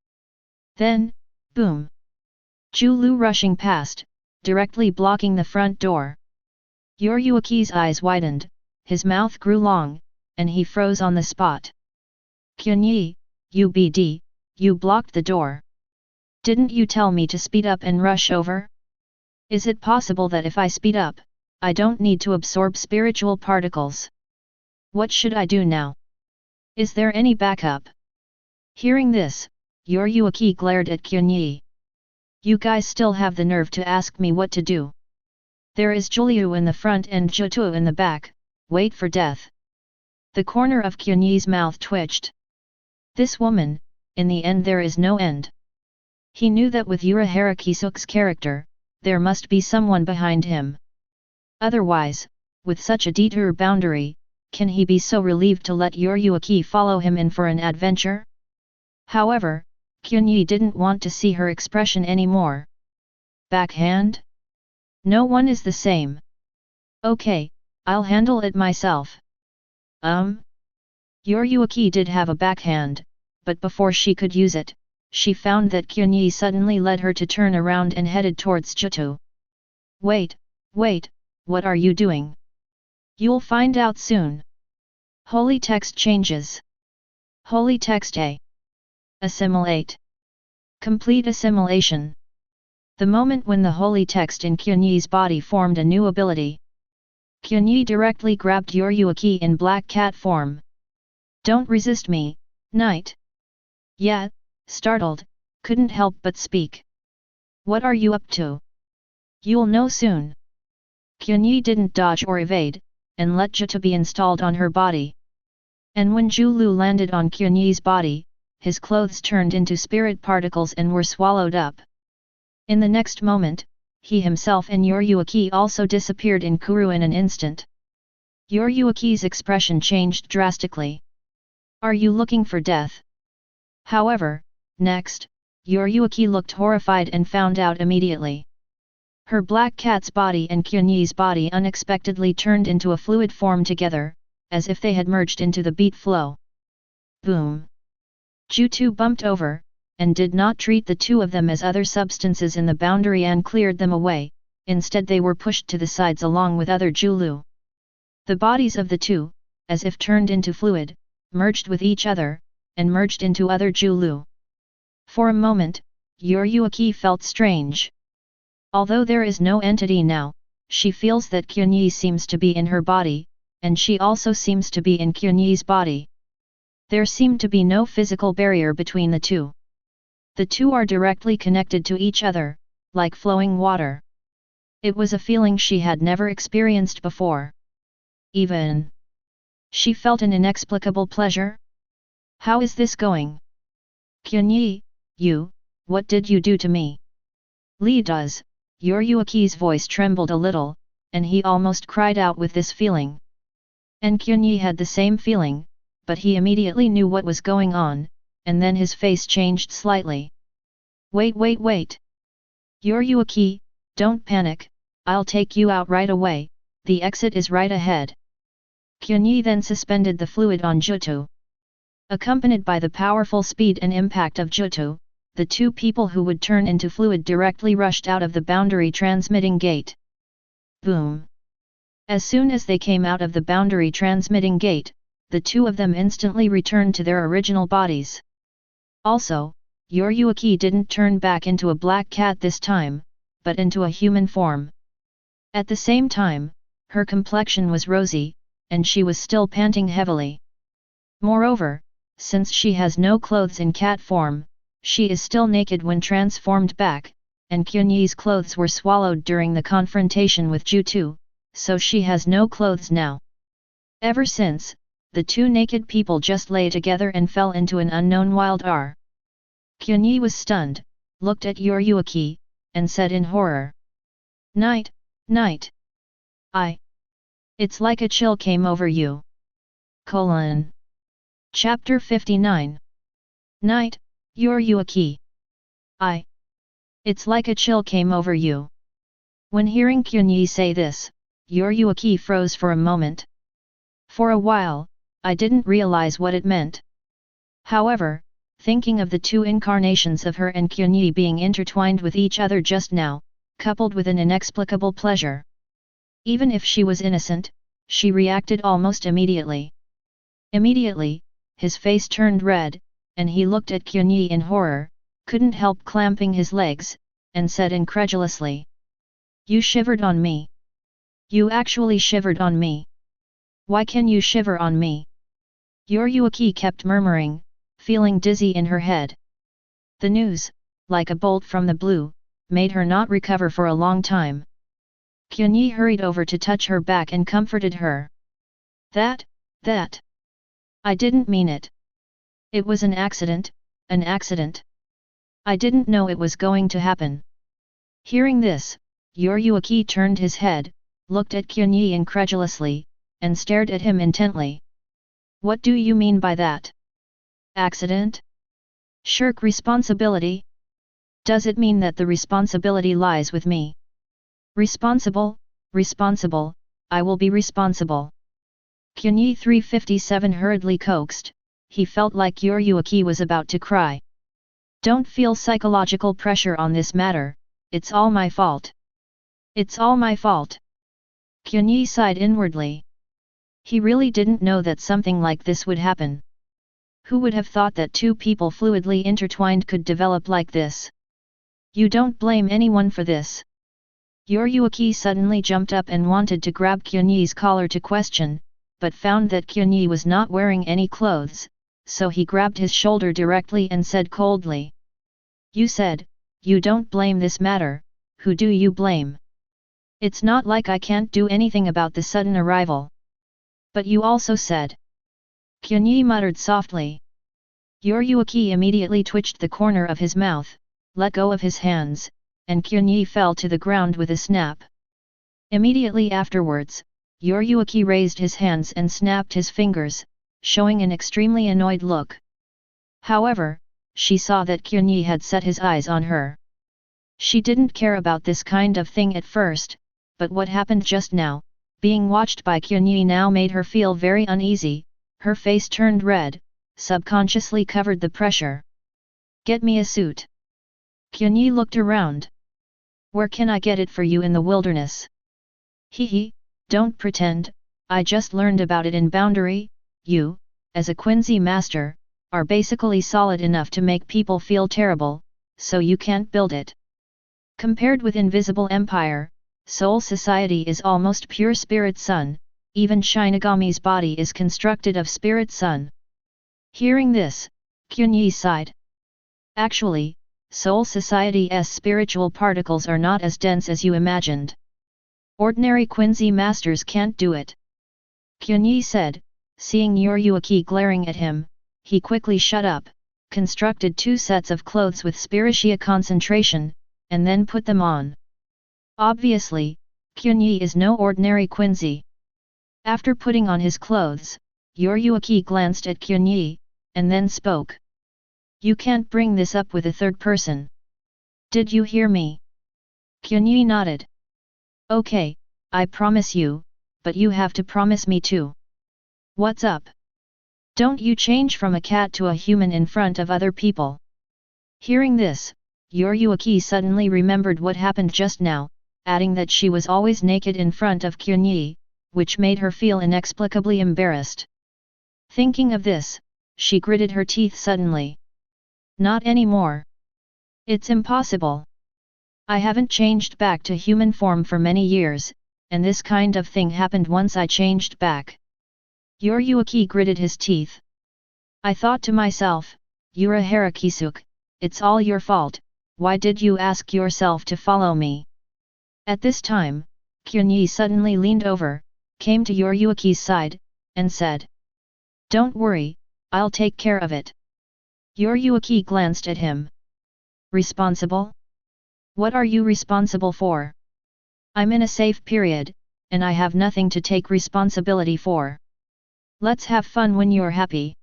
Then, boom. Zhulu rushing past, directly blocking the front door. Yoryuki's eyes widened, his mouth grew long, and he froze on the spot. Qianye, UBD, you blocked the door. Didn't you tell me to speed up and rush over? Is it possible that if I speed up, I don't need to absorb spiritual particles? What should I do now? Is there any backup? Hearing this, Yoryuki glared at Qianye. You guys still have the nerve to ask me what to do. There is Juliu in the front and Jutu in the back, wait for death. The corner of Qianye's mouth twitched. This woman, in the end there is no end. He knew that with Urahara Kisuke's character, there must be someone behind him. Otherwise, with such a detour boundary, can he be so relieved to let Yoryuki follow him in for an adventure? However, Qianye didn't want to see her expression anymore. Backhand? No one is the same. Okay, I'll handle it myself. Yoryuki did have a backhand, but before she could use it, she found that Qianye suddenly led her to turn around and headed towards Jutu. Wait, what are you doing? You'll find out soon. Holy text changes. Holy text A. Assimilate. Complete assimilation. The moment when the holy text in Qianye's body formed a new ability. Qianye directly grabbed Yoryuki in black cat form. Don't resist me, knight. Yeah, startled, couldn't help but speak. What are you up to? You'll know soon. Qianye didn't dodge or evade, and let Jutu be installed on her body. And when Zhulu landed on Qianye's body, his clothes turned into spirit particles and were swallowed up. In the next moment, he himself and Yoryuki also disappeared in Kuru in an instant. Yoryuki's expression changed drastically. Are you looking for death? However, next, Yoryuki looked horrified and found out immediately. Her black cat's body and Qianye's body unexpectedly turned into a fluid form together, as if they had merged into the beat flow. Boom! Jutu bumped over, and did not treat the two of them as other substances in the boundary and cleared them away, instead they were pushed to the sides along with other Zhulu. The bodies of the two, as if turned into fluid, merged with each other, and merged into other Zhulu. For a moment, Yoryuki felt strange. Although there is no entity now, she feels that Qianye seems to be in her body, and she also seems to be in Qianye's body. There seemed to be no physical barrier between the two. The two are directly connected to each other, like flowing water. It was a feeling she had never experienced before. Even she felt an inexplicable pleasure. How is this going? Qianye, what did you do to me? Li does. Yuruki's voice trembled a little, and he almost cried out with this feeling. And Qianye had the same feeling, but he immediately knew what was going on, and then his face changed slightly. Wait! Yuruki, don't panic, I'll take you out right away, the exit is right ahead. Qianye then suspended the fluid on Jutsu. Accompanied by the powerful speed and impact of Jutsu, the two people who would turn into fluid directly rushed out of the boundary transmitting gate. Boom! As soon as they came out of the boundary transmitting gate, the two of them instantly returned to their original bodies. Also, Yuruki didn't turn back into a black cat this time, but into a human form. At the same time, her complexion was rosy, and she was still panting heavily. Moreover, since she has no clothes in cat form, she is still naked when transformed back, and Qianye's clothes were swallowed during the confrontation with Jutsu, so she has no clothes now. Ever since, the two naked people just lay together and fell into an unknown wild R. Qianye was stunned, looked at Yuruki, and said in horror. Night. It's like a chill came over you. Chapter 59. Night, Yuruki. It's like a chill came over you. When hearing Qianye say this, Yuruki froze for a moment. For a while, I didn't realize what it meant. However, thinking of the two incarnations of her and Qianye being intertwined with each other just now, coupled with an inexplicable pleasure. Even if she was innocent, she reacted almost immediately. Immediately, his face turned red, and he looked at Qianye in horror, couldn't help clamping his legs, and said incredulously. You shivered on me. You actually shivered on me. Why can you shiver on me? Yuruki kept murmuring, feeling dizzy in her head. The news, like a bolt from the blue, made her not recover for a long time. Qianye hurried over to touch her back and comforted her. That. I didn't mean it. It was an accident. I didn't know it was going to happen. Hearing this, Yuruki turned his head, looked at Qianye incredulously, and stared at him intently. What do you mean by that? Accident? Shirk responsibility? Does it mean that the responsibility lies with me? Responsible, I will be responsible. Qianye 357 hurriedly coaxed, he felt like Yuruki was about to cry. Don't feel psychological pressure on this matter, it's all my fault. It's all my fault. Qianye sighed inwardly. He really didn't know that something like this would happen. Who would have thought that two people fluidly intertwined could develop like this? You don't blame anyone for this. Yuruki suddenly jumped up and wanted to grab Qianye's collar to question, but found that Qianye was not wearing any clothes, so he grabbed his shoulder directly and said coldly. You said, you don't blame this matter, who do you blame? It's not like I can't do anything about the sudden arrival. But you also said. Qianye muttered softly. Yuruki immediately twitched the corner of his mouth, let go of his hands, and Qianye fell to the ground with a snap. Immediately afterwards, Yuruki raised his hands and snapped his fingers, showing an extremely annoyed look. However, she saw that Qianye had set his eyes on her. She didn't care about this kind of thing at first, but what happened just now, being watched by Qianye now made her feel very uneasy, her face turned red, subconsciously covered the pressure. Get me a suit. Qianye looked around. Where can I get it for you in the wilderness? Don't pretend, I just learned about it in Boundary. You, as a Quincy master, are basically solid enough to make people feel terrible, so you can't build it. Compared with Invisible Empire, Soul Society is almost pure Spirit Sun, even Shinigami's body is constructed of Spirit Sun. Hearing this, Qianye sighed. Actually, Soul Society's spiritual particles are not as dense as you imagined. Ordinary Quincy masters can't do it. Qianye said, seeing Yuruki glaring at him, he quickly shut up, constructed 2 sets of clothes with spiritia concentration, and then put them on. Obviously, Qianye is no ordinary Quincy. After putting on his clothes, Yoriyuki glanced at Qianye, and then spoke. You can't bring this up with a third person. Did you hear me? Qianye nodded. Okay, I promise you, but you have to promise me too. What's up? Don't you change from a cat to a human in front of other people. Hearing this, Yoriyuki suddenly remembered what happened just now, adding that she was always naked in front of Qianye, which made her feel inexplicably embarrassed. Thinking of this, she gritted her teeth suddenly. Not anymore. It's impossible. I haven't changed back to human form for many years, and this kind of thing happened once I changed back. Yoriyuki gritted his teeth. I thought to myself, Yura Harakisuke, it's all your fault, why did you ask yourself to follow me? At this time, Qianye suddenly leaned over, came to Yoriyuki's side, and said. Don't worry, I'll take care of it. Yoriyuki glanced at him. Responsible? What are you responsible for? I'm in a safe period, and I have nothing to take responsibility for. Let's have fun when you're happy.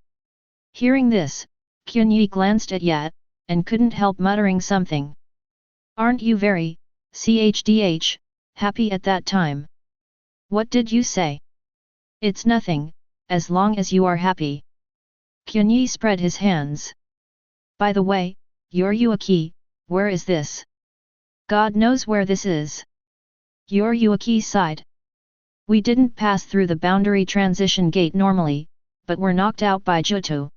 Hearing this, Qianye glanced at Yat, and couldn't help muttering something. Aren't you very, happy at that time? What did you say? It's nothing, as long as you are happy. Qianye spread his hands. By the way, Yoriyuki, where is this? God knows where this is. Yoriyuki sighed. We didn't pass through the boundary transition gate normally, but were knocked out by Jutsu.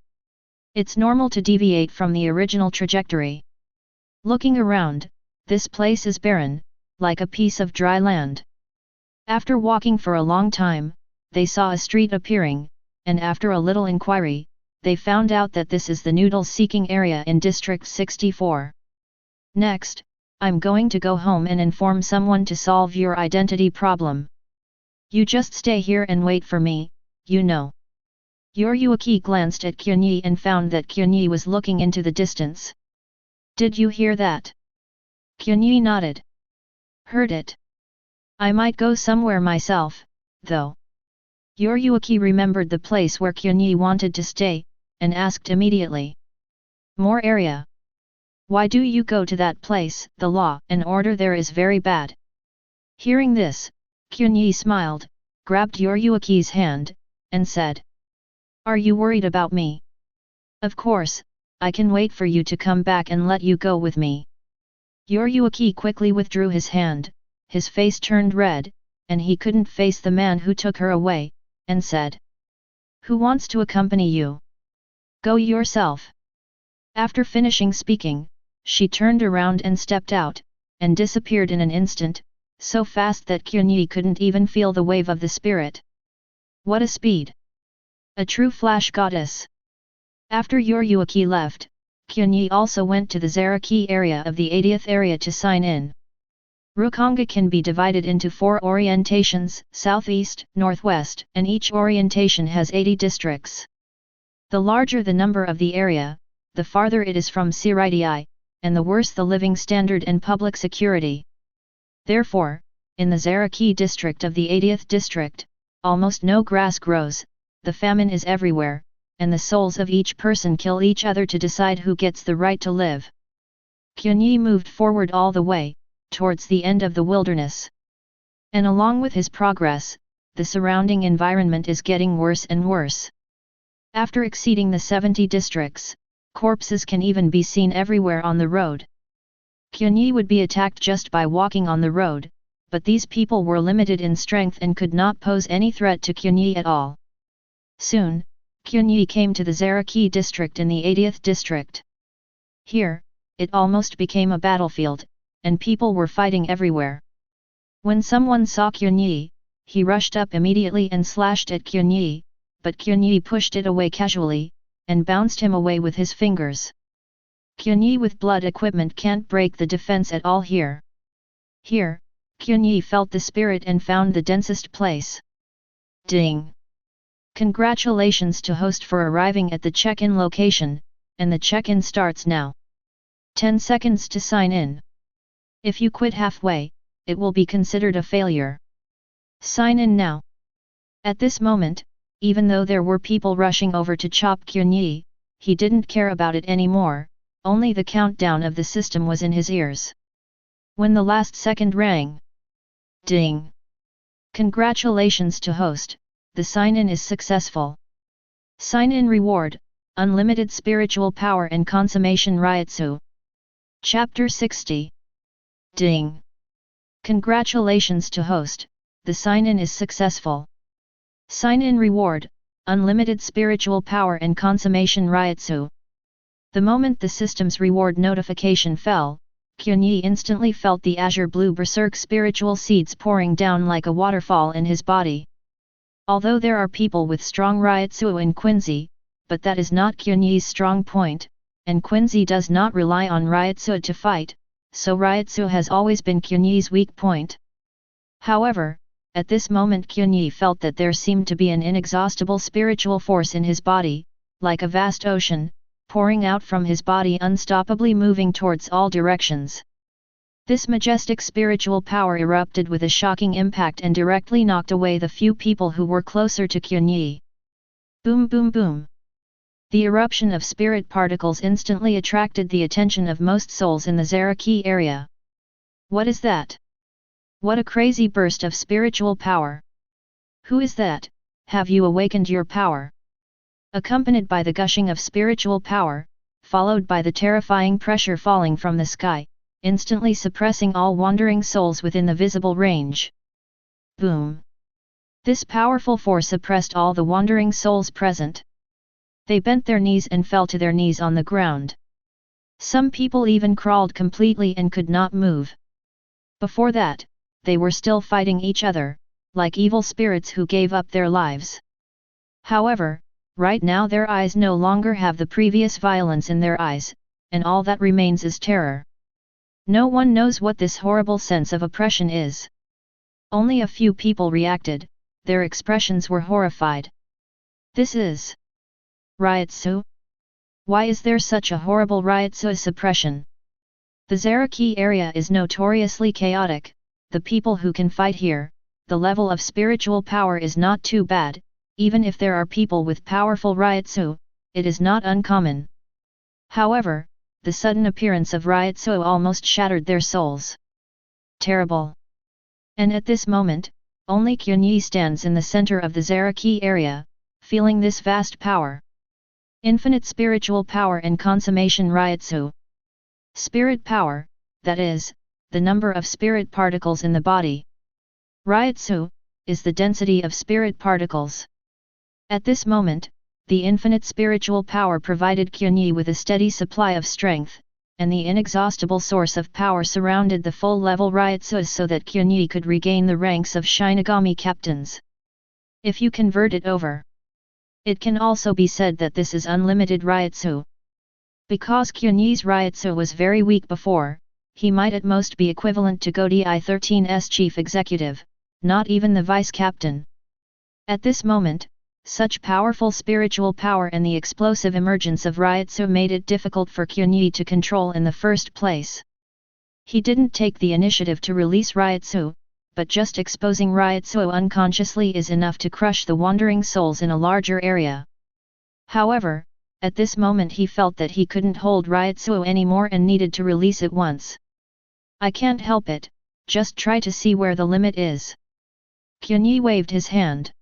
It's normal to deviate from the original trajectory. Looking around, this place is barren, like a piece of dry land. After walking for a long time, they saw a street appearing, and after a little inquiry, they found out that this is the noodle-seeking area in District 64. Next, I'm going to go home and inform someone to solve your identity problem. You just stay here and wait for me, you know. Yoriyuki glanced at Qianye and found that Qianye was looking into the distance. Did you hear that? Qianye nodded. Heard it. I might go somewhere myself, though. Yoriyuki remembered the place where Qianye wanted to stay, and asked immediately. More area. Why do you go to that place? The law and order there is very bad. Hearing this, Qianye smiled, grabbed Yoriyuki's hand, and said. Are you worried about me? Of course, I can wait for you to come back and let you go with me. Yoriyuki quickly withdrew his hand, his face turned red, and he couldn't face the man who took her away, and said. Who wants to accompany you? Go yourself. After finishing speaking, she turned around and stepped out, and disappeared in an instant, so fast that Qianye couldn't even feel the wave of the spirit. What a speed! A true flash goddess. After Yoriyuki left, Qianye also went to the Zaraki area of the 80th area to sign in. Rukanga can be divided into 4 orientations, southeast, northwest, and each orientation has 80 districts. The larger the number of the area, the farther it is from Siritii, and the worse the living standard and public security. Therefore, in the Zaraki district of the 80th district, almost no grass grows, the famine is everywhere, and the souls of each person kill each other to decide who gets the right to live. Qianye moved forward all the way, towards the end of the wilderness. And along with his progress, the surrounding environment is getting worse and worse. After exceeding the 70 districts, corpses can even be seen everywhere on the road. Qianye would be attacked just by walking on the road, but these people were limited in strength and could not pose any threat to Qianye at all. Soon, Qianye came to the Zaraki district in the 80th district. Here, it almost became a battlefield, and people were fighting everywhere. When someone saw Qianye, he rushed up immediately and slashed at Qianye, but Qianye pushed it away casually, and bounced him away with his fingers. Qianye with blood equipment can't break the defense at all here. Here, Qianye felt the spirit and found the densest place. Ding! Congratulations to host for arriving at the check-in location, and the check-in starts now. 10 seconds to sign in. If you quit halfway, it will be considered a failure. Sign in now. At this moment, even though there were people rushing over to chop Qianye, he didn't care about it anymore, only the countdown of the system was in his ears. When the last second rang. Ding! Congratulations to host, the sign-in is successful. Sign-in reward, unlimited spiritual power and consummation Reiatsu. Chapter 60. Ding! Congratulations to host, the sign-in is successful. Sign-in reward, unlimited spiritual power and consummation Reiatsu. The moment the system's reward notification fell, Qianye instantly felt the azure blue berserk spiritual seeds pouring down like a waterfall in his body. Although there are people with strong Reiatsu in Quincy, but that is not Qianye's strong point, and Quincy does not rely on Reiatsu to fight, so Reiatsu has always been Qianye's weak point. However, at this moment Qianye felt that there seemed to be an inexhaustible spiritual force in his body, like a vast ocean, pouring out from his body unstoppably moving towards all directions. This majestic spiritual power erupted with a shocking impact and directly knocked away the few people who were closer to Qianye. Boom boom boom! The eruption of spirit particles instantly attracted the attention of most souls in the Zaraki area. What is that? What a crazy burst of spiritual power! Who is that? Have you awakened your power? Accompanied by the gushing of spiritual power, followed by the terrifying pressure falling from the sky, instantly suppressing all wandering souls within the visible range. Boom! This powerful force suppressed all the wandering souls present. They bent their knees and fell to their knees on the ground. Some people even crawled completely and could not move. Before that, they were still fighting each other, like evil spirits who gave up their lives. However, right now their eyes no longer have the previous violence in their eyes, and all that remains is terror. No one knows what this horrible sense of oppression is. Only a few people reacted, their expressions were horrified. This is Reiatsu? Why is there such a horrible Reiatsu suppression? The Zaraki area is notoriously chaotic, the people who can fight here, the level of spiritual power is not too bad, even if there are people with powerful Reiatsu, it is not uncommon. However, the sudden appearance of Reiatsu almost shattered their souls. Terrible! And at this moment, only Qianye stands in the center of the Zaraki area, feeling this vast power. Infinite spiritual power and consummation Reiatsu. Spirit power, that is, the number of spirit particles in the body. Reiatsu is the density of spirit particles. At this moment, the infinite spiritual power provided Qianye with a steady supply of strength, and the inexhaustible source of power surrounded the full-level Reiatsu so that Qianye could regain the ranks of Shinigami captains. If you convert it over, it can also be said that this is unlimited Reiatsu. Because Qianye's Reiatsu was very weak before, he might at most be equivalent to Godi I-13's chief executive, not even the vice-captain. At this moment, such powerful spiritual power and the explosive emergence of Reiatsu made it difficult for Qianye to control in the first place. He didn't take the initiative to release Reiatsu, but just exposing Reiatsu unconsciously is enough to crush the wandering souls in a larger area. However, at this moment he felt that he couldn't hold Reiatsu anymore and needed to release it once. I can't help it, just try to see where the limit is. Qianye waved his hand,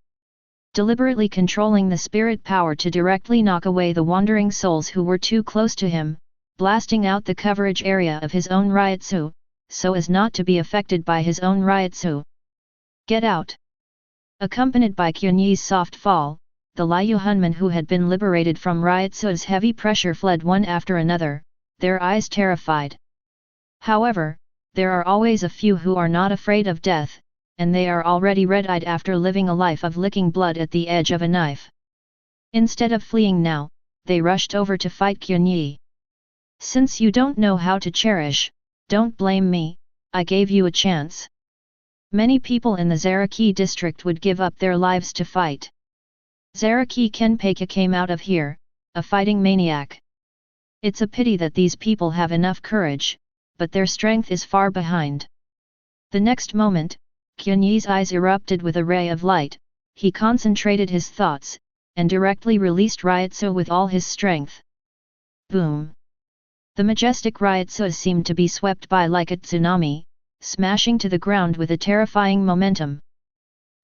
deliberately controlling the spirit power to directly knock away the wandering souls who were too close to him, blasting out the coverage area of his own Reiatsu, so as not to be affected by his own Reiatsu. Get out! Accompanied by Qianye's soft fall, the Liuhunmen who had been liberated from Reiatsu's heavy pressure fled one after another, their eyes terrified. However, there are always a few who are not afraid of death, and they are already red-eyed after living a life of licking blood at the edge of a knife. Instead of fleeing now, they rushed over to fight Qianye. Since you don't know how to cherish, don't blame me, I gave you a chance. Many people in the Zaraki district would give up their lives to fight. Zaraki Kenpeka came out of here, a fighting maniac. It's a pity that these people have enough courage, but their strength is far behind. The next moment, Qianye's eyes erupted with a ray of light. He concentrated his thoughts, and directly released Reiatsu with all his strength. Boom! The majestic Reiatsu seemed to be swept by like a tsunami, smashing to the ground with a terrifying momentum.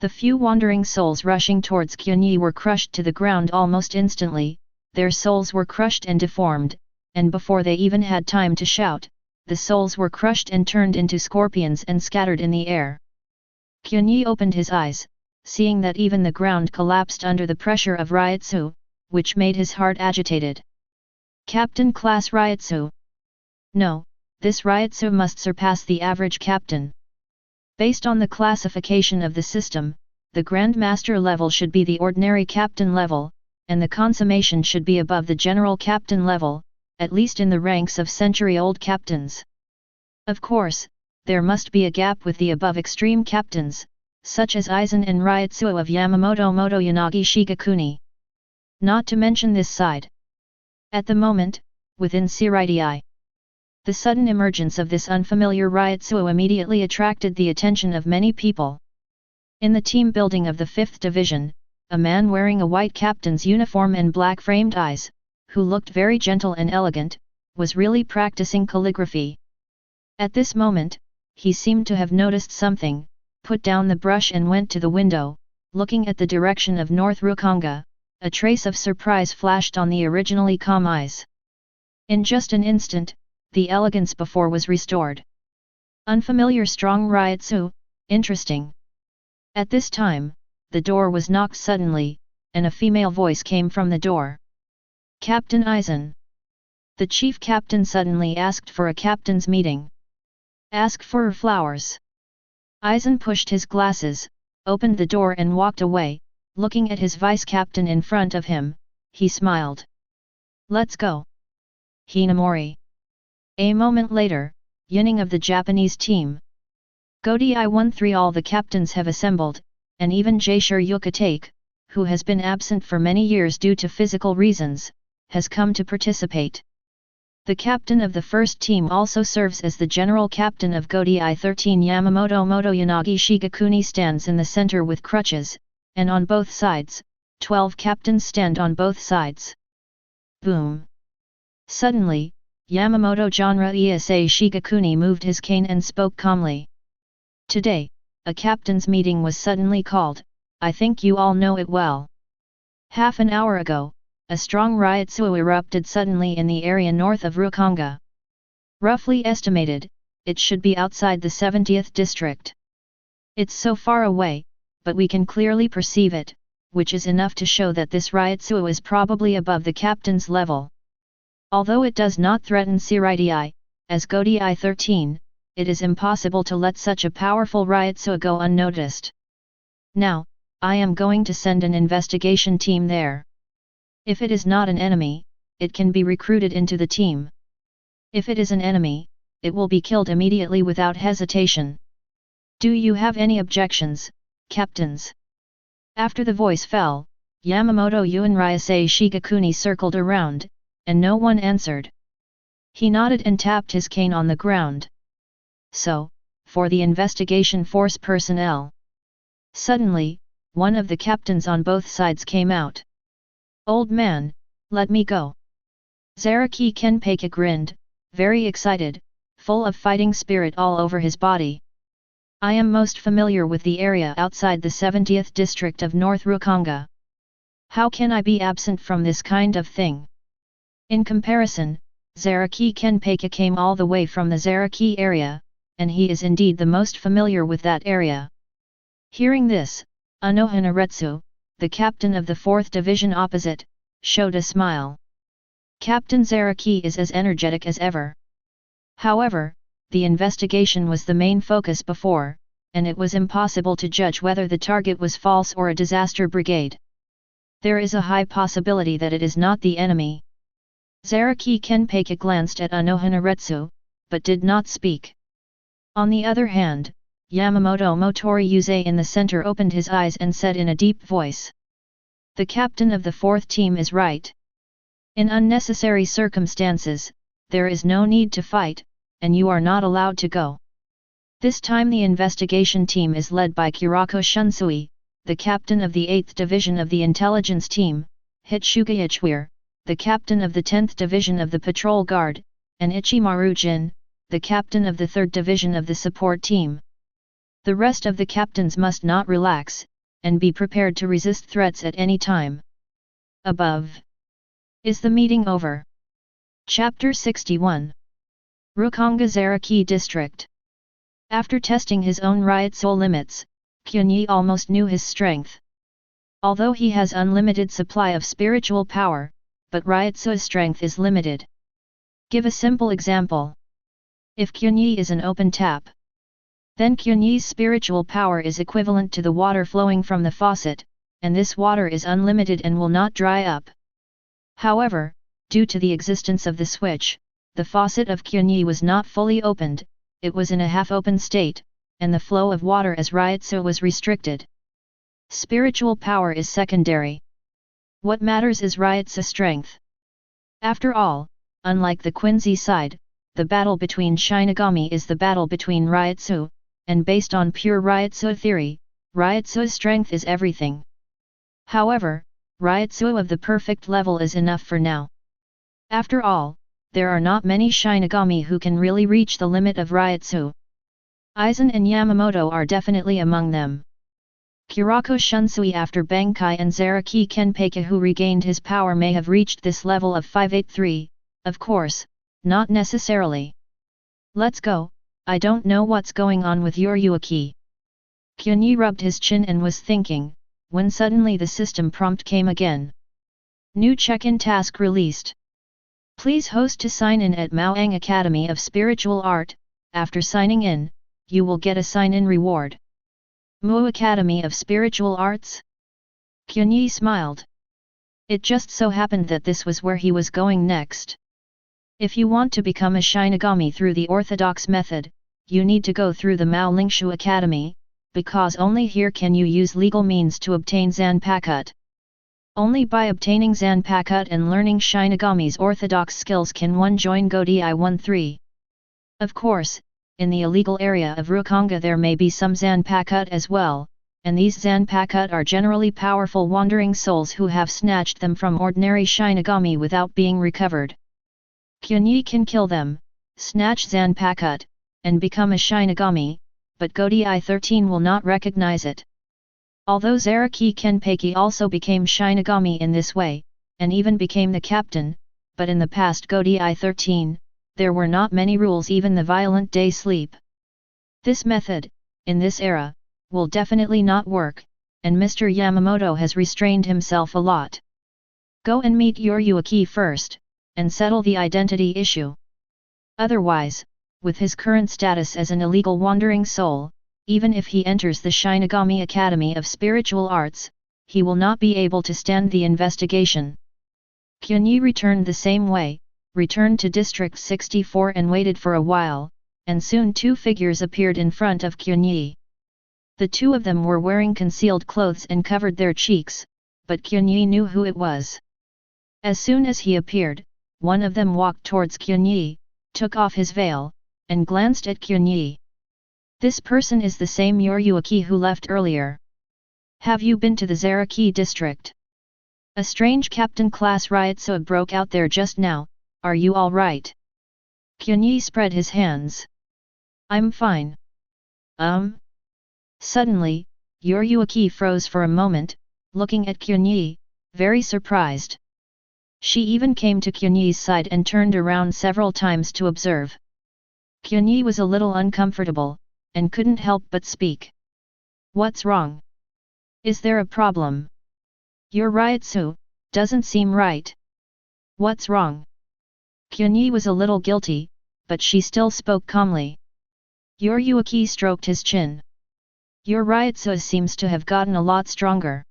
The few wandering souls rushing towards Qianye were crushed to the ground almost instantly. Their souls were crushed and deformed, and before they even had time to shout, the souls were crushed and turned into scorpions and scattered in the air. Qianye opened his eyes, seeing that even the ground collapsed under the pressure of Reiatsu, which made his heart agitated. Captain class Reiatsu. No, this Reiatsu must surpass the average captain. Based on the classification of the system, the Grand Master level should be the ordinary captain level, and the consummation should be above the general captain level, at least in the ranks of century-old captains. Of course, there must be a gap with the above extreme captains, such as Aizen and Reiatsu of Yamamoto Motoyanagi Shigakuni. Not to mention this side. At the moment, within Circulates, the sudden emergence of this unfamiliar Reiatsu immediately attracted the attention of many people. In the team building of the 5th Division, a man wearing a white captain's uniform and black-framed eyes, who looked very gentle and elegant, was really practicing calligraphy. At this moment, he seemed to have noticed something, put down the brush and went to the window, looking at the direction of North Rukonga. A trace of surprise flashed on the originally calm eyes. In just an instant, the elegance before was restored. Unfamiliar strong Reiatsu, interesting. At this time, the door was knocked suddenly, and a female voice came from the door. Captain Aizen. The chief captain suddenly asked for a captain's meeting. Ask for flowers. Aizen pushed his glasses, opened the door and walked away. Looking at his vice-captain in front of him, he smiled. Let's go. Hinamori. A moment later, Yinning of the Japanese team. Godi 13 all the captains have assembled, and even Jaishur Yukatake, who has been absent for many years due to physical reasons, has come to participate. The captain of the first team also serves as the general captain of Godi 13 Yamamoto Motoyanagi Shigakuni stands in the center with crutches, and on both sides, 12 captains stand on both sides. Boom! Suddenly, Yamamoto Genryūsai Shigakuni moved his cane and spoke calmly. Today, a captain's meeting was suddenly called. I think you all know it well. Half an hour ago, a strong Reiatsu erupted suddenly in the area north of Rukonga. Roughly estimated, it should be outside the 70th district. It's so far away, but we can clearly perceive it, which is enough to show that this Reiatsu is probably above the captain's level. Although it does not threaten Circulates, as Godi 13, it is impossible to let such a powerful Reiatsu go unnoticed. Now, I am going to send an investigation team there. If it is not an enemy, it can be recruited into the team. If it is an enemy, it will be killed immediately without hesitation. Do you have any objections, captains? After the voice fell, Yamamoto Genryūsai Shigakuni circled around, and no one answered. He nodded and tapped his cane on the ground. So, for the investigation force personnel. Suddenly, one of the captains on both sides came out. Old man, let me go. Zaraki Kenpei grinned, very excited, full of fighting spirit all over his body. I am most familiar with the area outside the 70th district of North Rukonga. How can I be absent from this kind of thing? In comparison, Zaraki Kenpei came all the way from the Zaraki area, and he is indeed the most familiar with that area. Hearing this, Anohanaretsu, the captain of the 4th division opposite, showed a smile. Captain Zaraki is as energetic as ever. However, the investigation was the main focus before, and it was impossible to judge whether the target was false or a disaster brigade. There is a high possibility that it is not the enemy. Zaraki Kenpei glanced at Anohanaretsu, but did not speak. On the other hand, Yamamoto Motoriūsai in the center opened his eyes and said in a deep voice. The captain of the 4th team is right. In unnecessary circumstances, there is no need to fight, and you are not allowed to go. This time the investigation team is led by Kurako Shunsui, the captain of the 8th Division of the Intelligence Team, Hitsuga Ichware, the captain of the 10th Division of the Patrol Guard, and Ichimaru Jin, the captain of the 3rd Division of the Support Team. The rest of the captains must not relax, and be prepared to resist threats at any time. Above. Is the meeting over? Chapter 61. Rukonga Zaraki District. After testing his own Reiatsu limits, Qianye almost knew his strength. Although he has unlimited supply of spiritual power, but Reiatsu's strength is limited. Give a simple example. If Qianye is an open tap, then Qianye's spiritual power is equivalent to the water flowing from the faucet, and this water is unlimited and will not dry up. However, due to the existence of the switch, the faucet of Qianye was not fully opened, it was in a half-open state, and the flow of water as Reiatsu was restricted. Spiritual power is secondary. What matters is Reiatsu's strength. After all, unlike the Quincy side, the battle between Shinigami is the battle between Reiatsu, and based on pure Reiatsu theory, Reiatsu's strength is everything. However, Reiatsu of the perfect level is enough for now. After all, there are not many Shinigami who can really reach the limit of Reiatsu. Aizen and Yamamoto are definitely among them. Kurako Shunsui after Bankai and Zaraki Kenpeki who regained his power may have reached this level of 583, of course, not necessarily. Let's go, I don't know what's going on with your Yuaki. Qianye rubbed his chin and was thinking, when suddenly the system prompt came again. New check-in task released. Please host to sign in at Maoang Academy of Spiritual Art. After signing in, you will get a sign-in reward. Mu Academy of Spiritual Arts? Qianye smiled. It just so happened that this was where he was going next. If you want to become a Shinigami through the orthodox method, you need to go through the Mao Lingshu Academy, because only here can you use legal means to obtain Zanpakuto. Only by obtaining Zanpakuto and learning Shinigami's orthodox skills can one join Godi 13. Of course, in the illegal area of Rukonga there may be some Zanpakuto as well, and these Zanpakuto are generally powerful wandering souls who have snatched them from ordinary Shinigami without being recovered. Qianye can kill them, snatch Zanpakuto, and become a Shinigami, but Godi 13 will not recognize it. Although Zaraki Kenpeki also became Shinigami in this way, and even became the captain, but in the past Godi 13, there were not many rules, even the violent day sleep. This method, in this era, will definitely not work, and Mr. Yamamoto has restrained himself a lot. Go and meet your Yuaki first, and settle the identity issue. Otherwise, with his current status as an illegal wandering soul, even if he enters the Shinigami Academy of Spiritual Arts, he will not be able to stand the investigation. Qianye returned the same way, returned to District 64 and waited for a while, and soon two figures appeared in front of Qianye. The two of them were wearing concealed clothes and covered their cheeks, but Qianye knew who it was. As soon as he appeared, one of them walked towards Qianye, took off his veil, and glanced at Qianye. This person is the same Yuaki who left earlier. Have you been to the Zaraki district? A strange captain class Reiatsu broke out there just now, are you all right? Qianye spread his hands. I'm fine. Suddenly, Yuaki froze for a moment, looking at Qianye, very surprised. She even came to Qianye's side and turned around several times to observe. Qianye was a little uncomfortable, and couldn't help but speak. What's wrong? Is there a problem? Your Reiatsu doesn't seem right. What's wrong? Qianye was a little guilty, but she still spoke calmly. Yuaki stroked his chin. Your Reiatsu seems to have gotten a lot stronger.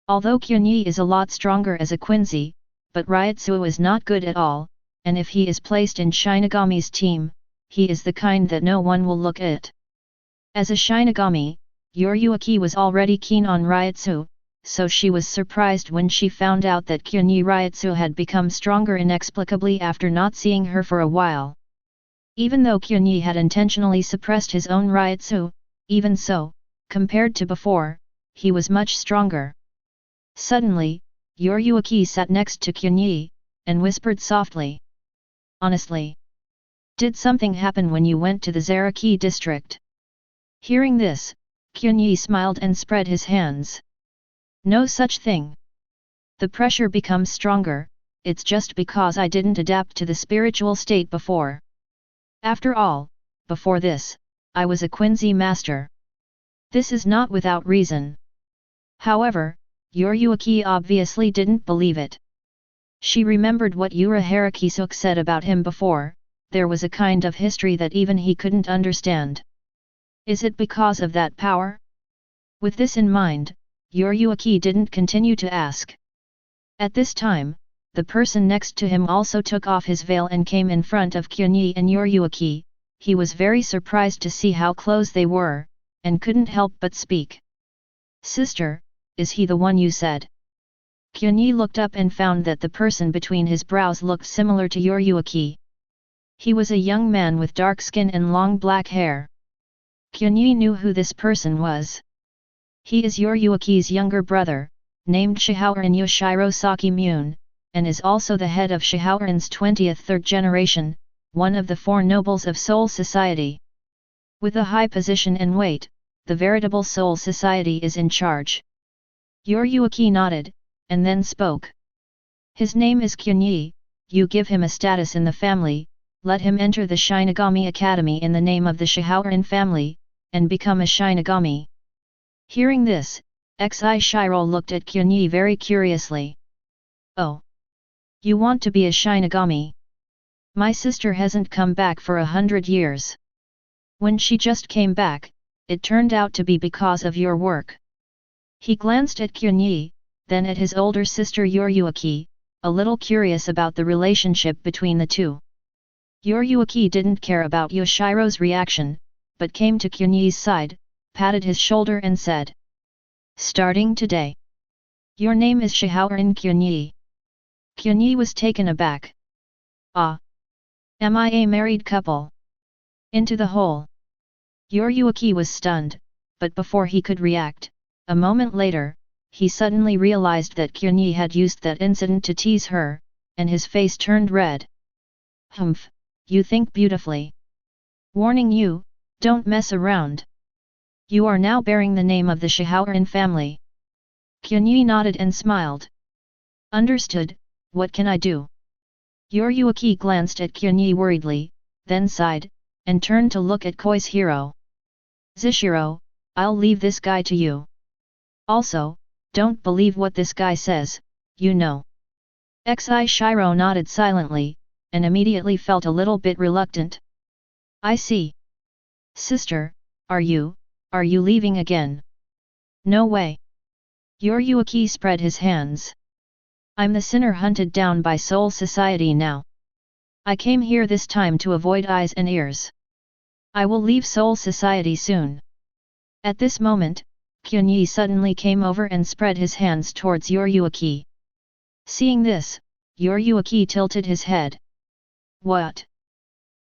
Although Qianye is a lot stronger as a Quincy, but Reiatsu is not good at all, and if he is placed in Shinigami's team, he is the kind that no one will look at. As a Shinigami, Yuaki was already keen on Reiatsu, so she was surprised when she found out that Qianye Reiatsu had become stronger inexplicably after not seeing her for a while. Even though Qianye had intentionally suppressed his own Reiatsu, even so, compared to before, he was much stronger. Suddenly, Yoryuki sat next to Qianye, and whispered softly. Honestly. Did something happen when you went to the Zaraki district? Hearing this, Qianye smiled and spread his hands. No such thing. The pressure becomes stronger, it's just because I didn't adapt to the spiritual state before. After all, before this, I was a Quincy master. This is not without reason. However, Yoryuki obviously didn't believe it. She remembered what Urahara said about him before. There was a kind of history that even he couldn't understand. Is it because of that power? With this in mind, Yoryuki didn't continue to ask. At this time, the person next to him also took off his veil and came in front of Qianye and Yoryuki. He was very surprised to see how close they were, and couldn't help but speak. Sister, is he the one you said? Qianye looked up and found that the person between his brows looked similar to Yoryuki. He was a young man with dark skin and long black hair. Qianye knew who this person was. He is Yoryuki's younger brother, named Shihoran Yoshiro Sakimune, and is also the head of Shihoran's 20th third generation, one of the four nobles of Soul Society. With a high position and weight, the veritable Soul Society is in charge. Yoryuki nodded, and then spoke. His name is Qianye. You give him a status in the family, let him enter the Shinigami Academy in the name of the Shihoran family, and become a Shinigami. Hearing this, Shiro looked at Qianye very curiously. Oh! You want to be a Shinigami? My sister hasn't come back for 100 years. When she just came back, it turned out to be because of your work. He glanced at Qianye, then at his older sister Yoryuki, a little curious about the relationship between the two. Yoryuki didn't care about Yoshiro's reaction, but came to Qianye's side, patted his shoulder and said. Starting today. Your name is Shihoran Qianye. Qianye was taken aback. Ah! Am I a married couple? Into the hole. Yoryuki was stunned, but before he could react, a moment later, he suddenly realized that Qianye had used that incident to tease her, and his face turned red. Humph, you think beautifully. Warning you, don't mess around. You are now bearing the name of the Shihoran family. Qianye nodded and smiled. Understood, what can I do? Yoryuki glanced at Qianye worriedly, then sighed, and turned to look at Koizhiro. Zishiro, I'll leave this guy to you. Also, don't believe what this guy says, you know. Shiro nodded silently, and immediately felt a little bit reluctant. I see. Sister, are you leaving again? No way. Yoryuki spread his hands. I'm the sinner hunted down by Soul Society now. I came here this time to avoid eyes and ears. I will leave Soul Society soon. At this moment, Qianye suddenly came over and spread his hands towards Yoryuki. Seeing this, Yoryuki tilted his head. What?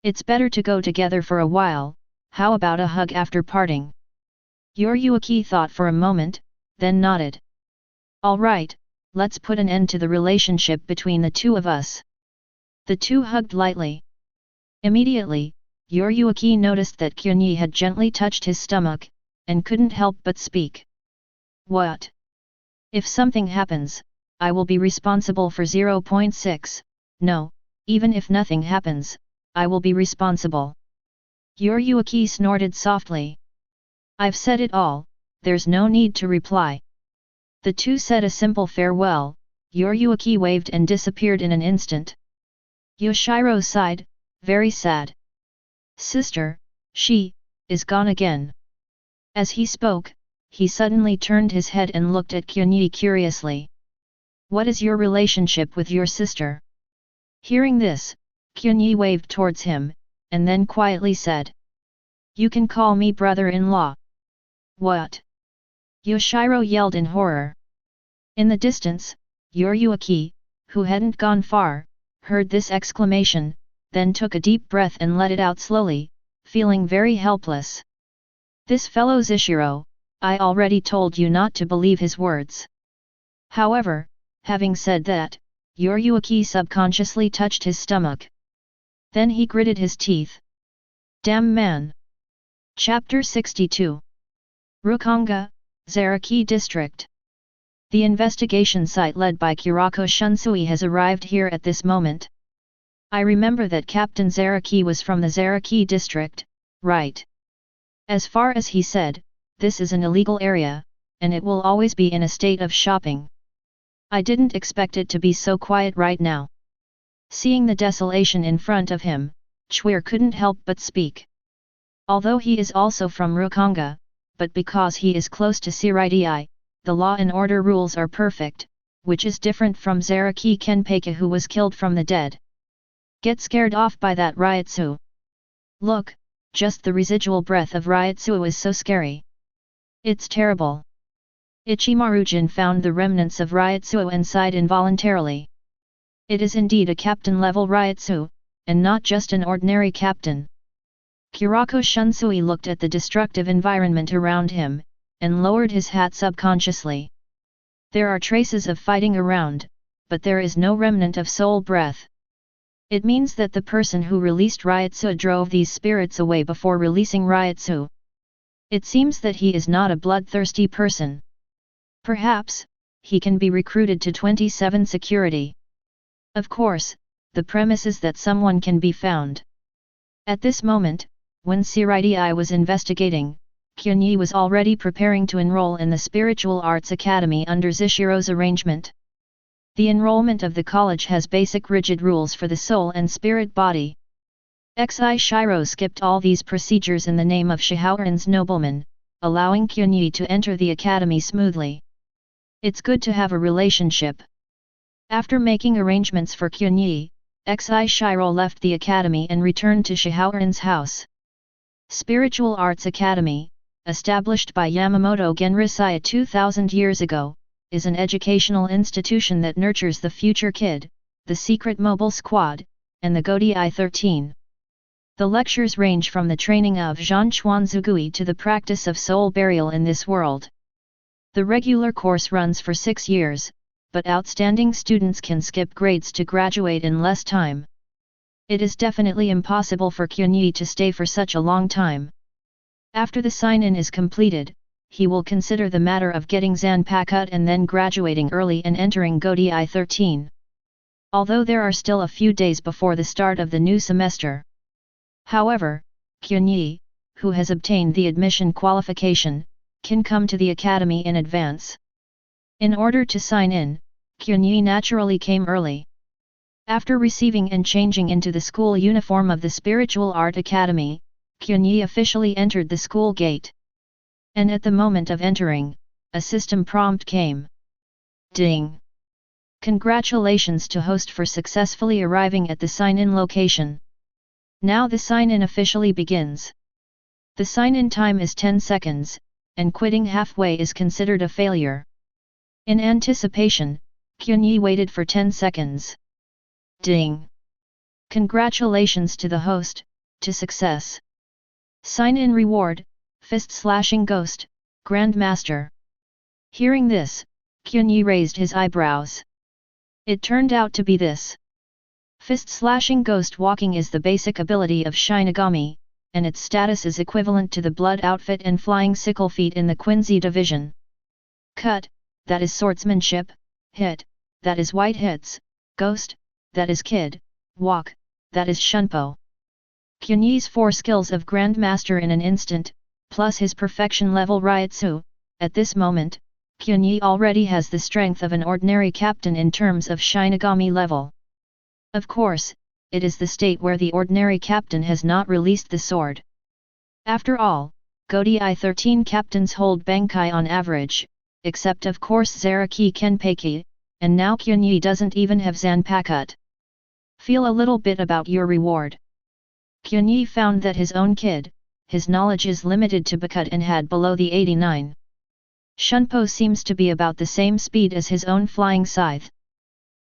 It's better to go together for a while, how about a hug after parting? Yoryuki thought for a moment, then nodded. All right, let's put an end to the relationship between the two of us. The two hugged lightly. Immediately, Yoryuki noticed that Qianye had gently touched his stomach, and couldn't help but speak. What? If something happens, I will be responsible for 0.6, no, even if nothing happens, I will be responsible. Yoryuki snorted softly. I've said it all, there's no need to reply. The two said a simple farewell, Yoryuki waved and disappeared in an instant. Yoshiro sighed, very sad. Sister, she, is gone again. As he spoke, he suddenly turned his head and looked at Qianye curiously. What is your relationship with your sister? Hearing this, Qianye waved towards him, and then quietly said. You can call me brother-in-law. What? Yoshiro yelled in horror. In the distance, Yoryuki, who hadn't gone far, heard this exclamation, then took a deep breath and let it out slowly, feeling very helpless. This fellow Zishiro, I already told you not to believe his words. However, having said that, Yoryuki subconsciously touched his stomach. Then he gritted his teeth. Damn man! Chapter 62 Rukanga, Zaraki District. The investigation site led by Kurako Shunsui has arrived here at this moment. I remember that Captain Zaraki was from the Zaraki district, right? As far as he said, this is an illegal area, and it will always be in a state of shopping. I didn't expect it to be so quiet right now. Seeing the desolation in front of him, Xuye couldn't help but speak. Although he is also from Rukanga, but because he is close to Seirai, the law and order rules are perfect, which is different from Zaraki Kenpeki who was killed from the dead. Get scared off by that Reiatsu. Look, just the residual breath of Reiatsu is so scary. It's terrible. Ichimaru-jin found the remnants of Reiatsu and sighed involuntarily. It is indeed a captain-level Reiatsu, and not just an ordinary captain. Kurako Shunsui looked at the destructive environment around him, and lowered his hat subconsciously. There are traces of fighting around, but there is no remnant of soul breath. It means that the person who released Reiatsu drove these spirits away before releasing Reiatsu. It seems that he is not a bloodthirsty person. Perhaps, he can be recruited to 27 security. Of course, the premise is that someone can be found. At this moment, when Seirai was investigating, Qianye was already preparing to enroll in the Spiritual Arts Academy under Zishiro's arrangement. The enrollment of the college has basic rigid rules for the soul and spirit body. Shiro skipped all these procedures in the name of Shihaoran's nobleman, allowing Qianye to enter the academy smoothly. It's good to have a relationship. After making arrangements for Qianye, Shiro left the academy and returned to Shihaoran's house. Spiritual Arts Academy, established by Yamamoto Genryūsai 2000 years ago, is an educational institution that nurtures the future kid, the secret mobile squad, and the Godai 13. The lectures range from the training of Zhanchuanzugui to the practice of soul burial in this world. The regular course runs for 6 years, but outstanding students can skip grades to graduate in less time. It is definitely impossible for Qianye to stay for such a long time. After the sign-in is completed, he will consider the matter of getting Zanpakuto and then graduating early and entering Godai 13. Although there are still a few days before the start of the new semester. However, Qianye, who has obtained the admission qualification, can come to the academy in advance. In order to sign in, Qianye naturally came early. After receiving and changing into the school uniform of the Spiritual Art Academy, Qianye officially entered the school gate. And at the moment of entering, a system prompt came. Ding! Congratulations to host for successfully arriving at the sign-in location. Now the sign-in officially begins. The sign-in time is 10 seconds, and quitting halfway is considered a failure. In anticipation, Qianye waited for 10 seconds. Ding! Congratulations to the host, to success. Sign-in reward, fist-slashing ghost, Grand Master. Hearing this, Qianye raised his eyebrows. It turned out to be this. Fist-slashing ghost walking is the basic ability of Shinigami, and its status is equivalent to the blood outfit and flying sickle feet in the Quincy division. Cut, that is swordsmanship, hit, that is white hits, ghost, that is kid, walk, that is shunpo. Qianye's 4 skills of Grandmaster in an instant, plus his perfection level Reiatsu, at this moment, Qianye already has the strength of an ordinary captain in terms of Shinigami level. Of course, it is the state where the ordinary captain has not released the sword. After all, Godai 13 captains hold Bankai on average, except of course Zaraki Kenpeki, and now Qianye doesn't even have Zanpakuto. Feel a little bit about your reward. Qianye found that his own kid, his knowledge is limited to Bakut and had below the 89. Shunpo seems to be about the same speed as his own flying scythe.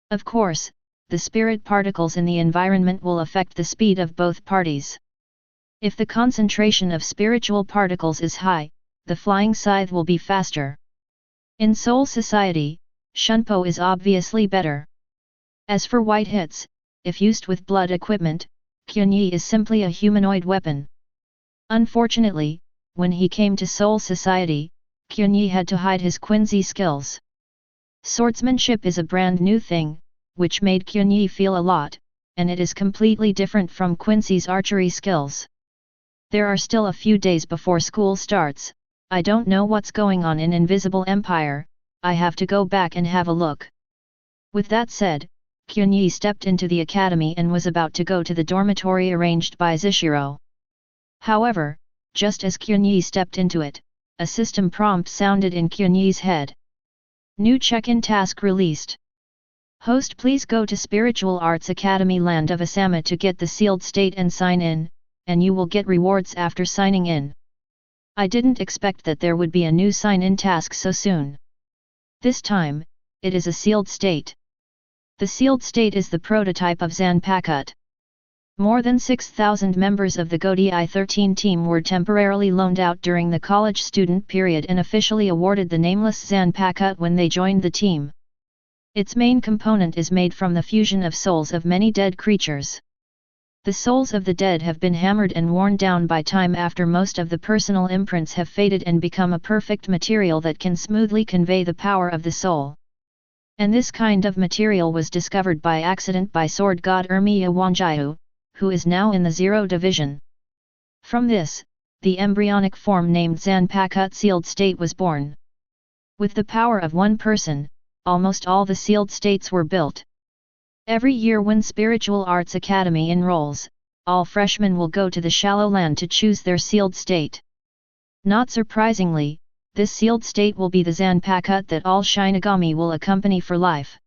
Of course, the spirit particles in the environment will affect the speed of both parties. If the concentration of spiritual particles is high, the flying scythe will be faster. In Soul Society, Shunpo is obviously better. As for white hits, if used with blood equipment, Qianye is simply a humanoid weapon. Unfortunately, when he came to Soul Society, Qianye had to hide his Quincy skills. Swordsmanship is a brand new thing, which made Qianye feel a lot, and it is completely different from Quincy's archery skills. There are still a few days before school starts. I don't know what's going on in Invisible Empire, I have to go back and have a look. With that said, Qianye stepped into the academy and was about to go to the dormitory arranged by Zishiro. However, just as Qianye stepped into it, a system prompt sounded in Qianye's head. New check-in task released. Host, please go to Spiritual Arts Academy Land of Asama to get the sealed state and sign in, and you will get rewards after signing in. I didn't expect that there would be a new sign-in task so soon. This time, it is a sealed state. The sealed state is the prototype of Zanpakuto. More than 6,000 members of the Godi I-13 team were temporarily loaned out during the college student period and officially awarded the nameless Zanpakuto when they joined the team. Its main component is made from the fusion of souls of many dead creatures. The souls of the dead have been hammered and worn down by time after most of the personal imprints have faded and become a perfect material that can smoothly convey the power of the soul. And this kind of material was discovered by accident by sword god Ermiya Wanjiu, who is now in the Zero Division. From this, the embryonic form named Zanpakuto sealed state was born. With the power of one person, almost all the sealed states were built. Every year when Spiritual Arts Academy enrolls, all freshmen will go to the Shallow Land to choose their sealed state. Not surprisingly, this sealed state will be the Zanpakuto that all Shinigami will accompany for life.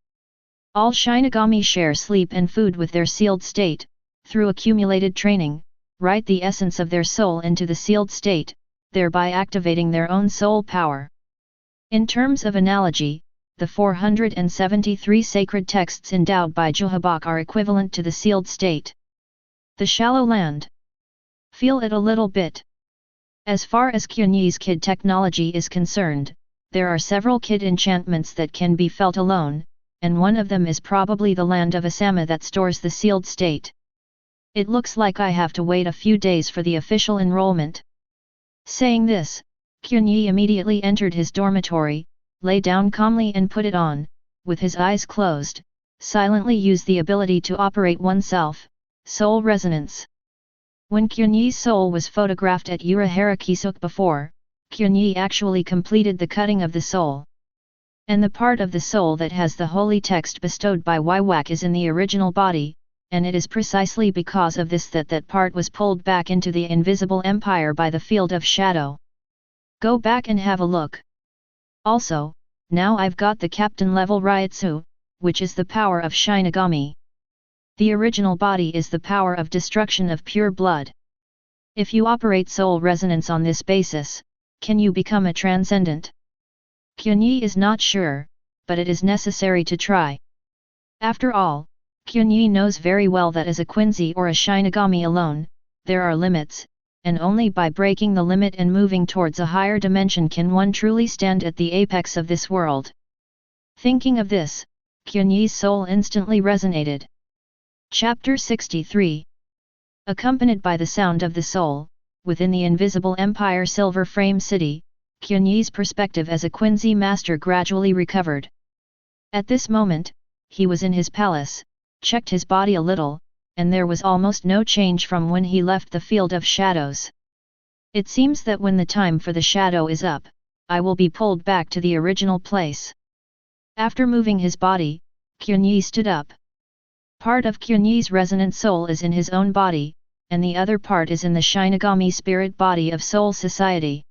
All Shinigami share sleep and food with their sealed state, through accumulated training, write the essence of their soul into the sealed state, thereby activating their own soul power. In terms of analogy, the 473 sacred texts endowed by Juhabok are equivalent to the sealed state. The Shallow Land. Feel it a little bit. As far as Qianye's kid technology is concerned, there are several kid enchantments that can be felt alone, and one of them is probably the Land of Asama that stores the sealed state. It looks like I have to wait a few days for the official enrollment. Saying this, Qianye immediately entered his dormitory, lay down calmly and put it on, with his eyes closed, silently use the ability to operate oneself, soul resonance. When Qianye's soul was photographed at Urahara Kisuk before, Qianye actually completed the cutting of the soul. And the part of the soul that has the holy text bestowed by Waiwak is in the original body, and it is precisely because of this that part was pulled back into the Invisible Empire by the Field of Shadow. Go back and have a look. Also, now I've got the captain level Reiatsu, which is the power of Shinigami. The original body is the power of destruction of pure blood. If you operate soul resonance on this basis, can you become a transcendent? Qianye is not sure, but it is necessary to try. After all, Qianye knows very well that as a Quincy or a Shinigami alone, there are limits, and only by breaking the limit and moving towards a higher dimension can one truly stand at the apex of this world. Thinking of this, Qianye's soul instantly resonated. Chapter 63. Accompanied by the sound of the soul, within the Invisible Empire Silver Frame City, Qianye's perspective as a Quincy master gradually recovered. At this moment, he was in his palace, checked his body a little, and there was almost no change from when he left the Field of Shadows. It seems that when the time for the shadow is up, I will be pulled back to the original place. After moving his body, Qianye stood up. Part of Qianye's resonant soul is in his own body, and the other part is in the Shinigami spirit body of Soul Society.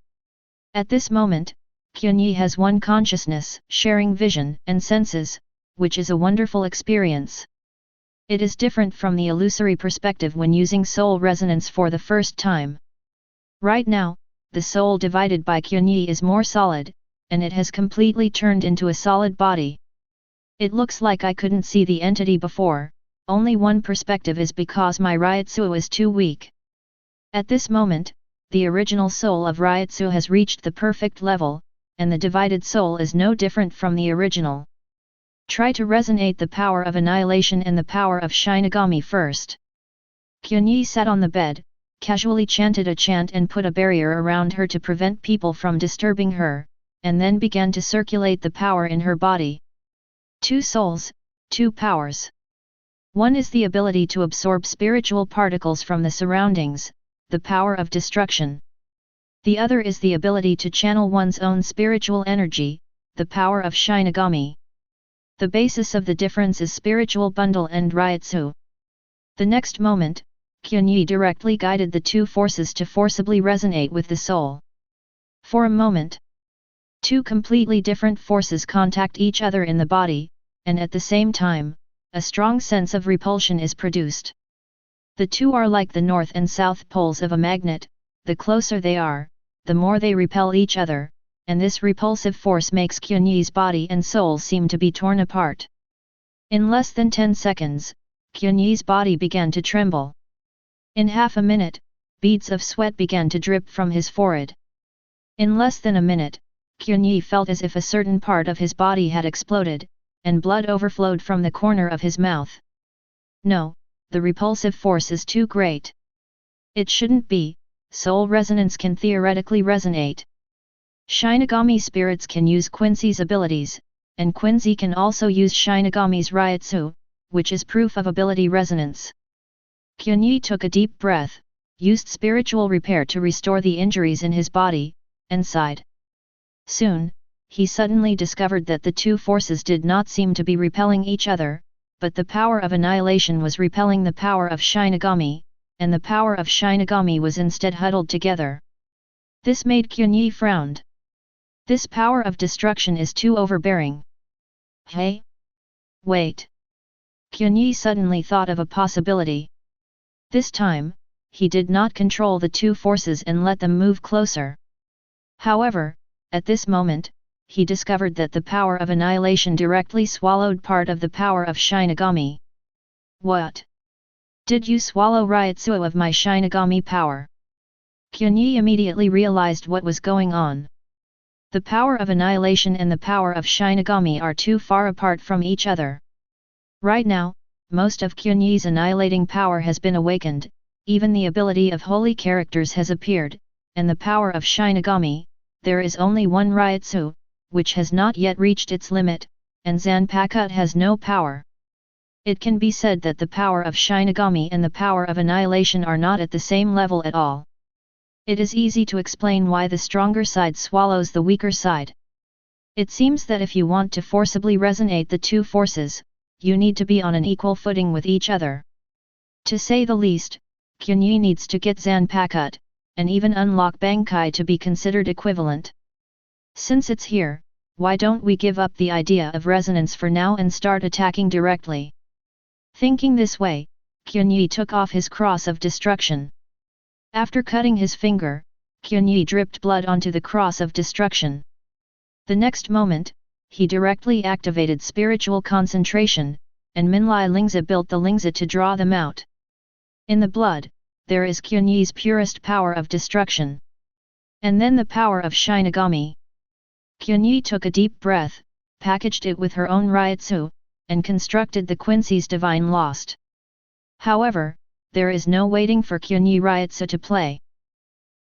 At this moment, Qianye has one consciousness, sharing vision and senses, which is a wonderful experience. It is different from the illusory perspective when using soul resonance for the first time. Right now, the soul divided by Qianye is more solid, and it has completely turned into a solid body. It looks like I couldn't see the entity before, only one perspective is because my Reiatsu is too weak. At this moment, the original soul of Reiatsu has reached the perfect level, and the divided soul is no different from the original. Try to resonate the power of annihilation and the power of Shinigami first. Qianye sat on the bed, casually chanted a chant and put a barrier around her to prevent people from disturbing her, and then began to circulate the power in her body. 2 souls, 2 powers. One is the ability to absorb spiritual particles from the surroundings, the power of destruction. The other is the ability to channel one's own spiritual energy, the power of Shinigami. The basis of the difference is spiritual bundle and Reiatsu. The next moment, Qianye directly guided the 2 forces to forcibly resonate with the soul. For a moment, 2 completely different forces contact each other in the body, and at the same time, a strong sense of repulsion is produced. The 2 are like the north and south poles of a magnet, the closer they are, the more they repel each other, and this repulsive force makes Qianye's body and soul seem to be torn apart. In less than 10 seconds, Qianye's body began to tremble. In half a minute, beads of sweat began to drip from his forehead. In less than a minute, Qianye felt as if a certain part of his body had exploded, and blood overflowed from the corner of his mouth. No, the repulsive force is too great. It shouldn't be. Soul resonance can theoretically resonate. Shinigami spirits can use Quincy's abilities, and Quincy can also use Shinigami's Reiatsu, which is proof of ability resonance. Qianye took a deep breath, used spiritual repair to restore the injuries in his body, and sighed. Soon, he suddenly discovered that the 2 forces did not seem to be repelling each other, but the power of annihilation was repelling the power of Shinigami, and the power of Shinigami was instead huddled together. This made Qianye frown. This power of destruction is too overbearing. Hey! Wait! Qianye suddenly thought of a possibility. This time, he did not control the 2 forces and let them move closer. However, at this moment, he discovered that the power of annihilation directly swallowed part of the power of Shinigami. What? Did you swallow Reiatsu of my Shinigami power? Qianye immediately realized what was going on. The power of annihilation and the power of Shinigami are too far apart from each other. Right now, most of Qianye's annihilating power has been awakened, even the ability of holy characters has appeared, and the power of Shinigami, there is only one Reiatsu, which has not yet reached its limit, and Zanpakuto has no power. It can be said that the power of Shinigami and the power of annihilation are not at the same level at all. It is easy to explain why the stronger side swallows the weaker side. It seems that if you want to forcibly resonate the 2 forces, you need to be on an equal footing with each other. To say the least, Qianye needs to get Zanpakuto, and even unlock Bankai to be considered equivalent. Since it's here, why don't we give up the idea of resonance for now and start attacking directly? Thinking this way, Qianye took off his cross of destruction. After cutting his finger, Qianye dripped blood onto the cross of destruction. The next moment, he directly activated spiritual concentration, and Minlai Lingzi built the Lingzi to draw them out. In the blood, there is Qianye's purest power of destruction. And then the power of Shinigami. Qianye took a deep breath, packaged it with her own Reiatsu, and constructed the Quincy's Divine Lost. However, there is no waiting for Qianye Reiatsu to play.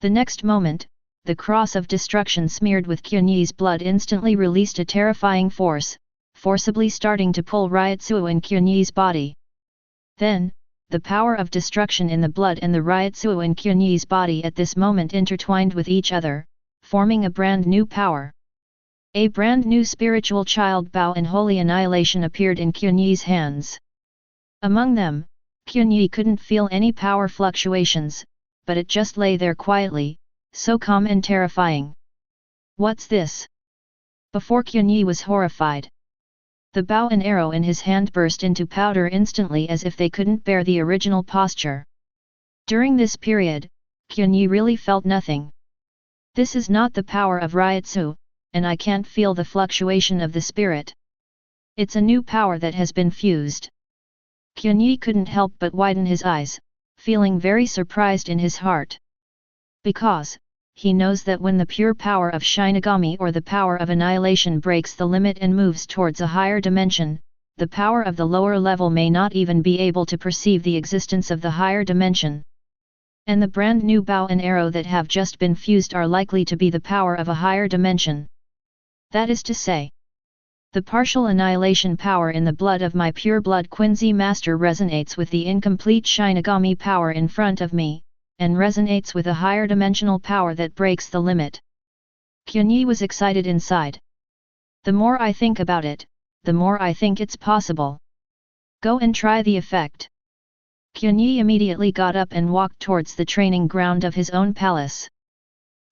The next moment, the cross of destruction smeared with Qianye's blood instantly released a terrifying force, forcibly starting to pull Reiatsu in Qianye's body. Then, the power of destruction in the blood and the Reiatsu in Qianye's body at this moment intertwined with each other, forming a brand new power. A brand new spiritual child bow and holy annihilation appeared in Qianye's hands. Among them, Qianye couldn't feel any power fluctuations, but it just lay there quietly, so calm and terrifying. What's this? Before Qianye was horrified. The bow and arrow in his hand burst into powder instantly as if they couldn't bear the original posture. During this period, Qianye really felt nothing. This is not the power of Reiatsu, and I can't feel the fluctuation of the spirit. It's a new power that has been fused. Qianye couldn't help but widen his eyes, feeling very surprised in his heart. Because, he knows that when the pure power of Shinigami or the power of annihilation breaks the limit and moves towards a higher dimension, the power of the lower level may not even be able to perceive the existence of the higher dimension. And the brand new bow and arrow that have just been fused are likely to be the power of a higher dimension. That is to say, the partial annihilation power in the blood of my pure blood Quincy master resonates with the incomplete Shinigami power in front of me, and resonates with a higher dimensional power that breaks the limit. Qianye was excited inside. The more I think about it, the more I think it's possible. Go and try the effect. Qianye immediately got up and walked towards the training ground of his own palace.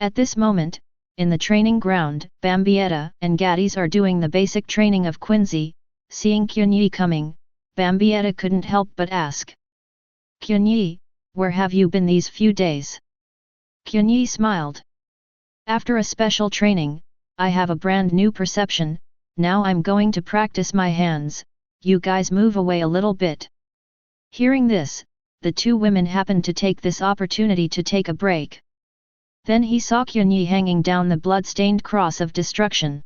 At this moment, in the training ground, Bambietta and Gaddies are doing the basic training of Quincy. Seeing Qianye coming, Bambietta couldn't help but ask. Qianye, where have you been these few days? Qianye smiled. After a special training, I have a brand new perception. Now I'm going to practice my hands. You guys move away a little bit. Hearing this, the two women happened to take this opportunity to take a break. Then he saw Qianye hanging down the blood-stained cross of destruction.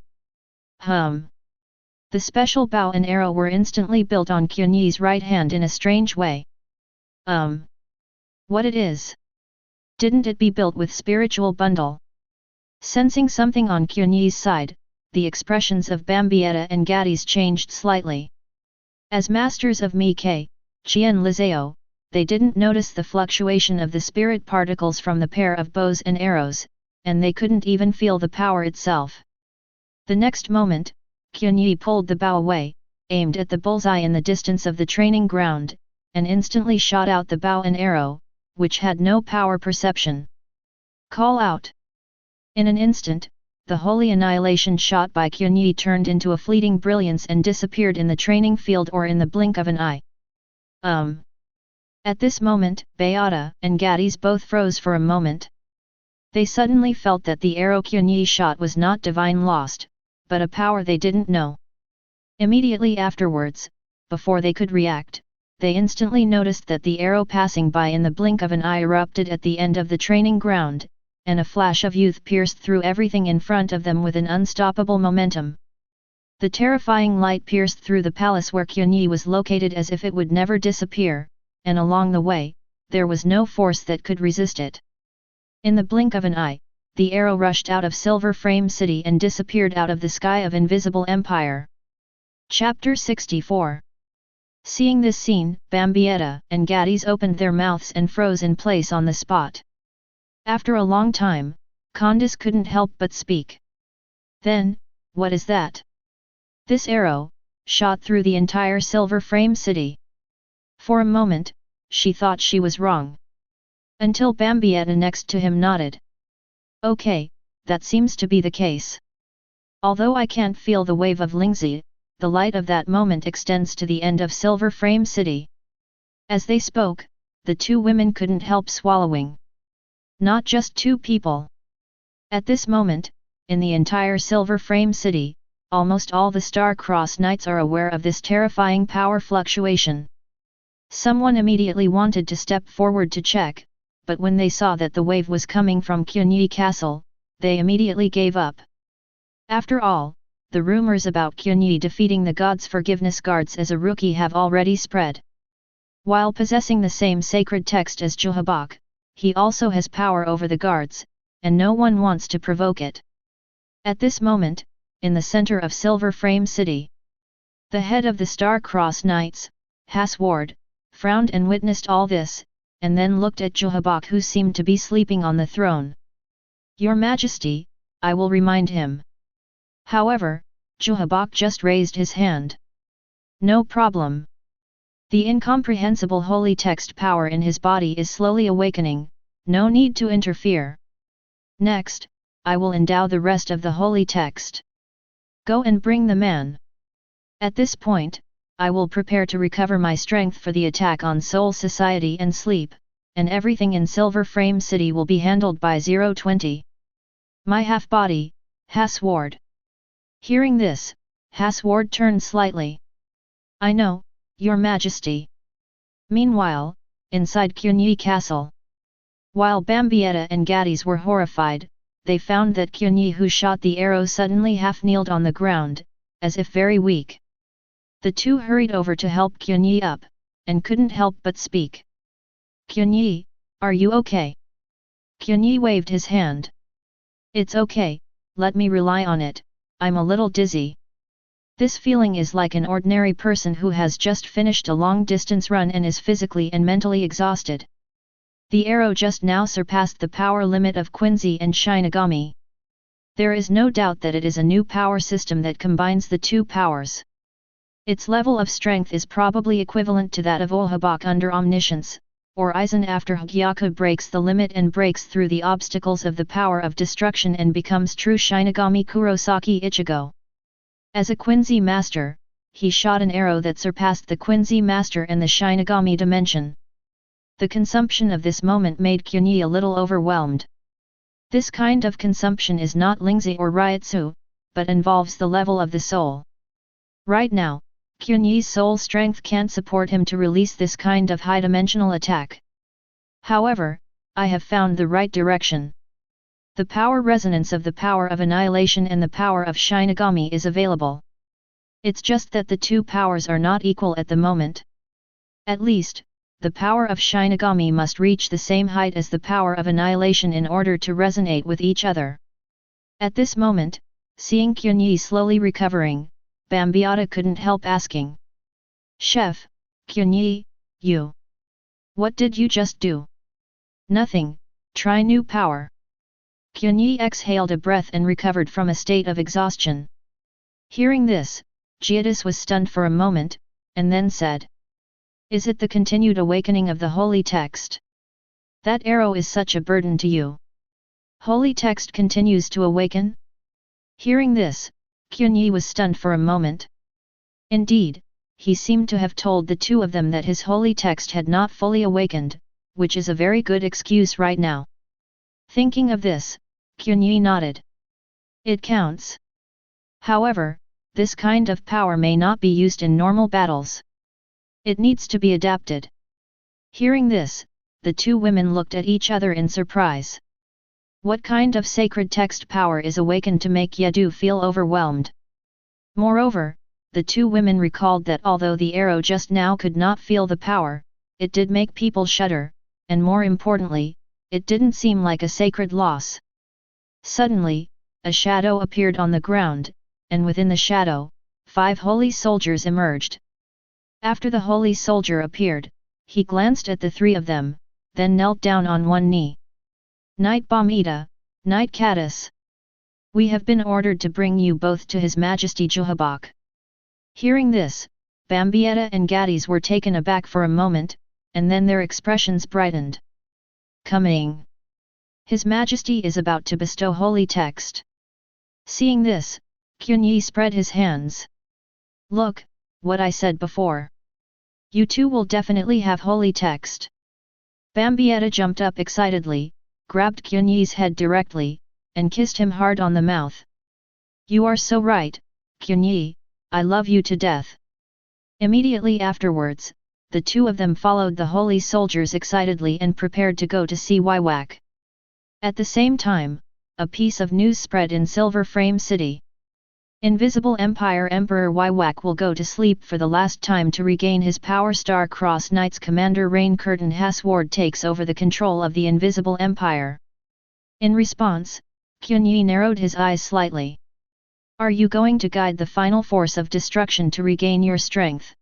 The special bow and arrow were instantly built on Qianye's right hand in a strange way. What it is? Didn't it be built with spiritual bundle? Sensing something on Qianye's side, the expressions of Bambietta and Gaddies changed slightly. As masters of Mike, Qian Lizao, they didn't notice the fluctuation of the spirit particles from the pair of bows and arrows, and they couldn't even feel the power itself. The next moment, Qianye pulled the bow away, aimed at the bullseye in the distance of the training ground, and instantly shot out the bow and arrow, which had no power perception. Call out! In an instant, the holy annihilation shot by Qianye turned into a fleeting brilliance and disappeared in the training field or in the blink of an eye. At this moment, Beata and Gaddies both froze for a moment. They suddenly felt that the arrow Qianye shot was not divine lost, but a power they didn't know. Immediately afterwards, before they could react, they instantly noticed that the arrow passing by in the blink of an eye erupted at the end of the training ground, and a flash of youth pierced through everything in front of them with an unstoppable momentum. The terrifying light pierced through the palace where Qianye was located as if it would never disappear, and along the way, there was no force that could resist it. In the blink of an eye, the arrow rushed out of Silver Frame City and disappeared out of the sky of Invisible Empire. Chapter 64. Seeing this scene, Bambietta and Gaddies opened their mouths and froze in place on the spot. After a long time, Candace couldn't help but speak. Then, what is that? This arrow, shot through the entire Silver Frame City. For a moment, she thought she was wrong. Until Bambietta next to him nodded. Okay, that seems to be the case. Although I can't feel the wave of Lingzi, the light of that moment extends to the end of Silver Frame City. As they spoke, the two women couldn't help swallowing. Not just two people. At this moment, in the entire Silver Frame City, almost all the Star-Crossed Knights are aware of this terrifying power fluctuation. Someone immediately wanted to step forward to check, but when they saw that the wave was coming from Qianye Castle, they immediately gave up. After all, the rumors about Qianye defeating the God's Forgiveness Guards as a rookie have already spread. While possessing the same sacred text as Juhabak, he also has power over the guards, and no one wants to provoke it. At this moment, in the center of Silver Frame City, the head of the Star-Crossed Knights, Hasward, frowned and witnessed all this, and then looked at Juhabak who seemed to be sleeping on the throne. Your Majesty, I will remind him. However, Juhabak just raised his hand. No problem. The incomprehensible holy text power in his body is slowly awakening, no need to interfere. Next, I will endow the rest of the holy text. Go and bring the man. At this point, I will prepare to recover my strength for the attack on Soul Society and sleep, and everything in Silver Frame City will be handled by 020. My half-body, Hasward. Hearing this, Hyōsube turned slightly. I know, Your Majesty. Meanwhile, inside Qianye Castle. While Bambietta and Gadis were horrified, they found that Qianye who shot the arrow suddenly half-kneeled on the ground, as if very weak. The two hurried over to help Qianye up, and couldn't help but speak. Qianye, are you okay? Qianye waved his hand. It's okay, let me rely on it, I'm a little dizzy. This feeling is like an ordinary person who has just finished a long-distance run and is physically and mentally exhausted. The arrow just now surpassed the power limit of Quincy and Shinigami. There is no doubt that it is a new power system that combines the two powers. Its level of strength is probably equivalent to that of Ohabak under Omniscience, or Aizen after Heiqiang breaks the limit and breaks through the obstacles of the power of destruction and becomes true Shinigami Kurosaki Ichigo. As a Quincy master, he shot an arrow that surpassed the Quincy master and the Shinigami dimension. The consumption of this moment made Qianye a little overwhelmed. This kind of consumption is not Lingzi or Reiatsu, but involves the level of the soul. Right now, Qianye's soul strength can't support him to release this kind of high-dimensional attack. However, I have found the right direction. The power resonance of the power of annihilation and the power of Shinigami is available. It's just that the two powers are not equal at the moment. At least, the power of Shinigami must reach the same height as the power of annihilation in order to resonate with each other. At this moment, seeing Qianye slowly recovering, Bambietta couldn't help asking. Chef, Qianye, you. What did you just do? Nothing, try new power. Qianye exhaled a breath and recovered from a state of exhaustion. Hearing this, Giatis was stunned for a moment, and then said. Is it the continued awakening of the holy text? That arrow is such a burden to you. Holy text continues to awaken? Hearing this, Qianye was stunned for a moment. Indeed, he seemed to have told the two of them that his holy text had not fully awakened, which is a very good excuse right now. Thinking of this, Qianye nodded. It counts. However, this kind of power may not be used in normal battles. It needs to be adapted. Hearing this, the two women looked at each other in surprise. What kind of sacred text power is awakened to make Yadu feel overwhelmed? Moreover, the two women recalled that although the arrow just now could not feel the power, it did make people shudder, and more importantly, it didn't seem like a sacred loss. Suddenly, a shadow appeared on the ground, and within the shadow, 5 holy soldiers emerged. After the holy soldier appeared, he glanced at the 3 of them, then knelt down on one knee. Knight Bambietta, Knight Gadis. We have been ordered to bring you both to His Majesty Ohabak. Hearing this, Bambietta and Gadis were taken aback for a moment, and then their expressions brightened. Coming. His Majesty is about to bestow holy text. Seeing this, Qianye spread his hands. Look, what I said before. You two will definitely have holy text. Bambietta jumped up excitedly, grabbed Qianye's head directly, and kissed him hard on the mouth. You are so right, Qianye, I love you to death. Immediately afterwards, the two of them followed the holy soldiers excitedly and prepared to go to see Waiwak. At the same time, a piece of news spread in Silver Frame City. Invisible Empire Emperor Waiwak will go to sleep for the last time to regain his power. Star-Crossed Knights Commander Rain Curtain Hyōsube takes over the control of the Invisible Empire. In response, Qianye narrowed his eyes slightly. Are you going to guide the final force of destruction to regain your strength?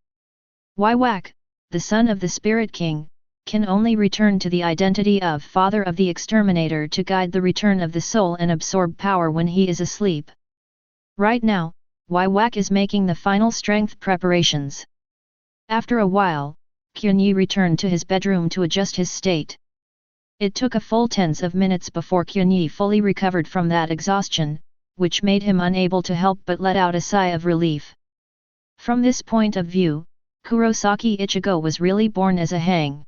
Waiwak, the son of the Spirit King, can only return to the identity of Father of the Exterminator to guide the return of the soul and absorb power when he is asleep. Right now, Waiwak is making the final strength preparations. After a while, Qianye returned to his bedroom to adjust his state. It took a full 10 minutes before Qianye fully recovered from that exhaustion, which made him unable to help but let out a sigh of relief. From this point of view, Kurosaki Ichigo was really born as a hang.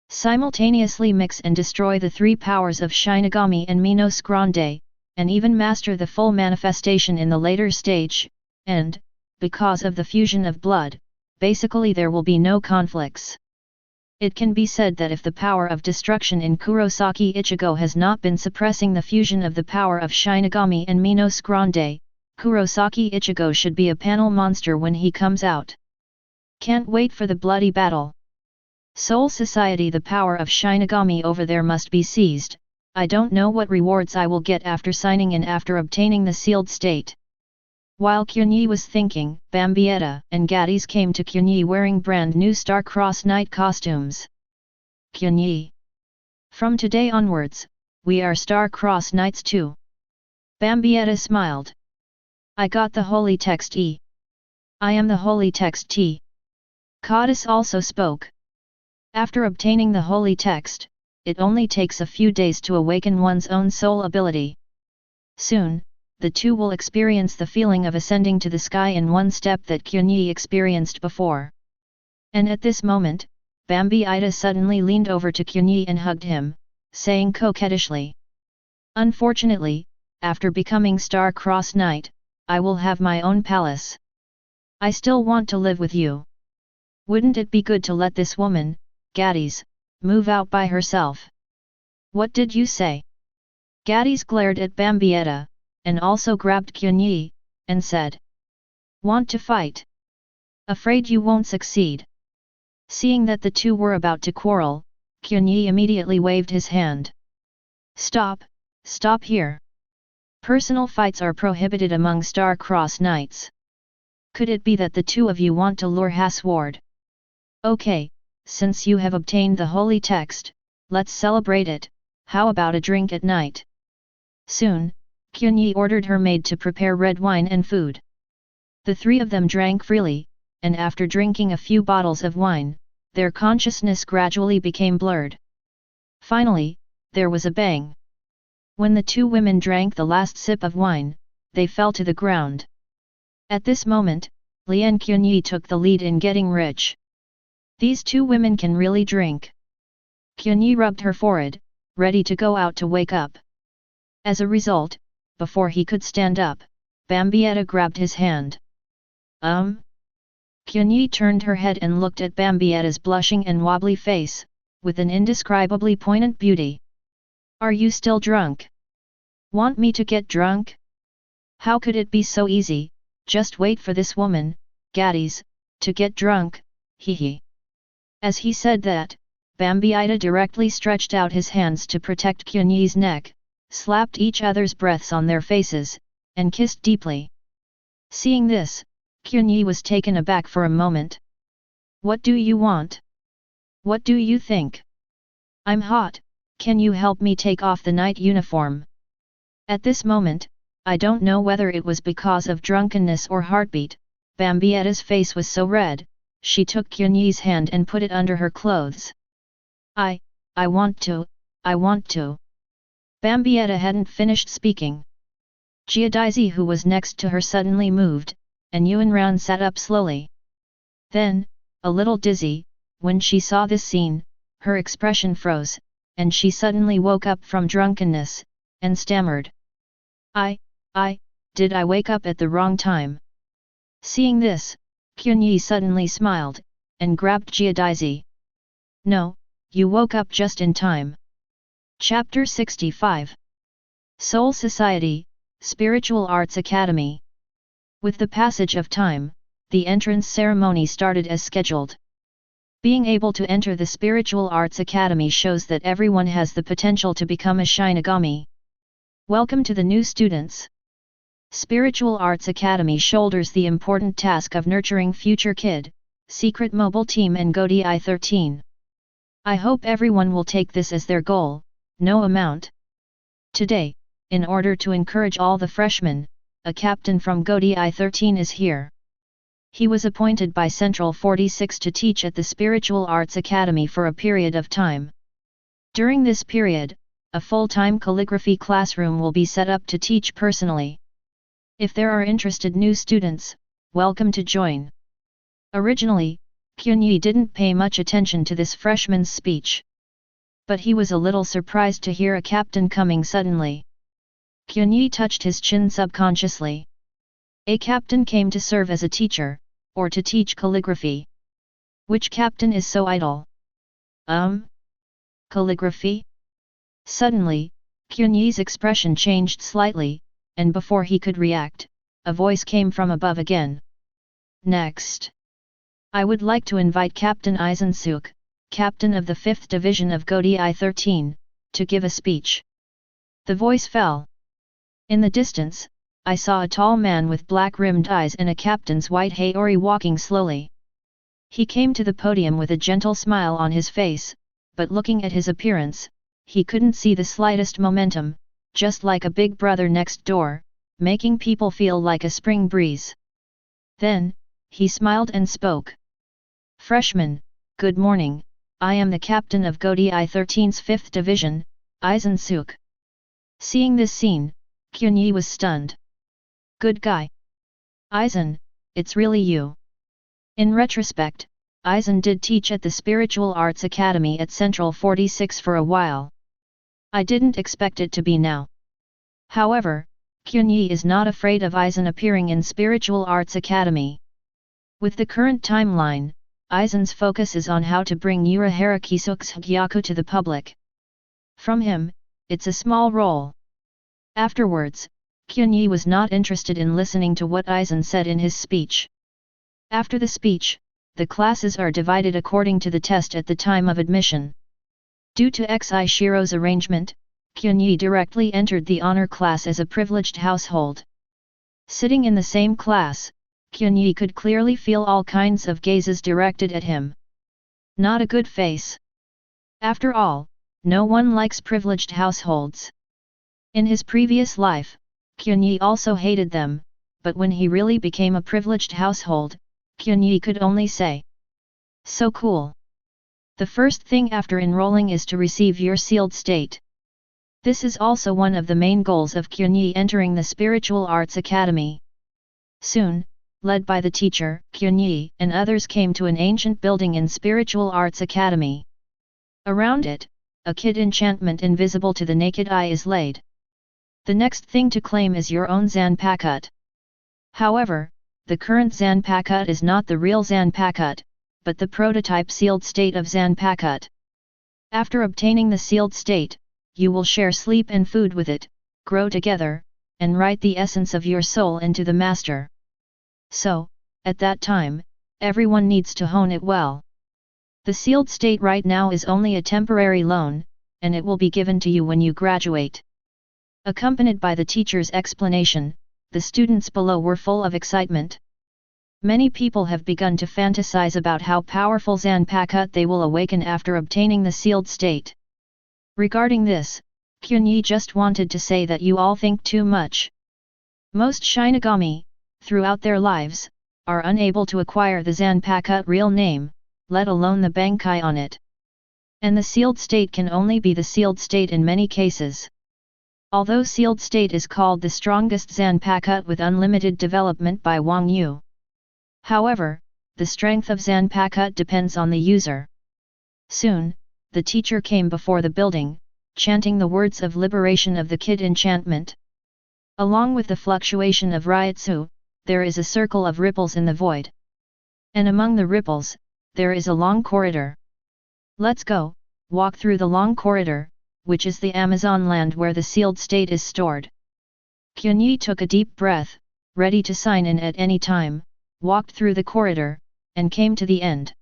Simultaneously mix and destroy the 3 powers of Shinigami and Minos Grande, and even master the full manifestation in the later stage, and, because of the fusion of blood, basically there will be no conflicts. It can be said that if the power of destruction in Kurosaki Ichigo has not been suppressing the fusion of the power of Shinigami and Minos Grande, Kurosaki Ichigo should be a panel monster when he comes out. Can't wait for the bloody battle. Soul Society, the power of Shinigami over there must be seized. I don't know what rewards I will get after signing in after obtaining the sealed state. While Qianye was thinking, Bambietta and Gaddies came to Qianye wearing brand new Star-Crossed Knight costumes. Qianye. From today onwards, we are Star-Crossed Knights too. Bambietta smiled. I got the holy text E. I am the holy text T. Goddess also spoke. After obtaining the holy text, it only takes a few days to awaken one's own soul ability. Soon, the two will experience the feeling of ascending to the sky in one step that Qianye experienced before. And at this moment, Bambietta suddenly leaned over to Qianye and hugged him, saying coquettishly, "Unfortunately, after becoming Star-Crossed Knight, I will have my own palace. I still want to live with you. Wouldn't it be good to let this woman, Gaddies, move out by herself?" "What did you say?" Gaddies glared at Bambietta, and also grabbed Qianye, and said, "Want to fight? Afraid you won't succeed." Seeing that the two were about to quarrel, Qianye immediately waved his hand. "Stop, stop here. Personal fights are prohibited among Star-Crossed Knights. Could it be that the two of you want to lure Hasward? Okay, since you have obtained the holy text, let's celebrate it. How about a drink at night?" Soon, Qianye ordered her maid to prepare red wine and food. The three of them drank freely, and after drinking a few bottles of wine, their consciousness gradually became blurred. Finally, there was a bang. When the two women drank the last sip of wine, they fell to the ground. At this moment, Lian Qianye took the lead in getting rich. These two women can really drink. Qianye rubbed her forehead, ready to go out to wake up. As a result, before he could stand up, Bambietta grabbed his hand. Qianye turned her head and looked at Bambietta's blushing and wobbly face, with an indescribably poignant beauty. "Are you still drunk? Want me to get drunk? How could it be so easy? Just wait for this woman, Gaddies, to get drunk, hee." As he said that, Bambietta directly stretched out his hands to protect Qianye's neck, slapped each other's breaths on their faces, and kissed deeply. Seeing this, Qianye was taken aback for a moment. "What do you want? What do you think? I'm hot, can you help me take off the night uniform?" At this moment, I don't know whether it was because of drunkenness or heartbeat, Bambietta's face was so red, she took Qianye's hand and put it under her clothes. I want to. Bambietta hadn't finished speaking. Giadaisi, who was next to her, suddenly moved, and Yuanran sat up slowly. Then, a little dizzy, when she saw this scene, her expression froze, and she suddenly woke up from drunkenness, and stammered. Did I wake up at the wrong time?" Seeing this, Qianye suddenly smiled, and grabbed Giadaisi. "No, you woke up just in time." Chapter 65. Soul Society, Spiritual Arts Academy. With the passage of time, the entrance ceremony started as scheduled. Being able to enter the Spiritual Arts Academy shows that everyone has the potential to become a Shinigami. Welcome to the new students. Spiritual Arts Academy shoulders the important task of nurturing future kid, secret mobile team and Godi 13. I hope everyone will take this as their goal, no amount. Today, in order to encourage all the freshmen, a captain from Godi 13 is here. He was appointed by Central 46 to teach at the Spiritual Arts Academy for a period of time. During this period, a full-time calligraphy classroom will be set up to teach personally. If there are interested new students, welcome to join. Originally, Qianye didn't pay much attention to this freshman's speech. But he was a little surprised to hear a captain coming suddenly. Qianye touched his chin subconsciously. A captain came to serve as a teacher, or to teach calligraphy. Which captain is so idle? Calligraphy? Suddenly, Qianye's expression changed slightly, and before he could react, a voice came from above again. Next. I would like to invite Captain Aizen Sōsuke, captain of the 5th Division of Godi I-13, to give a speech. The voice fell. In the distance, I saw a tall man with black-rimmed eyes and a captain's white haori walking slowly. He came to the podium with a gentle smile on his face, but looking at his appearance, he couldn't see the slightest momentum, just like a big brother next door, making people feel like a spring breeze. Then, he smiled and spoke. Freshman, good morning, I am the captain of Godi I-13's 5th Division, Aizen Sōsuke. Seeing this scene, Qianye was stunned. Good guy. Aizen, it's really you. In retrospect, Aizen did teach at the Spiritual Arts Academy at Central 46 for a while. I didn't expect it to be now. However, Qianye is not afraid of Aizen appearing in Spiritual Arts Academy. With the current timeline, Aizen's focus is on how to bring Urahara Kisuke's Hagyaku to the public. From him, it's a small role. Afterwards, Qianye was not interested in listening to what Aizen said in his speech. After the speech, the classes are divided according to the test at the time of admission. Due to Xi Shiro's arrangement, Qianye directly entered the honor class as a privileged household. Sitting in the same class, Qianye could clearly feel all kinds of gazes directed at him. Not a good face. After all, no one likes privileged households. In his previous life, Qianye also hated them, but when he really became a privileged household, Qianye could only say, "So cool." The first thing after enrolling is to receive your sealed state. This is also one of the main goals of Qianye entering the Spiritual Arts Academy. Soon, led by the teacher, Qianye and others came to an ancient building in Spiritual Arts Academy. Around it, a kid enchantment invisible to the naked eye is laid. The next thing to claim is your own Zanpakuto. However, the current Zanpakuto is not the real Zanpakuto, but the prototype sealed state of Zanpakuto. After obtaining the sealed state, you will share sleep and food with it, grow together, and write the essence of your soul into the master. So, at that time, everyone needs to hone it well. The sealed state right now is only a temporary loan, and it will be given to you when you graduate. Accompanied by the teacher's explanation, the students below were full of excitement. Many people have begun to fantasize about how powerful Zanpakuto they will awaken after obtaining the sealed state. Regarding this, Qianye just wanted to say that you all think too much. Most Shinigami, throughout their lives, are unable to acquire the Zanpakuto real name, let alone the Bankai on it. And the sealed state can only be the sealed state in many cases. Although sealed state is called the strongest Zanpakuto with unlimited development by Wang Yu. However, the strength of Zanpakuto depends on the user. Soon, the teacher came before the building, chanting the words of liberation of the kid enchantment. Along with the fluctuation of Reiatsu, there is a circle of ripples in the void. And among the ripples, there is a long corridor. Let's go, walk through the long corridor, which is the Amazon land where the sealed state is stored. Qianye took a deep breath, ready to sign in at any time, walked through the corridor, and came to the end.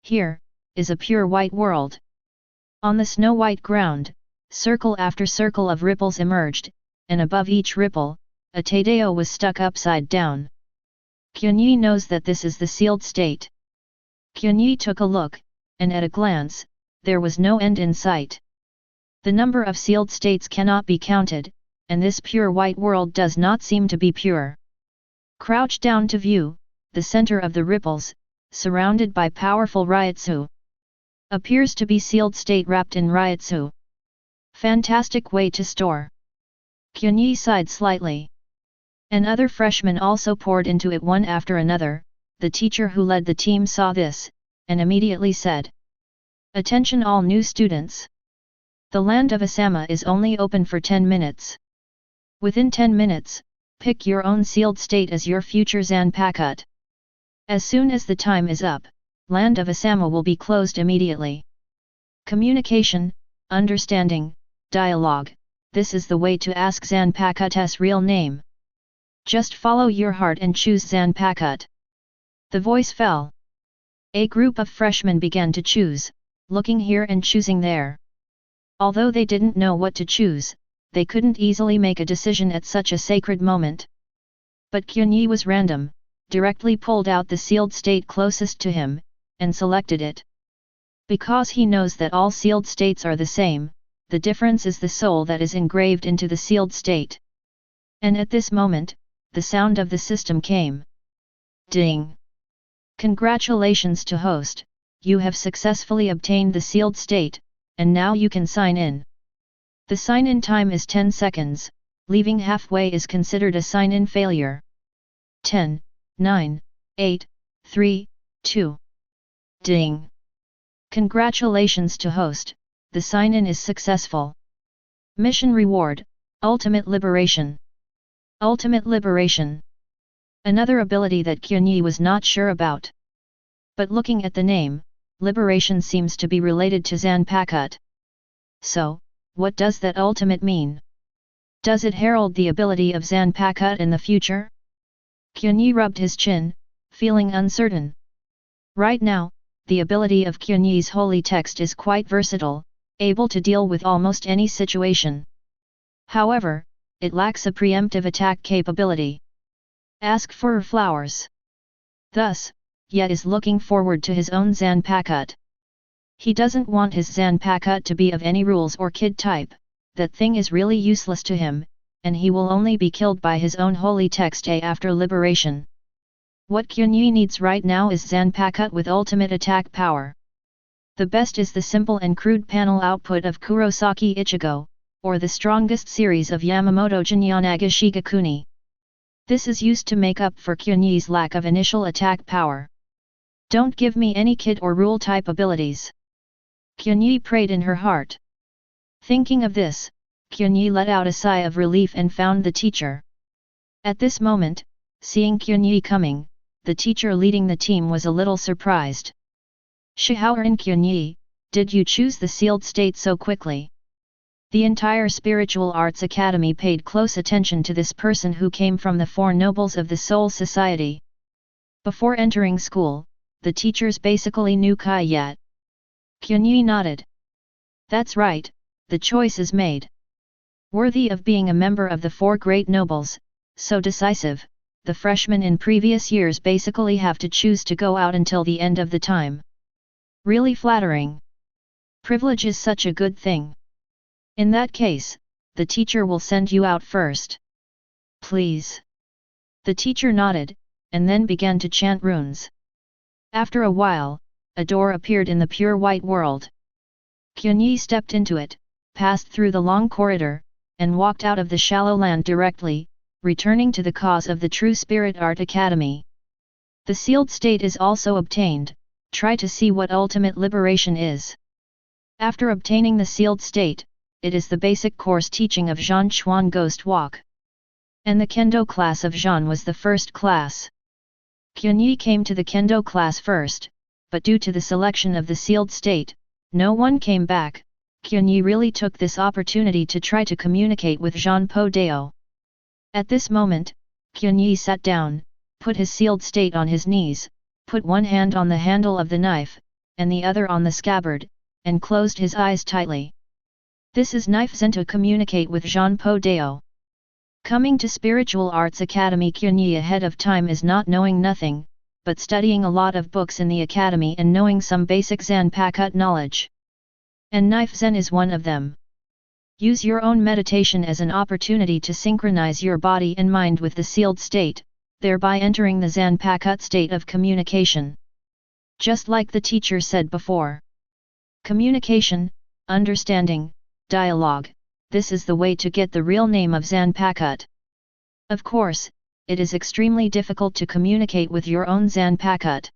Here, is a pure white world. On the snow-white ground, circle after circle of ripples emerged, and above each ripple, a Tadeo was stuck upside down. Qianye knows that this is the sealed state. Qianye took a look, and at a glance, there was no end in sight. The number of sealed states cannot be counted, and this pure white world does not seem to be pure. Crouch down to view, the center of the ripples, surrounded by powerful Reiatsu. Appears to be sealed state wrapped in Reiatsu. Fantastic way to store. Qianye sighed slightly. And other freshmen also poured into it one after another. The teacher who led the team saw this, and immediately said, "Attention all new students! The land of Asama is only open for 10 minutes. Within 10 minutes, Pick your own sealed state as your future Zanpakuto. As soon as the time is up, land of Asama will be closed immediately. Communication, understanding, dialogue, this is the way to ask Zanpakuto's real name. Just follow your heart and choose Zanpakuto. The voice fell. A group of freshmen began to choose, looking here and choosing there. Although they didn't know what to choose, they couldn't easily make a decision at such a sacred moment. But Qianye was random, directly pulled out the sealed state closest to him, and selected it. Because he knows that all sealed states are the same, the difference is the soul that is engraved into the sealed state. And at this moment, the sound of the system came. Ding! Congratulations to host, you have successfully obtained the sealed state, and now you can sign in. The sign-in time is 10 seconds, leaving halfway is considered a sign-in failure. 10, 9, 8, 3, 2. Ding! Congratulations to host, the sign-in is successful. Mission reward, Ultimate Liberation. Ultimate Liberation. Another ability that Qianye was not sure about. But looking at the name, liberation seems to be related to Zanpakuto. So, what does that ultimate mean? Does it herald the ability of Zanpakuto in the future? Qianye rubbed his chin, feeling uncertain. Right now, the ability of Qianye's holy text is quite versatile, able to deal with almost any situation. However, it lacks a preemptive attack capability. Ask for flowers. Thus, Ye is looking forward to his own Zanpakuto. He doesn't want his Zanpakuto to be of any rules or kid type, that thing is really useless to him, and he will only be killed by his own holy text after liberation. What Qianye needs right now is Zanpakuto with ultimate attack power. The best is the simple and crude panel output of Kurosaki Ichigo, or the strongest series of Yamamoto Genryūsai Shigakuni. This is used to make up for Qianye's lack of initial attack power. Don't give me any kid or rule type abilities. Qianye prayed in her heart. Thinking of this, Qianye let out a sigh of relief and found the teacher. At this moment, seeing Qianye coming, the teacher leading the team was a little surprised. Shihaoran Qianye, did you choose the sealed state so quickly? The entire Spiritual Arts Academy paid close attention to this person who came from the Four Nobles of the Soul Society. Before entering school, the teachers basically knew Qianye. Qianye nodded. That's right, the choice is made. Worthy of being a member of the Four Great Nobles, so decisive, the freshmen in previous years basically have to choose to go out until the end of the time. Really flattering. Privilege is such a good thing. In that case, the teacher will send you out first. Please. The teacher nodded, and then began to chant runes. After a while, a door appeared in the pure white world. Qianye stepped into it, passed through the long corridor, and walked out of the shallow land directly, returning to the cause of the True Spirit Art Academy. The sealed state is also obtained, try to see what ultimate liberation is. After obtaining the sealed state, it is the basic course teaching of Zhan Chuan Ghost Walk. And the Kendo class of Zhan was the first class. Qianye came to the Kendo class first, but due to the selection of the sealed state, no one came back. Qianye really took this opportunity to try to communicate with Zhan Po Dao. At this moment, Qianye sat down, put his sealed state on his knees, put one hand on the handle of the knife, and the other on the scabbard, and closed his eyes tightly. This is knife zen to communicate with Zhan Po Dao. Coming to Spiritual Arts Academy Qianye ahead of time is not knowing nothing, but studying a lot of books in the academy and knowing some basic Zanpakuto knowledge. And knife zen is one of them. Use your own meditation as an opportunity to synchronize your body and mind with the sealed state, thereby entering the Zanpakuto state of communication. Just like the teacher said before. Communication, understanding, dialogue, this is the way to get the real name of Zanpakuto. Of course, it is extremely difficult to communicate with your own Zanpakuto.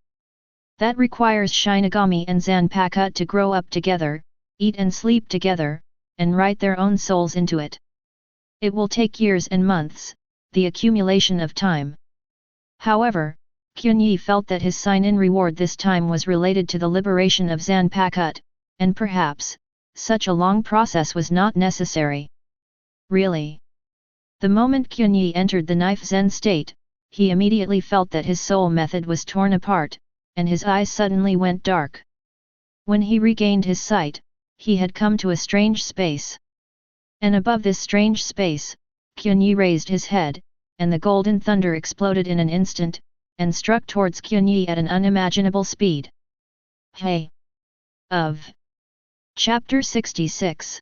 That requires Shinigami and Zanpakuto to grow up together, eat and sleep together, and write their own souls into it. It will take years and months, the accumulation of time. However, Qianye felt that his sign-in reward this time was related to the liberation of Zanpakuto, and perhaps, such a long process was not necessary. Really? The moment Qianye entered the knife Zen state, he immediately felt that his soul method was torn apart, and his eyes suddenly went dark. When he regained his sight, he had come to a strange space. And above this strange space, Qianye raised his head, and the golden thunder exploded in an instant, and struck towards Qianye at an unimaginable speed. Hey! Of Chapter 66.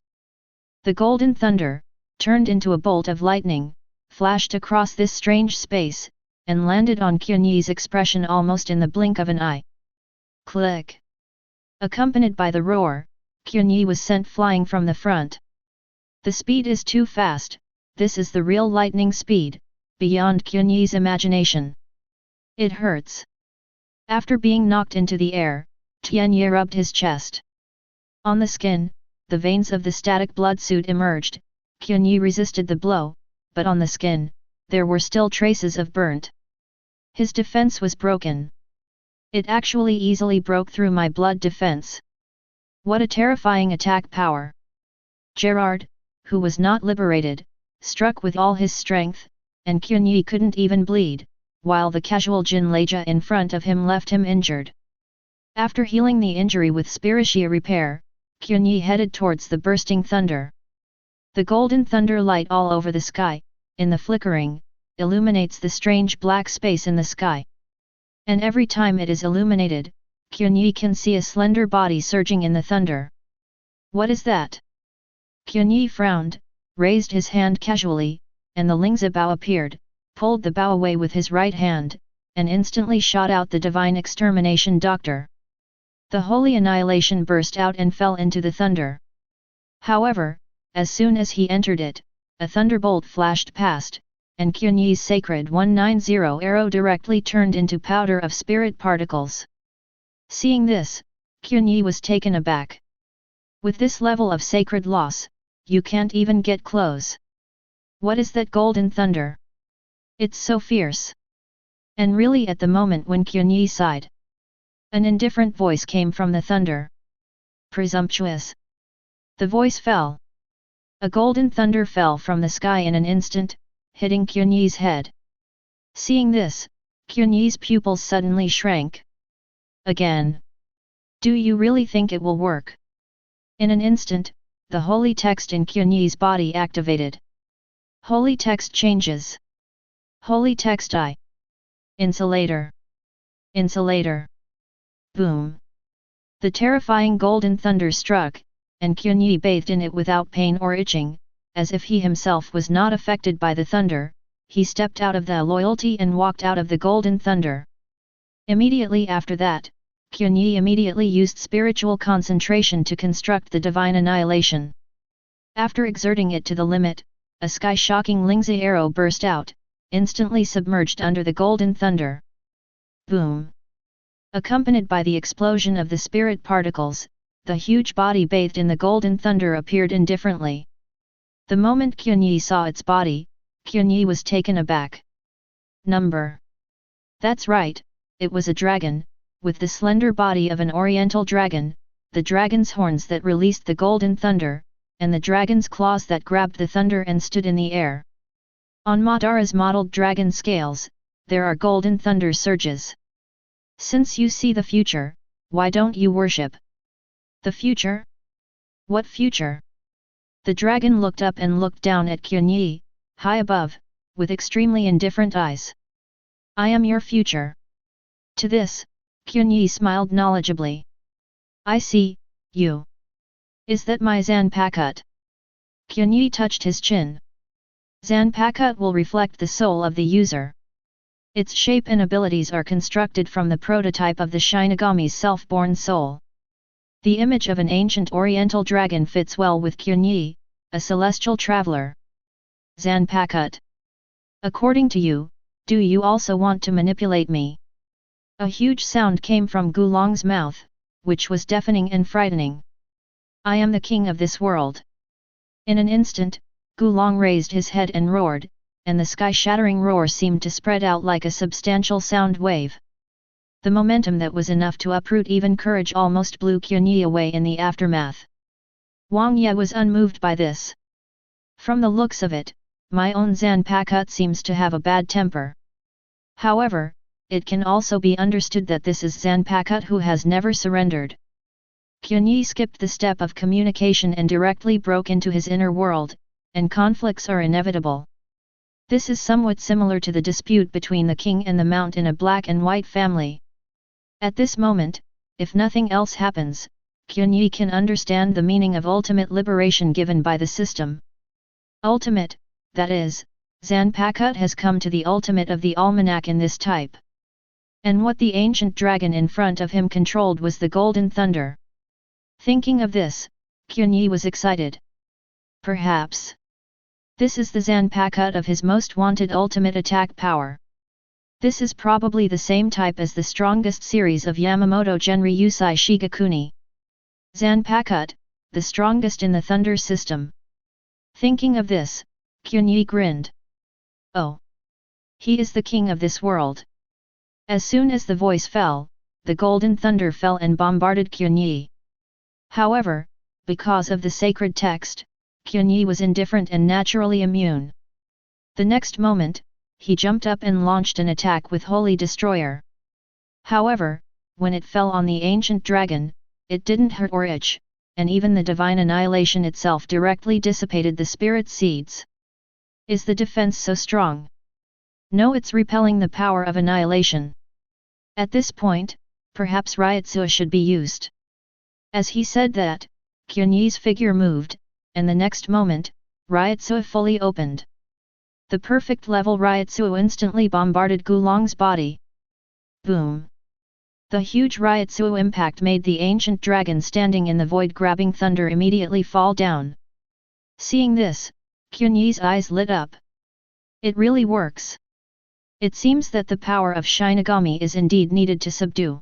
The golden thunder, turned into a bolt of lightning, flashed across this strange space, and landed on Qianye's expression almost in the blink of an eye. Click! Accompanied by the roar, Qianye was sent flying from the front. The speed is too fast, this is the real lightning speed, beyond Qianye's imagination. It hurts. After being knocked into the air, Qianye rubbed his chest. On the skin, the veins of the static blood suit emerged. Qianye resisted the blow, but on the skin, there were still traces of burnt. His defense was broken. It actually easily broke through my blood defense. What a terrifying attack power! Gerard, who was not liberated, struck with all his strength, and Qianye couldn't even bleed, while the casual Jinleja in front of him left him injured. After healing the injury with spiritual repair, Qianye headed towards the bursting thunder. The golden thunder light all over the sky, in the flickering, illuminates the strange black space in the sky. And every time it is illuminated, Qianye can see a slender body surging in the thunder. What is that? Qianye frowned, raised his hand casually, and the Lingzi bow appeared, pulled the bow away with his right hand, and instantly shot out the divine extermination doctor. The holy annihilation burst out and fell into the thunder. However, as soon as he entered it, a thunderbolt flashed past, and Qianye's sacred 190 arrow directly turned into powder of spirit particles. Seeing this, Qianye was taken aback. With this level of sacred loss, you can't even get close. What is that golden thunder? It's so fierce. And really at the moment when Qianye sighed, an indifferent voice came from the thunder. Presumptuous. The voice fell. A golden thunder fell from the sky in an instant, hitting Qianye's head. Seeing this, Qianye's pupils suddenly shrank. Again. Do you really think it will work? In an instant, the holy text in Qianye's body activated. Holy text changes. Holy text I. Insulator. Insulator. Boom. The terrifying golden thunder struck, and Qianye bathed in it without pain or itching, as if he himself was not affected by the thunder. He stepped out of the loyalty and walked out of the golden thunder. Immediately after that, Qianye immediately used spiritual concentration to construct the divine annihilation. After exerting it to the limit, a sky-shocking Lingzi arrow burst out, instantly submerged under the golden thunder. Boom! Accompanied by the explosion of the spirit particles, the huge body bathed in the golden thunder appeared indifferently. The moment Qianye saw its body, Qianye was taken aback. Number. That's right, it was a dragon, with the slender body of an oriental dragon, the dragon's horns that released the golden thunder, and the dragon's claws that grabbed the thunder and stood in the air. On Madara's modeled dragon scales, there are golden thunder surges. Since you see the future, why don't you worship the future? What future? The dragon looked up and looked down at Qianye, high above, with extremely indifferent eyes. I am your future. To this, Qianye smiled knowledgeably. I see, you. Is that my Zanpakuto? Qianye touched his chin. Zanpakuto will reflect the soul of the user. Its shape and abilities are constructed from the prototype of the Shinigami's self-born soul. The image of an ancient oriental dragon fits well with Qianye, a celestial traveler. Zanpakuto. According to you, do you also want to manipulate me? A huge sound came from Gulong's mouth, which was deafening and frightening. I am the king of this world. In an instant, Gulong raised his head and roared, and the sky-shattering roar seemed to spread out like a substantial sound wave. The momentum that was enough to uproot even courage almost blew Qianye away in the aftermath. Wang Ye was unmoved by this. From the looks of it, my own Zanpakuto seems to have a bad temper. However, it can also be understood that this is Zanpakuto who has never surrendered. Qianye skipped the step of communication and directly broke into his inner world, and conflicts are inevitable. This is somewhat similar to the dispute between the king and the mount in a black and white family. At this moment, if nothing else happens, Qianye can understand the meaning of ultimate liberation given by the system. Ultimate, that is, Zanpakuto has come to the ultimate of the almanac in this type. And what the ancient dragon in front of him controlled was the golden thunder. Thinking of this, Qianye was excited. Perhaps this is the Zanpakuto of his most wanted ultimate attack power. This is probably the same type as the strongest series of Yamamoto Genryūsai Shigekuni. Zanpakuto, the strongest in the thunder system. Thinking of this, Qianye grinned. Oh! He is the king of this world. As soon as the voice fell, the golden thunder fell and bombarded Qianye. However, because of the sacred text, Qianye was indifferent and naturally immune. The next moment, he jumped up and launched an attack with Holy Destroyer. However, when it fell on the ancient dragon, it didn't hurt or itch, and even the divine annihilation itself directly dissipated the spirit seeds. Is the defense so strong? No, it's repelling the power of annihilation. At this point, perhaps Reiatsu should be used. As he said that, Qianye's figure moved, and the next moment, Reiatsu fully opened. The perfect level Reiatsu instantly bombarded Gulong's body. Boom! The huge Reiatsu impact made the ancient dragon standing in the void grabbing thunder immediately fall down. Seeing this, Qianye's eyes lit up. It really works. It seems that the power of Shinigami is indeed needed to subdue.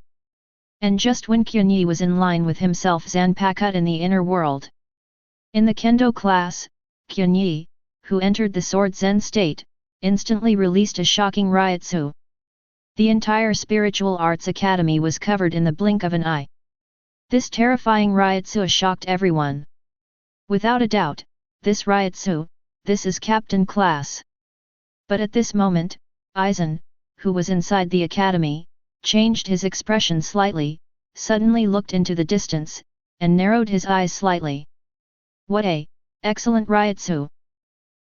And just when Qianye was in line with himself Zanpakuto in the inner world. In the Kendo class, Qianye, who entered the Sword Zen state, instantly released a shocking Reiatsu. The entire Spiritual Arts Academy was covered in the blink of an eye. This terrifying Reiatsu shocked everyone. Without a doubt, this Reiatsu, this is Captain Class. But at this moment, Aizen, who was inside the academy, changed his expression slightly, suddenly looked into the distance, and narrowed his eyes slightly. What a excellent Reiatsu!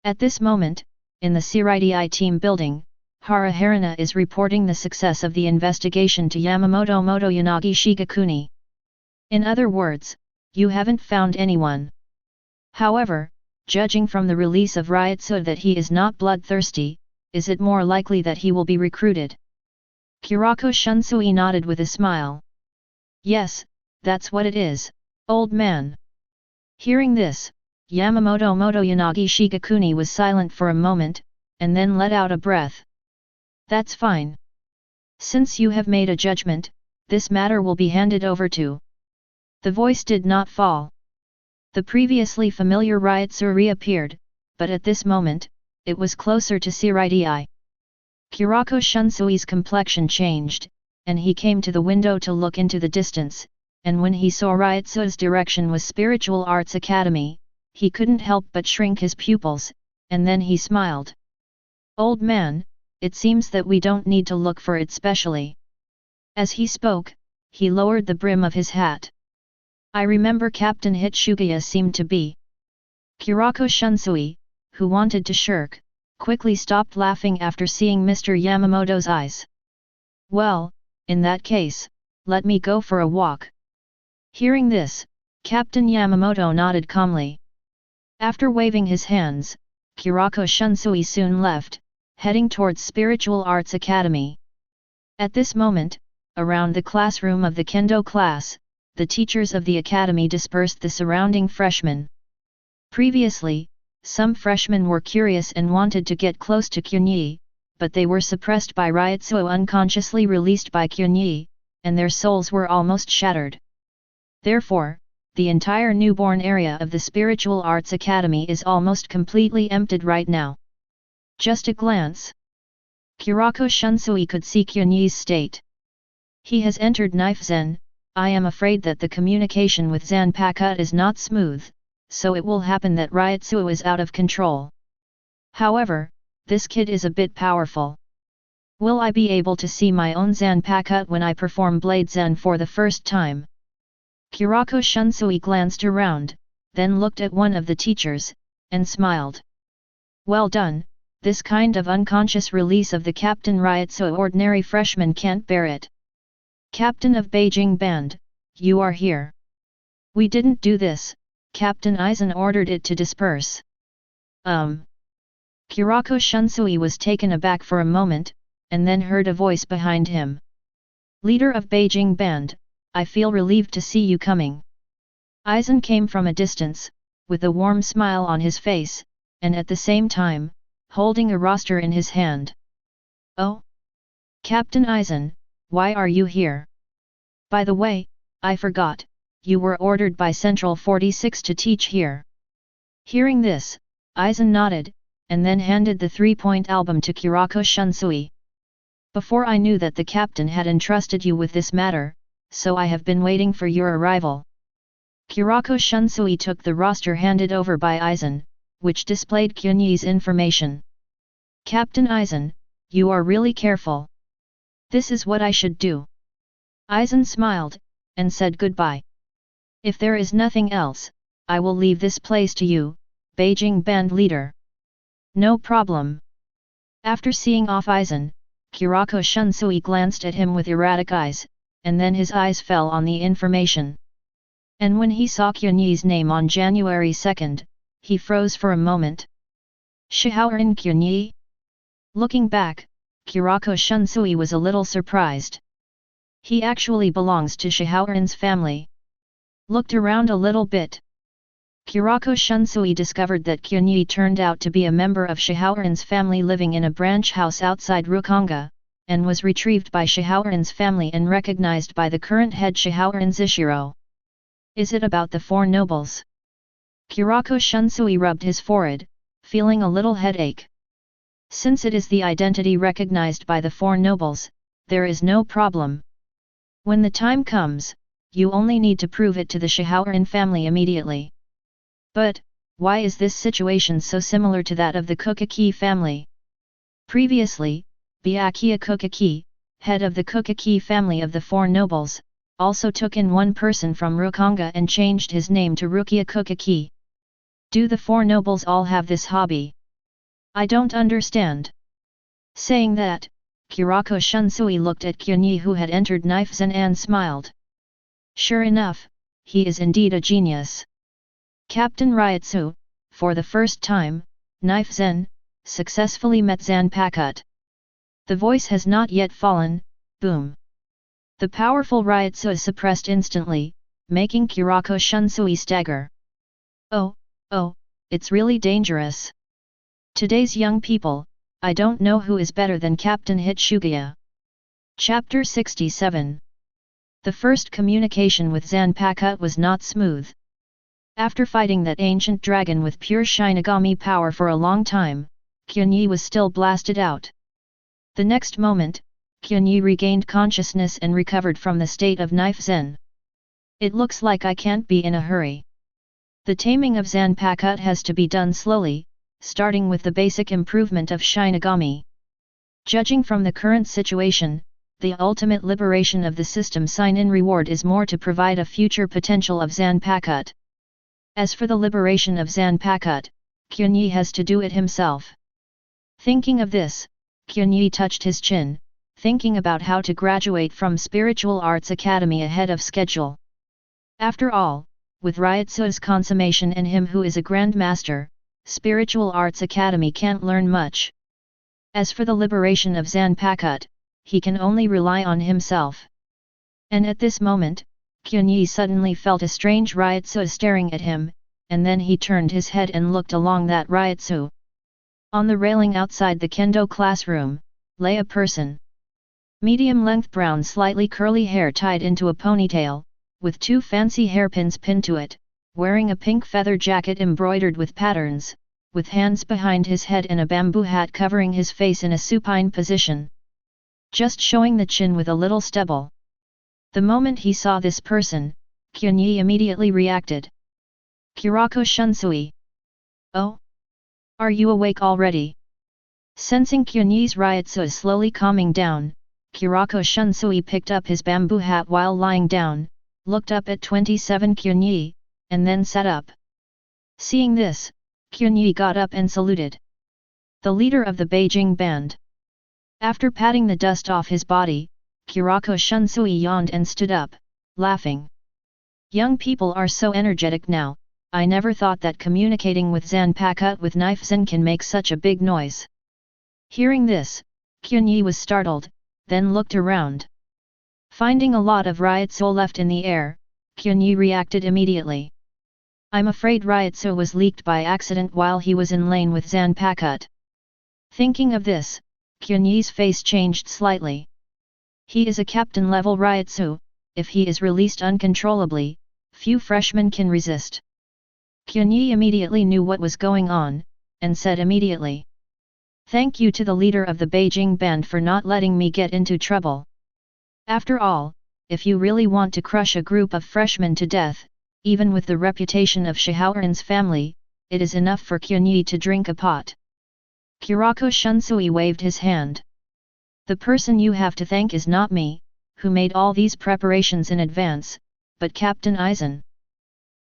At this moment, in the Circulates team building, Hara Haruna is reporting the success of the investigation to Yamamoto Motoyanagi Shigekuni. In other words, you haven't found anyone. However, judging from the release of Reiatsu that he is not bloodthirsty, is it more likely that he will be recruited? Kurako Shunsui nodded with a smile. Yes, that's what it is, old man. Hearing this, Yamamoto Motoyanagi Shigekuni was silent for a moment, and then let out a breath. That's fine. Since you have made a judgment, this matter will be handed over to. The voice did not fall. The previously familiar Reiatsu reappeared, but at this moment, it was closer to Circulates. Kurako Shunsui's complexion changed, and he came to the window to look into the distance, and when he saw Reiatsu's direction was Spiritual Arts Academy, he couldn't help but shrink his pupils, and then he smiled. Old man, it seems that we don't need to look for it specially. As he spoke, he lowered the brim of his hat. I remember Captain Hitsugaya seemed to be. Kurako Shunsui, who wanted to shirk, quickly stopped laughing after seeing Mr. Yamamoto's eyes. Well, in that case, let me go for a walk. Hearing this, Captain Yamamoto nodded calmly. After waving his hands, Kurako Shunsui soon left, heading towards Spiritual Arts Academy. At this moment, around the classroom of the Kendo class, the teachers of the academy dispersed the surrounding freshmen. Previously, some freshmen were curious and wanted to get close to Qianye, but they were suppressed by Reiatsu unconsciously released by Qianye, and their souls were almost shattered. Therefore, the entire newborn area of the Spiritual Arts Academy is almost completely emptied right now. Just a glance. Kurako Shunsui could see Qianye's state. He has entered Knife Zen. I am afraid that the communication with Zanpakuto is not smooth, so it will happen that Reiatsu is out of control. However, this kid is a bit powerful. Will I be able to see my own Zanpakuto when I perform Blade Zen for the first time? Kurako Shunsui glanced around, then looked at one of the teachers, and smiled. Well done, this kind of unconscious release of the Captain Reiatsu ordinary freshman can't bear it. Captain of Beijing Band, you are here. We didn't do this, Captain Aizen ordered it to disperse. Kurako Shunsui was taken aback for a moment, and then heard a voice behind him. Leader of Beijing Band, I feel relieved to see you coming. Aizen came from a distance, with a warm smile on his face, and at the same time, holding a roster in his hand. Oh? Captain Aizen, why are you here? By the way, I forgot, you were ordered by Central 46 to teach here. Hearing this, Aizen nodded, and then handed the 3-point album to Kurako Shunsui. Before I knew that the captain had entrusted you with this matter, so I have been waiting for your arrival. Kurako Shunsui took the roster handed over by Aizen, which displayed Qianye's information. Captain Aizen, you are really careful. This is what I should do. Aizen smiled, and said goodbye. If there is nothing else, I will leave this place to you, Beijing Band leader. No problem. After seeing off Aizen, Kurako Shunsui glanced at him with erratic eyes, and then his eyes fell on the information. And when he saw Qianye's name on January 2nd, he froze for a moment. Shihaoran Qianye? Looking back, Kurako Shunsui was a little surprised. He actually belongs to Shihaoran's family. Looked around a little bit. Kurako Shunsui discovered that Qianye turned out to be a member of Shihaoran's family living in a branch house outside Rukanga, and was retrieved by Shihaoran's family and recognized by the current head Shihaoran Zishiro. Is it about the four nobles? Kurako Shunsui rubbed his forehead, feeling a little headache. Since it is the identity recognized by the four nobles, there is no problem. When the time comes, you only need to prove it to the Shihaoran family immediately. But, why is this situation so similar to that of the Kukaki family? Previously, Byakuya Kukaki, head of the Kukaki family of the four nobles, also took in one person from Rukanga and changed his name to Rukia Kukaki. Do the four nobles all have this hobby? I don't understand. Saying that, Kurako Shunsui looked at Qianye who had entered Knife Zen and smiled. Sure enough, he is indeed a genius. Captain Reiatsu, for the first time, Knife Zen, successfully met Zanpakuto. The voice has not yet fallen, boom. The powerful Reiatsu is suppressed instantly, making Kurako Shunsui stagger. Oh, it's really dangerous. Today's young people, I don't know who is better than Captain Hitsugiya. Chapter 67. The first communication with Zanpakuto was not smooth. After fighting that ancient dragon with pure Shinigami power for a long time, Qianye was still blasted out. The next moment, Qianye regained consciousness and recovered from the state of Knife Zen. It looks like I can't be in a hurry. The taming of Zanpakuto has to be done slowly, starting with the basic improvement of Shinigami. Judging from the current situation, the ultimate liberation of the system sign-in reward is more to provide a future potential of Zanpakuto. As for the liberation of Zanpakuto, Qianye has to do it himself. Thinking of this, Qianye touched his chin, thinking about how to graduate from Spiritual Arts Academy ahead of schedule. After all, with Reiatsu's consummation and him who is a Grand Master, Spiritual Arts Academy can't learn much. As for the liberation of Zanpakuto, he can only rely on himself. And at this moment, Qianye suddenly felt a strange Reiatsu staring at him, and then he turned his head and looked along that Reiatsu. On the railing outside the kendo classroom, lay a person. Medium-length brown slightly curly hair tied into a ponytail, with two fancy hairpins pinned to it, wearing a pink feather jacket embroidered with patterns, with hands behind his head and a bamboo hat covering his face in a supine position, just showing the chin with a little stubble. The moment he saw this person, Qianye immediately reacted. Kurako Shunsui. Oh? Are you awake already? Sensing Qianye's Reiatsu slowly calming down, Kurako Shunsui picked up his bamboo hat while lying down, looked up at 27 Qianye, and then sat up. Seeing this, Qianye got up and saluted. The leader of the Beijing band. After patting the dust off his body, Kurako Shunsui yawned and stood up, laughing. Young people are so energetic now, I never thought that communicating with Zanpakuto with knife zen can make such a big noise. Hearing this, Qianye was startled, then looked around. Finding a lot of Reiatsu left in the air, Qianye reacted immediately. I'm afraid Reiatsu was leaked by accident while he was in lane with Zanpakuto. Thinking of this, Qianye's face changed slightly. He is a captain-level Reiatsu, if he is released uncontrollably, few freshmen can resist. Qianye immediately knew what was going on, and said immediately. Thank you to the leader of the Beijing band for not letting me get into trouble. After all, if you really want to crush a group of freshmen to death, even with the reputation of Shihaoran's family, it is enough for Qianye to drink a pot. Kurako Shunsui waved his hand. The person you have to thank is not me, who made all these preparations in advance, but Captain Aizen.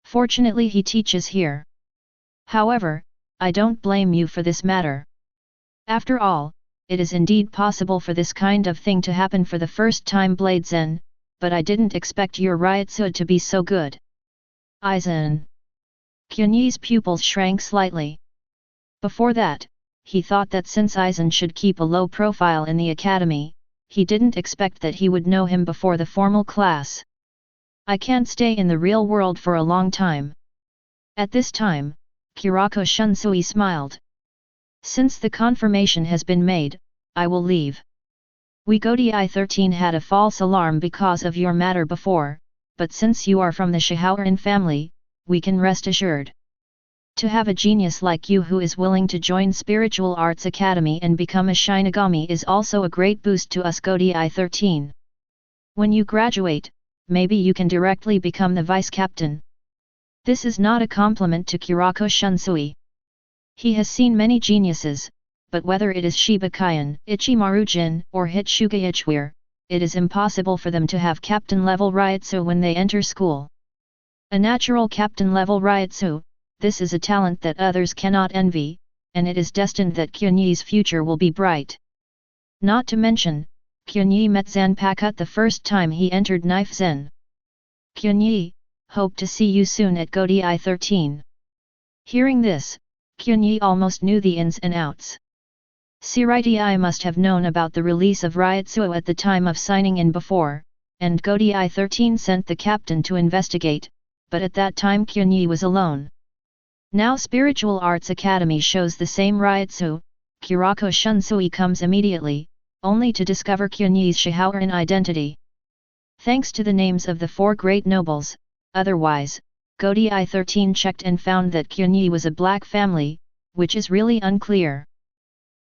Fortunately he teaches here. However, I don't blame you for this matter. After all, it is indeed possible for this kind of thing to happen for the first time Blade Zen, but I didn't expect your Reiatsu to be so good. Aizen. Qianye's pupils shrank slightly. Before that, he thought that since Aizen should keep a low profile in the academy, he didn't expect that he would know him before the formal class. I can't stay in the real world for a long time. At this time, Kurako Shunsui smiled. Since the confirmation has been made, I will leave. We Godi 13 had a false alarm because of your matter before, but since you are from the Shihaoran family, we can rest assured. To have a genius like you who is willing to join Spiritual Arts Academy and become a Shinigami is also a great boost to us Godi 13. When you graduate, maybe you can directly become the vice captain. This is not a compliment to Kurako Shunsui. He has seen many geniuses, but whether it is Shibukian, Ichimaru-jin, or Hitsuga Ichware, it is impossible for them to have captain-level Reiatsu when they enter school. A natural captain-level Reiatsu, this is a talent that others cannot envy, and it is destined that Qianye's future will be bright. Not to mention, Qianye met Zanpakuto the first time he entered Knife Zen. Qianye, hope to see you soon at Godi 13. Hearing this, Qianye almost knew the ins and outs. Siriti must have known about the release of Reiatsu at the time of signing in before, and Godi 13 sent the captain to investigate, but at that time Qianye was alone. Now Spiritual Arts Academy shows the same Reiatsu, Kurako Shunsui comes immediately, only to discover Qianye's Shihaoran identity. Thanks to the names of the four great nobles, otherwise, Godi 13 checked and found that Qianye was a black family, which is really unclear.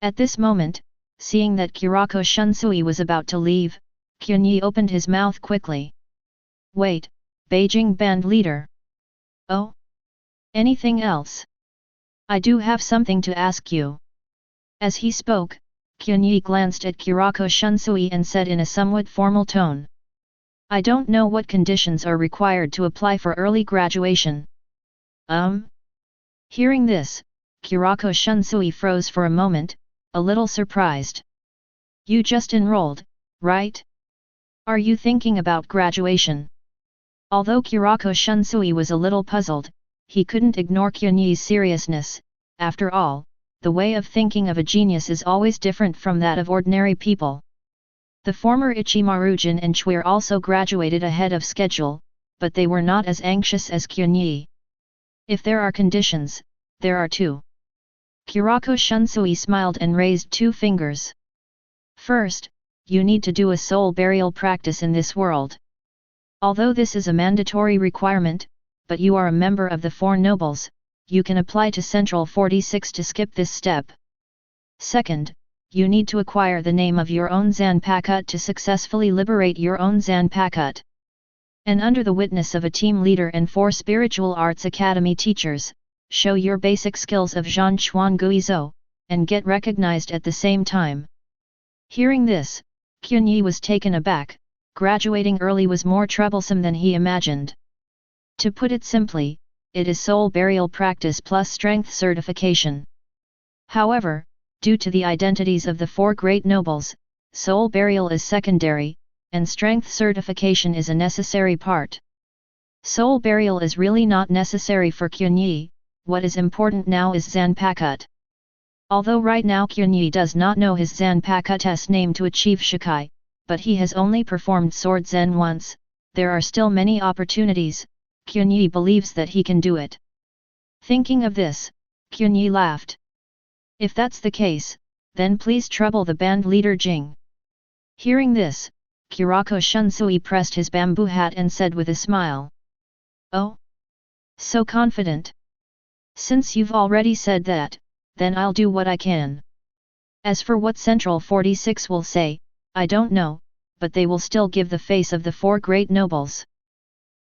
At this moment, seeing that Kurako Shunsui was about to leave, Qianye opened his mouth quickly. Wait, Beijing band leader. Oh? Anything else? I do have something to ask you. As he spoke, Qianye glanced at Kurako Shunsui and said in a somewhat formal tone. I don't know what conditions are required to apply for early graduation. Hearing this, Kurako Shunsui froze for a moment, a little surprised. You just enrolled, right? Are you thinking about graduation? Although Kurako Shunsui was a little puzzled, he couldn't ignore Qianye's seriousness. After all, the way of thinking of a genius is always different from that of ordinary people. The former Ichimaru-jin and Ichware also graduated ahead of schedule, but they were not as anxious as Qianye. If there are conditions, there are two. Kurako Shunsui smiled and raised two fingers. First, you need to do a soul burial practice in this world. Although this is a mandatory requirement, but you are a member of the Four Nobles, you can apply to Central 46 to skip this step. Second, you need to acquire the name of your own Zanpakuto to successfully liberate your own Zanpakuto. And under the witness of a team leader and 4 spiritual arts academy teachers, show your basic skills of Zhanchuan Guizhou, and get recognized at the same time. Hearing this, Qianye was taken aback. Graduating early was more troublesome than he imagined. To put it simply, it is soul burial practice plus strength certification. However, due to the identities of the 4 great nobles, soul burial is secondary, and strength certification is a necessary part. Soul burial is really not necessary for Qianye. What is important now is Zanpakuto. Although right now Qianye does not know his Zanpakuto's name to achieve Shikai, but he has only performed Sword Zen once, there are still many opportunities. Qianye believes that he can do it. Thinking of this, Qianye laughed. If that's the case, then please trouble the band leader Jing. Hearing this, Kurako Shunsui pressed his bamboo hat and said with a smile. Oh? So confident. Since you've already said that, then I'll do what I can. As for what Central 46 will say, I don't know, but they will still give the face of the 4 great nobles.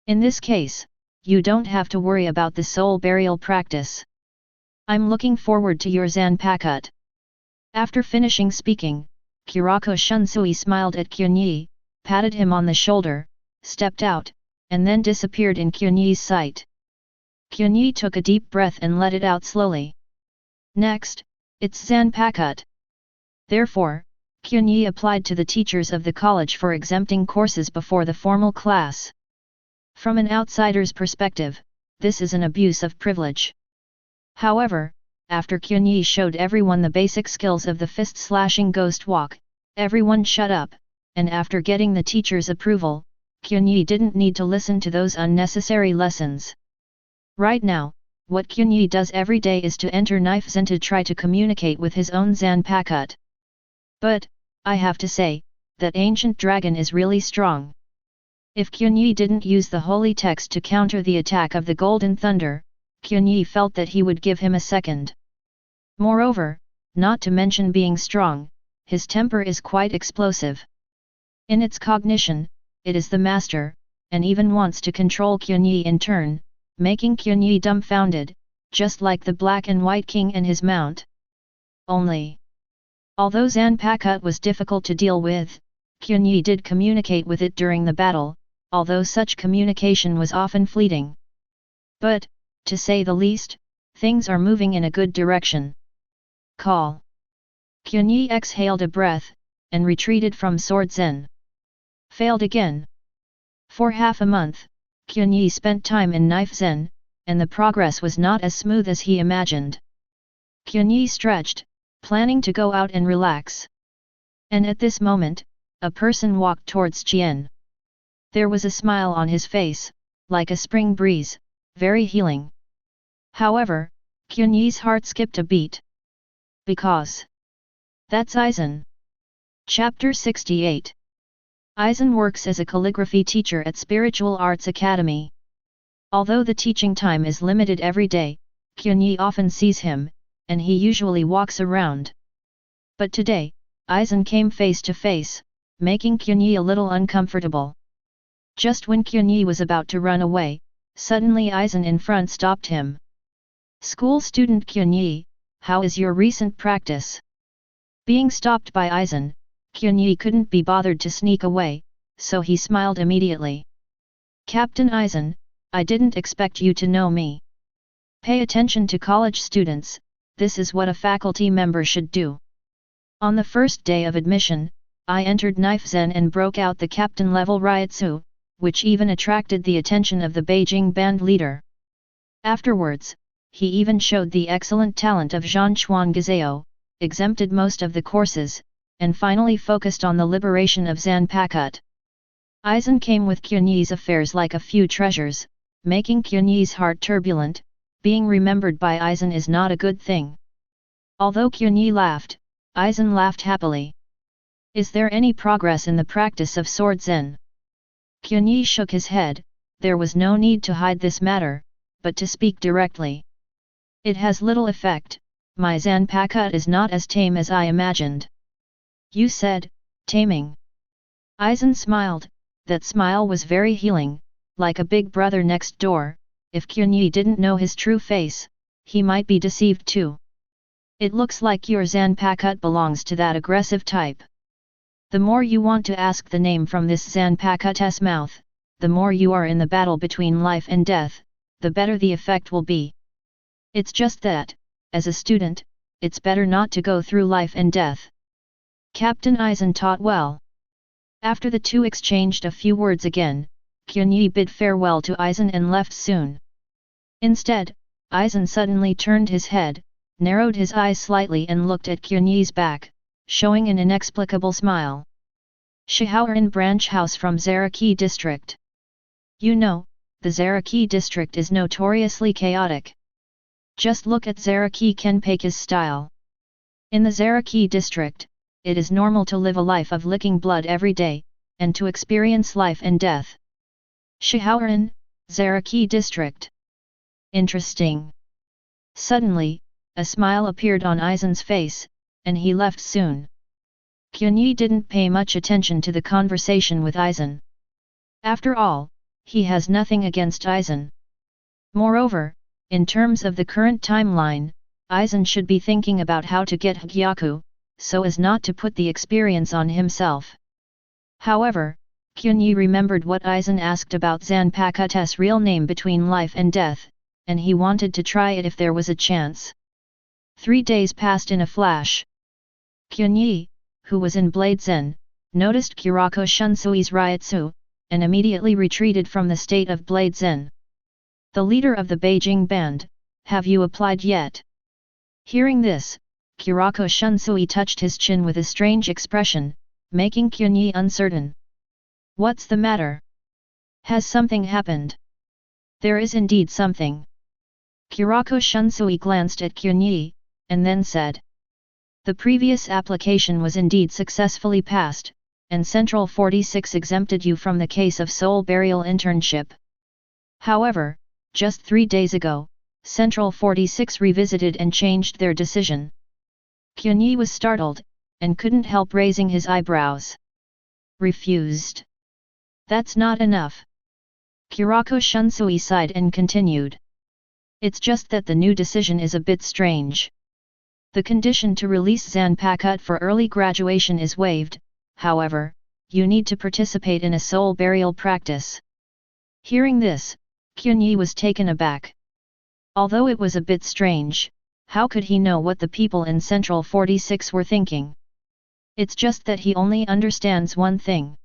In this case, you don't have to worry about the soul burial practice. I'm looking forward to your Zanpakuto. After finishing speaking, Kurako Shunsui smiled at Qianye, patted him on the shoulder, stepped out, and then disappeared in Qionye's sight. Qianye took a deep breath and let it out slowly. Next, it's Zanpakuto. Therefore, Qianye applied to the teachers of the college for exempting courses before the formal class. From an outsider's perspective, this is an abuse of privilege. However, after Qianye showed everyone the basic skills of the fist-slashing ghost walk, everyone shut up, and after getting the teacher's approval, Qianye didn't need to listen to those unnecessary lessons. Right now, what Qianye does every day is to enter Knife Zen to try to communicate with his own Zanpakuto. But, I have to say, that ancient dragon is really strong. If Qianye didn't use the holy text to counter the attack of the Golden Thunder, Qianye felt that he would give him a second. Moreover, not to mention being strong, his temper is quite explosive. In its cognition, it is the master, and even wants to control Qianye in turn, making Qianye dumbfounded, just like the Black and White King and his mount. Only, although Zanpakuto was difficult to deal with, Qianye did communicate with it during the battle, although such communication was often fleeting. But, to say the least, things are moving in a good direction. Call. Qianye exhaled a breath, and retreated from Sword Zen. Failed again. For half a month, Qianye spent time in Knife Zen, and the progress was not as smooth as he imagined. Qianye stretched, planning to go out and relax. And at this moment, a person walked towards Qianye. There was a smile on his face, like a spring breeze, very healing. However, Qianye's heart skipped a beat. Because that's Aizen. Chapter 68. Aizen works as a calligraphy teacher at Spiritual Arts Academy. Although the teaching time is limited every day, Qianye often sees him, and he usually walks around. But today, Aizen came face to face, making Qianye a little uncomfortable. Just when Qianye was about to run away, suddenly Aizen in front stopped him. School student Qianye, how is your recent practice? Being stopped by Aizen, Qianye couldn't be bothered to sneak away, so he smiled immediately. Captain Aizen, I didn't expect you to know me. Pay attention to college students, this is what a faculty member should do. On the first day of admission, I entered Knife Zen and broke out the captain-level Reiatsu, which even attracted the attention of the Beijing band leader. Afterwards, he even showed the excellent talent of Zhanchuan Guizhou, exempted most of the courses, and finally focused on the liberation of Zanpakuto. Aizen came with Qianye's affairs like a few treasures, making Qianye's heart turbulent. Being remembered by Aizen is not a good thing. Although Qianye laughed, Aizen laughed happily. Is there any progress in the practice of Sword Zen? Qianye shook his head. There was no need to hide this matter, but to speak directly. It has little effect, my Zanpakuto is not as tame as I imagined. You said, taming. Aizen smiled, that smile was very healing, like a big brother next door. If Qianye didn't know his true face, he might be deceived too. It looks like your Zanpakuto belongs to that aggressive type. The more you want to ask the name from this Zanpakuto's mouth, the more you are in the battle between life and death, the better the effect will be. It's just that, as a student, it's better not to go through life and death. Captain Aizen taught well. After the two exchanged a few words again, Qianye bid farewell to Aizen and left soon. Instead, Aizen suddenly turned his head, narrowed his eyes slightly and looked at Qianye's back, showing an inexplicable smile. Shihaoran branch house from Zaraki district. You know, the Zaraki district is notoriously chaotic. Just look at Zaraki Kenpaki's style. In the Zaraki district, it is normal to live a life of licking blood every day, and to experience life and death. Shihaoran, Zaraki district. Interesting. Suddenly, a smile appeared on Aizen's face, and he left soon. Qianye didn't pay much attention to the conversation with Aizen. After all, he has nothing against Aizen. Moreover, in terms of the current timeline, Aizen should be thinking about how to get Hyaku, so as not to put the experience on himself. However, Qianye remembered what Aizen asked about Zanpakuto's real name between life and death, and he wanted to try it if there was a chance. 3 days passed in a flash. Qianye, who was in Blade Zen, noticed Kurako Shunsui's Reiatsu, and immediately retreated from the state of Blade Zen. The leader of the Beijing band, have you applied yet? Hearing this, Kurako Shunsui touched his chin with a strange expression, making Qianye uncertain. What's the matter? Has something happened? There is indeed something. Kurako Shunsui glanced at Qianye, and then said. The previous application was indeed successfully passed, and Central 46 exempted you from the case of soul burial internship. However, just 3 days ago, Central 46 revisited and changed their decision. Qianye was startled, and couldn't help raising his eyebrows. Refused. That's not enough. Kurako Shunsui sighed and continued. It's just that the new decision is a bit strange. The condition to release Zanpakuto for early graduation is waived, however, you need to participate in a soul burial practice. Hearing this, Qianye was taken aback. Although it was a bit strange, how could he know what the people in Central 46 were thinking? It's just that he only understands one thing.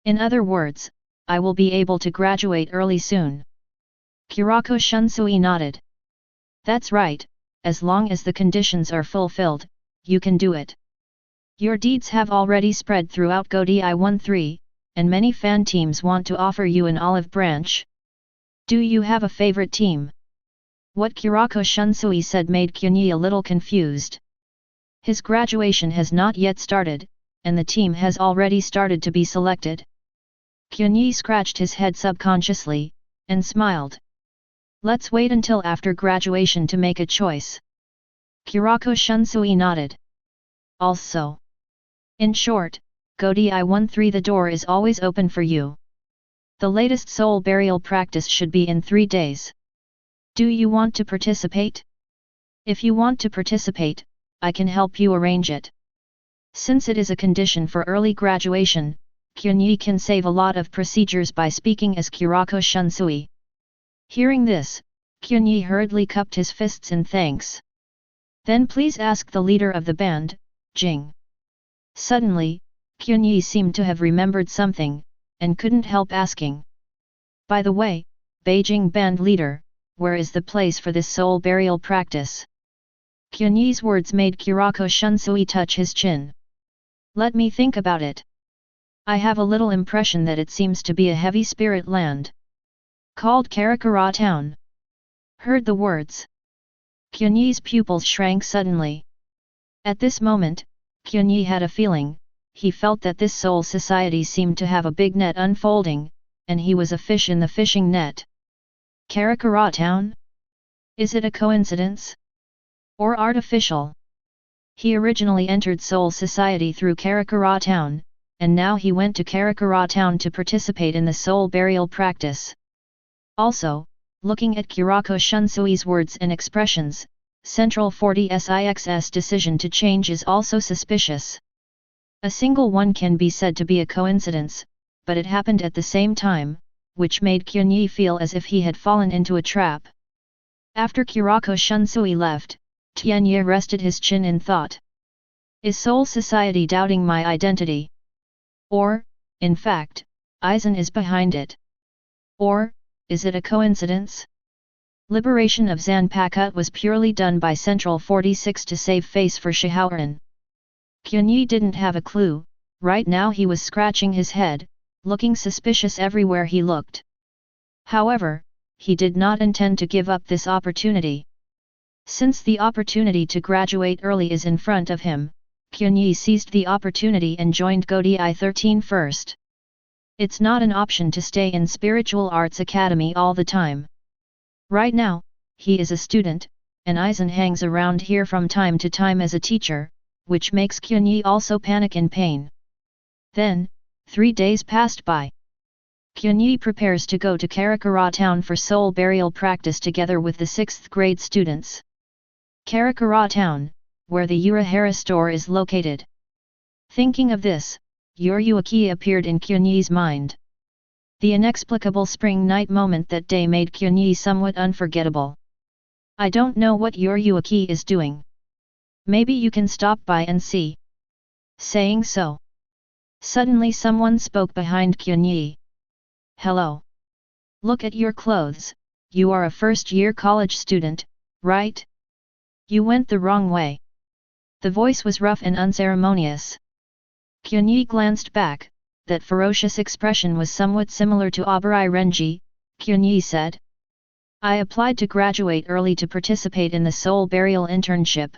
In other words, I will be able to graduate early soon. Kurako Shunsui nodded. That's right, as long as the conditions are fulfilled, you can do it. Your deeds have already spread throughout Godi 13, and many fan teams want to offer you an olive branch. Do you have a favorite team? What Kurako Shunsui said made Qianye a little confused. His graduation has not yet started, and the team has already started to be selected. Qianye scratched his head subconsciously, and smiled. Let's wait until after graduation to make a choice. Kurako Shunsui nodded. Also. In short, Godi 13 the door is always open for you. The latest soul burial practice should be in 3 days. Do you want to participate? If you want to participate, I can help you arrange it. Since it is a condition for early graduation, Qianye can save a lot of procedures by speaking as Kurako Shunsui. Hearing this, Qianye hurriedly cupped his fists in thanks. Then please ask the leader of the band, Jing. Suddenly, Qianye seemed to have remembered something, and couldn't help asking. By the way, Beijing band leader, where is the place for this soul burial practice? Qianye's words made Kurako Shunsui touch his chin. Let me think about it. I have a little impression that it seems to be a heavy spirit land. Called Karakura Town. Heard the words. Qianye's pupils shrank suddenly. At this moment, Qianye had a feeling, he felt that this soul society seemed to have a big net unfolding, and he was a fish in the fishing net. Karakura Town? Is it a coincidence? Or artificial? He originally entered Soul Society through Karakura Town, and now he went to Karakura Town to participate in the soul burial practice. Also, looking at Kurako Shunsui's words and expressions, Central 40SIX's decision to change is also suspicious. A single one can be said to be a coincidence, but it happened at the same time, which made Qianye feel as if he had fallen into a trap. After Kurako Shunsui left, Qianye rested his chin in thought. Is Soul Society doubting my identity? Or, in fact, Aizen is behind it? Or, is it a coincidence? Liberation of Zanpakuto was purely done by Central 46 to save face for Shihoran. Qianye didn't have a clue. Right now he was scratching his head, looking suspicious everywhere he looked. However, he did not intend to give up this opportunity. Since the opportunity to graduate early is in front of him, Qianye seized the opportunity and joined Godai 13 first. It's not an option to stay in Spiritual Arts Academy all the time. Right now, he is a student, and Aizen hangs around here from time to time as a teacher, which makes Qianye also panic in pain. Then, 3 days passed by. Qianye prepares to go to Karakura Town for soul burial practice together with the 6th grade students. Karakura Town, where the Urahara store is located. Thinking of this, Yuryuaki appeared in Qianye's mind. The inexplicable spring night moment that day made Qianye somewhat unforgettable. I don't know what Yuryuaki is doing. Maybe you can stop by and see. Saying so, suddenly someone spoke behind Qianye. Hello. Look at your clothes, you are a first-year college student, right? You went the wrong way. The voice was rough and unceremonious. Qianye glanced back. That ferocious expression was somewhat similar to Abarai Renji. Qianye said. I applied to graduate early to participate in the soul burial internship.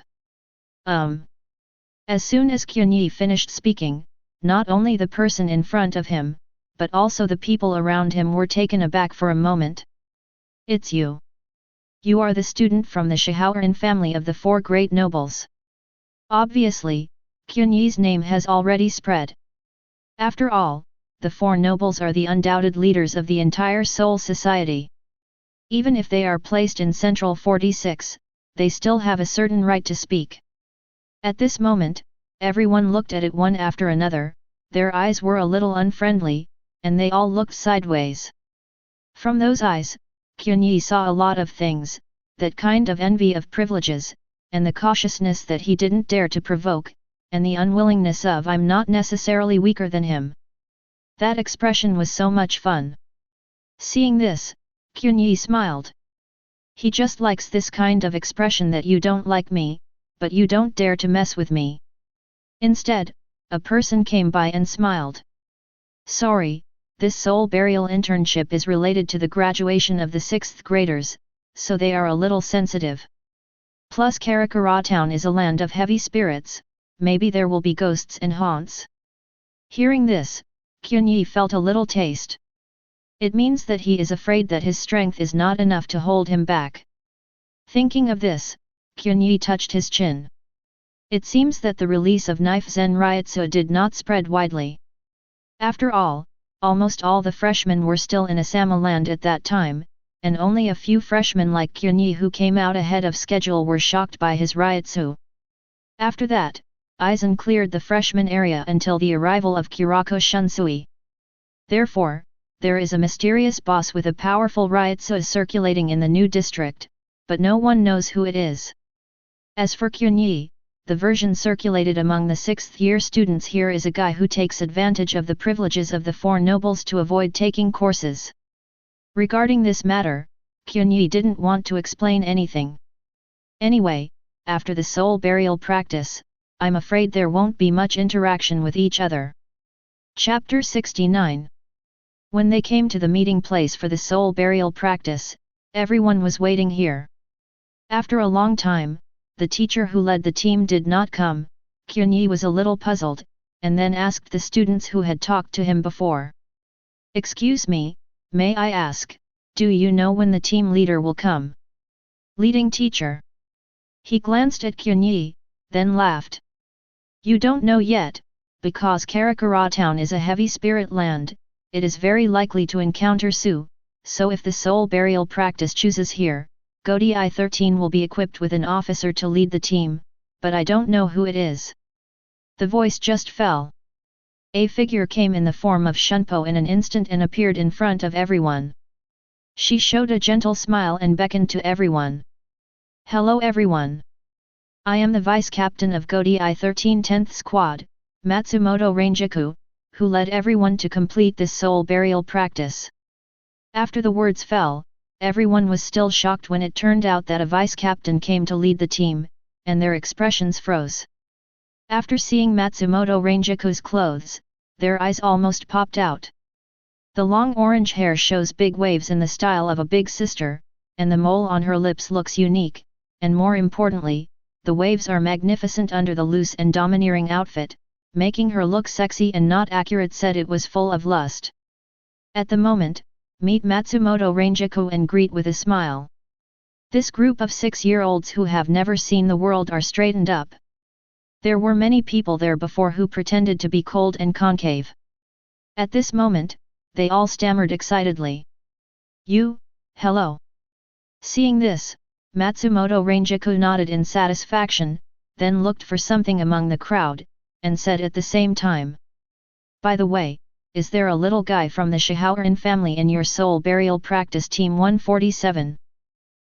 As soon as Qianye finished speaking, not only the person in front of him, but also the people around him were taken aback for a moment. It's you. You are the student from the Shihoran family of the 4 great nobles. Obviously, Qianye's name has already spread. After all, the 4 nobles are the undoubted leaders of the entire Soul Society. Even if they are placed in Central 46, they still have a certain right to speak. At this moment, everyone looked at it one after another, their eyes were a little unfriendly, and they all looked sideways. From those eyes, Qianye saw a lot of things, that kind of envy of privileges, and the cautiousness that he didn't dare to provoke, and the unwillingness of I'm not necessarily weaker than him. That expression was so much fun. Seeing this, Qianye smiled. He just likes this kind of expression that you don't like me, but you don't dare to mess with me. Instead, a person came by and smiled. Sorry, this soul burial internship is related to the graduation of the 6th graders, so they are a little sensitive. Plus Karakura Town is a land of heavy spirits, maybe there will be ghosts and haunts. Hearing this, Qianye felt a little taste. It means that he is afraid that his strength is not enough to hold him back. Thinking of this, Qianye touched his chin. It seems that the release of Knife Zen Reiatsu did not spread widely. After all, almost all the freshmen were still in Asama land at that time, and only a few freshmen like Qianye who came out ahead of schedule were shocked by his Reiatsu. After that, Aizen cleared the freshman area until the arrival of Kurako Shunsui. Therefore, there is a mysterious boss with a powerful Reiatsu circulating in the new district, but no one knows who it is. As for Qianye, the version circulated among the 6th year students here is a guy who takes advantage of the privileges of the 4 nobles to avoid taking courses. Regarding this matter, Qianye didn't want to explain anything. Anyway, after the soul burial practice, I'm afraid there won't be much interaction with each other. Chapter 69. When they came to the meeting place for the soul burial practice, everyone was waiting here. After a long time, the teacher who led the team did not come. Qianye was a little puzzled, and then asked the students who had talked to him before. Excuse me, may I ask, do you know when the team leader will come? Leading teacher. He glanced at Qianye, then laughed. You don't know yet, because Karakura Town is a heavy spirit land, it is very likely to encounter Su, so if the soul burial practice chooses here, Godai 13 will be equipped with an officer to lead the team, but I don't know who it is. The voice just fell. A figure came in the form of Shunpo in an instant and appeared in front of everyone. She showed a gentle smile and beckoned to everyone. Hello everyone. I am the vice captain of Godai 13 10th Squad, Matsumoto Ranjaku, who led everyone to complete this soul burial practice. After the words fell, everyone was still shocked when it turned out that a vice captain came to lead the team, and their expressions froze. After seeing Matsumoto Ranjaku's clothes, their eyes almost popped out. The long orange hair shows big waves in the style of a big sister, and the mole on her lips looks unique, and more importantly, the waves are magnificent under the loose and domineering outfit, making her look sexy and not accurate. Said it was full of lust. At the moment, meet Matsumoto Ranjaku and greet with a smile. This group of 6-year-olds who have never seen the world are straightened up. There were many people there before who pretended to be cold and concave. At this moment, they all stammered excitedly. You, hello. Seeing this, Matsumoto Ranjaku nodded in satisfaction, then looked for something among the crowd, and said at the same time. By the way, is there a little guy from the Shihoran family in your soul burial practice team 147?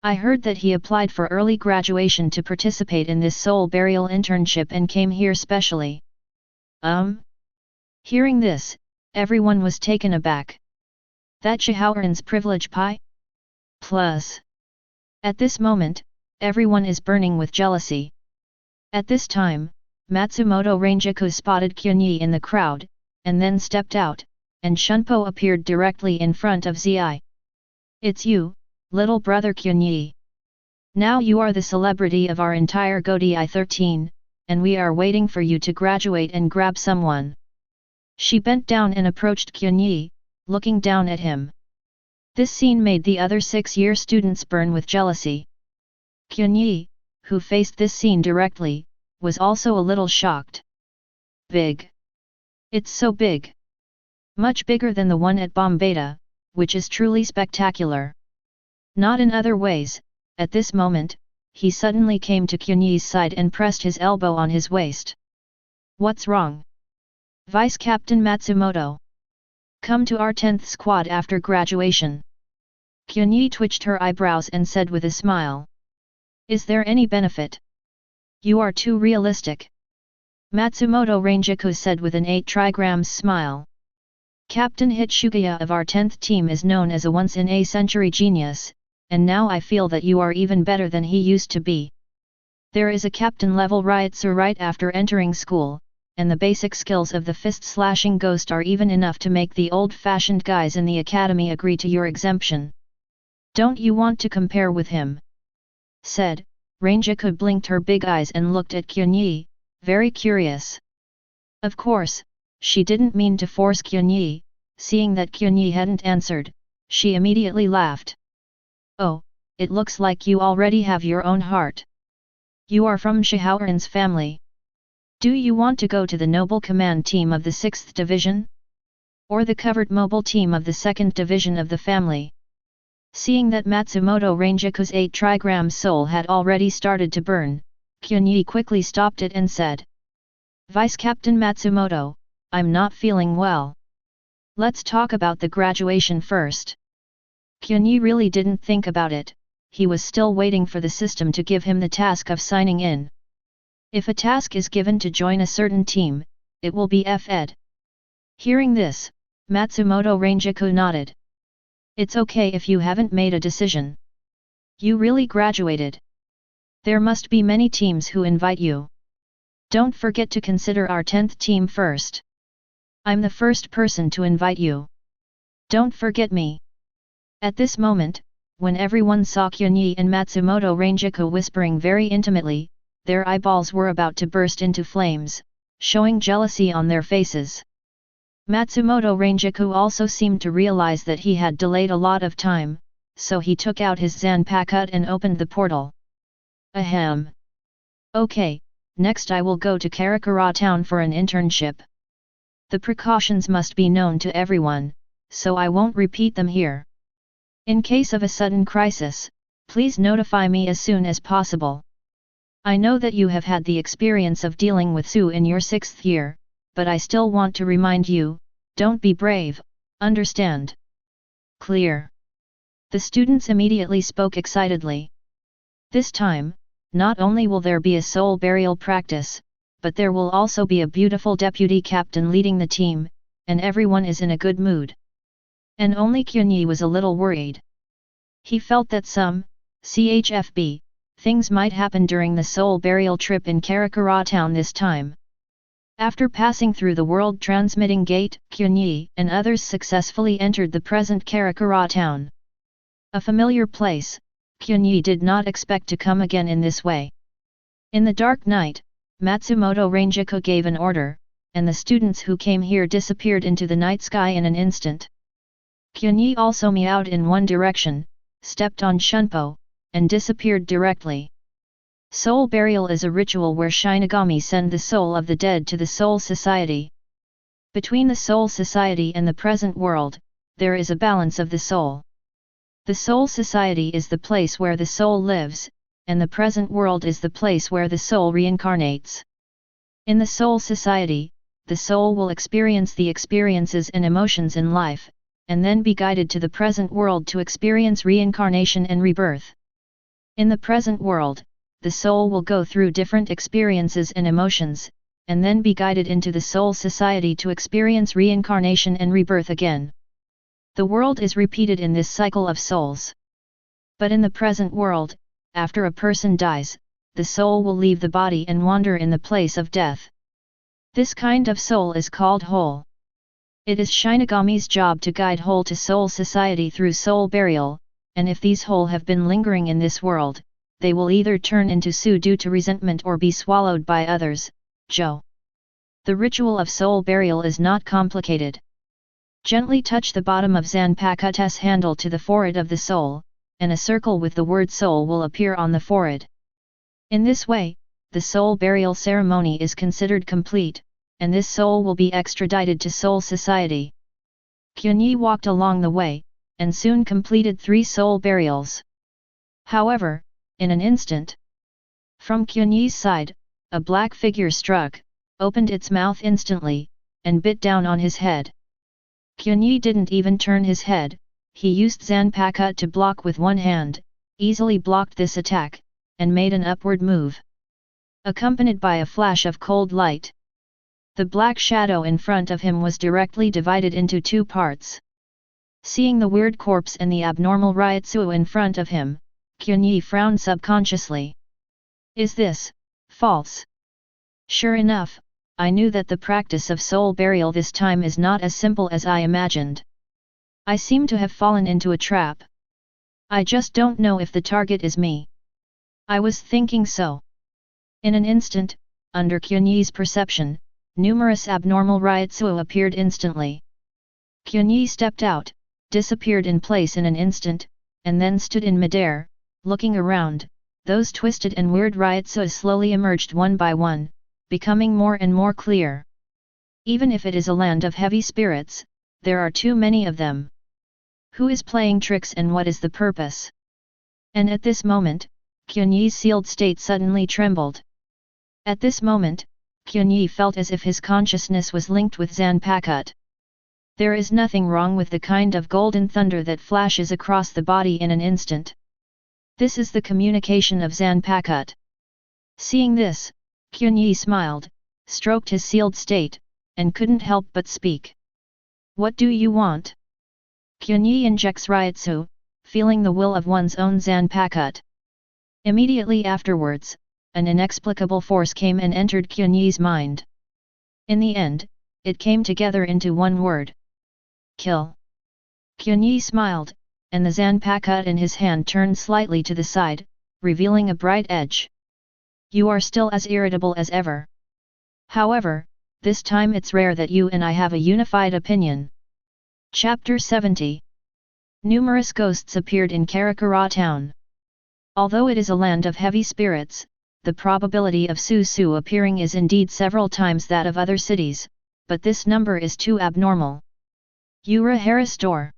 I heard that he applied for early graduation to participate in this soul burial internship and came here specially. Hearing this, everyone was taken aback. That Shihoran's privilege pie? Plus. At this moment, everyone is burning with jealousy. At this time, Matsumoto Ranjaku spotted Qianye in the crowd, and then stepped out, and Shunpo appeared directly in front of Zi. It's you, little brother Qianye. Now you are the celebrity of our entire Godai 13, and we are waiting for you to graduate and grab someone. She bent down and approached Qianye, looking down at him. This scene made the other 6-year students burn with jealousy. Qianye, who faced this scene directly, was also a little shocked. Big. It's so big. Much bigger than the one at Bombeta, which is truly spectacular. Not in other ways, at this moment, he suddenly came to Qianye's side and pressed his elbow on his waist. What's wrong? Vice Captain Matsumoto. Come to our 10th squad after graduation. Qianye twitched her eyebrows and said with a smile. Is there any benefit? You are too realistic. Matsumoto Ranjaku said with an 8 trigrams smile. Captain Hitsuya of our 10th team is known as a once-in-a-century genius, and now I feel that you are even better than he used to be. There is a captain-level Reiatsu right after entering school, and the basic skills of the fist-slashing ghost are even enough to make the old-fashioned guys in the academy agree to your exemption. Don't you want to compare with him? Said, Ranjaku blinked her big eyes and looked at Qianye, very curious. Of course, she didn't mean to force Qianye. Seeing that Qianye hadn't answered, she immediately laughed. Oh, it looks like you already have your own heart. You are from Shihoran's family. Do you want to go to the Noble Command Team of the 6th Division? Or the Covered Mobile Team of the 2nd Division of the family? Seeing that Matsumoto Ranjaku's 8 trigram soul had already started to burn, Qianye quickly stopped it and said. Vice Captain Matsumoto, I'm not feeling well. Let's talk about the graduation first. Qianye really didn't think about it, he was still waiting for the system to give him the task of signing in. If a task is given to join a certain team, it will be F.Ed. Hearing this, Matsumoto Ranjaku nodded. It's okay if you haven't made a decision. You really graduated. There must be many teams who invite you. Don't forget to consider our 10th team first. I'm the first person to invite you. Don't forget me. At this moment, when everyone saw Qianye and Matsumoto Ranjaku whispering very intimately, their eyeballs were about to burst into flames, showing jealousy on their faces. Matsumoto Ranjaku also seemed to realize that he had delayed a lot of time, so he took out his Zanpakuto and opened the portal. Ahem. Okay, next I will go to Karakura Town for an internship. The precautions must be known to everyone, so I won't repeat them here. In case of a sudden crisis, please notify me as soon as possible. I know that you have had the experience of dealing with Su in your 6th year, but I still want to remind you, don't be brave, understand? Clear. The students immediately spoke excitedly. This time, not only will there be a soul burial practice, but there will also be a beautiful deputy captain leading the team, and everyone is in a good mood. And only Qianye was a little worried. He felt that some, CHFB, things might happen during the soul burial trip in Karakura Town this time. After passing through the world transmitting gate, Qianye and others successfully entered the present Karakura Town. A familiar place, Qianye did not expect to come again in this way. In the dark night, Matsumoto Ranjaku gave an order, and the students who came here disappeared into the night sky in an instant. Qianye also meowed in one direction, stepped on Shunpo, and disappeared directly. Soul burial is a ritual where Shinigami send the soul of the dead to the Soul Society. Between the Soul Society and the present world, there is a balance of the soul. The Soul Society is the place where the soul lives, and the present world is the place where the soul reincarnates. In the Soul Society, the soul will experience the experiences and emotions in life, and then be guided to the present world to experience reincarnation and rebirth. In the present world, the soul will go through different experiences and emotions, and then be guided into the Soul Society to experience reincarnation and rebirth again. The world is repeated in this cycle of souls. But in the present world, after a person dies, the soul will leave the body and wander in the place of death. This kind of soul is called whole. It is Shinigami's job to guide whole to Soul Society through soul burial, and if these whole have been lingering in this world, they will either turn into Su due to resentment or be swallowed by others, Jo. The ritual of soul burial is not complicated. Gently touch the bottom of Zanpakuto's handle to the forehead of the soul, and a circle with the word soul will appear on the forehead. In this way, the soul burial ceremony is considered complete, and this soul will be extradited to Soul Society. Qianye walked along the way, and soon completed 3 soul burials. However, in an instant, from Qianye's side, a black figure struck, opened its mouth instantly, and bit down on his head. Qianye didn't even turn his head, he used Zanpakuto to block with one hand, easily blocked this attack, and made an upward move. Accompanied by a flash of cold light. The black shadow in front of him was directly divided into 2 parts. Seeing the weird corpse and the abnormal Reiatsu in front of him, Qianye frowned subconsciously. Is this false? Sure enough, I knew that the practice of soul burial this time is not as simple as I imagined. I seem to have fallen into a trap. I just don't know if the target is me. I was thinking so. In an instant, under Qianye's perception, numerous abnormal Reiatsu appeared instantly. Qianye stepped out, disappeared in place in an instant, and then stood in midair, looking around. Those twisted and weird Reiatsu slowly emerged one by one, becoming more and more clear. Even if it is a land of heavy spirits, there are too many of them. Who is playing tricks and what is the purpose? And at this moment, Qianye's sealed state suddenly trembled. At this moment, Qianye felt as if his consciousness was linked with Zanpakuto. There is nothing wrong with the kind of golden thunder that flashes across the body in an instant. This is the communication of Zanpakuto. Seeing this, Qianye smiled, stroked his sealed state, and couldn't help but speak. What do you want? Qianye injects Reiatsu, feeling the will of one's own Zanpakuto. Immediately afterwards, an inexplicable force came and entered Qianye's mind. In the end, it came together into one word. Kill. Qianye smiled, and the Zanpakuto in his hand turned slightly to the side, revealing a bright edge. You are still as irritable as ever. However, this time it's rare that you and I have a unified opinion. Chapter 70. Numerous ghosts appeared in Karakura Town. Although it is a land of heavy spirits, the probability of Sōsuke appearing is indeed several times that of other cities, but this number is too abnormal. Urahara Store.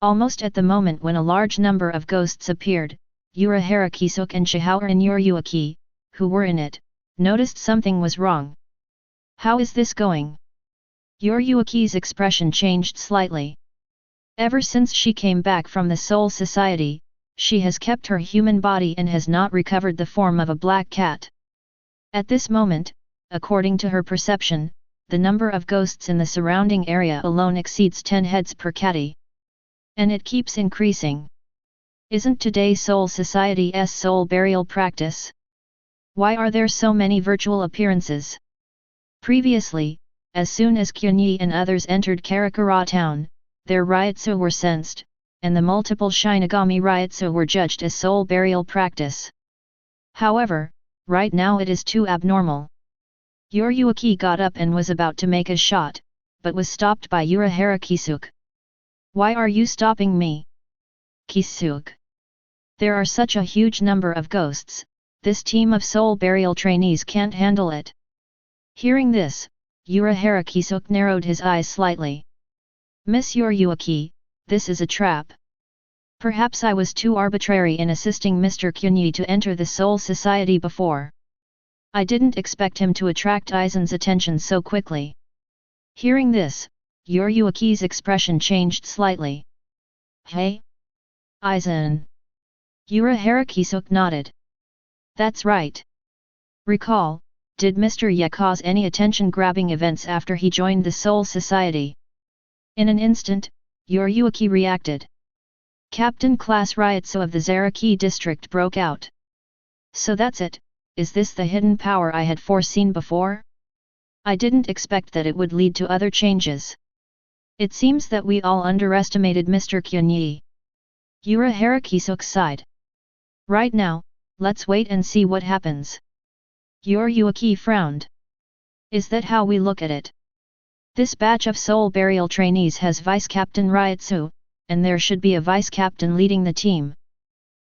Almost at the moment when a large number of ghosts appeared, Urahara Kisuke and Shihoran Yuryuki, who were in it, noticed something was wrong. How is this going? Yuryuki's expression changed slightly. Ever since she came back from the Soul Society, she has kept her human body and has not recovered the form of a black cat. At this moment, according to her perception, the number of ghosts in the surrounding area alone exceeds 10 heads per catty. And it keeps increasing. Isn't today Soul Society's soul burial practice? Why are there so many virtual appearances? Previously, as soon as Qianye and others entered Karakura Town, their Reiatsu were sensed, and the multiple Shinigami Reiatsu were judged as soul burial practice. However, right now it is too abnormal. Yuryuki got up and was about to make a shot, but was stopped by Urahara Kisuke. Why are you stopping me? Kisuke. There are such a huge number of ghosts, this team of soul burial trainees can't handle it. Hearing this, Urahara Kisuke narrowed his eyes slightly. Miss Yuryuki, this is a trap. Perhaps I was too arbitrary in assisting Mr. Qianye to enter the Soul Society before. I didn't expect him to attract Aizen's attention so quickly. Hearing this, Yuryuki's expression changed slightly. Hey? Aizen. Urahara Kisuke nodded. That's right. Recall, did Mr. Ye cause any attention-grabbing events after he joined the Soul Society? In an instant, Yuryuki reacted. Captain Class Reiatsu of the Zaraki district broke out. So that's it, is this the hidden power I had foreseen before? I didn't expect that it would lead to other changes. It seems that we all underestimated Mr. Qianye. Urahara Kisuke sighed. Right now, let's wait and see what happens. Yuryuki frowned. Is that how we look at it? This batch of soul burial trainees has Vice Captain Reiatsu, and there should be a Vice Captain leading the team.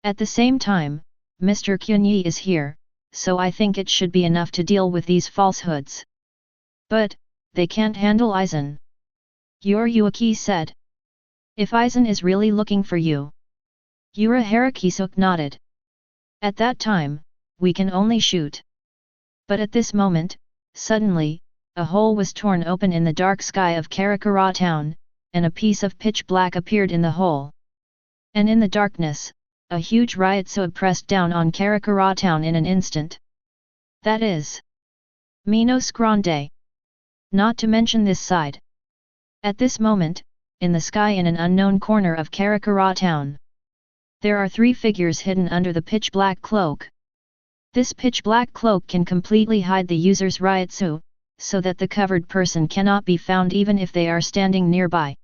At the same time, Mr. Qianye is here, so I think it should be enough to deal with these falsehoods. But, they can't handle Aizen. Yuryuki said. If Aizen is really looking for you. Urahara Kisuke nodded. At that time, we can only shoot. But at this moment, suddenly, a hole was torn open in the dark sky of Karakura Town, and a piece of pitch black appeared in the hole. And in the darkness, a huge Reiatsu pressed down on Karakura Town in an instant. That is Minos Grande. Not to mention this side. At this moment, in the sky in an unknown corner of Karakura Town, there are 3 figures hidden under the pitch black cloak. This pitch black cloak can completely hide the user's Reiatsu, so that the covered person cannot be found even if they are standing nearby.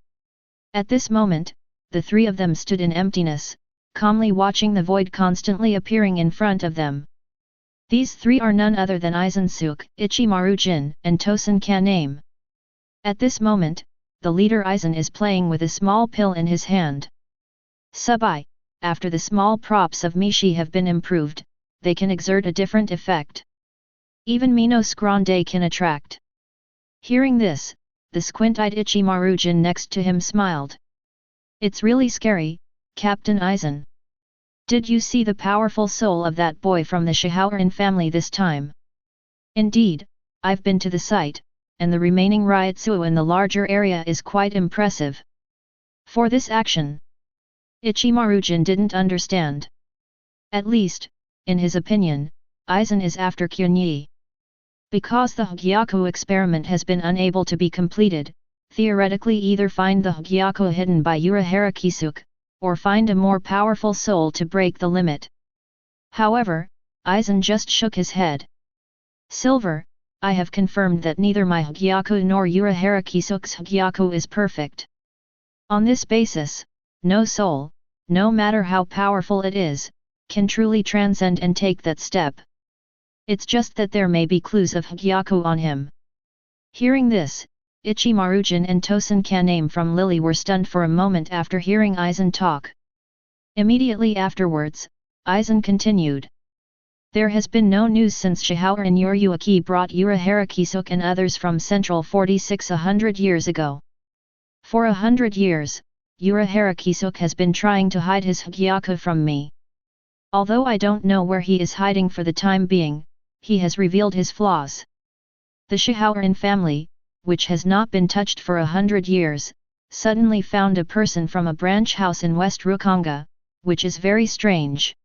At this moment, the 3 of them stood in emptiness, calmly watching the void constantly appearing in front of them. These 3 are none other than Aizen Sōsuke, Ichimaru Jin, and Tosen Kaname. At this moment, the leader Aizen is playing with a small pill in his hand. Subai, after the small props of Mishi have been improved, they can exert a different effect. Even Minos Grande can attract. Hearing this, the squint-eyed Ichimaru Jin next to him smiled. It's really scary, Captain Aizen. Did you see the powerful soul of that boy from the Shihoran family this time? Indeed, I've been to the site, and the remaining Reiatsu in the larger area is quite impressive. For this action, Ichimaru Jin didn't understand. At least, in his opinion, Aizen is after Qianye. Because the Heiqiang experiment has been unable to be completed, theoretically either find the Heiqiang hidden by Urahara Kisuke, or find a more powerful soul to break the limit. However, Aizen just shook his head. Silver, I have confirmed that neither my Heiqiang nor Urahara Kisuke's Heiqiang is perfect. On this basis, no soul, no matter how powerful it is, can truly transcend and take that step. It's just that there may be clues of Heiqiang on him. Hearing this, Ichimaru-jin and Tosen Kaname from Lily were stunned for a moment after hearing Aizen talk. Immediately afterwards, Aizen continued. There has been no news since Shihao and Yuryuaki brought Urahara Kisuk and others from Central 46 100 years ago. For 100 years, Urahara Kisuk has been trying to hide his Hgyaku from me. Although I don't know where he is hiding for the time being, he has revealed his flaws. The Shihaoran family, which has not been touched for 100 years, suddenly found a person from a branch house in West Rukanga, which is very strange.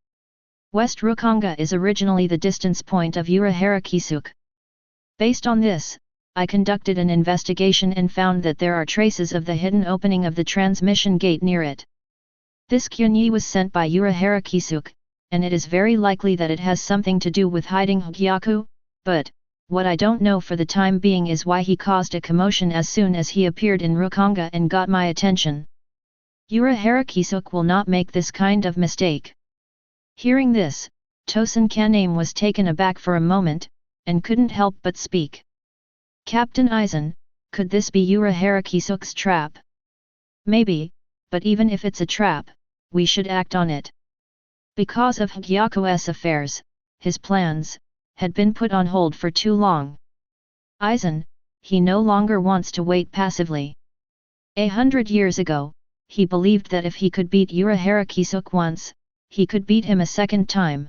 West Rukanga is originally the distance point of Urahara Kisuk. Based on this, I conducted an investigation and found that there are traces of the hidden opening of the transmission gate near it. This Qianye was sent by Urahara Kisuk, and it is very likely that it has something to do with hiding Hgyaku, but, what I don't know for the time being is why he caused a commotion as soon as he appeared in Rukanga and got my attention. Urahara Kisuk will not make this kind of mistake. Hearing this, Tosen Kaname was taken aback for a moment, and couldn't help but speak. Captain Aizen, could this be Urahara Kisuk's trap? Maybe, but even if it's a trap, we should act on it. Because of Hgyaku's affairs, his plans had been put on hold for too long. Aizen, he no longer wants to wait passively. 100 years ago, he believed that if he could beat Urahara Kisuk once, he could beat him a second time.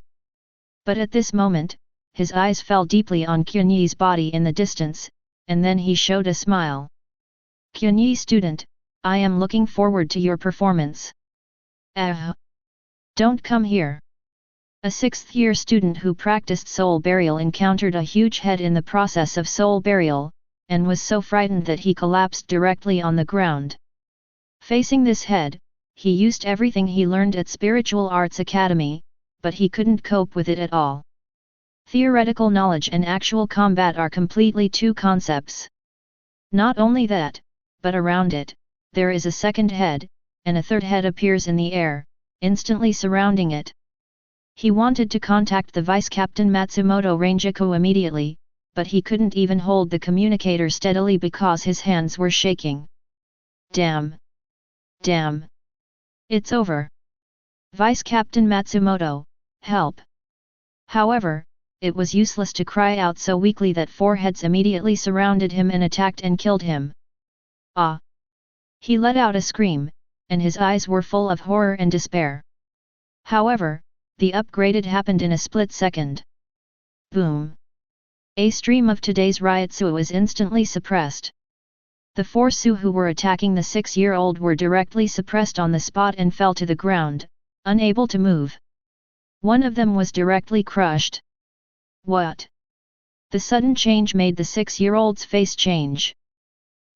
But at this moment, his eyes fell deeply on Qianye's body in the distance, and then he showed a smile. Qianye student, I am looking forward to your performance. Don't come here. A 6th-year student who practiced soul burial encountered a huge head in the process of soul burial, and was so frightened that he collapsed directly on the ground. Facing this head, he used everything he learned at Spiritual Arts Academy, but he couldn't cope with it at all. Theoretical knowledge and actual combat are completely two concepts. Not only that, but around it, there is a second head, and a third head appears in the air, instantly surrounding it. He wanted to contact the Vice Captain Matsumoto Ranjaku immediately, but he couldn't even hold the communicator steadily because his hands were shaking. Damn! Damn! It's over! Vice Captain Matsumoto, help! However, it was useless to cry out so weakly that 4 heads immediately surrounded him and attacked and killed him. Ah! He let out a scream, and his eyes were full of horror and despair. However, the upgraded happened in a split second. Boom! A stream of today's Reiatsu was instantly suppressed. The 4 Su who were attacking the 6-year-old were directly suppressed on the spot and fell to the ground, unable to move. One of them was directly crushed. What? The sudden change made the 6-year-old's face change.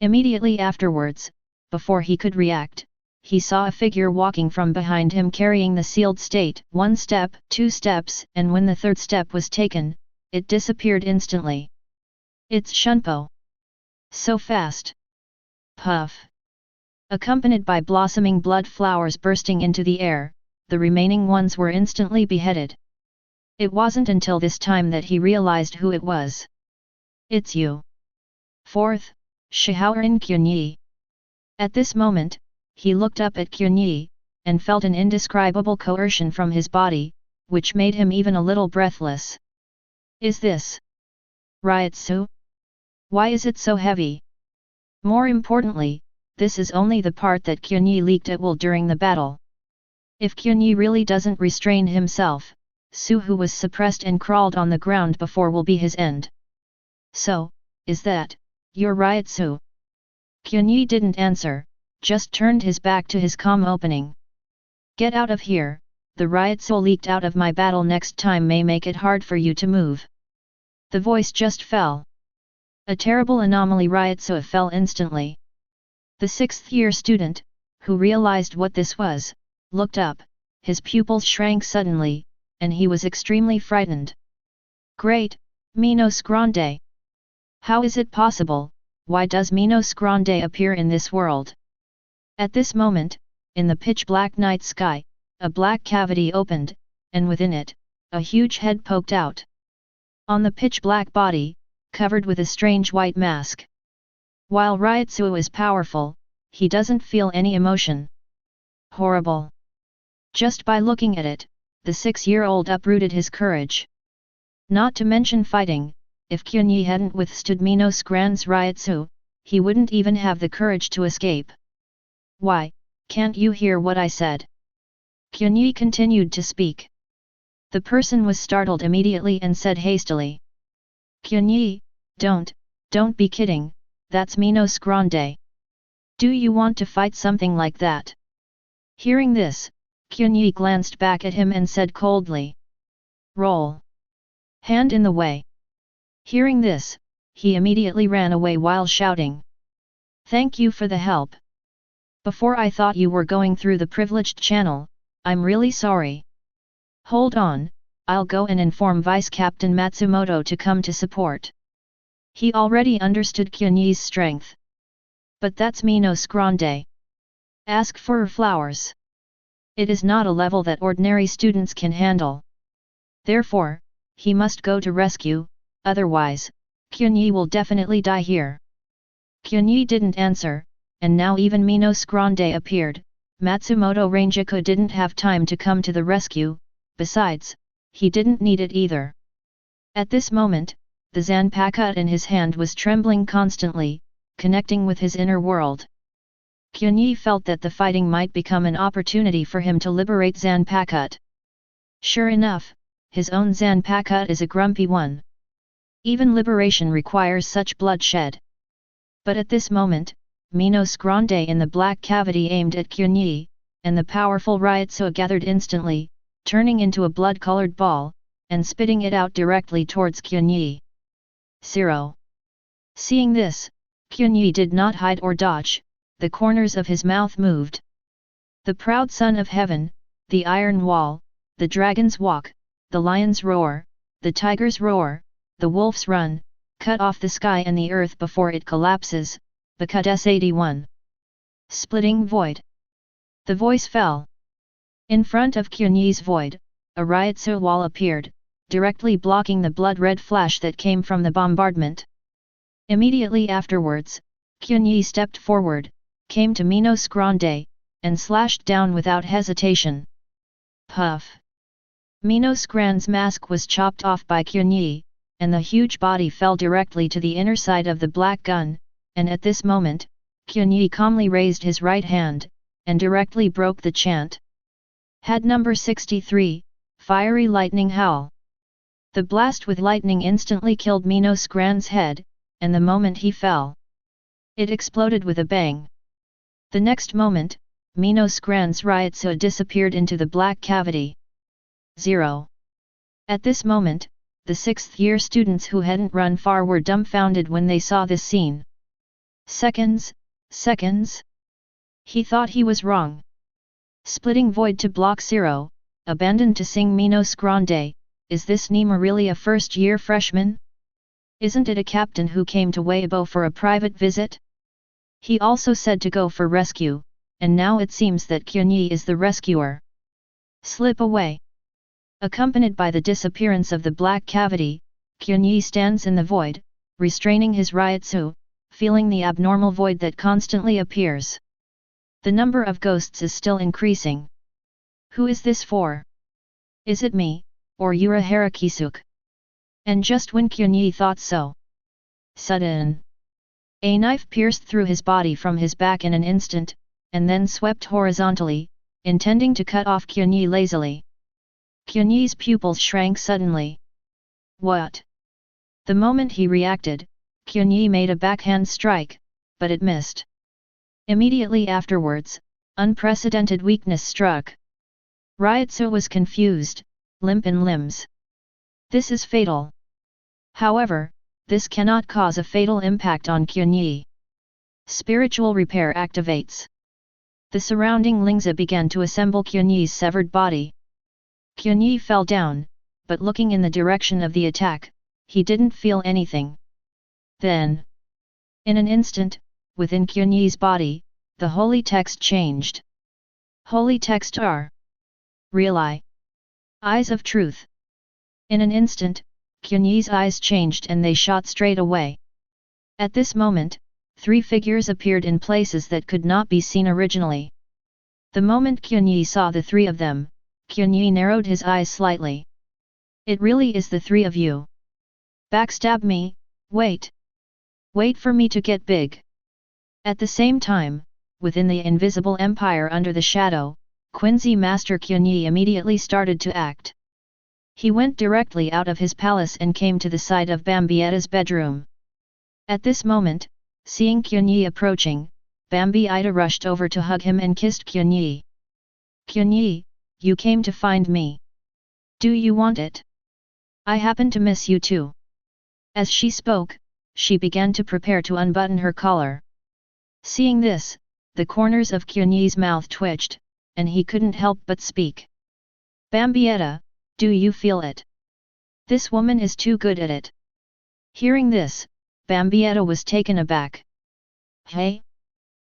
Immediately afterwards, before he could react, he saw a figure walking from behind him carrying the sealed state, 1 step, 2 steps, and when the 3rd step was taken, it disappeared instantly. It's Shunpo. So fast. Puff. Accompanied by blossoming blood flowers bursting into the air, the remaining ones were instantly beheaded. It wasn't until this time that he realized who it was. It's you. 4th, Shihaoran Qianye. At this moment, he looked up at Qianye, and felt an indescribable coercion from his body, which made him even a little breathless. Is this Reiatsu? Why is it so heavy? More importantly, this is only the part that Qianye leaked at will during the battle. If Qianye really doesn't restrain himself, Su who was suppressed and crawled on the ground before will be his end. So, is that your Reiatsu? Qianye didn't answer, just turned his back to his calm opening. Get out of here, the Reiatsu leaked out of my battle next time may make it hard for you to move. The voice just fell. A terrible anomaly Reiatsu fell instantly. The 6th-year student, who realized what this was, looked up, his pupils shrank suddenly, and he was extremely frightened. Great, Minos Grande! How is it possible? Why does Minos Grande appear in this world? At this moment, in the pitch-black night sky, a black cavity opened, and within it, a huge head poked out. On the pitch-black body, covered with a strange white mask. While Reiatsu is powerful, he doesn't feel any emotion. Horrible. Just by looking at it, the 6-year-old uprooted his courage. Not to mention fighting, if Qianye hadn't withstood Minos Gran's Reiatsu, he wouldn't even have the courage to escape. Why, can't you hear what I said? Qianye continued to speak. The person was startled immediately and said hastily. Qianye, don't be kidding, that's Minos Grande. Do you want to fight something like that? Hearing this, Qianye glanced back at him and said coldly. Roll. Hand in the way. Hearing this, he immediately ran away while shouting. Thank you for the help. Before I thought you were going through the privileged channel, I'm really sorry. Hold on, I'll go and inform Vice Captain Matsumoto to come to support. He already understood Qianye's strength. But that's Minos Grande. Ask for flowers. It is not a level that ordinary students can handle. Therefore, he must go to rescue, otherwise, Qianye will definitely die here. Qianye didn't answer, and now even Minos Grande appeared. Matsumoto Ranjaku didn't have time to come to the rescue, besides, he didn't need it either. At this moment, the Zanpakuto in his hand was trembling constantly, connecting with his inner world. Qianye felt that the fighting might become an opportunity for him to liberate Zanpakuto. Sure enough, his own Zanpakuto is a grumpy one. Even liberation requires such bloodshed. But at this moment, Minos Grande in the black cavity aimed at Qianye, and the powerful Reiatsu gathered instantly, turning into a blood-colored ball, and spitting it out directly towards Qianye. 0. Seeing this, Qianye did not hide or dodge, the corners of his mouth moved. The proud son of heaven, the iron wall, the dragon's walk, the lion's roar, the tiger's roar, the wolf's run, cut off the sky and the earth before it collapses, Bakut 81. Splitting void. The voice fell. In front of Qianye's void, a Reiatsu wall appeared, directly blocking the blood-red flash that came from the bombardment. Immediately afterwards, Qianye stepped forward, came to Minos Grande, and slashed down without hesitation. Puff! Minos Grande's mask was chopped off by Qianye, and the huge body fell directly to the inner side of the black gun, and at this moment, Qianye calmly raised his right hand, and directly broke the chant. Had number 63, Fiery Lightning Howl. The blast with lightning instantly killed Minos Grande's head, and the moment he fell, it exploded with a bang. The next moment, Minos Grande's Reiatsu disappeared into the black cavity. 0. At this moment, the 6th-year students who hadn't run far were dumbfounded when they saw this scene. Seconds. He thought he was wrong. Splitting void to block 0, abandoned to sing Minos Grande, is this Nima really a first-year freshman? Isn't it a captain who came to Weibo for a private visit? He also said to go for rescue, and now it seems that Qianye is the rescuer. Slip away. Accompanied by the disappearance of the black cavity, Qianye stands in the void, restraining his Reiatsu, feeling the abnormal void that constantly appears. The number of ghosts is still increasing. Who is this for? Is it me, or Yura Harakisuke? And just when Qianye thought so, sudden, a knife pierced through his body from his back in an instant, and then swept horizontally, intending to cut off Qianye lazily. Qianye's pupils shrank suddenly. What? The moment he reacted, Qianye made a backhand strike, but it missed. Immediately afterwards, unprecedented weakness struck. Reiatsu was confused, limp in limbs. This is fatal. However, this cannot cause a fatal impact on Qianye. Spiritual repair activates. The surrounding Lingza began to assemble Qianye's severed body. Qianye fell down, but looking in the direction of the attack, he didn't feel anything. Then, in an instant, within Qianye's body, the holy text changed. Holy text are Real Eye. Eyes of Truth. In an instant, Qianye's eyes changed and they shot straight away. At this moment, 3 figures appeared in places that could not be seen originally. The moment Qianye saw the 3 of them, Qianye narrowed his eyes slightly. It really is the 3 of you. Backstab me, wait. Wait for me to get big. At the same time, within the invisible empire under the shadow, Quincy Master Qianye immediately started to act. He went directly out of his palace and came to the side of Bambietta's bedroom. At this moment, seeing Qianye approaching, Bambietta rushed over to hug him and kissed Qianye. Qianye, you came to find me. Do you want it? I happen to miss you too. As she spoke, she began to prepare to unbutton her collar. Seeing this, the corners of Qianye's mouth twitched, and he couldn't help but speak. Bambietta, do you feel it? This woman is too good at it. Hearing this, Bambietta was taken aback. Hey?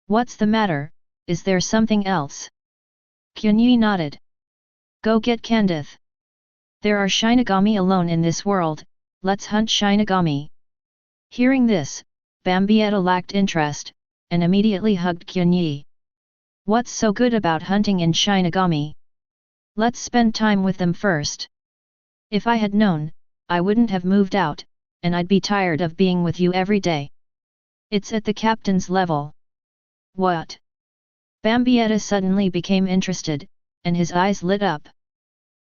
What's the matter, is there something else? Qianye nodded. Go get Candace. There are Shinigami alone in this world, let's hunt Shinigami. Hearing this, Bambietta lacked interest, and immediately hugged Qianye. What's so good about hunting in Shinigami? Let's spend time with them first. If I had known, I wouldn't have moved out, and I'd be tired of being with you every day. It's at the captain's level. What? Bambietta suddenly became interested, and his eyes lit up.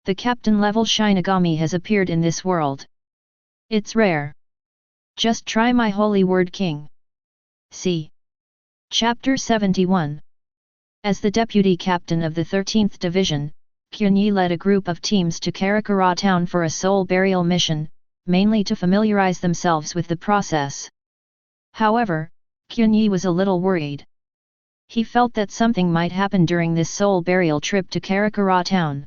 The captain-level Shinigami has appeared in this world. It's rare. Just try my holy word, King. See. Chapter 71. As the deputy captain of the 13th Division, Qianye led a group of teams to Karakura Town for a soul burial mission, mainly to familiarize themselves with the process. However, Qianye was a little worried. He felt that something might happen during this soul burial trip to Karakura Town.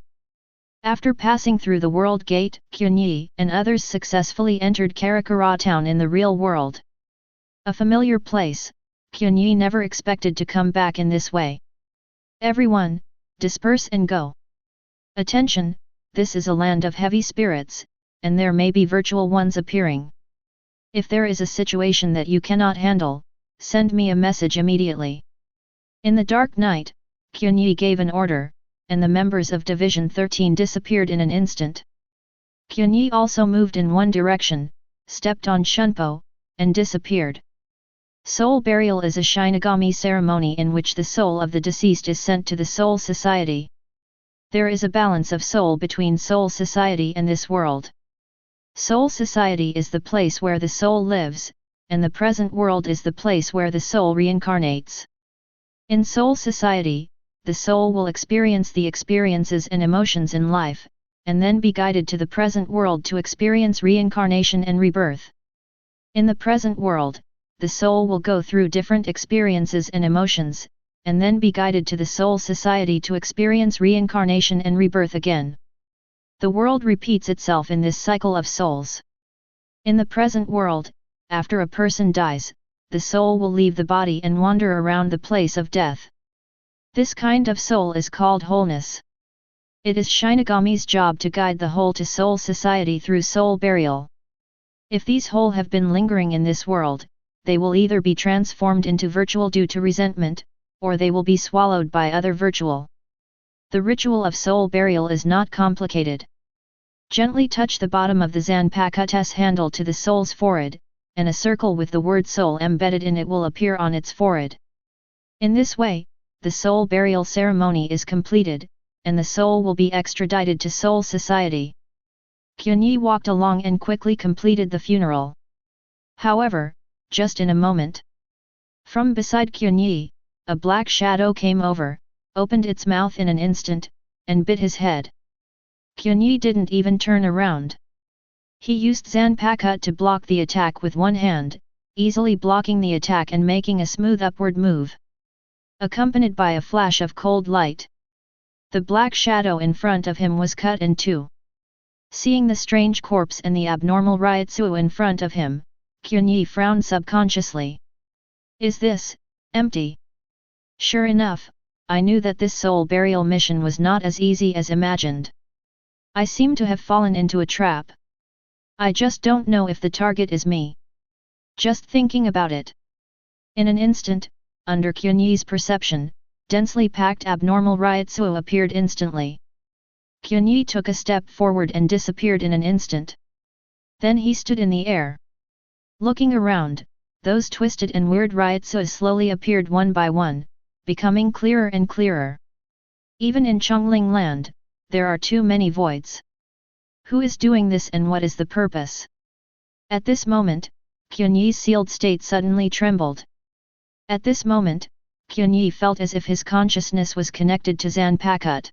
After passing through the World Gate, Qianye and others successfully entered Karakura Town in the real world. A familiar place, Qianye never expected to come back in this way. Everyone, disperse and go. Attention, this is a land of heavy spirits, and there may be virtual ones appearing. If there is a situation that you cannot handle, send me a message immediately. In the dark night, Qianye gave an order, and the members of Division 13 disappeared in an instant. Qianye also moved in one direction, stepped on Shunpo, and disappeared. Soul burial is a Shinigami ceremony in which the soul of the deceased is sent to the Soul Society. There is a balance of soul between Soul Society and this world. Soul Society is the place where the soul lives, and the present world is the place where the soul reincarnates. In Soul Society, the soul will experience the experiences and emotions in life, and then be guided to the present world to experience reincarnation and rebirth. In the present world, the soul will go through different experiences and emotions, and then be guided to the Soul Society to experience reincarnation and rebirth again. The world repeats itself in this cycle of souls. In the present world, after a person dies, the soul will leave the body and wander around the place of death. This kind of soul is called wholeness. It is Shinigami's job to guide the whole to Soul Society through soul burial. If these whole have been lingering in this world, they will either be transformed into virtual due to resentment, or they will be swallowed by other virtual. The ritual of soul burial is not complicated. Gently touch the bottom of the Zanpakutetsu handle to the soul's forehead, and a circle with the word soul embedded in it will appear on its forehead. In this way, the soul burial ceremony is completed, and the soul will be extradited to Soul Society. Qianye walked along and quickly completed the funeral. However, just in a moment, from beside Qianye, a black shadow came over, opened its mouth in an instant, and bit his head. Qianye didn't even turn around. He used Zanpakuto to block the attack with one hand, easily blocking the attack and making a smooth upward move, accompanied by a flash of cold light. The black shadow in front of him was cut in two. Seeing the strange corpse and the abnormal Reiatsu in front of him, Qianye frowned subconsciously. Is this empty? Sure enough, I knew that this soul burial mission was not as easy as imagined. I seem to have fallen into a trap. I just don't know if the target is me. Just thinking about it. In an instant, under Qianye's perception, densely packed abnormal Reiatsu appeared instantly. Qianye took a step forward and disappeared in an instant. Then he stood in the air. Looking around, those twisted and weird Reiatsu slowly appeared one by one, becoming clearer and clearer. Even in Chongling land, there are too many voids. Who is doing this and what is the purpose? At this moment, Qianye's sealed state suddenly trembled. At this moment, Qianye felt as if his consciousness was connected to Zanpakut.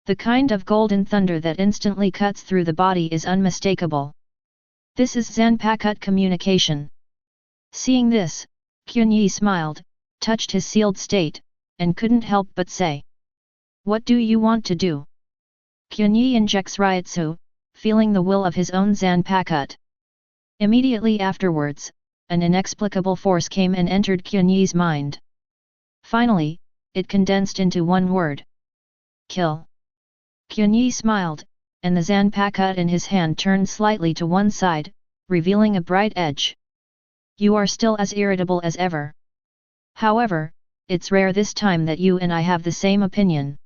The kind of golden thunder that instantly cuts through the body is unmistakable. This is Zanpakut communication. Seeing this, Qianye smiled, touched his sealed state, and couldn't help but say, "What do you want to do?" Qianye injects Reiatsu, feeling the will of his own Zanpakut. Immediately afterwards, an inexplicable force came and entered Qianye's mind. Finally, it condensed into one word. Kill. Qianye smiled, and the Zanpakut in his hand turned slightly to one side, revealing a bright edge. You are still as irritable as ever. However, it's rare this time that you and I have the same opinion.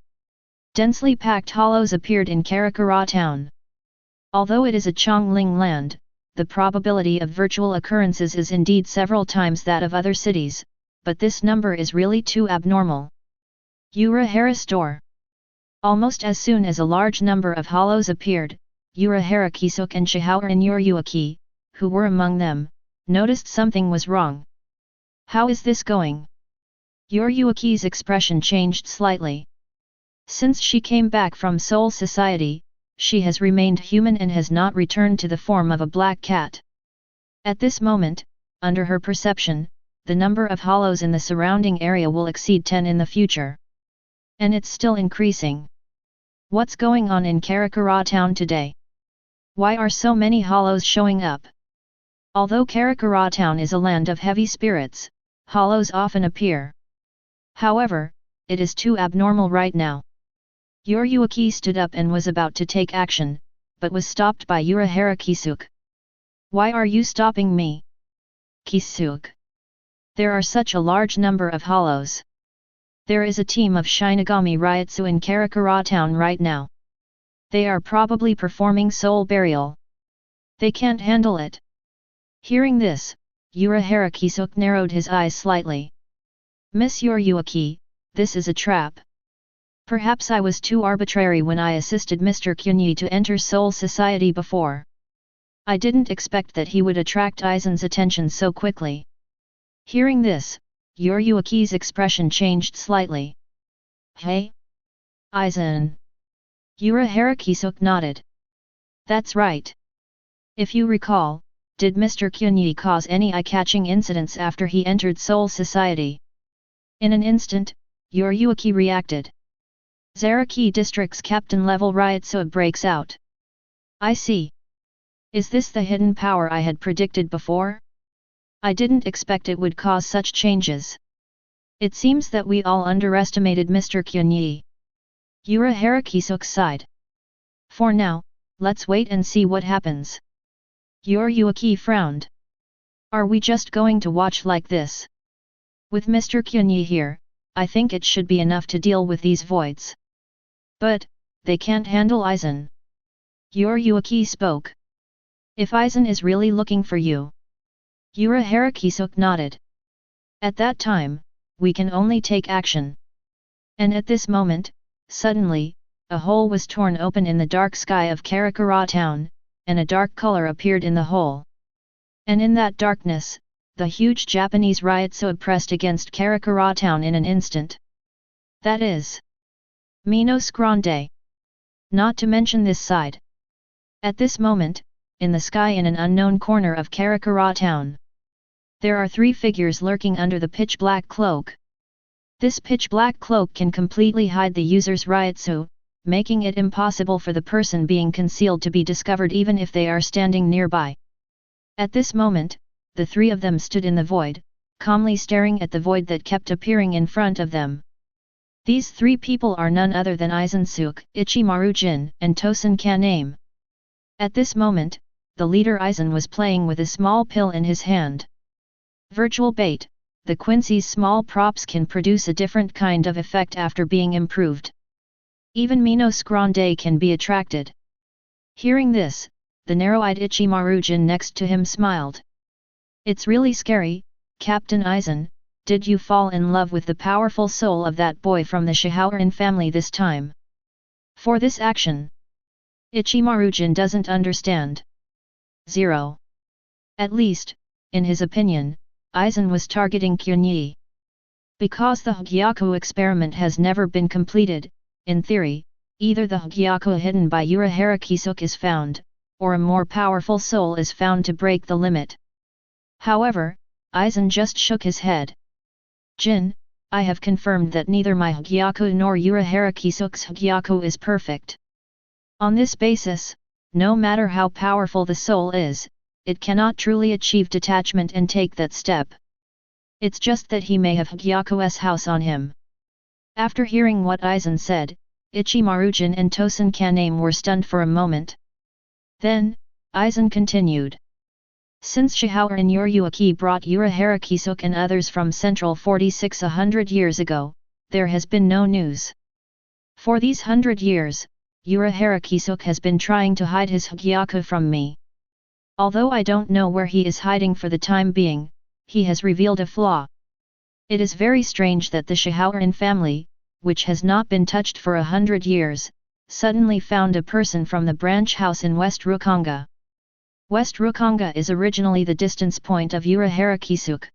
Densely packed hollows appeared in Karakura Town. Although it is a Chongling land, the probability of virtual occurrences is indeed several times that of other cities, but this number is really too abnormal. Urahara store. Almost as soon as a large number of hollows appeared, Urahara Kisuk and Shihao and Yuryuaki, who were among them, noticed something was wrong. How is this going? Yuryuaki's expression changed slightly. Since she came back from Soul Society, she has remained human and has not returned to the form of a black cat. At this moment, under her perception, the number of hollows in the surrounding area will exceed 10 in the future. And it's still increasing. What's going on in Karakura Town today? Why are so many hollows showing up? Although Karakura Town is a land of heavy spirits, hollows often appear. However, it is too abnormal right now. Yuryuaki stood up and was about to take action, but was stopped by Urahara Kisuk. Why are you stopping me? Kisuk. There are such a large number of hollows. There is a team of Shinigami Reiatsu in Karakura Town right now. They are probably performing soul burial. They can't handle it. Hearing this, Urahara Kisuk narrowed his eyes slightly. Miss Yuryuaki, this is a trap. Perhaps I was too arbitrary when I assisted Mr. Qianye to enter Soul Society before. I didn't expect that he would attract Aizen's attention so quickly. Hearing this, Yuryuaki's expression changed slightly. Hey? Aizen. Urahara Kisuk nodded. That's right. If you recall, did Mr. Qianye cause any eye-catching incidents after he entered Soul Society? In an instant, Yuryuaki reacted. Zaraki District's captain-level Reiatsu breaks out. I see. Is this the hidden power I had predicted before? I didn't expect it would cause such changes. It seems that we all underestimated Mr. Qianye. Urahara Kisuk sighed. For now, let's wait and see what happens. Yuryuaki frowned. Are we just going to watch like this? With Mr. Qianye here, I think it should be enough to deal with these voids. But, they can't handle Aizen. Yuryuaki spoke. If Aizen is really looking for you. Urahara Kisuk nodded. At that time, we can only take action. And at this moment, suddenly, a hole was torn open in the dark sky of Karakura Town, and a dark color appeared in the hole. And in that darkness, the huge Japanese Reiatsu pressed against Karakura Town in an instant. That is Minos Grande. Not to mention this side. At this moment, in the sky in an unknown corner of Karakura Town, there are 3 figures lurking under the pitch-black cloak. This pitch-black cloak can completely hide the user's Reiatsu, making it impossible for the person being concealed to be discovered even if they are standing nearby. At this moment, the 3 of them stood in the void, calmly staring at the void that kept appearing in front of them. These 3 people are none other than Aizen Sōsuke, Ichimaru Jin, and Tosen Kaname. At this moment, the leader Aizen was playing with a small pill in his hand. Virtual bait, the Quincy's small props can produce a different kind of effect after being improved. Even Minos Grande can be attracted. Hearing this, the narrow-eyed Ichimaru-jin next to him smiled. It's really scary, Captain Aizen. Did you fall in love with the powerful soul of that boy from the Shihaoran family this time? For this action, Ichimaru-jin doesn't understand. 0. At least, in his opinion, Aizen was targeting Qianye. Because the Hugyaku experiment has never been completed, in theory, either the Hugyaku hidden by Urahara Kisuke is found, or a more powerful soul is found to break the limit. However, Aizen just shook his head. Jin, I have confirmed that neither my Hugyaku nor Urahara Kisuke's Hugyaku is perfect. On this basis, no matter how powerful the soul is, it cannot truly achieve detachment and take that step. It's just that he may have Hugyaku's house on him. After hearing what Aizen said, Ichimaru-jin and Tosen Kaname were stunned for a moment. Then, Aizen continued. Since Shihaoran Yuruaki brought Urahara Kisuke and others from Central 46 100 years ago, there has been no news. For these 100 years, Urahara Kisuke has been trying to hide his Hugyaku from me. Although I don't know where he is hiding for the time being, he has revealed a flaw. It is very strange that the Shihaoran family, which has not been touched for 100 years, suddenly found a person from the branch house in West Rukanga. West Rukanga is originally the distance point of Urahara Kisuke.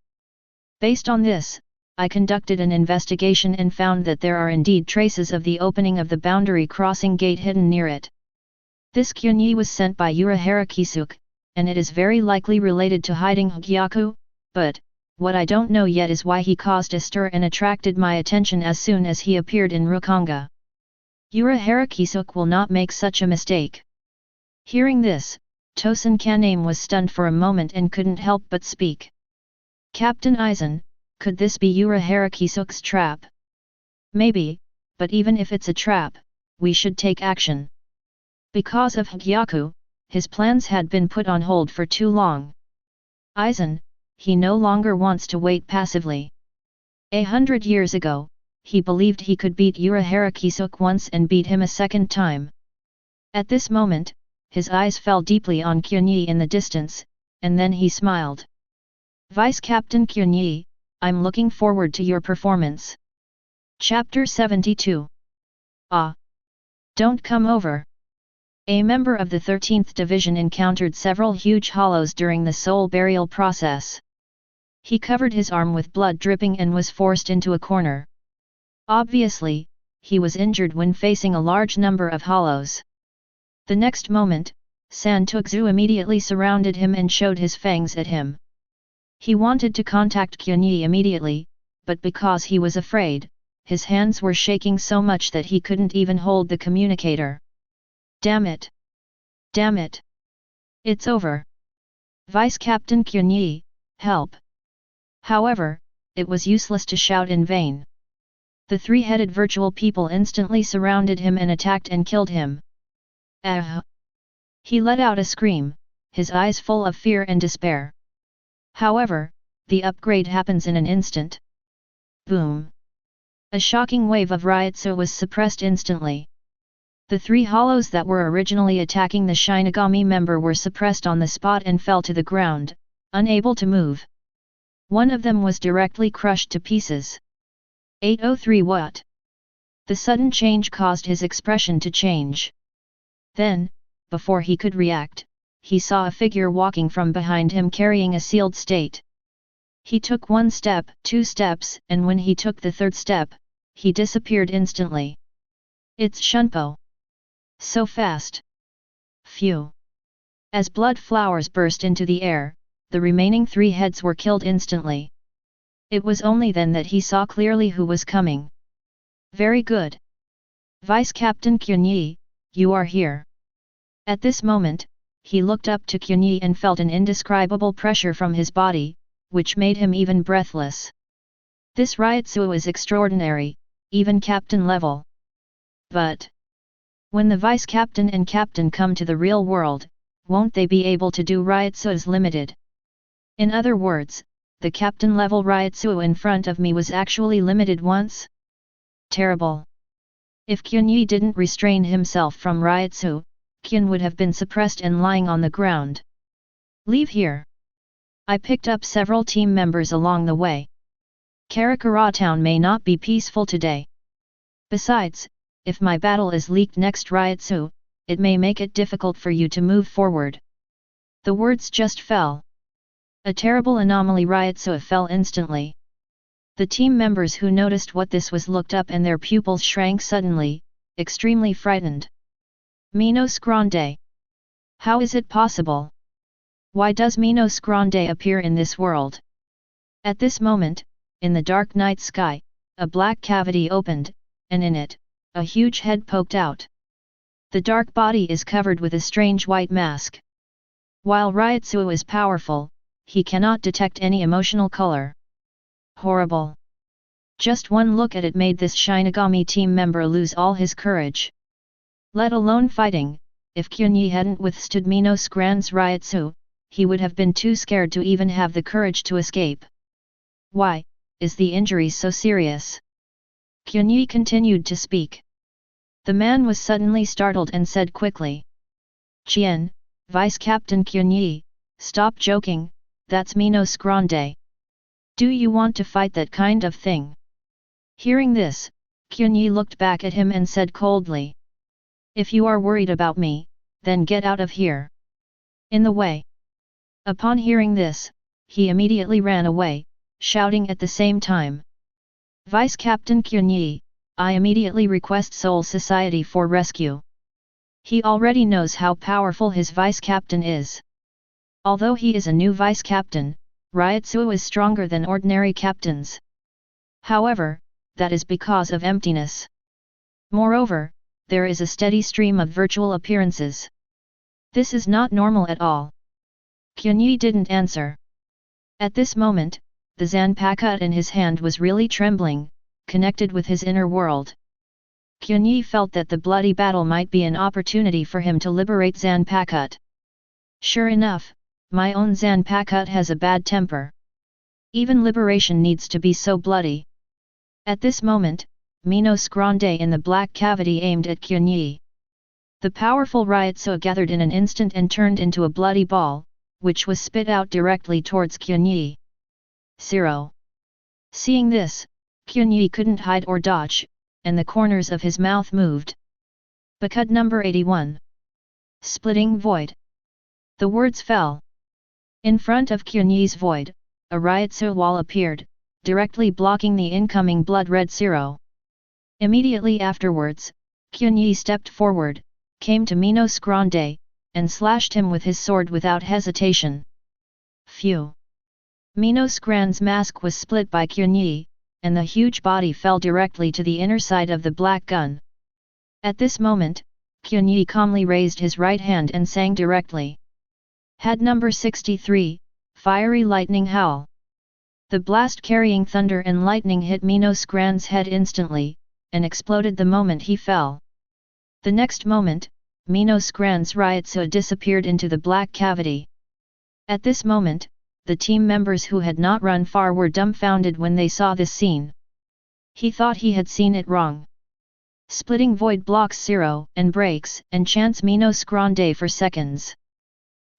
Based on this, I conducted an investigation and found that there are indeed traces of the opening of the boundary crossing gate hidden near it. This Qianye was sent by Urahara Kisuke, and it is very likely related to hiding Hugyaku, but, what I don't know yet is why he caused a stir and attracted my attention as soon as he appeared in Rukanga. Urahara Kisuke will not make such a mistake. Hearing this, Tosen Kaname was stunned for a moment and couldn't help but speak. Captain Aizen, could this be Urahara Kisuke's trap? Maybe, but even if it's a trap, we should take action. Because of Hugyaku, his plans had been put on hold for too long. Aizen, he no longer wants to wait passively. 100 years ago, he believed he could beat Urahara Kisuke once and beat him a second time. At this moment, his eyes fell deeply on Qianye in the distance, and then he smiled. Vice Captain Qianye, I'm looking forward to your performance. Chapter 72. Ah! Don't come over. A member of the 13th Division encountered several huge hollows during the soul burial process. He covered his arm with blood dripping and was forced into a corner. Obviously, he was injured when facing a large number of hollows. The next moment, Santugzu immediately surrounded him and showed his fangs at him. He wanted to contact Qianye immediately, but because he was afraid, his hands were shaking so much that he couldn't even hold the communicator. Damn it! Damn it! It's over! Vice Captain Qianye, help! However, it was useless to shout in vain. The three-headed virtual people instantly surrounded him and attacked and killed him. Ah! He let out a scream, his eyes full of fear and despair. However, the upgrade happens in an instant. Boom! A shocking wave of Reiatsu was suppressed instantly. The three hollows that were originally attacking the Shinigami member were suppressed on the spot and fell to the ground, unable to move. One of them was directly crushed to pieces. 803 What? The sudden change caused his expression to change. Then, before he could react, he saw a figure walking from behind him carrying a sealed state. He took 1 step, 2 steps, and when he took the 3rd step, he disappeared instantly. It's Shunpo. So fast. Phew. As blood flowers burst into the air, the remaining 3 heads were killed instantly. It was only then that he saw clearly who was coming. Very good. Vice Captain Qianye, you are here. At this moment, he looked up to Qianye and felt an indescribable pressure from his body, which made him even breathless. This Reiatsu is extraordinary, even captain level. But when the vice captain and captain come to the real world, won't they be able to do Reiatsu's limited? In other words, the captain-level Reiatsu in front of me was actually limited once? Terrible. If Qianye didn't restrain himself from Reiatsu, Qian would have been suppressed and lying on the ground. Leave here. I picked up several team members along the way. Karakura Town may not be peaceful today. Besides, if my battle is leaked next Reiatsu, it may make it difficult for you to move forward. The words just fell. A terrible anomaly. Reiatsu fell instantly. The team members who noticed what this was looked up and their pupils shrank suddenly, extremely frightened. Minos Grande. How is it possible? Why does Minos Grande appear in this world? At this moment, in the dark night sky, a black cavity opened, and in it, a huge head poked out. The dark body is covered with a strange white mask. While Reiatsu is powerful, he cannot detect any emotional color. Horrible. Just one look at it made this Shinigami team member lose all his courage. Let alone fighting, if Qianye hadn't withstood Minos Grande's Reiatsu, he would have been too scared to even have the courage to escape. Why, is the injury so serious? Qianye continued to speak. The man was suddenly startled and said quickly. Qian, Vice Captain Qianye, stop joking, that's Minos Grande. Do you want to fight that kind of thing? Hearing this, Qianye looked back at him and said coldly. If you are worried about me, then get out of here. In the way. Upon hearing this, he immediately ran away, shouting at the same time. Vice Captain Qianye, I immediately request Soul Society for rescue. He already knows how powerful his vice captain is. Although he is a new vice captain, Reiatsu is stronger than ordinary captains. However, that is because of emptiness. Moreover, there is a steady stream of virtual appearances. This is not normal at all. Qianye didn't answer. At this moment, the Zanpakuto in his hand was really trembling, connected with his inner world. Qianye felt that the bloody battle might be an opportunity for him to liberate Zanpakuto. Sure enough, my own Zanpakuto has a bad temper. Even liberation needs to be so bloody. At this moment, Minos Grande in the black cavity aimed at Qianye. The powerful Reiatsu gathered in an instant and turned into a bloody ball, which was spit out directly towards Qianye. 0. Seeing this, Qianye couldn't hide or dodge, and the corners of his mouth moved. Bakud number 81. Splitting void. The words fell. In front of Qianye's void, a Reiatsu wall appeared, directly blocking the incoming blood-red 0. Immediately afterwards, Qianye stepped forward, came to Minos Grande, and slashed him with his sword without hesitation. Phew! Minos Grande's mask was split by Qianye, and the huge body fell directly to the inner side of the black gun. At this moment, Qianye calmly raised his right hand and sang directly. Had number 63, Fiery Lightning Howl. The blast carrying thunder and lightning hit Minos Grande's head instantly, and exploded the moment he fell. The next moment, Minos Grande's Reiatsu disappeared into the black cavity. At this moment, the team members who had not run far were dumbfounded when they saw this scene. He thought he had seen it wrong. Splitting void blocks 0 and breaks and chants Minos Grande for seconds.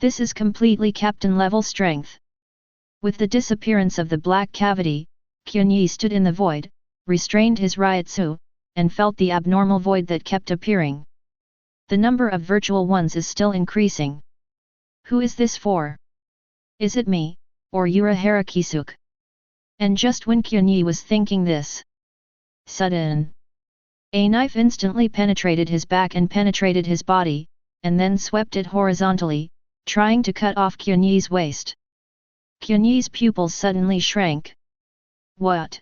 This is completely captain-level strength. With the disappearance of the black cavity, Qianye stood in the void, restrained his Reiatsu, and felt the abnormal void that kept appearing. The number of virtual ones is still increasing. Who is this for? Is it me, or Yura Harakisuke? And just when Qianye was thinking this, sudden, a knife instantly penetrated his back and penetrated his body, and then swept it horizontally, trying to cut off Qianye's waist. Qianye's pupils suddenly shrank. What?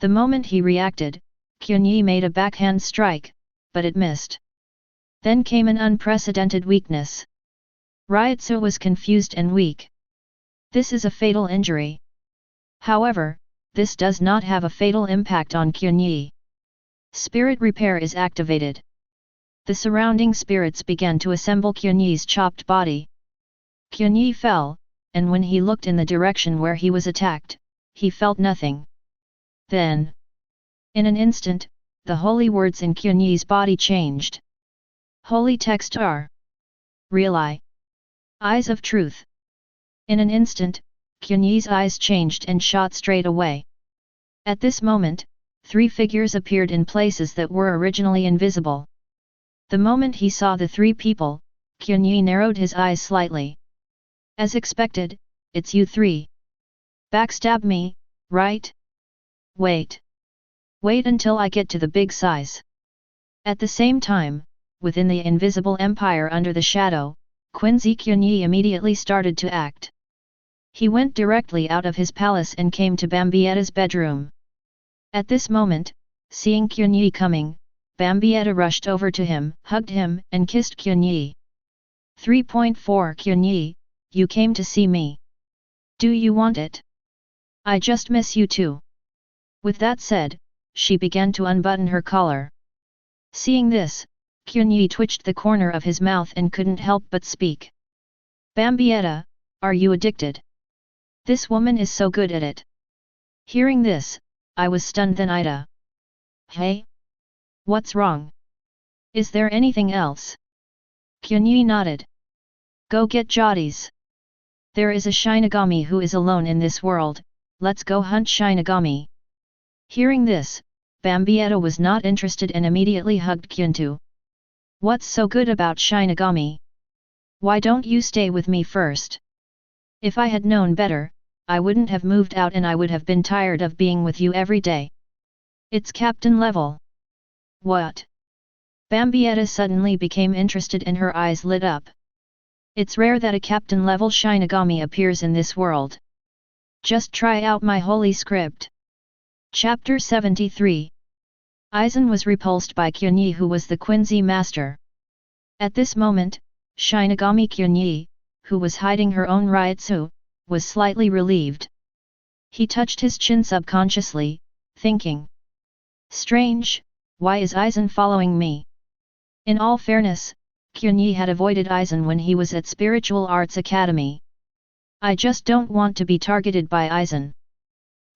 The moment he reacted, Qianye made a backhand strike, but it missed. Then came an unprecedented weakness. Reiatsu was confused and weak. This is a fatal injury. However, this does not have a fatal impact on Qianye. Spirit repair is activated. The surrounding spirits began to assemble Qianye's chopped body. Qianye fell, and when he looked in the direction where he was attacked, he felt nothing. Then, in an instant, the holy words in Qianye's body changed. Holy text are real eyes of truth. In an instant, Qianye's eyes changed and shot straight away. At this moment, 3 figures appeared in places that were originally invisible. The moment he saw the 3 people, Qianye narrowed his eyes slightly. As expected, it's you 3. Backstab me, right? Wait until I get to the big size. At the same time, within the invisible empire under the shadow, Quincy Qianye immediately started to act. He went directly out of his palace and came to Bambietta's bedroom. At this moment, seeing Qianye coming, Bambietta rushed over to him, hugged him, and kissed Qianye. 3.4 Qianye, you came to see me. Do you want it? I just miss you too. With that said, she began to unbutton her collar. Seeing this, Qianye twitched the corner of his mouth and couldn't help but speak. Bambietta, are you addicted? This woman is so good at it. Hearing this, I was stunned. Then Ida. Hey? What's wrong? Is there anything else? Qianye nodded. Go get Jotties. There is a Shinigami who is alone in this world, let's go hunt Shinigami. Hearing this, Bambietta was not interested and immediately hugged Qianye. What's so good about Shinigami? Why don't you stay with me first? If I had known better, I wouldn't have moved out and I would have been tired of being with you every day. It's captain level. What? Bambietta suddenly became interested and her eyes lit up. It's rare that a captain level Shinigami appears in this world. Just try out my holy script. Chapter 73. Aizen was repulsed by Qianye, who was the Quincy master. At this moment, Shinigami Qianye, who was hiding her own Reiatsu, was slightly relieved. He touched his chin subconsciously, thinking. Strange, why is Aizen following me? In all fairness, Qianye had avoided Aizen when he was at Spiritual Arts Academy. I just don't want to be targeted by Aizen.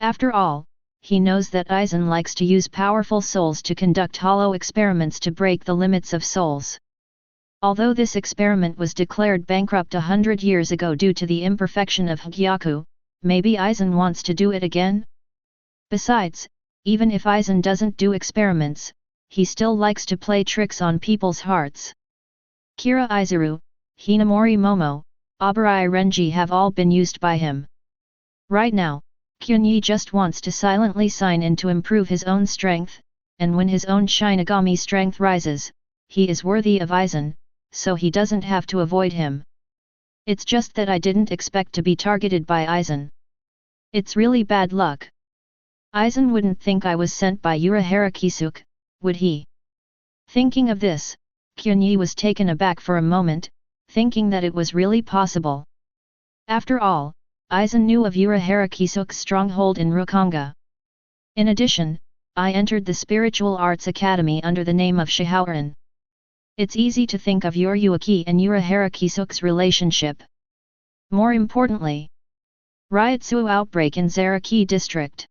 After all, he knows that Aizen likes to use powerful souls to conduct hollow experiments to break the limits of souls. Although this experiment was declared bankrupt 100 years ago due to the imperfection of Heiqiang, maybe Aizen wants to do it again? Besides, even if Aizen doesn't do experiments, he still likes to play tricks on people's hearts. Kira Izuru, Hinamori Momo, Abarai Renji have all been used by him. Right now, Qianye just wants to silently sign in to improve his own strength, and when his own Shinigami strength rises, he is worthy of Aizen, so he doesn't have to avoid him. It's just that I didn't expect to be targeted by Aizen. It's really bad luck. Aizen wouldn't think I was sent by Urahara Kisuke, would he? Thinking of this, Qianye was taken aback for a moment, thinking that it was really possible. After all, Aizen knew of Urahara Kisuke's stronghold in Rukanga. In addition, I entered the Spiritual Arts Academy under the name of Shihaoran. It's easy to think of Uruaki and Urahara Kisuke's relationship. More importantly, Reiatsu outbreak in Zaraki district.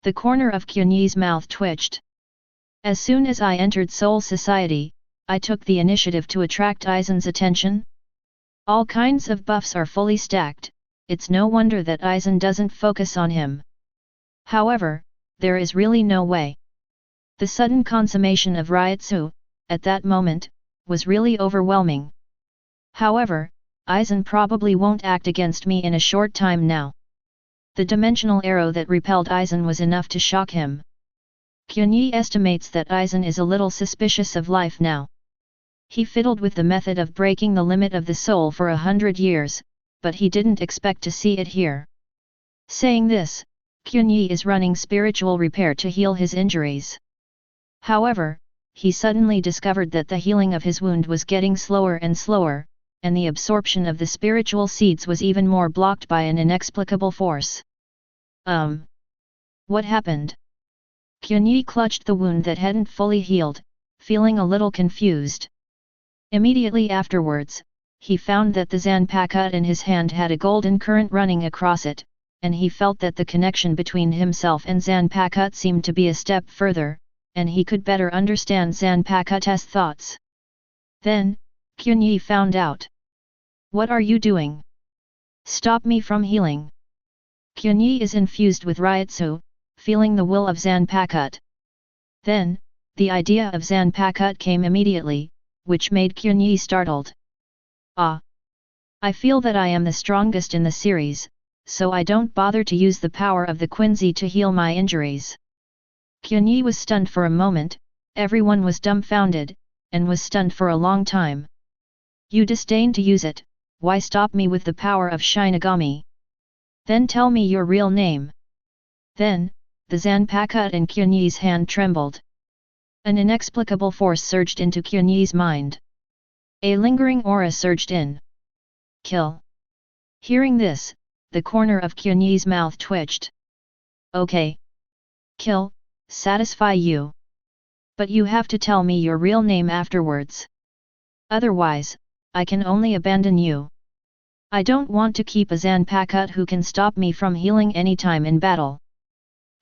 The corner of Qianye's mouth twitched. As soon as I entered Soul Society, I took the initiative to attract Aizen's attention. All kinds of buffs are fully stacked, it's no wonder that Aizen doesn't focus on him. However, there is really no way. The sudden consummation of Reiatsu, at that moment, was really overwhelming. However, Aizen probably won't act against me in a short time now. The dimensional arrow that repelled Aizen was enough to shock him. Qianye estimates that Aizen is a little suspicious of life now. He fiddled with the method of breaking the limit of the soul for 100 years, but he didn't expect to see it here. Saying this, Qianye is running spiritual repair to heal his injuries. However, he suddenly discovered that the healing of his wound was getting slower and slower, and the absorption of the spiritual seeds was even more blocked by an inexplicable force. What happened? Qianye clutched the wound that hadn't fully healed, feeling a little confused. Immediately afterwards, he found that the Zanpakuto in his hand had a golden current running across it, and he felt that the connection between himself and Zanpakuto seemed to be a step further, and he could better understand Zanpakuto's thoughts. Then, Qianye found out. "What are you doing? Stop me from healing." Qianye is infused with Reiatsu, feeling the will of Zanpakuto. Then, the idea of Zanpakuto came immediately, which made Qianye startled. "Ah! I feel that I am the strongest in the series, so I don't bother to use the power of the Quincy to heal my injuries." Qianye was stunned for a moment, everyone was dumbfounded, and was stunned for a long time. "You disdain to use it, why stop me with the power of Shinigami? Then tell me your real name." Then, the Zanpakuto in Qianye's hand trembled. An inexplicable force surged into Qianye's mind. A lingering aura surged in. "Kill." Hearing this, the corner of Qianye's mouth twitched. "Okay. Kill, satisfy you. But you have to tell me your real name afterwards. Otherwise, I can only abandon you. I don't want to keep a Zanpakuto who can stop me from healing anytime in battle."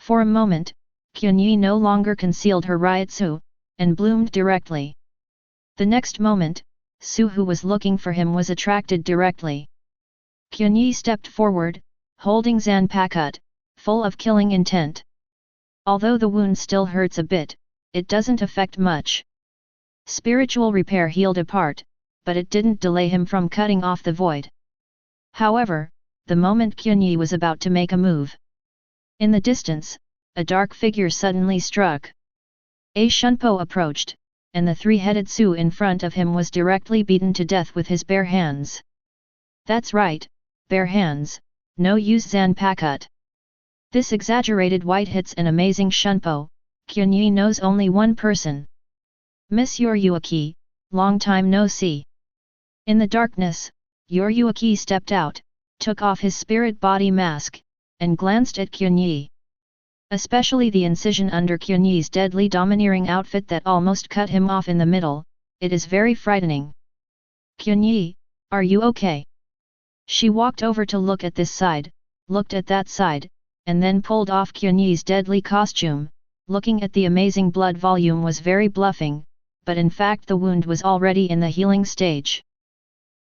For a moment, Qianye no longer concealed her Reiatsu, and bloomed directly. The next moment, Su who was looking for him was attracted directly. Qianye stepped forward, holding Zanpakuto, full of killing intent. Although the wound still hurts a bit, it doesn't affect much. Spiritual repair healed a part, but it didn't delay him from cutting off the void. However, the moment Qianye was about to make a move, in the distance, a dark figure suddenly struck. A Shunpo approached, and the three-headed Su in front of him was directly beaten to death with his bare hands. That's right, bare hands, no use Zanpakuto. This exaggerated white hits an amazing Shunpo. Qianye knows only one person. "Miss Yoryuaki, long time no see." In the darkness, Yoryuaki stepped out, took off his spirit body mask, and glanced at Qianye. Especially the incision under Qianye's deadly domineering outfit that almost cut him off in the middle, it is very frightening. "Qianye, are you okay?" She walked over to look at this side, looked at that side, and then pulled off Qianye's deadly costume. Looking at the amazing blood volume was very bluffing, but in fact the wound was already in the healing stage.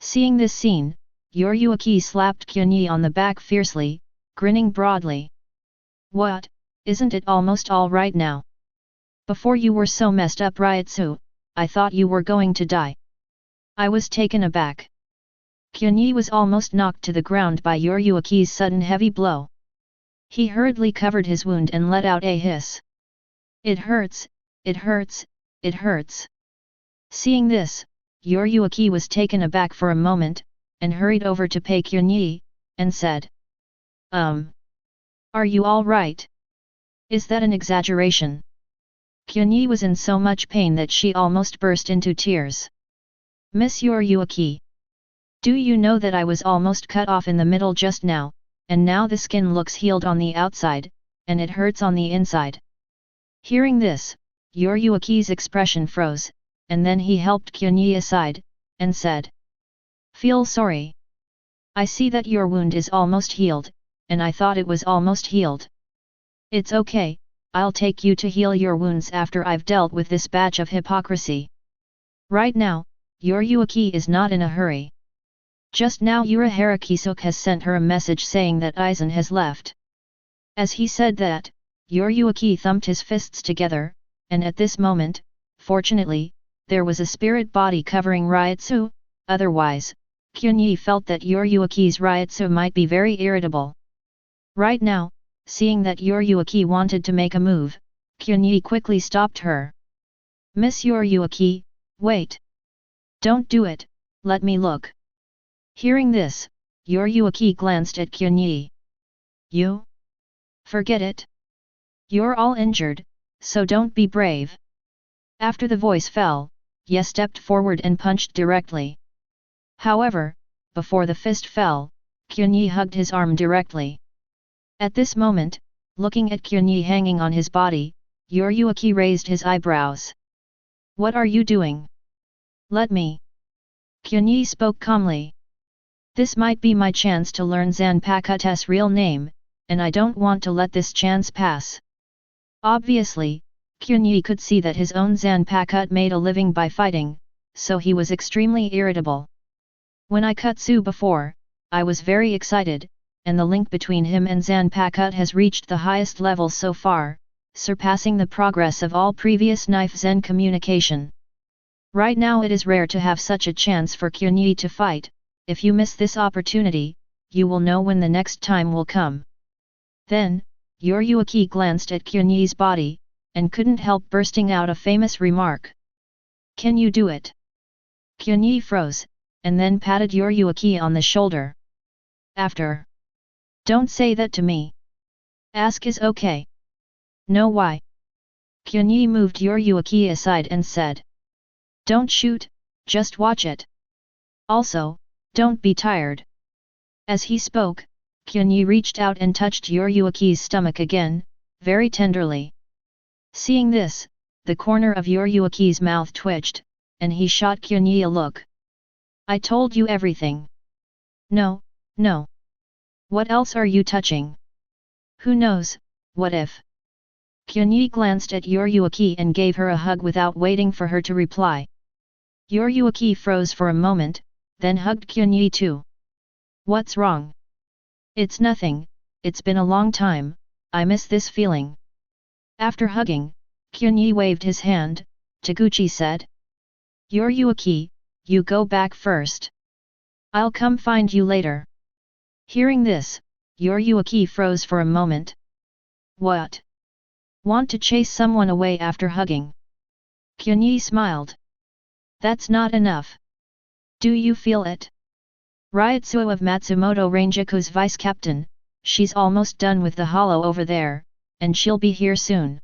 Seeing this scene, Yoryuaki slapped Qianye on the back fiercely, grinning broadly. "What? Isn't it almost all right now? Before you were so messed up, Reiatsu, I thought you were going to die." I was taken aback. Qianye was almost knocked to the ground by Yoryuaki's sudden heavy blow. He hurriedly covered his wound and let out a hiss. "It hurts, it hurts, it hurts." Seeing this, Yoryuaki was taken aback for a moment, and hurried over to pay Qianye, and said, Are you all right? Is that an exaggeration?" Qianye was in so much pain that she almost burst into tears. "Miss Yoryuaki, do you know that I was almost cut off in the middle just now, and now the skin looks healed on the outside, and it hurts on the inside?" Hearing this, Yoryuaki's expression froze, and then he helped Qianye aside, and said, "Feel sorry. I see that your wound is almost healed, and I thought it was almost healed. It's okay, I'll take you to heal your wounds after I've dealt with this batch of hypocrisy. Right now, Yoryuaki is not in a hurry. Just now Urahara Kisuke has sent her a message saying that Aizen has left." As he said that, Yoryuaki thumped his fists together, and at this moment, fortunately, there was a spirit body covering Reiatsu, otherwise, Qianye felt that Yoryuaki's Reiatsu might be very irritable. Right now, seeing that Yoryuaki wanted to make a move, Qianye quickly stopped her. "Miss Yoryuaki, wait! Don't do it, let me look." Hearing this, Yoryuaki glanced at Qianye. "You? Forget it. You're all injured, so don't be brave." After the voice fell, Ye stepped forward and punched directly. However, before the fist fell, Qianye hugged his arm directly. At this moment, looking at Qianye hanging on his body, Yoryuaki raised his eyebrows. "What are you doing? Let me." Qianye spoke calmly. This might be my chance to learn Zanpakute's real name, and I don't want to let this chance pass. Obviously, Qianye could see that his own Zanpakut made a living by fighting, so he was extremely irritable. When I cut Su before, I was very excited, and the link between him and Zanpakut has reached the highest level so far, surpassing the progress of all previous knife Zen communication. Right now it is rare to have such a chance for Qianye to fight. If you miss this opportunity, you will know when the next time will come. Then, Yuki glanced at Qianye's body, and couldn't help bursting out a famous remark. Can you do it? Qianye froze, and then patted Yuki on the shoulder. After. Don't say that to me. Ask is okay. No why. Qianye moved Yuki aside and said. Don't shoot, just watch it. Also, don't be tired. As he spoke, Qianye reached out and touched Yuki's stomach again, very tenderly. Seeing this, the corner of Yuki's mouth twitched, and he shot Qianye a look. I told you everything. No, no. What else are you touching? Who knows, what if? Qianye glanced at Yuki and gave her a hug without waiting for her to reply. Yuki froze for a moment, then hugged Qianye too. What's wrong? It's nothing, it's been a long time, I miss this feeling. After hugging, Qianye waved his hand, Taguchi said. Yuki, you go back first. I'll come find you later. Hearing this, Yuki froze for a moment. What? Want to chase someone away after hugging? Qianye smiled. That's not enough. Do you feel it? Reiatsu of Matsumoto Ranjaku's vice-captain, she's almost done with the hollow over there, and she'll be here soon.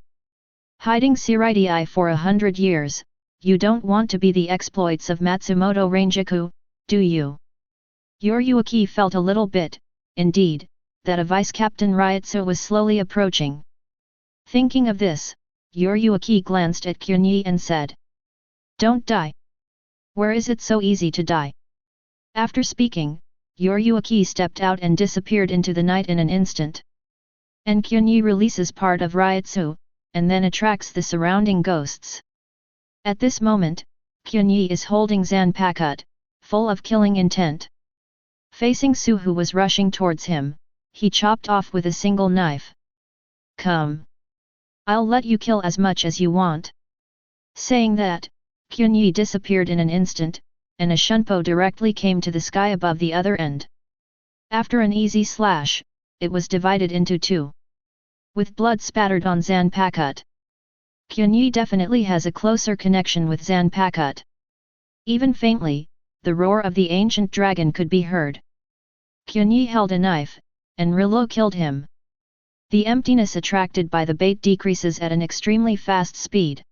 Hiding Siritii for 100 years, you don't want to be the exploits of Matsumoto Ranjaku, do you? Yuki felt a little bit, indeed, that a vice-captain Reiatsu was slowly approaching. Thinking of this, Yuki glanced at Qianye and said. Don't die. Where is it so easy to die? After speaking, Yuki stepped out and disappeared into the night in an instant. And Qianye releases part of Reiatsu, and then attracts the surrounding ghosts. At this moment, Qianye is holding Zanpakut, full of killing intent. Facing Su who was rushing towards him, he chopped off with a single knife. Come. I'll let you kill as much as you want. Saying that, Qianye disappeared in an instant, and a shunpo directly came to the sky above the other end. After an easy slash, it was divided into two. With blood spattered on Zanpakut. Qianye definitely has a closer connection with Zanpakut. Even faintly, the roar of the ancient dragon could be heard. Qianye held a knife, and Rilo killed him. The emptiness attracted by the bait decreases at an extremely fast speed.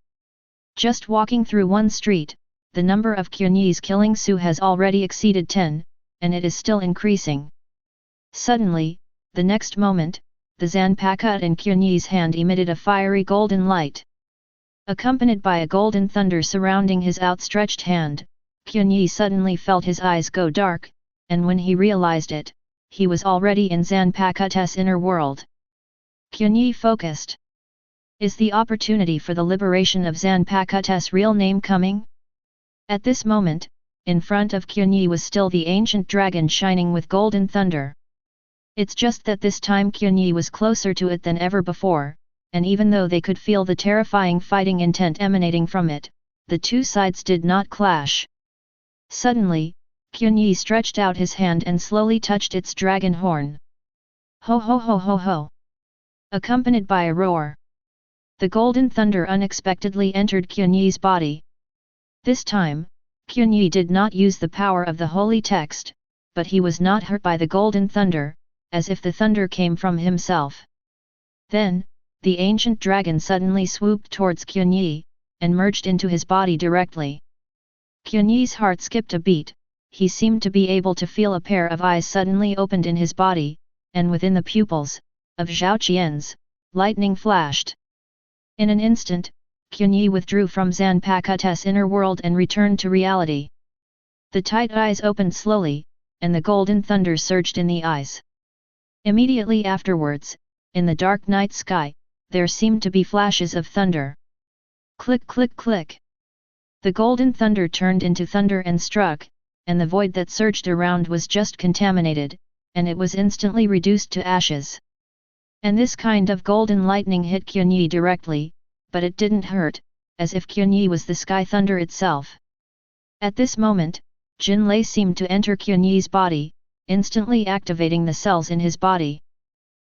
Just walking through one street, the number of Qianye's killing Su has already exceeded 10, and it is still increasing. Suddenly, the next moment, the Zanpakut in Qianye's hand emitted a fiery golden light. Accompanied by a golden thunder surrounding his outstretched hand, Qianye suddenly felt his eyes go dark, and when he realized it, he was already in Zanpakut's inner world. Qianye focused. Is the opportunity for the liberation of Zanpakut's real name coming? At this moment, in front of Qianye was still the ancient dragon shining with golden thunder. It's just that this time Qianye was closer to it than ever before, and even though they could feel the terrifying fighting intent emanating from it, the two sides did not clash. Suddenly, Qianye stretched out his hand and slowly touched its dragon horn. Ho ho ho ho ho! Accompanied by a roar. The golden thunder unexpectedly entered Qianye's body. This time, Qianye did not use the power of the holy text, but he was not hurt by the golden thunder, as if the thunder came from himself. Then, the ancient dragon suddenly swooped towards Qianye, and merged into his body directly. Qianye's heart skipped a beat, he seemed to be able to feel a pair of eyes suddenly opened in his body, and within the pupils of Zhao Qian's, lightning flashed. In an instant, Qianye withdrew from Zanpakut's inner world and returned to reality. The tight eyes opened slowly, and the golden thunder surged in the eyes. Immediately afterwards, in the dark night sky, there seemed to be flashes of thunder. Click click click. The golden thunder turned into thunder and struck, and the void that surged around was just contaminated, and it was instantly reduced to ashes. And this kind of golden lightning hit Qianye directly, but it didn't hurt, as if Qianye was the sky thunder itself. At this moment, Jinlei seemed to enter Qianye's body, instantly activating the cells in his body.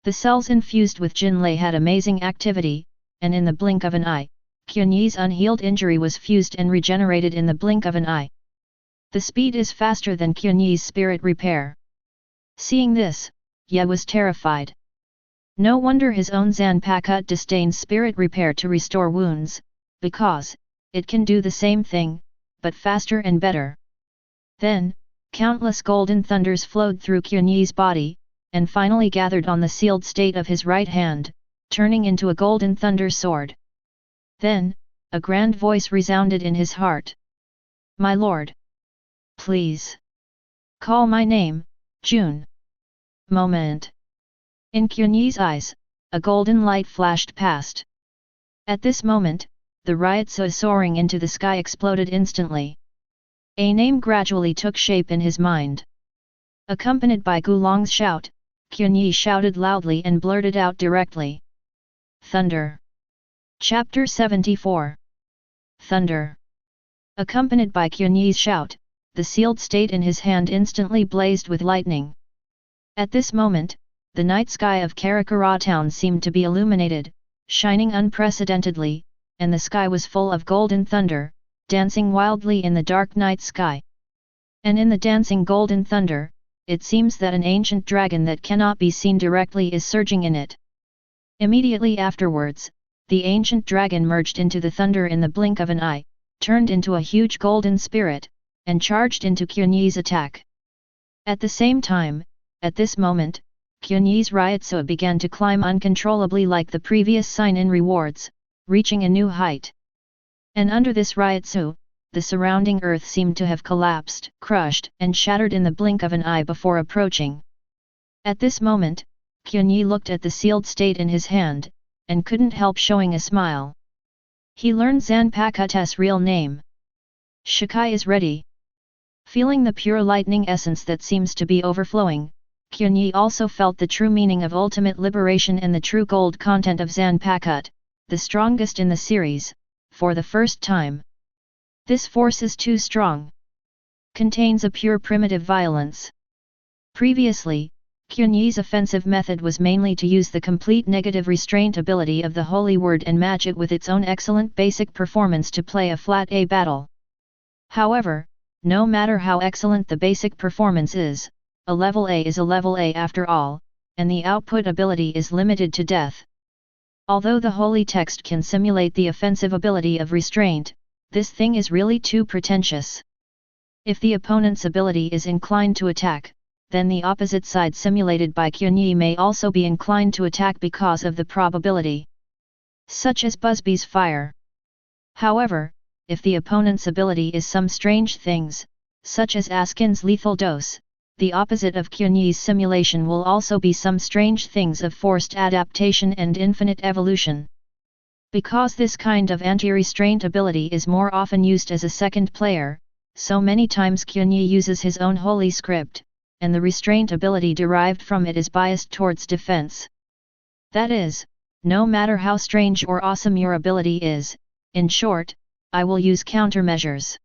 The cells infused with Jinlei had amazing activity, and in the blink of an eye, Qianye's unhealed injury was fused and regenerated in the blink of an eye. The speed is faster than Qianye's spirit repair. Seeing this, Ye was terrified. No wonder his own Zanpakuto disdains spirit repair to restore wounds, because it can do the same thing, but faster and better. Then, countless golden thunders flowed through Qianye's body, and finally gathered on the sealed state of his right hand, turning into a golden thunder sword. Then, a grand voice resounded in his heart. "My lord! Please! Call my name, June!" Moment. In Qianye's eyes, a golden light flashed past. At this moment, the Reiatsu soaring into the sky exploded instantly. A name gradually took shape in his mind. Accompanied by Gulong's shout, Qianye shouted loudly and blurted out directly. Thunder. Chapter 74. Thunder. Accompanied by Qianye's shout, the sealed state in his hand instantly blazed with lightning. At this moment, the night sky of Karakura Town seemed to be illuminated, shining unprecedentedly, and the sky was full of golden thunder, dancing wildly in the dark night sky. And in the dancing golden thunder, it seems that an ancient dragon that cannot be seen directly is surging in it. Immediately afterwards, the ancient dragon merged into the thunder in the blink of an eye, turned into a huge golden spirit, and charged into Qianye's attack. At the same time, at this moment, Qianye's Reiatsu began to climb uncontrollably like the previous sign-in rewards, reaching a new height. And under this Reiatsu, the surrounding earth seemed to have collapsed, crushed, and shattered in the blink of an eye before approaching. At this moment, Qianye looked at the sealed state in his hand, and couldn't help showing a smile. He learned Zanpakuto's real name. Shikai is ready. Feeling the pure lightning essence that seems to be overflowing, Qianye also felt the true meaning of ultimate liberation and the true gold content of Zanpakuto, the strongest in the series, for the first time. This force is too strong. Contains a pure primitive violence. Previously, Qianye's offensive method was mainly to use the complete negative restraint ability of the Holy Word and match it with its own excellent basic performance to play a flat A battle. However, no matter how excellent the basic performance is, a level A is a level A after all, and the output ability is limited to death. Although the holy text can simulate the offensive ability of restraint, this thing is really too pretentious. If the opponent's ability is inclined to attack, then the opposite side simulated by Qianye may also be inclined to attack because of the probability. Such as Busby's fire. However, if the opponent's ability is some strange things, such as Askin's lethal dose, the opposite of Qianye's simulation will also be some strange things of forced adaptation and infinite evolution. Because this kind of anti-restraint ability is more often used as a second player, so many times Qianye uses his own holy script, and the restraint ability derived from it is biased towards defense. That is, no matter how strange or awesome your ability is, in short, I will use countermeasures.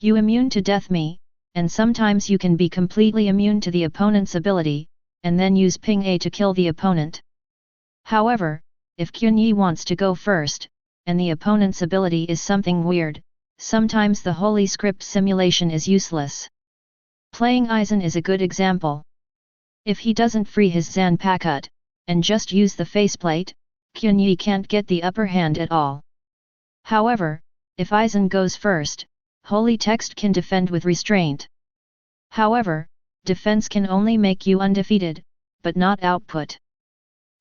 You immune to death me, and sometimes you can be completely immune to the opponent's ability, and then use ping A to kill the opponent. However, if Qianye wants to go first, and the opponent's ability is something weird, sometimes the holy script simulation is useless. Playing Aizen is a good example. If he doesn't free his Zanpakuto, and just use the faceplate, Qianye can't get the upper hand at all. However, if Aizen goes first, holy text can defend with restraint. However, defense can only make you undefeated, but not output.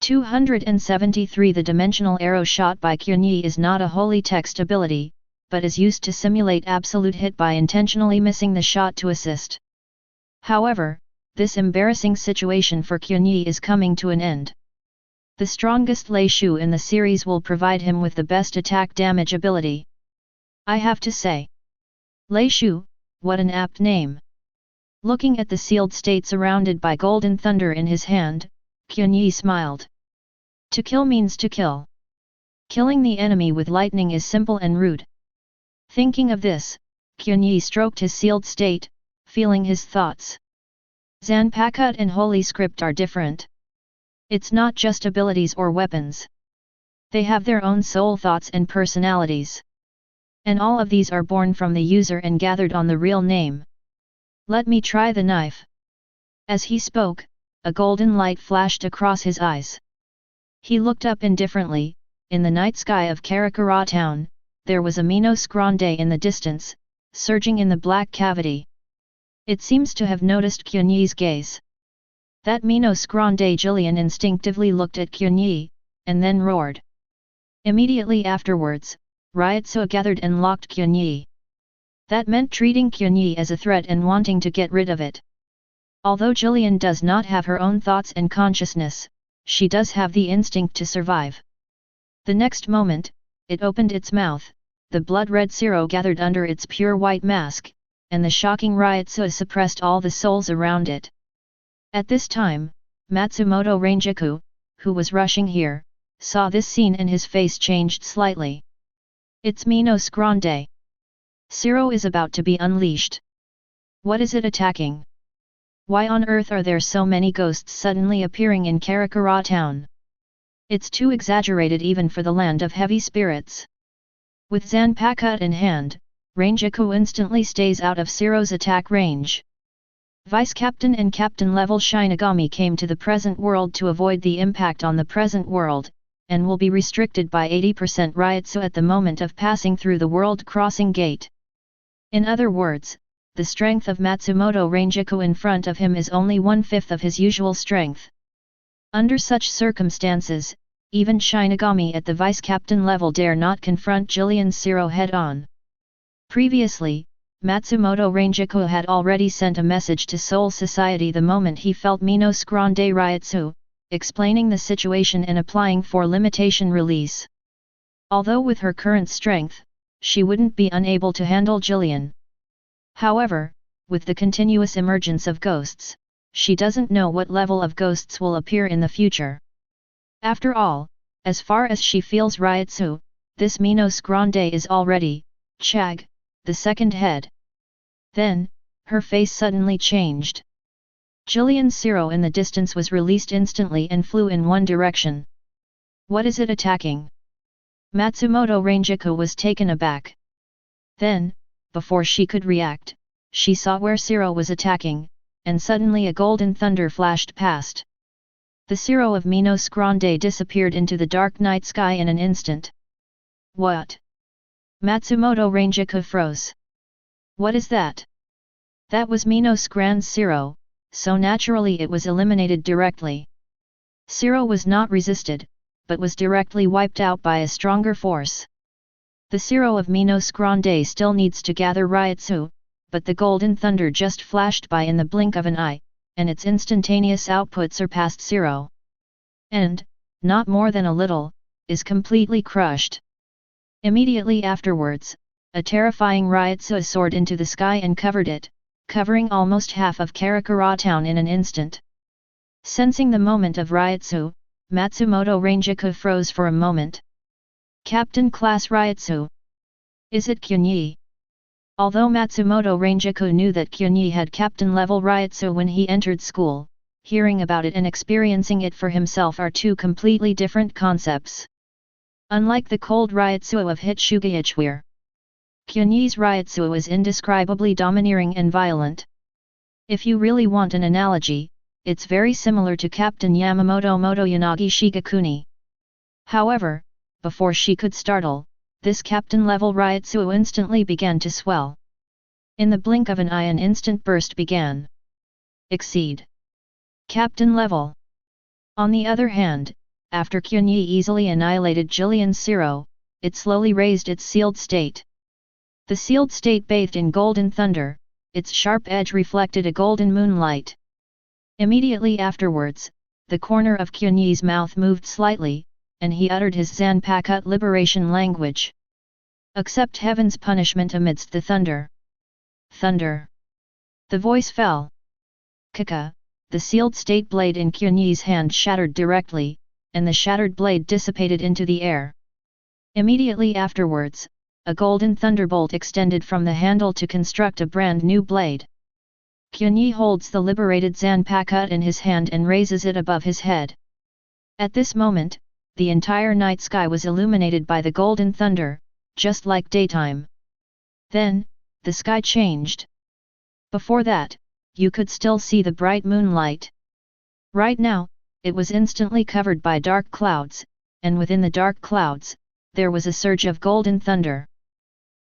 273 The dimensional arrow shot by Qianye is not a holy text ability, but is used to simulate absolute hit by intentionally missing the shot to assist. However, this embarrassing situation for Qianye is coming to an end. The strongest Lei Shu in the series will provide him with the best attack damage ability. I have to say. Lei Shu, what an apt name. Looking at the sealed state surrounded by golden thunder in his hand, Qianye smiled. To kill means to kill. Killing the enemy with lightning is simple and rude. Thinking of this, Qianye stroked his sealed state, feeling his thoughts. Zanpakuto and Holy Script are different. It's not just abilities or weapons. They have their own soul thoughts and personalities. And all of these are born from the user and gathered on the real name. Let me try the knife. As he spoke, a golden light flashed across his eyes. He looked up indifferently. In the night sky of Karakura Town, there was a Minos Grande in the distance, surging in the black cavity. It seems to have noticed Qianye's gaze. That Minos Grande Jillian instinctively looked at Qianye, and then roared. Immediately afterwards, Reiatsu gathered and locked Qianye. That meant treating Qianye as a threat and wanting to get rid of it. Although Jillian does not have her own thoughts and consciousness, she does have the instinct to survive. The next moment, it opened its mouth, the blood-red Zero gathered under its pure white mask, and the shocking Reiatsu suppressed all the souls around it. At this time, Matsumoto Ranjaku, who was rushing here, saw this scene and his face changed slightly. It's Minos Grande. Zero is about to be unleashed. What is it attacking? Why on earth are there so many ghosts suddenly appearing in Karakura Town? It's too exaggerated even for the land of heavy spirits. With Zanpakuto in hand, Ranjaku instantly stays out of Zero's attack range. Vice-Captain and Captain-level Shinigami came to the present world to avoid the impact on the present world, and will be restricted by 80% Reiatsu at the moment of passing through the world crossing gate. In other words, the strength of Matsumoto Ranjaku in front of him is only 1/5 of his usual strength. Under such circumstances, even Shinigami at the vice-captain level dare not confront Jillian Zero head-on. Previously, Matsumoto Ranjaku had already sent a message to Soul Society the moment he felt Minos Grande Reiatsu, explaining the situation and applying for limitation release. Although with her current strength, she wouldn't be unable to handle Jillian. However, with the continuous emergence of ghosts, she doesn't know what level of ghosts will appear in the future. After all, as far as she feels Reiatsu, this Minos Grande is already, Chag, the second head. Then, her face suddenly changed. Jillian Zero in the distance was released instantly and flew in one direction. What is it attacking? Matsumoto Ranjaku was taken aback. Then, before she could react, she saw where Zero was attacking, and suddenly a golden thunder flashed past. The Zero of Minos Grande disappeared into the dark night sky in an instant. What? Matsumoto Ranjaku froze. What is that? That was Minos Grande Zero, so naturally it was eliminated directly. Zero was not resisted, but was directly wiped out by a stronger force. The Zero of Minos Grande still needs to gather Reiatsu, but the golden thunder just flashed by in the blink of an eye, and its instantaneous output surpassed Zero. And, not more than a little, is completely crushed. Immediately afterwards, a terrifying Reiatsu soared into the sky and covered it, covering almost half of Karakura Town in an instant. Sensing the moment of Reiatsu, Matsumoto Ranjaku froze for a moment. Captain Class Reiatsu. Is it Qianye? Although Matsumoto Ranjaku knew that Qianye had captain-level Reiatsu when he entered school, hearing about it and experiencing it for himself are two completely different concepts. Unlike the cold Reiatsu of Hitsugayichware, Qianye's Reiatsu is indescribably domineering and violent. If you really want an analogy, it's very similar to Captain Yamamoto Motoyanagi Shigakuni. However, before she could startle, this captain-level Reiatsu instantly began to swell. In the blink of an eye an instant burst began. Exceed. Captain level. On the other hand, after Qianye easily annihilated Jillian Zero, it slowly raised its sealed state. The sealed state bathed in golden thunder, its sharp edge reflected a golden moonlight. Immediately afterwards, the corner of Qianye's mouth moved slightly, and he uttered his Zanpakuto liberation language. Accept heaven's punishment amidst the thunder. Thunder. The voice fell. Kaka, the sealed state blade in Qianye's hand shattered directly, and the shattered blade dissipated into the air. Immediately afterwards, a golden thunderbolt extended from the handle to construct a brand new blade. Qianye holds the liberated Zanpakuto in his hand and raises it above his head. At this moment, the entire night sky was illuminated by the golden thunder, just like daytime. Then, the sky changed. Before that, you could still see the bright moonlight. Right now, it was instantly covered by dark clouds, and within the dark clouds, there was a surge of golden thunder.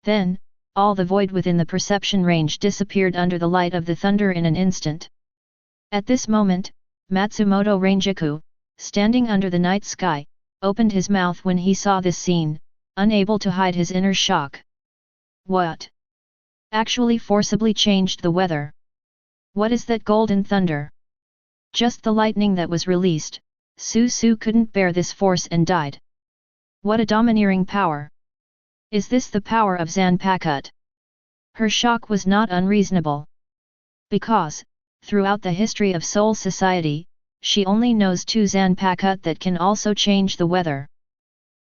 Then, all the void within the perception range disappeared under the light of the thunder in an instant. At this moment, Matsumoto Ranjaku, standing under the night sky, opened his mouth when he saw this scene, unable to hide his inner shock. What? Actually forcibly changed the weather. What is that golden thunder? Just the lightning that was released, Su couldn't bear this force and died. What a domineering power! Is this the power of Zanpakuto? Her shock was not unreasonable. Because, throughout the history of Soul Society, she only knows two Zanpakuto that can also change the weather.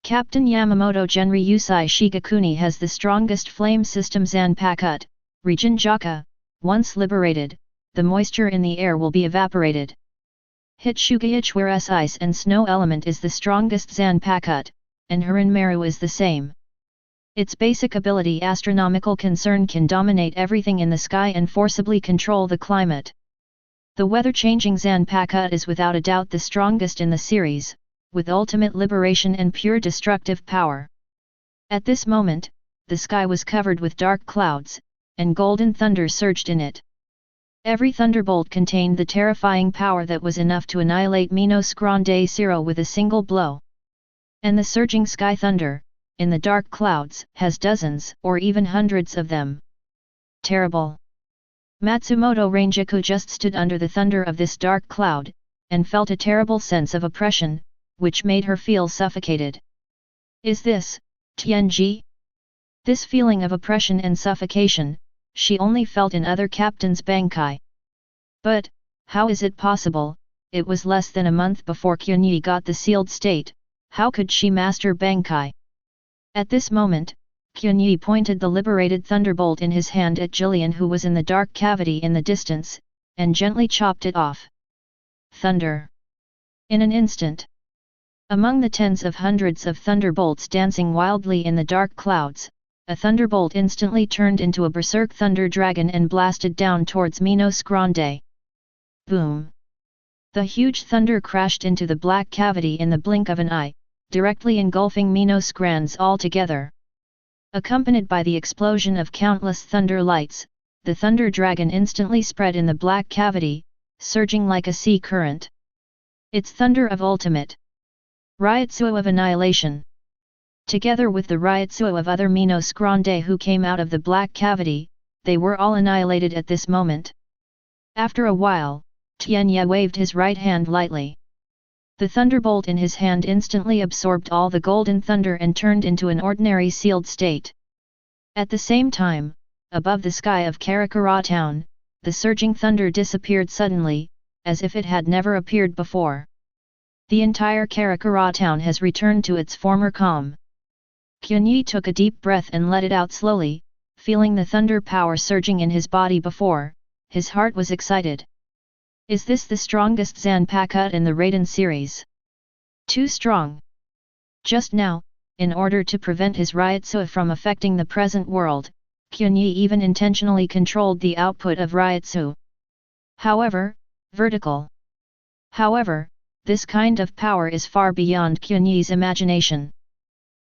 Captain Yamamoto Genryūsai Shigakuni has the strongest flame system Zanpakuto, Region Jaka. Once liberated, the moisture in the air will be evaporated. Hitsugayichware's ice and snow element is the strongest Zanpakuto, and Harinmaru is the same. Its basic ability astronomical concern can dominate everything in the sky and forcibly control the climate. The weather-changing Zanpakuto is without a doubt the strongest in the series, with ultimate liberation and pure destructive power. At this moment, the sky was covered with dark clouds, and golden thunder surged in it. Every thunderbolt contained the terrifying power that was enough to annihilate Minos Grande Zero with a single blow. And the surging sky thunder, in the dark clouds, has dozens or even hundreds of them. Terrible! Matsumoto Ranjaku just stood under the thunder of this dark cloud, and felt a terrible sense of oppression, which made her feel suffocated. Is this, Tianji? This feeling of oppression and suffocation, she only felt in other captains' Bankai. But, how is it possible? It was less than a month before Qianye got the sealed state. How could she master Bankai? At this moment, Qianye pointed the liberated thunderbolt in his hand at Jillian who was in the dark cavity in the distance, and gently chopped it off. Thunder! In an instant. Among the tens of hundreds of thunderbolts dancing wildly in the dark clouds, a thunderbolt instantly turned into a berserk thunder dragon and blasted down towards Minos Grande. Boom! The huge thunder crashed into the black cavity in the blink of an eye, directly engulfing Minos Grandes altogether. Accompanied by the explosion of countless thunder lights, the thunder dragon instantly spread in the black cavity, surging like a sea current. Its thunder of ultimate Reiatsu of annihilation. Together with the Reiatsu of other Minos Grande who came out of the black cavity, they were all annihilated at this moment. After a while, Qianye waved his right hand lightly. The thunderbolt in his hand instantly absorbed all the golden thunder and turned into an ordinary sealed state. At the same time, above the sky of Karakura Town, the surging thunder disappeared suddenly, as if it had never appeared before. The entire Karakura Town has returned to its former calm. Qianye took a deep breath and let it out slowly, feeling the thunder power surging in his body before, his heart was excited. Is this the strongest Zanpakuto in the Raiden series? Too strong. Just now, in order to prevent his Reiatsu from affecting the present world, Qianye even intentionally controlled the output of Reiatsu. However, this kind of power is far beyond Qianye's imagination.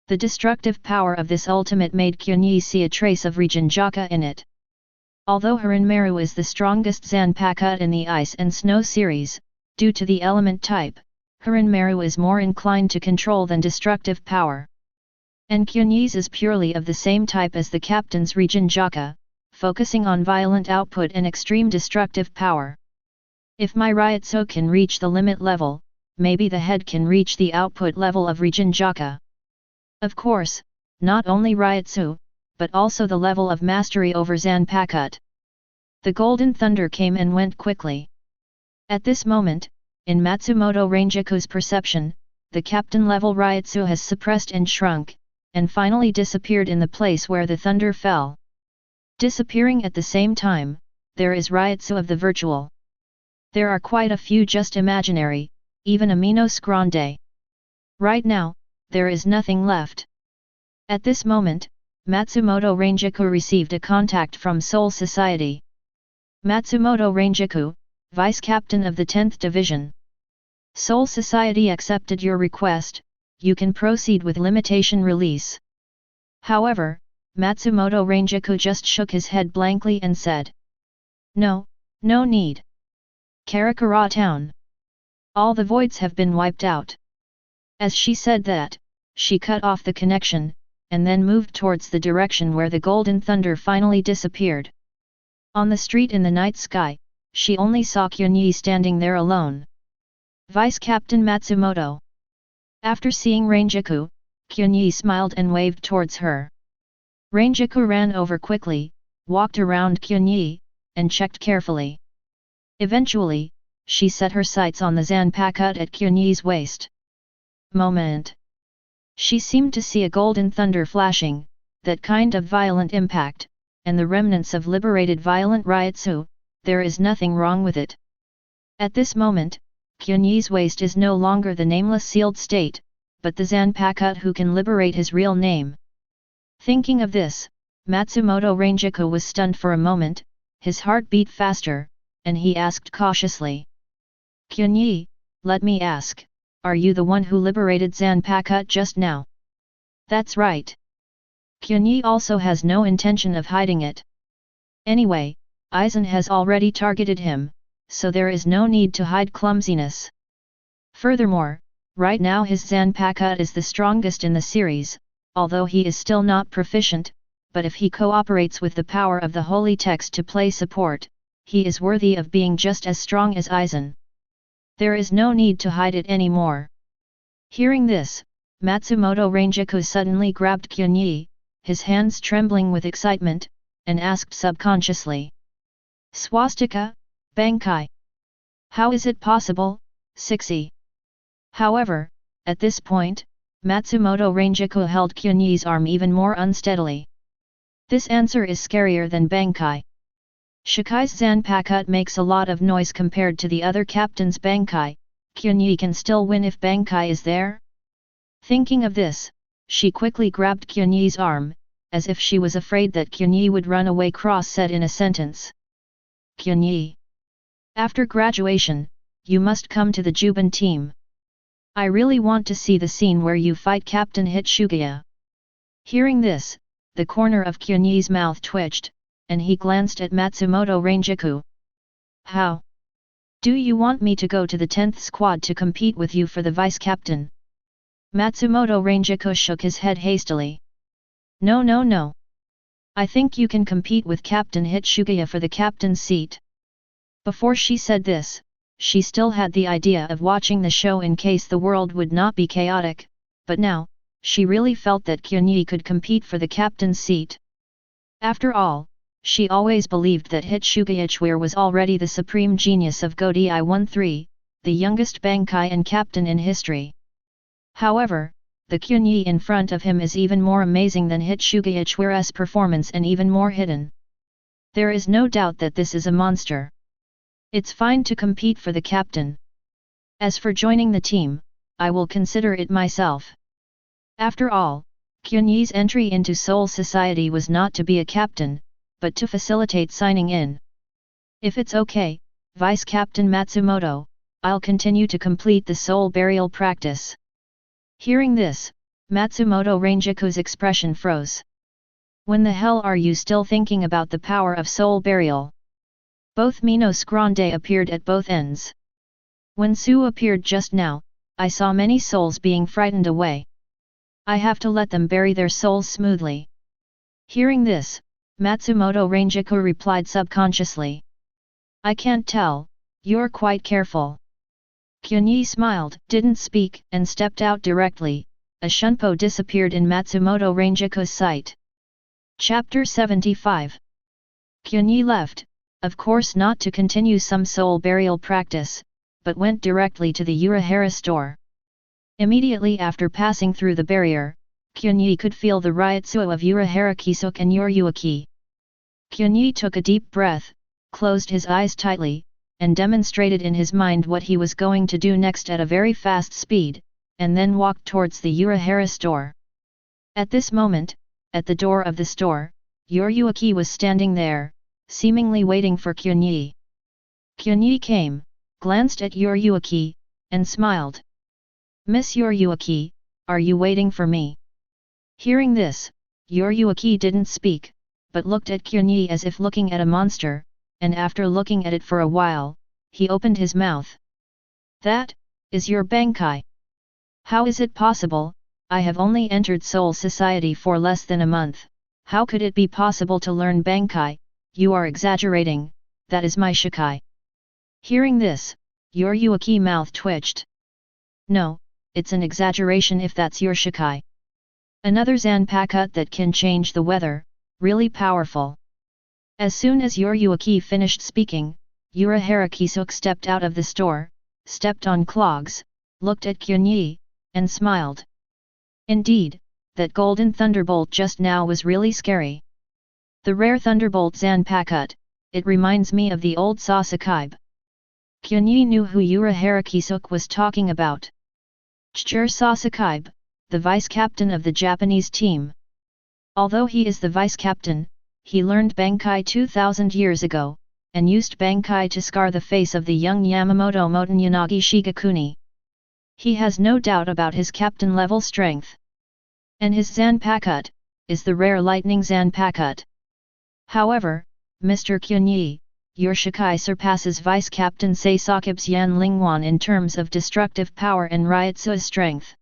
The destructive power of this ultimate made Qianye see a trace of Region Jaka in it. Although Harinmaru is the strongest Zanpakuto in the Ice and Snow series, due to the element type, Harinmaru is more inclined to control than destructive power. And Qianye's is purely of the same type as the captain's Rijinjaka, focusing on violent output and extreme destructive power. If my Reiatsu can reach the limit level, maybe the head can reach the output level of Rijinjaka. Of course, not only Reiatsu, but also the level of mastery over Zanpakuto. The golden thunder came and went quickly. At this moment, in Matsumoto Ranjaku's perception, the captain-level Reiatsu has suppressed and shrunk, and finally disappeared in the place where the thunder fell. Disappearing at the same time, there is Reiatsu of the virtual. There are quite a few just imaginary, even Aminos Grande. Right now, there is nothing left. At this moment, Matsumoto Ranjaku received a contact from Soul Society. Matsumoto Ranjaku, Vice Captain of the 10th Division. Soul Society accepted your request, you can proceed with limitation release. However, Matsumoto Ranjaku just shook his head blankly and said, No, no need. Karakura Town. All the voids have been wiped out. As she said that, she cut off the connection, and then moved towards the direction where the golden thunder finally disappeared. On the street in the night sky, she only saw Qianye standing there alone. Vice Captain Matsumoto. After seeing Ranjaku, Qianye smiled and waved towards her. Ranjaku ran over quickly, walked around Qianye, and checked carefully. Eventually, she set her sights on the Zanpakuto at Qianye's waist. Moment. She seemed to see a golden thunder flashing, that kind of violent impact, and the remnants of liberated violent Reiatsu, there is nothing wrong with it. At this moment, Qianye's waist is no longer the nameless sealed state, but the Zanpakuto who can liberate his real name. Thinking of this, Matsumoto Ranjaku was stunned for a moment, his heart beat faster, and he asked cautiously. Qianye, let me ask, are you the one who liberated Zanpakuto just now? That's right. Qianye also has no intention of hiding it. Anyway, Aizen has already targeted him, so there is no need to hide clumsiness. Furthermore, right now his Zanpakuto is the strongest in the series, although he is still not proficient, but if he cooperates with the power of the holy text to play support, he is worthy of being just as strong as Aizen. There is no need to hide it anymore. Hearing this, Matsumoto Ranjaku suddenly grabbed Qianye, his hands trembling with excitement, and asked subconsciously. Swastika, Bankai. How is it possible, Sixi? However, at this point, Matsumoto Ranjaku held Qianye's arm even more unsteadily. This answer is scarier than Bankai. Shikai's Zanpakuto makes a lot of noise compared to the other captain's Bankai, Qianye can still win if Bankai is there? Thinking of this, she quickly grabbed Qianye's arm, as if she was afraid that Qianye would run away. Said in a sentence. Qianye. After graduation, you must come to the Juban team. I really want to see the scene where you fight Captain Hitsugiya. Hearing this, the corner of Qianye's mouth twitched, and he glanced at Matsumoto Ranjaku. How? Do you want me to go to the 10th squad to compete with you for the vice-captain? Matsumoto Ranjaku shook his head hastily. No no no. I think you can compete with Captain Hitsugiya for the captain's seat. Before she said this, she still had the idea of watching the show in case the world would not be chaotic, but now, she really felt that Qianye could compete for the captain's seat. After all, she always believed that Hitsugiya Ichibei was already the supreme genius of Godi 13, the youngest Bankai and captain in history. However, the Qianye in front of him is even more amazing than Hitsugiya Ichibei's performance and even more hidden. There is no doubt that this is a monster. It's fine to compete for the captain. As for joining the team, I will consider it myself. After all, Qianye's entry into Soul Society was not to be a captain, but to facilitate signing in. If it's okay, Vice Captain Matsumoto, I'll continue to complete the soul burial practice. Hearing this, Matsumoto Ranjaku's expression froze. When the hell are you still thinking about the power of soul burial? Both Minos Grande appeared at both ends. When Su appeared just now, I saw many souls being frightened away. I have to let them bury their souls smoothly. Hearing this, Matsumoto Rangiku replied subconsciously. I can't tell, you're quite careful. Qianye smiled, didn't speak, and stepped out directly. A shunpo disappeared in Matsumoto Rangiku's sight. Chapter 75. Qianye left, of course not to continue some soul burial practice, but went directly to the Urahara store. Immediately after passing through the barrier, Qianye could feel the Reiatsu of Urahara Kisuke and Yoryuki. Qianye took a deep breath, closed his eyes tightly, and demonstrated in his mind what he was going to do next at a very fast speed, and then walked towards the Urahara store. At this moment, at the door of the store, Yoryuki was standing there, seemingly waiting for Qianye. Qianye came, glanced at Yoryuki, and smiled. Miss Yoryuki, are you waiting for me? Hearing this, Yoryuki didn't speak, but looked at Qianye as if looking at a monster, and after looking at it for a while, he opened his mouth. That is your Bankai. How is it possible? I have only entered Soul Society for less than a month. How could it be possible to learn Bankai? You are exaggerating, that is my Shikai. Hearing this, Yoryuki mouth twitched. No, it's an exaggeration if that's your Shikai. Another Zanpakuto that can change the weather, really powerful. As soon as Yoryuki finished speaking, Urahara Kisuke stepped out of the store, stepped on clogs, looked at Qianye, and smiled. Indeed, that golden thunderbolt just now was really scary. The rare thunderbolt Zanpakuto, it reminds me of the old Sōsuke. Qianye knew who Urahara Kisuke was talking about. Xuye Sōsuke, the vice-captain of the Japanese team. Although he is the vice-captain, he learned Bankai 2000 years ago, and used Bankai to scar the face of the young Yamamoto Motonyanagi Shigakuni. He has no doubt about his captain-level strength. And his Zanpakuto is the rare lightning Zanpakuto. However, Mr. Qianye, your Shikai surpasses Vice-Captain Sōsuke's Yan Lingwan in terms of destructive power and Reiatsu's strength.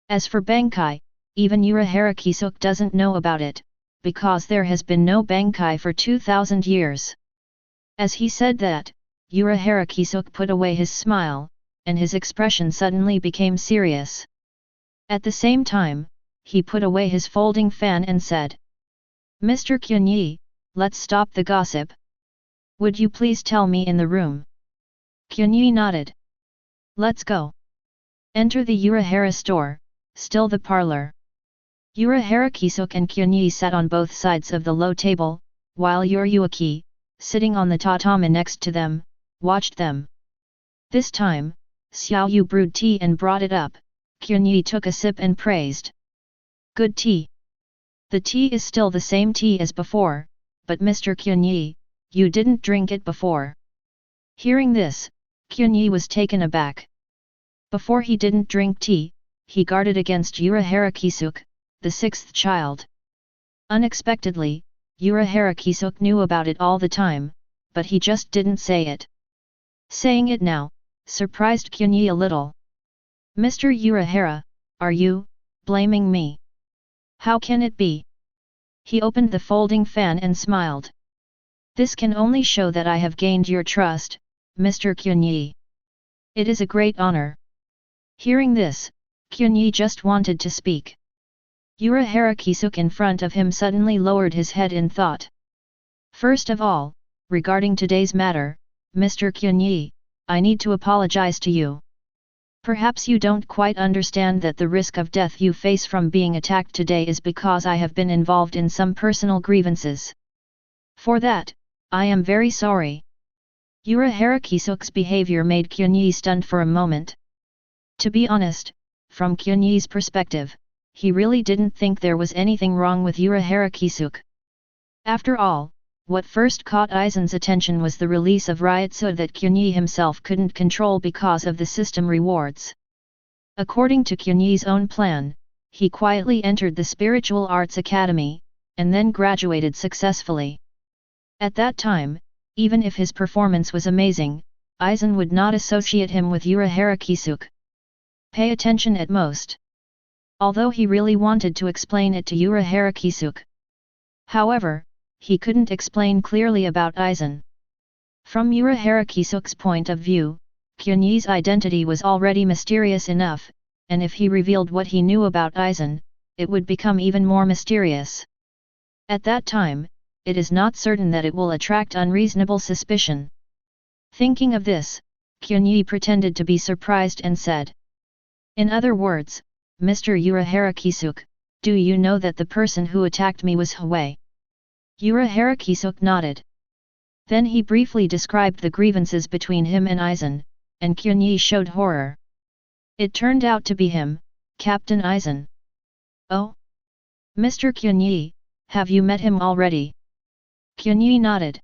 As for Bankai, even Urahara Kisuke doesn't know about it, because there has been no Bankai for 2000 years. As he said that, Urahara Kisuke put away his smile, and his expression suddenly became serious. At the same time, he put away his folding fan and said, Mr. Qianye, let's stop the gossip. Would you please tell me in the room? Qianye nodded. Let's go. Enter the Urahara store, still the parlor. Urahara Kisuke and Qianye sat on both sides of the low table, while Yoryuki, sitting on the tatami next to them, watched them. This time, Xiaoyu brewed tea and brought it up. Qianye took a sip and praised. Good tea. The tea is still the same tea as before, but Mr. Qianye, you didn't drink it before. Hearing this, Qianye was taken aback. Before he didn't drink tea, he guarded against Urahara Kisuke, the sixth child. Unexpectedly, Urahara Kisuke knew about it all the time, but he just didn't say it. Saying it now, surprised Qianye a little. Mr. Urahara, are you blaming me? How can it be? He opened the folding fan and smiled. This can only show that I have gained your trust, Mr. Qianye. It is a great honor. Hearing this, Qianye just wanted to speak. Urahara Kisuke in front of him suddenly lowered his head in thought. First of all, regarding today's matter, Mr. Qianye, I need to apologize to you. Perhaps you don't quite understand that the risk of death you face from being attacked today is because I have been involved in some personal grievances. For that, I am very sorry. Urahara Kisuke's behavior made Qianye stunned for a moment. To be honest, from Qianye's perspective, he really didn't think there was anything wrong with Urahara Kisuke. After all, what first caught Aizen's attention was the release of Reiatsu that Qianye himself couldn't control because of the system rewards. According to Qianye's own plan, he quietly entered the Spiritual Arts Academy, and then graduated successfully. At that time, even if his performance was amazing, Aizen would not associate him with Urahara Kisuke. Pay attention at most. although he really wanted to explain it to Urahara Kisuke. However, he couldn't explain clearly about Aizen. From Urahara Kisuke's point of view, Qianye's identity was already mysterious enough, and if he revealed what he knew about Aizen, it would become even more mysterious. At that time, it is not certain that it will attract unreasonable suspicion. Thinking of this, Qianye pretended to be surprised and said, "In other words, Mr. Urahara Kisuke, do you know that the person who attacked me was Xuye?" Urahara Kisuke nodded. Then he briefly described the grievances between him and Aizen, and Qianye showed horror. It turned out to be him, Captain Aizen. "Oh? Mr. Qianye, have you met him already?" Qianye nodded.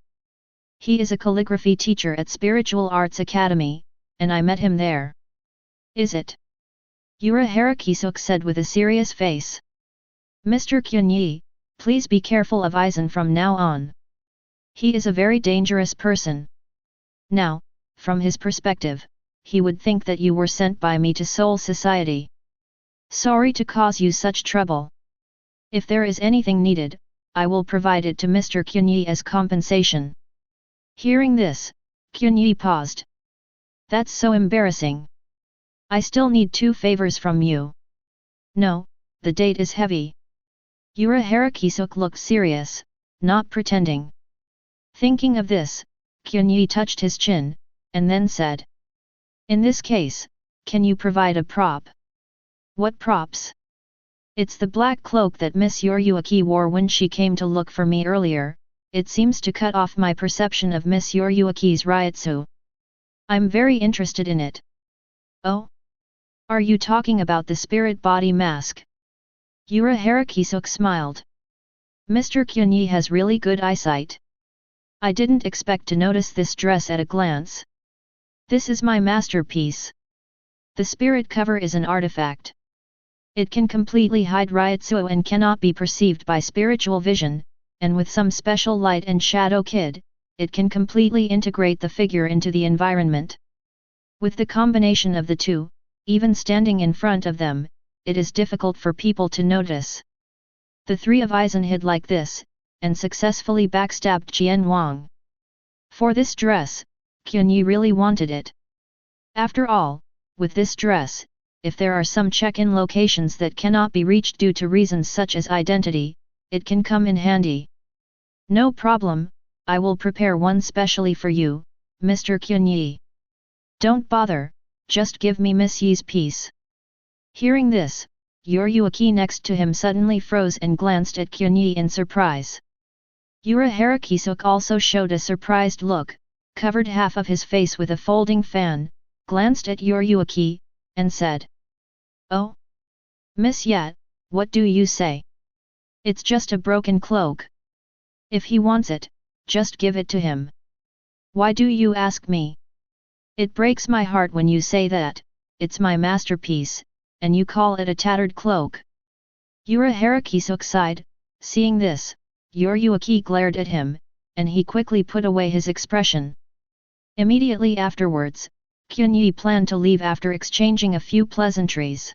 "He is a calligraphy teacher at Spiritual Arts Academy, and I met him there." "Is it?" Urahara Kisuke said with a serious face. "Mr. Qianye, please be careful of Aizen from now on. He is a very dangerous person. Now, from his perspective, he would think that you were sent by me to Soul Society. Sorry to cause you such trouble. If there is anything needed, I will provide it to Mr. Qianye as compensation." Hearing this, Qianye paused. "That's so embarrassing. I still need 2 favors from you." "No, the date is heavy." Urahara Kisuke looked serious, not pretending. Thinking of this, Qianye touched his chin, and then said, "In this case, can you provide a prop?" "What props?" "It's the black cloak that Miss Yuruaki wore when she came to look for me earlier. It seems to cut off my perception of Miss Yuruaki's Reiatsu. I'm very interested in it." "Oh? Are you talking about the spirit body mask?" Urahara Kisuke smiled. "Mr. Qianye has really good eyesight. I didn't expect to notice this dress at a glance. This is my masterpiece. The spirit cover is an artifact. It can completely hide Reiatsu and cannot be perceived by spiritual vision, and with some special light and shadow kid, it can completely integrate the figure into the environment. With the combination of the two, even standing in front of them, it is difficult for people to notice." The 3 of Aizen hid like this, and successfully backstabbed Qian Wang. For this dress, Qianye really wanted it. After all, with this dress, if there are some check-in locations that cannot be reached due to reasons such as identity, it can come in handy. "No problem, I will prepare one specially for you, Mr. Qianye. Don't bother, just give me Miss Yi's piece." Hearing this, Yuruaki next to him suddenly froze and glanced at Qianye in surprise. Urahara Kisuke also showed a surprised look, covered half of his face with a folding fan, glanced at Yuruaki, and said, "Oh? Miss Yat, what do you say? It's just a broken cloak. If he wants it, just give it to him. Why do you ask me? It breaks my heart when you say that, it's my masterpiece, and you call it a tattered cloak." Urahara Kisuke sighed. Seeing this, Yuruaki glared at him, and he quickly put away his expression. Immediately afterwards, Qianye planned to leave after exchanging a few pleasantries.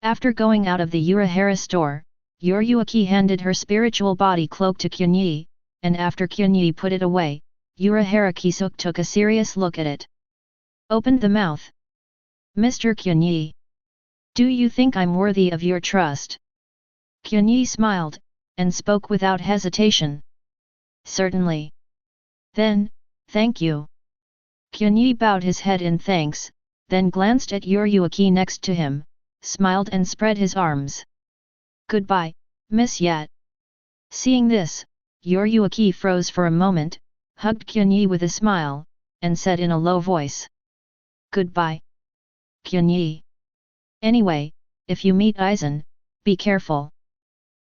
After going out of the Urahara store, Yuruaki handed her spiritual body cloak to Qianye, and after Qianye put it away, Urahara Kisuke took a serious look at it. Opened the mouth. "Mr. Qianye, do you think I'm worthy of your trust?" Qianye smiled, and spoke without hesitation. "Certainly." "Then, thank you." Qianye bowed his head in thanks, then glanced at Yuruaki next to him, smiled and spread his arms. "Goodbye, Miss Yat." Seeing this, Yuruaki froze for a moment, hugged Qianye with a smile, and said in a low voice, "Goodbye, Qianye. Anyway, if you meet Aizen, be careful.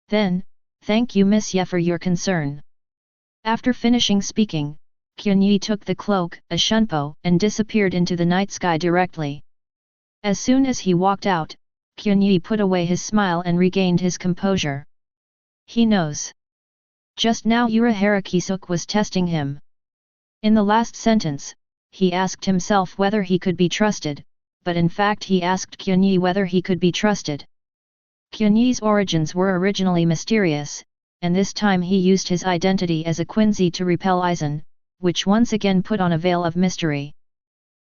Then, thank you Miss Ye for your concern." After finishing speaking, Qianye took the cloak, a shunpo, and disappeared into the night sky directly. As soon as he walked out, Qianye put away his smile and regained his composure. He knows. Just now Urahara Kisuke was testing him. In the last sentence, he asked himself whether he could be trusted, but in fact he asked Qianye whether he could be trusted. Qianye's origins were originally mysterious, and this time he used his identity as a Quincy to repel Aizen, which once again put on a veil of mystery.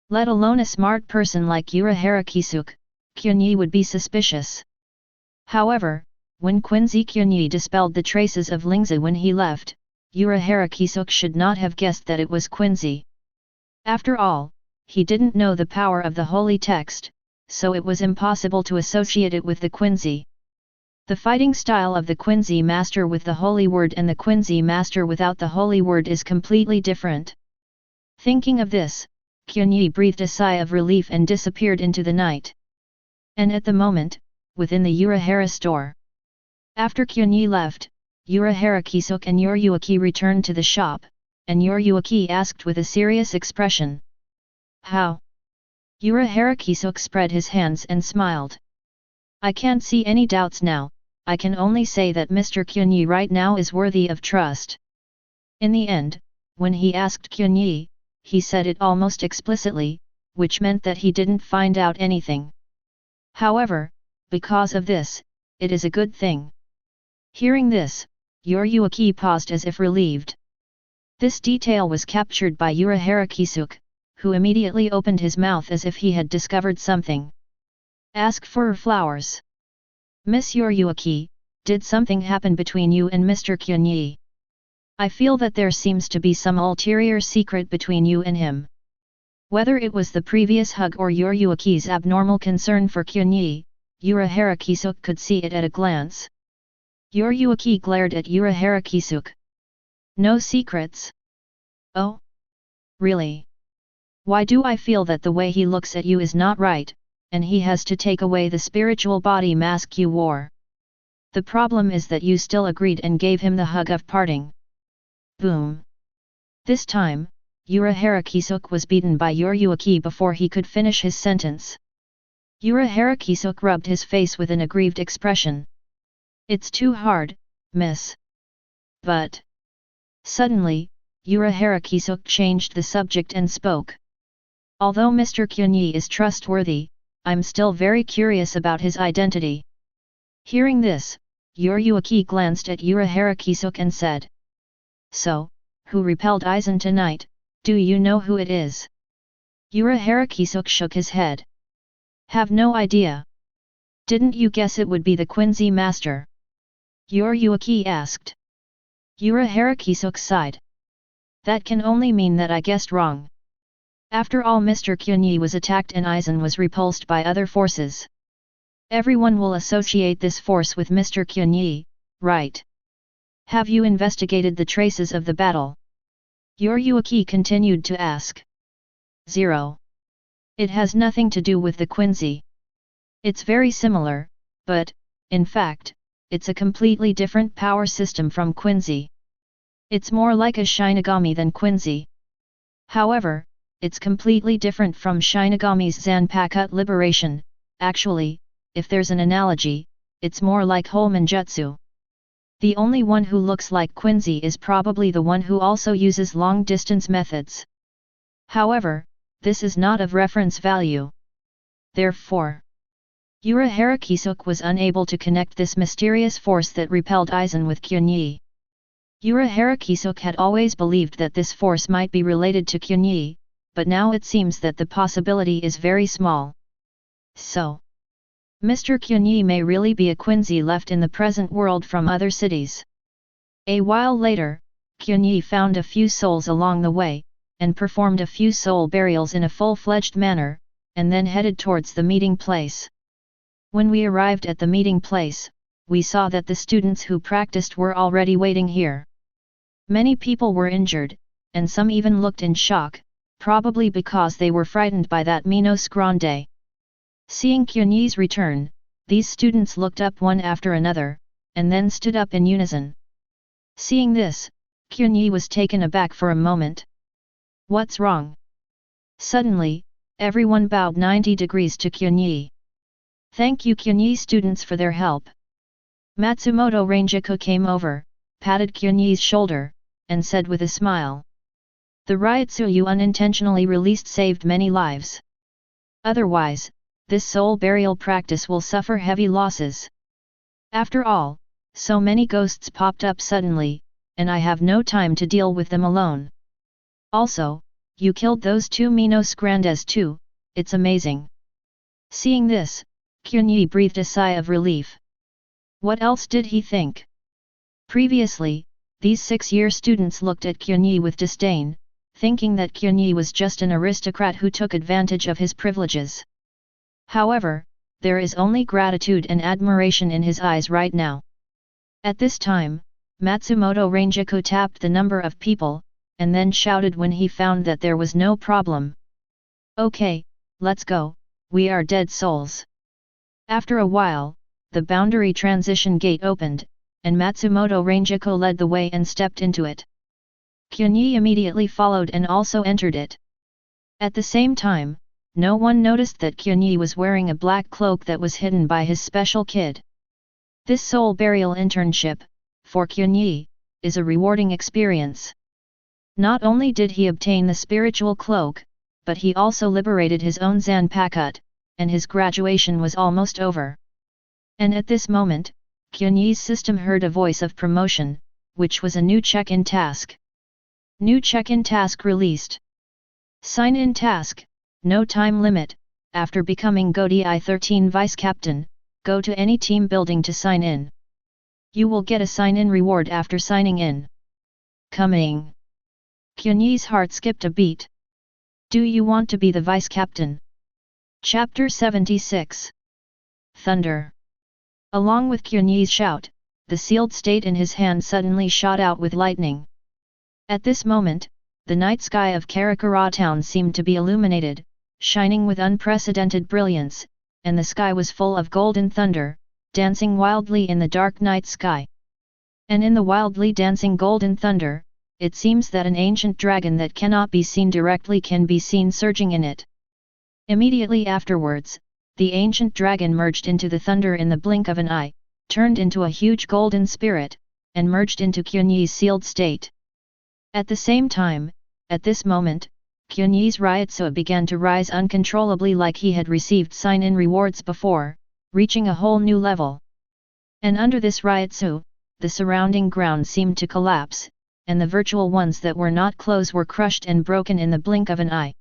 Let alone a smart person like Urahara Kisuke, Qianye would be suspicious. However, when Quincy Qianye dispelled the traces of Lingzi when he left, Urahara Kisuke should not have guessed that it was Quincy. After all, he didn't know the power of the holy text, so it was impossible to associate it with the Quincy. The fighting style of the Quincy master with the holy word and the Quincy master without the holy word is completely different. Thinking of this, Qianye breathed a sigh of relief and disappeared into the night. And at the moment, within the Urahara store. After Qianye left, Urahara Kisuke and Yuruaki returned to the shop, and Yuruaki asked with a serious expression. How? Urahara Kisuke spread his hands and smiled. I can't see any doubts now, I can only say that Mr. Qianye right now is worthy of trust. In the end, when he asked Qianye, he said it almost explicitly, which meant that he didn't find out anything. However, because of this, it is a good thing. Hearing this, Yuruaki paused as if relieved. This detail was captured by Urahara Kisuke, who immediately opened his mouth as if he had discovered something. Ask for flowers. Miss Yuruaki, did something happen between you and Mr. Qianye? I feel that there seems to be some ulterior secret between you and him. Whether it was the previous hug or Yuruaki's abnormal concern for Qianye, Urahara Kisuke could see it at a glance. Yuruaki glared at Urahara Kisuke. No secrets? Oh? Really? Why do I feel that the way he looks at you is not right, and he has to take away the spiritual body mask you wore? The problem is that you still agreed and gave him the hug of parting. Boom. This time, Urahara Kisuke was beaten by Yuruaki before he could finish his sentence. Urahara Kisuke rubbed his face with an aggrieved expression. It's too hard, miss. But... Suddenly, Urahara Kisuke changed the subject and spoke. Although Mr. Qianye is trustworthy, I'm still very curious about his identity. Hearing this, Yuruaki glanced at Urahara Kisuke and said. So, who repelled Aizen tonight, do you know who it is? Urahara Kisuke shook his head. Have no idea. Didn't you guess it would be the Quincy master? Yuruaki asked. Urahara Kisuke sighed. That can only mean that I guessed wrong. After all, Mr. Qianye was attacked and Aizen was repulsed by other forces. Everyone will associate this force with Mr. Qianye, right? Have you investigated the traces of the battle? Yuruaki continued to ask. 0. It has nothing to do with the Quincy. It's very similar, but, in fact, it's a completely different power system from Quincy. It's more like a Shinigami than Quincy. However, it's completely different from Shinigami's Zanpakuto liberation. Actually, if there's an analogy, it's more like Holmanjutsu. The only one who looks like Quincy is probably the one who also uses long-distance methods. However, this is not of reference value. Therefore, Urahara Kisuke was unable to connect this mysterious force that repelled Aizen with Qianye. Urahara Kisuke had always believed that this force might be related to Qianye, but now it seems that the possibility is very small. So, Mr. Qianye may really be a Quincy left in the present world from other cities. A while later, Qianye found a few souls along the way, and performed a few soul burials in a full-fledged manner, and then headed towards the meeting place. When we arrived at the meeting place, we saw that the students who practiced were already waiting here. Many people were injured, and some even looked in shock, probably because they were frightened by that Minos Grande. Seeing Qianye's return, these students looked up one after another, and then stood up in unison. Seeing this, Qianye was taken aback for a moment. What's wrong? Suddenly, everyone bowed 90 degrees to Qianye. Thank you Qianye students for their help. Matsumoto Ranjaku came over, patted Qianye's shoulder, and said with a smile. The Reiatsu you unintentionally released saved many lives. Otherwise, this soul burial practice will suffer heavy losses. After all, so many ghosts popped up suddenly, and I have no time to deal with them alone. Also, you killed those two Minos Grandes too, it's amazing. Seeing this, Qianye breathed a sigh of relief. What else did he think? Previously, these 6-year students looked at Qianye with disdain, thinking that Qianye was just an aristocrat who took advantage of his privileges. However, there is only gratitude and admiration in his eyes right now. At this time, Matsumoto Ranjaku tapped the number of people, and then shouted when he found that there was no problem. Okay, let's go, we are dead souls. After a while, the boundary transition gate opened, and Matsumoto Ranjaku led the way and stepped into it. Qianye immediately followed and also entered it. At the same time, no one noticed that Qianye was wearing a black cloak that was hidden by his special kid. This soul burial internship, for Qianye, is a rewarding experience. Not only did he obtain the spiritual cloak, but he also liberated his own Zanpakuto, and his graduation was almost over. And at this moment, Qianye's system heard a voice of promotion, which was a new check-in task. New check-in task released. Sign-in task, no time limit. After becoming GODI 13 Vice Captain, go to any team building to sign in. You will get a sign-in reward after signing in. Coming. Qianye's heart skipped a beat. Do you want to be the Vice Captain? Chapter 76. Thunder. Along with Qianye's shout, the sealed state in his hand suddenly shot out with lightning. At this moment, the night sky of Karakura Town seemed to be illuminated, shining with unprecedented brilliance, and the sky was full of golden thunder, dancing wildly in the dark night sky. And in the wildly dancing golden thunder, it seems that an ancient dragon that cannot be seen directly can be seen surging in it. Immediately afterwards, the ancient dragon merged into the thunder in the blink of an eye, turned into a huge golden spirit, and merged into Qianye's sealed state. At the same time, at this moment, Qianye's Reiatsu began to rise uncontrollably like he had received sign-in rewards before, reaching a whole new level. And under this Reiatsu, the surrounding ground seemed to collapse, and the virtual ones that were not close were crushed and broken in the blink of an eye.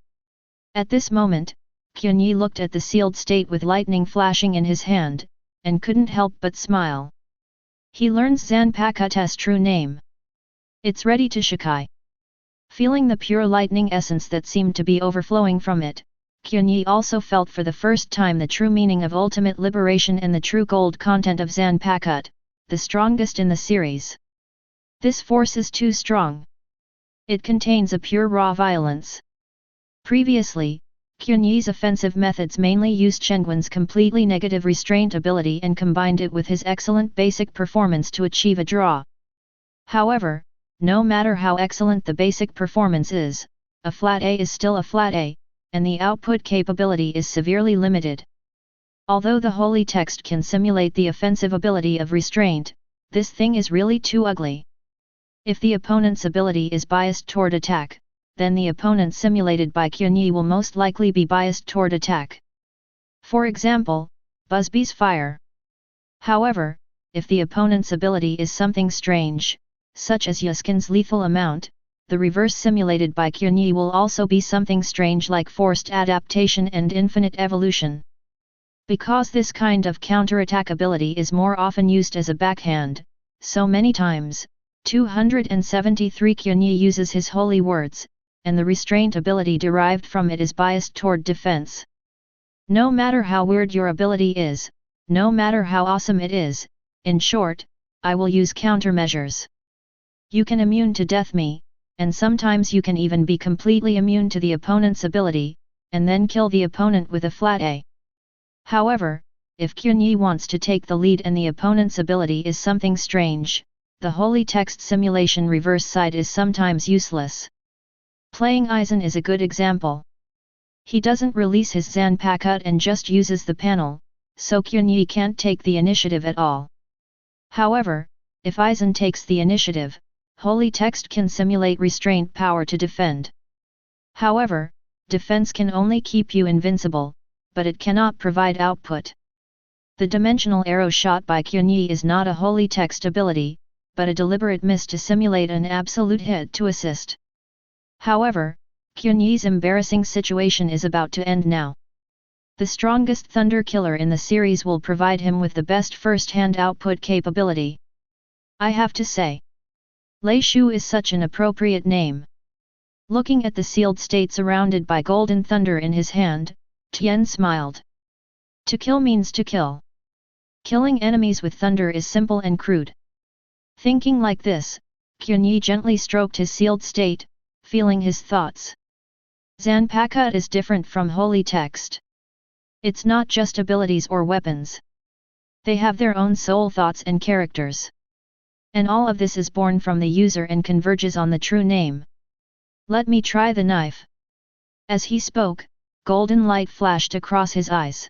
At this moment, Qianye looked at the sealed state with lightning flashing in his hand, and couldn't help but smile. He learns Zanpakuto's true name. It's ready to Shikai. Feeling the pure lightning essence that seemed to be overflowing from it, Qianye also felt for the first time the true meaning of ultimate liberation and the true gold content of Zanpakuto, the strongest in the series. This force is too strong. It contains a pure raw violence. Previously, Qianye's offensive methods mainly used Shenguan's completely negative restraint ability and combined it with his excellent basic performance to achieve a draw. However, no matter how excellent the basic performance is, a flat A is still a flat A, and the output capability is severely limited. Although the holy text can simulate the offensive ability of restraint, this thing is really too ugly. If the opponent's ability is biased toward attack, then the opponent simulated by Qianye will most likely be biased toward attack. For example, Busby's fire. However, if the opponent's ability is something strange, such as Yusuke's lethal amount, the reverse simulated by Qianye will also be something strange like forced adaptation and infinite evolution. Because this kind of counterattack ability is more often used as a backhand, so many times, 273 Qianye uses his holy words, and the restraint ability derived from it is biased toward defense. No matter how weird your ability is, no matter how awesome it is, in short, I will use countermeasures. You can immune to death me, and sometimes you can even be completely immune to the opponent's ability, and then kill the opponent with a flat A. However, if Qianye wants to take the lead and the opponent's ability is something strange, the holy text simulation reverse side is sometimes useless. Playing Aizen is a good example. He doesn't release his Zanpakuto and just uses the panel, so Qianye can't take the initiative at all. However, if Aizen takes the initiative, holy text can simulate restraint power to defend. However, defense can only keep you invincible, but it cannot provide output. The dimensional arrow shot by Qianye is not a holy text ability, but a deliberate miss to simulate an absolute hit to assist. However, Qianye's embarrassing situation is about to end now. The strongest thunder killer in the series will provide him with the best first-hand output capability. I have to say, Lei Shu is such an appropriate name. Looking at the sealed state surrounded by golden thunder in his hand, Tian smiled. To kill means to kill. Killing enemies with thunder is simple and crude. Thinking like this, Qianye gently stroked his sealed state, feeling his thoughts. Zanpakuto is different from holy text. It's not just abilities or weapons. They have their own soul thoughts and characters. And all of this is born from the user and converges on the true name. Let me try the knife. As he spoke, golden light flashed across his eyes.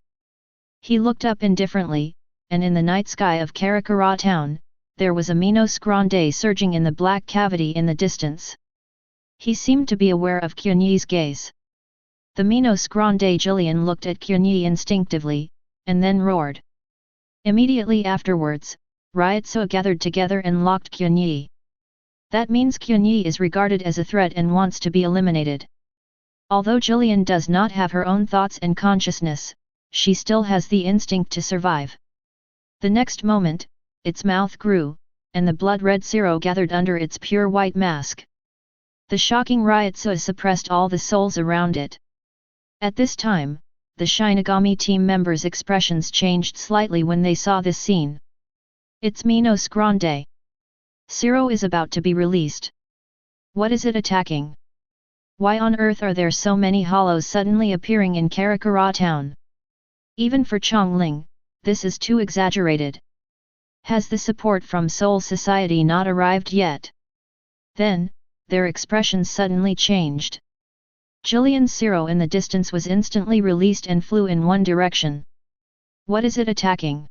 He looked up indifferently, and in the night sky of Karakura Town, there was a Minos Grande surging in the black cavity in the distance. He seemed to be aware of Qianye's gaze. The Minos Grande Jillian looked at Qianye instinctively, and then roared. Immediately afterwards, Reiatsu gathered together and locked Qianye. That means Qianye is regarded as a threat and wants to be eliminated. Although Jillian does not have her own thoughts and consciousness, she still has the instinct to survive. The next moment, its mouth grew, and the blood-red Zero gathered under its pure white mask. The shocking Reiatsu suppressed all the souls around it. At this time, the Shinigami team members' expressions changed slightly when they saw this scene. It's Minos Grande. Zero is about to be released. What is it attacking? Why on earth are there so many hollows suddenly appearing in Karakura Town? Even for Chongling, this is too exaggerated. Has the support from Soul Society not arrived yet? Then, their expressions suddenly changed. Jillian's Zero in the distance was instantly released and flew in one direction. What is it attacking?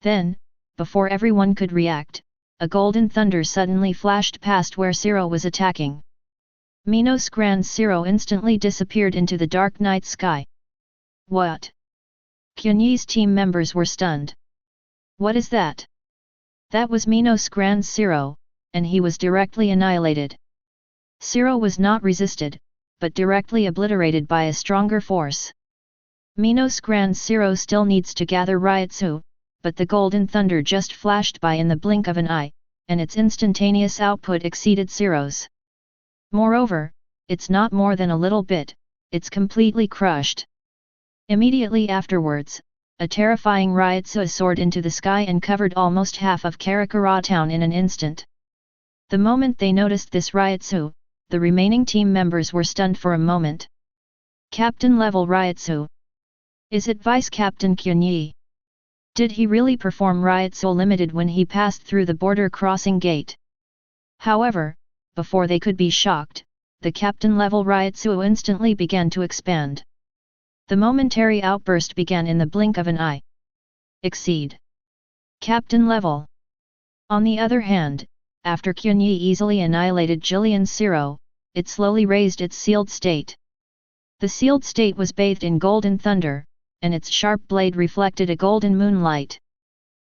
Then, before everyone could react, a golden thunder suddenly flashed past where Zero was attacking. Minos Grand Zero instantly disappeared into the dark night sky. What? Qianye's team members were stunned. What is that? That was Minos Grand Zero, and he was directly annihilated. Zero was not resisted, but directly obliterated by a stronger force. Minos Grand Zero still needs to gather Reiatsu, but the golden thunder just flashed by in the blink of an eye, and its instantaneous output exceeded Zero's. Moreover, it's not more than a little bit, it's completely crushed. Immediately afterwards, a terrifying Reiatsu soared into the sky and covered almost half of Karakura Town in an instant. The moment they noticed this Reiatsu, the remaining team members were stunned for a moment. Captain-level Reiatsu. Is it Vice-Captain Qianye? Did he really perform Reiatsu Limited when he passed through the border crossing gate? However, before they could be shocked, the Captain-level Reiatsu instantly began to expand. The momentary outburst began in the blink of an eye. Exceed. Captain level. On the other hand, after Qianye easily annihilated Jillian's Zero, it slowly raised its sealed state. The sealed state was bathed in golden thunder, and its sharp blade reflected a golden moonlight.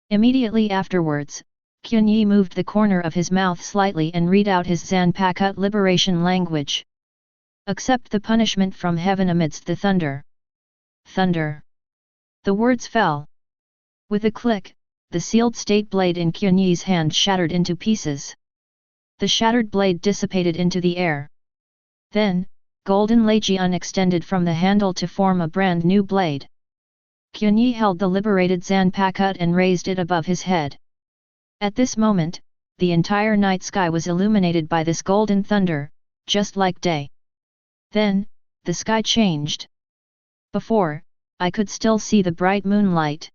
Immediately afterwards, Qianye moved the corner of his mouth slightly and read out his Zanpakuto liberation language. Accept the punishment from heaven amidst the thunder. Thunder. The words fell. With a click, the sealed state blade in Qianye's hand shattered into pieces. The shattered blade dissipated into the air. Then, golden Leijian extended from the handle to form a brand new blade. Qianye held the liberated Zanpakuto and raised it above his head. At this moment, the entire night sky was illuminated by this golden thunder, just like day. Then, the sky changed. Before, I could still see the bright moonlight.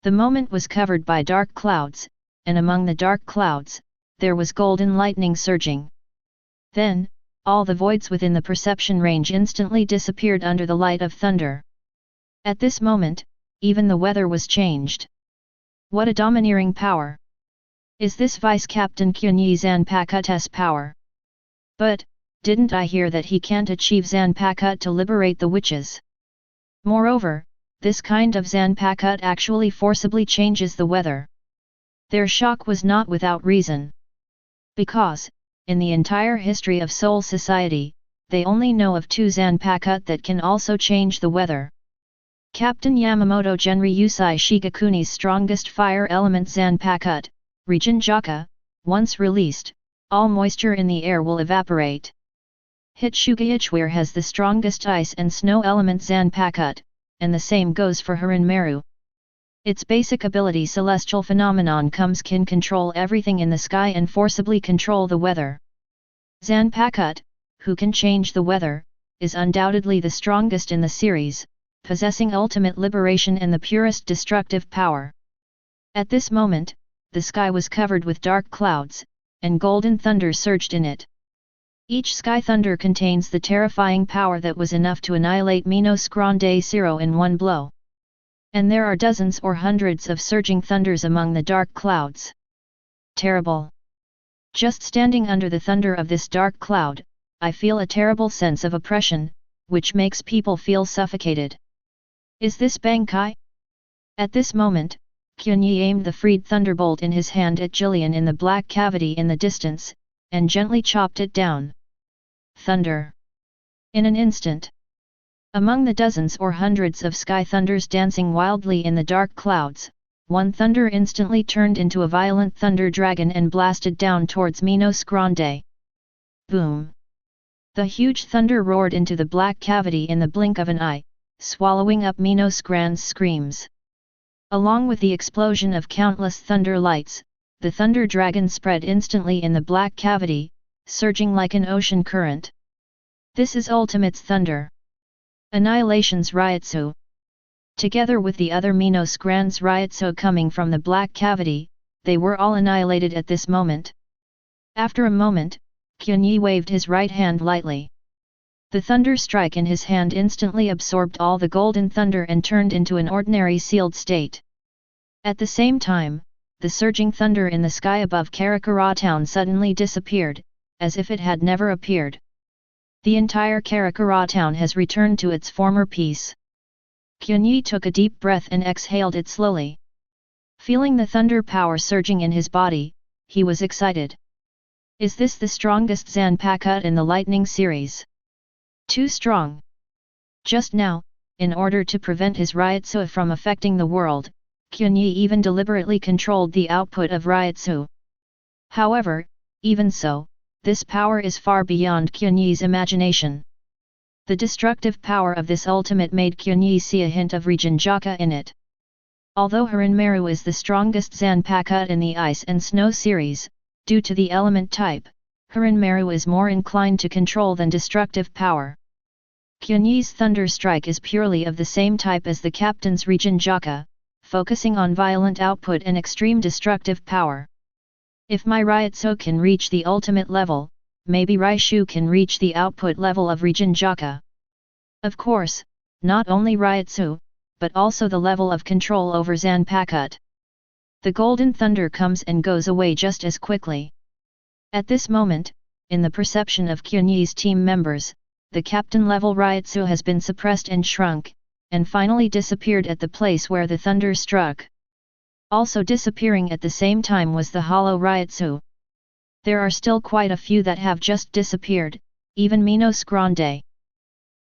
The moment was covered by dark clouds, and among the dark clouds, there was golden lightning surging. Then, all the voids within the perception range instantly disappeared under the light of thunder. At this moment, even the weather was changed. What a domineering power! Is this Vice-Captain Qianye Zanpakuto's power? But, didn't I hear that he can't achieve Zanpakuto to liberate the witches? Moreover, this kind of Zanpakuto actually forcibly changes the weather. Their shock was not without reason. Because, in the entire history of Soul Society, they only know of 2 Zanpakuto that can also change the weather. Captain Yamamoto Genryūsai Shigakuni's strongest fire element Zanpakuto, Rijinjaka, once released, all moisture in the air will evaporate. Hitsuga Ichware has the strongest ice and snow element Zanpakuto, and the same goes for Harinmaru. Its basic ability celestial phenomenon can control everything in the sky and forcibly control the weather. Zanpakuto, who can change the weather, is undoubtedly the strongest in the series, possessing ultimate liberation and the purest destructive power. At this moment, the sky was covered with dark clouds, and golden thunder surged in it. Each sky thunder contains the terrifying power that was enough to annihilate Minos Grande Zero in one blow. And there are dozens or hundreds of surging thunders among the dark clouds. Terrible. Just standing under the thunder of this dark cloud, I feel a terrible sense of oppression, which makes people feel suffocated. Is this Bankai? At this moment, Qianye aimed the freed thunderbolt in his hand at Jillian in the black cavity in the distance, and gently chopped it down. Thunder. In an instant. Among the dozens or hundreds of sky thunders dancing wildly in the dark clouds, one thunder instantly turned into a violent thunder dragon and blasted down towards Minos Grande. Boom! The huge thunder roared into the black cavity in the blink of an eye, swallowing up Minos Grande's screams. Along with the explosion of countless thunder lights, the thunder dragon spread instantly in the black cavity, surging like an ocean current. This is Ultimate's thunder. Annihilation's Reiatsu. Together with the other Minos Grande's Reiatsu coming from the black cavity, they were all annihilated at this moment. After a moment, Qianye waved his right hand lightly. The thunder strike in his hand instantly absorbed all the golden thunder and turned into an ordinary sealed state. At the same time, the surging thunder in the sky above Karakura Town suddenly disappeared, as if it had never appeared. The entire Karakura Town has returned to its former peace. Qianye took a deep breath and exhaled it slowly. Feeling the thunder power surging in his body, he was excited. Is this the strongest Zanpakuto in the Lightning series? Too strong. Just now, in order to prevent his Reiatsu from affecting the world, Qianye even deliberately controlled the output of Reiatsu. However, even so, this power is far beyond Qianye's imagination. The destructive power of this ultimate made Qianye see a hint of Rijinjaka in it. Although Harinmaru is the strongest Zanpakuto in the Ice and Snow series, due to the element type, Harinmaru is more inclined to control than destructive power. Qianye's Thunder Strike is purely of the same type as the captain's Rijinjaka, focusing on violent output and extreme destructive power. If my Reiatsu can reach the ultimate level, maybe Raishu can reach the output level of Rijinjaka. Of course, not only Reiatsu, but also the level of control over Zanpakuto. The golden thunder comes and goes away just as quickly. At this moment, in the perception of Qianye's team members, the captain-level Reiatsu has been suppressed and shrunk, and finally disappeared at the place where the thunder struck. Also disappearing at the same time was the hollow Reiatsu. There are still quite a few that have just disappeared, even Minos Grande.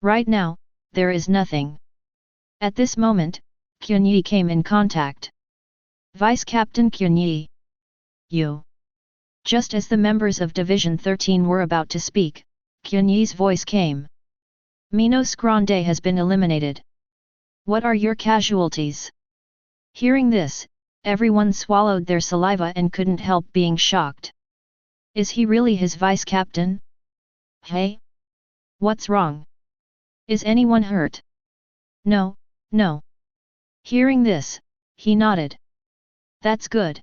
Right now, there is nothing. At this moment, Qianye came in contact. Vice Captain Qianye. You. Just as the members of Division 13 were about to speak, Qianye's voice came. Minos Grande has been eliminated. What are your casualties? Hearing this, everyone swallowed their saliva and couldn't help being shocked. Is he really his vice captain? Hey? What's wrong? Is anyone hurt? No, no. Hearing this, he nodded. That's good.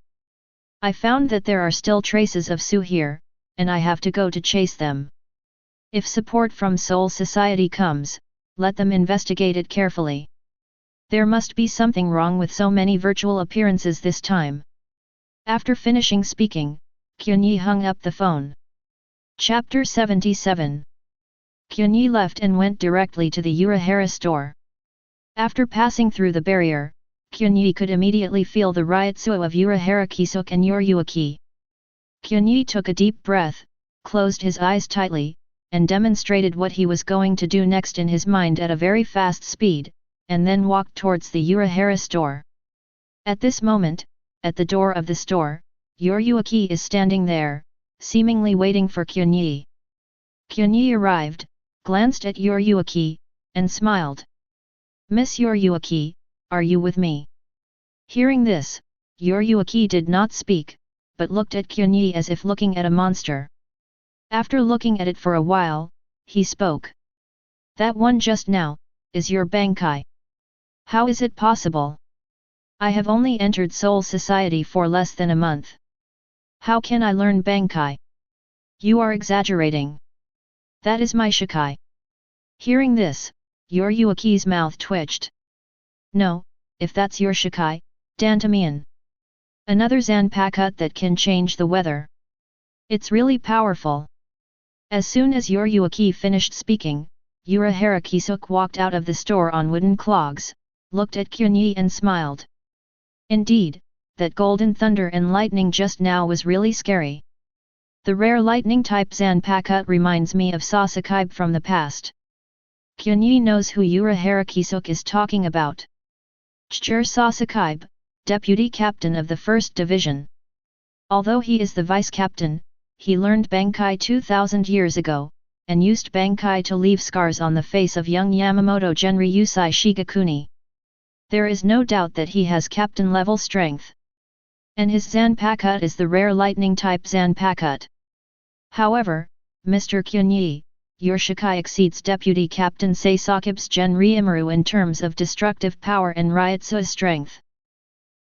I found that there are still traces of Su here, and I have to go to chase them. If support from Soul Society comes, let them investigate it carefully. There must be something wrong with so many virtual appearances this time. After finishing speaking, Qianye hung up the phone. Chapter 77. Qianye left and went directly to the Urahara store. After passing through the barrier, Qianye could immediately feel the Reiatsu of Urahara Kisuk and Yoryuki. Qianye took a deep breath, closed his eyes tightly, and demonstrated what he was going to do next in his mind at a very fast speed, and then walked towards the Urahara store. At this moment, at the door of the store, Yoryuki is standing there, seemingly waiting for Qianye. Qianye arrived, glanced at Yoryuki, and smiled. "Miss Yoryuki, are you with me?" Hearing this, Yoryuki did not speak, but looked at Qianye as if looking at a monster. After looking at it for a while, he spoke. "That one just now, is your Bankai. How is it possible? I have only entered Soul Society for less than a month. How can I learn Bankai? You are exaggerating. That is my Shikai." Hearing this, Yoryuki's mouth twitched. "No, if that's your Shikai, Dantamian. Another Zanpakuto that can change the weather. It's really powerful." As soon as Yoryuki finished speaking, Urahara Kisuk walked out of the store on wooden clogs, looked at Qianye and smiled. Indeed, that golden thunder and lightning just now was really scary. The rare lightning type Zanpakuto reminds me of Sōsuke from the past. Qianye knows who Urahara Kisuk is talking about. Chur Sōsuke, deputy captain of the 1st Division. Although he is the vice captain, he learned Bankai 2000 years ago, and used Bankai to leave scars on the face of young Yamamoto Genryūsai Shigakuni. There is no doubt that he has captain-level strength. And his Zanpakuto is the rare lightning-type Zanpakuto. However, Mr. Qianye, your Shikai exceeds Deputy Captain Sōsuke's Genryūmaru in terms of destructive power and Reiatsu's strength.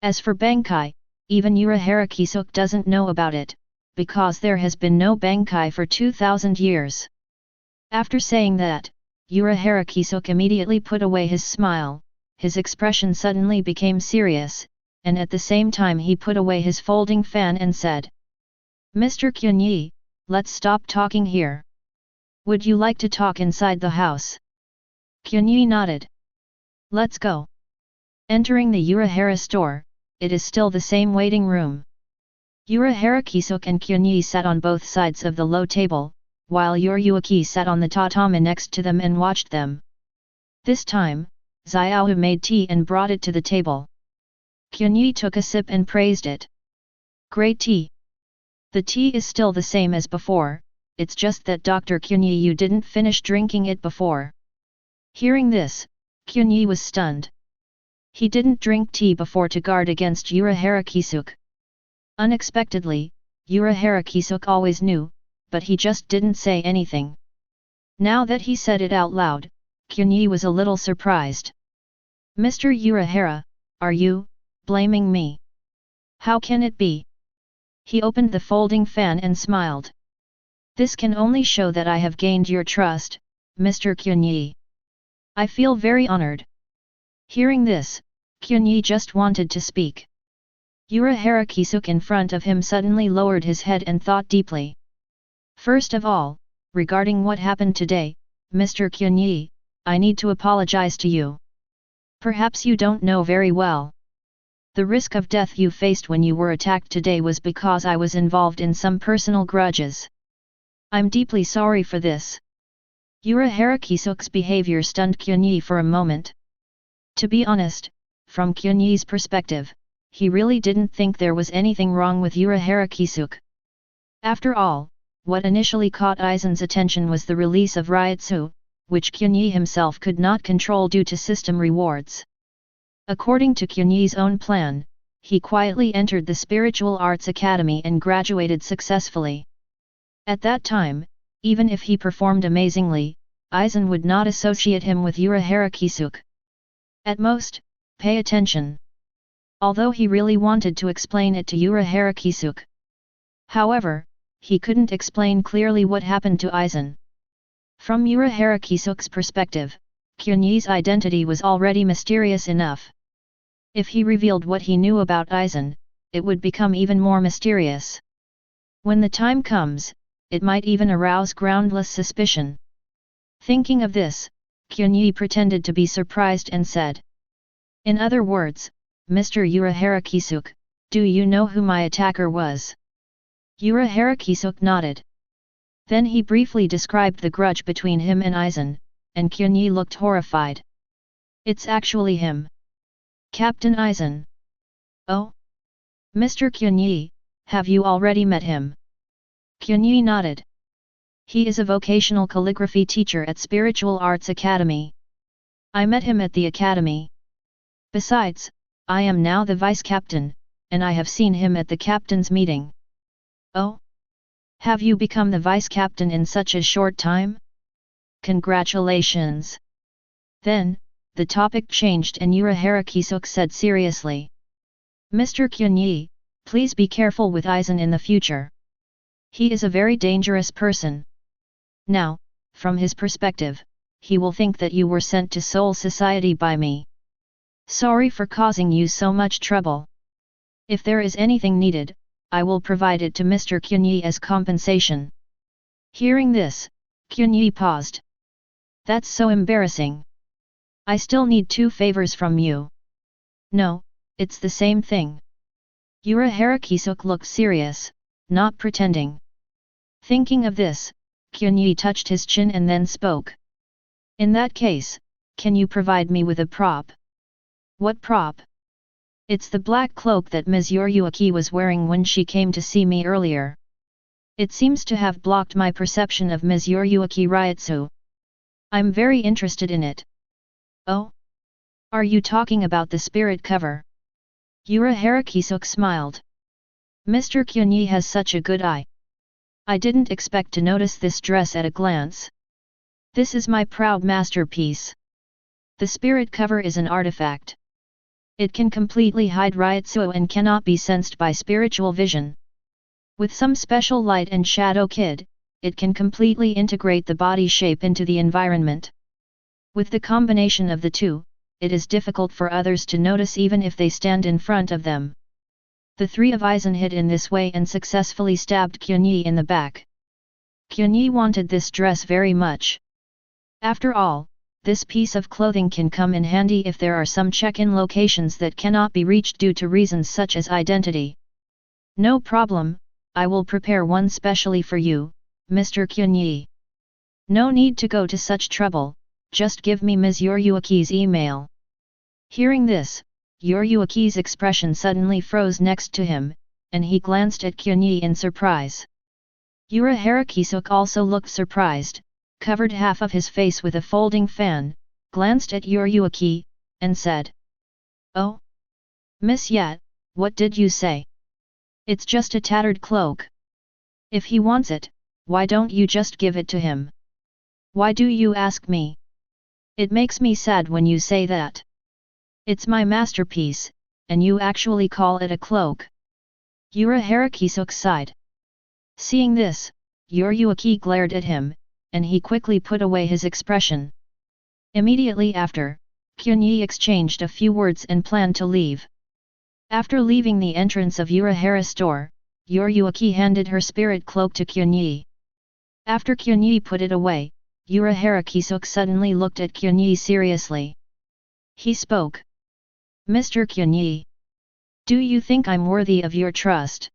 As for Bankai, even Urahara Kisuk doesn't know about it, because there has been no Bankai for 2000 years. After saying that, Urahara Kisuk immediately put away his smile, his expression suddenly became serious, and at the same time he put away his folding fan and said, "Mr. Qianye, let's stop talking here. Would you like to talk inside the house?" Qianye nodded. "Let's go." Entering the Urahara store, it is still the same waiting room. Urahara Kisuk and Qianye sat on both sides of the low table, while Yoryuki sat on the tatami next to them and watched them. This time, Xiaohu made tea and brought it to the table. Qianye took a sip and praised it. "Great tea. The tea is still the same as before, it's just that Dr. Qianye you didn't finish drinking it before." Hearing this, Qianye was stunned. He didn't drink tea before to guard against Urahara Kisuk. Unexpectedly, Urahara Kisuk always knew, but he just didn't say anything. Now that he said it out loud, Qianye was a little surprised. "Mr. Urahara, are you blaming me? How can it be?" He opened the folding fan and smiled. "This can only show that I have gained your trust, Mr. Qianye. I feel very honored." Hearing this, Qianye just wanted to speak. Urahara Kisuk in front of him suddenly lowered his head and thought deeply. "First of all, regarding what happened today, Mr. Qianye, I need to apologize to you. Perhaps you don't know very well. The risk of death you faced when you were attacked today was because I was involved in some personal grudges. I'm deeply sorry for this." Urahara Kisuk's behavior stunned Qianye for a moment. To be honest, from Qianye's perspective, he really didn't think there was anything wrong with Urahara Kisuk. After all, what initially caught Aizen's attention was the release of Reiatsu, which Qianye himself could not control due to system rewards. According to Qianye's own plan, he quietly entered the Spiritual Arts Academy and graduated successfully. At that time, even if he performed amazingly, Aizen would not associate him with Urahara Kisuk. At most, pay attention. Although he really wanted to explain it to Urahara Kisuk. However, he couldn't explain clearly what happened to Aizen. From Urahara Kisuk's perspective, Qianye's identity was already mysterious enough. If he revealed what he knew about Aizen, it would become even more mysterious. When the time comes, it might even arouse groundless suspicion. Thinking of this, Qianye pretended to be surprised and said, In other words, Mr. Urahara-kisuke, do you know who my attacker was? Urahara-kisuke nodded. Then he briefly described the grudge between him and Aizen, and Qianye looked horrified. It's actually him. Captain Aizen. Oh? Mr. Qianye, have you already met him? Qianye nodded. He is a vocational calligraphy teacher at Spiritual Arts Academy. I met him at the academy. Besides, I am now the vice-captain, and I have seen him at the captain's meeting. Oh? Have you become the vice-captain in such a short time? Congratulations! Then, the topic changed and Urahara-kisuke said seriously. Mr. Qianye, please be careful with Aizen in the future. He is a very dangerous person. Now, from his perspective, he will think that you were sent to Soul Society by me. Sorry for causing you so much trouble. If there is anything needed, I will provide it to Mr. Qianye as compensation. Hearing this, Qianye paused. That's so embarrassing. I still need 2 favors from you. No, it's the same thing. Urahara-kisuke looked serious, not pretending. Thinking of this, Qianye touched his chin and then spoke. In that case, can you provide me with a prop? What prop? It's the black cloak that Ms. Yoruyuki was wearing when she came to see me earlier. It seems to have blocked my perception of Ms. Yoruyuki Reiatsu. I'm very interested in it. Oh? Are you talking about the spirit cover? Urahara-kisuke smiled. Mr. Qianye has such a good eye. I didn't expect to notice this dress at a glance. This is my proud masterpiece. The spirit cover is an artifact. It can completely hide Reiatsu and cannot be sensed by spiritual vision. With some special light and shadow kit, it can completely integrate the body shape into the environment. With the combination of the two, it is difficult for others to notice even if they stand in front of them. The 3 of Aizen hid in this way and successfully stabbed Qianye in the back. Qianye wanted this dress very much. After all, this piece of clothing can come in handy if there are some check-in locations that cannot be reached due to reasons such as identity. No problem, I will prepare one specially for you, Mr. Qianye. No need to go to such trouble, just give me Ms. Yoruyuki's email. Hearing this, Yoruyuki's expression suddenly froze next to him, and he glanced at Qianye in surprise. Urahara-kisuke also looked surprised, covered half of his face with a folding fan, glanced at Yoruyuki, and said, "Oh? Miss Yat, what did you say? It's just a tattered cloak. If he wants it, why don't you just give it to him? Why do you ask me? It makes me sad when you say that. It's my masterpiece, and you actually call it a cloak." Urahara-kisuke sighed. Seeing this, Yoruyuki glared at him, and he quickly put away his expression. Immediately after, Qianye exchanged a few words and planned to leave. After leaving the entrance of Urahara's store, Yoruyuki handed her spirit cloak to Qianye. After Qianye put it away, Urahara-kisuke suddenly looked at Qianye seriously. He spoke. "Mr. Qianye, do you think I'm worthy of your trust?"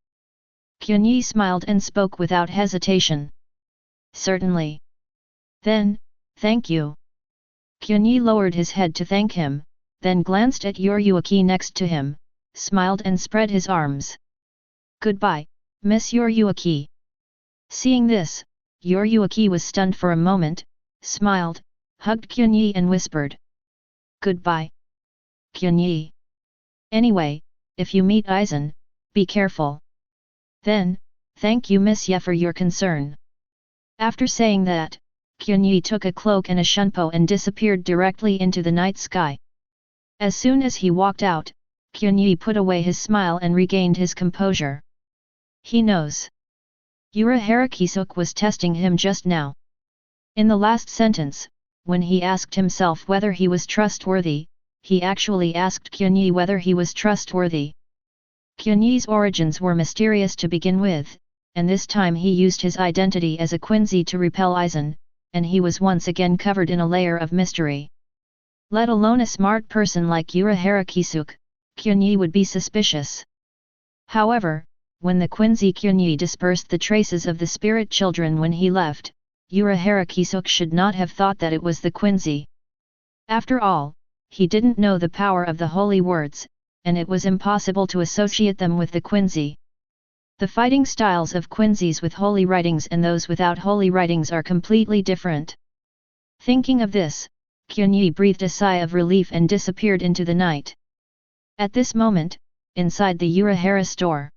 Qianye smiled and spoke without hesitation. "Certainly." "Then, thank you." Qianye lowered his head to thank him, then glanced at Yoruyuki next to him, smiled and spread his arms. "Goodbye, Miss Yoruyuki." Seeing this, Yoruyuki was stunned for a moment, smiled, hugged Qianye and whispered, "Goodbye, Qianye. Anyway, if you meet Aizen, be careful. Then, thank you Miss Ye for your concern." After saying that, Qianye took a cloak and a shunpo and disappeared directly into the night sky. As soon as he walked out, Qianye put away his smile and regained his composure. He knows. Urahara-kisuke was testing him just now. In the last sentence, when he asked himself whether he was trustworthy, he actually asked Qianye whether he was trustworthy. Qianye's origins were mysterious to begin with, and this time he used his identity as a Quincy to repel Aizen, and he was once again covered in a layer of mystery. Let alone a smart person like Urahara Kisuke, Qianye would be suspicious. However, when the Quincy Qianye dispersed the traces of the spirit children when he left, Urahara Kisuke should not have thought that it was the Quincy. After all, he didn't know the power of the holy words, and it was impossible to associate them with the Quincy. The fighting styles of Quincy's with holy writings and those without holy writings are completely different. Thinking of this, Qianye breathed a sigh of relief and disappeared into the night. At this moment, inside the Urahara store.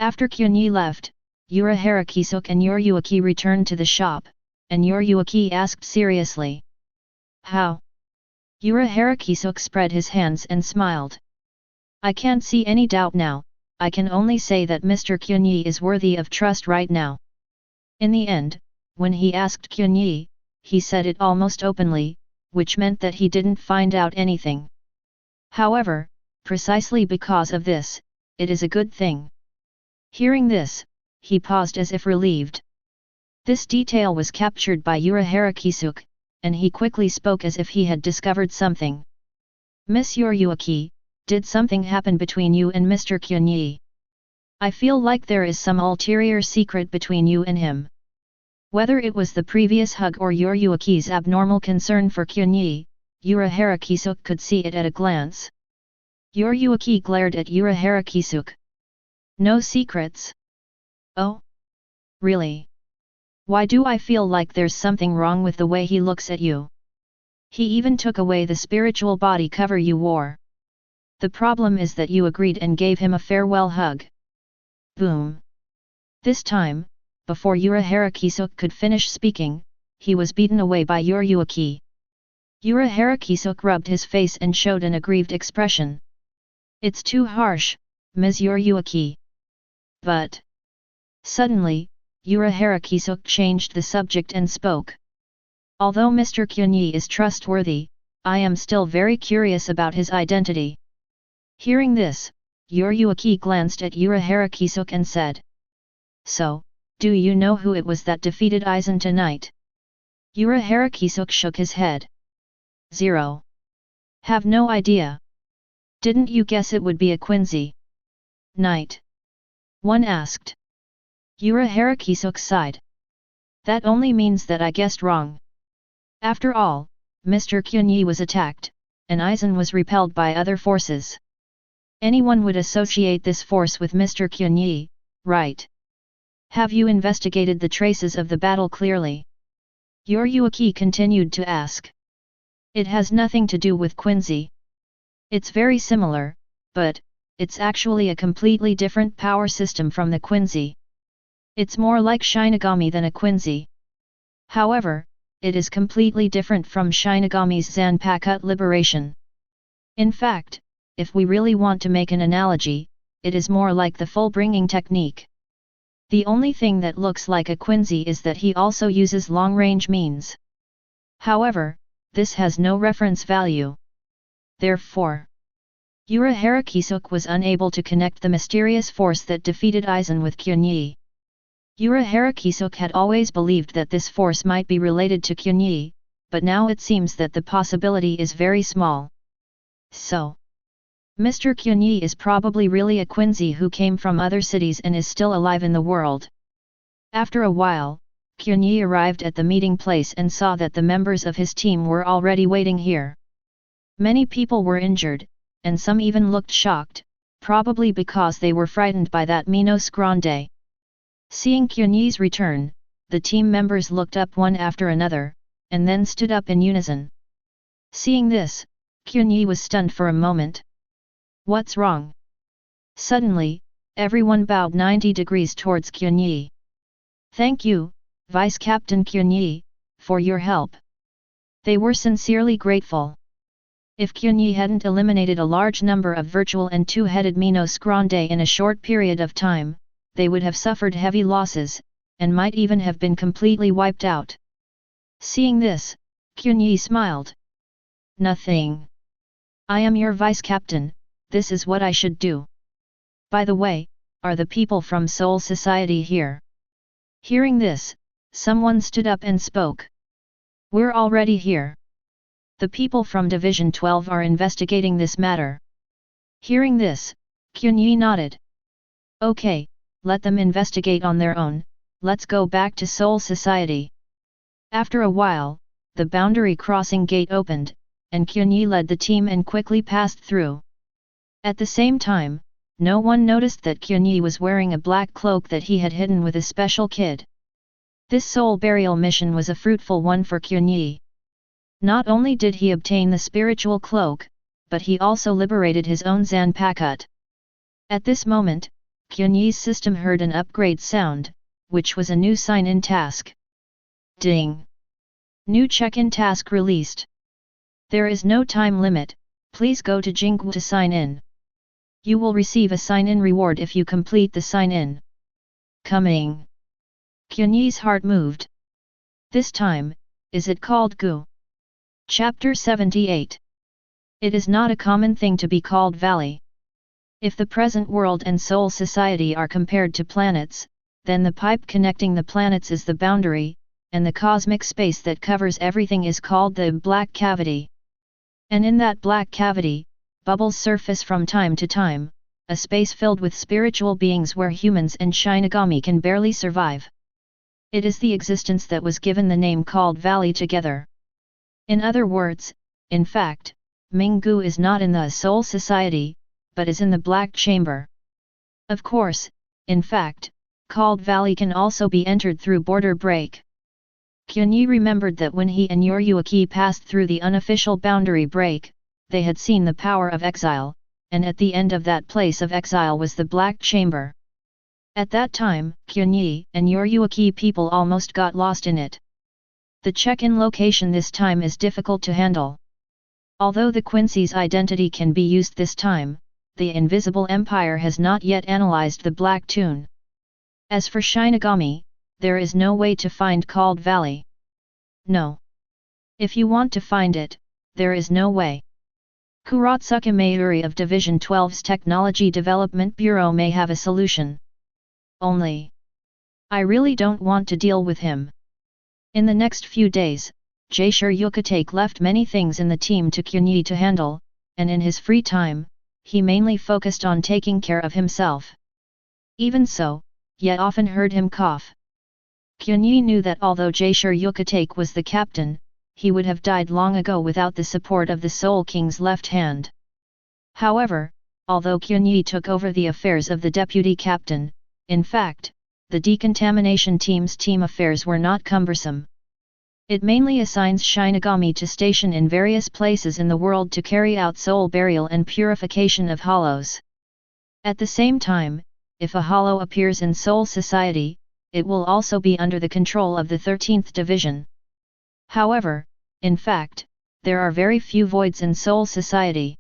After Qianye left, Urahara Kisuke and Yoruyuki returned to the shop, and Yoruyuki asked seriously. How? Urahara Kisuke spread his hands and smiled. I can't see any doubt now, I can only say that Mr. Qianye is worthy of trust right now. In the end, when he asked Qianye, he said it almost openly, which meant that he didn't find out anything. However, precisely because of this, it is a good thing. Hearing this, he paused as if relieved. This detail was captured by Urahara Kisuke, and he quickly spoke as if he had discovered something. Miss Yoruyuki, did something happen between you and Mr. Qianye? I feel like there is some ulterior secret between you and him. Whether it was the previous hug or Yoruyuki's abnormal concern for Qianye, Urahara Kisuke could see it at a glance. Yoruyuki glared at Urahara Kisuke. No secrets? Oh? Really? Why do I feel like there's something wrong with the way he looks at you? He even took away the spiritual body cover you wore. The problem is that you agreed and gave him a farewell hug. Boom. This time, before Urahara Kisuke could finish speaking, he was beaten away by Yoruyuki. Urahara Kisuke rubbed his face and showed an aggrieved expression. It's too harsh, Ms. Yoruyuki. But... Suddenly, Urahara Kisuke changed the subject and spoke. Although Mr. Qianye is trustworthy, I am still very curious about his identity. Hearing this, Yoruyuki glanced at Urahara Kisuke and said. So, do you know who it was that defeated Aizen tonight? Urahara Kisuke shook his head. 0. Have no idea. Didn't you guess it would be a Quincy? Night. One asked. Urahara Kisuke sighed. That only means that I guessed wrong. After all, Mr. Qianye was attacked, and Aizen was repelled by other forces. Anyone would associate this force with Mr. Qianye, right? Have you investigated the traces of the battle clearly? Yoruyuki continued to ask. It has nothing to do with Quincy. It's very similar, but it's actually a completely different power system from the Quincy. It's more like Shinigami than a Quincy. However, it is completely different from Shinigami's Zanpakuto liberation. In fact, if we really want to make an analogy, it is more like the full-bringing technique. The only thing that looks like a Quincy is that he also uses long-range means. However, this has no reference value. Therefore, Urahara Kisuke was unable to connect the mysterious force that defeated Aizen with Qianye. Urahara Kisuke had always believed that this force might be related to Qianye, but now it seems that the possibility is very small. So, Mr. Qianye is probably really a Quincy who came from other cities and is still alive in the world. After a while, Qianye arrived at the meeting place and saw that the members of his team were already waiting here. Many people were injured, and some even looked shocked, probably because they were frightened by that Minos Grande. Seeing Qianye's return, the team members looked up one after another, and then stood up in unison. Seeing this, Qianye was stunned for a moment. What's wrong? Suddenly, everyone bowed 90 degrees towards Qianye. Thank you, Vice Captain Qianye, for your help. They were sincerely grateful. If Qianye hadn't eliminated a large number of virtual and two-headed Minos Grande in a short period of time, they would have suffered heavy losses, and might even have been completely wiped out. Seeing this, Qianye smiled. Nothing. I am your vice captain, this is what I should do. By the way, are the people from Soul Society here? Hearing this, someone stood up and spoke. We're already here. The people from Division 12 are investigating this matter. Hearing this, Qianye nodded. Okay, let them investigate on their own, let's go back to Soul Society. After a while, the boundary crossing gate opened, and Qianye led the team and quickly passed through. At the same time, no one noticed that Qianye was wearing a black cloak that he had hidden with a special kid. This soul burial mission was a fruitful one for Qianye. Not only did he obtain the spiritual cloak, but he also liberated his own Zanpakuto. At this moment, Qianye's system heard an upgrade sound, which was a new sign-in task. Ding! New check-in task released. There is no time limit, please go to Jinggu to sign in. You will receive a sign-in reward if you complete the sign-in. Coming! Qianye's heart moved. This time, is it called Gu? Chapter 78. It is not a common thing to be called valley. If the present world and Soul Society are compared to planets, then the pipe connecting the planets is the boundary, and the cosmic space that covers everything is called the black cavity. And in that black cavity, bubbles surface from time to time, a space filled with spiritual beings where humans and Shinigami can barely survive. It is the existence that was given the name called valley together. In other words, in fact, Minggu is not in the Soul Society, but is in the Black Chamber. Of course, in fact, called valley can also be entered through border break. Qianye remembered that when he and Yuruaki passed through the unofficial boundary break, they had seen the power of exile, and at the end of that place of exile was the Black Chamber. At that time, Qianye and Yuruaki people almost got lost in it. The check-in location this time is difficult to handle. Although the Quincy's identity can be used this time, the Invisible Empire has not yet analyzed the Black Tune. As for Shinigami, there is no way to find called valley. No. If you want to find it, there is no way. Kurotsuke Mayuri of Division 12's Technology Development Bureau may have a solution. Only, I really don't want to deal with him. In the next few days, Jaishur Yukatake left many things in the team to Qianye to handle, and in his free time, he mainly focused on taking care of himself. Even so, yet often heard him cough. Qianye knew that although Jaishur Yukatake was the captain, he would have died long ago without the support of the Soul King's left hand. However, although Qianye took over the affairs of the deputy captain, in fact, the decontamination team's team affairs were not cumbersome. It mainly assigns Shinigami to station in various places in the world to carry out soul burial and purification of hollows. At the same time, if a hollow appears in Soul Society, it will also be under the control of the 13th Division. However, in fact, there are very few voids in Soul Society.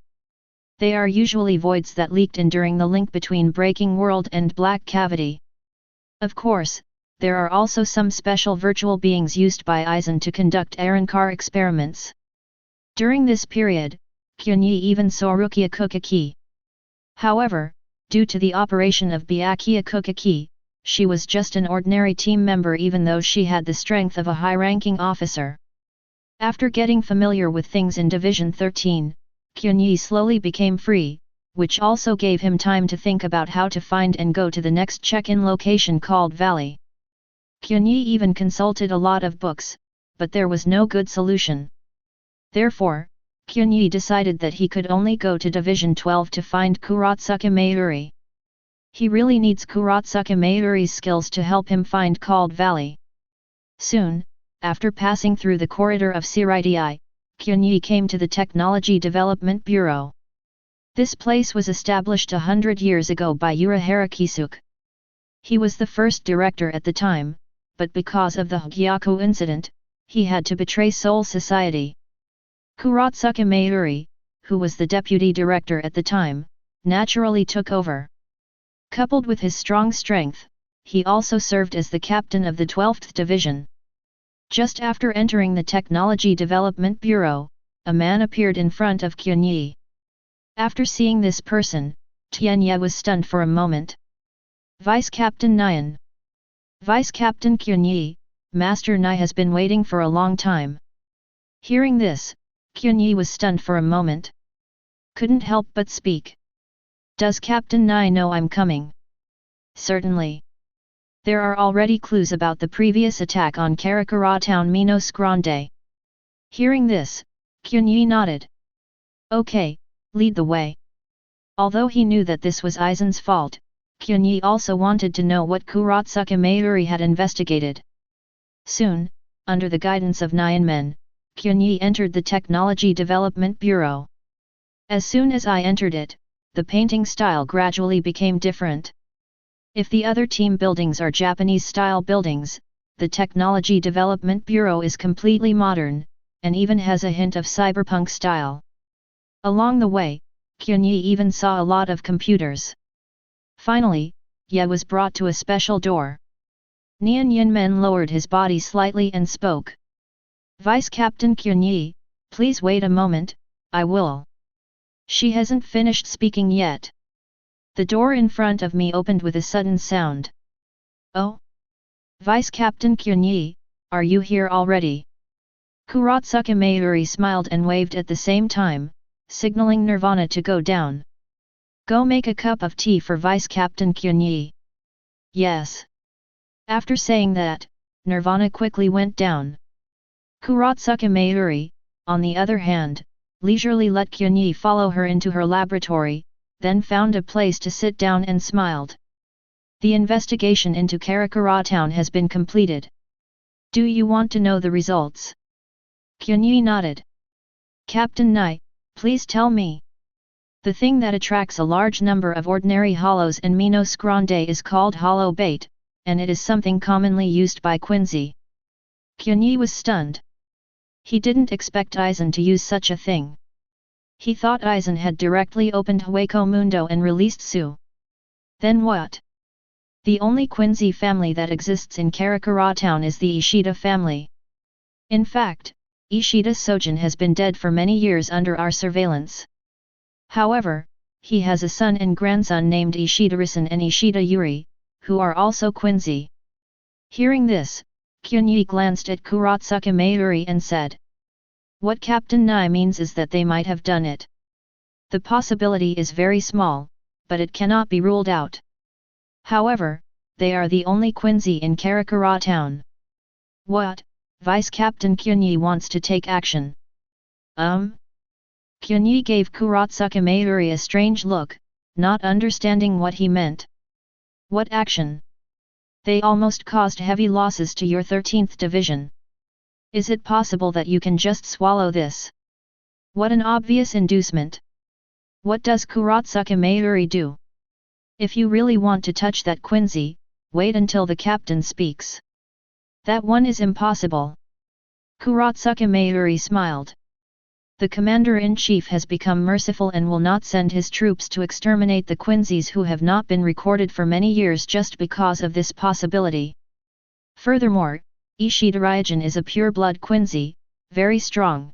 They are usually voids that leaked in during the link between Breaking World and Black Cavity. Of course, there are also some special virtual beings used by Aizen to conduct Arankar experiments. During this period, Qianye even saw Rukia Kukaki. However, due to the operation of Byakuya Kukaki, she was just an ordinary team member even though she had the strength of a high-ranking officer. After getting familiar with things in Division 13, Qianye slowly became free, which also gave him time to think about how to find and go to the next check-in location called Valley. Qianye even consulted a lot of books, but there was no good solution. Therefore, Qianye decided that he could only go to Division 12 to find Kurotsuke Mayuri. He really needs Kurotsuke Mayuri's skills to help him find called Valley. Soon, after passing through the corridor of Siritii, Qianye came to the Technology Development Bureau. This place was established 100 years ago by Urahara Kisuke. He was the first director at the time, but because of the Hagyaku incident, he had to betray Soul Society. Kurotsuke Mayuri, who was the deputy director at the time, naturally took over. Coupled with his strong strength, he also served as the captain of the 12th Division. Just after entering the Technology Development Bureau, a man appeared in front of Qianye. After seeing this person, Qianye was stunned for a moment. Vice Captain Nyan. Vice Captain Qianye, Master Nai has been waiting for a long time. Hearing this, Qianye was stunned for a moment. Couldn't help but speak. Does Captain Nai know I'm coming? Certainly. There are already clues about the previous attack on Karakura Town Minos Grande. Hearing this, Qianye nodded. Okay, lead the way. Although he knew that this was Aizen's fault, Qianye also wanted to know what Kurotsuka Mayuri had investigated. Soon, under the guidance of 9 men, Qianye entered the Technology Development Bureau. As soon as I entered it, the painting style gradually became different. If the other team buildings are Japanese-style buildings, the Technology Development Bureau is completely modern, and even has a hint of cyberpunk style. Along the way, Qianye even saw a lot of computers. Finally, Ye was brought to a special door. Nian Yinmen lowered his body slightly and spoke. Vice Captain Qianye, please wait a moment, I will. She hasn't finished speaking yet. The door in front of me opened with a sudden sound. Oh? Vice Captain Qianye, are you here already? Kurotsuka Mayuri smiled and waved at the same time, signaling Nirvana to go down. Go make a cup of tea for Vice Captain Qianye. Yes. After saying that, Nirvana quickly went down. Kurotsuka Mayuri, on the other hand, leisurely let Qianye follow her into her laboratory, then found a place to sit down and smiled. The investigation into Karakura Town has been completed. Do you want to know the results? Qianye nodded. Captain Nai, please tell me. The thing that attracts a large number of ordinary hollows in Minos Grande is called hollow bait, and it is something commonly used by Quincy. Qianye was stunned. He didn't expect Aizen to use such a thing. He thought Aizen had directly opened Hueco Mundo and released Su. Then what? The only Quincy family that exists in Karakura Town is the Ishida family. In fact, Ishida Sojin has been dead for many years under our surveillance. However, he has a son and grandson named Ishida Risan and Ishida Yuri, who are also Quincy. Hearing this, Qianye glanced at Kurotsuka Mayuri and said. What Captain Nai means is that they might have done it. The possibility is very small, but it cannot be ruled out. However, they are the only Quincy in Karakura Town. What? Vice Captain Qianye wants to take action. Qianye gave Kurotsuka Mayuri a strange look, not understanding what he meant. What action? They almost caused heavy losses to your 13th division. Is it possible that you can just swallow this? What an obvious inducement. What does Kurotsuka Mayuri do? If you really want to touch that Quincy, wait until the captain speaks. That one is impossible. Kurotsuka Mayuri smiled. The commander-in-chief has become merciful and will not send his troops to exterminate the Quincies who have not been recorded for many years just because of this possibility. Furthermore, Ishida Ryujin is a pure-blood Quincy, very strong.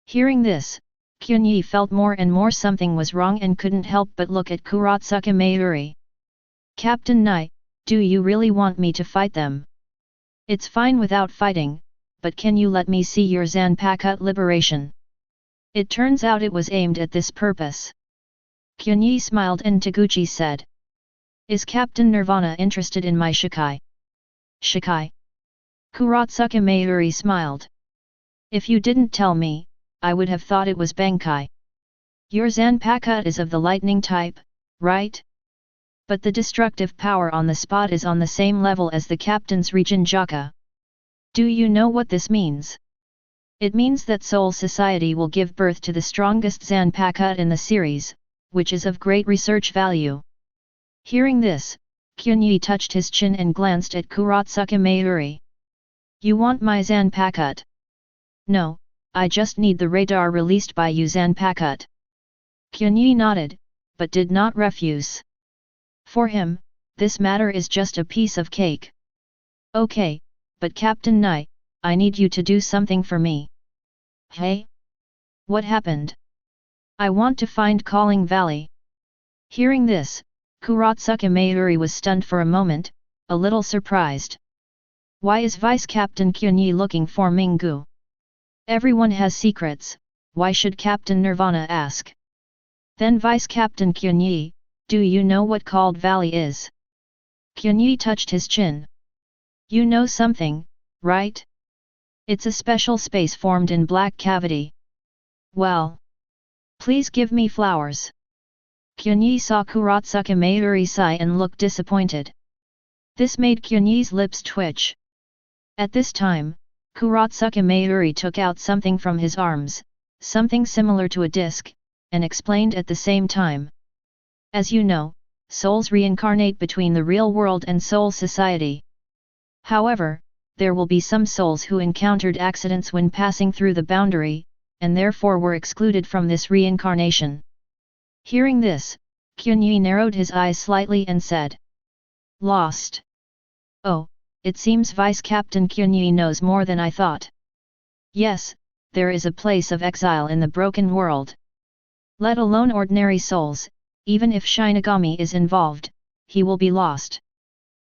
Hearing this, Qianye felt more and more something was wrong and couldn't help but look at Kurotsuka Mayuri. Captain Nai, do you really want me to fight them? It's fine without fighting, but can you let me see your Zanpakuto liberation? It turns out it was aimed at this purpose. Qianye smiled and Taguchi said. Is Captain Nirvana interested in my Shikai? Shikai? Kurotsuka Mayuri smiled. If you didn't tell me, I would have thought it was Bankai. Your Zanpakuto is of the lightning type, right? But the destructive power on the spot is on the same level as the captain's Rijinjaka. Do you know what this means? It means that Soul Society will give birth to the strongest Zanpakuto in the series, which is of great research value. Hearing this, Qianye touched his chin and glanced at Kurotsuka Mayuri. You want my Zanpakuto? No, I just need the radar released by you Zanpakuto. Qianye nodded, but did not refuse. For him, this matter is just a piece of cake. Okay, but Captain Nai, I need you to do something for me. Hey? What happened? I want to find Calling Valley. Hearing this, Kurotsuka Mayuri was stunned for a moment, a little surprised. Why is Vice Captain Qianye looking for Minggu? Everyone has secrets, why should Captain Nirvana ask? Then Vice Captain Qianye, do you know what called valley is? Qianye touched his chin. You know something, right? It's a special space formed in black cavity. Well, please give me flowers. Qianye saw Kurotsuka Mayuri sigh and looked disappointed. This made Qionye's lips twitch. At this time, Kurotsuka Mayuri took out something from his arms, something similar to a disc, and explained at the same time. As you know, souls reincarnate between the real world and soul society. However, there will be some souls who encountered accidents when passing through the boundary, and therefore were excluded from this reincarnation. Hearing this, Qianye narrowed his eyes slightly and said, Lost. Oh, it seems Vice Captain Qianye knows more than I thought. Yes, there is a place of exile in the broken world. Let alone ordinary souls, even if Shinigami is involved, he will be lost.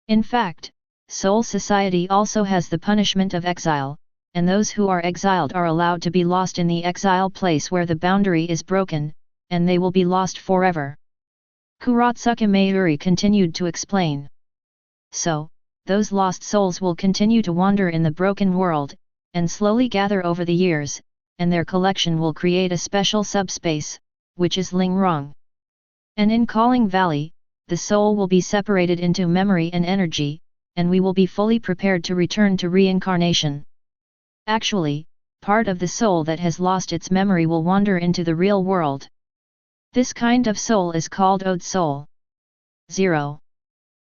In fact, Soul Society also has the punishment of exile, and those who are exiled are allowed to be lost in the exile place where the boundary is broken, and they will be lost forever. Kurotsuka Mayuri continued to explain. So, those lost souls will continue to wander in the broken world, and slowly gather over the years, and their collection will create a special subspace, which is Lingwang. And in Calling Valley, the soul will be separated into memory and energy, and we will be fully prepared to return to reincarnation. Actually, part of the soul that has lost its memory will wander into the real world. This kind of soul is called Ode Soul. 0.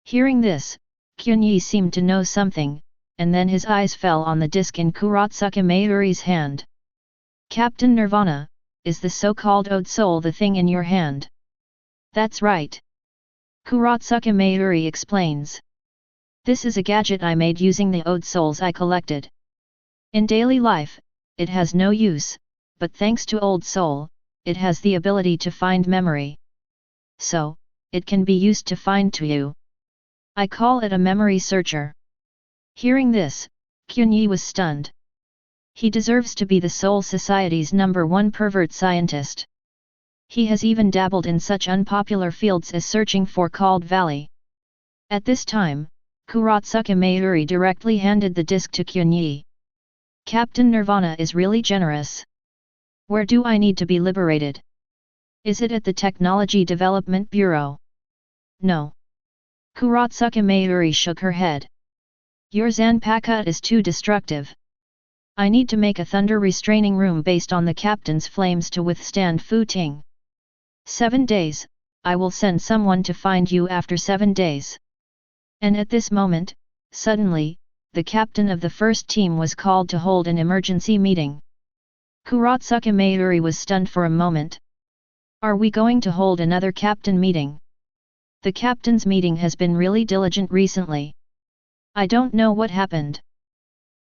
Hearing this, Qianye seemed to know something, and then his eyes fell on the disc in Kurotsuka Mayuri's hand. Captain Nirvana, is the so-called Ode Soul the thing in your hand? That's right. Kurotsuka Mayuri explains. This is a gadget I made using the Ode Souls I collected. In daily life, it has no use, but thanks to Ode Soul, it has the ability to find memory. So, it can be used to find to you. I call it a memory searcher. Hearing this, Qianye was stunned. He deserves to be the Soul Society's #1 pervert scientist. He has even dabbled in such unpopular fields as searching for Called Valley. At this time, Kurotsuka Mayuri directly handed the disc to Qianye. Captain Nirvana is really generous. Where do I need to be liberated? Is it at the Technology Development Bureau? No. Kurotsuka Mayuri shook her head. Your Zanpakuto is too destructive. I need to make a thunder restraining room based on the captain's flames to withstand Fu Ting. 7 days, I will send someone to find you after 7 days. And at this moment, suddenly, the captain of the first team was called to hold an emergency meeting. Kurotsuka Mayuri was stunned for a moment. Are we going to hold another captain meeting? The captain's meeting has been really diligent recently. I don't know what happened.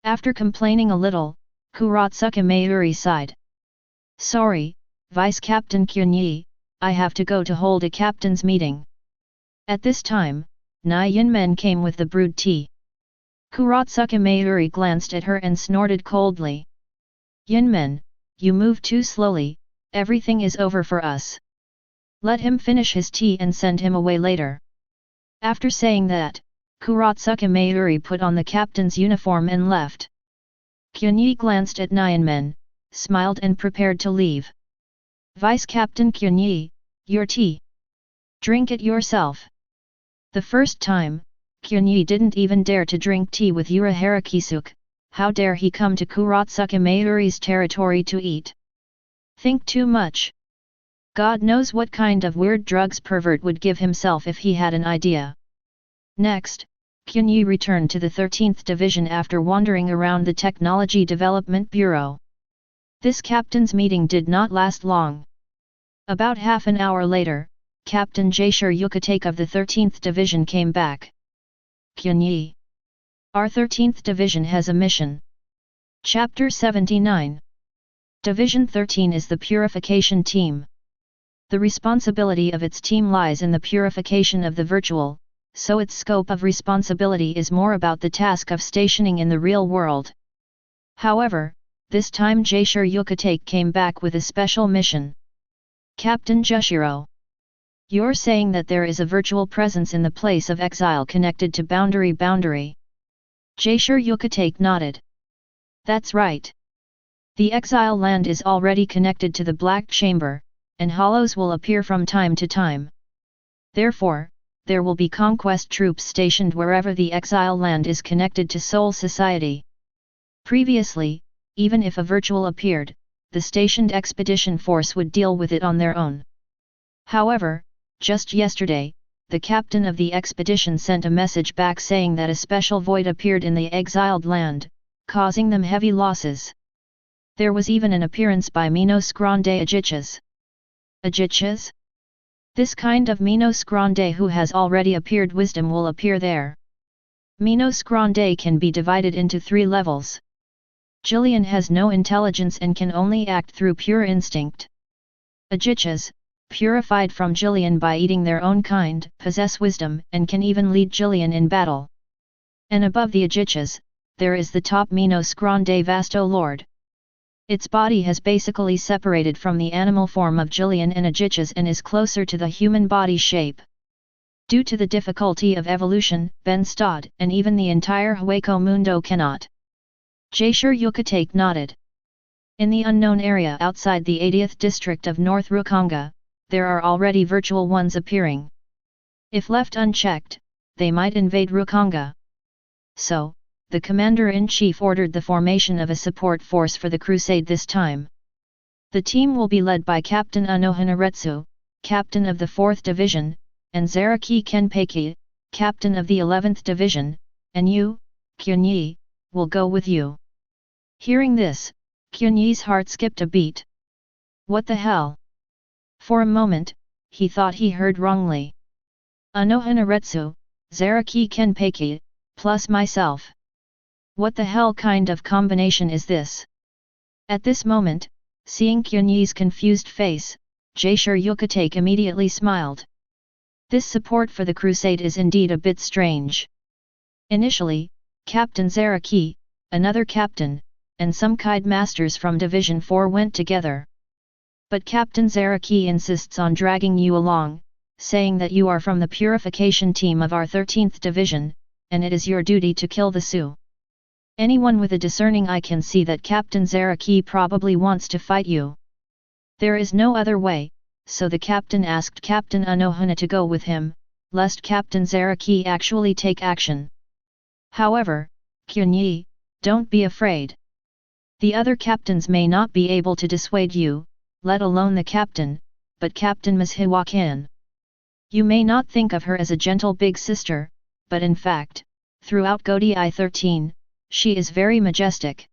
After complaining a little, Kurotsuka Mayuri sighed. Sorry, Vice Captain Qianye, I have to go to hold a captain's meeting. At this time, Nai Yinmen came with the brewed tea. Kurotsuka Mayuri glanced at her and snorted coldly. Yinmen, you move too slowly, everything is over for us. Let him finish his tea and send him away later. After saying that, Kurotsuka Mayuri put on the captain's uniform and left. Qianye glanced at Nyanmen, smiled and prepared to leave. Vice Captain Qianye, your tea. Drink it yourself. The first time, Qianye didn't even dare to drink tea with Urahara Kisuke. How dare he come to Kurotsuka Mayuri's territory to eat? Think too much. God knows what kind of weird drugs pervert would give himself if he had an idea. Next, Qianye returned to the 13th Division after wandering around the Technology Development Bureau. This captain's meeting did not last long. About half an hour later, Captain Jaishur Yukatake of the 13th Division came back. Qianye. Our 13th Division has a mission. Chapter 79. Division 13 is the Purification Team. The responsibility of its team lies in the purification of the virtual, so its scope of responsibility is more about the task of stationing in the real world. However, this time Xuye came back with a special mission. Captain Jushiro. You're saying that there is a virtual presence in the place of exile connected to boundary. Xuye nodded. That's right. The exile land is already connected to the Black Chamber, and hollows will appear from time to time. Therefore, there will be conquest troops stationed wherever the exile land is connected to Soul Society. Previously, even if a virtual appeared, the stationed expedition force would deal with it on their own. However, just yesterday, the captain of the expedition sent a message back saying that a special void appeared in the exiled land, causing them heavy losses. There was even an appearance by Minos Grande Ajichas. Ajichas? This kind of Minos Grande who has already appeared wisdom will appear there. Minos Grande can be divided into 3 levels. Jillian has no intelligence and can only act through pure instinct. Ajichas, purified from Jillian by eating their own kind, possess wisdom and can even lead Jillian in battle. And above the Ajichas, there is the top Minos Grande Vasto Lord. Its body has basically separated from the animal form of Jillian and Ajichas and is closer to the human body shape. Due to the difficulty of evolution, Ben Stod and even the entire Hueco Mundo cannot. Xuye nodded. In the unknown area outside the 80th district of North Rukanga, there are already virtual ones appearing. If left unchecked, they might invade Rukanga. So, the Commander-in-Chief ordered the formation of a support force for the crusade this time. The team will be led by Captain Anohanaretsu, Captain of the 4th Division, and Zaraki Kenpeki, Captain of the 11th Division, and you, Qianye, will go with you. Hearing this, Qianye's heart skipped a beat. What the hell? For a moment, he thought he heard wrongly. Anohanaretsu, Zaraki Kenpeki, plus myself. What the hell kind of combination is this? At this moment, seeing Qianye's confused face, Xuye immediately smiled. This support for the crusade is indeed a bit strange. Initially, Captain Zaraki, another captain, and some Kaid masters from Division 4 went together. But Captain Zaraki insists on dragging you along, saying that you are from the purification team of our 13th Division, and it is your duty to kill the Sioux. Anyone with a discerning eye can see that Captain Zaraki probably wants to fight you. There is no other way, so the captain asked Captain Anohana to go with him, lest Captain Zaraki actually take action. However, Qianye, don't be afraid. The other captains may not be able to dissuade you, let alone the captain, but Captain Mashiwa can. You may not think of her as a gentle big sister, but in fact, throughout Godii 13, she is very majestic.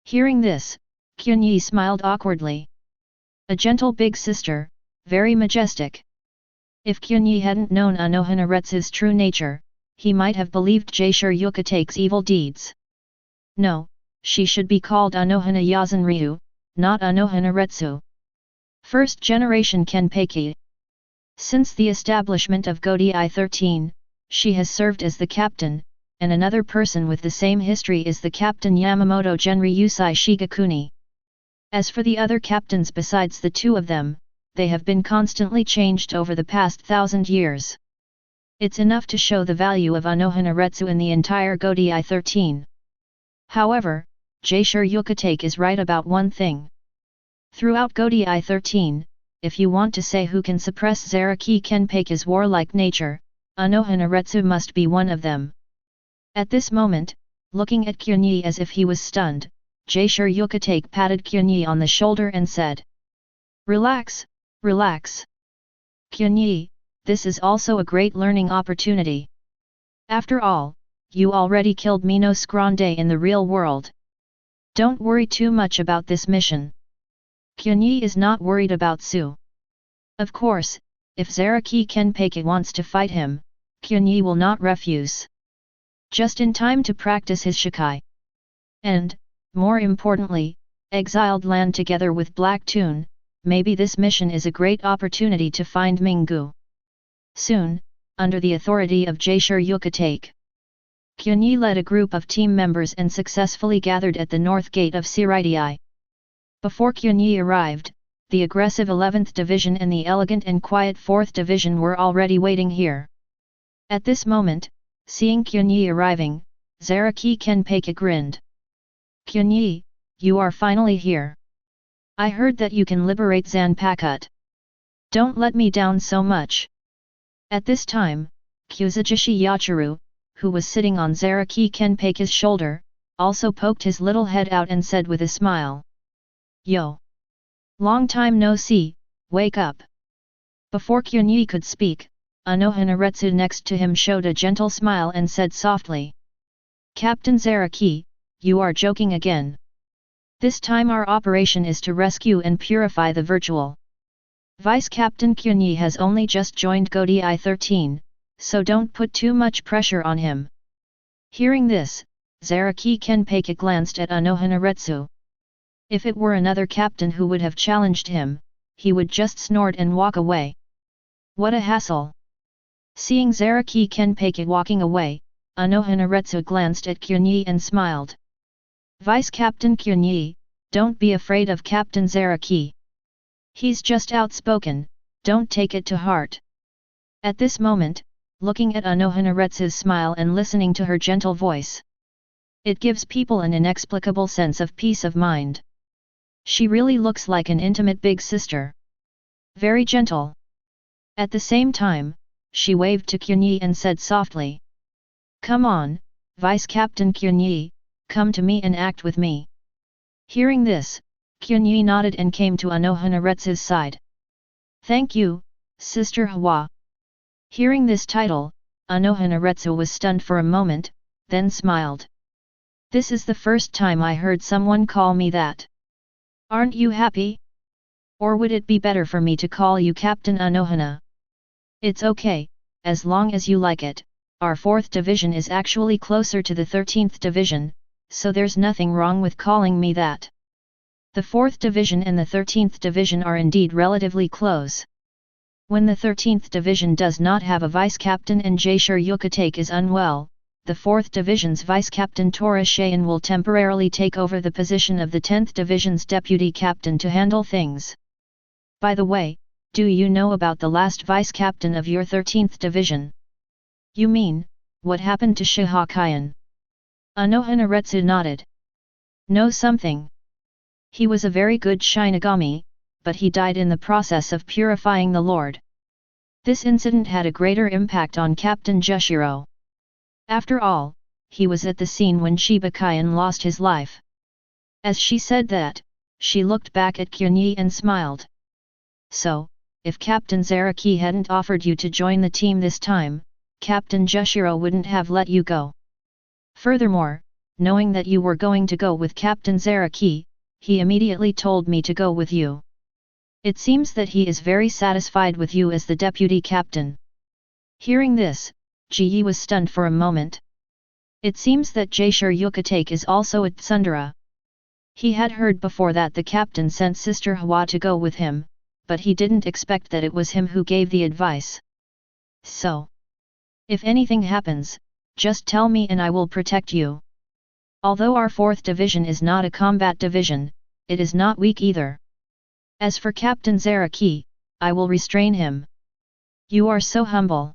Hearing this, Qianye smiled awkwardly. A gentle big sister, very majestic. If Qianye hadn't known Anohanaretsu's true nature, he might have believed Xuye's evil deeds. No, she should be called Anohana Yazanryu, not Anohanaretsu. First generation Kenpeki. Since the establishment of Godii 13, she has served as the captain, and another person with the same history is the captain Yamamoto Genryūsai Shigakuni. As for the other captains besides the 2 of them, they have been constantly changed over the past 1,000 years. It's enough to show the value of Anohanaretsu in the entire Godii 13. However, Xuye is right about one thing. Throughout Godii 13, if you want to say who can suppress Zaraki Kenpeki's warlike nature, Anohanaretsu must be one of them. At this moment, looking at Qianye as if he was stunned, Xuye patted Qianye on the shoulder and said, "Relax, relax. Qianye, this is also a great learning opportunity. After all, you already killed Minos Grande in the real world. Don't worry too much about this mission." Qianye is not worried about Su. Of course, if Zaraki Kenpeki wants to fight him, Qianye will not refuse. Just in time to practice his Shikai. And, more importantly, exiled land together with Black Toon, maybe this mission is a great opportunity to find Minggu. Soon, under the authority of Xuye. Qianye led a group of team members and successfully gathered at the north gate of Circulates. Before Qianye arrived, the aggressive 11th Division and the elegant and quiet 4th Division were already waiting here. At this moment, seeing Qianye arriving, Zaraki Kenpei grinned. "Qianye, you are finally here. I heard that you can liberate Zanpakuto. Don't let me down so much." At this time, Kuzujishi Yachiru, who was sitting on Zaraki Kenpei's shoulder, also poked his little head out and said with a smile. "Yo! Long time no see, wake up." Before Qianye could speak, Anohanaretsu next to him showed a gentle smile and said softly. "Captain Zaraki, you are joking again. This time our operation is to rescue and purify the virtual. Vice Captain Qianye has only just joined Godi I-13, so don't put too much pressure on him." Hearing this, Zaraki Kenpei glanced at Anohanaretsu. If it were another captain who would have challenged him, he would just snort and walk away. What a hassle! Seeing Zaraki Kenpei walking away, Anohanaretsu glanced at Qianye and smiled. "Vice Captain Qianye, don't be afraid of Captain Zaraki. He's just outspoken, don't take it to heart." At this moment, looking at Anohanaretsu's smile and listening to her gentle voice, it gives people an inexplicable sense of peace of mind. She really looks like an intimate big sister. Very gentle. At the same time, she waved to Qianye and said softly. "Come on, Vice Captain Qianye, come to me and act with me." Hearing this, Qianye nodded and came to Anohanaretsu's side. "Thank you, Sister Hwa." Hearing this title, Anohanaretsu was stunned for a moment, then smiled. "This is the first time I heard someone call me that. Aren't you happy? Or would it be better for me to call you Captain Anohana?" "It's okay, as long as you like it. Our 4th Division is actually closer to the 13th Division, so there's nothing wrong with calling me that. The 4th Division and the 13th Division are indeed relatively close. When the 13th Division does not have a vice-captain and Jaishur Yukatake is unwell, the 4th Division's Vice-Captain Tora Shayan will temporarily take over the position of the 10th Division's Deputy Captain to handle things. By the way, do you know about the last Vice-Captain of your 13th Division?" "You mean, what happened to Heiqiang?" Anohanaretsu nodded. "Know something. He was a very good Shinigami, but he died in the process of purifying the Lord. This incident had a greater impact on Captain Jushiro. After all, he was at the scene when Heiqiang lost his life." As she said that, she looked back at Qianye and smiled. "So, if Captain Zaraki hadn't offered you to join the team this time, Captain Jushiro wouldn't have let you go. Furthermore, knowing that you were going to go with Captain Zaraki, he immediately told me to go with you. It seems that he is very satisfied with you as the deputy captain." Hearing this, Ji was stunned for a moment. It seems that Jaishur Yukatake is also at Tsundere. He had heard before that the captain sent Sister Hwa to go with him, but he didn't expect that it was him who gave the advice. "So, if anything happens, just tell me and I will protect you. Although our 4th Division is not a combat division, it is not weak either. As for Captain Zaraki, I will restrain him." "You are so humble."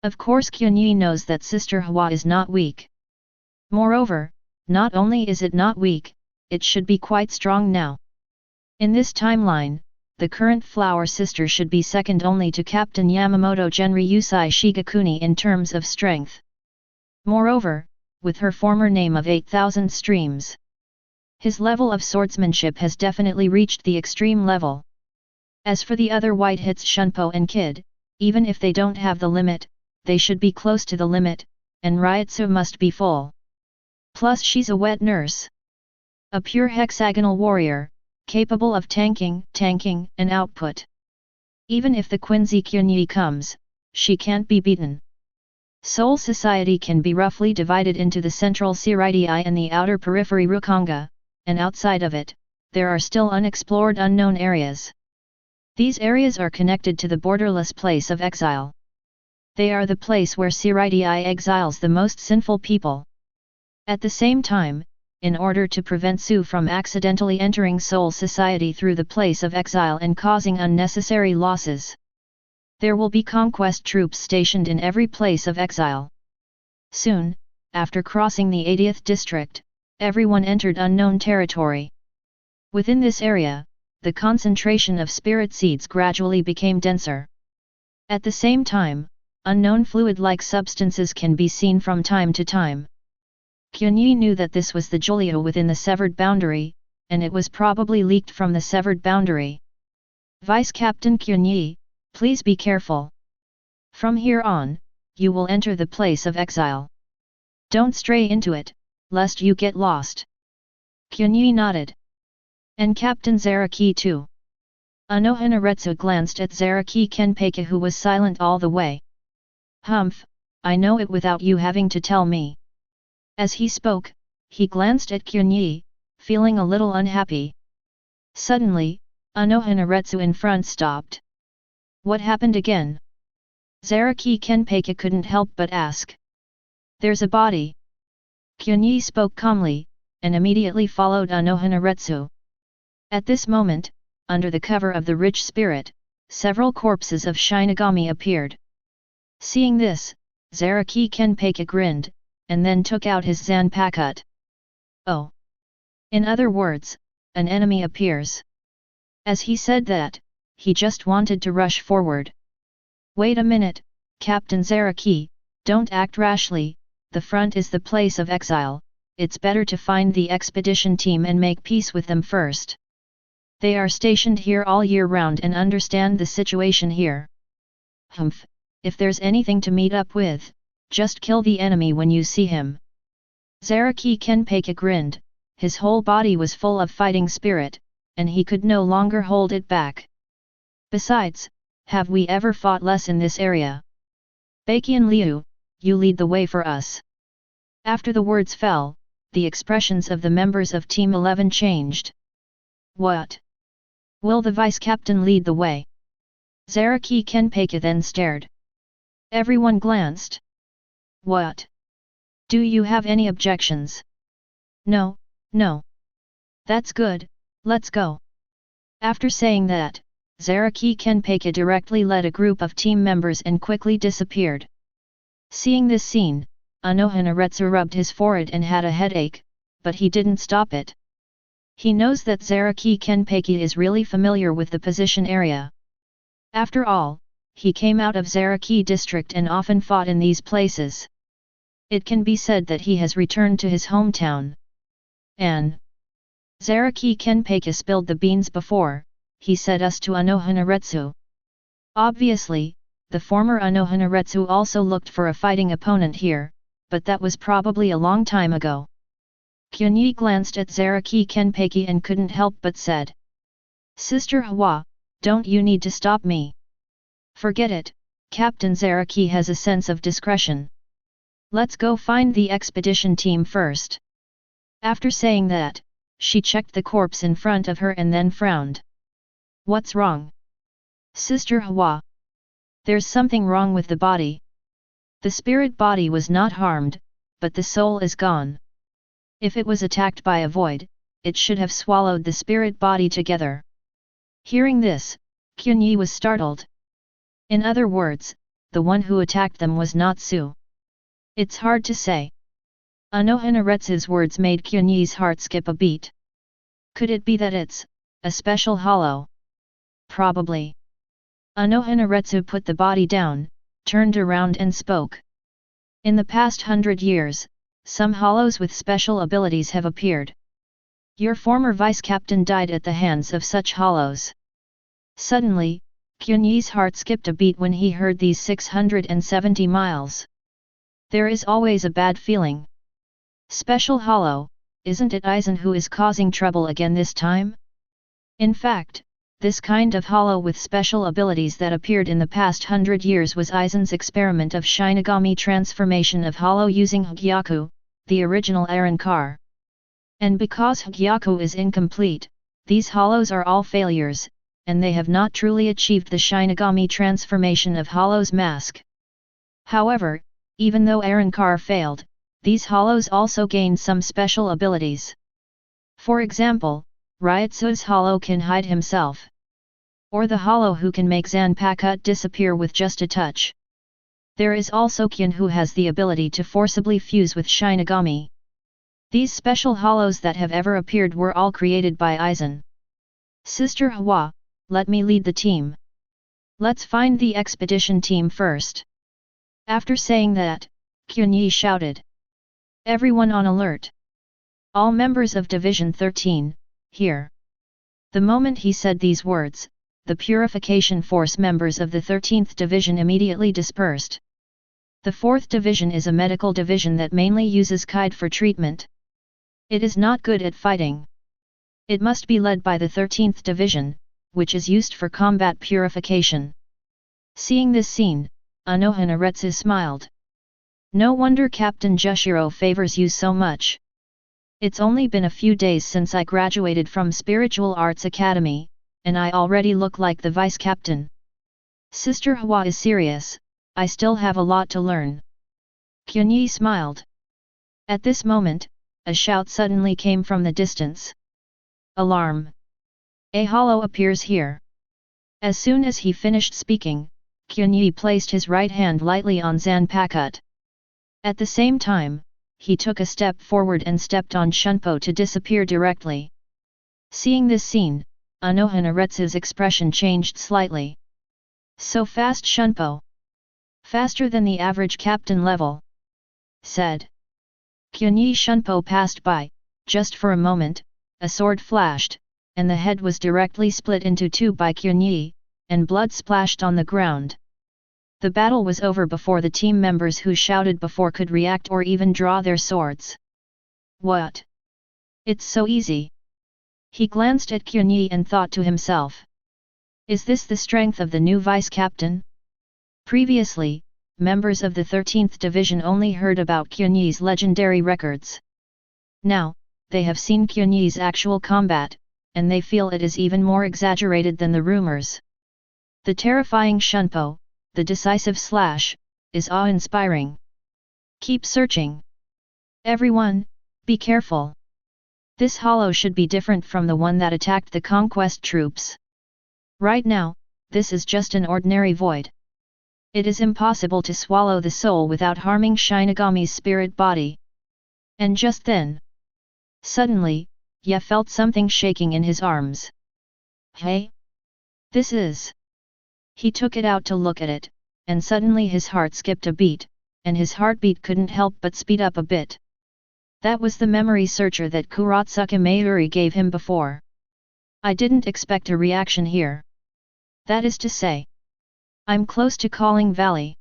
Of course Qianye knows that Sister Hwa is not weak. Moreover, not only is it not weak, it should be quite strong now. In this timeline, the current Flower Sister should be second only to Captain Yamamoto Genryūsai Shigakuni in terms of strength. Moreover, with her former name of 8,000 streams, his level of swordsmanship has definitely reached the extreme level. As for the other white hits Shunpo and Kid, even if they don't have the limit, they should be close to the limit, and Reiatsu must be full. Plus she's a wet nurse. A pure hexagonal warrior, capable of tanking, and output. Even if the Quincy Qianye comes, she can't be beaten. Soul Society can be roughly divided into the central Circulates and the outer periphery Rukonga, and outside of it, there are still unexplored unknown areas. These areas are connected to the borderless place of exile. They are the place where Siriti exiles the most sinful people. At the same time, in order to prevent Su from accidentally entering Soul Society through the place of exile and causing unnecessary losses, there will be conquest troops stationed in every place of exile. Soon, after crossing the 80th district, everyone entered unknown territory. Within this area, the concentration of spirit seeds gradually became denser. At the same time, unknown fluid-like substances can be seen from time to time. Qianye knew that this was the Julio within the severed boundary, and it was probably leaked from the severed boundary. Vice Captain Qianye, please be careful. From here on, you will enter the place of exile. Don't stray into it, lest you get lost. Qianye nodded. And Captain Zaraki too. Anohanaretsu glanced at Zaraki Kenpeki, who was silent all the way. Humph, I know it without you having to tell me. As he spoke, he glanced at Qianye, feeling a little unhappy. Suddenly, Anohanaretsu in front stopped. What happened again? Zaraki Kenpeki couldn't help but ask. There's a body. Qianye spoke calmly, and immediately followed Anohanaretsu. At this moment, under the cover of the rich spirit, several corpses of Shinigami appeared. Seeing this, Zaraki Kenpeki grinned, and then took out his Zanpakut. Oh! In other words, an enemy appears. As he said that, he just wanted to rush forward. Wait a minute, Captain Zaraki, don't act rashly, the front is the place of exile, it's better to find the expedition team and make peace with them first. They are stationed here all year round and understand the situation here. Humph, if there's anything to meet up with, just kill the enemy when you see him. Zaraki Kenpeki grinned, his whole body was full of fighting spirit, and he could no longer hold it back. Besides, have we ever fought less in this area? Baiqian Liu, you lead the way for us. After the words fell, the expressions of the members of Team 11 changed. What? Will the vice captain lead the way? Zaraki Kenpeki then stared. Everyone glanced. What? Do you have any objections? No, no. That's good, let's go. After saying that, Zaraki Kenpeki directly led a group of team members and quickly disappeared. Seeing this scene, Anohanaretsu rubbed his forehead and had a headache, but he didn't stop it. He knows that Zaraki Kenpeki is really familiar with the position area. After all, he came out of Zaraki district and often fought in these places. It can be said that he has returned to his hometown. And Zaraki Kenpeki spilled the beans before, he said us to Anohanaretsu. Obviously, the former Anohanaretsu also looked for a fighting opponent here, but that was probably a long time ago. Qianye glanced at Zaraki Kenpeki and couldn't help but said. Sister Hwa, don't you need to stop me? Forget it, Captain Zaraki has a sense of discretion. Let's go find the expedition team first. After saying that, she checked the corpse in front of her and then frowned. What's wrong? Sister Hwa. There's something wrong with the body. The spirit body was not harmed, but the soul is gone. If it was attacked by a void, it should have swallowed the spirit body together. Hearing this, Qianye was startled. In other words, the one who attacked them was not Su. It's hard to say. Anohanaretsu's words made Qianye's heart skip a beat. Could it be that it's a special hollow? Probably. Anohanaretsu put the body down, turned around and spoke. In the past 100 years, some hollows with special abilities have appeared. Your former vice-captain died at the hands of such hollows. Suddenly, Qianye's heart skipped a beat when he heard these 670 miles. There is always a bad feeling. Special hollow, isn't it Aizen who is causing trouble again this time? In fact, this kind of hollow with special abilities that appeared in the past 100 years was Aizen's experiment of Shinigami transformation of hollow using Hgyaku, the original Arankar. And because Hgyaku is incomplete, these hollows are all failures, and they have not truly achieved the Shinigami transformation of Hollow's mask. However, even though Arankar failed, these hollows also gained some special abilities. For example, Reiatsu's hollow can hide himself. Or the hollow who can make Zanpakuto disappear with just a touch. There is also Qianye who has the ability to forcibly fuse with Shinigami. These special hollows that have ever appeared were all created by Aizen. Sister Hwa, let me lead the team. Let's find the expedition team first. After saying that, Qianye shouted. Everyone on alert. All members of Division 13, here. The moment he said these words, the Purification Force members of the 13th Division immediately dispersed. The 4th Division is a medical division that mainly uses Kide for treatment. It is not good at fighting. It must be led by the 13th Division, which is used for combat purification. Seeing this scene, Reiatsu smiled. No wonder Captain Jushiro favors you so much. It's only been a few days since I graduated from Spiritual Arts Academy, and I already look like the vice captain. Sister Hwa is serious, I still have a lot to learn. Qianye smiled. At this moment, a shout suddenly came from the distance. Alarm! A hollow appears here. As soon as he finished speaking, Qianye placed his right hand lightly on Zanpakuto. At the same time, he took a step forward and stepped on Shunpo to disappear directly. Seeing this scene, Reiatsu's expression changed slightly. So fast, Shunpo. Faster than the average captain level. Said. Qianye. Shunpo passed by, just for a moment, a sword flashed, and the head was directly split into two by Qianye, and blood splashed on the ground. The battle was over before the team members who shouted before could react or even draw their swords. What? It's so easy. He glanced at Qianye and thought to himself. Is this the strength of the new vice-captain? Previously, members of the 13th Division only heard about Qianye's legendary records. Now, they have seen Qianye's actual combat, and they feel it is even more exaggerated than the rumors. The terrifying Shunpo, the decisive slash, is awe-inspiring. Keep searching. Everyone, be careful. This hollow should be different from the one that attacked the conquest troops. Right now, this is just an ordinary void. It is impossible to swallow the soul without harming Shinigami's spirit body. And just then, suddenly, Ye felt something shaking in his arms. Hey? This is... He took it out to look at it, and suddenly his heart skipped a beat, and his heartbeat couldn't help but speed up a bit. That was the memory searcher that Kurotsuka Mayuri gave him before. I didn't expect a reaction here. That is to say, I'm close to Calling Valley.